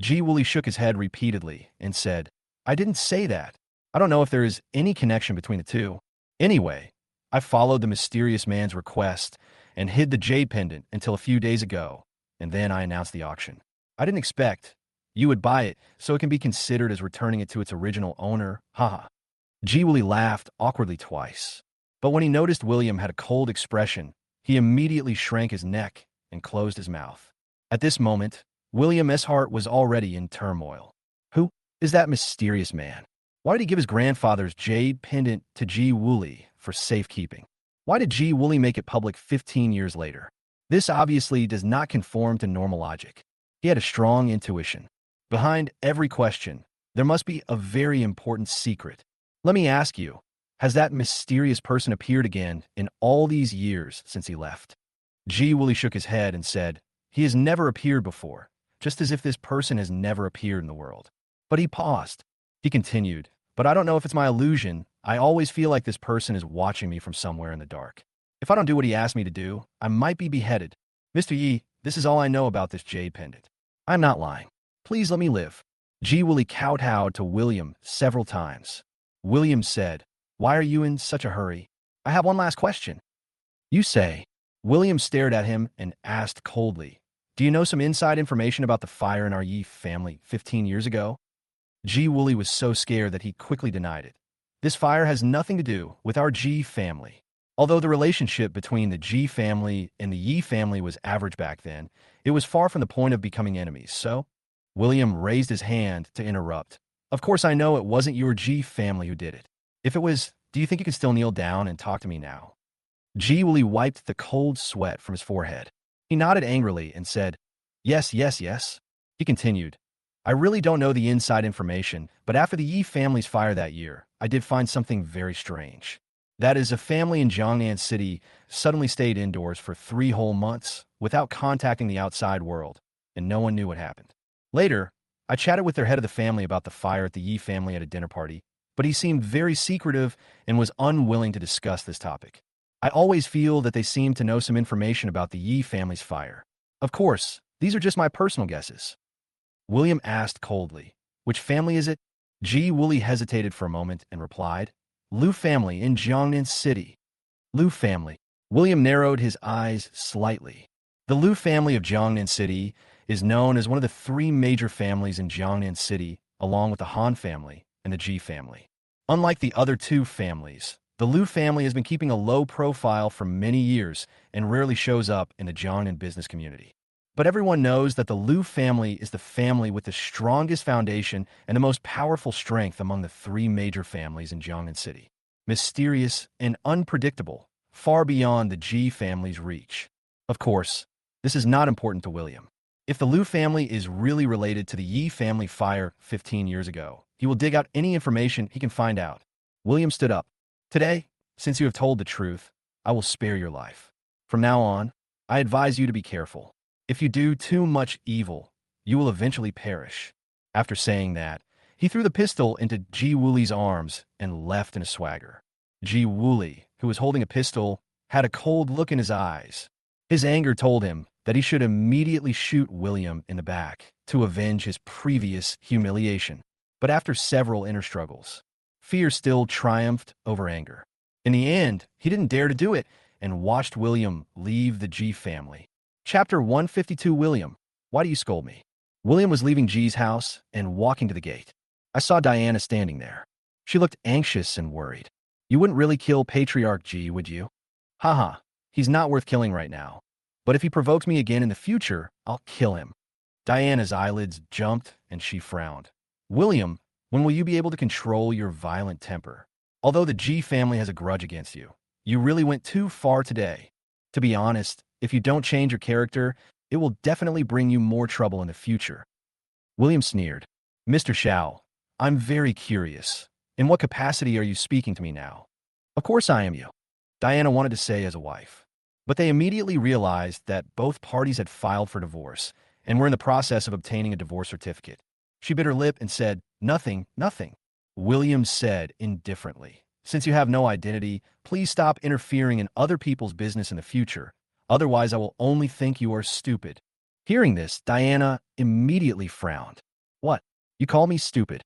Ji Wooly shook his head repeatedly and said, I didn't say that. I don't know if there is any connection between the two. Anyway, I followed the mysterious man's request and hid the jade pendant until a few days ago, and then I announced the auction. I didn't expect you would buy it, so it can be considered as returning it to its original owner. Haha. Ji Wooly laughed awkwardly twice. But when he noticed William had a cold expression, he immediately shrank his neck and closed his mouth. At this moment, William's heart was already in turmoil. Who is that mysterious man? Why did he give his grandfather's jade pendant to Ji Wooly for safekeeping? Why did Ji Wooly make it public 15 years later? This obviously does not conform to normal logic. He had a strong intuition. Behind every question, there must be a very important secret. Let me ask you, has that mysterious person appeared again in all these years since he left? Ji Wooly shook his head and said, he has never appeared before, just as if this person has never appeared in the world. But he paused. He continued, but I don't know if it's my illusion. I always feel like this person is watching me from somewhere in the dark. If I don't do what he asked me to do, I might be beheaded. Mr. Yi, this is all I know about this jade pendant. I'm not lying. Please let me live. Ji Wooly kowtowed to William several times. William said, why are you in such a hurry? I have one last question. You say. William stared at him and asked coldly, do you know some inside information about the fire in our Yi family 15 years ago? Ji Wooly was so scared that he quickly denied it. This fire has nothing to do with our Ji family. Although the relationship between the Ji family and the Yi family was average back then, it was far from the point of becoming enemies, so? William raised his hand to interrupt. Of course I know it wasn't your Ji family who did it. If it was, do you think you can still kneel down and talk to me now? Ji Wooly wiped the cold sweat from his forehead. He nodded angrily and said, yes, yes, yes. He continued, I really don't know the inside information, but after the Yi family's fire that year, I did find something very strange. That is, a family in Jiangnan City suddenly stayed indoors for 3 whole months without contacting the outside world, and no one knew what happened. Later, I chatted with their head of the family about the fire at the Yi family at a dinner party, but he seemed very secretive and was unwilling to discuss this topic. I always feel that they seem to know some information about the Yi family's fire. Of course, these are just my personal guesses. William asked coldly, which family is it? Ji Wooly hesitated for a moment and replied, Liu family in Jiangnan City. Liu family. William narrowed his eyes slightly. The Liu family of Jiangnan City is known as one of the 3 major families in Jiangnan City, along with the Han family and the Ji family. Unlike the other 2 families, the Liu family has been keeping a low profile for many years and rarely shows up in the Jiangnan business community. But everyone knows that the Liu family is the family with the strongest foundation and the most powerful strength among the 3 major families in Jiangnan City. Mysterious and unpredictable, far beyond the Ji family's reach. Of course, this is not important to William. If the Liu family is really related to the Yi family fire 15 years ago, he will dig out any information he can find out. William stood up. Today, since you have told the truth, I will spare your life. From now on, I advise you to be careful. If you do too much evil, you will eventually perish. After saying that, he threw the pistol into Ji Wooly's arms and left in a swagger. Ji Wooly, who was holding a pistol, had a cold look in his eyes. His anger told him that he should immediately shoot William in the back to avenge his previous humiliation. But after several inner struggles, fear still triumphed over anger. In the end, he didn't dare to do it and watched William leave the Ji family. Chapter 152. William, why do you scold me? William was leaving Ji's house and walking to the gate. I saw Diana standing there. She looked anxious and worried. You wouldn't really kill Patriarch Ji, would you? Haha, he's not worth killing right now. But if he provokes me again in the future, I'll kill him. Diana's eyelids jumped and she frowned. William, when will you be able to control your violent temper? Although the G family has a grudge against you, you really went too far today. To be honest, if you don't change your character, it will definitely bring you more trouble in the future. William sneered. Mr. Xiao, I'm very curious. In what capacity are you speaking to me now? Of course I am you, Diana wanted to say as a wife. But they immediately realized that both parties had filed for divorce and were in the process of obtaining a divorce certificate. She bit her lip and said, Nothing, nothing. William said indifferently, Since you have no identity, please stop interfering in other people's business in the future. Otherwise, I will only think you are stupid. Hearing this, Diana immediately frowned. What? You call me stupid?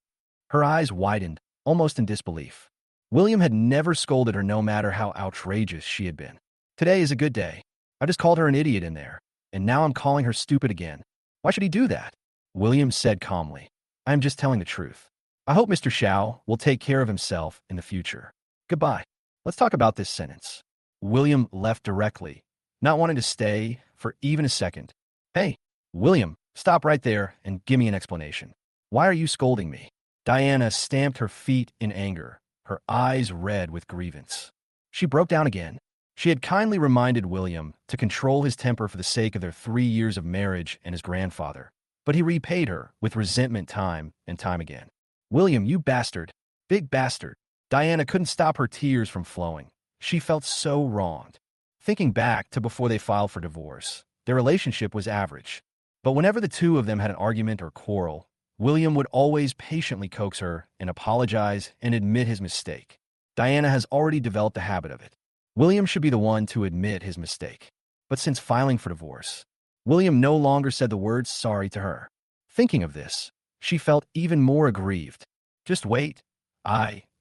Her eyes widened, almost in disbelief. William had never scolded her no matter how outrageous she had been. Today is a good day. I just called her an idiot in there, and now I'm calling her stupid again. Why should he do that? William said calmly. I am just telling the truth. I hope Mr. Xiao will take care of himself in the future. Goodbye. Let's talk about this sentence. William left directly, not wanting to stay for even a second. Hey, William, stop right there and give me an explanation. Why are you scolding me? Diana stamped her feet in anger, her eyes red with grievance. She broke down again. She had kindly reminded William to control his temper for the sake of their 3 years of marriage and his grandfather, but he repaid her with resentment time and time again. William, you bastard. Big bastard. Diana couldn't stop her tears from flowing. She felt so wronged. Thinking back to before they filed for divorce, their relationship was average. But whenever the two of them had an argument or quarrel, William would always patiently coax her and apologize and admit his mistake. Diana has already developed a habit of it. William should be the one to admit his mistake. But since filing for divorce, William no longer said the words sorry to her. Thinking of this, she felt even more aggrieved. Just wait.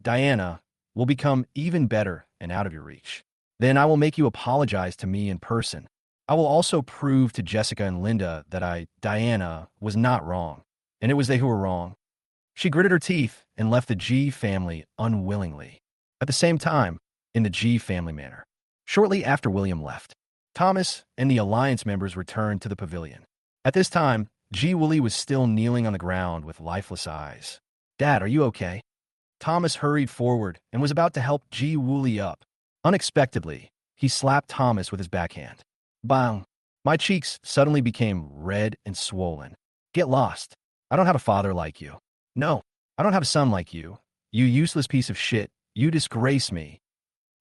Diana, will become even better and out of your reach. Then I will make you apologize to me in person. I will also prove to Jessica and Linda that Diana, was not wrong, and it was they who were wrong. She gritted her teeth and left the G family unwillingly. At the same time, in the G family manner. Shortly after William left, Thomas and the Alliance members returned to the pavilion. At this time, Ji Wooly was still kneeling on the ground with lifeless eyes. Dad, are you okay? Thomas hurried forward and was about to help Ji Wooly up. Unexpectedly, he slapped Thomas with his backhand. Bang! My cheeks suddenly became red and swollen. Get lost. I don't have a father like you. No, I don't have a son like you. You useless piece of shit. You disgrace me.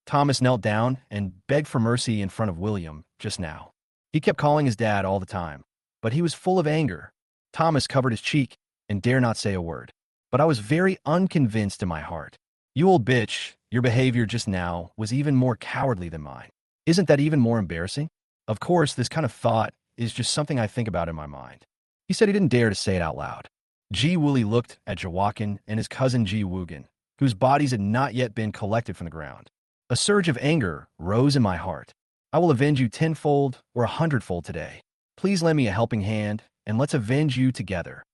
Thomas knelt down and begged for mercy in front of William just now. He kept calling his dad all the time, but he was full of anger. Thomas covered his cheek and dare not say a word. But I was very unconvinced in my heart. You old bitch, your behavior just now was even more cowardly than mine. Isn't that even more embarrassing? Of course, this kind of thought is just something I think about in my mind. He said he didn't dare to say it out loud. Ji Wooly looked at Jawakin and his cousin Ji Woogan, whose bodies had not yet been collected from the ground. A surge of anger rose in my heart. I will avenge you tenfold or 100-fold today. Please lend me a helping hand, and let's avenge you together.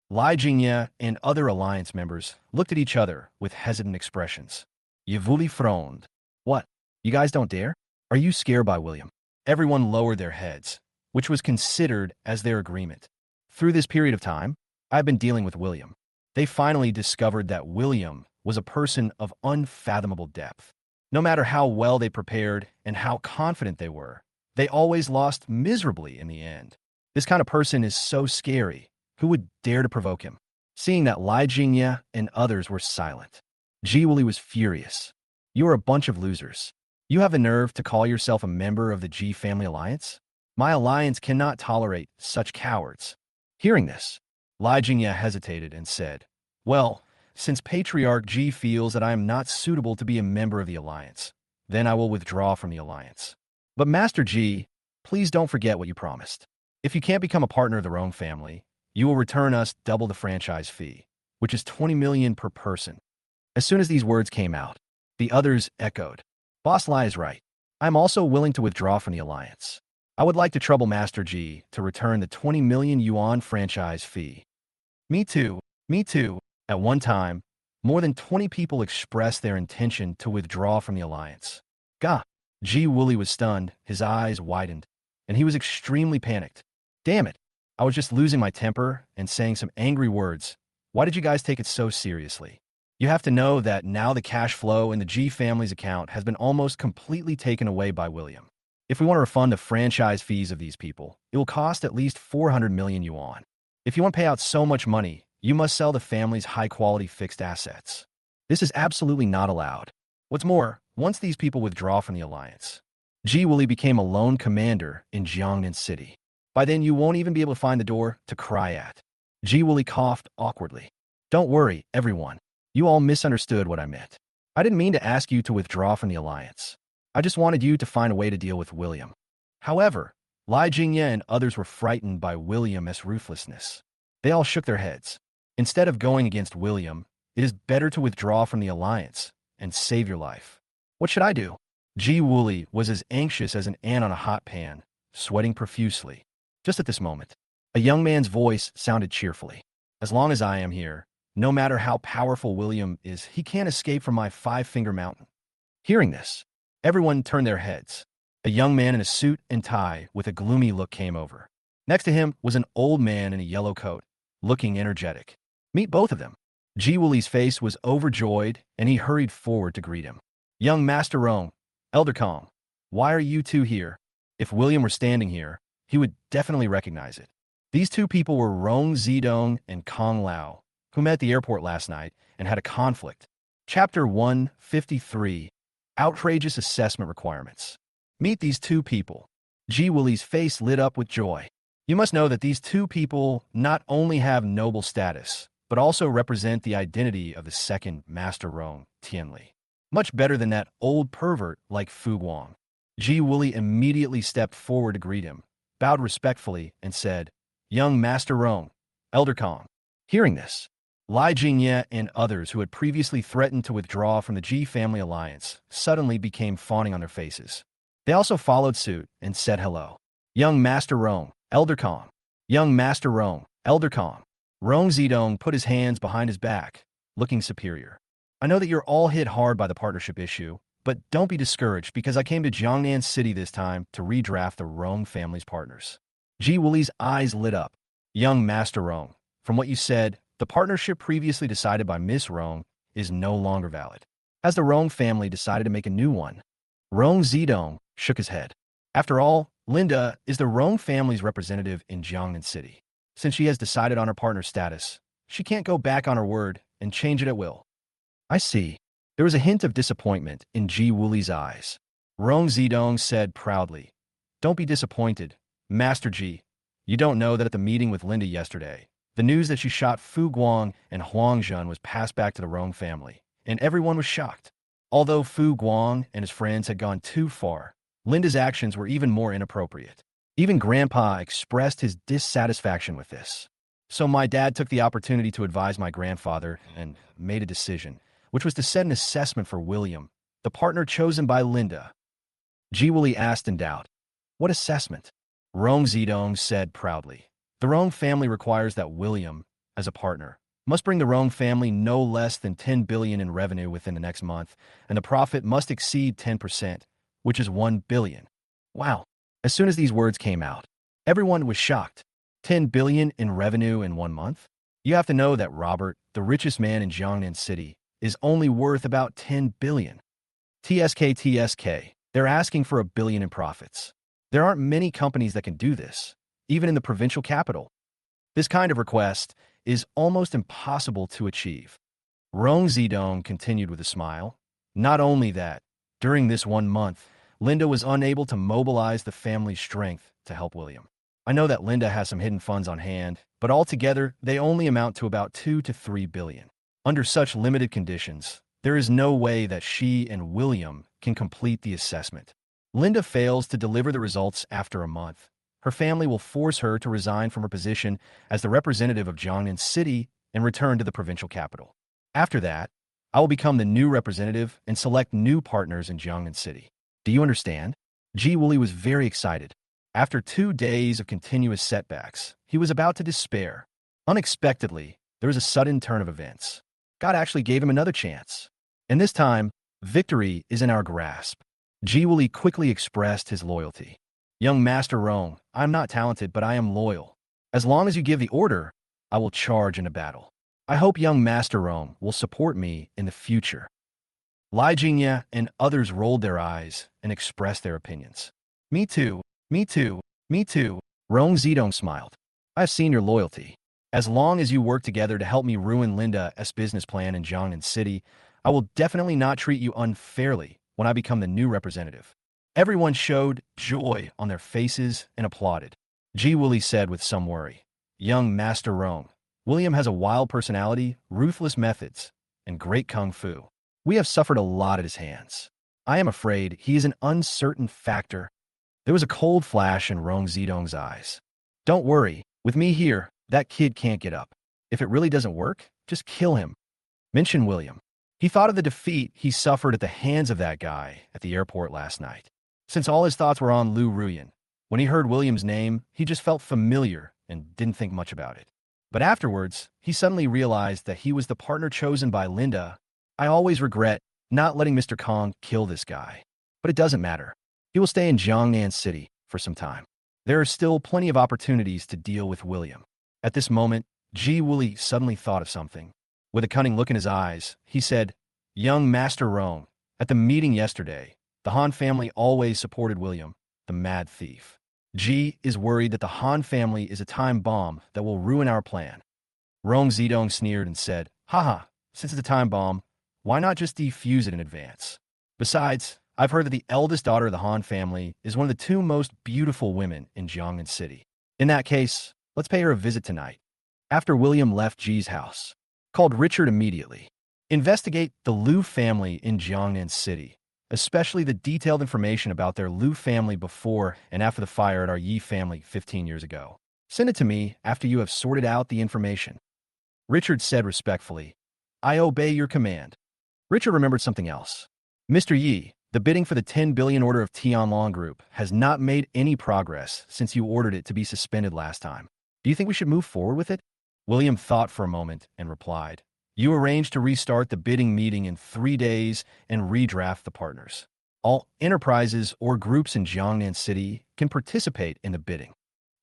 Lai Jingye and other alliance members looked at each other with hesitant expressions. Yevuli frowned. What? You guys don't dare? Are you scared by William? Everyone lowered their heads, which was considered as their agreement. Through this period of time, I've been dealing with William. They finally discovered that William was a person of unfathomable depth. No matter how well they prepared and how confident they were, they always lost miserably in the end. This kind of person is so scary. Who would dare to provoke him? Seeing that Lai Jingye and others were silent, Ji Wooly was furious. You are a bunch of losers. You have the nerve to call yourself a member of the G Family Alliance? My alliance cannot tolerate such cowards. Hearing this, Lai Jingye hesitated and said, Well, since Patriarch Ji feels that I am not suitable to be a member of the alliance, then I will withdraw from the alliance. But Master Ji, please don't forget what you promised. If you can't become a partner of the Rome family, you will return us double the franchise fee, which is 20 million per person. As soon as these words came out, the others echoed. Boss Lai is right. I am also willing to withdraw from the alliance. I would like to trouble Master Ji to return the 20 million yuan franchise fee. Me too. Me too. At one time, more than 20 people expressed their intention to withdraw from the alliance. Gah! Ji Wooly was stunned, his eyes widened, and he was extremely panicked. Damn it! I was just losing my temper and saying some angry words. Why did you guys take it so seriously? You have to know that now the cash flow in the G family's account has been almost completely taken away by William. If we want to refund the franchise fees of these people, it will cost at least 400 million yuan. If you want to pay out so much money, you must sell the family's high-quality fixed assets. This is absolutely not allowed. What's more, once these people withdraw from the alliance, Ji Wooly became a lone commander in Jiangnan City. By then, you won't even be able to find the door to cry at. Ji Wooly coughed awkwardly. Don't worry, everyone. You all misunderstood what I meant. I didn't mean to ask you to withdraw from the alliance. I just wanted you to find a way to deal with William. However, Lai Jingye and others were frightened by William's ruthlessness. They all shook their heads. Instead of going against William, it is better to withdraw from the alliance and save your life. What should I do? Ji Wooly was as anxious as an ant on a hot pan, sweating profusely. Just at this moment, a young man's voice sounded cheerfully. As long as I am here, no matter how powerful William is, he can't escape from my five-finger mountain. Hearing this, everyone turned their heads. A young man in a suit and tie with a gloomy look came over. Next to him was an old man in a yellow coat, looking energetic. Meet both of them. Ji Wooly's face was overjoyed, and he hurried forward to greet him. Young Master Rong, Elder Kong, why are you two here? If William were standing here, he would definitely recognize it. These two people were Rong Zidong and Kong Lao, who met at the airport last night and had a conflict. Chapter 153, Outrageous Assessment Requirements. Meet these two people. Ji Wooly's face lit up with joy. You must know that these two people not only have noble status, but also represent the identity of the second Master Rong, Tianli. Much better than that old pervert like Fu Guang. Ji Wooly immediately stepped forward to greet him, bowed respectfully, and said, Young Master Rong, Elder Kong. Hearing this, Lai Jingye and others who had previously threatened to withdraw from the Ji family alliance suddenly became fawning on their faces. They also followed suit and said hello. Young Master Rong, Elder Kong. Young Master Rong, Elder Kong. Rong Zidong put his hands behind his back, looking superior. I know that you're all hit hard by the partnership issue, but don't be discouraged because I came to Jiangnan City this time to redraft the Rong family's partners. Ji Wooly's eyes lit up. Young Master Rong, from what you said, the partnership previously decided by Miss Rong is no longer valid. Has the Rong family decided to make a new one? Rong Zidong shook his head. After all, Linda is the Rong family's representative in Jiangnan City. Since she has decided on her partner's status, she can't go back on her word and change it at will. I see. There was a hint of disappointment in Ji Wooly's eyes. Rong Zidong said proudly, Don't be disappointed, Master Ji. You don't know that at the meeting with Linda yesterday, the news that she shot Fu Guang and Huang Zhen was passed back to the Rong family, and everyone was shocked. Although Fu Guang and his friends had gone too far, Linda's actions were even more inappropriate. Even Grandpa expressed his dissatisfaction with this. So my dad took the opportunity to advise my grandfather and made a decision, which was to set an assessment for William, the partner chosen by Linda. Ji Wooly asked in doubt, What assessment? Rong Zidong said proudly. The Rong family requires that William, as a partner, must bring the Rong family no less than 10 billion in revenue within the next month, and the profit must exceed 10%, which is 1 billion. Wow. As soon as these words came out, everyone was shocked. 10 billion in revenue in 1 month? You have to know that Robert, the richest man in Jiangnan City, is only worth about 10 billion. TSK, they're asking for 1 billion in profits. There aren't many companies that can do this, even in the provincial capital. This kind of request is almost impossible to achieve. Rong Zidong continued with a smile. Not only that, during this 1 month, Linda was unable to mobilize the family's strength to help William. I know that Linda has some hidden funds on hand, but altogether, they only amount to about 2 to 3 billion. Under such limited conditions, there is no way that she and William can complete the assessment. Linda fails to deliver the results after a month. Her family will force her to resign from her position as the representative of Jiangnan City and return to the provincial capital. After that, I will become the new representative and select new partners in Jiangnan City. Do you understand? Ji Wooly was very excited. After 2 days of continuous setbacks, he was about to despair. Unexpectedly, there was a sudden turn of events. God actually gave him another chance. And this time, victory is in our grasp. Ji Wooly quickly expressed his loyalty. Young Master Rong, I'm not talented, but I am loyal. As long as you give the order, I will charge into battle. I hope young Master Rome will support me in the future. Lai Jingya and others rolled their eyes and expressed their opinions. Me too, me too, me too. Rong Zedong smiled. I've seen your loyalty. As long as you work together to help me ruin Linda's business plan in Jiangnan City, I will definitely not treat you unfairly when I become the new representative. Everyone showed joy on their faces and applauded. Ji Wooly said with some worry, young Master Rong, William has a wild personality, ruthless methods, and great kung fu. We have suffered a lot at his hands. I am afraid he is an uncertain factor. There was a cold flash in Rong Zedong's eyes. Don't worry, with me here, that kid can't get up. If it really doesn't work, just kill him. Mention William. He thought of the defeat he suffered at the hands of that guy at the airport last night. Since all his thoughts were on Lu Ruyan, when he heard William's name, he just felt familiar and didn't think much about it. But afterwards, he suddenly realized that he was the partner chosen by Linda. I always regret not letting Mr. Kong kill this guy. But it doesn't matter. He will stay in Jiangnan City for some time. There are still plenty of opportunities to deal with William. At this moment, Ji Wooly suddenly thought of something. With a cunning look in his eyes, he said, young Master Rong, at the meeting yesterday, the Han family always supported William, the mad thief. Ji is worried that the Han family is a time bomb that will ruin our plan. Rong Zedong sneered and said, haha, since it's a time bomb, why not just defuse it in advance? Besides, I've heard that the eldest daughter of the Han family is one of the two most beautiful women in Jiangnan City. In that case, let's pay her a visit tonight. After William left Ji's house, called Richard immediately. Investigate the Liu family in Jiangnan City, especially the detailed information about their Liu family before and after the fire at our Yi family 15 years ago. Send it to me after you have sorted out the information. Richard said respectfully, I obey your command. Richard remembered something else. Mr. Yi, the bidding for the 10 billion order of Tianlong Group has not made any progress since you ordered it to be suspended last time. Do you think we should move forward with it? William thought for a moment and replied, you arranged to restart the bidding meeting in 3 days and redraft the partners. All enterprises or groups in Jiangnan City can participate in the bidding.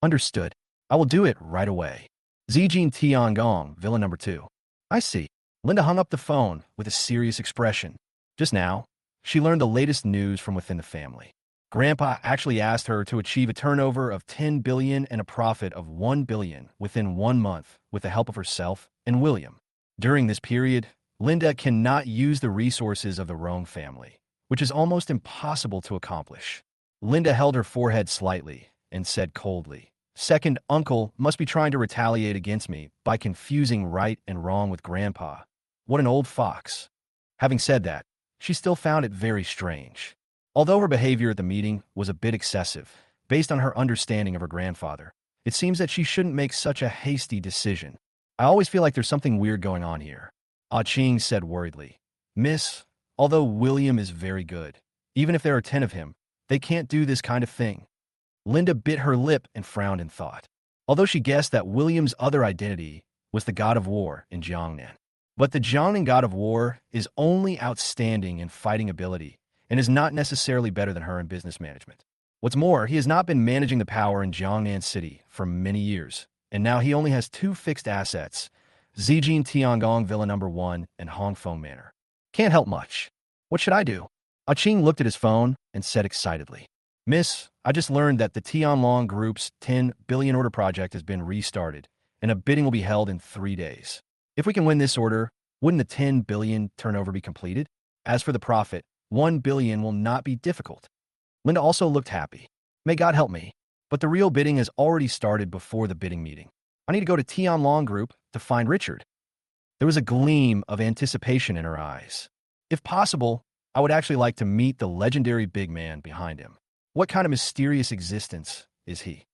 Understood. I will do it right away. Zijin Tiangong, villain number 2. I see. Linda hung up the phone with a serious expression. Just now, she learned the latest news from within the family. Grandpa actually asked her to achieve a turnover of 10 billion and a profit of 1 billion within 1 month with the help of herself and William. During this period, Linda cannot use the resources of the Rong family, which is almost impossible to accomplish. Linda held her forehead slightly and said coldly, second uncle must be trying to retaliate against me by confusing right and wrong with Grandpa. What an old fox. Having said that, she still found it very strange. Although her behavior at the meeting was a bit excessive, based on her understanding of her grandfather, it seems that she shouldn't make such a hasty decision. I always feel like there's something weird going on here. Ah Ching said worriedly. Miss, although William is very good, even if there are 10 of him, they can't do this kind of thing. Linda bit her lip and frowned in thought, although she guessed that William's other identity was the god of war in Jiangnan. But the Jiangnan god of war is only outstanding in fighting ability and is not necessarily better than her in business management. What's more, he has not been managing the power in Jiangnan City for many years, and now he only has 2 fixed assets, Zijin Tiangong Villa No. 1 and Hongfeng Manor. Can't help much. What should I do? Ah Ching looked at his phone and said excitedly, Miss, I just learned that the Tianlong Group's 10 billion order project has been restarted, and a bidding will be held in 3 days. If we can win this order, wouldn't the 10 billion turnover be completed? As for the profit, 1 billion will not be difficult. Linda also looked happy. May God help me. But the real bidding has already started before the bidding meeting. I need to go to Tianlong Group to find Richard. There was a gleam of anticipation in her eyes. If possible, I would actually like to meet the legendary big man behind him. What kind of mysterious existence is he?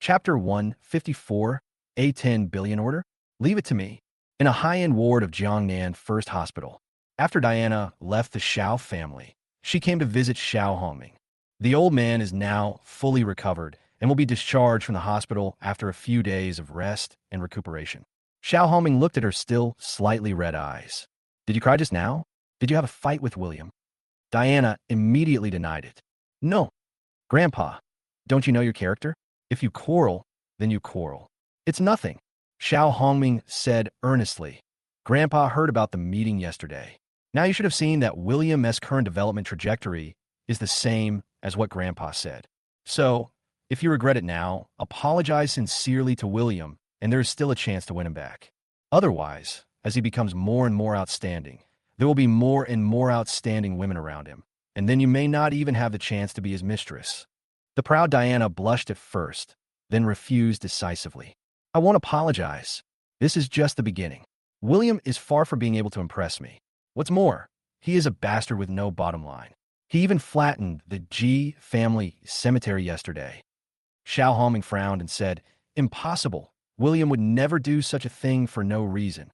Chapter 154, A 10 billion order? Leave it to me. In a high-end ward of Jiangnan First Hospital, after Diana left the Xiao family, she came to visit Xiao Hongming. The old man is now fully recovered and will be discharged from the hospital after a few days of rest and recuperation. Xiao Hongming looked at her still slightly red eyes. Did you cry just now? Did you have a fight with William? Diana immediately denied it. No. Grandpa, don't you know your character? If you quarrel, then you quarrel. It's nothing, Xiao Hongming said earnestly. Grandpa heard about the meeting yesterday. Now you should have seen that William's current development trajectory is the same as what Grandpa said. So, if you regret it now, apologize sincerely to William, and there is still a chance to win him back. Otherwise, as he becomes more and more outstanding, there will be more and more outstanding women around him, and then you may not even have the chance to be his mistress. The proud Diana blushed at first, then refused decisively. I won't apologize. This is just the beginning. William is far from being able to impress me. What's more, he is a bastard with no bottom line. He even flattened the G family cemetery yesterday. Xiao Hongming frowned and said, Impossible. William would never do such a thing for no reason.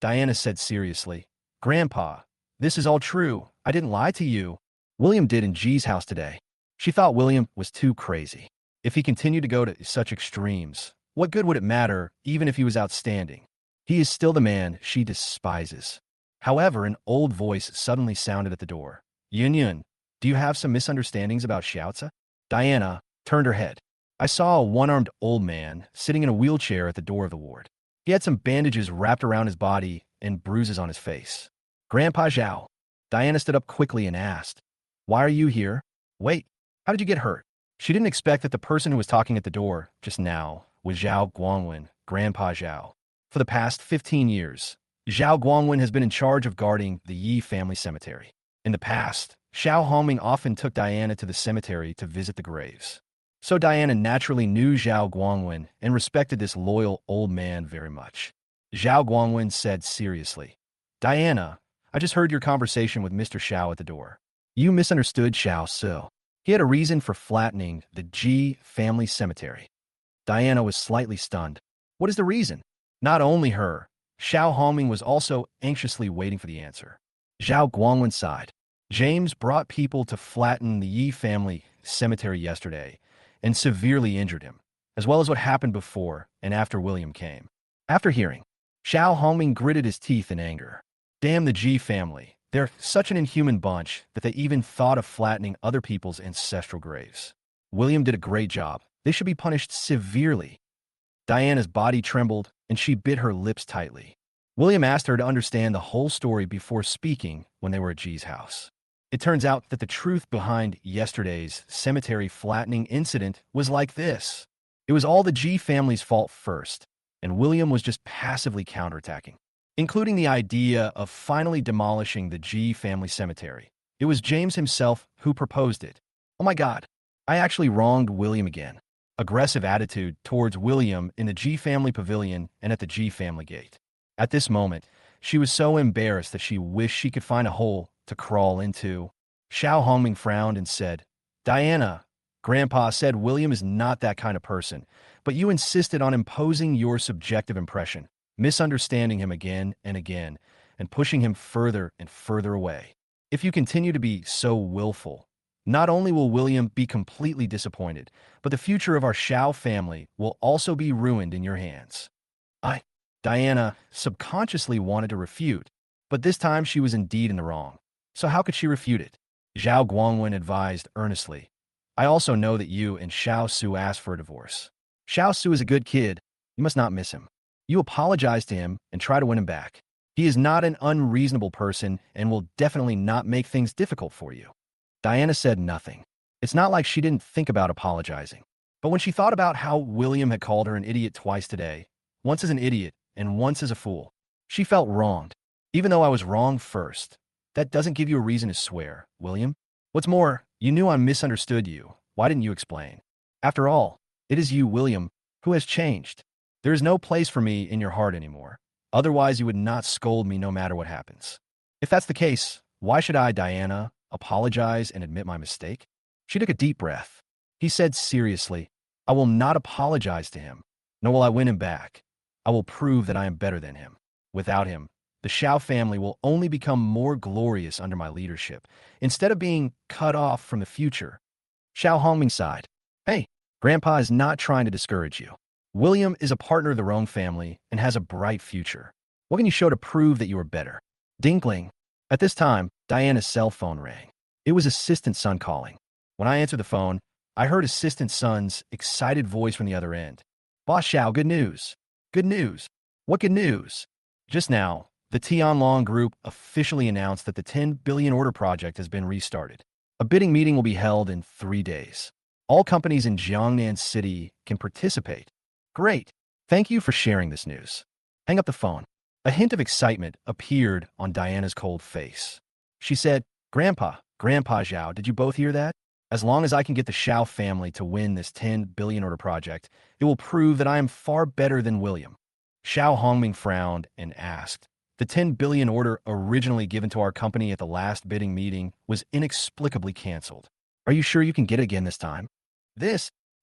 Diana said seriously, Grandpa, this is all true. I didn't lie to you. William did in G's house today. She thought William was too crazy. If he continued to go to such extremes, what good would it matter, even if he was outstanding? He is still the man she despises. However, an old voice suddenly sounded at the door. Yun, do you have some misunderstandings about Xiaozi? Diana turned her head. I saw a one-armed old man sitting in a wheelchair at the door of the ward. He had some bandages wrapped around his body and bruises on his face. Grandpa Zhao. Diana stood up quickly and asked, Why are you here? Wait, how did you get hurt? She didn't expect that the person who was talking at the door just now was Zhao Guangwen, Grandpa Zhao. For the past 15 years, Zhao Guangwen has been in charge of guarding the Yi family cemetery. In the past, Xiao Hongming often took Diana to the cemetery to visit the graves. So Diana naturally knew Zhao Guangwen and respected this loyal old man very much. Zhao Guangwen said seriously, Diana, I just heard your conversation with Mr. Xiao at the door. You misunderstood Xiao So. He had a reason for flattening the Ji family cemetery. Diana was slightly stunned. What is the reason? Not only her, Xiao Hongming was also anxiously waiting for the answer. Zhao Guangwen sighed. James brought people to flatten the Yi family cemetery yesterday and severely injured him, as well as what happened before and after William came. After hearing, Xiao Hongming gritted his teeth in anger. Damn the Ji family. They're such an inhuman bunch that they even thought of flattening other people's ancestral graves. William did a great job. They should be punished severely. Diana's body trembled, and she bit her lips tightly. William asked her to understand the whole story before speaking when they were at G's house. It turns out that the truth behind yesterday's cemetery flattening incident was like this. It was all the G family's fault first, and William was just passively counterattacking, including the idea of finally demolishing the G family cemetery. It was James himself who proposed it. Oh my God, I actually wronged William again. Aggressive attitude towards William in the G family pavilion and at the G family gate. At this moment, she was so embarrassed that she wished she could find a hole to crawl into. Xiao Hongming frowned and said, Diana, Grandpa said William is not that kind of person, but you insisted on imposing your subjective impression, misunderstanding him again and again, and pushing him further and further away. If you continue to be so willful, not only will William be completely disappointed, but the future of our Xiao family will also be ruined in your hands. Diana subconsciously wanted to refute, but this time she was indeed in the wrong. So how could she refute it? Zhao Guangwen advised earnestly, I also know that you and Xiao Su asked for a divorce. Xiao Su is a good kid. You must not miss him. You apologize to him and try to win him back. He is not an unreasonable person and will definitely not make things difficult for you. Diana said nothing. It's not like she didn't think about apologizing. But when she thought about how William had called her an idiot twice today, once as an idiot and once as a fool, she felt wronged. Even though I was wrong first, that doesn't give you a reason to swear, William. What's more, you knew I misunderstood you. Why didn't you explain? After all, it is you, William, who has changed. There is no place for me in your heart anymore. Otherwise, you would not scold me no matter what happens. If that's the case, why should I, Diana, apologize and admit my mistake? She took a deep breath. He said seriously, I will not apologize to him, nor will I win him back. I will prove that I am better than him. Without him, the Xiao family will only become more glorious under my leadership, instead of being cut off from the future. Xiao Hongming sighed. Hey, Grandpa is not trying to discourage you. William is a partner of the Rong family and has a bright future. What can you show to prove that you are better? Dinkling. At this time, Diana's cell phone rang. It was Assistant Son calling. When I answered the phone, I heard Assistant Son's excited voice from the other end. Boss Xiao, good news. Good news. What good news? Just now, the Tianlong Group officially announced that the 10 billion order project has been restarted. A bidding meeting will be held in 3 days. All companies in Jiangnan City can participate. Great. Thank you for sharing this news. Hang up the phone. A hint of excitement appeared on Diana's cold face. She said, Grandpa Xiao, did you both hear that? As long as I can get the Xiao family to win this 10 billion order project, it will prove that I am far better than William. Xiao Hongming frowned and asked, the 10 billion order originally given to our company at the last bidding meeting was inexplicably canceled. Are you sure you can get it again this time?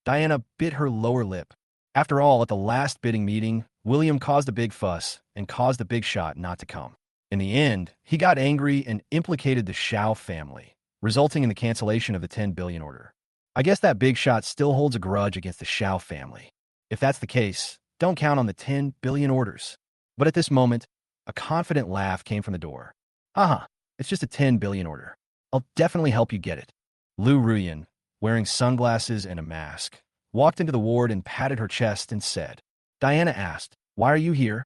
Diana bit her lower lip. After all, at the last bidding meeting, William caused a big fuss and caused the big shot not to come. In the end, he got angry and implicated the Xiao family, resulting in the cancellation of the 10 billion order. I guess that big shot still holds a grudge against the Xiao family. If that's the case, don't count on the 10 billion orders. But at this moment, a confident laugh came from the door. Haha, it's just a 10 billion order. I'll definitely help you get it. Lu Ruyan, wearing sunglasses and a mask, walked into the ward and patted her chest and said, Diana asked, why are you here?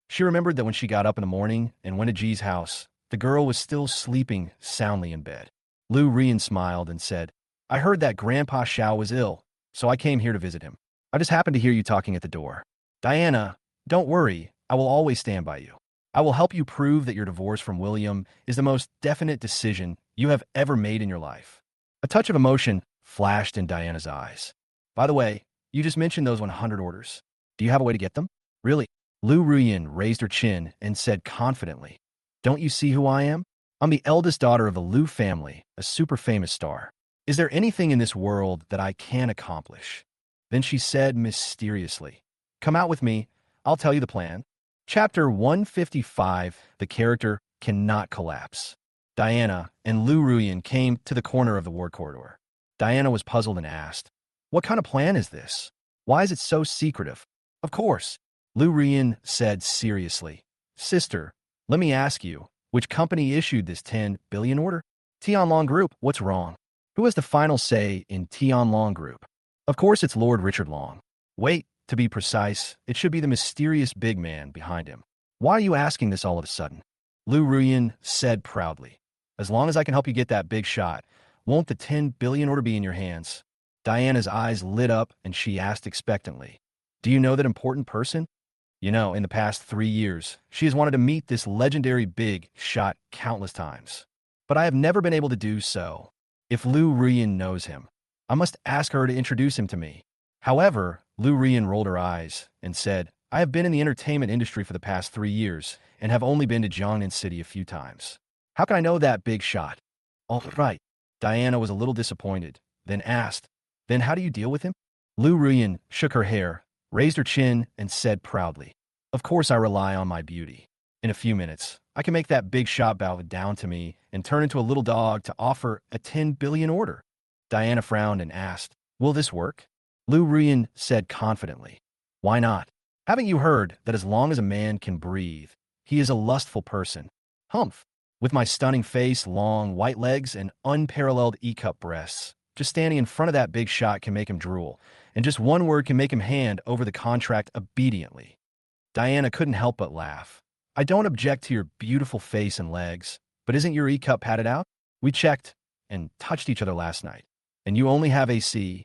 She remembered that when she got up in the morning and went to Ji's house, the girl was still sleeping soundly in bed. Lu Ruyan smiled and said, I heard that Grandpa Xiao was ill, so I came here to visit him. I just happened to hear you talking at the door. Diana, don't worry, I will always stand by you. I will help you prove that your divorce from William is the most definite decision you have ever made in your life. A touch of emotion flashed in Diana's eyes. By the way, you just mentioned those 100 orders. Do you have a way to get them? Really? Lu Ruyan raised her chin and said confidently, Don't you see who I am? I'm the eldest daughter of the Lu family, a super famous star. Is there anything in this world that I can accomplish? Then she said mysteriously, Come out with me. I'll tell you the plan. Chapter 155, The Character Cannot Collapse. Diana and Lu Ruyan came to the corner of the ward corridor. Diana was puzzled and asked, What kind of plan is this? Why is it so secretive? Of course, Lu Ruyan said seriously, Sister, let me ask you, which company issued this 10 billion order? Tianlong Group, what's wrong? Who has the final say in Tianlong Group? Of course it's Lord Richard Long. Wait, to be precise, it should be the mysterious big man behind him. Why are you asking this all of a sudden? Lu Ruyan said proudly, As long as I can help you get that big shot, won't the 10 billion order be in your hands? Diana's eyes lit up and she asked expectantly, Do you know that important person? You know, in the past 3 years, she has wanted to meet this legendary big shot countless times. But I have never been able to do so. If Lu Ruyan knows him, I must ask her to introduce him to me. However, Lu Ruyan rolled her eyes and said, I have been in the entertainment industry for the past 3 years and have only been to Jiangnan City a few times. How can I know that big shot? All right. Diana was a little disappointed, then asked, Then how do you deal with him? Lu Ruyan shook her hair, raised her chin, and said proudly, Of course I rely on my beauty. In a few minutes, I can make that big shot bow down to me and turn into a little dog to offer a 10 billion order. Diana frowned and asked, Will this work? Lu Ruyan said confidently, Why not? Haven't you heard that as long as a man can breathe, he is a lustful person? Humph! With my stunning face, long, white legs, and unparalleled E-cup breasts, just standing in front of that big shot can make him drool, and just one word can make him hand over the contract obediently. Diana couldn't help but laugh. I don't object to your beautiful face and legs, but isn't your E-cup padded out? We checked and touched each other last night, and you only have AC.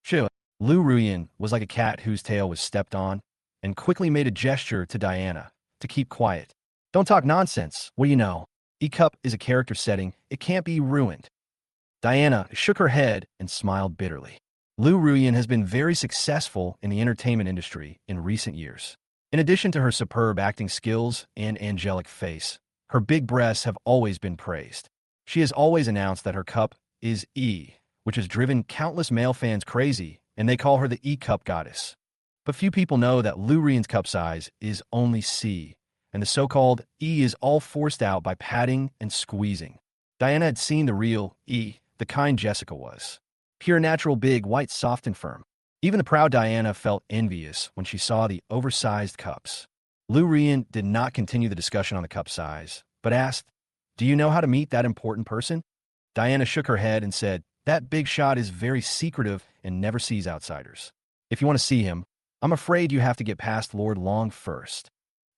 Sure. Lu Ruyan was like a cat whose tail was stepped on, and quickly made a gesture to Diana to keep quiet. Don't talk nonsense. What do you know? E-cup is a character setting. It can't be ruined. Diana shook her head and smiled bitterly. Lu Ruyan has been very successful in the entertainment industry in recent years. In addition to her superb acting skills and angelic face, her big breasts have always been praised. She has always announced that her cup is E, which has driven countless male fans crazy, and they call her the E-cup goddess. But few people know that Lu Ruyan's cup size is only C, and the so-called E is all forced out by patting and squeezing. Diana had seen the real E, the kind Jessica was. Pure natural big, white, soft and firm. Even the proud Diana felt envious when she saw the oversized cups. Lu Ruyan did not continue the discussion on the cup size, but asked, Do you know how to meet that important person? Diana shook her head and said, That big shot is very secretive and never sees outsiders. If you want to see him, I'm afraid you have to get past Lord Long first.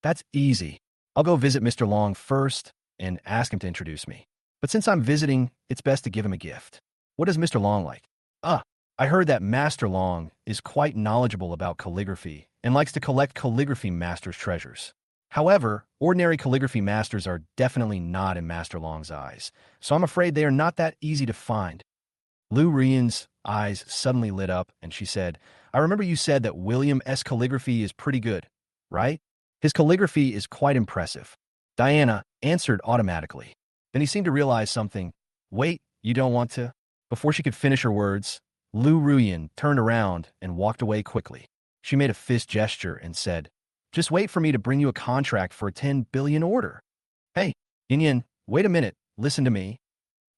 That's easy. I'll go visit Mr. Long first and ask him to introduce me. But since I'm visiting, it's best to give him a gift. What does Mr. Long like? Ah, I heard that Master Long is quite knowledgeable about calligraphy and likes to collect calligraphy masters' treasures. However, ordinary calligraphy masters are definitely not in Master Long's eyes, so I'm afraid they are not that easy to find. Lu Rian's eyes suddenly lit up, and she said, I remember you said that William S. calligraphy is pretty good, right? His calligraphy is quite impressive. Diana answered automatically. Then he seemed to realize something. Wait, you don't want to? Before she could finish her words, Lu Ruyan turned around and walked away quickly. She made a fist gesture and said, just wait for me to bring you a contract for a 10 billion order. Hey, Yin, wait a minute, listen to me.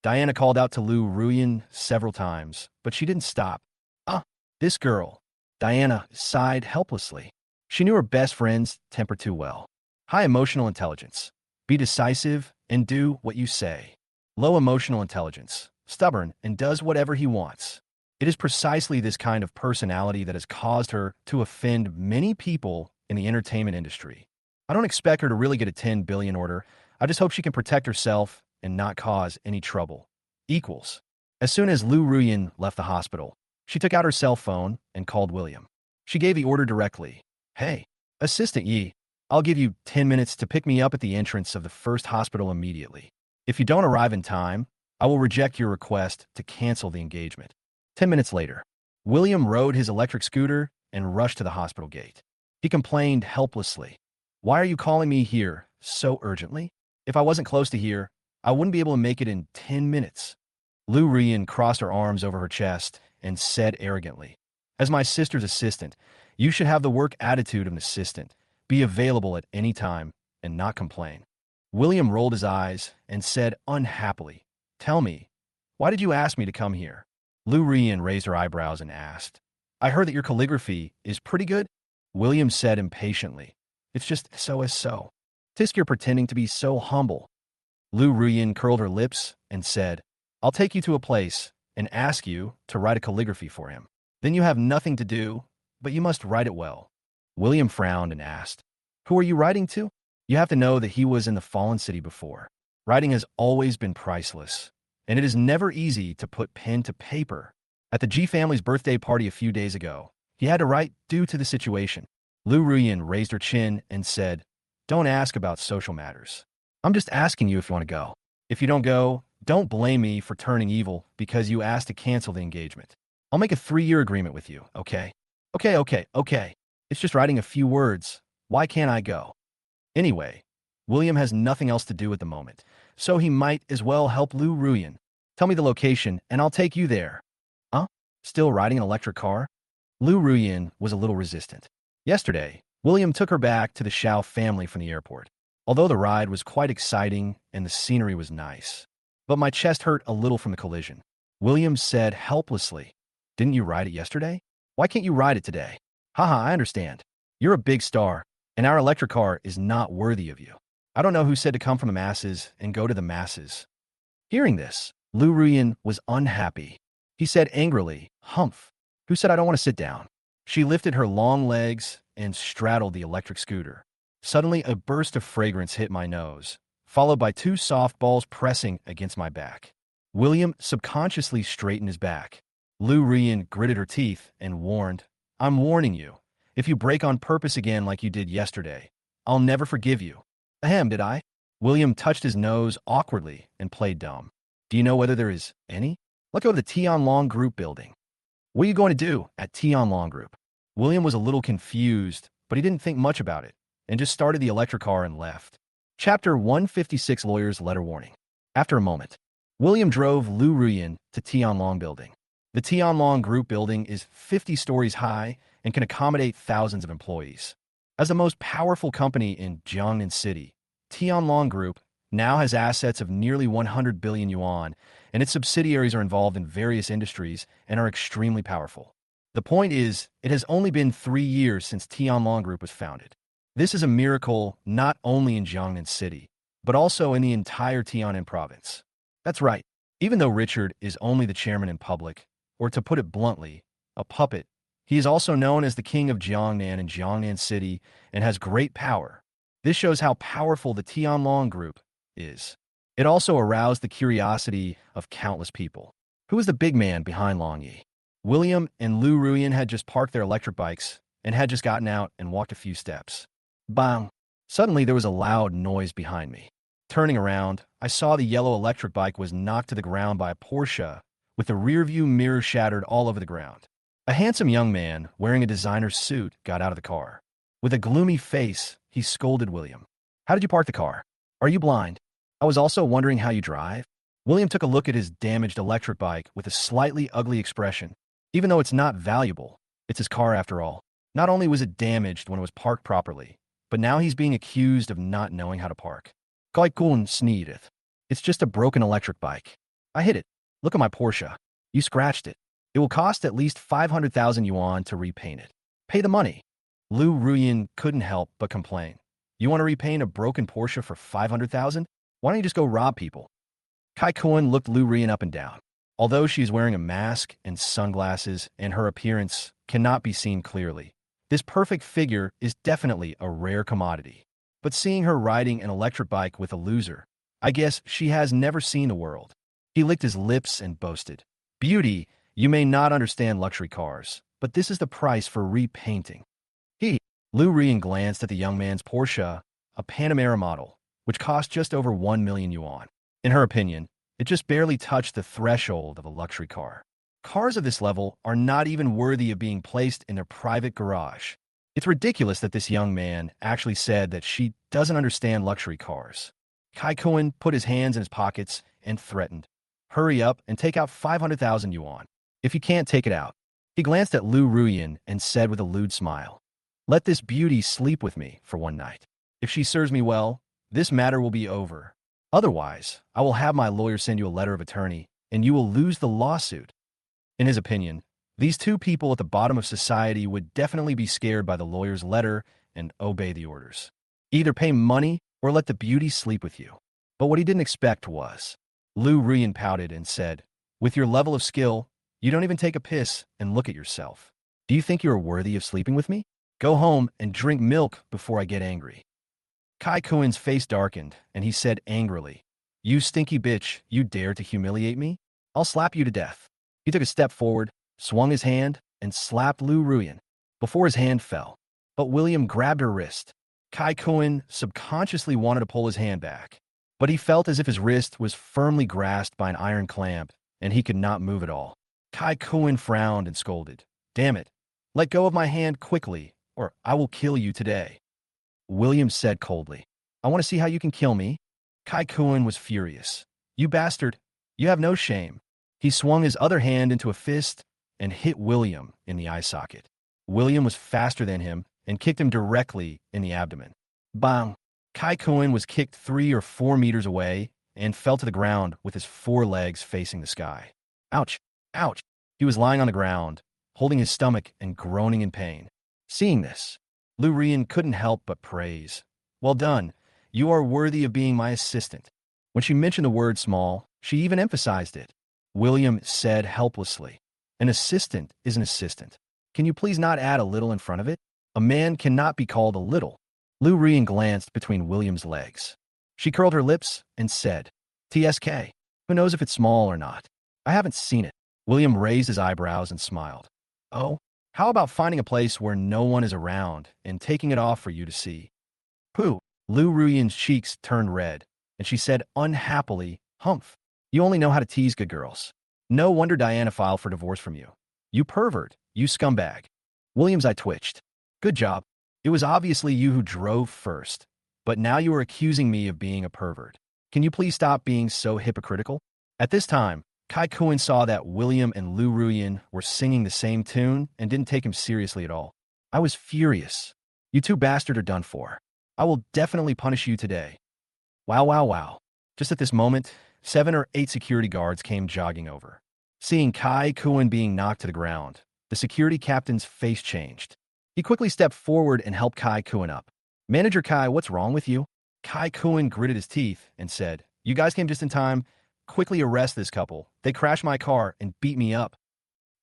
Diana called out to Lu Ruyan several times, but she didn't stop. Ah, this girl. Diana sighed helplessly. She knew her best friend's temper too well. High emotional intelligence. Be decisive and do what you say. Low emotional intelligence. Stubborn and does whatever he wants. It is precisely this kind of personality that has caused her to offend many people in the entertainment industry. I don't expect her to really get a 10 billion order. I just hope she can protect herself and not cause any trouble. Equals. As soon as Lu Ruyan left the hospital, she took out her cell phone and called William. She gave the order directly. Hey, Assistant Yi, I'll give you 10 minutes to pick me up at the entrance of the first hospital immediately. If you don't arrive in time, I will reject your request to cancel the engagement. 10 minutes later, William rode his electric scooter and rushed to the hospital gate. He complained helplessly. Why are you calling me here so urgently? If I wasn't close to here, I wouldn't be able to make it in 10 minutes. Lu Rian crossed her arms over her chest and said arrogantly, as my sister's assistant, you should have the work attitude of an assistant, be available at any time, and not complain. William rolled his eyes and said unhappily, tell me, why did you ask me to come here? Lu Rian raised her eyebrows and asked, I heard that your calligraphy is pretty good? William said impatiently, it's just so. Tisk, you're pretending to be so humble. Lu Ruyan curled her lips and said, I'll take you to a place and ask you to write a calligraphy for him. Then you have nothing to do, but you must write it well. William frowned and asked, who are you writing to? You have to know that he was in the Fallen City before. Writing has always been priceless, and it is never easy to put pen to paper. At the G family's birthday party a few days ago, he had to write due to the situation. Lu Ruyan raised her chin and said, don't ask about social matters. I'm just asking you if you want to go. If you don't go, don't blame me for turning evil because you asked to cancel the engagement. I'll make a 3-year agreement with you, okay? Okay. It's just writing a few words. Why can't I go? Anyway, William has nothing else to do at the moment, so he might as well help Lu Ruyan. Tell me the location, and I'll take you there. Huh? Still riding an electric car? Lu Ruyan was a little resistant. Yesterday, William took her back to the Xiao family from the airport. Although the ride was quite exciting and the scenery was nice. But my chest hurt a little from the collision. William said helplessly, didn't you ride it yesterday? Why can't you ride it today? Haha, I understand. You're a big star, and our electric car is not worthy of you. I don't know who said to come from the masses and go to the masses. Hearing this, Lu Ruyan was unhappy. He said angrily, humph. Who said I don't want to sit down? She lifted her long legs and straddled the electric scooter. Suddenly, a burst of fragrance hit my nose, followed by 2 soft balls pressing against my back. William subconsciously straightened his back. Lu Ruyan gritted her teeth and warned, I'm warning you. If you break on purpose again like you did yesterday, I'll never forgive you. Ahem, did I? William touched his nose awkwardly and played dumb. Do you know whether there is any? Let's go to the Tianlong Group building. What are you going to do at Tianlong Group? William was a little confused, but he didn't think much about it, and just started the electric car and left. Chapter 156 Lawyer's Letter Warning. After a moment, William drove Lu Ruyan to Tianlong building. The Tianlong Group building is 50 stories high and can accommodate thousands of employees. As the most powerful company in Jiangnan City, Tianlong Group now has assets of nearly 100 billion yuan, and its subsidiaries are involved in various industries and are extremely powerful. The point is, it has only been 3 years since Tianlong Group was founded. This is a miracle not only in Jiangnan City, but also in the entire Tiannan province. That's right, even though Richard is only the chairman in public, or to put it bluntly, a puppet, He is also known as the king of Jiangnan and Jiangnan City and has great power. This shows how powerful the Tianlong group is. It also aroused the curiosity of countless people. Who is the big man behind Long Yi? William and Lu Ruyan had just parked their electric bikes and had just gotten out and walked a few steps. Bang! Suddenly there was a loud noise behind me. Turning around, I saw the yellow electric bike was knocked to the ground by a Porsche, with the rearview mirror shattered all over the ground. A handsome young man, wearing a designer suit, got out of the car. With a gloomy face, he scolded William. "How did you park the car? Are you blind? I was also wondering how you drive." William took a look at his damaged electric bike with a slightly ugly expression. Even though it's not valuable, it's his car after all. Not only was it damaged when it was parked properly, but now he's being accused of not knowing how to park. "Kaikun sneedeth. It's just a broken electric bike. I hit it. Look at my Porsche. You scratched it. It will cost at least 500,000 yuan to repaint it. Pay the money." Lu Ruyan couldn't help but complain. "You want to repaint a broken Porsche for 500,000? Why don't you just go rob people?" Kai Kuan looked Lu Ruyan up and down. Although she is wearing a mask and sunglasses and her appearance cannot be seen clearly, this perfect figure is definitely a rare commodity. But seeing her riding an electric bike with a loser, I guess she has never seen the world. He licked his lips and boasted, "Beauty, you may not understand luxury cars, but this is the price for repainting." Lu Ruyan glanced at the young man's Porsche, a Panamera model, which cost just over 1 million yuan. In her opinion, it just barely touched the threshold of a luxury car. Cars of this level are not even worthy of being placed in their private garage. It's ridiculous that this young man actually said that she doesn't understand luxury cars. Kai Kuan put his hands in his pockets and threatened, "Hurry up and take out 500,000 yuan. If you can't take it out." He glanced at Lu Ruyan and said with a lewd smile, "Let this beauty sleep with me for one night. If she serves me well, this matter will be over. Otherwise, I will have my lawyer send you a letter of attorney, and you will lose the lawsuit." In his opinion, these two people at the bottom of society would definitely be scared by the lawyer's letter and obey the orders. Either pay money or let the beauty sleep with you. But what he didn't expect was, Lu Ruyan pouted and said, "With your level of skill, you don't even take a piss and look at yourself. Do you think you are worthy of sleeping with me? Go home and drink milk before I get angry." Kai Kuan's face darkened, and he said angrily, "You stinky bitch, you dare to humiliate me? I'll slap you to death." He took a step forward, swung his hand, and slapped Lu Ruyan before his hand fell. But William grabbed her wrist. Kai Kuan subconsciously wanted to pull his hand back, but he felt as if his wrist was firmly grasped by an iron clamp, and he could not move at all. Kai Kuan frowned and scolded, "Damn it, let go of my hand quickly, or I will kill you today." William said coldly, "I want to see how you can kill me." Kai Kuan was furious. "You bastard, you have no shame." He swung his other hand into a fist and hit William in the eye socket. William was faster than him and kicked him directly in the abdomen. Bang! Kai Kuan was kicked 3 or 4 meters away and fell to the ground with his 4 legs facing the sky. Ouch! Ouch! He was lying on the ground, holding his stomach and groaning in pain. Seeing this, Lu Ruyan couldn't help but praise. "Well done. You are worthy of being my assistant." When she mentioned the word small, she even emphasized it. William said helplessly, "An assistant is an assistant. Can you please not add a little in front of it? A man cannot be called a little." Lu Ruyan glanced between William's legs. She curled her lips and said, "TSK. Who knows if it's small or not? I haven't seen it." William raised his eyebrows and smiled. "Oh, how about finding a place where no one is around and taking it off for you to see?" Pooh! Lu Ruyan's cheeks turned red, and she said unhappily, "Humph. You only know how to tease good girls. No wonder Diana filed for divorce from you. You pervert, you scumbag." William's eye twitched. "Good job. It was obviously you who drove first, but now you are accusing me of being a pervert. Can you please stop being so hypocritical?" At this time, Kai Kuan saw that William and Lu Ruyan were singing the same tune and didn't take him seriously at all. I was furious. "You two bastards are done for. I will definitely punish you today." Wow, wow, wow. Just at this moment, 7 or 8 security guards came jogging over. Seeing Kai Kuan being knocked to the ground, the security captain's face changed. He quickly stepped forward and helped Kai Kuan up. "Manager Kai, what's wrong with you?" Kai Kuan gritted his teeth and said, "You guys came just in time. Quickly arrest this couple. They crashed my car and beat me up."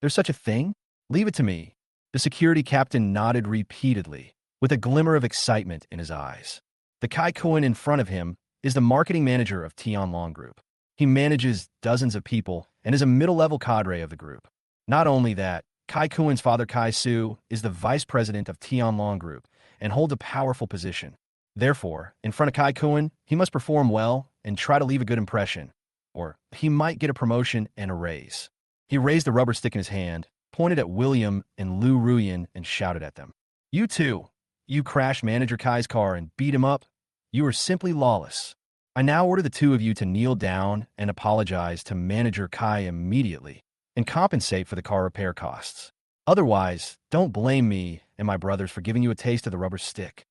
"There's such a thing? Leave it to me." The security captain nodded repeatedly, with a glimmer of excitement in his eyes. The Kaikuin in front of him is the marketing manager of Tianlong Group. He manages dozens of people and is a middle-level cadre of the group. Not only that, Kai Kuin's father Kai Su is the vice president of Tianlong Group and holds a powerful position. Therefore, in front of Kai Kuin, he must perform well and try to leave a good impression, or he might get a promotion and a raise. He raised the rubber stick in his hand, pointed at William and Lu Ruyan, and shouted at them. You two, you crashed Manager Kai's car and beat him up. You are simply lawless. I now order the two of you to kneel down and apologize to Manager Kai immediately and compensate for the car repair costs. Otherwise, don't blame me and my brothers for giving you a taste of the rubber stick.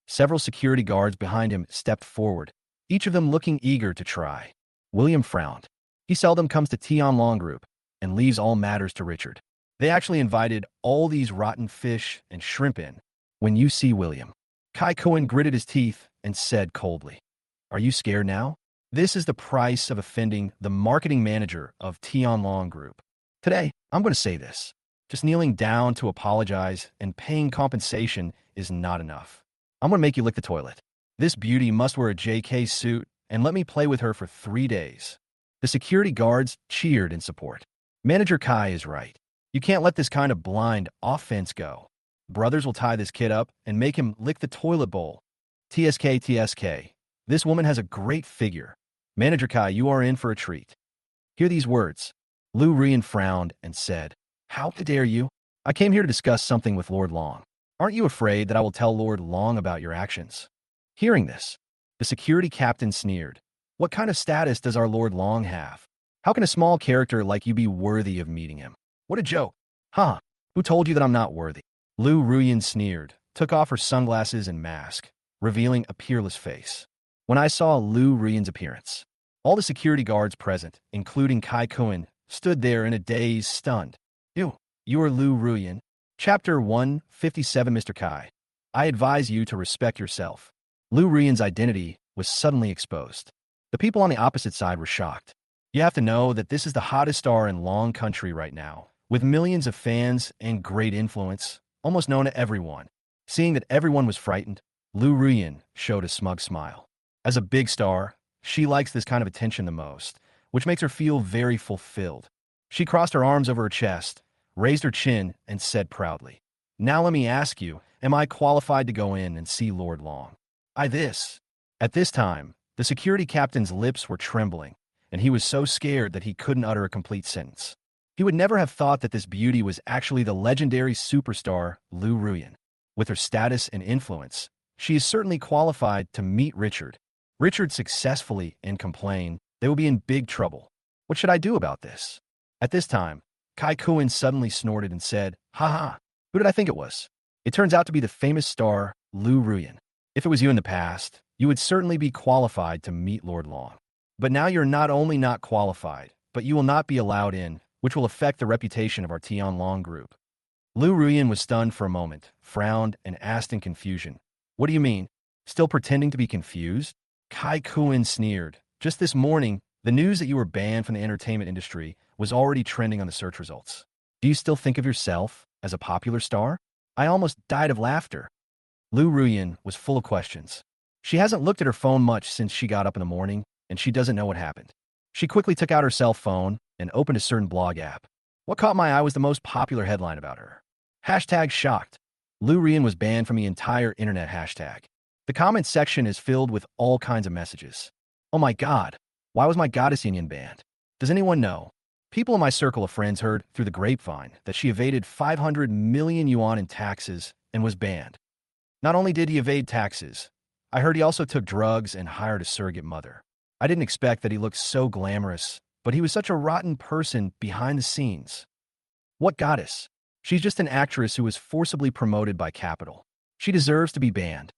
Several security guards behind him stepped forward, each of them looking eager to try. William frowned. He seldom comes to Tianlong Group and leaves all matters to Richard. They actually invited all these rotten fish and shrimp in. When you see William, Kai Cohen gritted his teeth and said coldly, Are you scared now? This is the price of offending the marketing manager of Tianlong Group. Today, I'm going to say this. Just kneeling down to apologize and paying compensation is not enough. I'm going to make you lick the toilet. This beauty must wear a JK suit and let me play with her for 3 days. The security guards cheered in support. Manager Kai is right. You can't let this kind of blind offense go. Brothers will tie this kid up and make him lick the toilet bowl. TSK. This woman has a great figure. Manager Kai, you are in for a treat. Hear these words. Lu Rian frowned and said, How dare you? I came here to discuss something with Lord Long. Aren't you afraid that I will tell Lord Long about your actions? Hearing this, the security captain sneered. What kind of status does our Lord Long have? How can a small character like you be worthy of meeting him? What a joke. Huh? Who told you that I'm not worthy? Lu Ruyan sneered, took off her sunglasses and mask, revealing a peerless face. When I saw Lu Ruyan's appearance, all the security guards present, including Kai Kuin, stood there in a daze, stunned. You are Lu Ruyan. Chapter 157. Mr. Kai, I advise you to respect yourself. Lu Ruyan's identity was suddenly exposed. The people on the opposite side were shocked. You have to know that this is the hottest star in Long Country right now, with millions of fans and great influence, almost known to everyone. Seeing that everyone was frightened, Lu Ruyan showed a smug smile. As a big star, she likes this kind of attention the most, which makes her feel very fulfilled. She crossed her arms over her chest, raised her chin, and said proudly, Now let me ask you, am I qualified to go in and see Lord Long? At this time, the security captain's lips were trembling, and he was so scared that he couldn't utter a complete sentence. He would never have thought that this beauty was actually the legendary superstar Lu Ruyan. With her status and influence, she is certainly qualified to meet Richard. Richard successfully and complain, they will be in big trouble. What should I do about this? At this time, Kai Kuin suddenly snorted and said, Ha! Who did I think it was? It turns out to be the famous star Lu Ruyan. If it was you in the past, you would certainly be qualified to meet Lord Long. But now you're not only not qualified, but you will not be allowed in, which will affect the reputation of our Tianlong Group. Lu Ruyan was stunned for a moment, frowned, and asked in confusion, What do you mean? Still pretending to be confused? Kai Kuin sneered. Just this morning, the news that you were banned from the entertainment industry was already trending on the search results. Do you still think of yourself as a popular star? I almost died of laughter. Lu Ruyan was full of questions. She hasn't looked at her phone much since she got up in the morning, and she doesn't know what happened. She quickly took out her cell phone and opened a certain blog app. What caught my eye was the most popular headline about her. #shocked. Lu Ruyan was banned from the entire internet hashtag. The comments section is filled with all kinds of messages. Oh my god, why was my goddess union banned? Does anyone know? People in my circle of friends heard through the grapevine that she evaded 500 million yuan in taxes and was banned. Not only did he evade taxes, I heard he also took drugs and hired a surrogate mother. I didn't expect that he looked so glamorous, but he was such a rotten person behind the scenes. What goddess? She's just an actress who was forcibly promoted by capital. She deserves to be banned.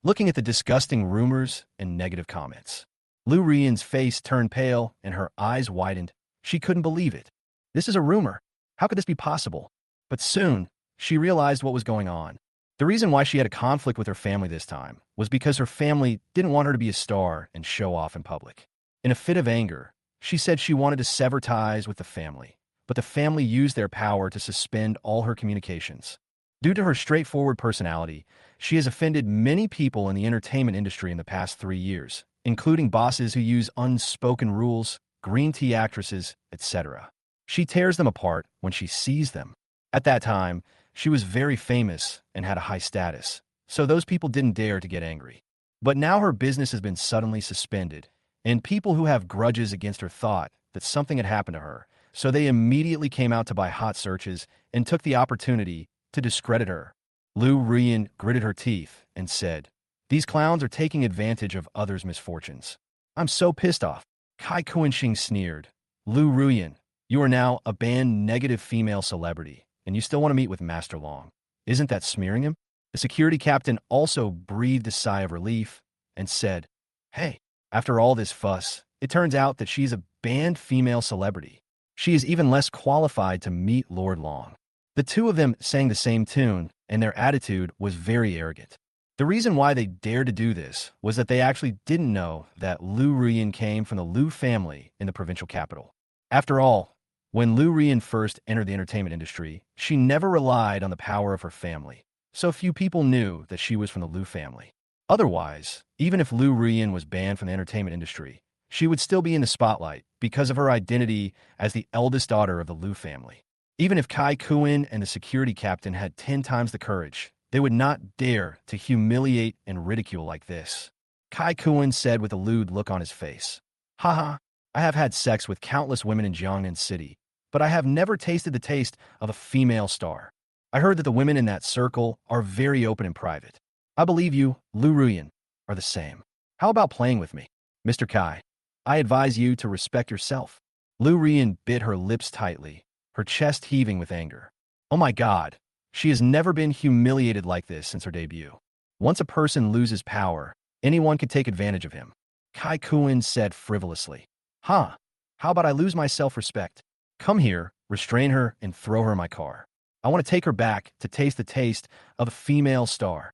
Looking at the disgusting rumors and negative comments, Lu Ruyan's face turned pale and her eyes widened. She couldn't believe it. This is a rumor. How could this be possible? But soon, she realized what was going on. The reason why she had a conflict with her family this time was because her family didn't want her to be a star and show off in public. In a fit of anger, she said she wanted to sever ties with the family, but the family used their power to suspend all her communications. Due to her straightforward personality, she has offended many people in the entertainment industry in the past 3 years, including bosses who use unspoken rules, green tea actresses, etc. She tears them apart when she sees them. At that time, she was very famous and had a high status, so those people didn't dare to get angry. But now her business has been suddenly suspended, and people who have grudges against her thought that something had happened to her, so they immediately came out to buy hot searches and took the opportunity to discredit her. Lu Ruyan gritted her teeth and said, "These clowns are taking advantage of others' misfortunes. I'm so pissed off." Kai Kuanxing sneered. "Lu Ruyan, you are now a banned negative female celebrity, and you still want to meet with Master Long. Isn't that smearing him?" The security captain also breathed a sigh of relief and said, "Hey, after all this fuss, it turns out that she's a banned female celebrity. She is even less qualified to meet Lord Long." The two of them sang the same tune, and their attitude was very arrogant. The reason why they dared to do this was that they actually didn't know that Lu Ruyan came from the Lu family in the provincial capital. After all, when Lu Ruyan first entered the entertainment industry, she never relied on the power of her family, so few people knew that she was from the Lu family. Otherwise, even if Lu Ruyan was banned from the entertainment industry, she would still be in the spotlight because of her identity as the eldest daughter of the Lu family. Even if Kai Kuan and the security captain had 10 times the courage, they would not dare to humiliate and ridicule like this. Kai Kuan said with a lewd look on his face, "Haha, I have had sex with countless women in Jiangnan City, but I have never tasted the taste of a female star. I heard that the women in that circle are very open and private. I believe you, Lu Ruyan, are the same. How about playing with me? Mr. Kai, I advise you to respect yourself." Lu Ruyan bit her lips tightly, her chest heaving with anger. Oh my God, she has never been humiliated like this since her debut. Once a person loses power, anyone can take advantage of him. Kai Kuan said frivolously. How about I lose my self-respect? Come here, restrain her, and throw her in my car. I want to take her back to taste the taste of a female star.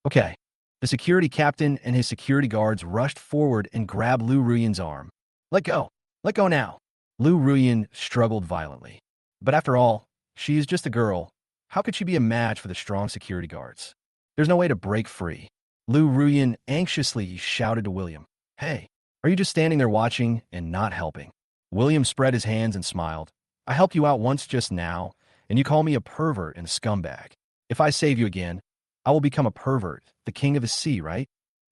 Okay. The security captain and his security guards rushed forward and grabbed Lu Ruyan's arm. Let go. Let go now. Lu Ruyan struggled violently. But after all, she is just a girl. How could she be a match for the strong security guards? There's no way to break free. Lu Ruyan anxiously shouted to William, "Hey, are you just standing there watching and not helping?" William spread his hands and smiled. "I helped you out once just now, and you call me a pervert and a scumbag. If I save you again, I will become a pervert, the king of the sea, right?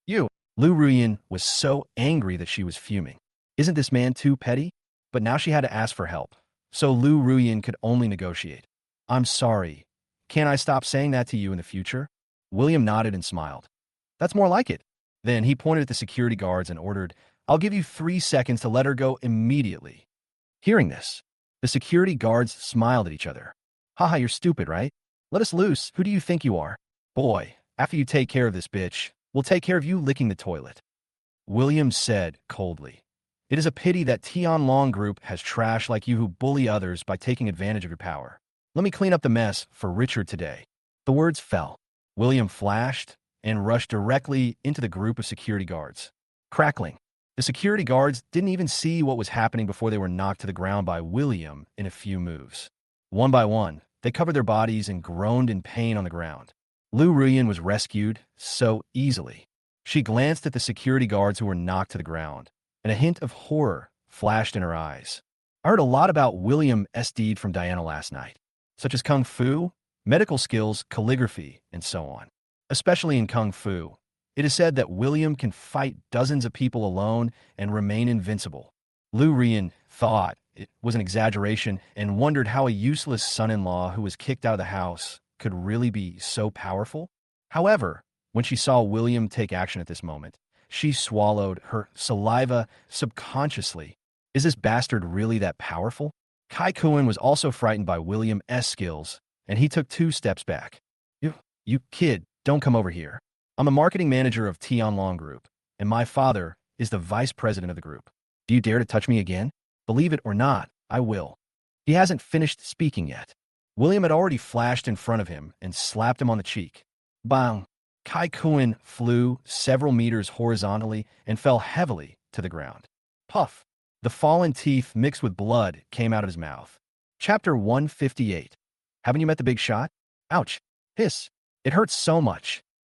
You." Lu Ruyan was so angry that she was fuming. Isn't this man too petty? But now she had to ask for help, so Lu Ruyan could only negotiate. "I'm sorry. Can't I stop saying that to you in the future?" William nodded and smiled. "That's more like it." Then he pointed at the security guards and ordered, "I'll give you 3 seconds to let her go immediately." Hearing this, the security guards smiled at each other. "Haha, you're stupid, right? Let us loose. Who do you think you are? Boy, after you take care of this bitch, we'll take care of you licking the toilet." William said coldly, "It is a pity that Tianlong Group has trash like you who bully others by taking advantage of your power. Let me clean up the mess for Richard today." The words fell. William flashed and rushed directly into the group of security guards. Crackling. The security guards didn't even see what was happening before they were knocked to the ground by William in a few moves. One by one, they covered their bodies and groaned in pain on the ground. Lu Ruyan was rescued so easily. She glanced at the security guards who were knocked to the ground, and a hint of horror flashed in her eyes. "I heard a lot about William S. deed from Diana last night, such as kung fu, medical skills, calligraphy, and so on. Especially in kung fu, it is said that William can fight dozens of people alone and remain invincible." Lu Ruyan thought it was an exaggeration and wondered how a useless son-in-law who was kicked out of the house could really be so powerful. However, when she saw William take action at this moment, she swallowed her saliva subconsciously. Is this bastard really that powerful? Kai Kuan was also frightened by William's skills, and he took 2 steps back. You kid, don't come over here. I'm a marketing manager of Tianlong Group, and my father is the vice president of the group. Do you dare to touch me again? Believe it or not, I will." He hasn't finished speaking yet. William had already flashed in front of him and slapped him on the cheek. Bang! Kai Kuan flew several meters horizontally and fell heavily to the ground. Puff! The fallen teeth mixed with blood came out of his mouth. Chapter 158. Haven't you met the big shot? Ouch. Hiss. It hurts so much.